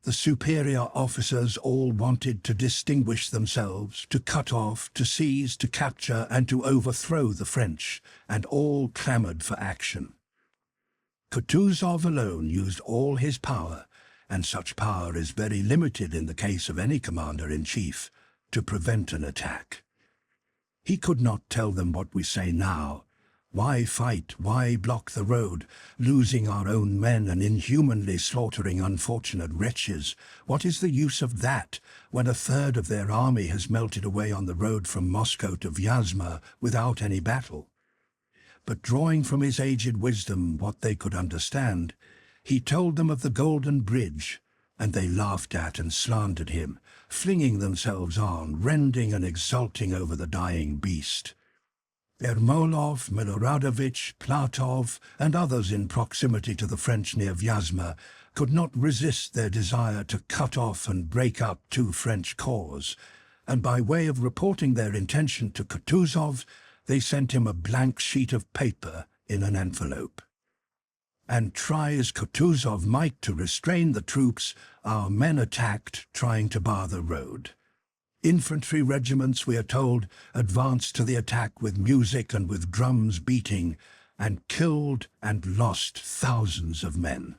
The superior officers all wanted to distinguish themselves, to cut off, to seize, to capture, and to overthrow the French, and all clamored for action. Kutuzov alone used all his power, and such power is very limited in the case of any commander-in-chief, to prevent an attack. He could not tell them what we say now. Why fight? Why block the road, losing our own men and inhumanly slaughtering unfortunate wretches? What is the use of that, when a third of their army has melted away on the road from Moscow to Vyazma without any battle? But drawing from his aged wisdom what they could understand, he told them of the Golden Bridge, and they laughed at and slandered him, flinging themselves on, rending and exulting over the dying beast. Ermolov, Miloradovich, Platov, and others in proximity to the French near Vyazma could not resist their desire to cut off and break up two French corps, and by way of reporting their intention to Kutuzov, they sent him a blank sheet of paper in an envelope. And try as Kutuzov might to restrain the troops, our men attacked, trying to bar the road. Infantry regiments, we are told, advanced to the attack with music and with drums beating, and killed and lost thousands of men.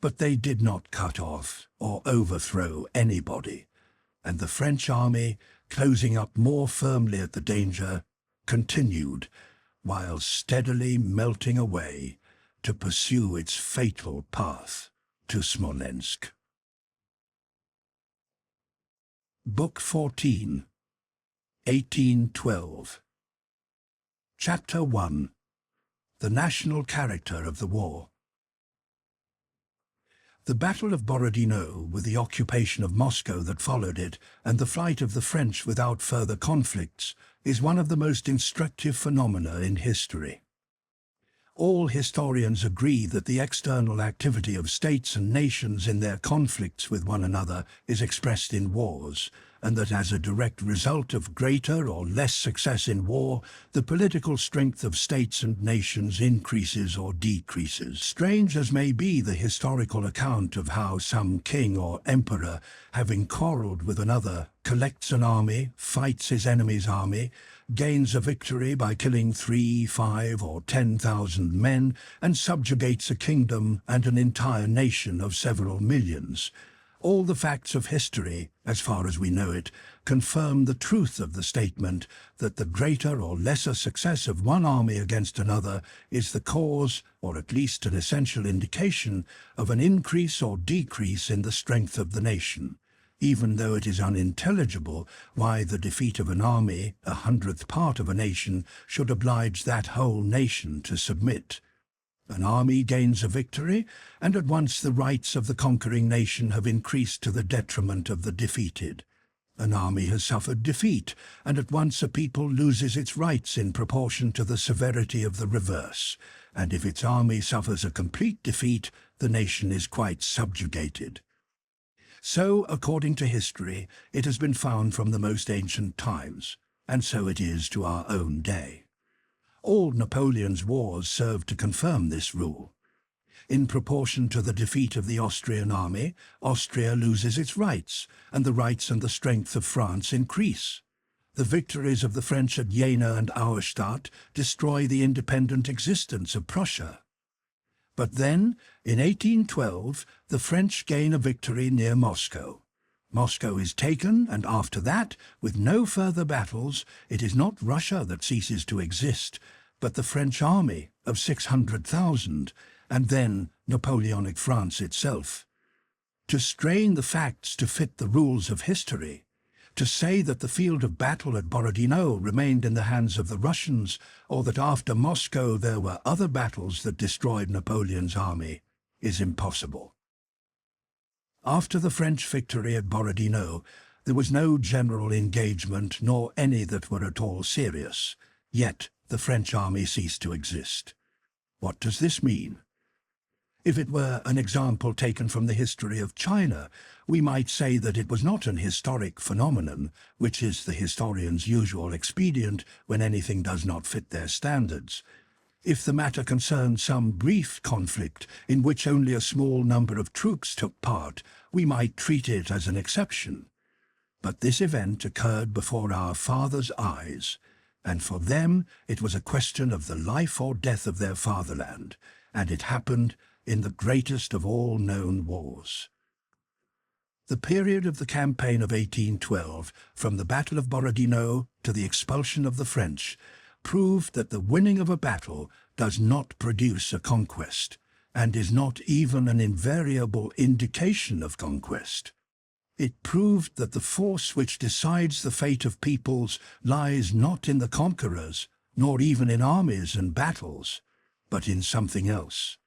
But they did not cut off or overthrow anybody, and the French army, closing up more firmly at the danger, continued, while steadily melting away, to pursue its fatal path to Smolensk. Book 14, 1812. Chapter 1. The National Character of the War. The Battle of Borodino, with the occupation of Moscow that followed it, and the flight of the French without further conflicts, is one of the most instructive phenomena in history. All historians agree that the external activity of states and nations in their conflicts with one another is expressed in wars, and that as a direct result of greater or less success in war, the political strength of states and nations increases or decreases. Strange as may be the historical account of how some king or emperor, having quarrelled with another, collects an army, fights his enemy's army, gains a victory by killing 3, 5, or 10,000 men, and subjugates a kingdom and an entire nation of several millions. All the facts of history, as far as we know it, confirm the truth of the statement that the greater or lesser success of one army against another is the cause, or at least an essential indication, of an increase or decrease in the strength of the nation, even though it is unintelligible why the defeat of an army, 100th part of a nation, should oblige that whole nation to submit. An army gains a victory, and at once the rights of the conquering nation have increased to the detriment of the defeated. An army has suffered defeat, and at once a people loses its rights in proportion to the severity of the reverse, and if its army suffers a complete defeat, the nation is quite subjugated. So, according to history, it has been found from the most ancient times, and so it is to our own day. All Napoleon's wars served to confirm this rule. In proportion to the defeat of the Austrian army, Austria loses its rights, and the rights and the strength of France increase. The victories of the French at Jena and Auerstadt destroy the independent existence of Prussia. But then, in 1812, the French gain a victory near Moscow. Moscow is taken, and after that, with no further battles, it is not Russia that ceases to exist, but the French army of 600,000, and then Napoleonic France itself. To strain the facts to fit the rules of history, to say that the field of battle at Borodino remained in the hands of the Russians, or that after Moscow there were other battles that destroyed Napoleon's army, is impossible. After the French victory at Borodino, there was no general engagement, nor any that were at all serious. Yet the French army ceased to exist. What does this mean? If it were an example taken from the history of China, we might say that it was not an historic phenomenon, which is the historian's usual expedient when anything does not fit their standards. If the matter concerned some brief conflict in which only a small number of troops took part, we might treat it as an exception. But this event occurred before our fathers' eyes, and for them it was a question of the life or death of their fatherland, and it happened in the greatest of all known wars. The period of the campaign of 1812, from the Battle of Borodino to the expulsion of the French, proved that the winning of a battle does not produce a conquest, and is not even an invariable indication of conquest. It proved that the force which decides the fate of peoples lies not in the conquerors, nor even in armies and battles, but in something else.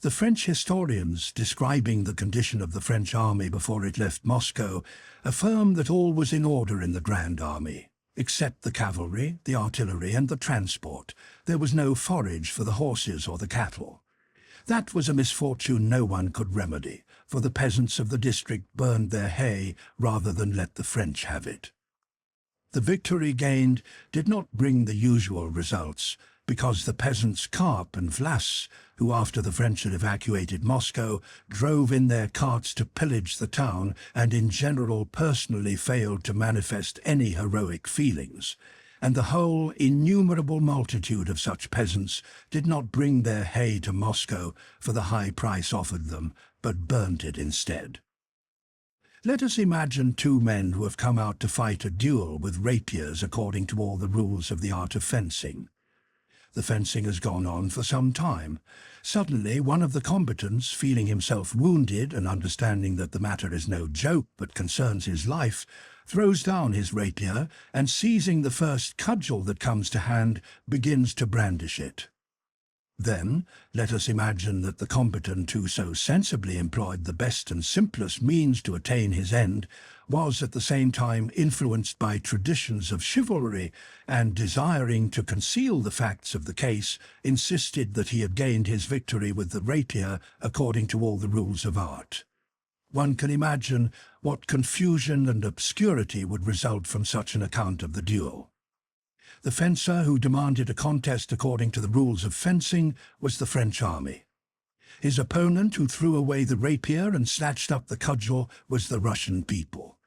The French historians, describing the condition of the French army before it left Moscow, affirm that all was in order in the Grand Army. Except the cavalry, the artillery, and the transport, there was no forage for the horses or the cattle. That was a misfortune no one could remedy, for the peasants of the district burned their hay rather than let the French have it. The victory gained did not bring the usual results, because the peasants Karp and Vlas, who after the French had evacuated Moscow, drove in their carts to pillage the town and in general personally failed to manifest any heroic feelings, and the whole innumerable multitude of such peasants did not bring their hay to Moscow for the high price offered them, but burnt it instead. Let us imagine two men who have come out to fight a duel with rapiers according to all the rules of the art of fencing. The fencing has gone on for some time. Suddenly, one of the combatants, feeling himself wounded and understanding that the matter is no joke but concerns his life, throws down his rapier and, seizing the first cudgel that comes to hand, begins to brandish it. Then, let us imagine that the combatant who so sensibly employed the best and simplest means to attain his end was at the same time influenced by traditions of chivalry and, desiring to conceal the facts of the case, insisted that he had gained his victory with the rapier according to all the rules of art. One can imagine what confusion and obscurity would result from such an account of the duel. The fencer who demanded a contest according to the rules of fencing was the French army. His opponent, who threw away the rapier and snatched up the cudgel, was the Russian people.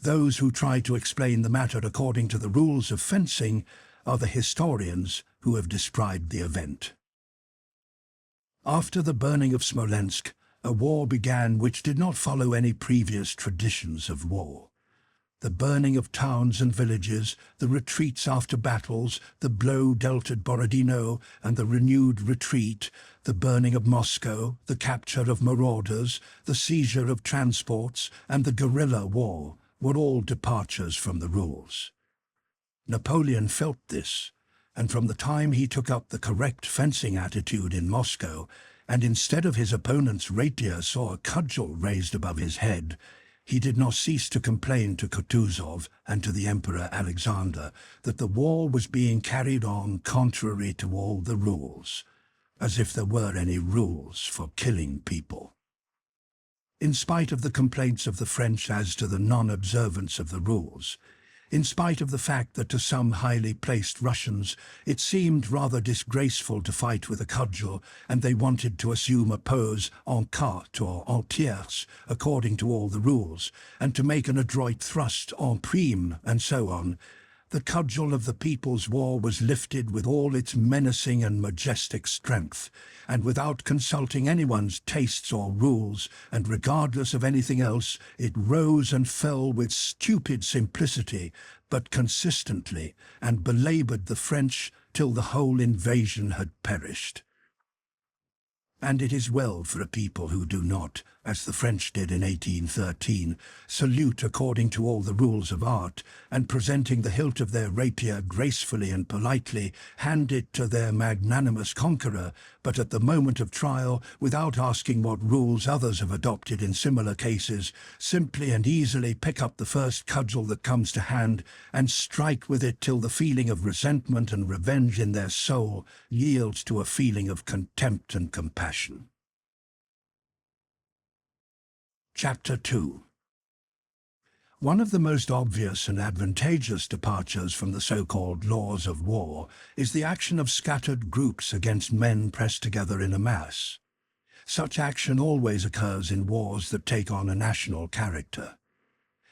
Those who try to explain the matter according to the rules of fencing are the historians who have described the event. After the burning of Smolensk, A war began which did not follow any previous traditions of war. The burning of towns and villages, the retreats after battles, the blow dealt at Borodino and the renewed retreat, the burning of Moscow, the capture of marauders, the seizure of transports, and the guerrilla war were all departures from the rules. Napoleon felt this, and from the time he took up the correct fencing attitude in Moscow, and instead of his opponent's rapier saw a cudgel raised above his head, he did not cease to complain to Kutuzov and to the Emperor Alexander that the war was being carried on contrary to all the rules, as if there were any rules for killing people. In spite of the complaints of the French as to the non-observance of the rules, in spite of the fact that to some highly placed Russians it seemed rather disgraceful to fight with a cudgel and they wanted to assume a pose en quarte or en tierce according to all the rules, and to make an adroit thrust en prime and so on, the cudgel of the People's War was lifted with all its menacing and majestic strength, and without consulting anyone's tastes or rules, and regardless of anything else, it rose and fell with stupid simplicity, but consistently, and belaboured the French till the whole invasion had perished. And it is well for a people who do not, as the French did in 1813, salute according to all the rules of art, and presenting the hilt of their rapier gracefully and politely, hand it to their magnanimous conqueror, but at the moment of trial, without asking what rules others have adopted in similar cases, simply and easily pick up the first cudgel that comes to hand, and strike with it till the feeling of resentment and revenge in their soul yields to a feeling of contempt and compassion. Chapter 2. One of the most obvious and advantageous departures from the so-called laws of war is the action of scattered groups against men pressed together in a mass. Such action always occurs in wars that take on a national character.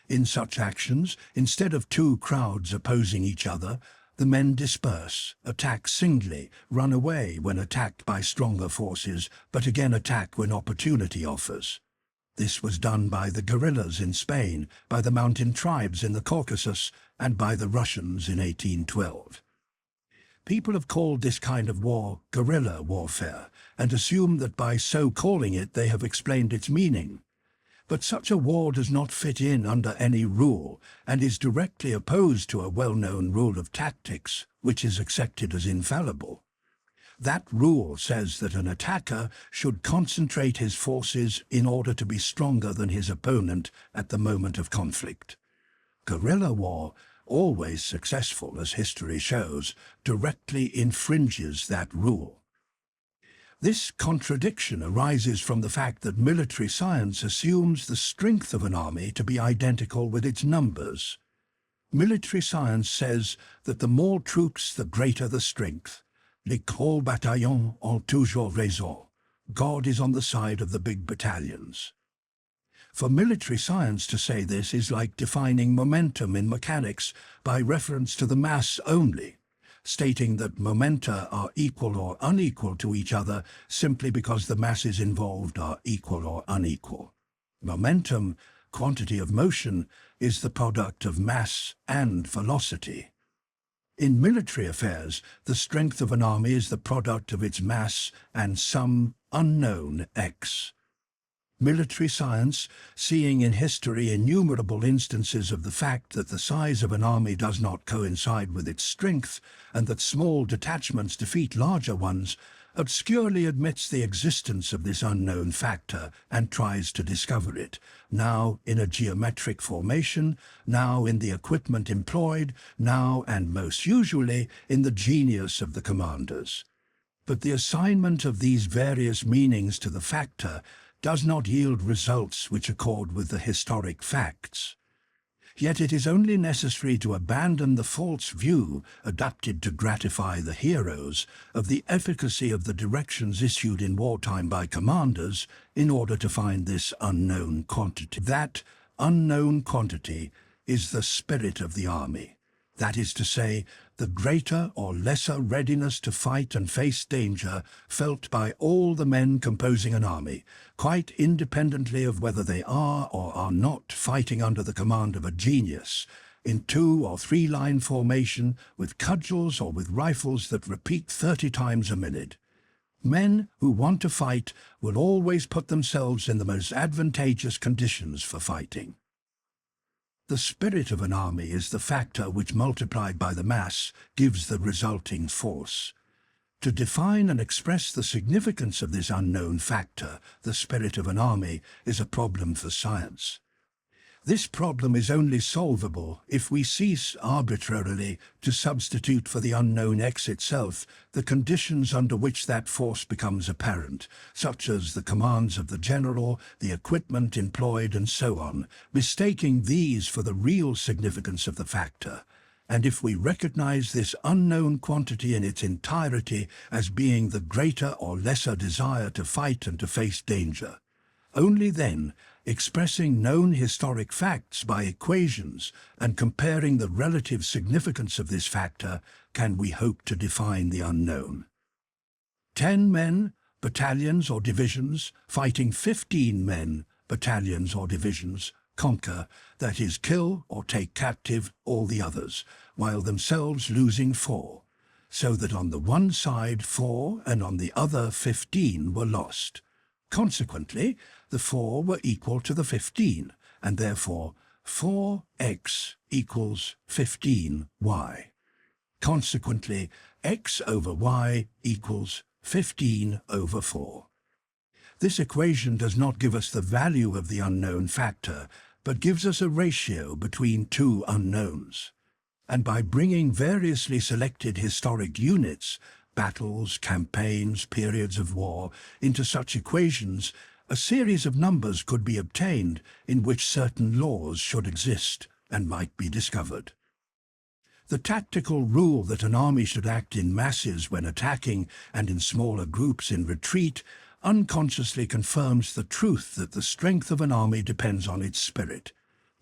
In such actions, instead of two crowds opposing each other, the men disperse, attack singly, run away when attacked by stronger forces, but again attack when opportunity offers. This was done by the guerrillas in Spain, by the mountain tribes in the Caucasus, and by the Russians in 1812. People have called this kind of war guerrilla warfare, and assume that by so calling it they have explained its meaning. But such a war does not fit in under any rule, and is directly opposed to a well-known rule of tactics, which is accepted as infallible. That rule says that an attacker should concentrate his forces in order to be stronger than his opponent at the moment of conflict. Guerrilla war, always successful as history shows, directly infringes that rule. This contradiction arises from the fact that military science assumes the strength of an army to be identical with its numbers. Military science says that the more troops, the greater the strength. Les gros bataillons ont toujours raison. God is on the side of the big battalions. For military science to say this is like defining momentum in mechanics by reference to the mass only, stating that momenta are equal or unequal to each other simply because the masses involved are equal or unequal. Momentum, quantity of motion, is the product of mass and velocity. In military affairs, the strength of an army is the product of its mass and some unknown x. Military science, seeing in history innumerable instances of the fact that the size of an army does not coincide with its strength, and that small detachments defeat larger ones, obscurely admits the existence of this unknown factor and tries to discover it, now in a geometric formation, now in the equipment employed, now and most usually in the genius of the commanders. But the assignment of these various meanings to the factor does not yield results which accord with the historic facts. Yet it is only necessary to abandon the false view, adapted to gratify the heroes, of the efficacy of the directions issued in wartime by commanders in order to find this unknown quantity. That unknown quantity is the spirit of the army. That is to say, the greater or lesser readiness to fight and face danger felt by all the men composing an army, quite independently of whether they are or are not fighting under the command of a genius, in 2- or 3-line formation, with cudgels or with rifles that repeat 30 times a minute. Men who want to fight will always put themselves in the most advantageous conditions for fighting. The spirit of an army is the factor which, multiplied by the mass, gives the resulting force. To define and express the significance of this unknown factor, the spirit of an army, is a problem for science. This problem is only solvable if we cease arbitrarily to substitute for the unknown X itself the conditions under which that force becomes apparent, such as the commands of the general, the equipment employed, and so on, mistaking these for the real significance of the factor. And if we recognize this unknown quantity in its entirety as being the greater or lesser desire to fight and to face danger, only then, expressing known historic facts by equations and comparing the relative significance of this factor, can we hope to define the unknown. 10 men, battalions or divisions, fighting 15 men, battalions or divisions, conquer, that is, kill or take captive all the others, while themselves losing 4, so that on the one side 4 and on the other 15 were lost. Consequently, the 4 were equal to the 15, and therefore 4x equals 15y. Consequently, x over y equals 15 over 4. This equation does not give us the value of the unknown factor, but gives us a ratio between two unknowns. And by bringing variously selected historic units, battles, campaigns, periods of war, into such equations, a series of numbers could be obtained in which certain laws should exist and might be discovered. The tactical rule that an army should act in masses when attacking and in smaller groups in retreat unconsciously confirms the truth that the strength of an army depends on its spirit.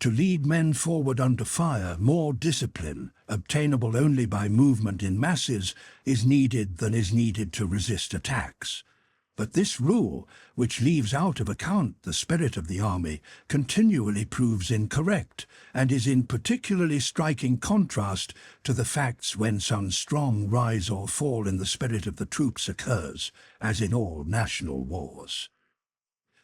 To lead men forward under fire, more discipline, obtainable only by movement in masses, is needed than is needed to resist attacks. But this rule, which leaves out of account the spirit of the army, continually proves incorrect, and is in particularly striking contrast to the facts when some strong rise or fall in the spirit of the troops occurs, as in all national wars.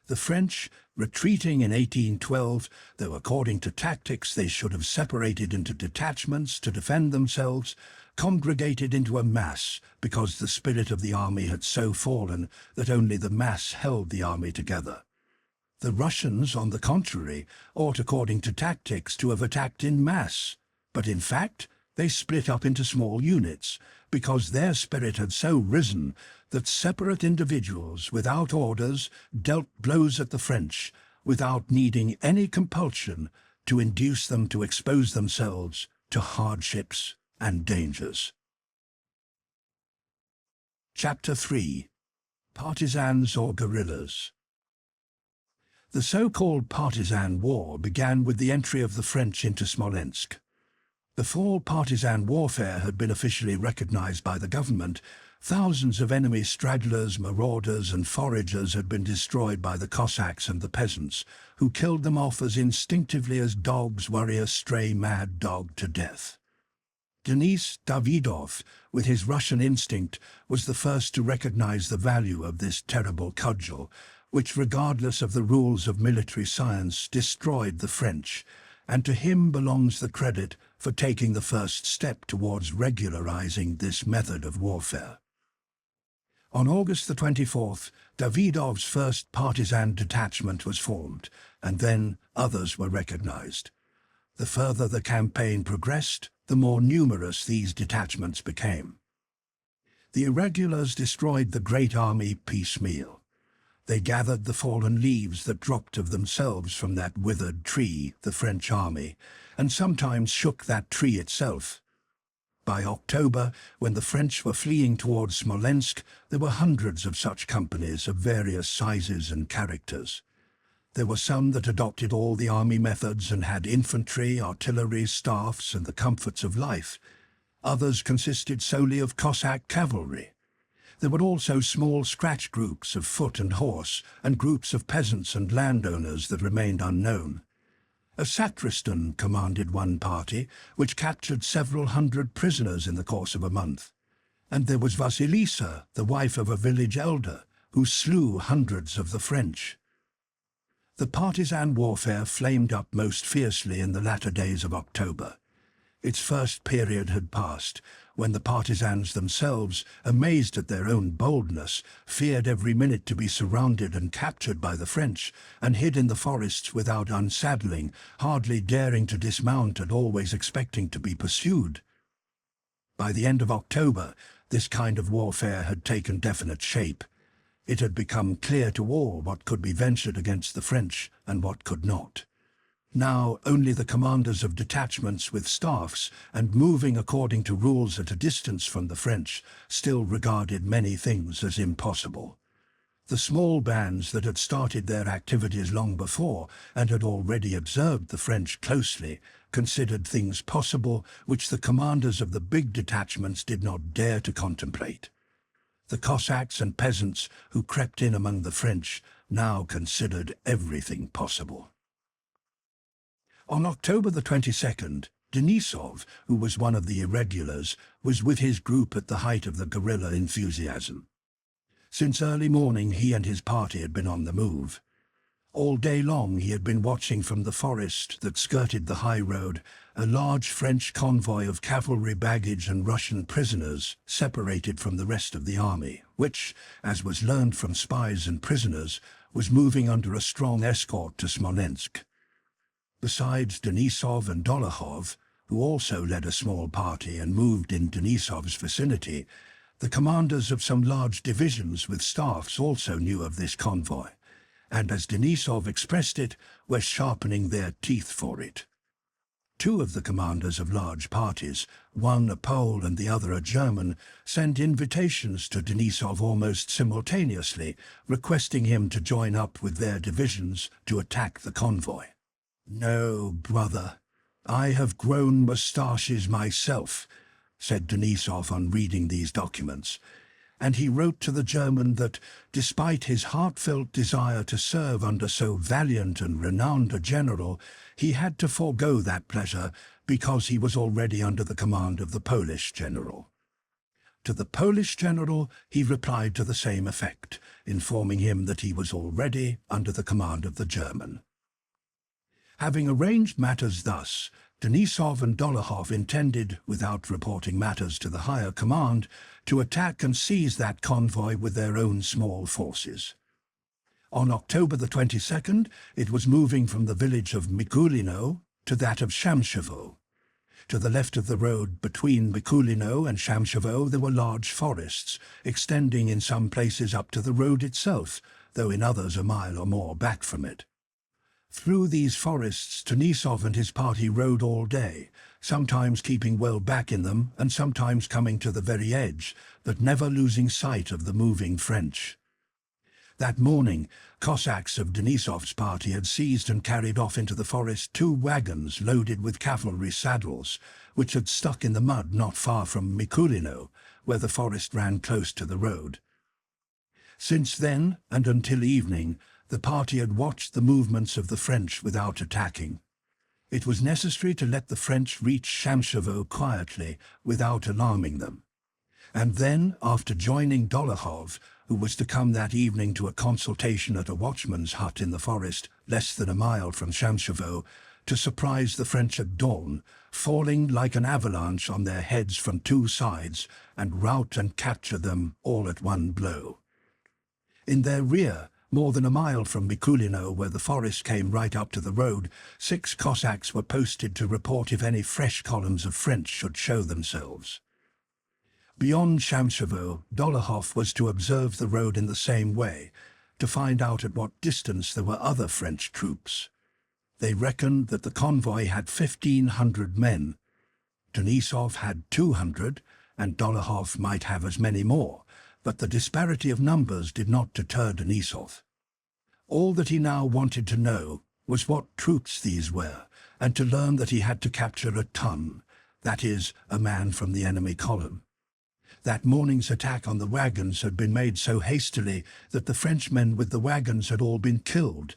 The French, retreating in 1812, though according to tactics they should have separated into detachments to defend themselves, congregated into a mass because the spirit of the army had so fallen that only the mass held the army together. The Russians, on the contrary, ought according to tactics to have attacked in mass, but in fact they split up into small units because their spirit had so risen that separate individuals without orders dealt blows at the French without needing any compulsion to induce them to expose themselves to hardships and dangers. Chapter 3. Partisans or Guerrillas. The so-called partisan war began with the entry of the French into Smolensk. Before partisan warfare had been officially recognized by the government, thousands of enemy stragglers, marauders and foragers had been destroyed by the Cossacks and the peasants, who killed them off as instinctively as dogs worry a stray mad dog to death. Denis Davidov, with his Russian instinct, was the first to recognize the value of this terrible cudgel, which, regardless of the rules of military science, destroyed the French, and to him belongs the credit for taking the first step towards regularizing this method of warfare. On August the 24th, Davidov's first partisan detachment was formed, and then others were recognized. The further the campaign progressed, the more numerous these detachments became. The irregulars destroyed the great army piecemeal. They gathered the fallen leaves that dropped of themselves from that withered tree, the French army, and sometimes shook that tree itself. By October, when the French were fleeing towards Smolensk, there were hundreds of such companies of various sizes and characters. There were some that adopted all the army methods and had infantry, artillery, staffs, and the comforts of life. Others consisted solely of Cossack cavalry. There were also small scratch groups of foot and horse, and groups of peasants and landowners that remained unknown. A sacristan commanded one party, which captured several hundred prisoners in the course of a month. And there was Vasilisa, the wife of a village elder, who slew hundreds of the French. The partisan warfare flamed up most fiercely in the latter days of October. Its first period had passed, when the partisans themselves, amazed at their own boldness, feared every minute to be surrounded and captured by the French, and hid in the forests without unsaddling, hardly daring to dismount and always expecting to be pursued. By the end of October, this kind of warfare had taken definite shape. It had become clear to all what could be ventured against the French and what could not. Now only the commanders of detachments with staffs and moving according to rules at a distance from the French still regarded many things as impossible. The small bands that had started their activities long before and had already observed the French closely considered things possible which the commanders of the big detachments did not dare to contemplate. The Cossacks and peasants who crept in among the French now considered everything possible. On October the 22nd, Denisov, who was one of the irregulars, was with his group at the height of the guerrilla enthusiasm. Since early morning he and his party had been on the move. All day long he had been watching from the forest that skirted the high road a large French convoy of cavalry baggage and Russian prisoners separated from the rest of the army, which, as was learned from spies and prisoners, was moving under a strong escort to Smolensk. Besides Denisov and Dolokhov, who also led a small party and moved in Denisov's vicinity, the commanders of some large divisions with staffs also knew of this convoy, and as Denisov expressed it, were sharpening their teeth for it. Two of the commanders of large parties, one a Pole and the other a German, sent invitations to Denisov almost simultaneously, requesting him to join up with their divisions to attack the convoy. "No, brother, I have grown moustaches myself," said Denisov on reading these documents, and he wrote to the German that, despite his heartfelt desire to serve under so valiant and renowned a general, he had to forego that pleasure because he was already under the command of the Polish general. To the Polish general he replied to the same effect, informing him that he was already under the command of the German. Having arranged matters thus, Denisov and Dolokhov intended, without reporting matters to the higher command, to attack and seize that convoy with their own small forces. On October the 22nd, it was moving from the village of Mikulino to that of Shamshevo. To the left of the road between Mikulino and Shamshevo there were large forests, extending in some places up to the road itself, though in others a mile or more back from it. Through these forests Denisov and his party rode all day, sometimes keeping well back in them and sometimes coming to the very edge, but never losing sight of the moving French. That morning, Cossacks of Denisov's party had seized and carried off into the forest 2 wagons loaded with cavalry saddles, which had stuck in the mud not far from Mikulino, where the forest ran close to the road. Since then, and until evening, the party had watched the movements of the French without attacking. It was necessary to let the French reach Shamshevo quietly, without alarming them. And then, after joining Dolokhov, who was to come that evening to a consultation at a watchman's hut in the forest, less than a mile from Shamshevo, to surprise the French at dawn, falling like an avalanche on their heads from 2 sides, and rout and capture them all at one blow. In their rear, more than a mile from Mikulino, where the forest came right up to the road, 6 Cossacks were posted to report if any fresh columns of French should show themselves. Beyond Shamshevo, Dolokhov was to observe the road in the same way, to find out at what distance there were other French troops. They reckoned that the convoy had 1,500 men. Denisov had 200, and Dolokhov might have as many more, but the disparity of numbers did not deter Denisov. All that he now wanted to know was what troops these were, and to learn that he had to capture a ton, that is, a man from the enemy column. That morning's attack on the wagons had been made so hastily that the Frenchmen with the wagons had all been killed.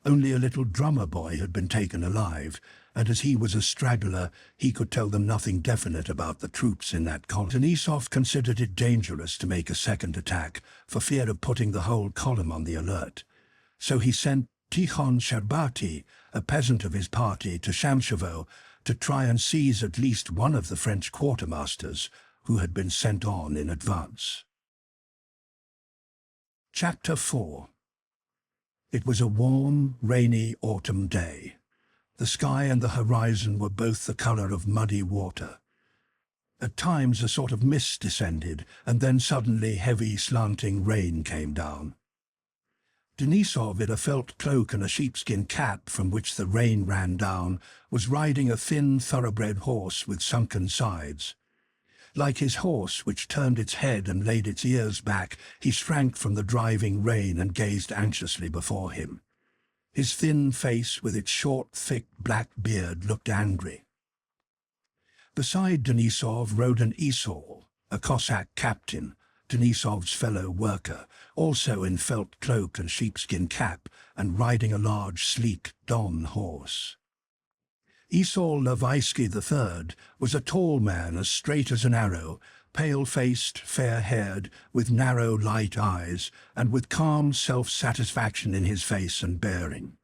Only a little drummer boy had been taken alive, and as he was a straggler, he could tell them nothing definite about the troops in that column. Denisov considered it dangerous to make a second attack, for fear of putting the whole column on the alert. So he sent Tikhon Sherbati, a peasant of his party, to Shamshevo to try and seize at least one of the French quartermasters, who had been sent on in advance. Chapter 4. It was a warm, rainy autumn day. The sky and the horizon were both the colour of muddy water. At times a sort of mist descended, and then suddenly heavy, slanting rain came down. Denisov, in a felt cloak and a sheepskin cap from which the rain ran down, was riding a thin, thoroughbred horse with sunken sides. Like his horse, which turned its head and laid its ears back, he shrank from the driving rain and gazed anxiously before him. His thin face, with its short, thick black beard, looked angry. Beside Denisov rode an Esau, a Cossack captain, Denisov's fellow worker, also in felt cloak and sheepskin cap, and riding a large, sleek Don horse. Esau Levaisky III was a tall man as straight as an arrow, pale-faced, fair-haired, with narrow, light eyes, and with calm self-satisfaction in his face and bearing.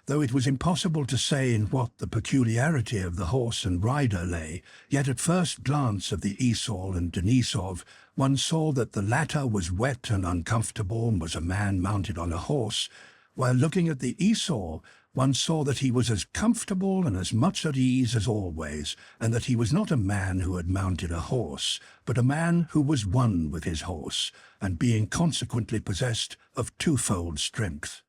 Though it was impossible to say in what the peculiarity of the horse and rider lay, yet at first glance of the Esau and Denisov, one saw that the latter was wet and uncomfortable and was a man mounted on a horse, while looking at the Esau, one saw that he was as comfortable and as much at ease as always, and that he was not a man who had mounted a horse, but a man who was one with his horse, and being consequently possessed of twofold strength.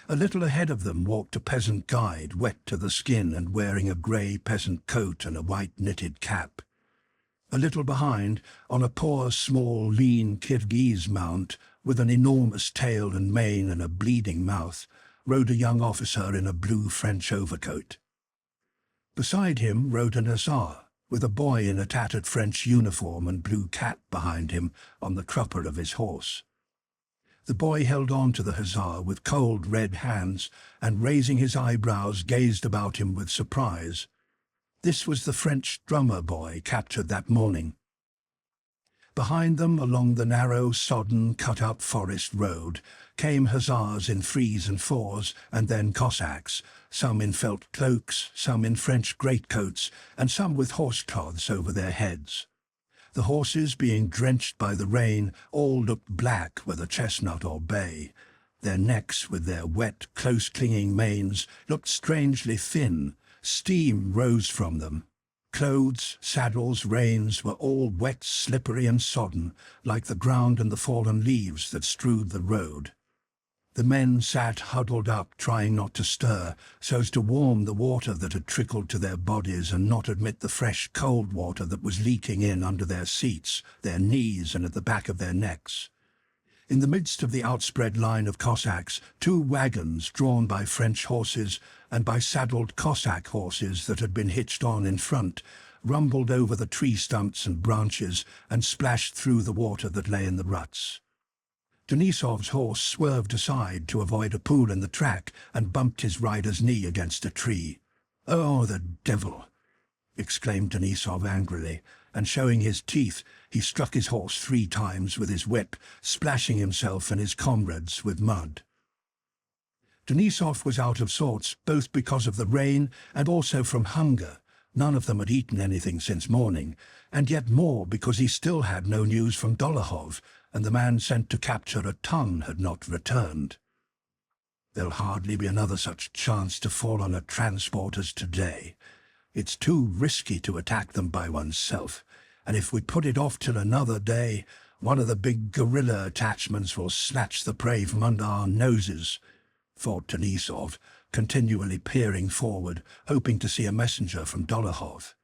A little ahead of them walked a peasant guide, wet to the skin and wearing a grey peasant coat and a white knitted cap. A little behind, on a poor, small, lean Kirghiz mount, with an enormous tail and mane and a bleeding mouth, rode a young officer in a blue French overcoat. Beside him rode an hussar, with a boy in a tattered French uniform and blue cap behind him on the crupper of his horse. The boy held on to the hussar with cold red hands, and raising his eyebrows gazed about him with surprise. This was the French drummer boy captured that morning. Behind them, along the narrow, sodden, cut-up forest road, came hussars in threes and fours, and then Cossacks, some in felt cloaks, some in French greatcoats, and some with horsecloths over their heads. The horses, being drenched by the rain, all looked black, whether chestnut or bay. Their necks, with their wet, close-clinging manes, looked strangely thin. Steam rose from them. Clothes, saddles, reins were all wet, slippery and sodden, like the ground and the fallen leaves that strewed the road. The men sat huddled up, trying not to stir, so as to warm the water that had trickled to their bodies and not admit the fresh, cold water that was leaking in under their seats, their knees and at the back of their necks. In the midst of the outspread line of Cossacks, 2 wagons drawn by French horses and by saddled Cossack horses that had been hitched on in front, rumbled over the tree stumps and branches and splashed through the water that lay in the ruts. Denisov's horse swerved aside to avoid a pool in the track and bumped his rider's knee against a tree. "Oh, the devil!" exclaimed Denisov angrily, and showing his teeth, he struck his horse 3 times with his whip, splashing himself and his comrades with mud. Denisov was out of sorts, both because of the rain and also from hunger. None of them had eaten anything since morning, and yet more because he still had no news from Dolokhov, and the man sent to capture a ton had not returned. "There'll hardly be another such chance to fall on a transport as today. It's too risky to attack them by oneself, and if we put it off till another day, one of the big guerrilla attachments will snatch the prey from under our noses," thought Denisov, continually peering forward, hoping to see a messenger from Dolokhov.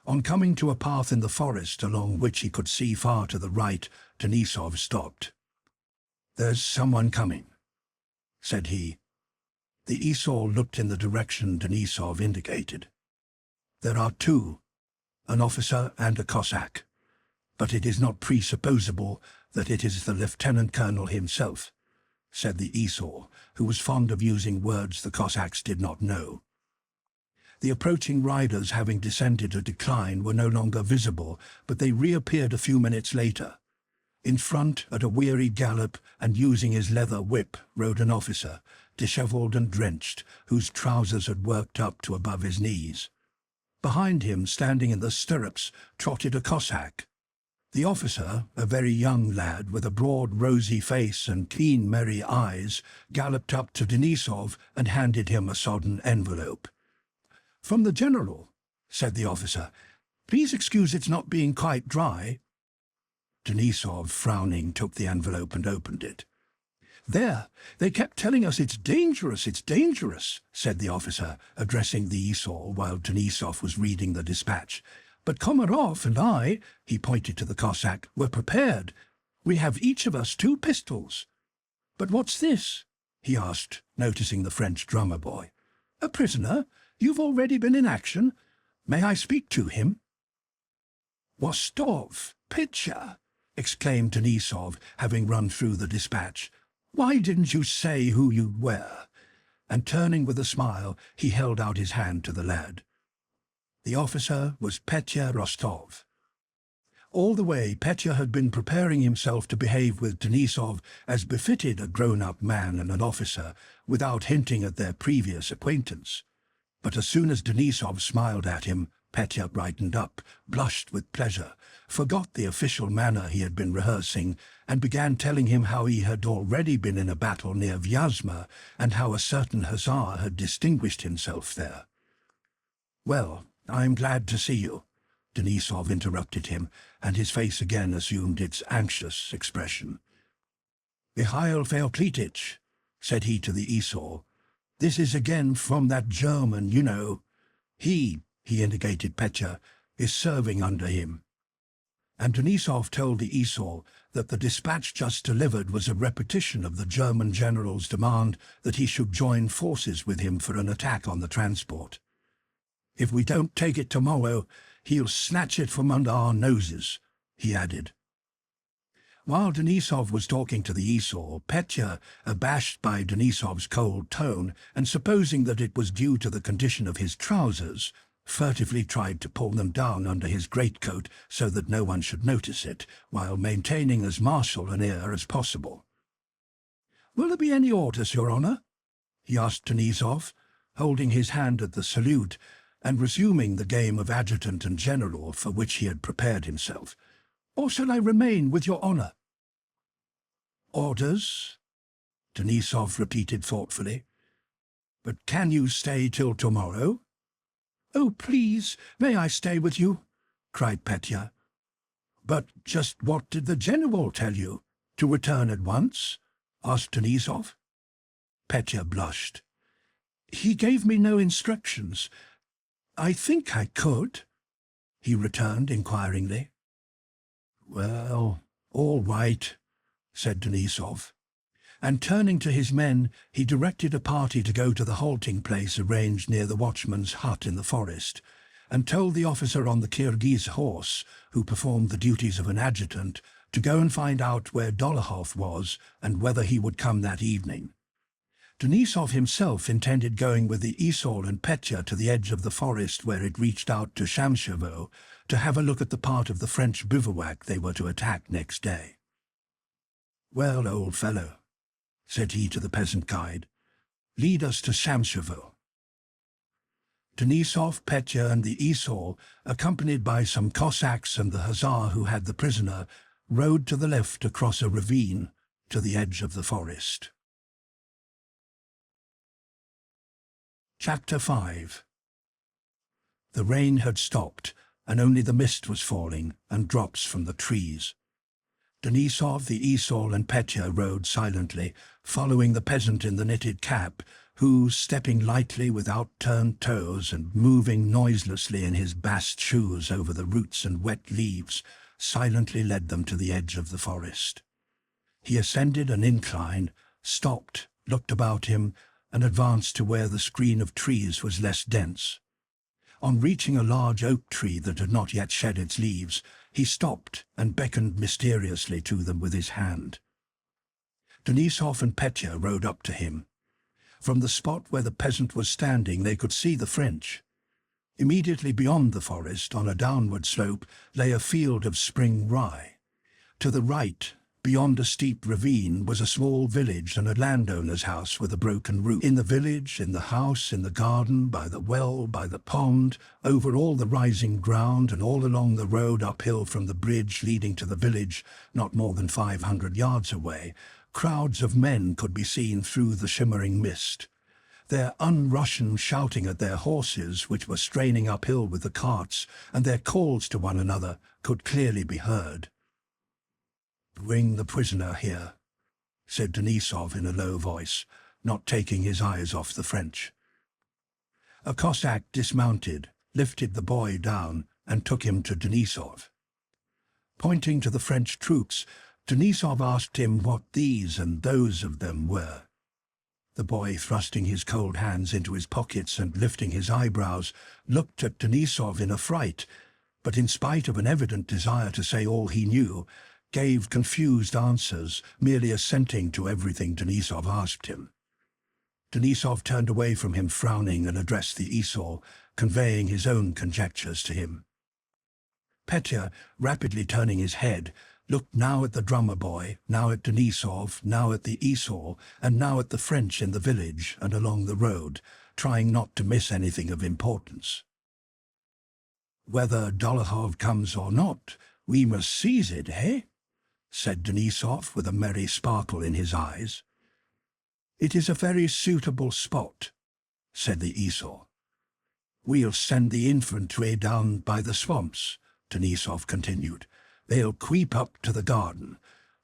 On coming to a path in the forest along which he could see far to the right, Denisov stopped. "There's someone coming," said he. The Esau looked in the direction Denisov indicated. There are two, an officer and a Cossack, but it is not presupposable that it is the lieutenant colonel himself, said the Esau, who was fond of using words the Cossacks did not know. The approaching riders, having descended a decline, were no longer visible, but they reappeared a few minutes later. In front, at a weary gallop, and using his leather whip, rode an officer, dishevelled and drenched, whose trousers had worked up to above his knees. Behind him, standing in the stirrups, trotted a Cossack. The officer, a very young lad with a broad rosy face and keen merry eyes, galloped up to Denisov and handed him a sodden envelope. "From the general," said the officer. "Please excuse its not being quite dry." Denisov, frowning, took the envelope and opened it. "There, they kept telling us it's dangerous, said the officer, addressing the Esau while Denisov was reading the dispatch. "But Komarov and I," he pointed to the Cossack, "were prepared. We have each of us 2 pistols. But what's this?" he asked, noticing the French drummer boy. "A prisoner? You've already been in action? May I speak to him?" "Rostov, Petya!" exclaimed Denisov, having run through the dispatch. "Why didn't you say who you were?" And turning with a smile, he held out his hand to the lad. The officer was Pierre Rostov. All the way, Petya had been preparing himself to behave with Denisov as befitted a grown-up man and an officer, without hinting at their previous acquaintance. But as soon as Denisov smiled at him, Petya brightened up, blushed with pleasure, forgot the official manner he had been rehearsing, and began telling him how he had already been in a battle near Vyazma, and how a certain hussar had distinguished himself there. "Well, I'm glad to see you," Denisov interrupted him, and his face again assumed its anxious expression. "Mikhail Feoklitych," said he to the Esau, "this is again from that German, you know. He indicated Petya, is serving under him." And Denisov told the Esau that the dispatch just delivered was a repetition of the German general's demand that he should join forces with him for an attack on the transport. "If we don't take it tomorrow, he'll snatch it from under our noses," he added. While Denisov was talking to the Esau, Petya, abashed by Denisov's cold tone, and supposing that it was due to the condition of his trousers, furtively tried to pull them down under his greatcoat so that no one should notice it, while maintaining as martial an air as possible. "Will there be any orders, Your Honour?" he asked Denisov, holding his hand at the salute, and resuming the game of adjutant and general for which he had prepared himself. "Or shall I remain with Your Honour?" "Orders?" Denisov repeated thoughtfully. "But can you stay till tomorrow?" "Oh, please, may I stay with you?" cried Petya. "But just what did the general tell you? To return at once?" asked Denisov. Petya blushed. "He gave me no instructions. I think I could," he returned inquiringly. "Well, all right," said Denisov. And turning to his men, he directed a party to go to the halting place arranged near the watchman's hut in the forest, and told the officer on the Kirghiz horse, who performed the duties of an adjutant, to go and find out where Dolohov was and whether he would come that evening. Denisov himself intended going with the Esau and Petya to the edge of the forest where it reached out to Shamshevo, to have a look at the part of the French bivouac they were to attack next day. "Well, old fellow," said he to the peasant guide, "lead us to Shamshevo." Denisov, Petya, and the Esau, accompanied by some Cossacks and the hussar who had the prisoner, rode to the left across a ravine to the edge of the forest. Chapter 5. The rain had stopped, and only the mist was falling, and drops from the trees. Denisov, the Esau, and Petya rode silently, following the peasant in the knitted cap, who, stepping lightly with out-turned toes and moving noiselessly in his bast shoes over the roots and wet leaves, silently led them to the edge of the forest. He ascended an incline, stopped, looked about him, and advanced to where the screen of trees was less dense. On reaching a large oak tree that had not yet shed its leaves, he stopped and beckoned mysteriously to them with his hand. Denisov and Petya rode up to him. From the spot where the peasant was standing they could see the French. Immediately beyond the forest, on a downward slope, lay a field of spring rye. To the right, beyond a steep ravine, was a small village and a landowner's house with a broken roof. In the village, in the house, in the garden, by the well, by the pond, over all the rising ground and all along the road uphill from the bridge leading to the village, not more than 500 yards away, crowds of men could be seen through the shimmering mist. Their un-Russian shouting at their horses, which were straining uphill with the carts, and their calls to one another could clearly be heard. "Bring the prisoner here," said Denisov in a low voice, not taking his eyes off the French. A Cossack dismounted, lifted the boy down, and took him to Denisov. Pointing to the French troops, Denisov asked him what these and those of them were. The boy, thrusting his cold hands into his pockets and lifting his eyebrows, looked at Denisov in affright, but in spite of an evident desire to say all he knew, gave confused answers, merely assenting to everything Denisov asked him. Denisov turned away from him frowning and addressed the esaul, conveying his own conjectures to him. Petya, rapidly turning his head, looked now at the drummer boy, now at Denisov, now at the esaul, and now at the French in the village and along the road, trying not to miss anything of importance. "Whether Dolokhov comes or not, we must seize it, eh?" said Denisov with a merry sparkle in his eyes. "It is a very suitable spot," said the esaul. "We'll send the infantry down by the swamps," Denisov continued. "They'll creep up to the garden.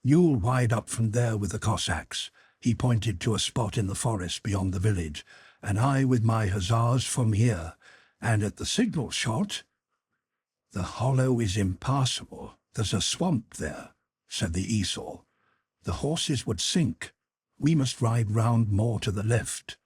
You'll ride up from there with the Cossacks." He pointed to a spot in the forest beyond the village. "And I with my hussars from here. And at the signal shot—" "The hollow is impassable. There's a swamp there," said the esaul. "The horses would sink. We must ride round more to the left."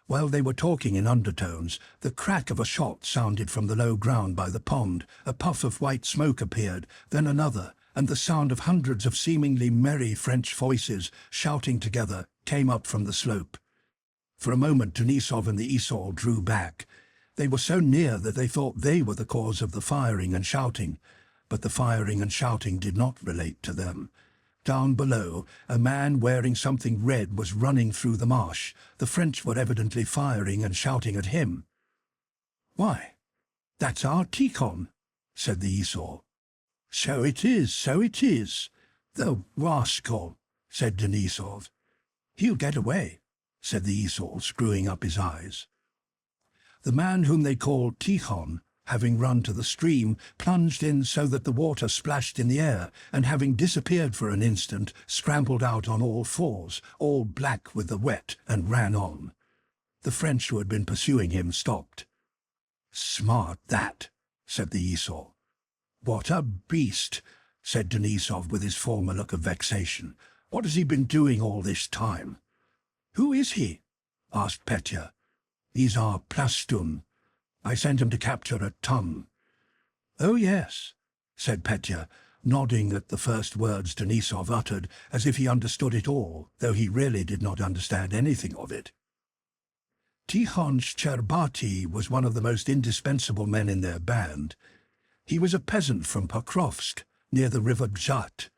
While they were talking in undertones, the crack of a shot sounded from the low ground by the pond. A puff of white smoke appeared, then another, and the sound of hundreds of seemingly merry French voices shouting together came up from the slope. For a moment Denisov and the esaul drew back. They were so near that they thought they were the cause of the firing and shouting, but the firing and shouting did not relate to them. Down below, a man wearing something red was running through the marsh. The French were evidently firing and shouting at him. "Why, that's our Tikhon," said the esaul. "So it is, so it is. The rascal," said Denisov. "He'll get away," said the esaul, screwing up his eyes. The man whom they called Tikhon, having run to the stream, plunged in so that the water splashed in the air, and having disappeared for an instant, scrambled out on all fours, all black with the wet, and ran on. The French who had been pursuing him stopped. "Smart, that," said the esaul. "What a beast," said Denisov with his former look of vexation. "What has he been doing all this time?" "Who is he?" asked Petya. "He's our plastun. I sent him to capture a ton." "Oh, yes," said Petya, nodding at the first words Denisov uttered, as if he understood it all, though he really did not understand anything of it. Tikhon Shcherbati was one of the most indispensable men in their band. He was a peasant from Pokrovsk, near the river Bzhat.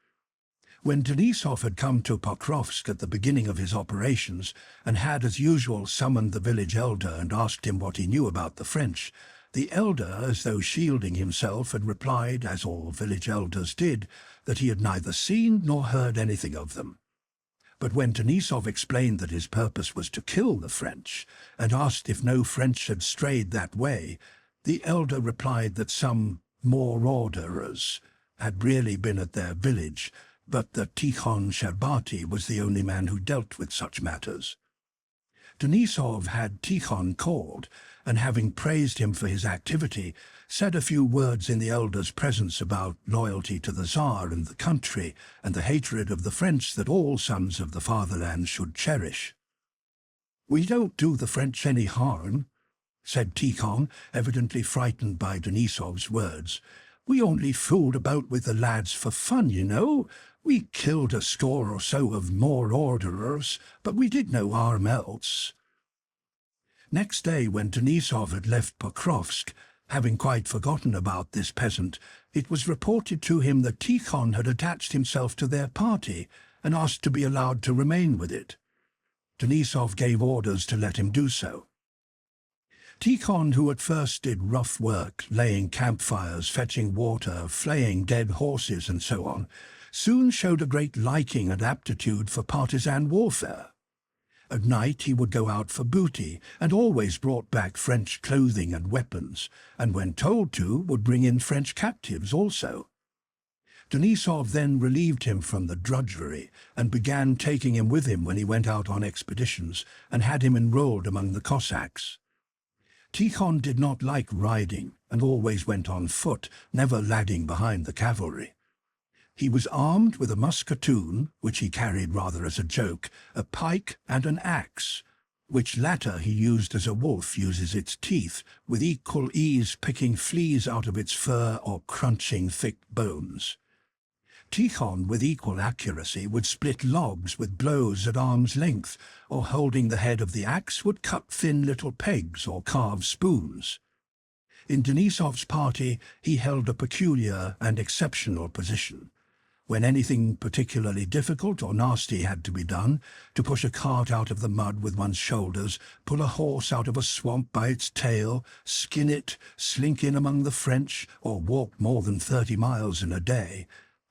When Denisov had come to Pokrovsk at the beginning of his operations, and had as usual summoned the village elder and asked him what he knew about the French, the elder, as though shielding himself, had replied, as all village elders did, that he had neither seen nor heard anything of them. But when Denisov explained that his purpose was to kill the French, and asked if no French had strayed that way, the elder replied that some more orderers had really been at their village, but that Tikhon Shcherbati was the only man who dealt with such matters. Denisov had Tikhon called, and having praised him for his activity, said a few words in the elder's presence about loyalty to the Tsar and the country, and the hatred of the French that all sons of the fatherland should cherish. "We don't do the French any harm," said Tikhon, evidently frightened by Denisov's words. "We only fooled about with the lads for fun, you know. We killed a score or so of more orderers, but we did no harm else." Next day, when Denisov had left Pokrovsk, having quite forgotten about this peasant, it was reported to him that Tikhon had attached himself to their party and asked to be allowed to remain with it. Denisov gave orders to let him do so. Tikhon, who at first did rough work, laying campfires, fetching water, flaying dead horses, and so on, soon showed a great liking and aptitude for partisan warfare. At night he would go out for booty, and always brought back French clothing and weapons, and when told to, would bring in French captives also. Denisov then relieved him from the drudgery, and began taking him with him when he went out on expeditions, and had him enrolled among the Cossacks. Tikhon did not like riding, and always went on foot, never lagging behind the cavalry. He was armed with a musketoon, which he carried rather as a joke, a pike and an axe, which latter he used as a wolf uses its teeth, with equal ease picking fleas out of its fur or crunching thick bones. Tikhon, with equal accuracy, would split logs with blows at arm's length, or holding the head of the axe would cut thin little pegs or carve spoons. In Denisov's party he held a peculiar and exceptional position. When anything particularly difficult or nasty had to be done, to push a cart out of the mud with one's shoulders, pull a horse out of a swamp by its tail, skin it, slink in among the French, or walk more than 30 miles in a day,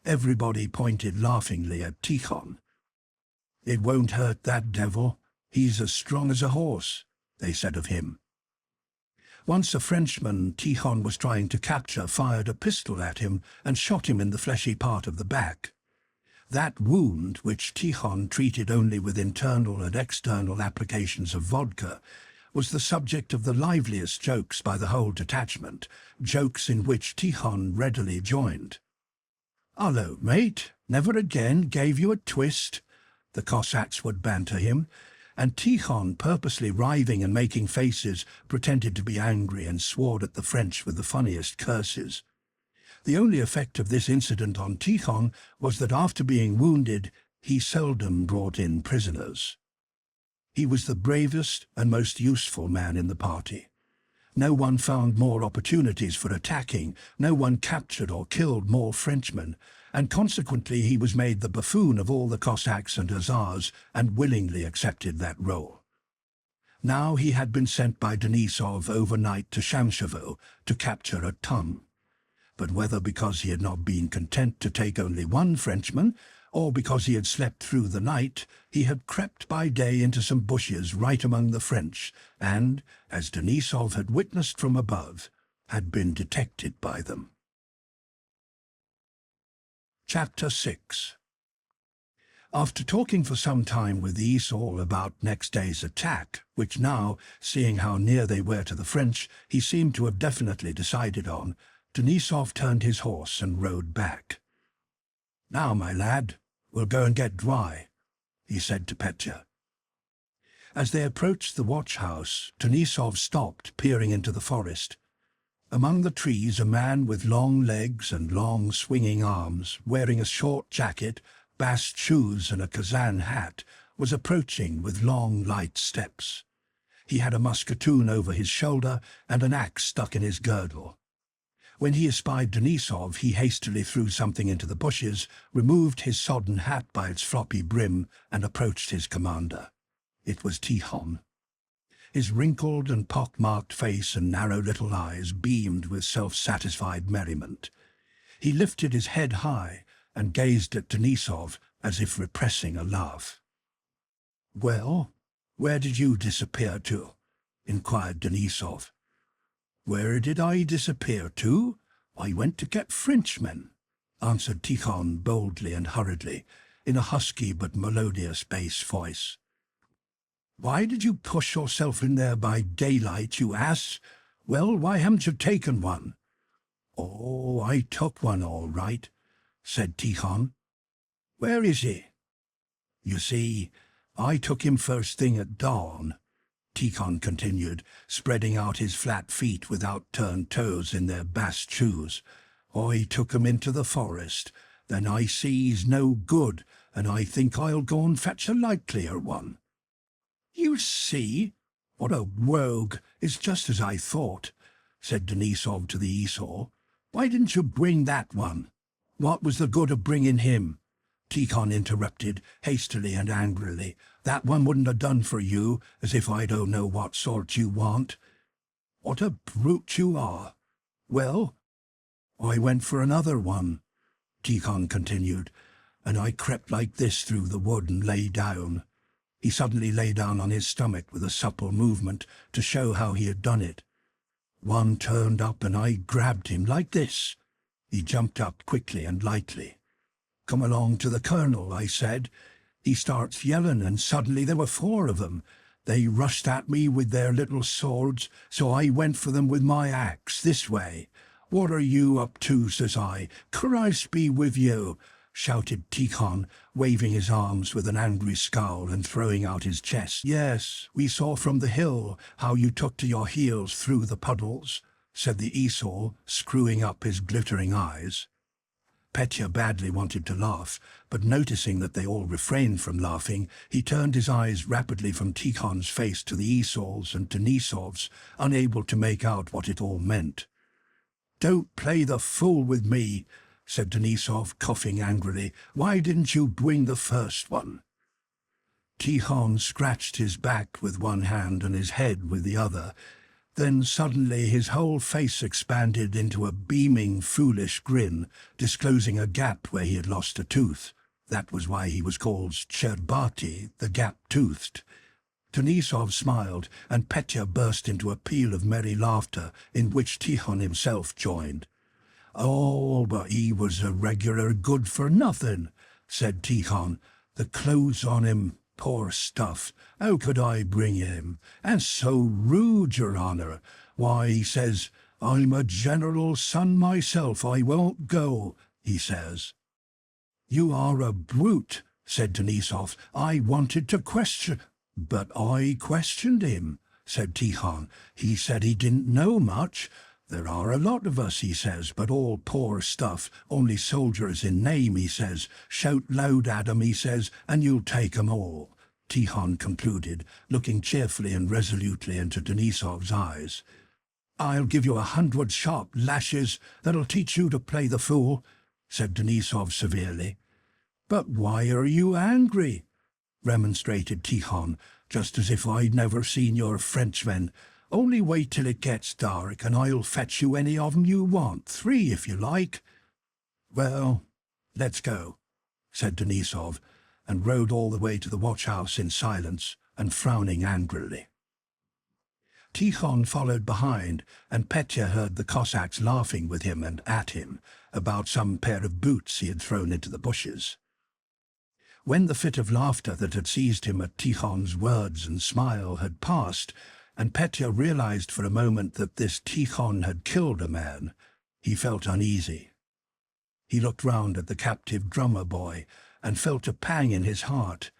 everybody pointed laughingly at Tikhon. "It won't hurt that devil. He's as strong as a horse," they said of him. Once a Frenchman Tikhon was trying to capture fired a pistol at him and shot him in the fleshy part of the back. That wound, which Tikhon treated only with internal and external applications of vodka, was the subject of the liveliest jokes by the whole detachment, jokes in which Tikhon readily joined. "Hullo, mate, never again gave you a twist," the Cossacks would banter him, and Tikhon, purposely writhing and making faces, pretended to be angry and swore at the French with the funniest curses. The only effect of this incident on Tikhon was that after being wounded, he seldom brought in prisoners. He was the bravest and most useful man in the party. No one found more opportunities for attacking, no one captured or killed more Frenchmen, and consequently he was made the buffoon of all the Cossacks and Hussars, and willingly accepted that role. Now he had been sent by Denisov overnight to Shamshevo to capture a ton. But whether because he had not been content to take only one Frenchman, or because he had slept through the night, he had crept by day into some bushes right among the French, and, as Denisov had witnessed from above, had been detected by them. Chapter 6. After talking for some time with the Esaul about next day's attack, which now, seeing how near they were to the French, he seemed to have definitely decided on, Denisov turned his horse and rode back. "Now, my lad, we'll go and get dry," he said to Petya. As they approached the watch-house, Denisov stopped, peering into the forest. Among the trees a man with long legs and long swinging arms, wearing a short jacket, bast shoes and a Kazan hat, was approaching with long, light steps. He had a musketoon over his shoulder and an axe stuck in his girdle. When he espied Denisov, he hastily threw something into the bushes, removed his sodden hat by its floppy brim, and approached his commander. It was Tikhon. His wrinkled and pock-marked face and narrow little eyes beamed with self-satisfied merriment. He lifted his head high and gazed at Denisov as if repressing a laugh. "Well, where did you disappear to?" inquired Denisov. "Where did I disappear to? I went to get Frenchmen," answered Tikhon boldly and hurriedly, in a husky but melodious bass voice. "Why did you push yourself in there by daylight, you ass? Well, why haven't you taken one?" "Oh, I took one all right," said Tikhon. "Where is he?" "You see, I took him first thing at dawn. Tikhon continued, spreading out his flat feet with outturned toes in their bast shoes. I took 'em into the forest. Then I see he's no good, and I think I'll go and fetch a likelier one. You see? What a rogue! It's just as I thought, said Denisov to the Esau. Why didn't you bring that one? What was the good of bringing him? Tikhon interrupted, hastily and angrily. That one wouldn't have done for you, as if I don't know what sort you want. What a brute you are. Well, I went for another one, Tikhon continued, and I crept like this through the wood and lay down. He suddenly lay down on his stomach with a supple movement to show how he had done it. One turned up and I grabbed him like this. He jumped up quickly and lightly. Come along to the colonel, I said. He starts yelling, and suddenly there were 4 of them. They rushed at me with their little swords, so I went for them with my axe, this way. What are you up to, says I. Christ be with you, shouted Tikhon, waving his arms with an angry scowl and throwing out his chest. Yes, we saw from the hill how you took to your heels through the puddles, said the Esau, screwing up his glittering eyes. Petya badly wanted to laugh, but noticing that they all refrained from laughing, he turned his eyes rapidly from Tikhon's face to the Esau's and Denisov's, unable to make out what it all meant. Don't play the fool with me, said Denisov, coughing angrily. Why didn't you bring the first one? Tikhon scratched his back with one hand and his head with the other. Then suddenly his whole face expanded into a beaming, foolish grin, disclosing a gap where he had lost a tooth. That was why he was called Sherbati, the gap-toothed. Denisov smiled, and Petya burst into a peal of merry laughter, in which Tikhon himself joined. Oh, but he was a regular good-for-nothing, said Tikhon. The clothes on him, poor stuff. How could I bring him? And so rude, your honour. Why, he says, I'm a general's son myself, I won't go, he says. You are a brute, said Denisov. I wanted to question... But I questioned him, said Tikhon. He said he didn't know much. There are a lot of us, he says, but all poor stuff, only soldiers in name, he says. Shout loud at 'em, he says, and you'll take 'em all, Tikhon concluded, looking cheerfully and resolutely into Denisov's eyes. I'll give you 100 sharp lashes that'll teach you to play the fool, said Denisov severely. But why are you angry? Remonstrated Tikhon, just as if I'd never seen your Frenchmen. Only wait till it gets dark, and I'll fetch you any of 'em you want, 3 if you like. Well, let's go, said Denisov, and rode all the way to the watch-house in silence and frowning angrily. Tikhon followed behind, and Petya heard the Cossacks laughing with him and at him about some pair of boots he had thrown into the bushes. When the fit of laughter that had seized him at Tikhon's words and smile had passed, and Petya realized for a moment that this Tikhon had killed a man, he felt uneasy. He looked round at the captive drummer boy and felt a pang in his heart.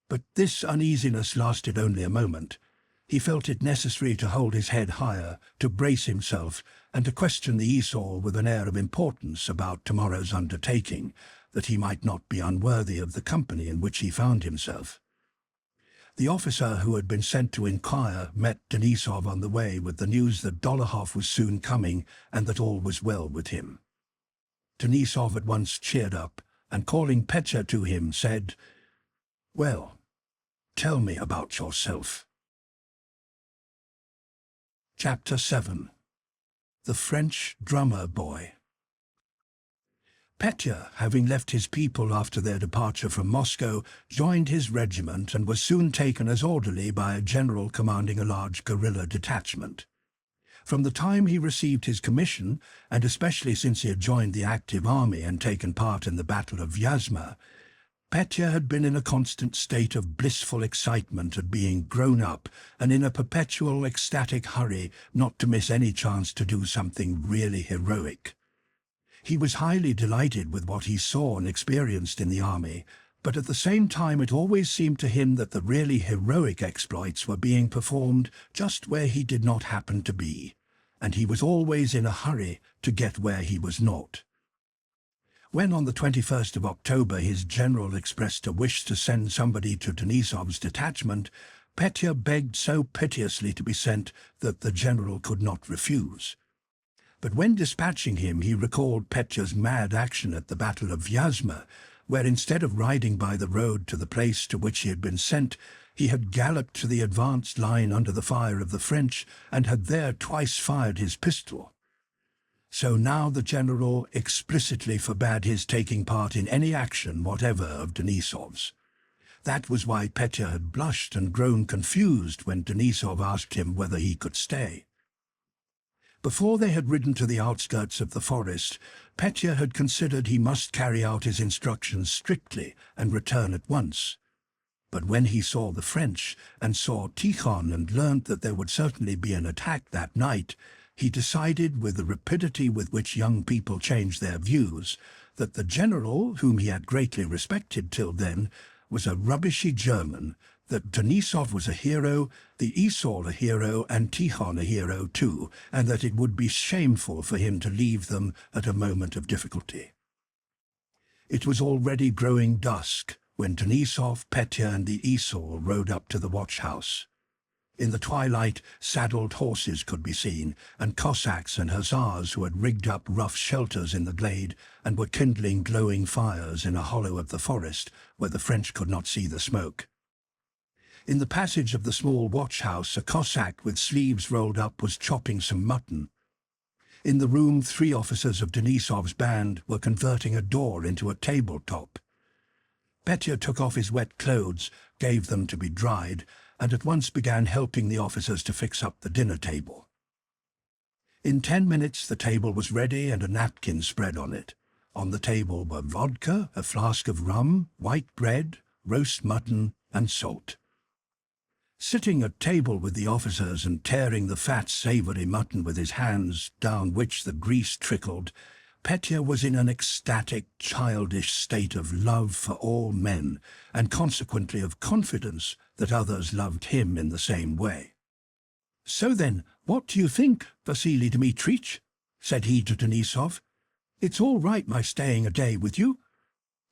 But this uneasiness lasted only a moment. He felt it necessary to hold his head higher, to brace himself, and to question the Esau with an air of importance about tomorrow's undertaking, that he might not be unworthy of the company in which he found himself. The officer who had been sent to inquire met Denisov on the way with the news that Dolokhov was soon coming and that all was well with him. Denisov at once cheered up, and calling Petya to him, said, Well, tell me about yourself. Chapter 7. The French Drummer Boy. Petya, having left his people after their departure from Moscow, joined his regiment and was soon taken as orderly by a general commanding a large guerrilla detachment. From the time he received his commission, and especially since he had joined the active army and taken part in the Battle of Vyazma, Petya had been in a constant state of blissful excitement at being grown up and in a perpetual ecstatic hurry not to miss any chance to do something really heroic. He was highly delighted with what he saw and experienced in the army, But at the same time it always seemed to him that the really heroic exploits were being performed just where he did not happen to be, and he was always in a hurry to get where he was not. When on the 21st of October his general expressed a wish to send somebody to Denisov's detachment, Petya begged so piteously to be sent that the general could not refuse. But when dispatching him he recalled Petya's mad action at the Battle of Vyazma, where instead of riding by the road to the place to which he had been sent, he had galloped to the advanced line under the fire of the French and had there twice fired his pistol. So now the general explicitly forbade his taking part in any action whatever of Denisov's. That was why Petya had blushed and grown confused when Denisov asked him whether he could stay. Before they had ridden to the outskirts of the forest, Petya had considered he must carry out his instructions strictly and return at once. But when he saw the French and saw Tikhon and learned that there would certainly be an attack that night, he decided, with the rapidity with which young people change their views, that the general, whom he had greatly respected till then, was a rubbishy German, that Denisov was a hero, the Esau a hero, and Tikhon a hero too, and that it would be shameful for him to leave them at a moment of difficulty. It was already growing dusk when Denisov, Petya, and the Esau rode up to the watch-house. In the twilight, saddled horses could be seen, and Cossacks and Hussars who had rigged up rough shelters in the glade and were kindling glowing fires in a hollow of the forest where the French could not see the smoke. In the passage of the small watch-house, a Cossack with sleeves rolled up was chopping some mutton. In the room, 3 officers of Denisov's band were converting a door into a tabletop. Petya took off his wet clothes, gave them to be dried, and at once began helping the officers to fix up the dinner table. In 10 minutes the table was ready and a napkin spread on it. On the table were vodka, a flask of rum, white bread, roast mutton, and salt. Sitting at table with the officers and tearing the fat, savoury mutton with his hands, down which the grease trickled, Petya was in an ecstatic, childish state of love for all men, and consequently of confidence that others loved him in the same way. "So then, what do you think, Vasily Dmitrich?" said he to Denisov. "It's all right my staying a day with you?"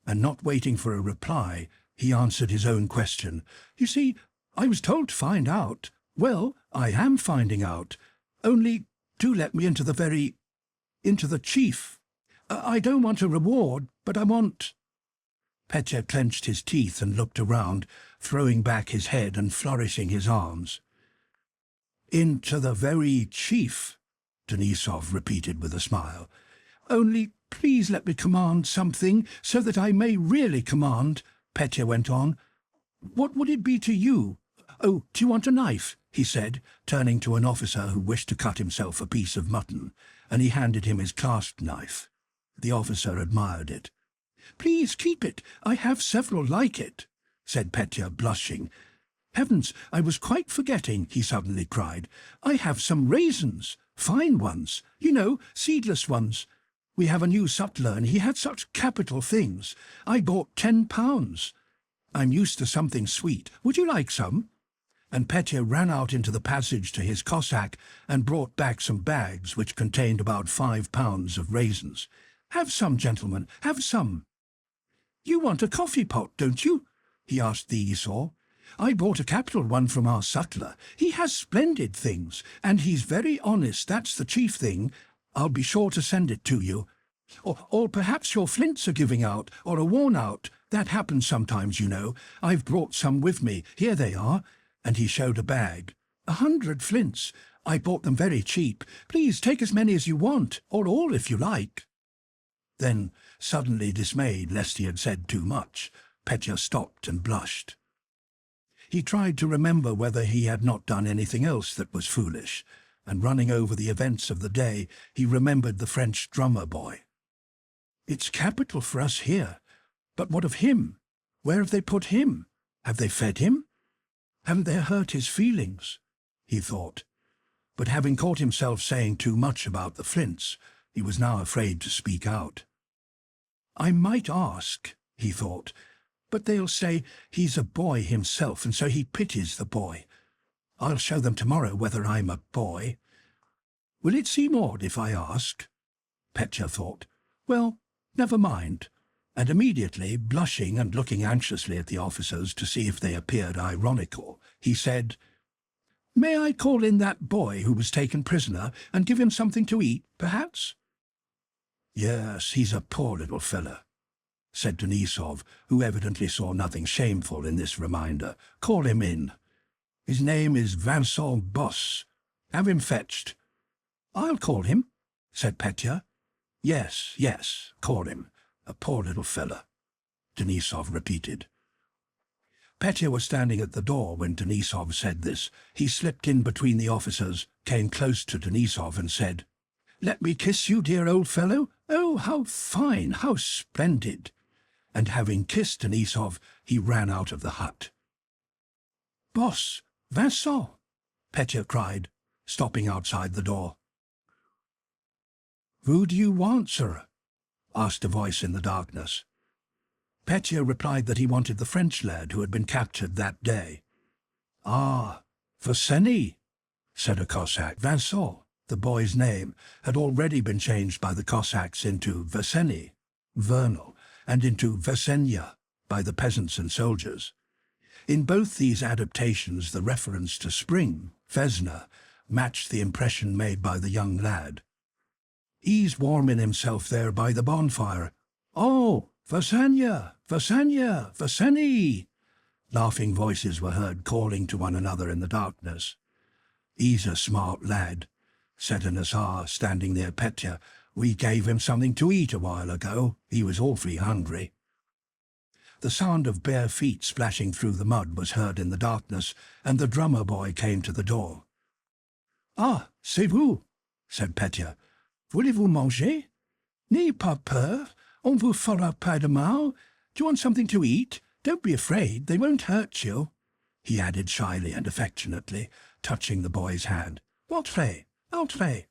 And not waiting for a reply, he answered his own question. "You see, I was told to find out. Well, I am finding out. Only do let me into the chief. I don't want a reward, but I want—" Petya clenched his teeth and looked around, throwing back his head and flourishing his arms. "Into the very chief," Denisov repeated with a smile. "Only please let me command something, so that I may really command," Petya went on. "What would it be to you? Oh, do you want a knife?" he said, turning to an officer who wished to cut himself a piece of mutton, and he handed him his clasp knife. The officer admired it. "Please keep it. I have several like it," said Petya, blushing. "Heavens, I was quite forgetting," he suddenly cried. "I have some raisins, fine ones, you know, seedless ones. We have a new sutler, and he had such capital things. I bought 10 pounds. I'm used to something sweet. Would you like some?" And Petya ran out into the passage to his Cossack and brought back some bags which contained about 5 pounds of raisins. "Have some, gentlemen, have some." "You want a coffee pot, don't you?" he asked the Esau. "I bought a capital one from our sutler. He has splendid things, and he's very honest, that's the chief thing. I'll be sure to send it to you. Or perhaps your flints are giving out, or are worn out. That happens sometimes, you know. I've brought some with me. Here they are." And he showed a bag. 100 flints. I bought them very cheap. Please take as many as you want, or all if you like." Then, suddenly dismayed lest he had said too much, Petya stopped and blushed. He tried to remember whether he had not done anything else that was foolish, and running over the events of the day, he remembered the French drummer boy. "It's capital for us here. But what of him? Where have they put him? Have they fed him? Haven't they hurt his feelings?" he thought. But having caught himself saying too much about the flints, he was now afraid to speak out. "I might ask," he thought, But they'll say he's a boy himself, and so he pities the boy. I'll show them tomorrow whether I'm a boy. Will it seem odd if I ask? Petya thought. Well, never mind. And immediately, blushing and looking anxiously at the officers to see if they appeared ironical, he said, May I call in that boy who was taken prisoner and give him something to eat, perhaps? Yes, he's a poor little fellow, said Denisov, who evidently saw nothing shameful in this reminder. Call him in. His name is Vincent Boss. Have him fetched. I'll call him, said Petya. Yes, yes, call him. A poor little fellow, Denisov repeated. Petya was standing at the door when Denisov said this. He slipped in between the officers, came close to Denisov and said, Let me kiss you, dear old fellow. Oh, how fine, how splendid. And having kissed Denisov, he ran out of the hut. Boss, Vincent, Petya cried, stopping outside the door. Who do you want, sir? Asked a voice in the darkness. Petya replied that he wanted the French lad who had been captured that day. Ah, Vaseny, said a Cossack. Vincent, the boy's name, had already been changed by the Cossacks into Vaseny, vernal, and into Vasenya by the peasants and soldiers. In both these adaptations, the reference to spring, Vesna, matched the impression made by the young lad. He's warming himself there by the bonfire. Oh, Vasenya, Vasenya, Vaseny! Laughing voices were heard calling to one another in the darkness. He's a smart lad, said an hussar standing near Petya. We gave him something to eat a while ago. He was awfully hungry. The sound of bare feet splashing through the mud was heard in the darkness, and the drummer boy came to the door. Ah, c'est vous, said Petya. Voulez-vous manger? N'ayez pas peur. On vous fera pas de mal. Do you want something to eat? Don't be afraid. They won't hurt you, he added shyly and affectionately, touching the boy's hand. Entrez, entrez.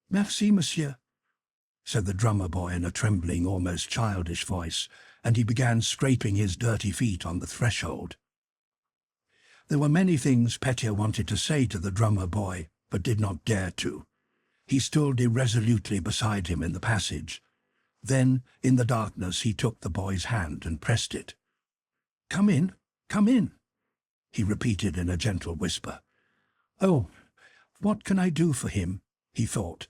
Merci, monsieur, said the drummer boy in a trembling, almost childish voice, and he began scraping his dirty feet on the threshold. There were many things Petya wanted to say to the drummer boy, but did not dare to. He stood irresolutely beside him in the passage. Then, in the darkness, he took the boy's hand and pressed it. Come in, he repeated in a gentle whisper. Oh, what can I do for him? He thought,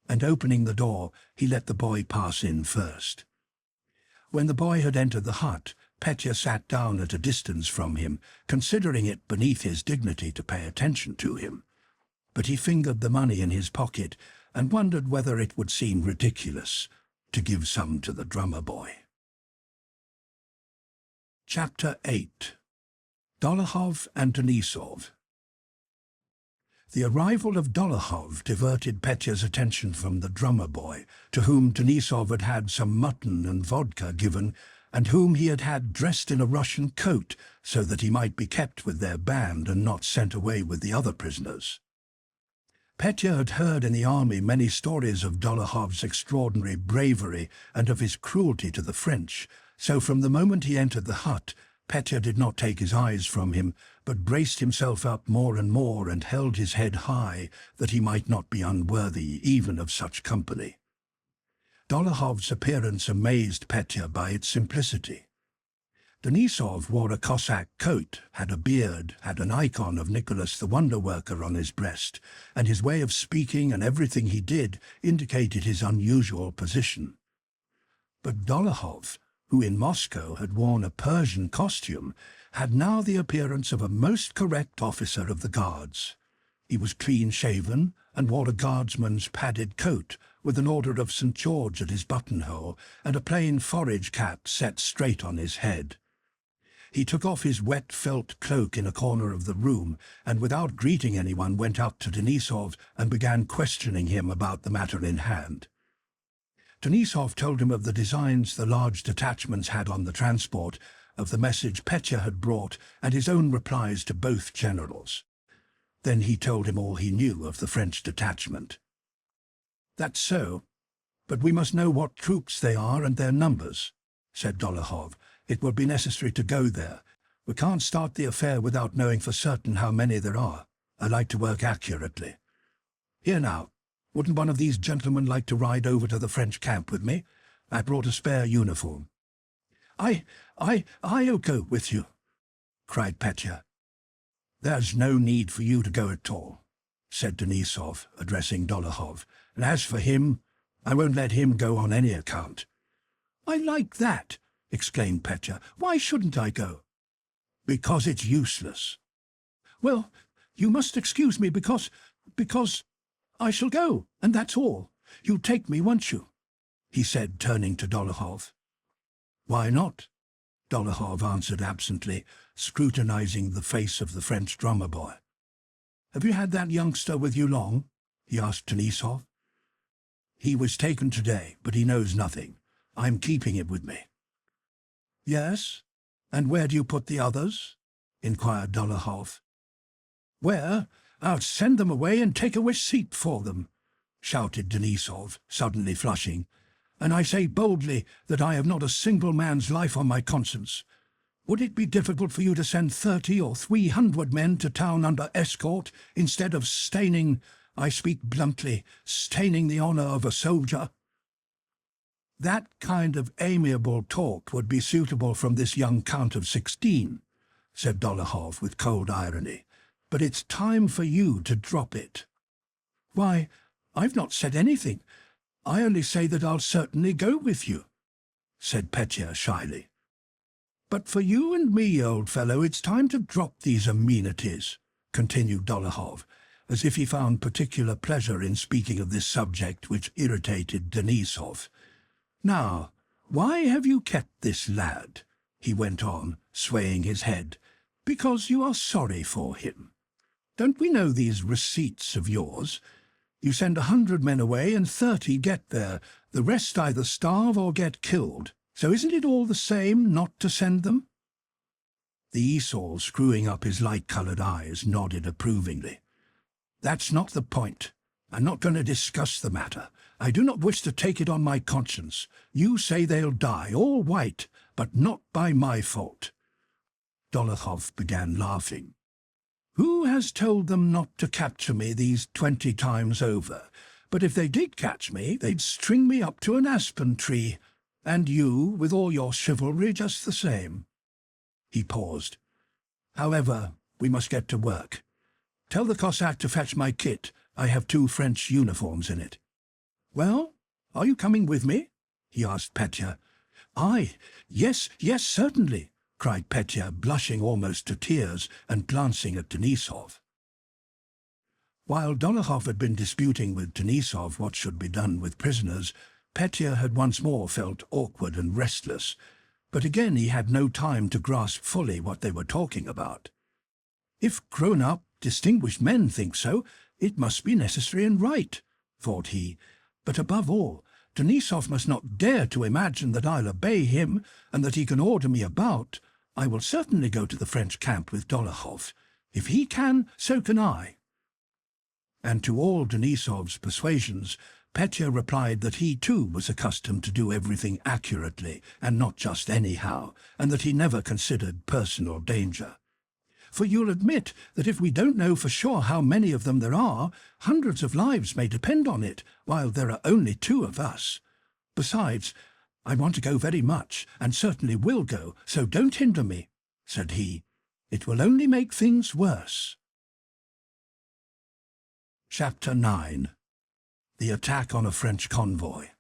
and opening the door, he let the boy pass in first. When the boy had entered the hut, Petya sat down at a distance from him, considering it beneath his dignity to pay attention to him. But he fingered the money in his pocket and wondered whether it would seem ridiculous to give some to the drummer boy. Chapter 8. Dolokhov and Denisov. The arrival of Dolokhov diverted Petya's attention from the drummer boy, to whom Denisov had had some mutton and vodka given, and whom he had had dressed in a Russian coat so that he might be kept with their band and not sent away with the other prisoners. Petya had heard in the army many stories of Dolokhov's extraordinary bravery and of his cruelty to the French, so from the moment he entered the hut, Petya did not take his eyes from him, but braced himself up more and more and held his head high, that he might not be unworthy even of such company. Dolokhov's appearance amazed Petya by its simplicity. Denisov wore a Cossack coat, had a beard, had an icon of Nicholas the Wonder-Worker on his breast, and his way of speaking and everything he did indicated his unusual position. But Dolokhov, who in Moscow had worn a Persian costume, had now the appearance of a most correct officer of the Guards. He was clean-shaven and wore a guardsman's padded coat, with an order of St. George at his buttonhole, and a plain forage cap set straight on his head. He took off his wet felt cloak in a corner of the room, and without greeting anyone went up to Denisov and began questioning him about the matter in hand. Denisov told him of the designs the large detachments had on the transport, of the message Petya had brought, and his own replies to both generals. Then he told him all he knew of the French detachment. "That's so, but we must know what troops they are and their numbers," said Dolokhov, It will be necessary to go there. We can't start the affair without knowing for certain how many there are. I like to work accurately. Here now, wouldn't one of these gentlemen like to ride over to the French camp with me? I brought a spare uniform." I'll go with you," cried Petya. "There's no need for you to go at all," said Denisov, addressing Dolokhov. "And as for him, I won't let him go on any account." "I like that," exclaimed Petya. "Why shouldn't I go?" "Because it's useless." "Well, you must excuse me because I shall go, and that's all. You'll take me, won't you?" he said, turning to Dolokhov. "Why not?" Dolokhov answered absently, scrutinizing the face of the French drummer boy. "Have you had that youngster with you long?" he asked Denisov. "He was taken today, but he knows nothing. I'm keeping him with me." "Yes? And where do you put the others?" inquired Dolokhov. "Where? I'll send them away and take a receipt for them," shouted Denisov, suddenly flushing. "And I say boldly that I have not a single man's life on my conscience. Would it be difficult for you to send 30 or 300 men to town under escort instead of staining, I speak bluntly, staining the honor of a soldier?" "That kind of amiable talk would be suitable from this young Count of 16, said Dolokhov with cold irony. "But it's time for you to drop it." "Why, I've not said anything. I only say that I'll certainly go with you," said Petya shyly. "But for you and me, old fellow, it's time to drop these amenities," continued Dolokhov, as if he found particular pleasure in speaking of this subject which irritated Denisov. "Now, why have you kept this lad?" he went on, swaying his head. "Because you are sorry for him. Don't we know these receipts of yours? You send 100 men away and 30 get there. The rest either starve or get killed. So isn't it all the same not to send them?" The Esau, screwing up his light-coloured eyes, nodded approvingly. "That's not the point. I'm not going to discuss the matter. I do not wish to take it on my conscience. You say they'll die, all white, but not by my fault." Dolokhov began laughing. "Who has told them not to capture me these 20 times over? But if they did catch me, they'd string me up to an aspen tree. And you, with all your chivalry, just the same." He paused. "However, we must get to work. Tell the Cossack to fetch my kit. I have 2 French uniforms in it." "Well, are you coming with me?" he asked Petya. Yes, certainly," cried Petya, blushing almost to tears and glancing at Denisov. While Dolokhov had been disputing with Denisov what should be done with prisoners, Petya had once more felt awkward and restless, but again he had no time to grasp fully what they were talking about. "If grown-up, distinguished men think so, it must be necessary and right," thought he. "But above all, Denisov must not dare to imagine that I'll obey him and that he can order me about. I will certainly go to the French camp with Dolokhov. If he can, so can I." And to all Denisov's persuasions, Petya replied that he too was accustomed to do everything accurately and not just anyhow, and that he never considered personal danger. "For you'll admit that if we don't know for sure how many of them there are, hundreds of lives may depend on it, while there are only 2 of us. Besides, I want to go very much, and certainly will go, so don't hinder me," said he. "It will only make things worse." Chapter 9. The Attack on a French Convoy.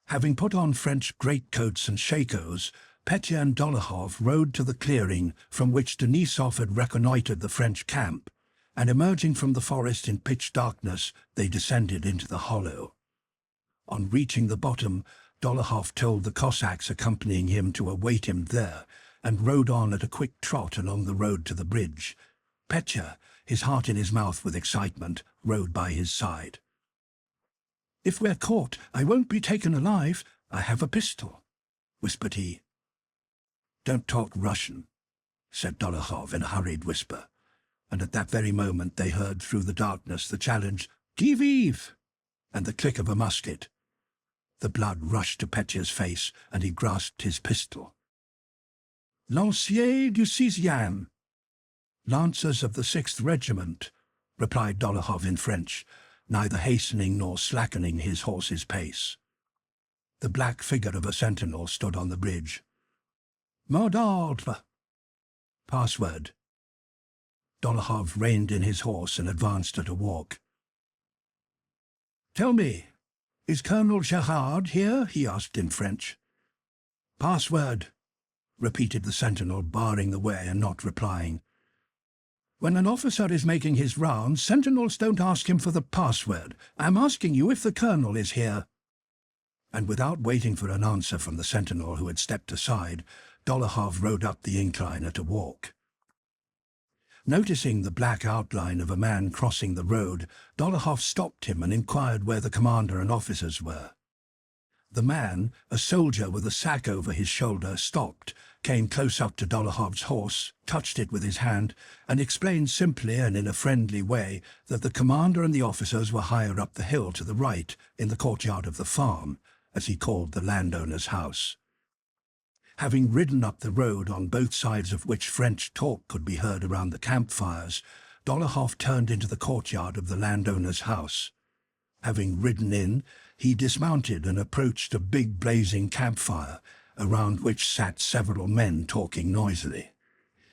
Having put on French greatcoats and shakos, Petya and Dolokhov rode to the clearing from which Denisov had reconnoitred the French camp, and emerging from the forest in pitch darkness, they descended into the hollow. On reaching the bottom, Dolokhov told the Cossacks accompanying him to await him there, and rode on at a quick trot along the road to the bridge. Petya, his heart in his mouth with excitement, rode by his side. "If we're caught, I won't be taken alive. I have a pistol," whispered he. "Don't talk Russian," said Dolokhov in a hurried whisper, and at that very moment they heard through the darkness the challenge, "Qui vive?" and the click of a musket. The blood rushed to Petya's face, and he grasped his pistol. "Lanciers du 6e, Lancers of the 6th Regiment," replied Dolokhov in French, neither hastening nor slackening his horse's pace. The black figure of a sentinel stood on the bridge. "Mot d'ordre." "Password." Dolokhov reined in his horse and advanced at a walk. "Tell me, is Colonel Gerard here?" he asked in French. "Password," repeated the sentinel, barring the way and not replying. "When an officer is making his rounds, sentinels don't ask him for the password. I'm asking you if the colonel is here." And without waiting for an answer from the sentinel who had stepped aside, Dolokhov rode up the incline at a walk. Noticing the black outline of a man crossing the road, Dolokhov stopped him and inquired where the commander and officers were. The man, a soldier with a sack over his shoulder, stopped, came close up to Dolokhov's horse, touched it with his hand, and explained simply and in a friendly way that the commander and the officers were higher up the hill to the right, in the courtyard of the farm, as he called the landowner's house. Having ridden up the road on both sides of which French talk could be heard around the campfires, Dolokhov turned into the courtyard of the landowner's house. Having ridden in, he dismounted and approached a big blazing campfire, around which sat several men talking noisily.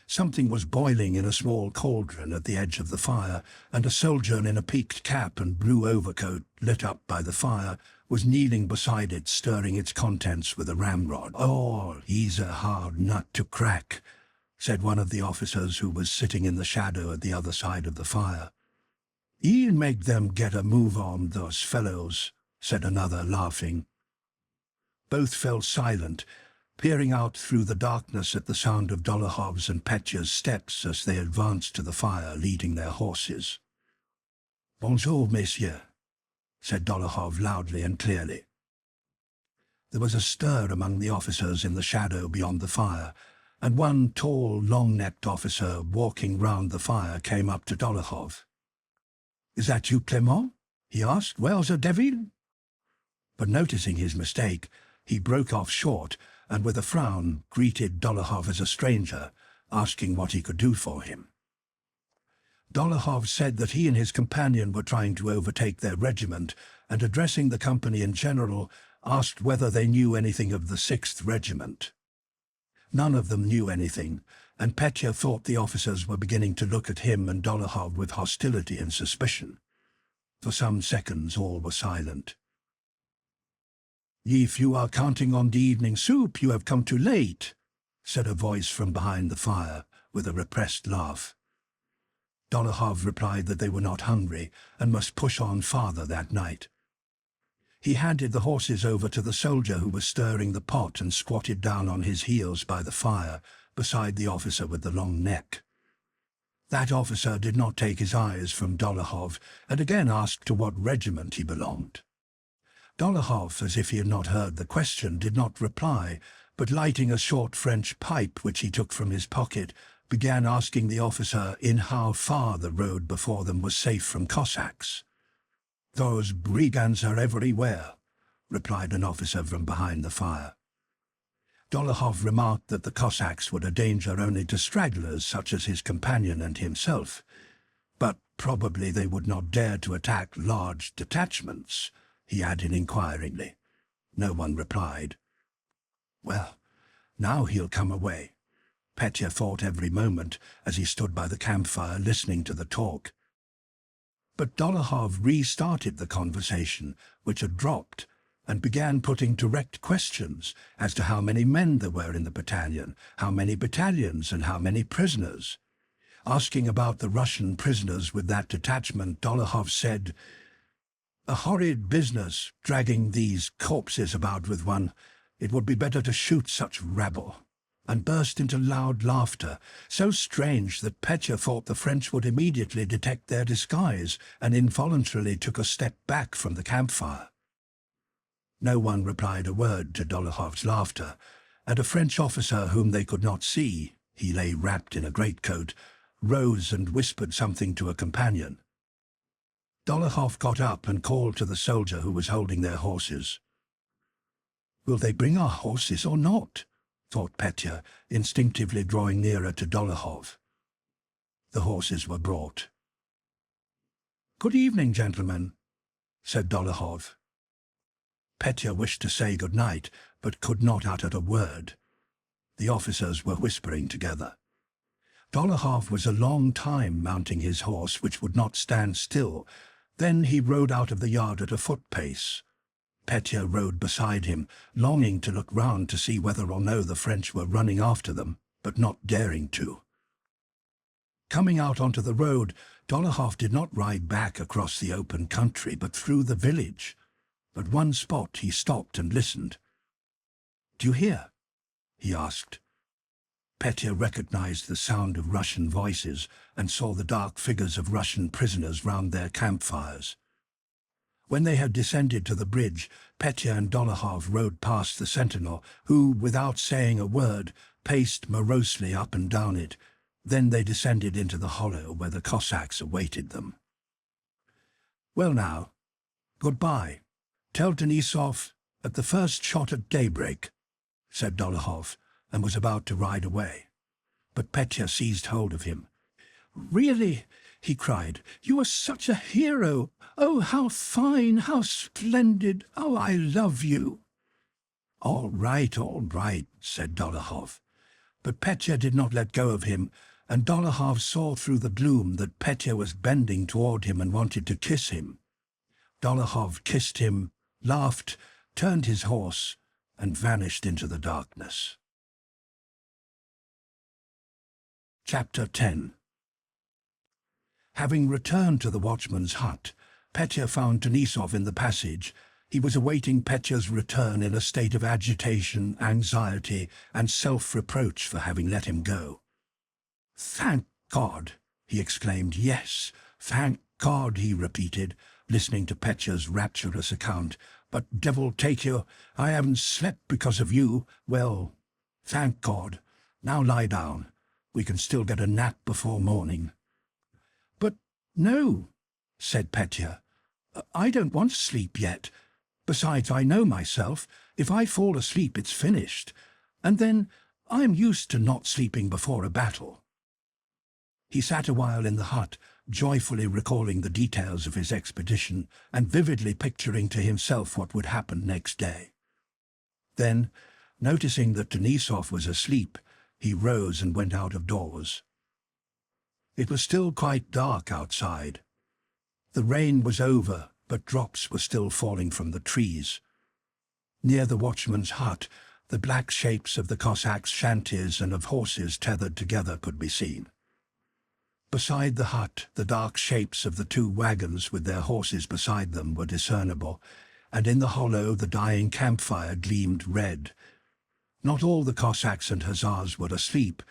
Something was boiling in a small cauldron at the edge of the fire, and a soldier in a peaked cap and blue overcoat, lit up by the fire, was kneeling beside it, stirring its contents with a ramrod. "Oh, he's a hard nut to crack," said one of the officers who was sitting in the shadow at the other side of the fire. "He'll make them get a move on, those fellows," said another, laughing. Both fell silent, peering out through the darkness at the sound of Dolokhov's and Petya's steps as they advanced to the fire, leading their horses. "Bonjour, messieurs," said Dolokhov loudly and clearly. There was a stir among the officers in the shadow beyond the fire, and one tall, long-necked officer walking round the fire came up to Dolokhov. "Is that you, Clement?" he asked. "Where's the devil?" But noticing his mistake, he broke off short, and with a frown greeted Dolokhov as a stranger, asking what he could do for him. Dolokhov said that he and his companion were trying to overtake their regiment, and addressing the company in general, asked whether they knew anything of the 6th Regiment. None of them knew anything, and Petya thought the officers were beginning to look at him and Dolokhov with hostility and suspicion. For some seconds all were silent. "If you are counting on the evening soup, you have come too late," said a voice from behind the fire, with a repressed laugh. Dolokhov replied that they were not hungry and must push on farther that night. He handed the horses over to the soldier who was stirring the pot and squatted down on his heels by the fire, beside the officer with the long neck. That officer did not take his eyes from Dolokhov and again asked to what regiment he belonged. Dolokhov, as if he had not heard the question, did not reply, but lighting a short French pipe which he took from his pocket, began asking the officer in how far the road before them was safe from Cossacks. "Those brigands are everywhere," replied an officer from behind the fire. Dolokhov remarked that the Cossacks were a danger only to stragglers such as his companion and himself, but probably they would not dare to attack large detachments, he added inquiringly. No one replied. "Well, now he'll come away," Petya thought every moment as he stood by the campfire listening to the talk. But Dolokhov restarted the conversation, which had dropped, and began putting direct questions as to how many men there were in the battalion, how many battalions, and how many prisoners. Asking about the Russian prisoners with that detachment, Dolokhov said, "A horrid business, dragging these corpses about with one. It would be better to shoot such rabble," and burst into loud laughter, so strange that Petya thought the French would immediately detect their disguise, and involuntarily took a step back from the campfire. No one replied a word to Dolokhov's laughter, and a French officer whom they could not see, he lay wrapped in a greatcoat, rose and whispered something to a companion. Dolokhov got up and called to the soldier who was holding their horses. Will they bring our horses or not? Thought Petya, instinctively drawing nearer to Dolokhov. The horses were brought. "Good evening, gentlemen," said Dolokhov. Petya wished to say good night, but could not utter a word. The officers were whispering together. Dolokhov was a long time mounting his horse, which would not stand still. Then he rode out of the yard at a foot pace. Petya rode beside him, longing to look round to see whether or no the French were running after them, but not daring to. Coming out onto the road, Dolokhov did not ride back across the open country, but through the village. At one spot he stopped and listened. "Do you hear?" he asked. Petya recognized the sound of Russian voices and saw the dark figures of Russian prisoners round their campfires. When they had descended to the bridge, Petya and Dolokhov rode past the sentinel, who, without saying a word, paced morosely up and down it. Then they descended into the hollow where the Cossacks awaited them. "Well now, goodbye. Tell Denisov at the first shot at daybreak," said Dolokhov, and was about to ride away. But Petya seized hold of him. "Really," he cried, "you are such a hero! Oh, how fine, how splendid! Oh, I love you!" All right," said Dolokhov. But Petya did not let go of him, and Dolokhov saw through the gloom that Petya was bending toward him and wanted to kiss him. Dolokhov kissed him, laughed, turned his horse, and vanished into the darkness. Chapter 10. Having returned to the watchman's hut, Petya found Denisov in the passage. He was awaiting Petya's return in a state of agitation, anxiety, and self-reproach for having let him go. "Thank God!" he exclaimed. "Yes, thank God!" he repeated, listening to Petya's rapturous account. "But devil take you, I haven't slept because of you. Well, thank God. Now lie down. We can still get a nap before morning." "But no," said Petya. "I don't want to sleep yet. Besides, I know myself. If I fall asleep, it's finished. And then I'm used to not sleeping before a battle." He sat a while in the hut, joyfully recalling the details of his expedition and vividly picturing to himself what would happen next day. Then, noticing that Denisov was asleep, he rose and went out of doors. It was still quite dark outside. The rain was over, but drops were still falling from the trees. Near the watchman's hut, the black shapes of the Cossacks' shanties and of horses tethered together could be seen. Beside the hut, the dark shapes of the two wagons with their horses beside them were discernible, and in the hollow the dying campfire gleamed red. Not all the Cossacks and Hussars were asleep.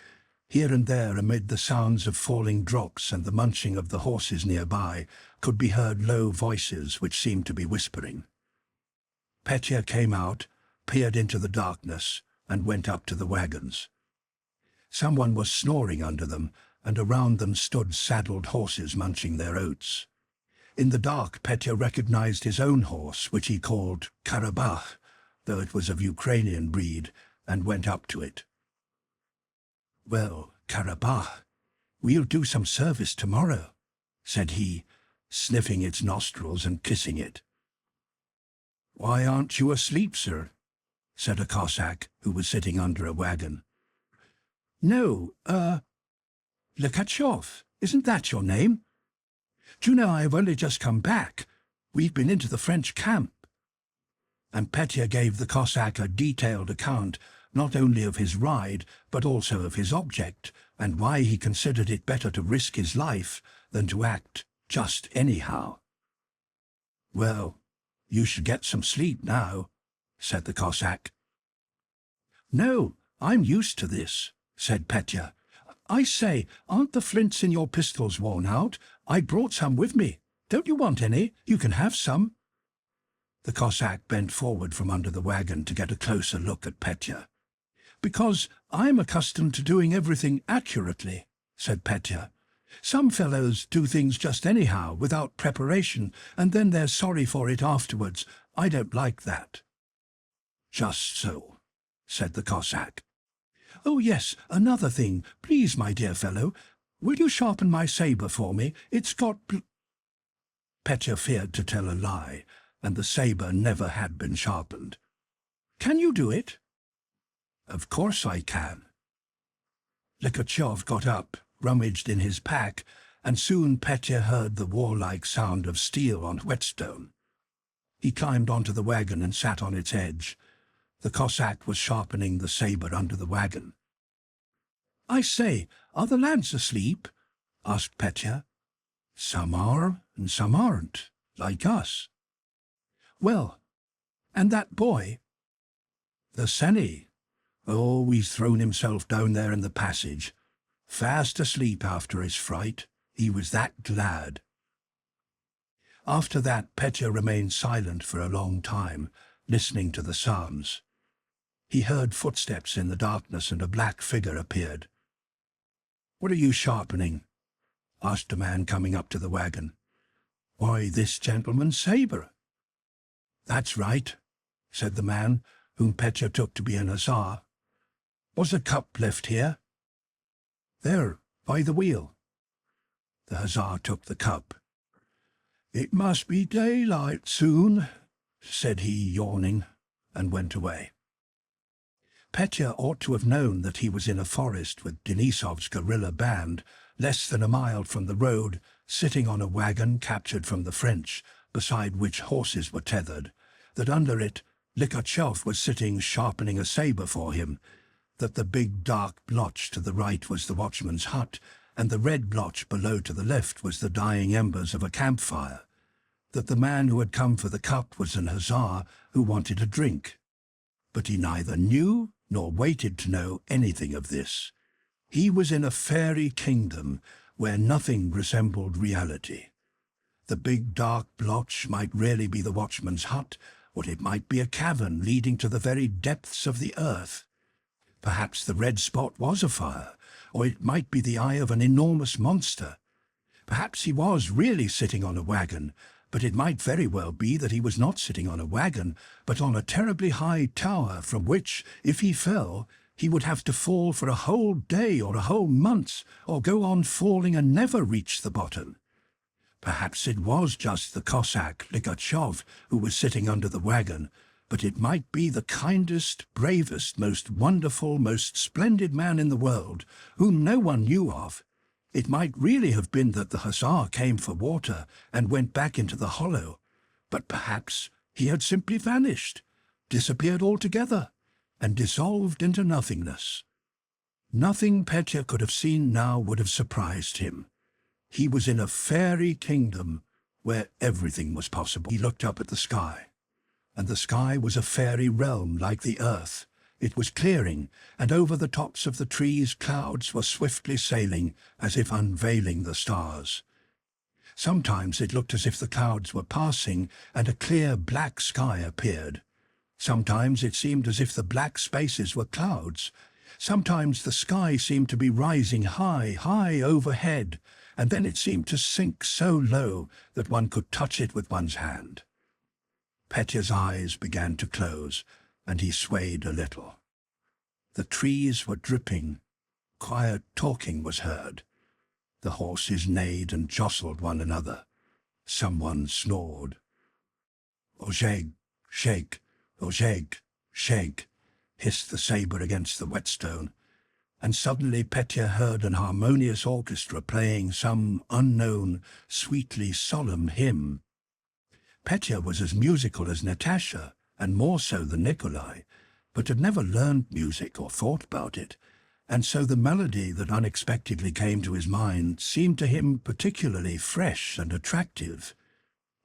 Here and there, amid the sounds of falling drops and the munching of the horses nearby, could be heard low voices which seemed to be whispering. Petya came out, peered into the darkness, and went up to the wagons. Someone was snoring under them, and around them stood saddled horses munching their oats. In the dark, Petya recognized his own horse, which he called Karabakh, though it was of Ukrainian breed, and went up to it. "Well, Karabakh, we'll do some service tomorrow," said he, sniffing its nostrils and kissing it. "Why aren't you asleep, sir?" said a Cossack who was sitting under a wagon. "No, Lekachov, isn't that your name? Do you know, I've only just come back. We've been into the French camp." And Petya gave the Cossack a detailed account, not only of his ride, but also of his object, and why he considered it better to risk his life than to act just anyhow. "Well, you should get some sleep now," said the Cossack. "No, I'm used to this," said Petya. "I say, aren't the flints in your pistols worn out? I brought some with me. Don't you want any? You can have some." The Cossack bent forward from under the wagon to get a closer look at Petya. "Because I'm accustomed to doing everything accurately," said Petya. "Some fellows do things just anyhow, without preparation, and then they're sorry for it afterwards. I don't like that." "Just so," said the Cossack. "Oh, yes, another thing. Please, my dear fellow, will you sharpen my sabre for me? It's got Petya feared to tell a lie, and the sabre never had been sharpened. "Can you do it?" "Of course I can." Likhachov got up, rummaged in his pack, and soon Petya heard the warlike sound of steel on whetstone. He climbed onto the wagon and sat on its edge. The Cossack was sharpening the sabre under the wagon. "I say, are the lads asleep?" asked Petya. "Some are, and some aren't, like us." "Well, and that boy?" "The Senny. Oh, he's thrown himself down there in the passage. Fast asleep after his fright. He was that glad." After that, Petya remained silent for a long time, listening to the sounds. He heard footsteps in the darkness, and a black figure appeared. "What are you sharpening?" asked a man coming up to the wagon. "Why, this gentleman's sabre." "That's right," said the man, whom Petya took to be an hussar. "Was a cup left here?" "There, by the wheel." The hussar took the cup. "It must be daylight soon," said he, yawning, and went away. Petya ought to have known that he was in a forest with Denisov's guerrilla band, less than a mile from the road, sitting on a wagon captured from the French, beside which horses were tethered, that under it Likhachov was sitting sharpening a sabre for him, that the big dark blotch to the right was the watchman's hut, and the red blotch below to the left was the dying embers of a campfire, that the man who had come for the cup was an hussar who wanted a drink. But he neither knew nor waited to know anything of this. He was in a fairy kingdom where nothing resembled reality. The big dark blotch might really be the watchman's hut, or it might be a cavern leading to the very depths of the earth. Perhaps the red spot was a fire, or it might be the eye of an enormous monster. Perhaps he was really sitting on a wagon, but it might very well be that he was not sitting on a wagon, but on a terribly high tower from which, if he fell, he would have to fall for a whole day or a whole month, or go on falling and never reach the bottom. Perhaps it was just the Cossack, Likhachov, who was sitting under the wagon, but it might be the kindest, bravest, most wonderful, most splendid man in the world, whom no one knew of. It might really have been that the hussar came for water and went back into the hollow, but perhaps he had simply vanished, disappeared altogether, and dissolved into nothingness. Nothing Petya could have seen now would have surprised him. He was in a fairy kingdom where everything was possible. He looked up at the sky, and the sky was a fairy realm like the earth. It was clearing, and over the tops of the trees clouds were swiftly sailing, as if unveiling the stars. Sometimes it looked as if the clouds were passing, and a clear black sky appeared. Sometimes it seemed as if the black spaces were clouds. Sometimes the sky seemed to be rising high, high overhead, and then it seemed to sink so low that one could touch it with one's hand. Petya's eyes began to close, and he swayed a little. The trees were dripping. Quiet talking was heard. The horses neighed and jostled one another. Someone snored. "Ozheg, shake, ozheg, shake," hissed the sabre against the whetstone, and suddenly Petya heard an harmonious orchestra playing some unknown, sweetly solemn hymn. Petya was as musical as Natasha, and more so than Nikolai, but had never learned music or thought about it, and so the melody that unexpectedly came to his mind seemed to him particularly fresh and attractive.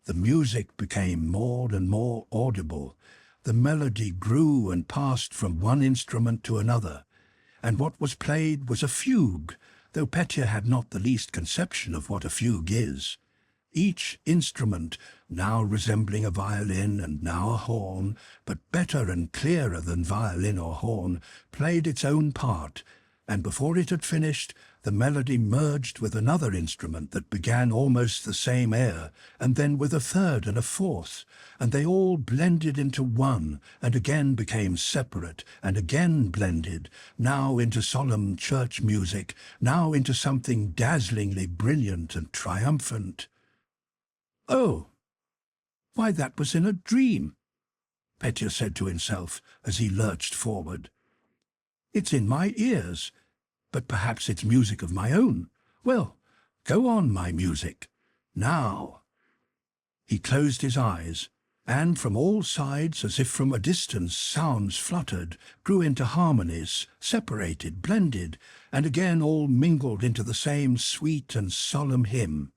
The music became more and more audible. The melody grew and passed from one instrument to another, and what was played was a fugue, though Petya had not the least conception of what a fugue is. Each instrument, now resembling a violin and now a horn, but better and clearer than violin or horn, played its own part, and before it had finished, the melody merged with another instrument that began almost the same air, and then with a third and a fourth, and they all blended into one, and again became separate, and again blended, now into solemn church music, now into something dazzlingly brilliant and triumphant. "Oh, why, that was in a dream," Petya said to himself as he lurched forward. "It's in my ears, but perhaps it's music of my own. Well, go on, my music. Now." He closed his eyes, and from all sides, as if from a distance, sounds fluttered, grew into harmonies, separated, blended, and again all mingled into the same sweet and solemn hymn.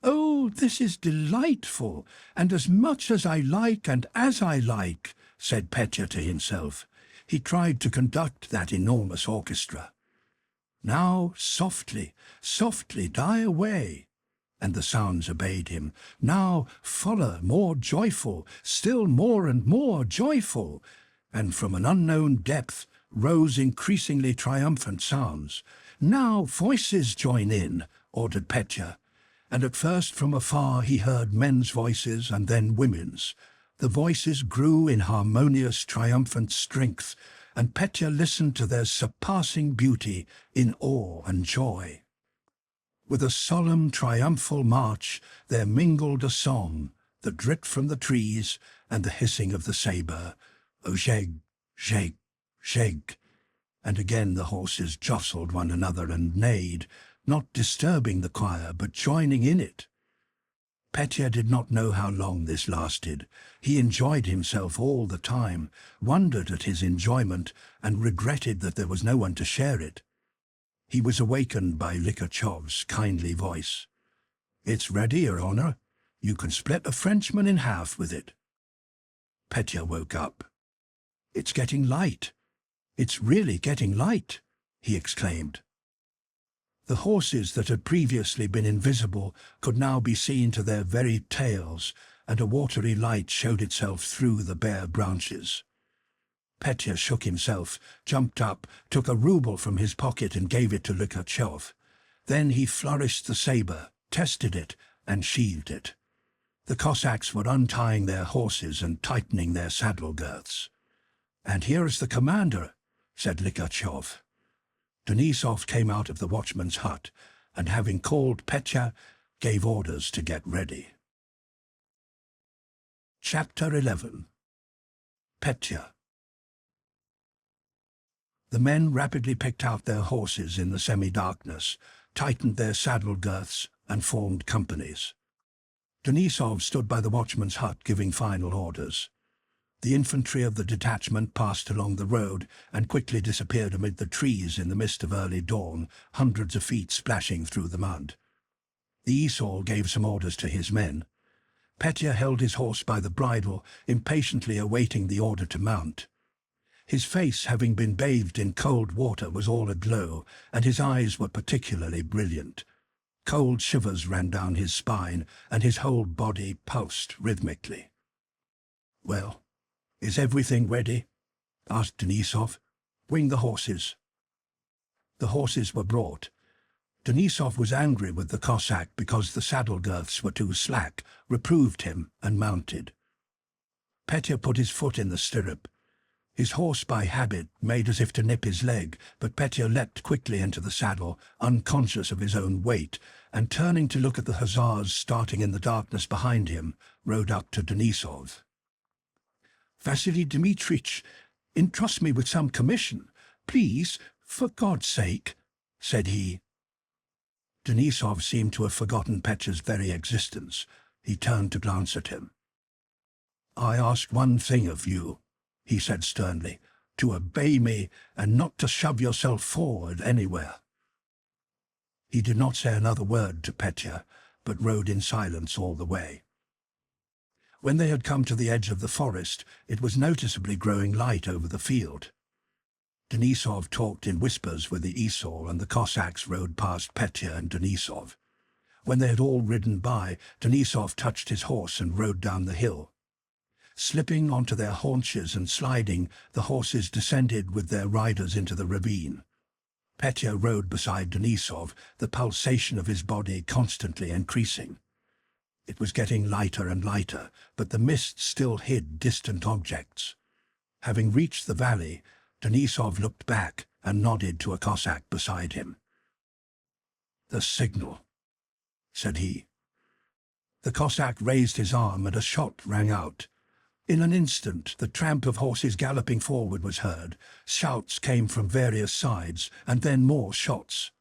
"Oh, this is delightful, and as much as I like and as I like," said Petya to himself. He tried to conduct that enormous orchestra. "Now, softly, softly die away," and the sounds obeyed him. "Now, fuller, more joyful, still more and more joyful," and from an unknown depth rose increasingly triumphant sounds. "Now, voices join in," ordered Petya, and at first from afar he heard men's voices and then women's. The voices grew in harmonious, triumphant strength, and Petya listened to their surpassing beauty in awe and joy. With a solemn, triumphal march there mingled a song, the drip from the trees and the hissing of the sabre. "Ozheg, zheg, zheg," and again the horses jostled one another and neighed, not disturbing the choir, but joining in it. Petya did not know how long this lasted. He enjoyed himself all the time, wondered at his enjoyment, and regretted that there was no one to share it. He was awakened by Likhachov's kindly voice. "It's ready, Your Honor. You can split a Frenchman in half with it." Petya woke up. "It's getting light. It's really getting light," he exclaimed. The horses that had previously been invisible could now be seen to their very tails, and a watery light showed itself through the bare branches. Petya shook himself, jumped up, took a rouble from his pocket and gave it to Likhachov. Then he flourished the sabre, tested it, and sheathed it. The Cossacks were untying their horses and tightening their saddle girths. "And here is the commander," said Likhachov. Denisov came out of the watchman's hut, and having called Petya, gave orders to get ready. Chapter 11. Petya. The men rapidly picked out their horses in the semi-darkness, tightened their saddle girths, and formed companies. Denisov stood by the watchman's hut giving final orders. The infantry of the detachment passed along the road and quickly disappeared amid the trees in the mist of early dawn, hundreds of feet splashing through the mud. The Esau gave some orders to his men. Petya held his horse by the bridle, impatiently awaiting the order to mount. His face, having been bathed in cold water, was all aglow, and his eyes were particularly brilliant. Cold shivers ran down his spine, and his whole body pulsed rhythmically. "Well, is everything ready?" asked Denisov. "Bring the horses." The horses were brought. Denisov was angry with the Cossack because the saddle girths were too slack, reproved him, and mounted. Petya put his foot in the stirrup. His horse, by habit, made as if to nip his leg, but Petya leapt quickly into the saddle, unconscious of his own weight, and turning to look at the hussars starting in the darkness behind him, rode up to Denisov. "Vasily Dmitritch, entrust me with some commission, please, for God's sake," said he. Denisov seemed to have forgotten Petya's very existence. He turned to glance at him. "I ask one thing of you," he said sternly, "to obey me and not to shove yourself forward anywhere." He did not say another word to Petya, but rode in silence all the way. When they had come to the edge of the forest, it was noticeably growing light over the field. Denisov talked in whispers with the Esau, and the Cossacks rode past Petya and Denisov. When they had all ridden by, Denisov touched his horse and rode down the hill. Slipping onto their haunches and sliding, the horses descended with their riders into the ravine. Petya rode beside Denisov, the pulsation of his body constantly increasing. It was getting lighter and lighter, but the mist still hid distant objects. Having reached the valley, Denisov looked back and nodded to a Cossack beside him. "The signal," said he. The Cossack raised his arm and a shot rang out. In an instant, the tramp of horses galloping forward was heard. Shouts came from various sides, and then more shots.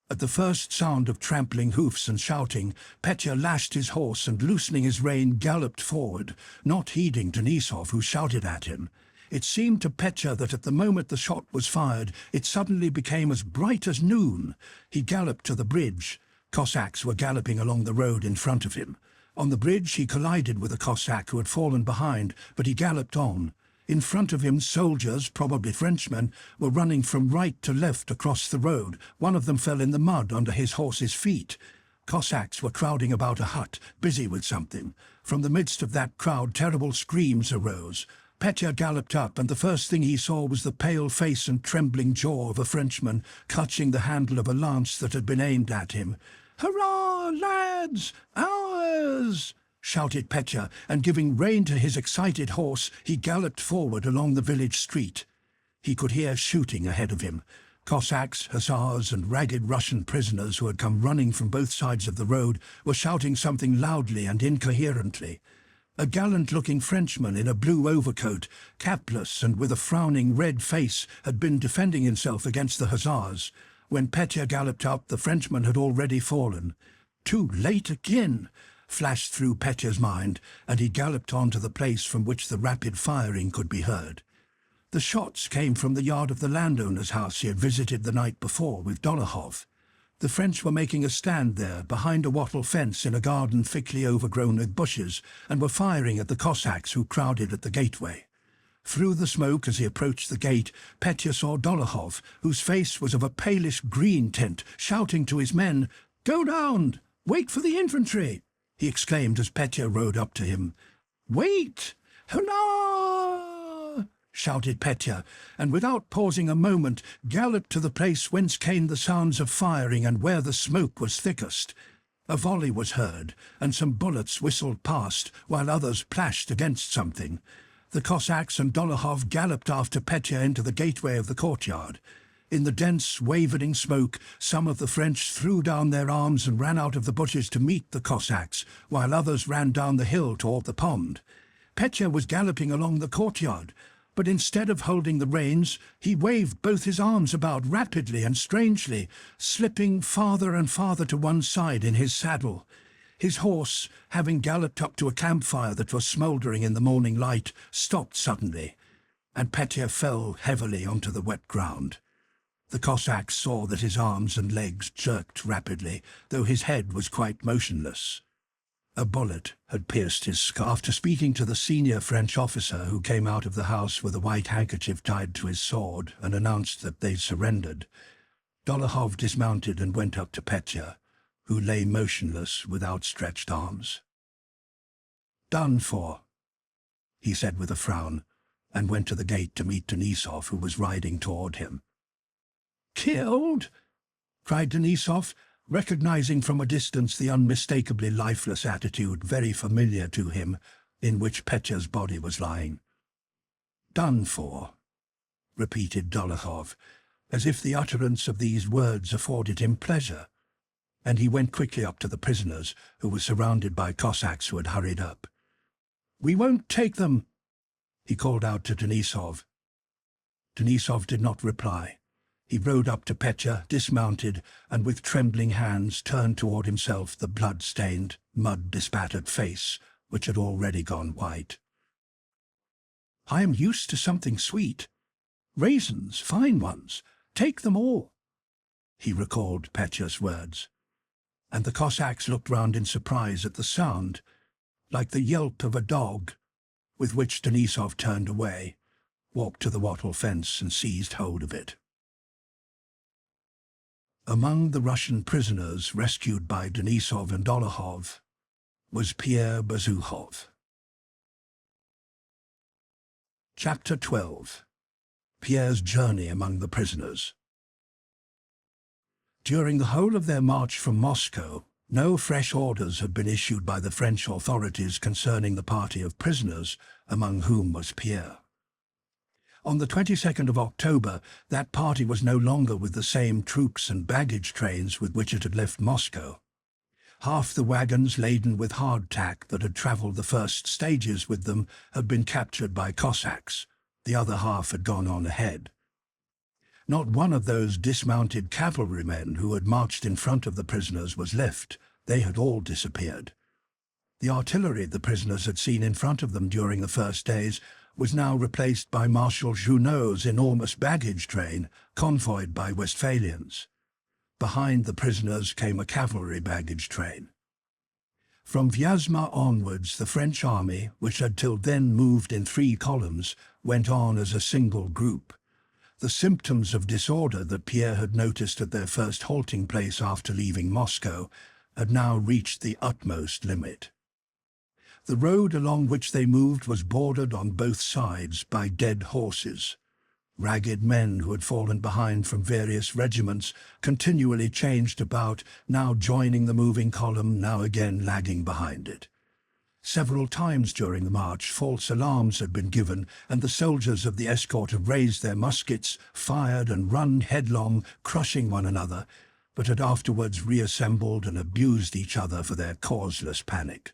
At the first sound of trampling hoofs and shouting, Petya lashed his horse and, loosening his rein, galloped forward, not heeding Denisov, who shouted at him. It seemed to Petya that at the moment the shot was fired, it suddenly became as bright as noon. He galloped to the bridge. Cossacks were galloping along the road in front of him. On the bridge he collided with a Cossack who had fallen behind, but he galloped on. In front of him, soldiers, probably Frenchmen, were running from right to left across the road. One of them fell in the mud under his horse's feet. Cossacks were crowding about a hut, busy with something. From the midst of that crowd terrible screams arose. Petya galloped up, and the first thing he saw was the pale face and trembling jaw of a Frenchman, clutching the handle of a lance that had been aimed at him. "Hurrah, lads! Ours!" shouted Petya, and giving rein to his excited horse, he galloped forward along the village street. He could hear shooting ahead of him. Cossacks, hussars, and ragged Russian prisoners who had come running from both sides of the road were shouting something loudly and incoherently. A gallant-looking Frenchman in a blue overcoat, capless and with a frowning red face, had been defending himself against the hussars. When Petya galloped up, the Frenchman had already fallen. "Too late again," flashed through Petya's mind, and he galloped on to the place from which the rapid firing could be heard. The shots came from the yard of the landowner's house he had visited the night before with Dolokhov. The French were making a stand there, behind a wattle fence in a garden thickly overgrown with bushes, and were firing at the Cossacks who crowded at the gateway. Through the smoke, as he approached the gate, Petya saw Dolokhov, whose face was of a palish green tint, shouting to his men, "Go round! Wait for the infantry!" he exclaimed as Petya rode up to him. "Wait! Hurrah!" shouted Petya, and without pausing a moment, galloped to the place whence came the sounds of firing and where the smoke was thickest. A volley was heard, and some bullets whistled past, while others plashed against something. The Cossacks and Dolokhov galloped after Petya into the gateway of the courtyard. In the dense, wavering smoke, some of the French threw down their arms and ran out of the bushes to meet the Cossacks, while others ran down the hill toward the pond. Petya was galloping along the courtyard, but instead of holding the reins, he waved both his arms about rapidly and strangely, slipping farther and farther to one side in his saddle. His horse, having galloped up to a campfire that was smouldering in the morning light, stopped suddenly, and Petya fell heavily onto the wet ground. The Cossacks saw that his arms and legs jerked rapidly, though his head was quite motionless. A bullet had pierced his skull. After speaking to the senior French officer who came out of the house with a white handkerchief tied to his sword and announced that they'd surrendered, Dolokhov dismounted and went up to Petya, who lay motionless with outstretched arms. "Done for," he said with a frown, and went to the gate to meet Denisov, who was riding toward him. "Killed?" cried Denisov, recognizing from a distance the unmistakably lifeless attitude very familiar to him in which Petya's body was lying. "Done for," repeated Dolokhov, as if the utterance of these words afforded him pleasure, and he went quickly up to the prisoners, who were surrounded by Cossacks who had hurried up. "We won't take them," he called out to Denisov. Denisov did not reply. He rode up to Petya, dismounted, and with trembling hands turned toward himself the blood-stained, mud-bespattered face, which had already gone white. "I am used to something sweet. Raisins, fine ones. Take them all," he recalled Petya's words. And the Cossacks looked round in surprise at the sound, like the yelp of a dog, with which Denisov turned away, walked to the wattle fence and seized hold of it. Among the Russian prisoners rescued by Denisov and Dolokhov was Pierre Bezukhov. Chapter 12. Pierre's journey among the prisoners. During the whole of their march from Moscow, no fresh orders had been issued by the French authorities concerning the party of prisoners, among whom was Pierre. On the 22nd of October, that party was no longer with the same troops and baggage trains with which it had left Moscow. Half the wagons laden with hardtack that had travelled the first stages with them had been captured by Cossacks. The other half had gone on ahead. Not one of those dismounted cavalrymen who had marched in front of the prisoners was left. They had all disappeared. The artillery the prisoners had seen in front of them during the first days was now replaced by Marshal Junot's enormous baggage train, convoyed by Westphalians. Behind the prisoners came a cavalry baggage train. From Vyazma onwards, the French army, which had till then moved in 3 columns, went on as a single group. The symptoms of disorder that Pierre had noticed at their first halting place after leaving Moscow had now reached the utmost limit. The road along which they moved was bordered on both sides by dead horses. Ragged men who had fallen behind from various regiments continually changed about, now joining the moving column, now again lagging behind it. Several times during the march, false alarms had been given, and the soldiers of the escort had raised their muskets, fired and run headlong, crushing one another, but had afterwards reassembled and abused each other for their causeless panic.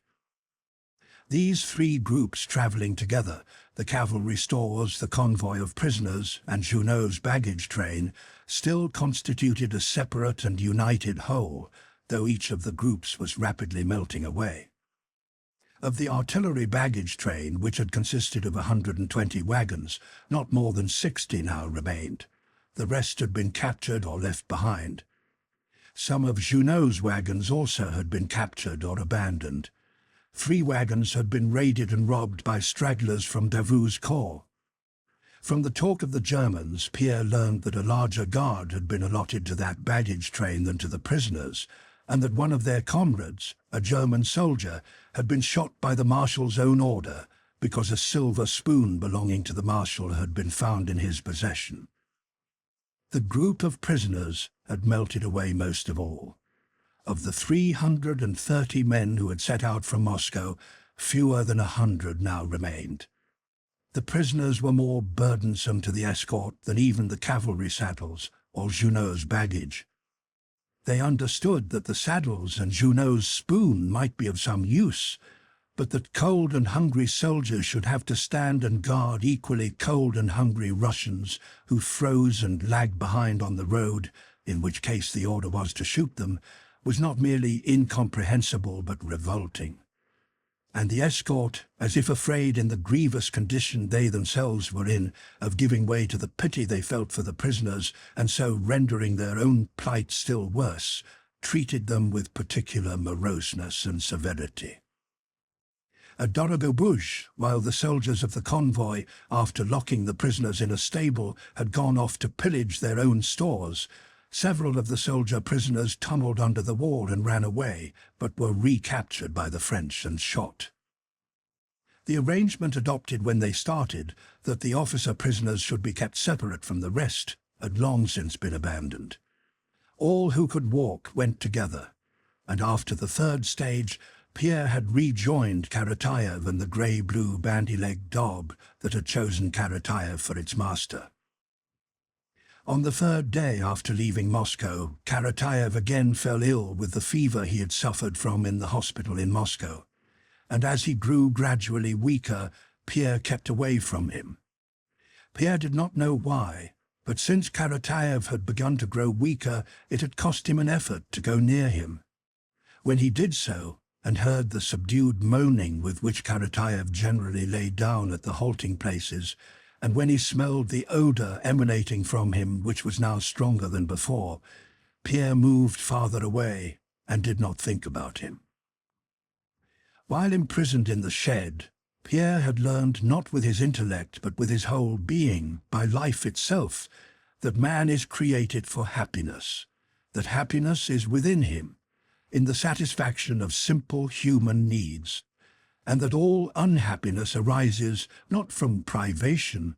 These 3 groups travelling together, the cavalry stores, the convoy of prisoners, and Junot's baggage train, still constituted a separate and united whole, though each of the groups was rapidly melting away. Of the artillery baggage train, which had consisted of 120 wagons, not more than 60 now remained. The rest had been captured or left behind. Some of Junot's wagons also had been captured or abandoned. 3 wagons had been raided and robbed by stragglers from Davout's corps. From the talk of the Germans, Pierre learned that a larger guard had been allotted to that baggage train than to the prisoners, and that one of their comrades, a German soldier, had been shot by the marshal's own order because a silver spoon belonging to the marshal had been found in his possession. The group of prisoners had melted away most of all. Of the 330 men who had set out from Moscow, fewer than 100 now remained. The prisoners were more burdensome to the escort than even the cavalry saddles or Junot's baggage. They understood that the saddles and Junot's spoon might be of some use, but that cold and hungry soldiers should have to stand and guard equally cold and hungry Russians who froze and lagged behind on the road, in which case the order was to shoot them, was not merely incomprehensible but revolting. And the escort, as if afraid in the grievous condition they themselves were in of giving way to the pity they felt for the prisoners and so rendering their own plight still worse, treated them with particular moroseness and severity. At Dorogobuzh, while the soldiers of the convoy, after locking the prisoners in a stable, had gone off to pillage their own stores, several of the soldier prisoners tunneled under the wall and ran away, but were recaptured by the French and shot. The arrangement adopted when they started, that the officer prisoners should be kept separate from the rest, had long since been abandoned. All who could walk went together, and after the 3rd stage, Pierre had rejoined Karatayev and the grey-blue bandy-legged dog that had chosen Karatayev for its master. On the 3rd day after leaving Moscow, Karatayev again fell ill with the fever he had suffered from in the hospital in Moscow, and as he grew gradually weaker, Pierre kept away from him. Pierre did not know why, but since Karatayev had begun to grow weaker, it had cost him an effort to go near him. When he did so, and heard the subdued moaning with which Karatayev generally lay down at the halting places, and when he smelled the odour emanating from him, which was now stronger than before, Pierre moved farther away and did not think about him. While imprisoned in the shed, Pierre had learned not with his intellect but with his whole being, by life itself, that man is created for happiness, that happiness is within him, in the satisfaction of simple human needs, and that all unhappiness arises not from privation,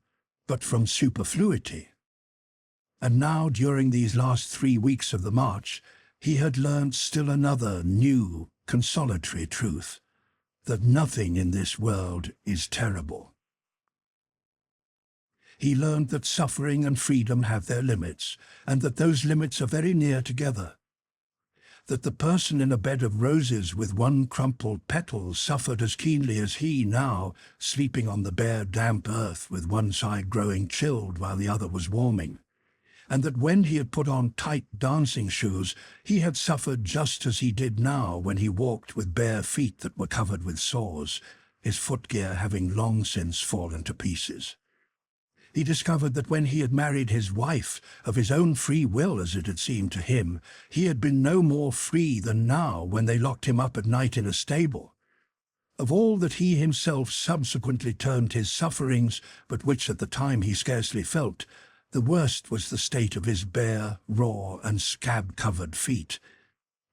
but from superfluity. And now, during these last 3 weeks of the march, he had learnt still another new, consolatory truth, that nothing in this world is terrible. He learned that suffering and freedom have their limits, and that those limits are very near together. That the person in a bed of roses with one crumpled petal suffered as keenly as he now, sleeping on the bare damp earth with one side growing chilled while the other was warming. And that when he had put on tight dancing shoes, he had suffered just as he did now when he walked with bare feet that were covered with sores, his footgear having long since fallen to pieces. He discovered that when he had married his wife, of his own free will as it had seemed to him, he had been no more free than now when they locked him up at night in a stable. Of all that he himself subsequently termed his sufferings, but which at the time he scarcely felt, the worst was the state of his bare, raw, and scab-covered feet.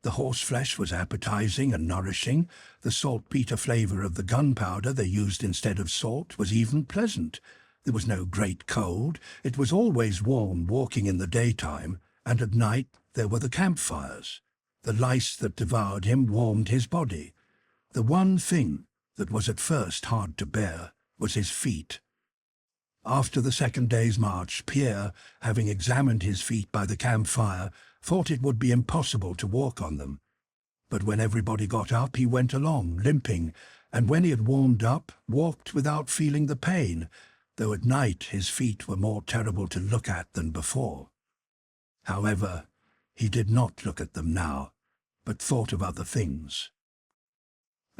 The horseflesh was appetizing and nourishing. The saltpetre flavour of the gunpowder they used instead of salt was even pleasant. There was no great cold. It was always warm walking in the daytime, and at night there were the campfires. The lice that devoured him warmed his body. The one thing that was at first hard to bear was his feet. After the second day's march, Pierre, having examined his feet by the campfire, thought it would be impossible to walk on them. But when everybody got up, he went along, limping, and when he had warmed up, walked without feeling the pain, though at night his feet were more terrible to look at than before. However, he did not look at them now, but thought of other things.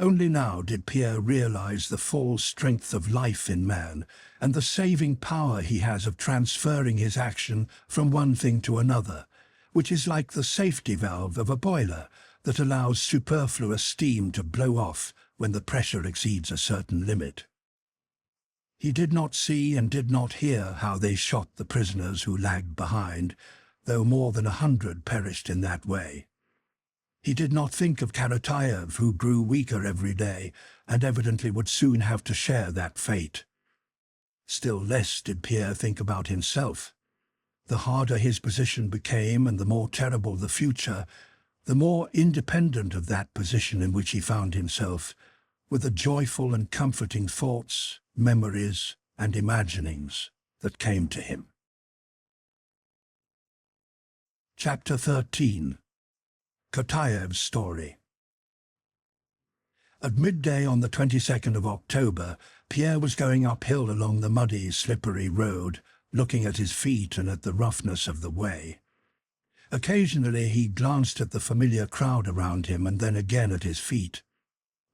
Only now did Pierre realize the full strength of life in man, and the saving power he has of transferring his action from one thing to another, which is like the safety valve of a boiler that allows superfluous steam to blow off when the pressure exceeds a certain limit. He did not see and did not hear how they shot the prisoners who lagged behind, though more than 100 perished in that way. He did not think of Karatayev, who grew weaker every day, and evidently would soon have to share that fate. Still less did Pierre think about himself. The harder his position became and the more terrible the future, the more independent of that position in which he found himself, were the joyful and comforting thoughts, memories, and imaginings that came to him. Chapter 13. Kartayev's Story. At midday on the 22nd of October, Pierre was going uphill along the muddy, slippery road, looking at his feet and at the roughness of the way. Occasionally he glanced at the familiar crowd around him and then again at his feet.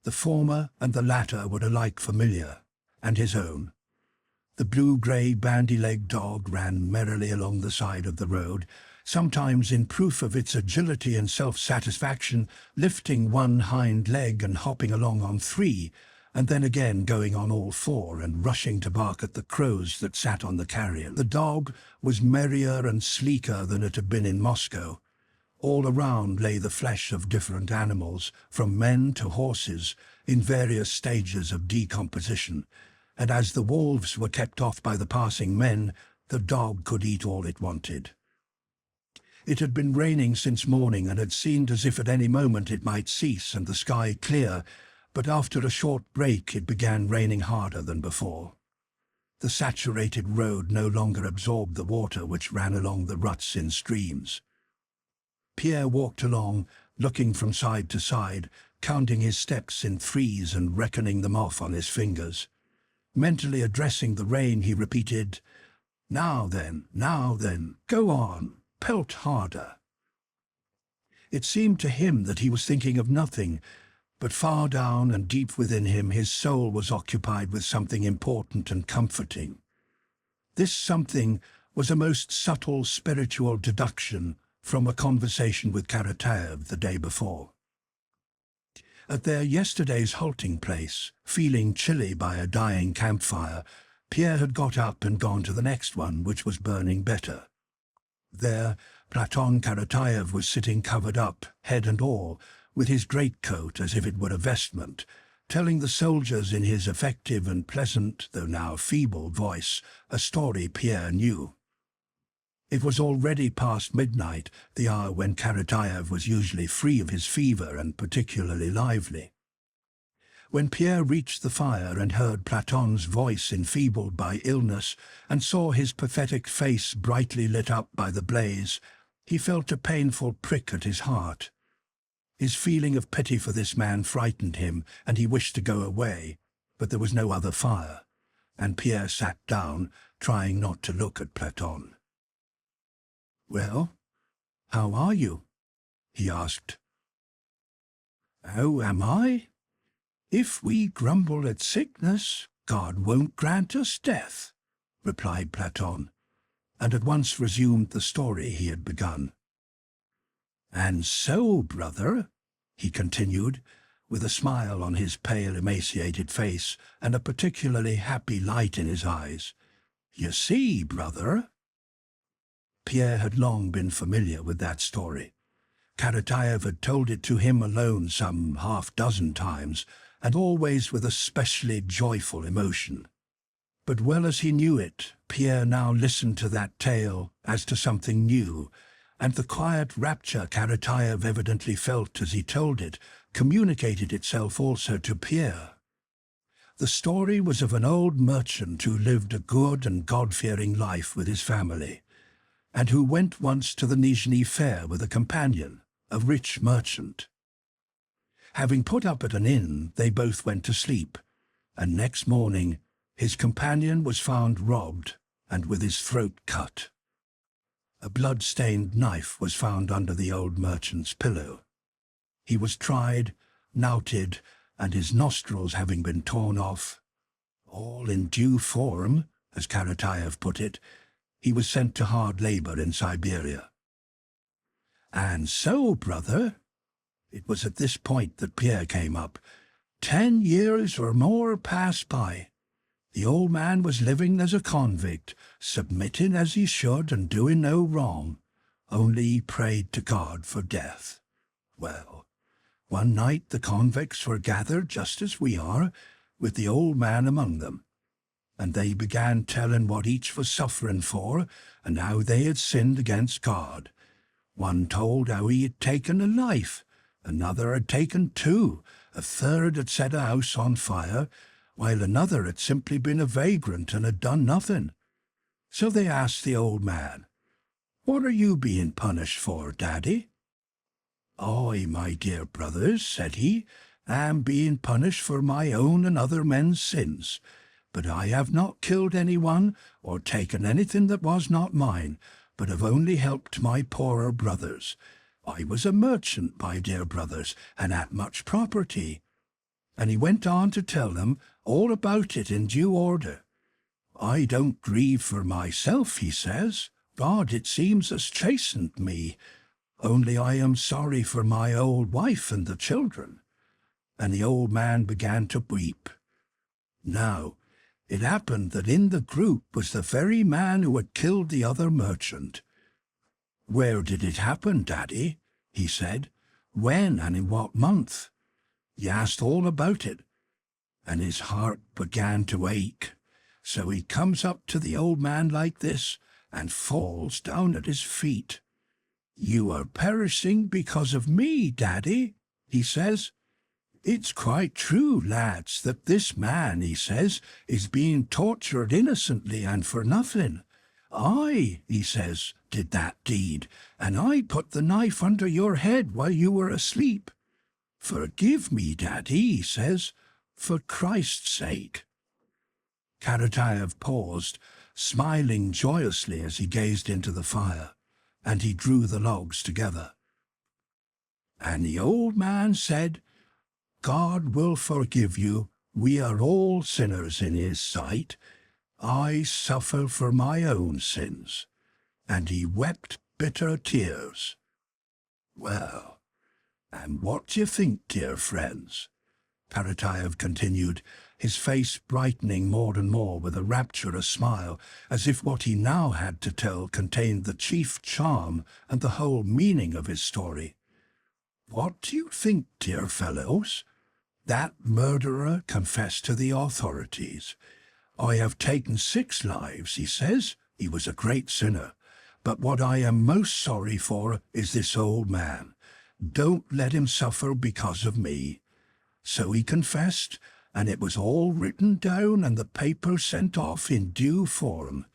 The former and the latter were alike familiar, and his own. The blue-grey bandy-legged dog ran merrily along the side of the road, sometimes in proof of its agility and self-satisfaction, lifting one hind leg and hopping along on 3, and then again going on all 4 and rushing to bark at the crows that sat on the carrion. The dog was merrier and sleeker than it had been in Moscow. All around lay the flesh of different animals, from men to horses, in various stages of decomposition, and as the wolves were kept off by the passing men, the dog could eat all it wanted. It had been raining since morning and had seemed as if at any moment it might cease and the sky clear, but after a short break it began raining harder than before. The saturated road no longer absorbed the water which ran along the ruts in streams. Pierre walked along, looking from side to side, counting his steps in 3s and reckoning them off on his fingers. Mentally addressing the rain, he repeated, now then, go on, pelt harder." It seemed to him that he was thinking of nothing, but far down and deep within him his soul was occupied with something important and comforting. This something was a most subtle spiritual deduction from a conversation with Karatayev the day before. At their yesterday's halting place, feeling chilly by a dying campfire, Pierre had got up and gone to the next one, which was burning better. There, Platon Karatayev was sitting covered up, head and all, with his greatcoat as if it were a vestment, telling the soldiers in his effective and pleasant, though now feeble, voice a story Pierre knew. It was already past midnight, the hour when Karatayev was usually free of his fever and particularly lively. When Pierre reached the fire and heard Platon's voice enfeebled by illness and saw his pathetic face brightly lit up by the blaze, he felt a painful prick at his heart. His feeling of pity for this man frightened him, and he wished to go away, but there was no other fire, and Pierre sat down, trying not to look at Platon. "Well, how are you?" he asked. "How am I? If we grumble at sickness, God won't grant us death," replied Platon, and at once resumed the story he had begun. "And so, brother," he continued, with a smile on his pale, emaciated face and a particularly happy light in his eyes, "you see, brother." Pierre had long been familiar with that story. Karatayev had told it to him alone some half-dozen times, and always with a specially joyful emotion. But well as he knew it, Pierre now listened to that tale as to something new, and the quiet rapture Karatayev evidently felt as he told it communicated itself also to Pierre. The story was of an old merchant who lived a good and God-fearing life with his family, and who went once to the Nizhny Fair with a companion, a rich merchant. Having put up at an inn, they both went to sleep, and next morning his companion was found robbed and with his throat cut. A blood-stained knife was found under the old merchant's pillow. He was tried, knouted, and his nostrils having been torn off, all in due form, as Karatayev put it, he was sent to hard labor in Siberia. "And so, brother," it was at this point that Pierre came up, 10 years or more passed by. The old man was living as a convict, submitting as he should and doing no wrong, only he prayed to God for death. Well, one night the convicts were gathered just as we are, with the old man among them, and they began telling what each was suffering for and how they had sinned against God. One told how he had taken a life, another had taken 2, a third had set a house on fire, while another had simply been a vagrant and had done nothing. So they asked the old man, "What are you being punished for, Daddy?" "I, my dear brothers," said he, "am being punished for my own and other men's sins. But I have not killed anyone or taken anything that was not mine, but have only helped my poorer brothers. I was a merchant, my dear brothers, and had much property." And he went on to tell them all about it in due order. "I don't grieve for myself," he says. "God, it seems, has chastened me. Only I am sorry for my old wife and the children." And the old man began to weep. Now, it happened that in the group was the very man who had killed the other merchant. "Where did it happen, Daddy?" he said. "When and in what month?" He asked all about it, and his heart began to ache. So he comes up to the old man like this and falls down at his feet. "You are perishing because of me, Daddy," he says. "It's quite true, lads, that this man," he says, "is being tortured innocently and for nothing. I," he says, "did that deed, and I put the knife under your head while you were asleep. Forgive me, Daddy," he says, "for Christ's sake." Karatayev paused, smiling joyously as he gazed into the fire, and he drew the logs together. And the old man said, "God will forgive you. We are all sinners in his sight. I suffer for my own sins." And he wept bitter tears. Well, and what do you think, dear friends? Karatayev continued, his face brightening more and more with a rapturous smile, as if what he now had to tell contained the chief charm and the whole meaning of his story. "What do you think, dear fellows? That murderer confessed to the authorities. I have taken 6 lives, he says. He was a great sinner. But what I am most sorry for is this old man. Don't let him suffer because of me." So he confessed, and it was all written down and the paper sent off in due form.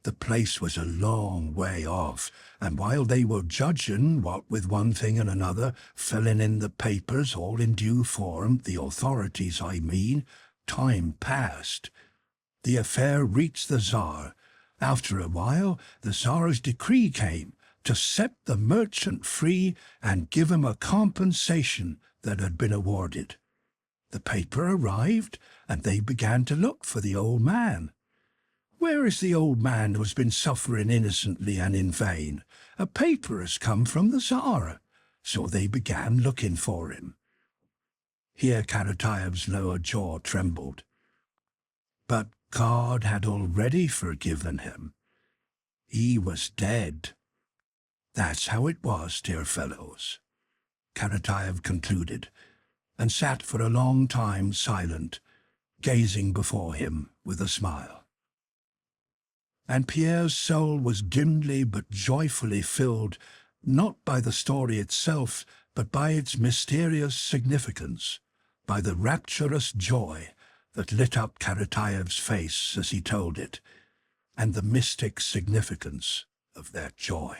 The place was a long way off, and while they were judging what with one thing and another, filling in the papers all in due form, the authorities I mean, time passed. The affair reached the Tsar. After a while, the Tsar's decree came to set the merchant free and give him a compensation that had been awarded. The paper arrived, and they began to look for the old man. "Where is the old man who has been suffering innocently and in vain? A paper has come from the Tsar." So they began looking for him. Here Karatayev's lower jaw trembled. But God had already forgiven him. He was dead. "That's how it was, dear fellows," Karatayev concluded, and sat for a long time silent, gazing before him with a smile. And Pierre's soul was dimly but joyfully filled, not by the story itself, but by its mysterious significance, by the rapturous joy that lit up Karatayev's face as he told it, and the mystic significance of that joy.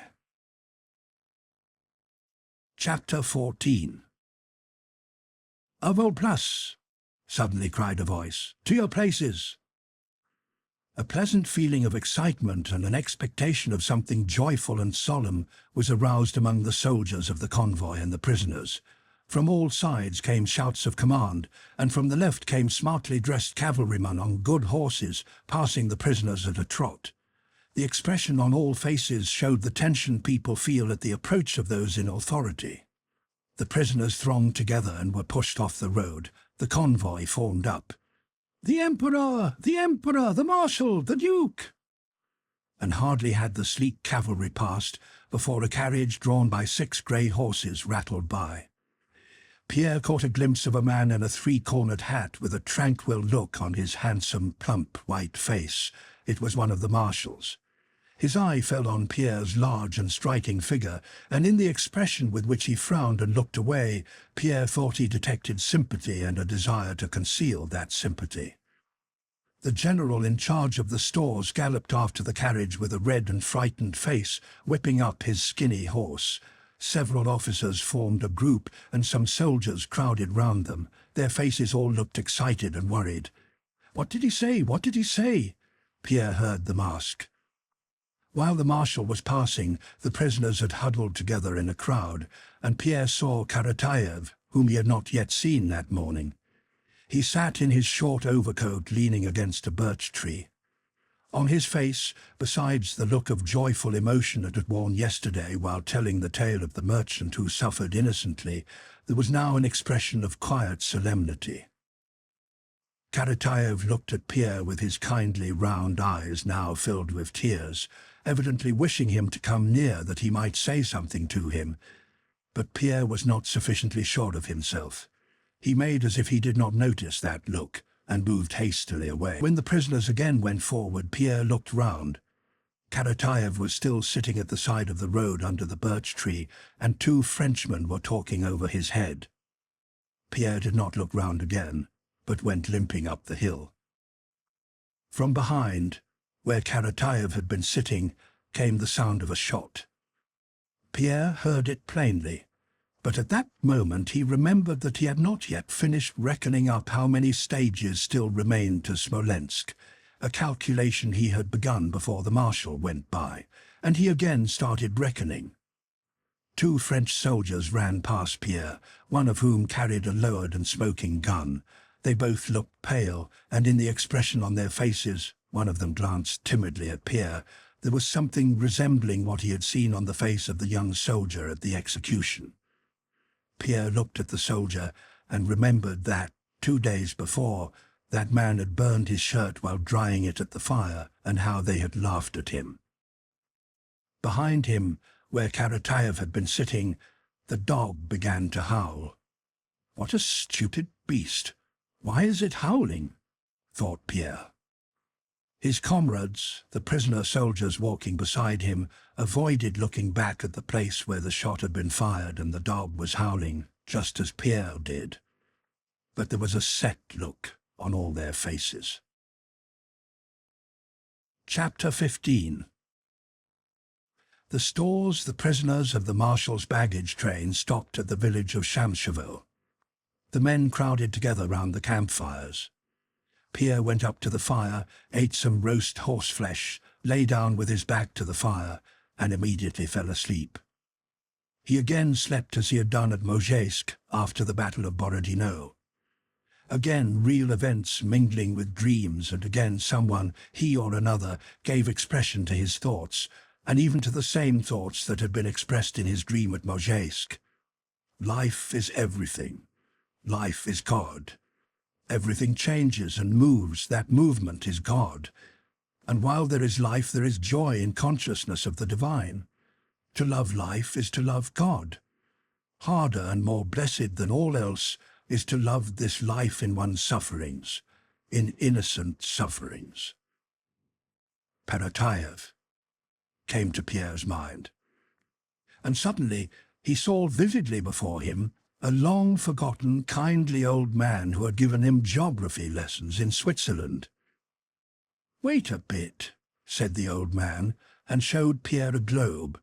Chapter 14. "A vol plus!" suddenly cried a voice. "To your places!" A pleasant feeling of excitement and an expectation of something joyful and solemn was aroused among the soldiers of the convoy and the prisoners. From all sides came shouts of command, and from the left came smartly dressed cavalrymen on good horses, passing the prisoners at a trot. The expression on all faces showed the tension people feel at the approach of those in authority. The prisoners thronged together and were pushed off the road. The convoy formed up. "The Emperor! The Emperor! The Marshal! The Duke!" And hardly had the sleek cavalry passed before a carriage drawn by 6 grey horses rattled by. Pierre caught a glimpse of a man in a 3-cornered hat with a tranquil look on his handsome, plump, white face. It was one of the marshals. His eye fell on Pierre's large and striking figure, and in the expression with which he frowned and looked away, Pierre thought he detected sympathy and a desire to conceal that sympathy. The general in charge of the stores galloped after the carriage with a red and frightened face, whipping up his skinny horse. Several officers formed a group, and some soldiers crowded round them. Their faces all looked excited and worried. "What did he say? What did he say?" Pierre heard the mask. While the marshal was passing, the prisoners had huddled together in a crowd, and Pierre saw Karatayev, whom he had not yet seen that morning. He sat in his short overcoat leaning against a birch tree. On his face, besides the look of joyful emotion it had worn yesterday while telling the tale of the merchant who suffered innocently, there was now an expression of quiet solemnity. Karatayev looked at Pierre with his kindly round eyes now filled with tears, evidently wishing him to come near that he might say something to him. But Pierre was not sufficiently sure of himself. He made as if he did not notice that look, and moved hastily away. When the prisoners again went forward, Pierre looked round. Karatayev was still sitting at the side of the road under the birch tree, and 2 Frenchmen were talking over his head. Pierre did not look round again, but went limping up the hill. From behind, where Karatayev had been sitting, came the sound of a shot. Pierre heard it plainly, but at that moment he remembered that he had not yet finished reckoning up how many stages still remained to Smolensk, a calculation he had begun before the marshal went by, and he again started reckoning. 2 French soldiers ran past Pierre, one of whom carried a lowered and smoking gun. They both looked pale, and in the expression on their faces, one of them glanced timidly at Pierre. There was something resembling what he had seen on the face of the young soldier at the execution. Pierre looked at the soldier and remembered that, 2 days before, that man had burned his shirt while drying it at the fire, and how they had laughed at him. Behind him, where Karatayev had been sitting, the dog began to howl. "What a stupid beast! Why is it howling?" thought Pierre. His comrades, the prisoner soldiers walking beside him, avoided looking back at the place where the shot had been fired and the dog was howling, just as Pierre did. But there was a set look on all their faces. Chapter 15. The stores, the prisoners of the marshal's baggage train stopped at the village of Shamshevo. The men crowded together round the campfires. Pierre went up to the fire, ate some roast horseflesh, lay down with his back to the fire, and immediately fell asleep. He again slept as he had done at Mozhaysk after the Battle of Borodino. Again real events mingling with dreams, and again someone, he or another, gave expression to his thoughts, and even to the same thoughts that had been expressed in his dream at Mozhaysk. Life is everything. Life is God. Everything changes and moves. That movement is God. And while there is life, there is joy in consciousness of the divine. To love life is to love God. Harder and more blessed than all else is to love this life in one's sufferings, in innocent sufferings. Paratayev came to Pierre's mind. And suddenly he saw vividly before him a long-forgotten, kindly old man who had given him geography lessons in Switzerland. "Wait a bit," said the old man, and showed Pierre a globe.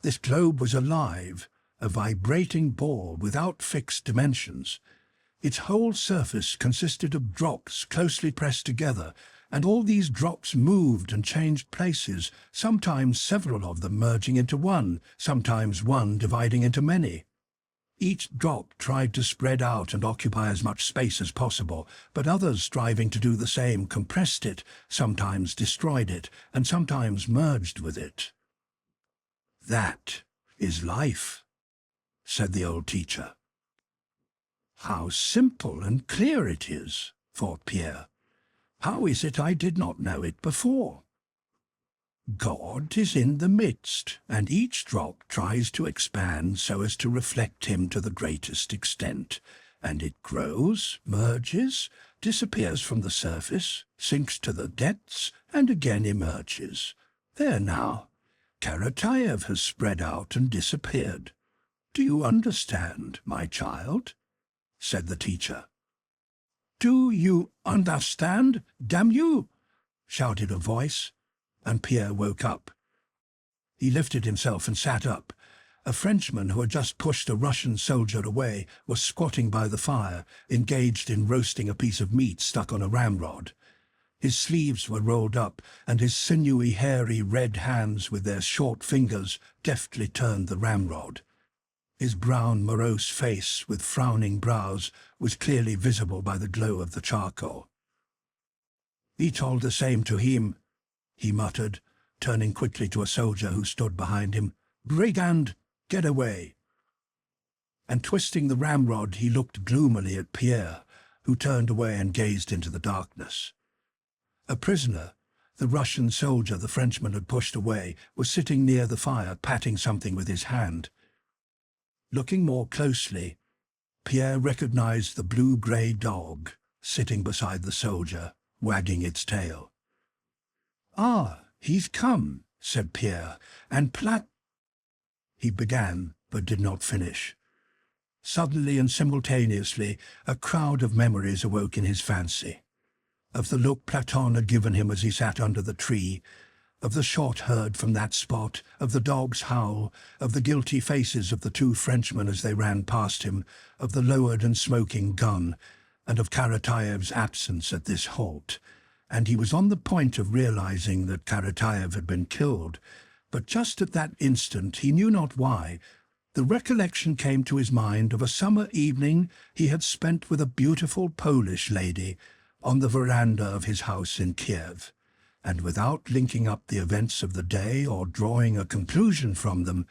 This globe was alive, a vibrating ball without fixed dimensions. Its whole surface consisted of drops closely pressed together, and all these drops moved and changed places, sometimes several of them merging into one, sometimes one dividing into many. Each drop tried to spread out and occupy as much space as possible, but others striving to do the same compressed it, sometimes destroyed it, and sometimes merged with it. "That is life," said the old teacher. "How simple and clear it is," thought Pierre. "How is it I did not know it before? God is in the midst, and each drop tries to expand so as to reflect him to the greatest extent, and it grows, merges, disappears from the surface, sinks to the depths, and again emerges. There now, Karatayev has spread out and disappeared. Do you understand, my child?" said the teacher. "Do you understand, damn you?" shouted a voice, and Pierre woke up. He lifted himself and sat up. A Frenchman who had just pushed a Russian soldier away was squatting by the fire, engaged in roasting a piece of meat stuck on a ramrod. His sleeves were rolled up, and his sinewy, hairy, red hands with their short fingers deftly turned the ramrod. His brown, morose face, with frowning brows, was clearly visible by the glow of the charcoal. "He told the same to him," he muttered, turning quickly to a soldier who stood behind him. "Brigand, get away!" And twisting the ramrod, he looked gloomily at Pierre, who turned away and gazed into the darkness. A prisoner, the Russian soldier the Frenchman had pushed away, was sitting near the fire, patting something with his hand. Looking more closely, Pierre recognized the blue-grey dog sitting beside the soldier, wagging its tail. "Ah, he's come," said Pierre, "and He began, but did not finish. Suddenly and simultaneously, a crowd of memories awoke in his fancy. Of the look Platon had given him as he sat under the tree, of the shot heard from that spot, of the dog's howl, of the guilty faces of the two Frenchmen as they ran past him, of the lowered and smoking gun, and of Karatayev's absence at this halt. And he was on the point of realizing that Karatayev had been killed, but just at that instant, he knew not why, the recollection came to his mind of a summer evening he had spent with a beautiful Polish lady on the veranda of his house in Kiev, and without linking up the events of the day or drawing a conclusion from them,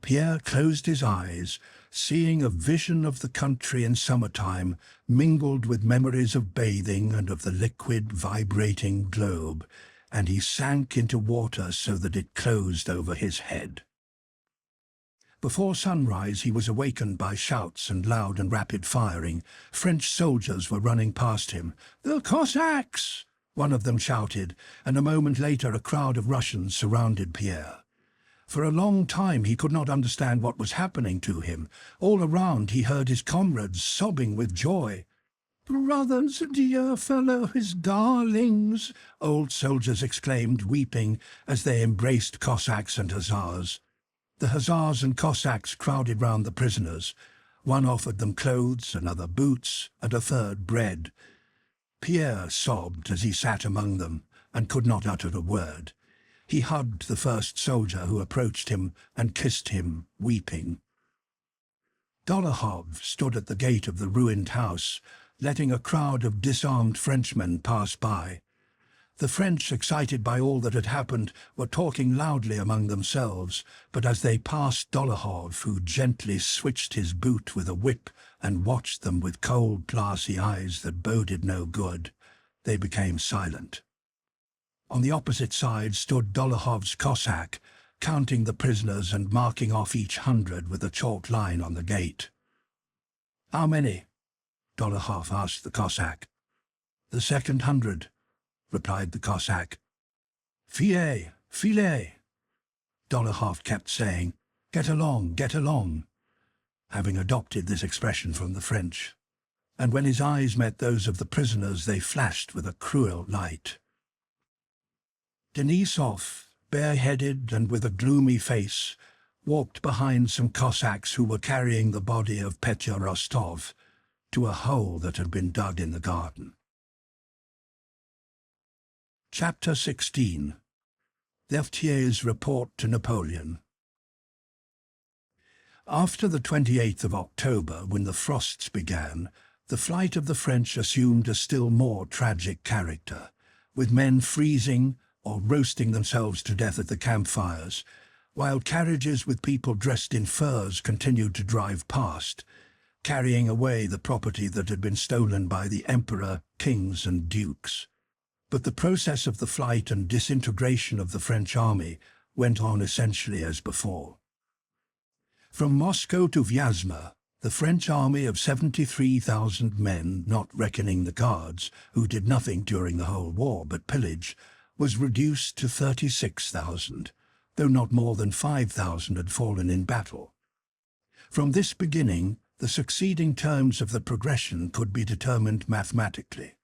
Pierre closed his eyes, seeing a vision of the country in summertime mingled with memories of bathing and of the liquid, vibrating globe, and he sank into water so that it closed over his head. Before sunrise he was awakened by shouts and loud and rapid firing. French soldiers were running past him. "The Cossacks!" one of them shouted, and a moment later a crowd of Russians surrounded Pierre. For a long time he could not understand what was happening to him. All around he heard his comrades sobbing with joy. "Brothers, dear fellow, his darlings," old soldiers exclaimed, weeping, as they embraced Cossacks and Hussars. The Hussars and Cossacks crowded round the prisoners. One offered them clothes, another boots, and a third bread. Pierre sobbed as he sat among them, and could not utter a word. He hugged the first soldier who approached him and kissed him, weeping. Dolokhov stood at the gate of the ruined house, letting a crowd of disarmed Frenchmen pass by. The French, excited by all that had happened, were talking loudly among themselves, but as they passed Dolokhov, who gently switched his boot with a whip and watched them with cold, glassy eyes that boded no good, they became silent. On the opposite side stood Dolokhov's Cossack, counting the prisoners and marking off each 100 with a chalk line on the gate. "How many?" Dolokhov asked the Cossack. "The second 100. replied the Cossack. "Filet, filet," Dolokhov kept saying. Get along," having adopted this expression from the French. And when his eyes met those of the prisoners, they flashed with a cruel light. Denisov, bareheaded and with a gloomy face, walked behind some Cossacks who were carrying the body of Petya Rostov to a hole that had been dug in the garden. Chapter 16. Berthier's Report to Napoleon. After the 28th of October, when the frosts began, the flight of the French assumed a still more tragic character, with men freezing or roasting themselves to death at the campfires, while carriages with people dressed in furs continued to drive past, carrying away the property that had been stolen by the emperor, kings and dukes. But the process of the flight and disintegration of the French army went on essentially as before. From Moscow to Vyazma, the French army of 73,000 men, not reckoning the Guards, who did nothing during the whole war but pillage, was reduced to 36,000, though not more than 5,000 had fallen in battle. From this beginning, the succeeding terms of the progression could be determined mathematically.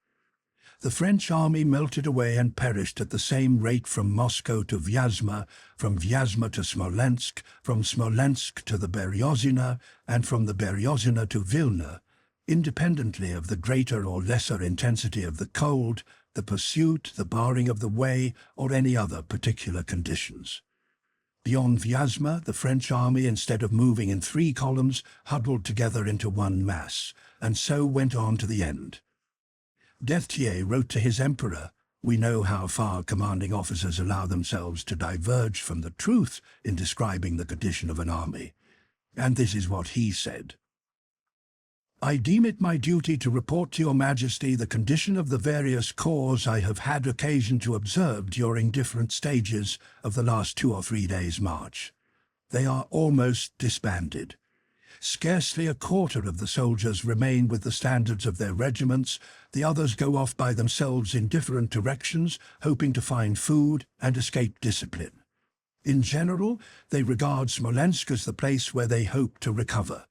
The French army melted away and perished at the same rate from Moscow to Vyazma, from Vyazma to Smolensk, from Smolensk to the Beryozina, and from the Beryozina to Vilna, independently of the greater or lesser intensity of the cold, the pursuit, the barring of the way, or any other particular conditions. Beyond Vyazma, the French army, instead of moving in 3 columns, huddled together into one mass, and so went on to the end. Berthier wrote to his emperor, "We know how far commanding officers allow themselves to diverge from the truth in describing the condition of an army." And this is what he said. "I deem it my duty to report to your Majesty the condition of the various corps I have had occasion to observe during different stages of the last 2 or 3 days' march. They are almost disbanded. Scarcely a quarter of the soldiers remain with the standards of their regiments. The others go off by themselves in different directions, hoping to find food and escape discipline. In general, they regard Smolensk as the place where they hope to recover.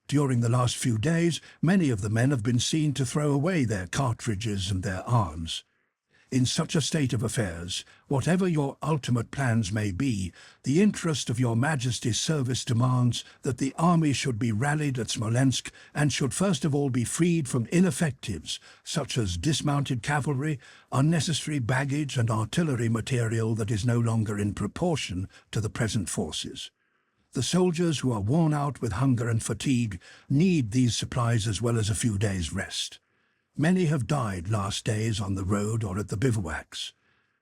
During the last few days, many of the men have been seen to throw away their cartridges and their arms. In such a state of affairs, whatever your ultimate plans may be, the interest of your Majesty's service demands that the army should be rallied at Smolensk and should first of all be freed from ineffectives, such as dismounted cavalry, unnecessary baggage and artillery material that is no longer in proportion to the present forces. The soldiers who are worn out with hunger and fatigue need these supplies as well as a few days' rest. Many have died last days on the road or at the bivouacs.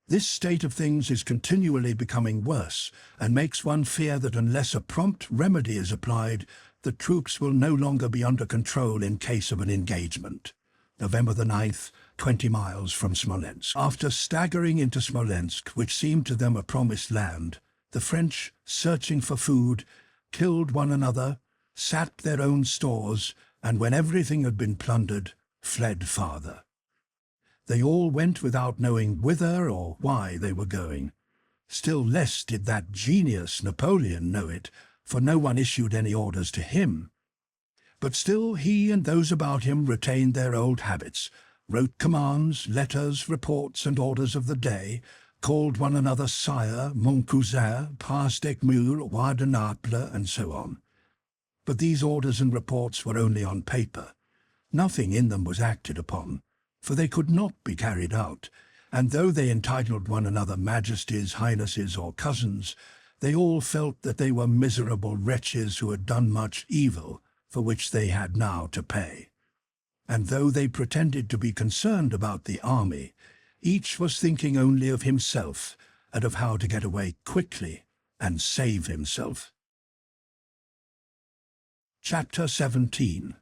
This state of things is continually becoming worse and makes one fear that unless a prompt remedy is applied, the troops will no longer be under control in case of an engagement. November the 9th, 20 miles from Smolensk. After staggering into Smolensk, which seemed to them a promised land, the French, searching for food, killed one another, sacked their own stores, and when everything had been plundered, fled farther. They all went without knowing whither or why they were going. Still less did that genius Napoleon know it, for no one issued any orders to him. But still he and those about him retained their old habits, wrote commands, letters, reports and orders of the day, called one another sire, mon cousin, prince d'Aiguemur, roi de Naples, and so on. But these orders and reports were only on paper. Nothing in them was acted upon, for they could not be carried out, and though they entitled one another majesties, highnesses, or cousins, they all felt that they were miserable wretches who had done much evil, for which they had now to pay. And though they pretended to be concerned about the army, each was thinking only of himself and of how to get away quickly and save himself. Chapter 17.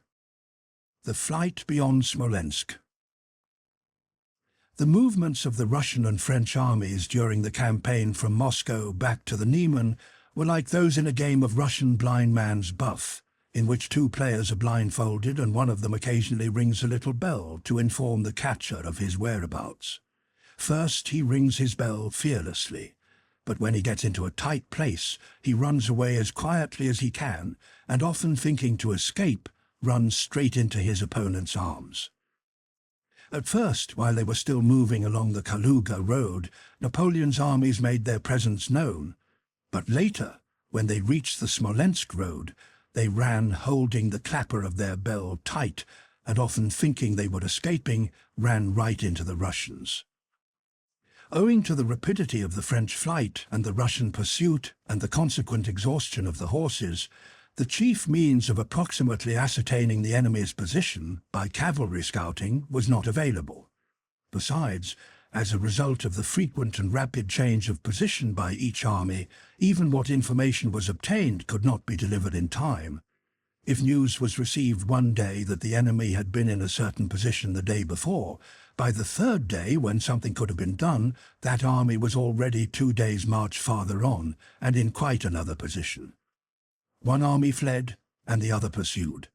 The Flight Beyond Smolensk. The movements of the Russian and French armies during the campaign from Moscow back to the Niemen were like those in a game of Russian blind man's buff, in which two players are blindfolded and one of them occasionally rings a little bell to inform the catcher of his whereabouts. First he rings his bell fearlessly, but when he gets into a tight place, he runs away as quietly as he can, and often thinking to escape, runs straight into his opponent's arms. At first, while they were still moving along the Kaluga road, Napoleon's armies made their presence known, but later, when they reached the Smolensk road, they ran holding the clapper of their bell tight, and often thinking they were escaping, ran right into the Russians. Owing to the rapidity of the French flight and the Russian pursuit and the consequent exhaustion of the horses, the chief means of approximately ascertaining the enemy's position by cavalry scouting was not available. Besides, as a result of the frequent and rapid change of position by each army, even what information was obtained could not be delivered in time. If news was received one day that the enemy had been in a certain position the day before, by the third day, when something could have been done, that army was already 2 days' march farther on and in quite another position. One army fled, and the other pursued.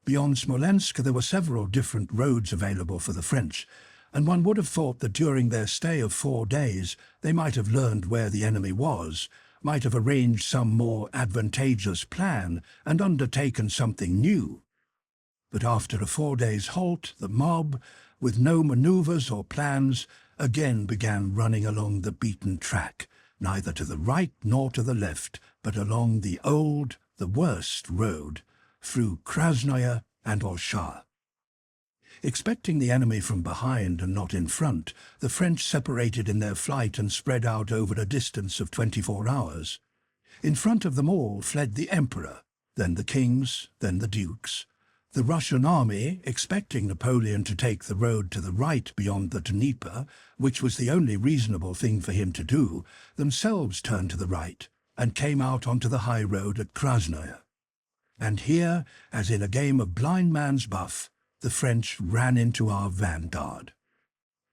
Beyond Smolensk there were several different roads available for the French, and one would have thought that during their stay of 4 days they might have learned where the enemy was, might have arranged some more advantageous plan, and undertaken something new. But after a 4 days' halt, the mob, with no manoeuvres or plans, again began running along the beaten track, neither to the right nor to the left, but along the old, the worst road, through Krasnoye and Orsha. Expecting the enemy from behind and not in front, the French separated in their flight and spread out over a distance of 24 hours. In front of them all fled the Emperor, then the kings, then the dukes. The Russian army, expecting Napoleon to take the road to the right beyond the Dnieper, which was the only reasonable thing for him to do, themselves turned to the right and came out onto the high road at Krasnoye. And here, as in a game of blind man's buff, the French ran into our vanguard.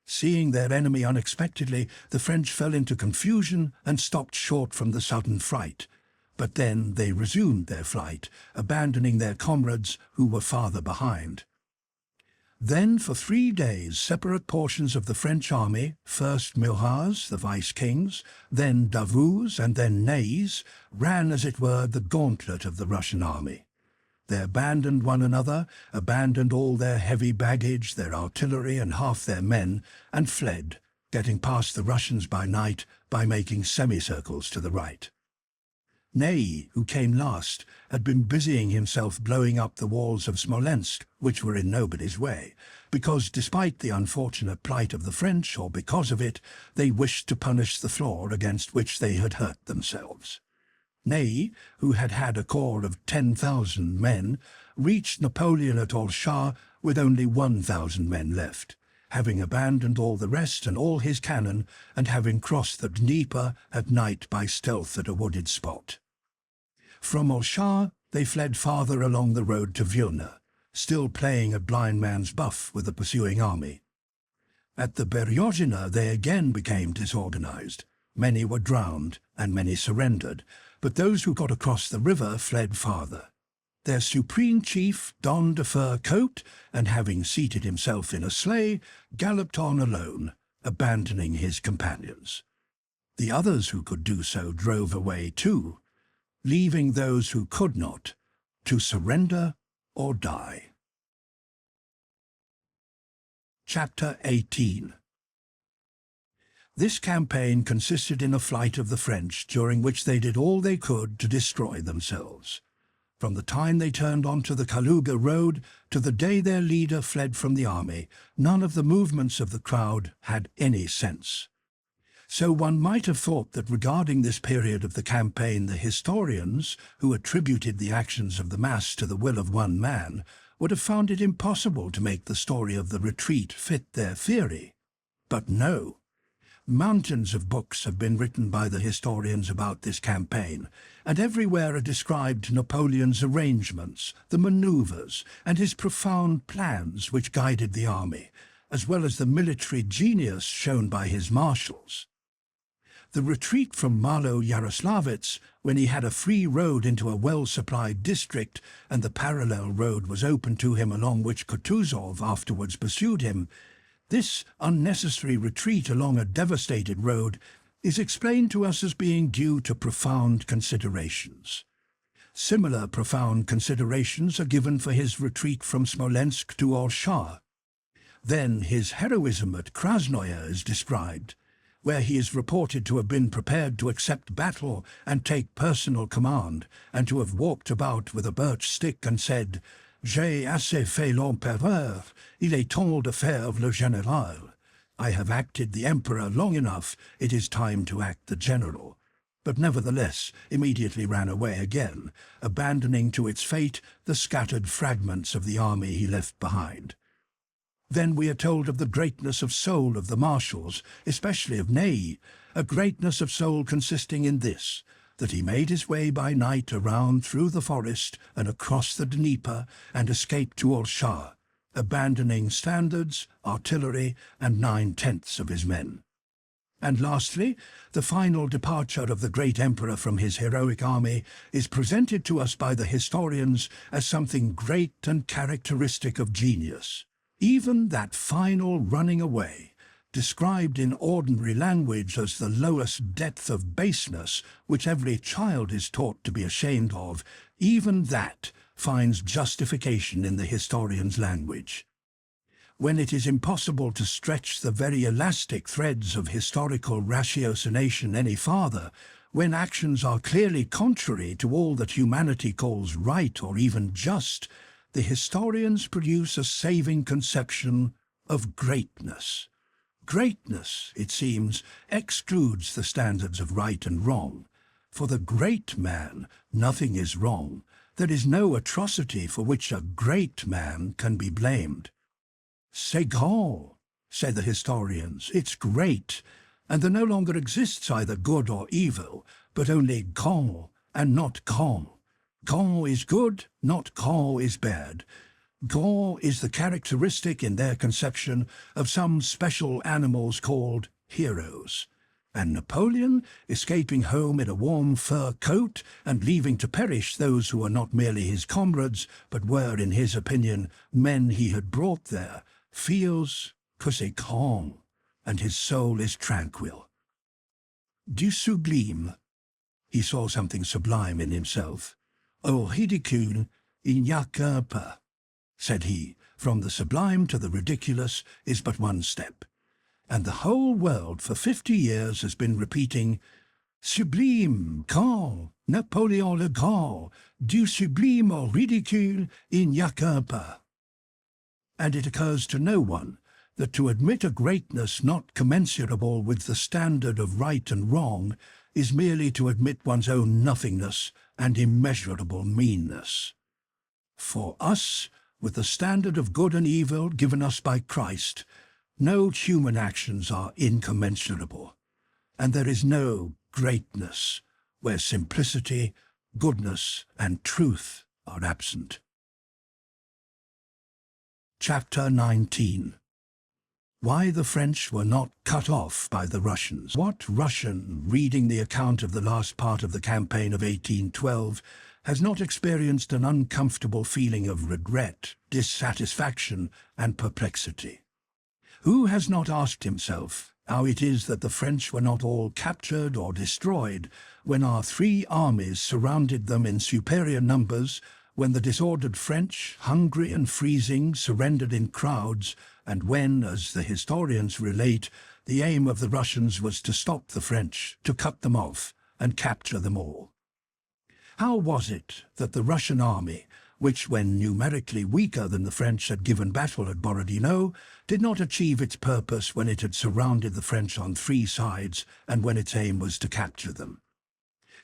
Seeing their enemy unexpectedly, the French fell into confusion and stopped short from the sudden fright. But then they resumed their flight, abandoning their comrades who were farther behind. Then for 3 days separate portions of the French army, first Murat's, the vice-kings, then Davout's and then Ney's, ran as it were the gauntlet of the Russian army. They abandoned one another, abandoned all their heavy baggage, their artillery and half their men, and fled, getting past the Russians by night by making semicircles to the right. Ney, who came last, had been busying himself blowing up the walls of Smolensk, which were in nobody's way, because despite the unfortunate plight of the French, or because of it, they wished to punish the flaw against which they had hurt themselves. Ney, who had had a corps of 10,000 men, reached Napoleon at Orsha with only 1,000 men left, having abandoned all the rest and all his cannon, and having crossed the Dnieper at night by stealth at a wooded spot. From Orsha they fled farther along the road to Vilna, still playing at blind man's buff with the pursuing army. At the Beryozhina they again became disorganized. Many were drowned, and many surrendered, but those who got across the river fled farther. Their supreme chief donned a fur coat and, having seated himself in a sleigh, galloped on alone, abandoning his companions. The others who could do so drove away too, leaving those who could not to surrender or die. Chapter 18. This campaign consisted in a flight of the French, during which they did all they could to destroy themselves. From the time they turned onto the Kaluga road to the day their leader fled from the army, none of the movements of the crowd had any sense. So one might have thought that regarding this period of the campaign, the historians, who attributed the actions of the mass to the will of one man, would have found it impossible to make the story of the retreat fit their theory. But no. Mountains of books have been written by the historians about this campaign, and everywhere are described Napoleon's arrangements, the manoeuvres, and his profound plans which guided the army, as well as the military genius shown by his marshals. The retreat from Malo-Yaroslavets, when he had a free road into a well-supplied district and the parallel road was open to him along which Kutuzov afterwards pursued him, this unnecessary retreat along a devastated road is explained to us as being due to profound considerations. Similar profound considerations are given for his retreat from Smolensk to Orsha. Then his heroism at Krasnoye is described, where he is reported to have been prepared to accept battle and take personal command, and to have walked about with a birch stick and said, "J'ai assez fait l'empereur, il est temps de faire le général." I have acted the emperor long enough, it is time to act the general. But nevertheless immediately ran away again, abandoning to its fate the scattered fragments of the army he left behind. Then we are told of the greatness of soul of the marshals, especially of Ney, a greatness of soul consisting in this, that he made his way by night around through the forest and across the Dnieper and escaped to Orsha, abandoning standards, artillery, and 9/10 of his men. And lastly, the final departure of the great emperor from his heroic army is presented to us by the historians as something great and characteristic of genius. Even that final running away, described in ordinary language as the lowest depth of baseness which every child is taught to be ashamed of, even that finds justification in the historian's language. When it is impossible to stretch the very elastic threads of historical ratiocination any farther, when actions are clearly contrary to all that humanity calls right or even just, the historians produce a saving conception of greatness. Greatness, it seems, excludes the standards of right and wrong. For the great man, nothing is wrong. There is no atrocity for which a great man can be blamed. C'est grand, say the historians, it's great, and there no longer exists either good or evil, but only grand and not grand. Grand is good, not grand is bad. Grand is the characteristic in their conception of some special animals called heroes. And Napoleon, escaping home in a warm fur coat and leaving to perish those who were not merely his comrades, but were, in his opinion, men he had brought there, feels que c'est grand, and his soul is tranquil. Du sublime. He saw something sublime in himself. Au ridicule, il n'y a qu'un pas, said he. From the sublime to the ridiculous is but one step. And the whole world for 50 years has been repeating, Sublime, grand, Napoléon le Grand, du sublime au ridicule, il n'y a qu'un pas. And it occurs to no one that to admit a greatness not commensurable with the standard of right and wrong is merely to admit one's own nothingness and immeasurable meanness. For us, with the standard of good and evil given us by Christ, no human actions are incommensurable, and there is no greatness where simplicity, goodness, and truth are absent. Chapter 19. Why the French were not cut off by the Russians. What Russian, reading the account of the last part of the campaign of 1812, has not experienced an uncomfortable feeling of regret, dissatisfaction, and perplexity? Who has not asked himself how it is that the French were not all captured or destroyed when our three armies surrounded them in superior numbers, when the disordered French, hungry and freezing, surrendered in crowds, and when, as the historians relate, the aim of the Russians was to stop the French, to cut them off, and capture them all? How was it that the Russian army, which, when numerically weaker than the French had given battle at Borodino, did not achieve its purpose when it had surrounded the French on three sides and when its aim was to capture them?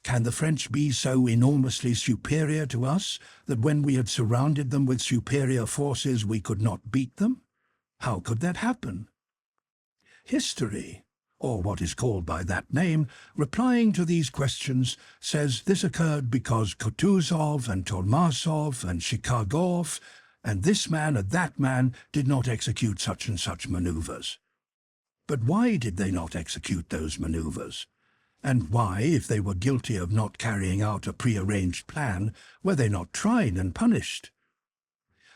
Can the French be so enormously superior to us that when we had surrounded them with superior forces we could not beat them? How could that happen? History, or what is called by that name, replying to these questions, says this occurred because Kutuzov and Tolmasov and Chikagov and this man and that man did not execute such and such maneuvers. But why did they not execute those maneuvers? And why, if they were guilty of not carrying out a prearranged plan, were they not tried and punished?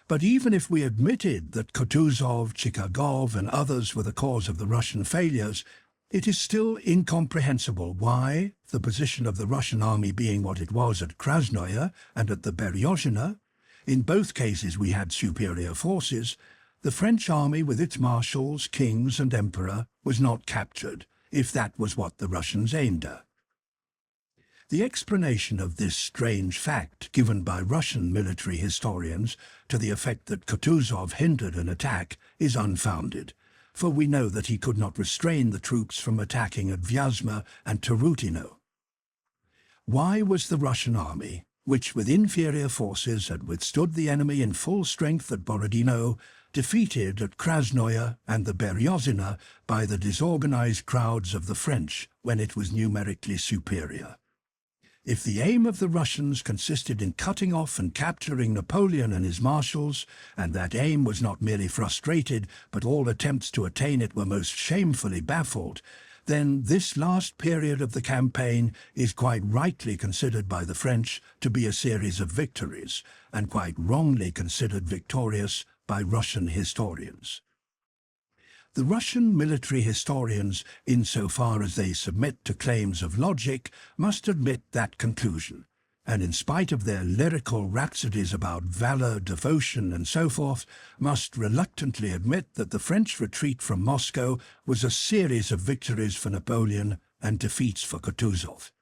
But even if we admitted that Kutuzov, Chikagov and others were the cause of the Russian failures, it is still incomprehensible why, the position of the Russian army being what it was at Krasnoye and at the Berezina, in both cases we had superior forces, the French army with its marshals, kings and emperor was not captured, if that was what the Russians aimed at. The explanation of this strange fact given by Russian military historians to the effect that Kutuzov hindered an attack is unfounded, for we know that he could not restrain the troops from attacking at Vyazma and Tarutino. Why was the Russian army, which with inferior forces had withstood the enemy in full strength at Borodino, defeated at Krasnoye and the Berezina by the disorganized crowds of the French when it was numerically superior? If the aim of the Russians consisted in cutting off and capturing Napoleon and his marshals, and that aim was not merely frustrated, but all attempts to attain it were most shamefully baffled, then this last period of the campaign is quite rightly considered by the French to be a series of victories, and quite wrongly considered victorious by Russian historians. The Russian military historians, insofar as they submit to claims of logic, must admit that conclusion, and in spite of their lyrical rhapsodies about valor, devotion, and so forth, must reluctantly admit that the French retreat from Moscow was a series of victories for Napoleon and defeats for Kutuzov.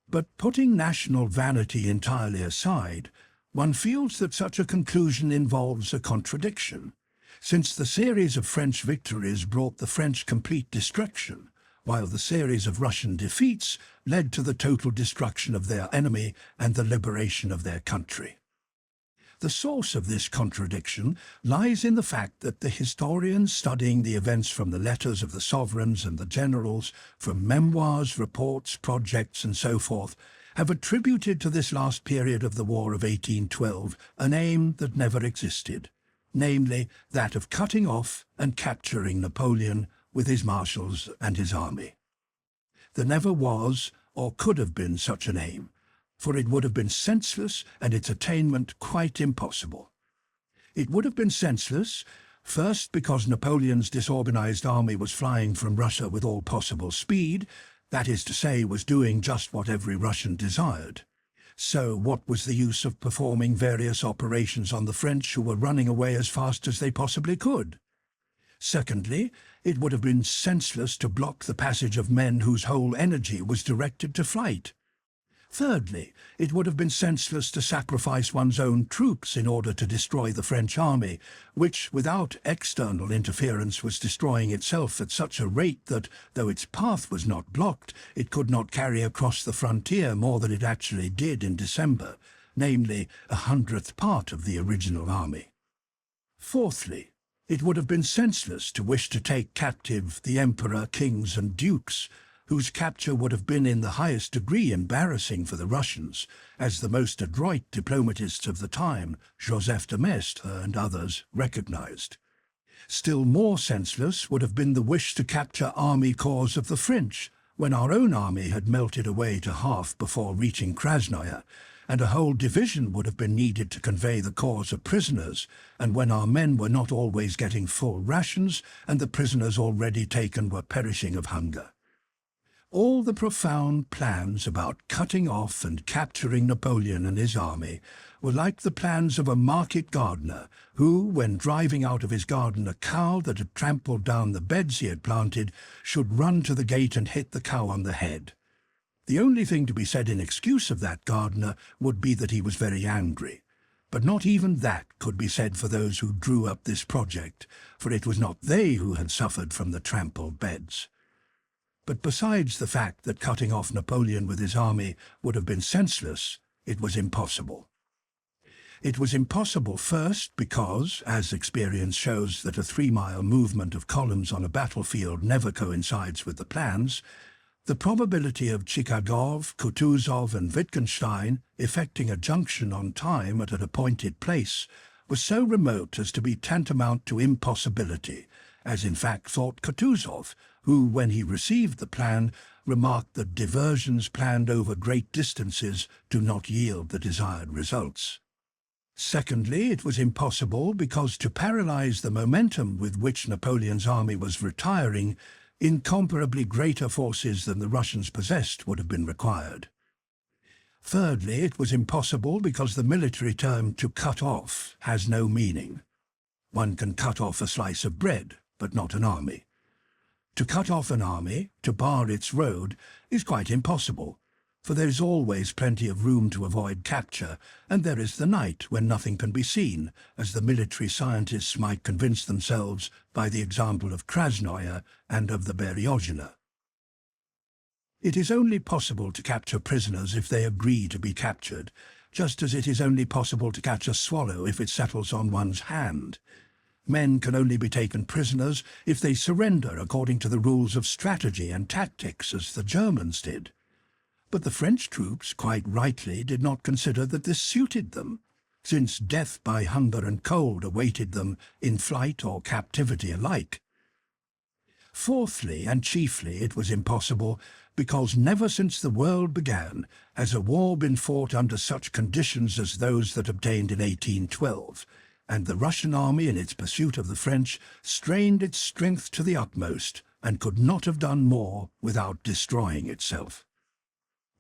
But putting national vanity entirely aside, one feels that such a conclusion involves a contradiction, since the series of French victories brought the French complete destruction, while the series of Russian defeats led to the total destruction of their enemy and the liberation of their country. The source of this contradiction lies in the fact that the historians studying the events from the letters of the sovereigns and the generals, from memoirs, reports, projects, and so forth, have attributed to this last period of the War of 1812 an aim that never existed, namely that of cutting off and capturing Napoleon with his marshals and his army. There never was or could have been such an aim, for it would have been senseless and its attainment quite impossible. It would have been senseless, first because Napoleon's disorganized army was flying from Russia with all possible speed, that is to say, was doing just what every Russian desired. So what was the use of performing various operations on the French who were running away as fast as they possibly could? Secondly, it would have been senseless to block the passage of men whose whole energy was directed to flight. Thirdly, it would have been senseless to sacrifice one's own troops in order to destroy the French army, which, without external interference, was destroying itself at such a rate that, though its path was not blocked, it could not carry across the frontier more than it actually did in December, namely 100th part of the original army. Fourthly, it would have been senseless to wish to take captive the emperor, kings, and dukes, whose capture would have been in the highest degree embarrassing for the Russians, as the most adroit diplomatists of the time, Joseph de Maistre and others, recognized. Still more senseless would have been the wish to capture army corps of the French, when our own army had melted away to half before reaching Krasnoye, and a whole division would have been needed to convey the corps of prisoners, and when our men were not always getting full rations, and the prisoners already taken were perishing of hunger. All the profound plans about cutting off and capturing Napoleon and his army were like the plans of a market gardener who, when driving out of his garden a cow that had trampled down the beds he had planted, should run to the gate and hit the cow on the head. The only thing to be said in excuse of that gardener would be that he was very angry. But not even that could be said for those who drew up this project, for it was not they who had suffered from the trampled beds. But besides the fact that cutting off Napoleon with his army would have been senseless, it was impossible. It was impossible first because, as experience shows that a 3-mile movement of columns on a battlefield never coincides with the plans, the probability of Chikagov, Kutuzov and Wittgenstein effecting a junction on time at an appointed place was so remote as to be tantamount to impossibility, as in fact thought Kutuzov, who, when he received the plan, remarked that diversions planned over great distances do not yield the desired results. Secondly, it was impossible because to paralyze the momentum with which Napoleon's army was retiring, incomparably greater forces than the Russians possessed would have been required. Thirdly, it was impossible because the military term to cut off has no meaning. One can cut off a slice of bread, but not an army. To cut off an army, to bar its road, is quite impossible, for there is always plenty of room to avoid capture, and there is the night when nothing can be seen, as the military scientists might convince themselves by the example of Krasnoye and of the Berezina. It is only possible to capture prisoners if they agree to be captured, just as it is only possible to catch a swallow if it settles on one's hand. Men can only be taken prisoners if they surrender according to the rules of strategy and tactics, as the Germans did. But the French troops, quite rightly, did not consider that this suited them, since death by hunger and cold awaited them in flight or captivity alike. Fourthly, and chiefly, it was impossible because never since the world began has a war been fought under such conditions as those that obtained in 1812, and the Russian army in its pursuit of the French strained its strength to the utmost and could not have done more without destroying itself.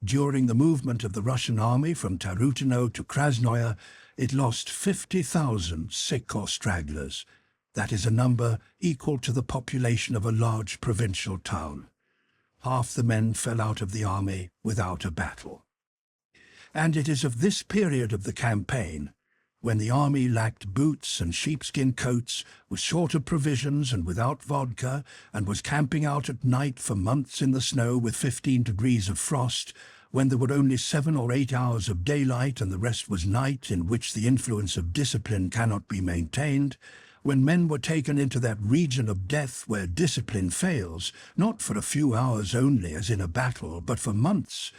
During the movement of the Russian army from Tarutino to Krasnoye, it lost 50,000 sick or stragglers. That is a number equal to the population of a large provincial town. Half the men fell out of the army without a battle. And it is of this period of the campaign, when the army lacked boots and sheepskin coats, was short of provisions and without vodka, and was camping out at night for months in the snow with 15 degrees of frost, when there were only 7 or 8 hours of daylight and the rest was night, in which the influence of discipline cannot be maintained, when men were taken into that region of death where discipline fails, not for a few hours only as in a battle, but for months,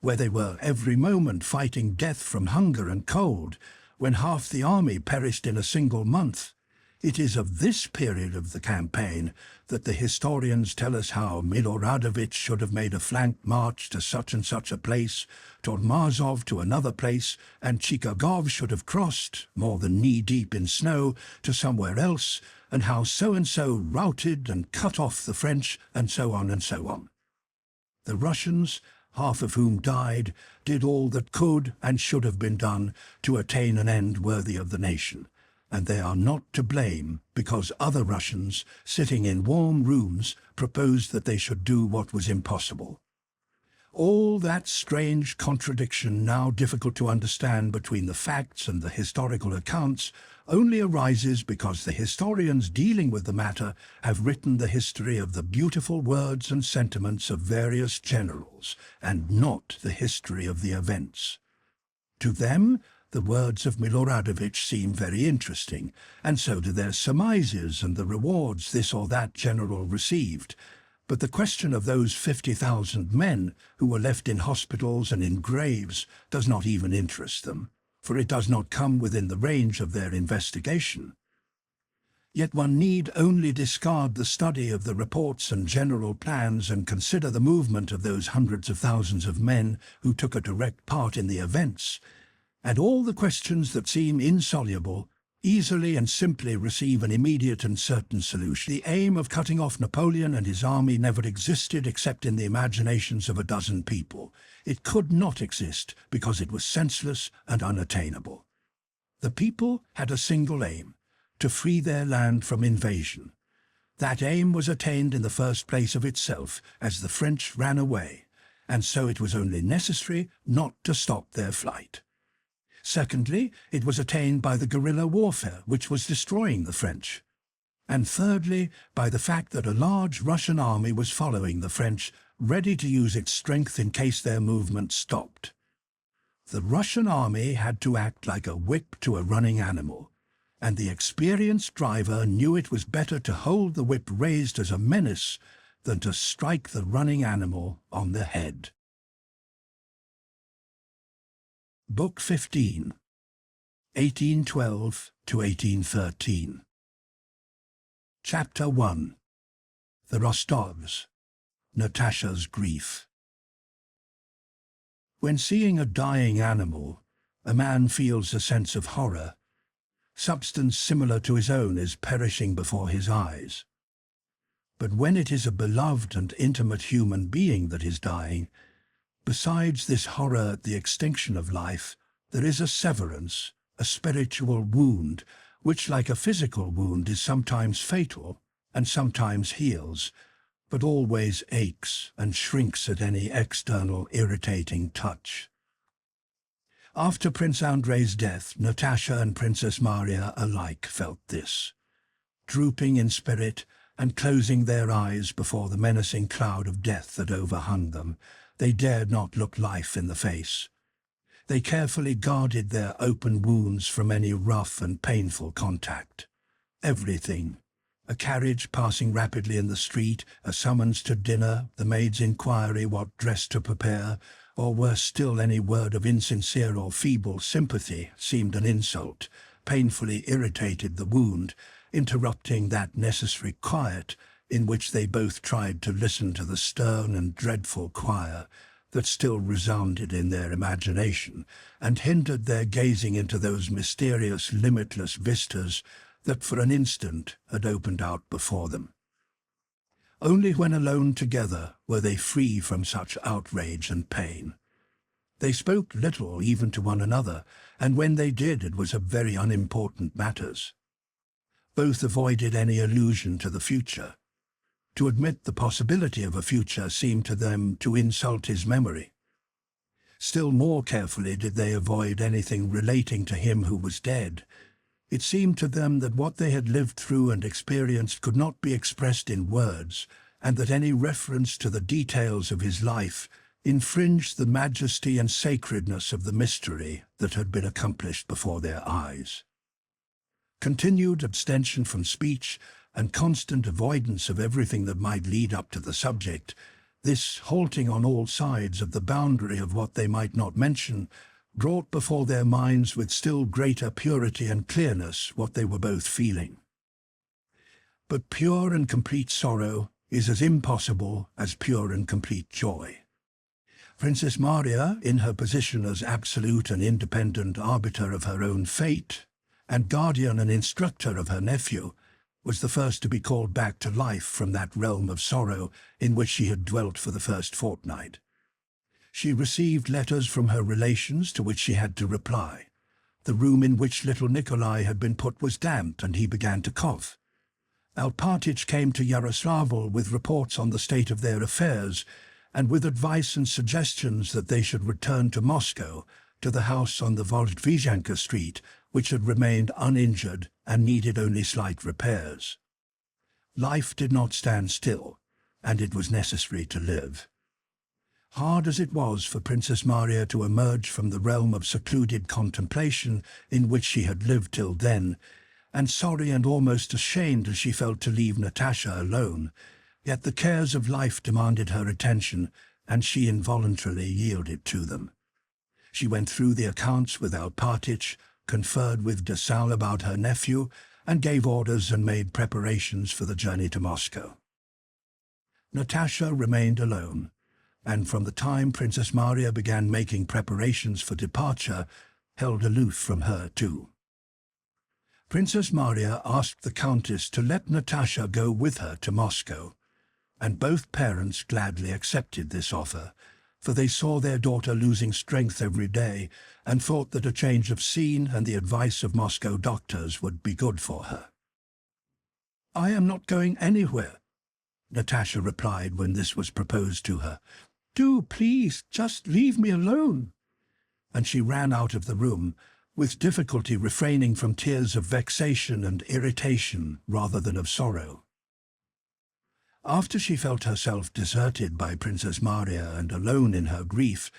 where they were every moment fighting death from hunger and cold, when half the army perished in a single month. It is of this period of the campaign that the historians tell us how Miloradovich should have made a flank march to such and such a place, Tormazov to another place, and Chikagov should have crossed, more than knee-deep in snow, to somewhere else, and how so-and-so routed and cut off the French, and so on and so on. The Russians, half of whom died, did all that could and should have been done to attain an end worthy of the nation, and they are not to blame because other Russians, sitting in warm rooms, proposed that they should do what was impossible. All that strange contradiction, now difficult to understand between the facts and the historical accounts, only arises because the historians dealing with the matter have written the history of the beautiful words and sentiments of various generals, and not the history of the events. To them, the words of Miloradovich seem very interesting, and so do their surmises and the rewards this or that general received. But the question of those 50,000 men who were left in hospitals and in graves does not even interest them, for it does not come within the range of their investigation. Yet one need only discard the study of the reports and general plans and consider the movement of those hundreds of thousands of men who took a direct part in the events, and all the questions that seem insoluble easily and simply receive an immediate and certain solution. The aim of cutting off Napoleon and his army never existed except in the imaginations of a dozen people. It could not exist because it was senseless and unattainable. The people had a single aim: to free their land from invasion. That aim was attained in the first place of itself, as the French ran away, and so it was only necessary not to stop their flight. Secondly, it was attained by the guerrilla warfare, which was destroying the French. And thirdly, by the fact that a large Russian army was following the French, ready to use its strength in case their movement stopped. The Russian army had to act like a whip to a running animal, and the experienced driver knew it was better to hold the whip raised as a menace than to strike the running animal on the head. Book 15, 1812 to 1813. Chapter 1. The Rostovs. Natasha's Grief. When seeing a dying animal, a man feels a sense of horror. Substance similar to his own is perishing before his eyes. But when it is a beloved and intimate human being that is dying, besides this horror at the extinction of life, there is a severance, a spiritual wound, which, like a physical wound, is sometimes fatal and sometimes heals, but always aches and shrinks at any external irritating touch. After Prince Andrei's death, Natasha and Princess Maria alike felt this. Drooping in spirit and closing their eyes before the menacing cloud of death that overhung them, they dared not look life in the face. They carefully guarded their open wounds from any rough and painful contact. Everything, a carriage passing rapidly in the street, a summons to dinner, the maid's inquiry what dress to prepare, or worse still any word of insincere or feeble sympathy, seemed an insult, painfully irritated the wound, interrupting that necessary quiet in which they both tried to listen to the stern and dreadful choir that still resounded in their imagination, and hindered their gazing into those mysterious, limitless vistas that for an instant had opened out before them. Only when alone together were they free from such outrage and pain. They spoke little even to one another, and when they did it was of very unimportant matters. Both avoided any allusion to the future. To admit the possibility of a future seemed to them to insult his memory. Still more carefully did they avoid anything relating to him who was dead. It seemed to them that what they had lived through and experienced could not be expressed in words, and that any reference to the details of his life infringed the majesty and sacredness of the mystery that had been accomplished before their eyes. Continued abstention from speech and constant avoidance of everything that might lead up to the subject, this halting on all sides of the boundary of what they might not mention, brought before their minds with still greater purity and clearness what they were both feeling. But pure and complete sorrow is as impossible as pure and complete joy. Princess Maria, in her position as absolute and independent arbiter of her own fate, and guardian and instructor of her nephew, was the first to be called back to life from that realm of sorrow in which she had dwelt for the first fortnight. She received letters from her relations to which she had to reply. The room in which little Nikolai had been put was damp, and he began to cough. Alpátych came to Yaroslavl with reports on the state of their affairs, and with advice and suggestions that they should return to Moscow, to the house on the Vozdvizhenka Street, which had remained uninjured and needed only slight repairs. Life did not stand still, and it was necessary to live. Hard as it was for Princess Maria to emerge from the realm of secluded contemplation in which she had lived till then, and sorry and almost ashamed as she felt to leave Natasha alone, yet the cares of life demanded her attention, and she involuntarily yielded to them. She went through the accounts with Alpátych, conferred with de Sal about her nephew, and gave orders and made preparations for the journey to Moscow. Natasha remained alone, and from the time Princess Maria began making preparations for departure, held aloof from her too. Princess Maria asked the Countess to let Natasha go with her to Moscow, and both parents gladly accepted this offer, for they saw their daughter losing strength every day and thought that a change of scene and the advice of Moscow doctors would be good for her. "I am not going anywhere," Natasha replied when this was proposed to her. "Do, please, just leave me alone." And she ran out of the room, with difficulty refraining from tears of vexation and irritation rather than of sorrow. After she felt herself deserted by Princess Maria and alone in her grief,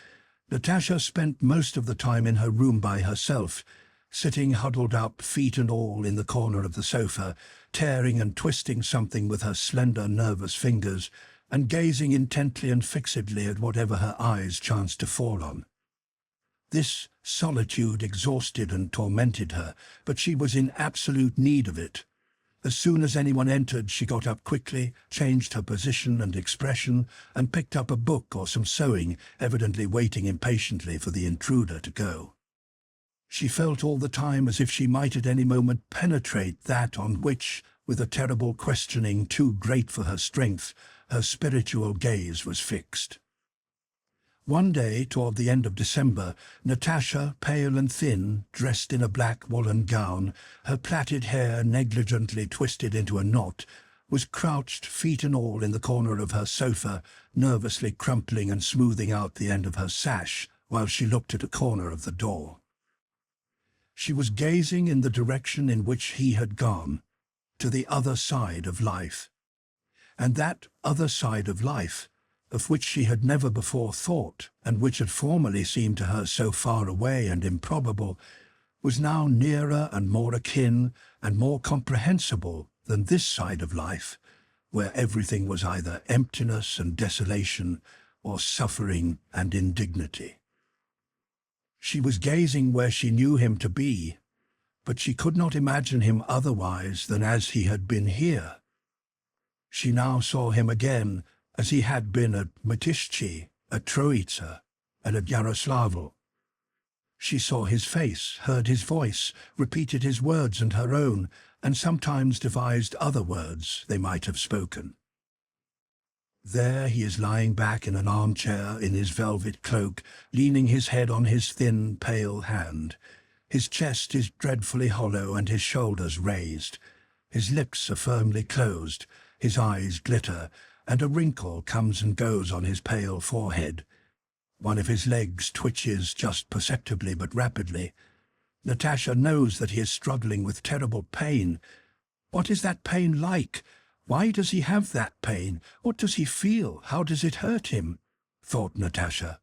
Natasha spent most of the time in her room by herself, sitting huddled up, feet and all, in the corner of the sofa, tearing and twisting something with her slender, nervous fingers, and gazing intently and fixedly at whatever her eyes chanced to fall on. This solitude exhausted and tormented her, but she was in absolute need of it. As soon as anyone entered, she got up quickly, changed her position and expression, and picked up a book or some sewing, evidently waiting impatiently for the intruder to go. She felt all the time as if she might at any moment penetrate that on which, with a terrible questioning too great for her strength, her spiritual gaze was fixed. One day, toward the end of December, Natasha, pale and thin, dressed in a black woolen gown, her plaited hair negligently twisted into a knot, was crouched, feet and all, in the corner of her sofa, nervously crumpling and smoothing out the end of her sash, while she looked at a corner of the door. She was gazing in the direction in which he had gone, to the other side of life. And that other side of life, of which she had never before thought, and which had formerly seemed to her so far away and improbable, was now nearer and more akin and more comprehensible than this side of life, where everything was either emptiness and desolation, or suffering and indignity. She was gazing where she knew him to be, but she could not imagine him otherwise than as he had been here. She now saw him again, as he had been at Mytishchi, at Troitsa, and at Yaroslavl. She saw his face, heard his voice, repeated his words and her own, and sometimes devised other words they might have spoken. There he is lying back in an armchair in his velvet cloak, leaning his head on his thin, pale hand. His chest is dreadfully hollow and his shoulders raised. His lips are firmly closed, his eyes glitter, and a wrinkle comes and goes on his pale forehead. One of his legs twitches just perceptibly but rapidly. Natasha knows that he is struggling with terrible pain. What is that pain like? Why does he have that pain? What does he feel? How does it hurt him? Thought Natasha.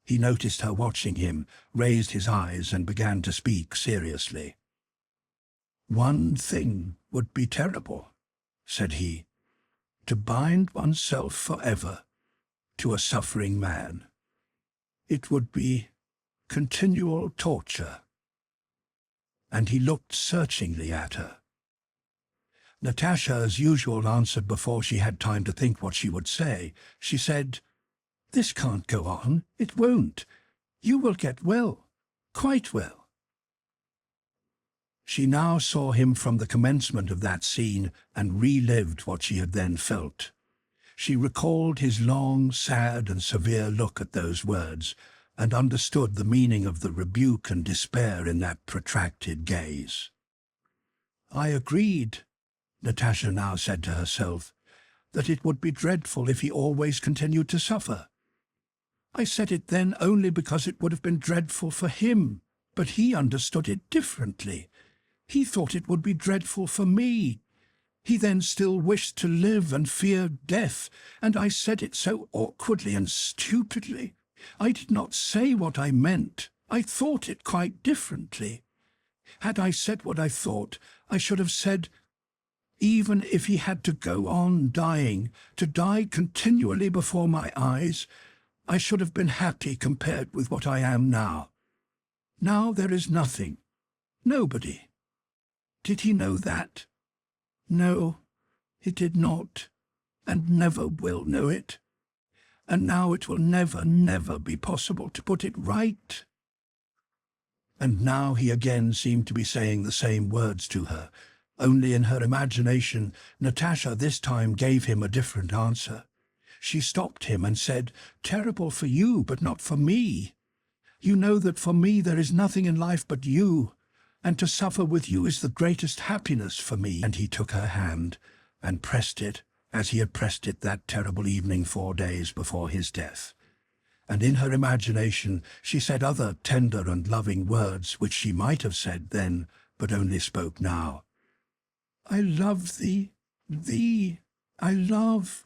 He noticed her watching him, raised his eyes and began to speak seriously. "One thing would be terrible," said he, "to bind oneself forever to a suffering man. It would be continual torture." And he looked searchingly at her. Natasha, as usual, answered before she had time to think what she would say. She said, "This can't go on. It won't. You will get well, quite well." She now saw him from the commencement of that scene and relived what she had then felt. She recalled his long, sad and severe look at those words, and understood the meaning of the rebuke and despair in that protracted gaze. "I agreed," Natasha now said to herself, "that it would be dreadful if he always continued to suffer. I said it then only because it would have been dreadful for him, but he understood it differently. He thought it would be dreadful for me. He then still wished to live and feared death, and I said it so awkwardly and stupidly. I did not say what I meant. I thought it quite differently. Had I said what I thought, I should have said, even if he had to go on dying, to die continually before my eyes, I should have been happy compared with what I am now. Now there is nothing, nobody. Did he know that? No, he did not, and never will know it. And now it will never, never be possible to put it right. And now he again seemed to be saying the same words to her, only in her imagination Natasha this time gave him a different answer. She stopped him and said, "Terrible for you, but not for me. You know that for me there is nothing in life but you, and to suffer with you is the greatest happiness for me." And he took her hand and pressed it as he had pressed it that terrible evening 4 days before his death. And in her imagination she said other tender and loving words which she might have said then, but only spoke now. "I love thee, I love,"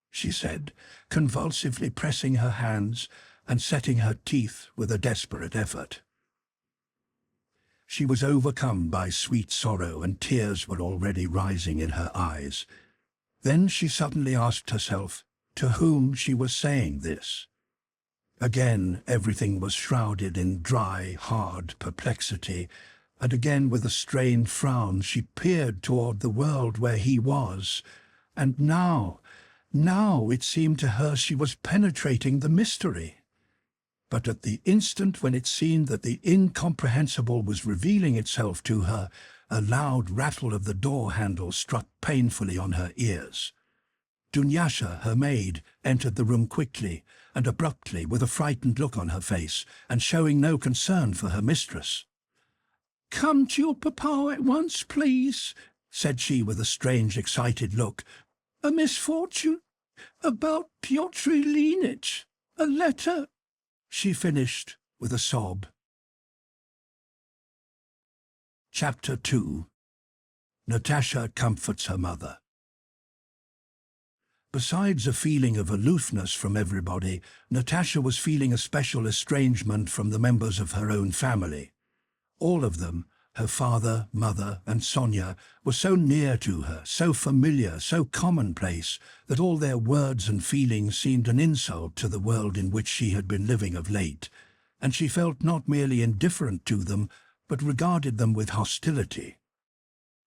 she said, convulsively pressing her hands and setting her teeth with a desperate effort. She was overcome by sweet sorrow, and tears were already rising in her eyes. Then she suddenly asked herself to whom she was saying this. Again everything was shrouded in dry, hard perplexity, and again with a strained frown she peered toward the world where he was. And now it seemed to her she was penetrating the mystery. But at the instant when it seemed that the incomprehensible was revealing itself to her, a loud rattle of the door handle struck painfully on her ears. Dunyasha, her maid, entered the room quickly and abruptly, with a frightened look on her face, and showing no concern for her mistress. "Come to your papa at once, please," said she with a strange, excited look. "A misfortune about Pyotr Ilyinich. A letter," she finished with a sob. Chapter 2. Natasha comforts her mother. Besides a feeling of aloofness from everybody, Natasha was feeling a special estrangement from the members of her own family. All of them, her father, mother, and Sonia, were so near to her, so familiar, so commonplace, that all their words and feelings seemed an insult to the world in which she had been living of late, and she felt not merely indifferent to them, but regarded them with hostility.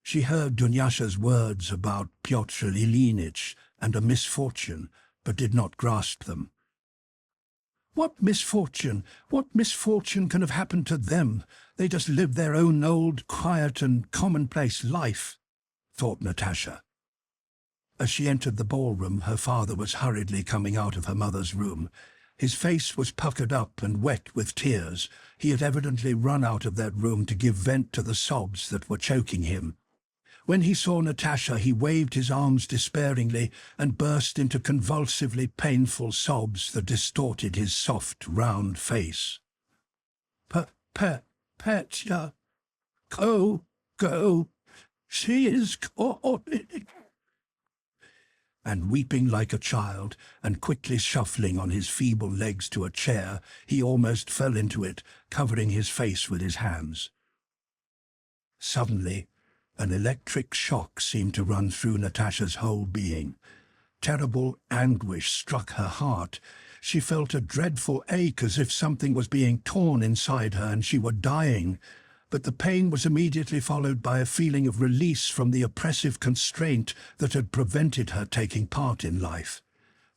She heard Dunyasha's words about Pyotr Ilyinich and a misfortune, but did not grasp them. What misfortune? What misfortune can have happened to them? They just live their own old, quiet and commonplace life, thought Natasha. As she entered the ballroom, her father was hurriedly coming out of her mother's room. His face was puckered up and wet with tears. He had evidently run out of that room to give vent to the sobs that were choking him. When he saw Natasha, he waved his arms despairingly and burst into convulsively painful sobs that distorted his soft, round face. Petya, go, she is caught." And weeping like a child, and quickly shuffling on his feeble legs to a chair, he almost fell into it, covering his face with his hands. Suddenly, an electric shock seemed to run through Natasha's whole being. Terrible anguish struck her heart. She felt a dreadful ache as if something was being torn inside her and she were dying. But the pain was immediately followed by a feeling of release from the oppressive constraint that had prevented her taking part in life.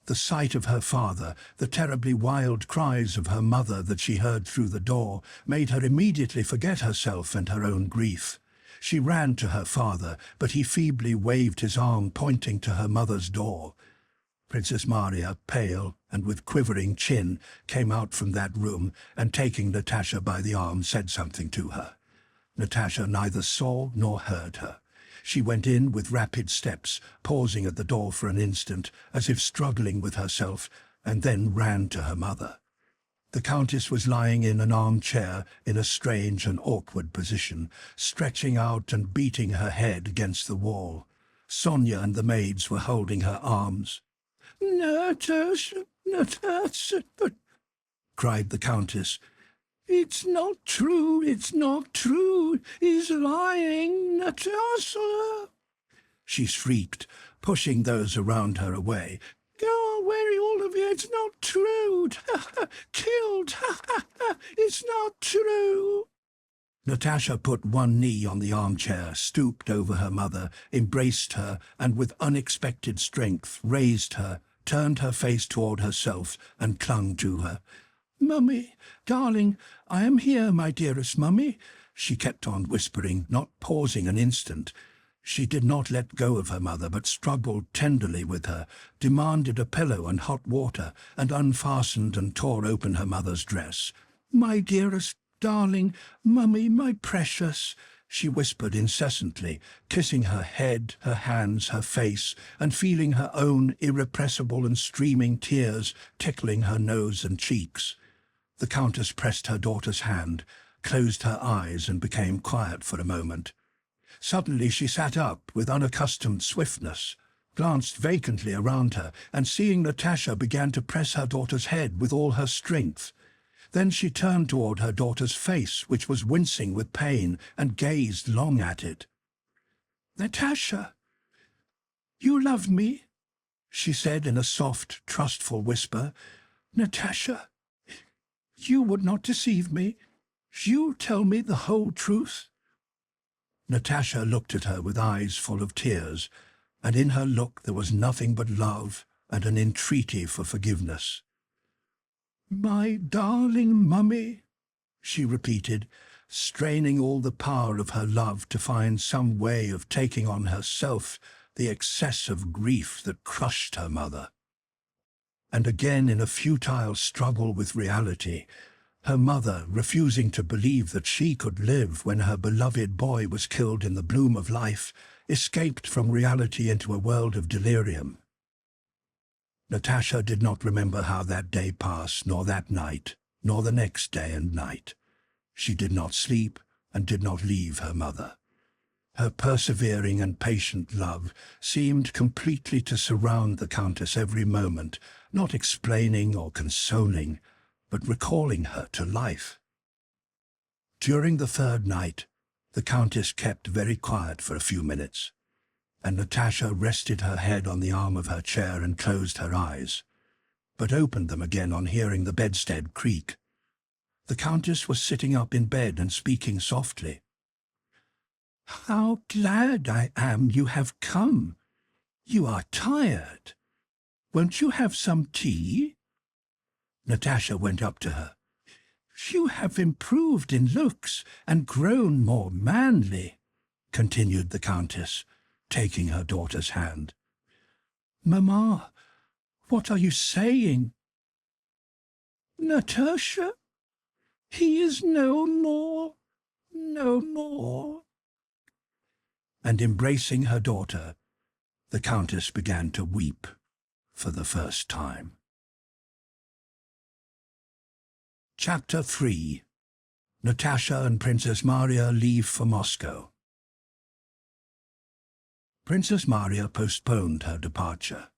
The sight of her father, the terribly wild cries of her mother that she heard through the door, made her immediately forget herself and her own grief. She ran to her father, but he feebly waved his arm, pointing to her mother's door. Princess Maria, pale and with quivering chin, came out from that room, and taking Natasha by the arm, said something to her. Natasha neither saw nor heard her. She went in with rapid steps, pausing at the door for an instant, as if struggling with herself, and then ran to her mother. The Countess was lying in an armchair in a strange and awkward position, stretching out and beating her head against the wall. Sonia and the maids were holding her arms. "Natasha, cried the Countess. "It's not true, it's not true. He's lying, Natasha!" she shrieked, pushing those around her away. "Go away, all of you, it's not true. Killed, it's not true." Natasha put one knee on the armchair, stooped over her mother, embraced her, and with unexpected strength raised her, turned her face toward herself, and clung to her. "Mummy, darling, I am here, my dearest mummy," she kept on whispering, not pausing an instant. She did not let go of her mother, but struggled tenderly with her, demanded a pillow and hot water, and unfastened and tore open her mother's dress. "My dearest, darling, mummy, my precious," she whispered incessantly, kissing her head, her hands, her face, and feeling her own irrepressible and streaming tears tickling her nose and cheeks. The Countess pressed her daughter's hand, closed her eyes, and became quiet for a moment. Suddenly she sat up with unaccustomed swiftness, glanced vacantly around her, and seeing Natasha began to press her daughter's head with all her strength. Then she turned toward her daughter's face, which was wincing with pain, and gazed long at it. "Natasha, you love me?" she said in a soft, trustful whisper. "Natasha, you would not deceive me. You tell me the whole truth." Natasha looked at her with eyes full of tears, and in her look there was nothing but love and an entreaty for forgiveness. "My darling mummy," she repeated, straining all the power of her love to find some way of taking on herself the excess of grief that crushed her mother. And again, in a futile struggle with reality, her mother, refusing to believe that she could live when her beloved boy was killed in the bloom of life, escaped from reality into a world of delirium. Natasha did not remember how that day passed, nor that night, nor the next day and night. She did not sleep and did not leave her mother. Her persevering and patient love seemed completely to surround the Countess every moment, not explaining or consoling, but recalling her to life. During the third night, the Countess kept very quiet for a few minutes, and Natasha rested her head on the arm of her chair and closed her eyes, but opened them again on hearing the bedstead creak. The Countess was sitting up in bed and speaking softly. "How glad I am you have come. You are tired. Won't you have some tea?" Natasha went up to her. "You have improved in looks and grown more manly," continued the Countess, taking her daughter's hand. "Mamma, what are you saying?" "Natasha, he is no more, no more." And embracing her daughter, the Countess began to weep for the first time. Chapter 3. Natasha and Princess Maria leave for Moscow. Princess Maria postponed her departure.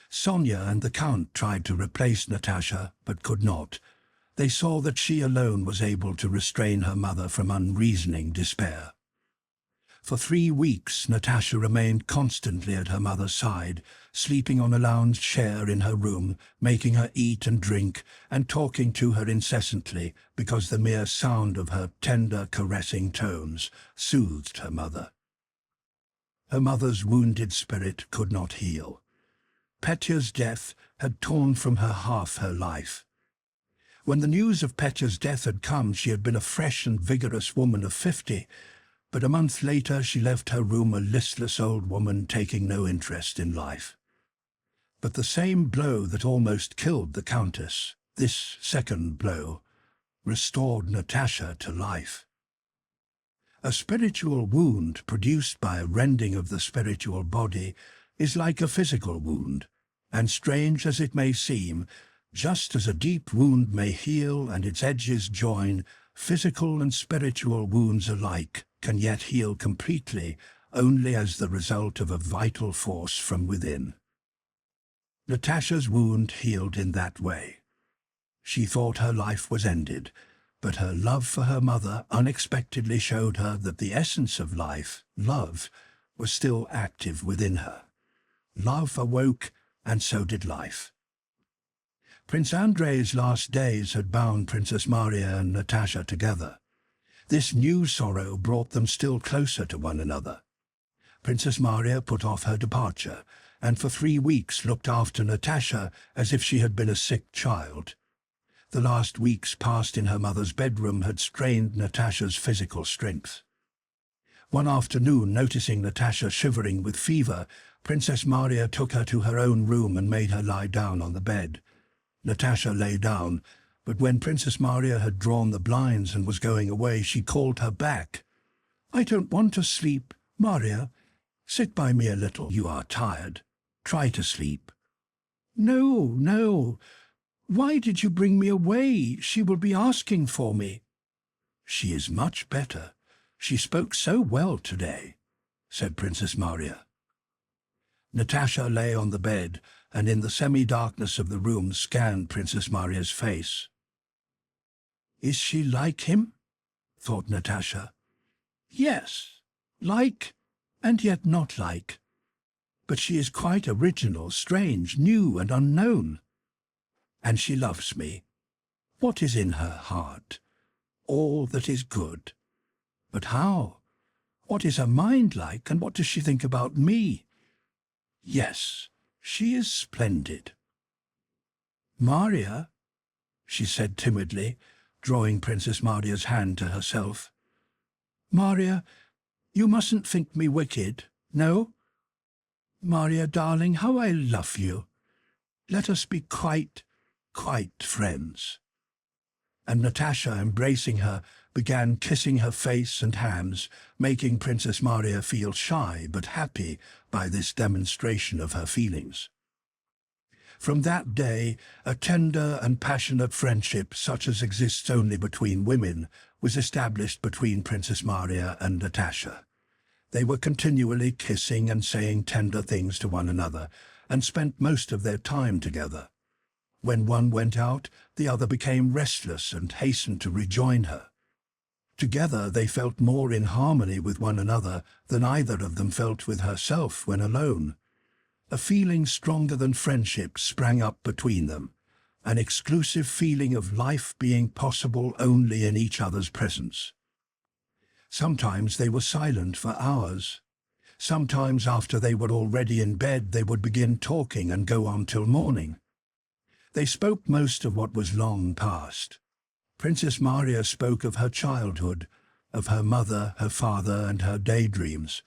Sonia and the Count tried to replace Natasha, but could not. They saw that she alone was able to restrain her mother from unreasoning despair. For 3 weeks Natasha remained constantly at her mother's side, sleeping on a lounge chair in her room, making her eat and drink, and talking to her incessantly, because the mere sound of her tender, caressing tones soothed her mother. Her mother's wounded spirit could not heal. Petya's death had torn from her half her life. When the news of Petya's death had come, she had been a fresh and vigorous woman of 50, but a month later she left her room a listless old woman taking no interest in life. But the same blow that almost killed the Countess, this second blow, restored Natasha to life. A spiritual wound produced by a rending of the spiritual body is like a physical wound, and strange as it may seem, just as a deep wound may heal and its edges join, physical and spiritual wounds alike can yet heal completely only as the result of a vital force from within. Natasha's wound healed in that way. She thought her life was ended, but her love for her mother unexpectedly showed her that the essence of life, love, was still active within her. Love awoke, and so did life. Prince Andrei's last days had bound Princess Maria and Natasha together. This new sorrow brought them still closer to one another. Princess Maria put off her departure, and for 3 weeks looked after Natasha as if she had been a sick child. The last weeks passed in her mother's bedroom had strained Natasha's physical strength. One afternoon, noticing Natasha shivering with fever, Princess Maria took her to her own room and made her lie down on the bed. Natasha lay down, but when Princess Maria had drawn the blinds and was going away, she called her back. "I don't want to sleep, Maria. Sit by me a little. You are tired. Try to sleep." "No, no. Why did you bring me away? She will be asking for me." "She is much better. She spoke so well today," said Princess Maria. Natasha lay on the bed and in the semi-darkness of the room scanned Princess Maria's face. "Is she like him?" thought Natasha. "Yes, like and yet not like. But she is quite original, strange, new and unknown. And she loves me. What is in her heart? All that is good. But how? What is her mind like, and what does she think about me? Yes, she is splendid." "Maria," she said timidly, drawing Princess Maria's hand to herself. "Maria, you mustn't think me wicked, no? Maria, darling, how I love you. Let us be quite friends." And Natasha, embracing her, began kissing her face and hands, making Princess Maria feel shy but happy by this demonstration of her feelings. From that day, a tender and passionate friendship, such as exists only between women, was established between Princess Maria and Natasha. They were continually kissing and saying tender things to one another, and spent most of their time together. When one went out, the other became restless and hastened to rejoin her. Together they felt more in harmony with one another than either of them felt with herself when alone. A feeling stronger than friendship sprang up between them, an exclusive feeling of life being possible only in each other's presence. Sometimes they were silent for hours. Sometimes after they were already in bed they would begin talking and go on till morning. They spoke most of what was long past. Princess Maria spoke of her childhood, of her mother, her father, and her daydreams.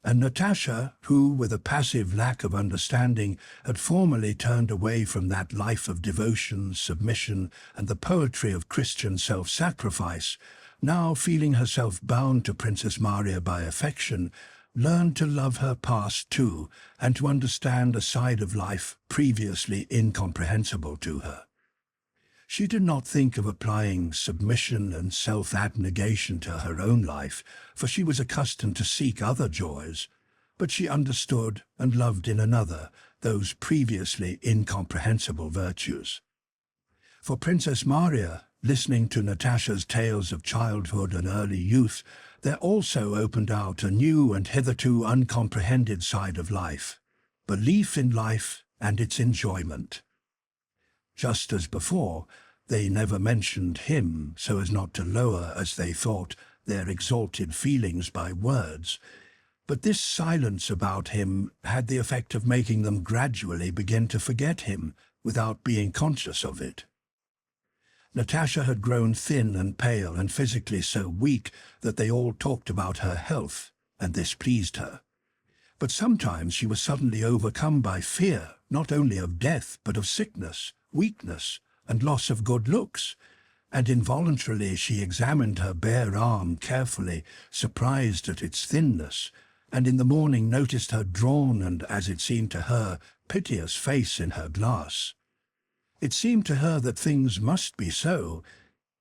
And Natasha, who, with a passive lack of understanding, had formerly turned away from that life of devotion, submission, and the poetry of Christian self-sacrifice, now feeling herself bound to Princess Maria by affection, learned to love her past too, and to understand a side of life previously incomprehensible to her. She did not think of applying submission and self-abnegation to her own life, for she was accustomed to seek other joys, but she understood and loved in another those previously incomprehensible virtues. For Princess Maria, listening to Natasha's tales of childhood and early youth, there also opened out a new and hitherto uncomprehended side of life, belief in life and its enjoyment. Just as before, they never mentioned him so as not to lower, as they thought, their exalted feelings by words, but this silence about him had the effect of making them gradually begin to forget him without being conscious of it. Natasha had grown thin and pale and physically so weak that they all talked about her health, and this pleased her. But sometimes she was suddenly overcome by fear, not only of death, but of sickness, weakness, and loss of good looks, and involuntarily she examined her bare arm carefully, surprised at its thinness, and in the morning noticed her drawn and, as it seemed to her, piteous face in her glass. It seemed to her that things must be so,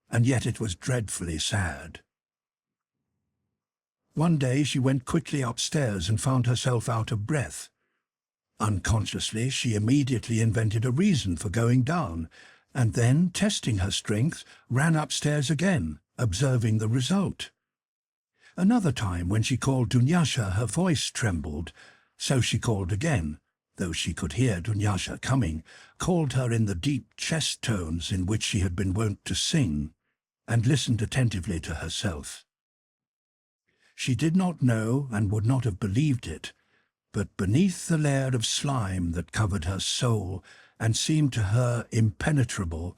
and yet it was dreadfully sad. One day she went quickly upstairs and found herself out of breath. Unconsciously, she immediately invented a reason for going down, and then, testing her strength, ran upstairs again, observing the result. Another time, when she called Dunyasha, her voice trembled, so she called again, though she could hear Dunyasha coming, called her in the deep chest tones in which she had been wont to sing. and listened attentively to herself. She did not know and would not have believed it, but beneath the layer of slime that covered her soul and seemed to her impenetrable,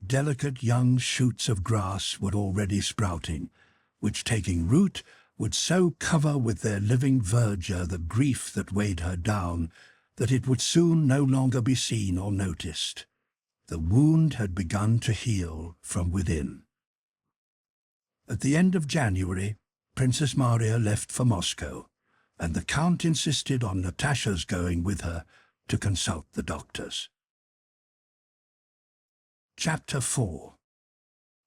delicate young shoots of grass were already sprouting, which, taking root, would so cover with their living verdure the grief that weighed her down that it would soon no longer be seen or noticed. The wound had begun to heal from within. At the end of January, Princess Maria left for Moscow, and the Count insisted on Natasha's going with her to consult the doctors. Chapter 4.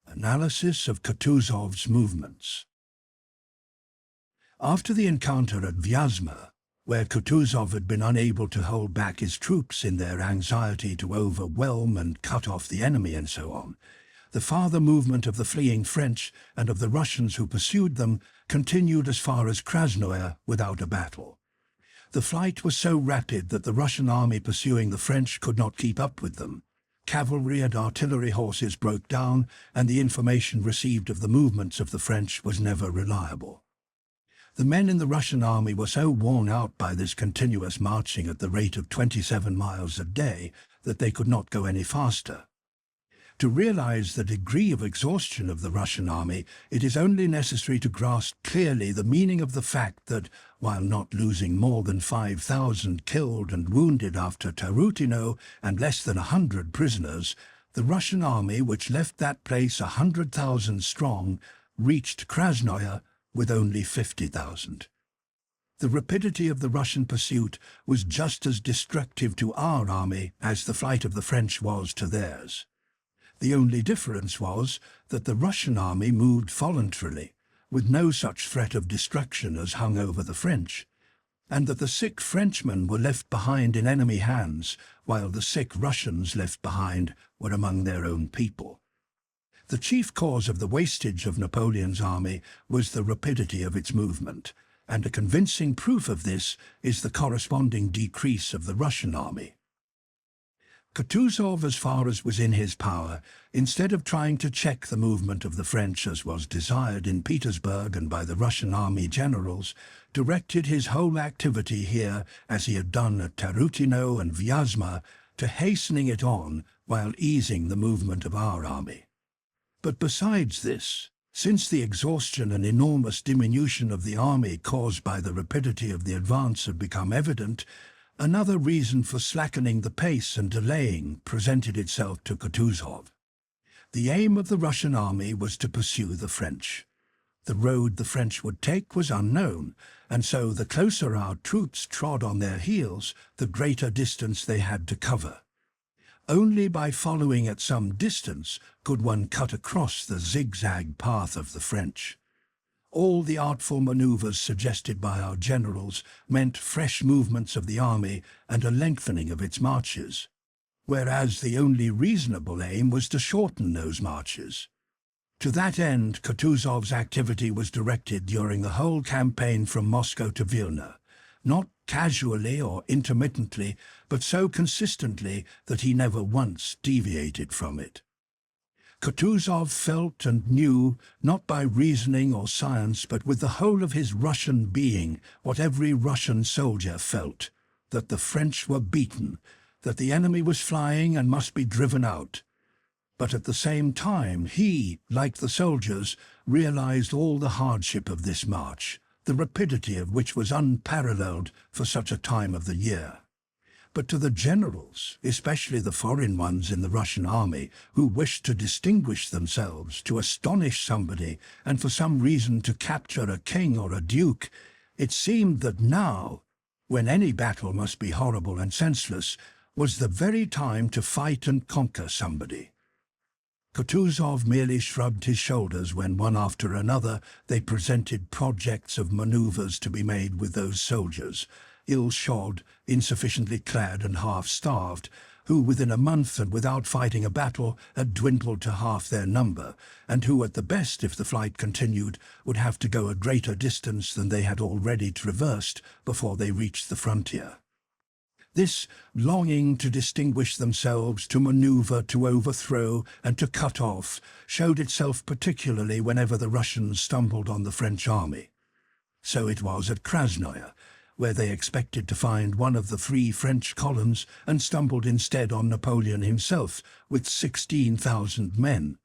Analysis of Kutuzov's movements. After the encounter at Vyazma, where Kutuzov had been unable to hold back his troops in their anxiety to overwhelm and cut off the enemy and so on, the farther movement of the fleeing French and of the Russians who pursued them continued as far as Krasnoye without a battle. The flight was so rapid that the Russian army pursuing the French could not keep up with them. Cavalry and artillery horses broke down, and the information received of the movements of the French was never reliable. The men in the Russian army were so worn out by this continuous marching at the rate of 27 miles a day that they could not go any faster. To realize the degree of exhaustion of the Russian army, it is only necessary to grasp clearly the meaning of the fact that, while not losing more than 5,000 killed and wounded after Tarutino and less than 100 prisoners, the Russian army, which left that place 100,000 strong, reached Krasnoye with only 50,000. The rapidity of the Russian pursuit was just as destructive to our army as the flight of the French was to theirs. The only difference was that the Russian army moved voluntarily, with no such threat of destruction as hung over the French, and that the sick Frenchmen were left behind in enemy hands, while the sick Russians left behind were among their own people. The chief cause of the wastage of Napoleon's army was the rapidity of its movement, and a convincing proof of this is the corresponding decrease of the Russian army. Kutuzov, as far as was in his power, instead of trying to check the movement of the French as was desired in Petersburg and by the Russian army generals, directed his whole activity here, as he had done at Tarutino and Vyazma, to hastening it on while easing the movement of our army. But besides this, since the exhaustion and enormous diminution of the army caused by the rapidity of the advance had become evident, another reason for slackening the pace and delaying presented itself to Kutuzov. The aim of the Russian army was to pursue the French. The road the French would take was unknown, and so the closer our troops trod on their heels, the greater distance they had to cover. Only by following at some distance could one cut across the zigzag path of the French. All the artful maneuvers suggested by our generals meant fresh movements of the army and a lengthening of its marches, whereas the only reasonable aim was to shorten those marches. To that end, Kutuzov's activity was directed during the whole campaign from Moscow to Vilna, not casually or intermittently, but so consistently that he never once deviated from it. Kutuzov felt and knew, not by reasoning or science, but with the whole of his Russian being, what every Russian soldier felt, that the French were beaten, that the enemy was flying and must be driven out. But at the same time, he, like the soldiers, realized all the hardship of this march, the rapidity of which was unparalleled for such a time of the year. But to the generals, especially the foreign ones in the Russian army, who wished to distinguish themselves, to astonish somebody, and for some reason to capture a king or a duke, it seemed that now, when any battle must be horrible and senseless, was the very time to fight and conquer somebody. Kutuzov merely shrugged his shoulders when one after another they presented projects of maneuvers to be made with those soldiers, ill-shod, insufficiently clad and half-starved, who within a month and without fighting a battle had dwindled to half their number, and who at the best, if the flight continued, would have to go a greater distance than they had already traversed before they reached the frontier. This longing to distinguish themselves, to maneuver, to overthrow, and to cut off showed itself particularly whenever the Russians stumbled on the French army. So it was at Krasnoye, where they expected to find one of the 3 French columns and stumbled instead on Napoleon himself with 16,000 men.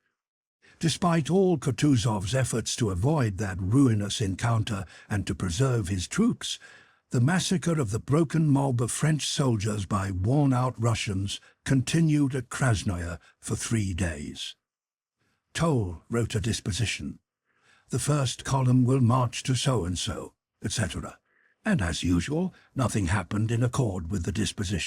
Despite all Kutuzov's efforts to avoid that ruinous encounter and to preserve his troops, the massacre of the broken mob of French soldiers by worn-out Russians continued at Krasnoye for 3 days. Toll wrote a disposition. The first column will march to so-and-so, etc. And as usual, nothing happened in accord with the disposition.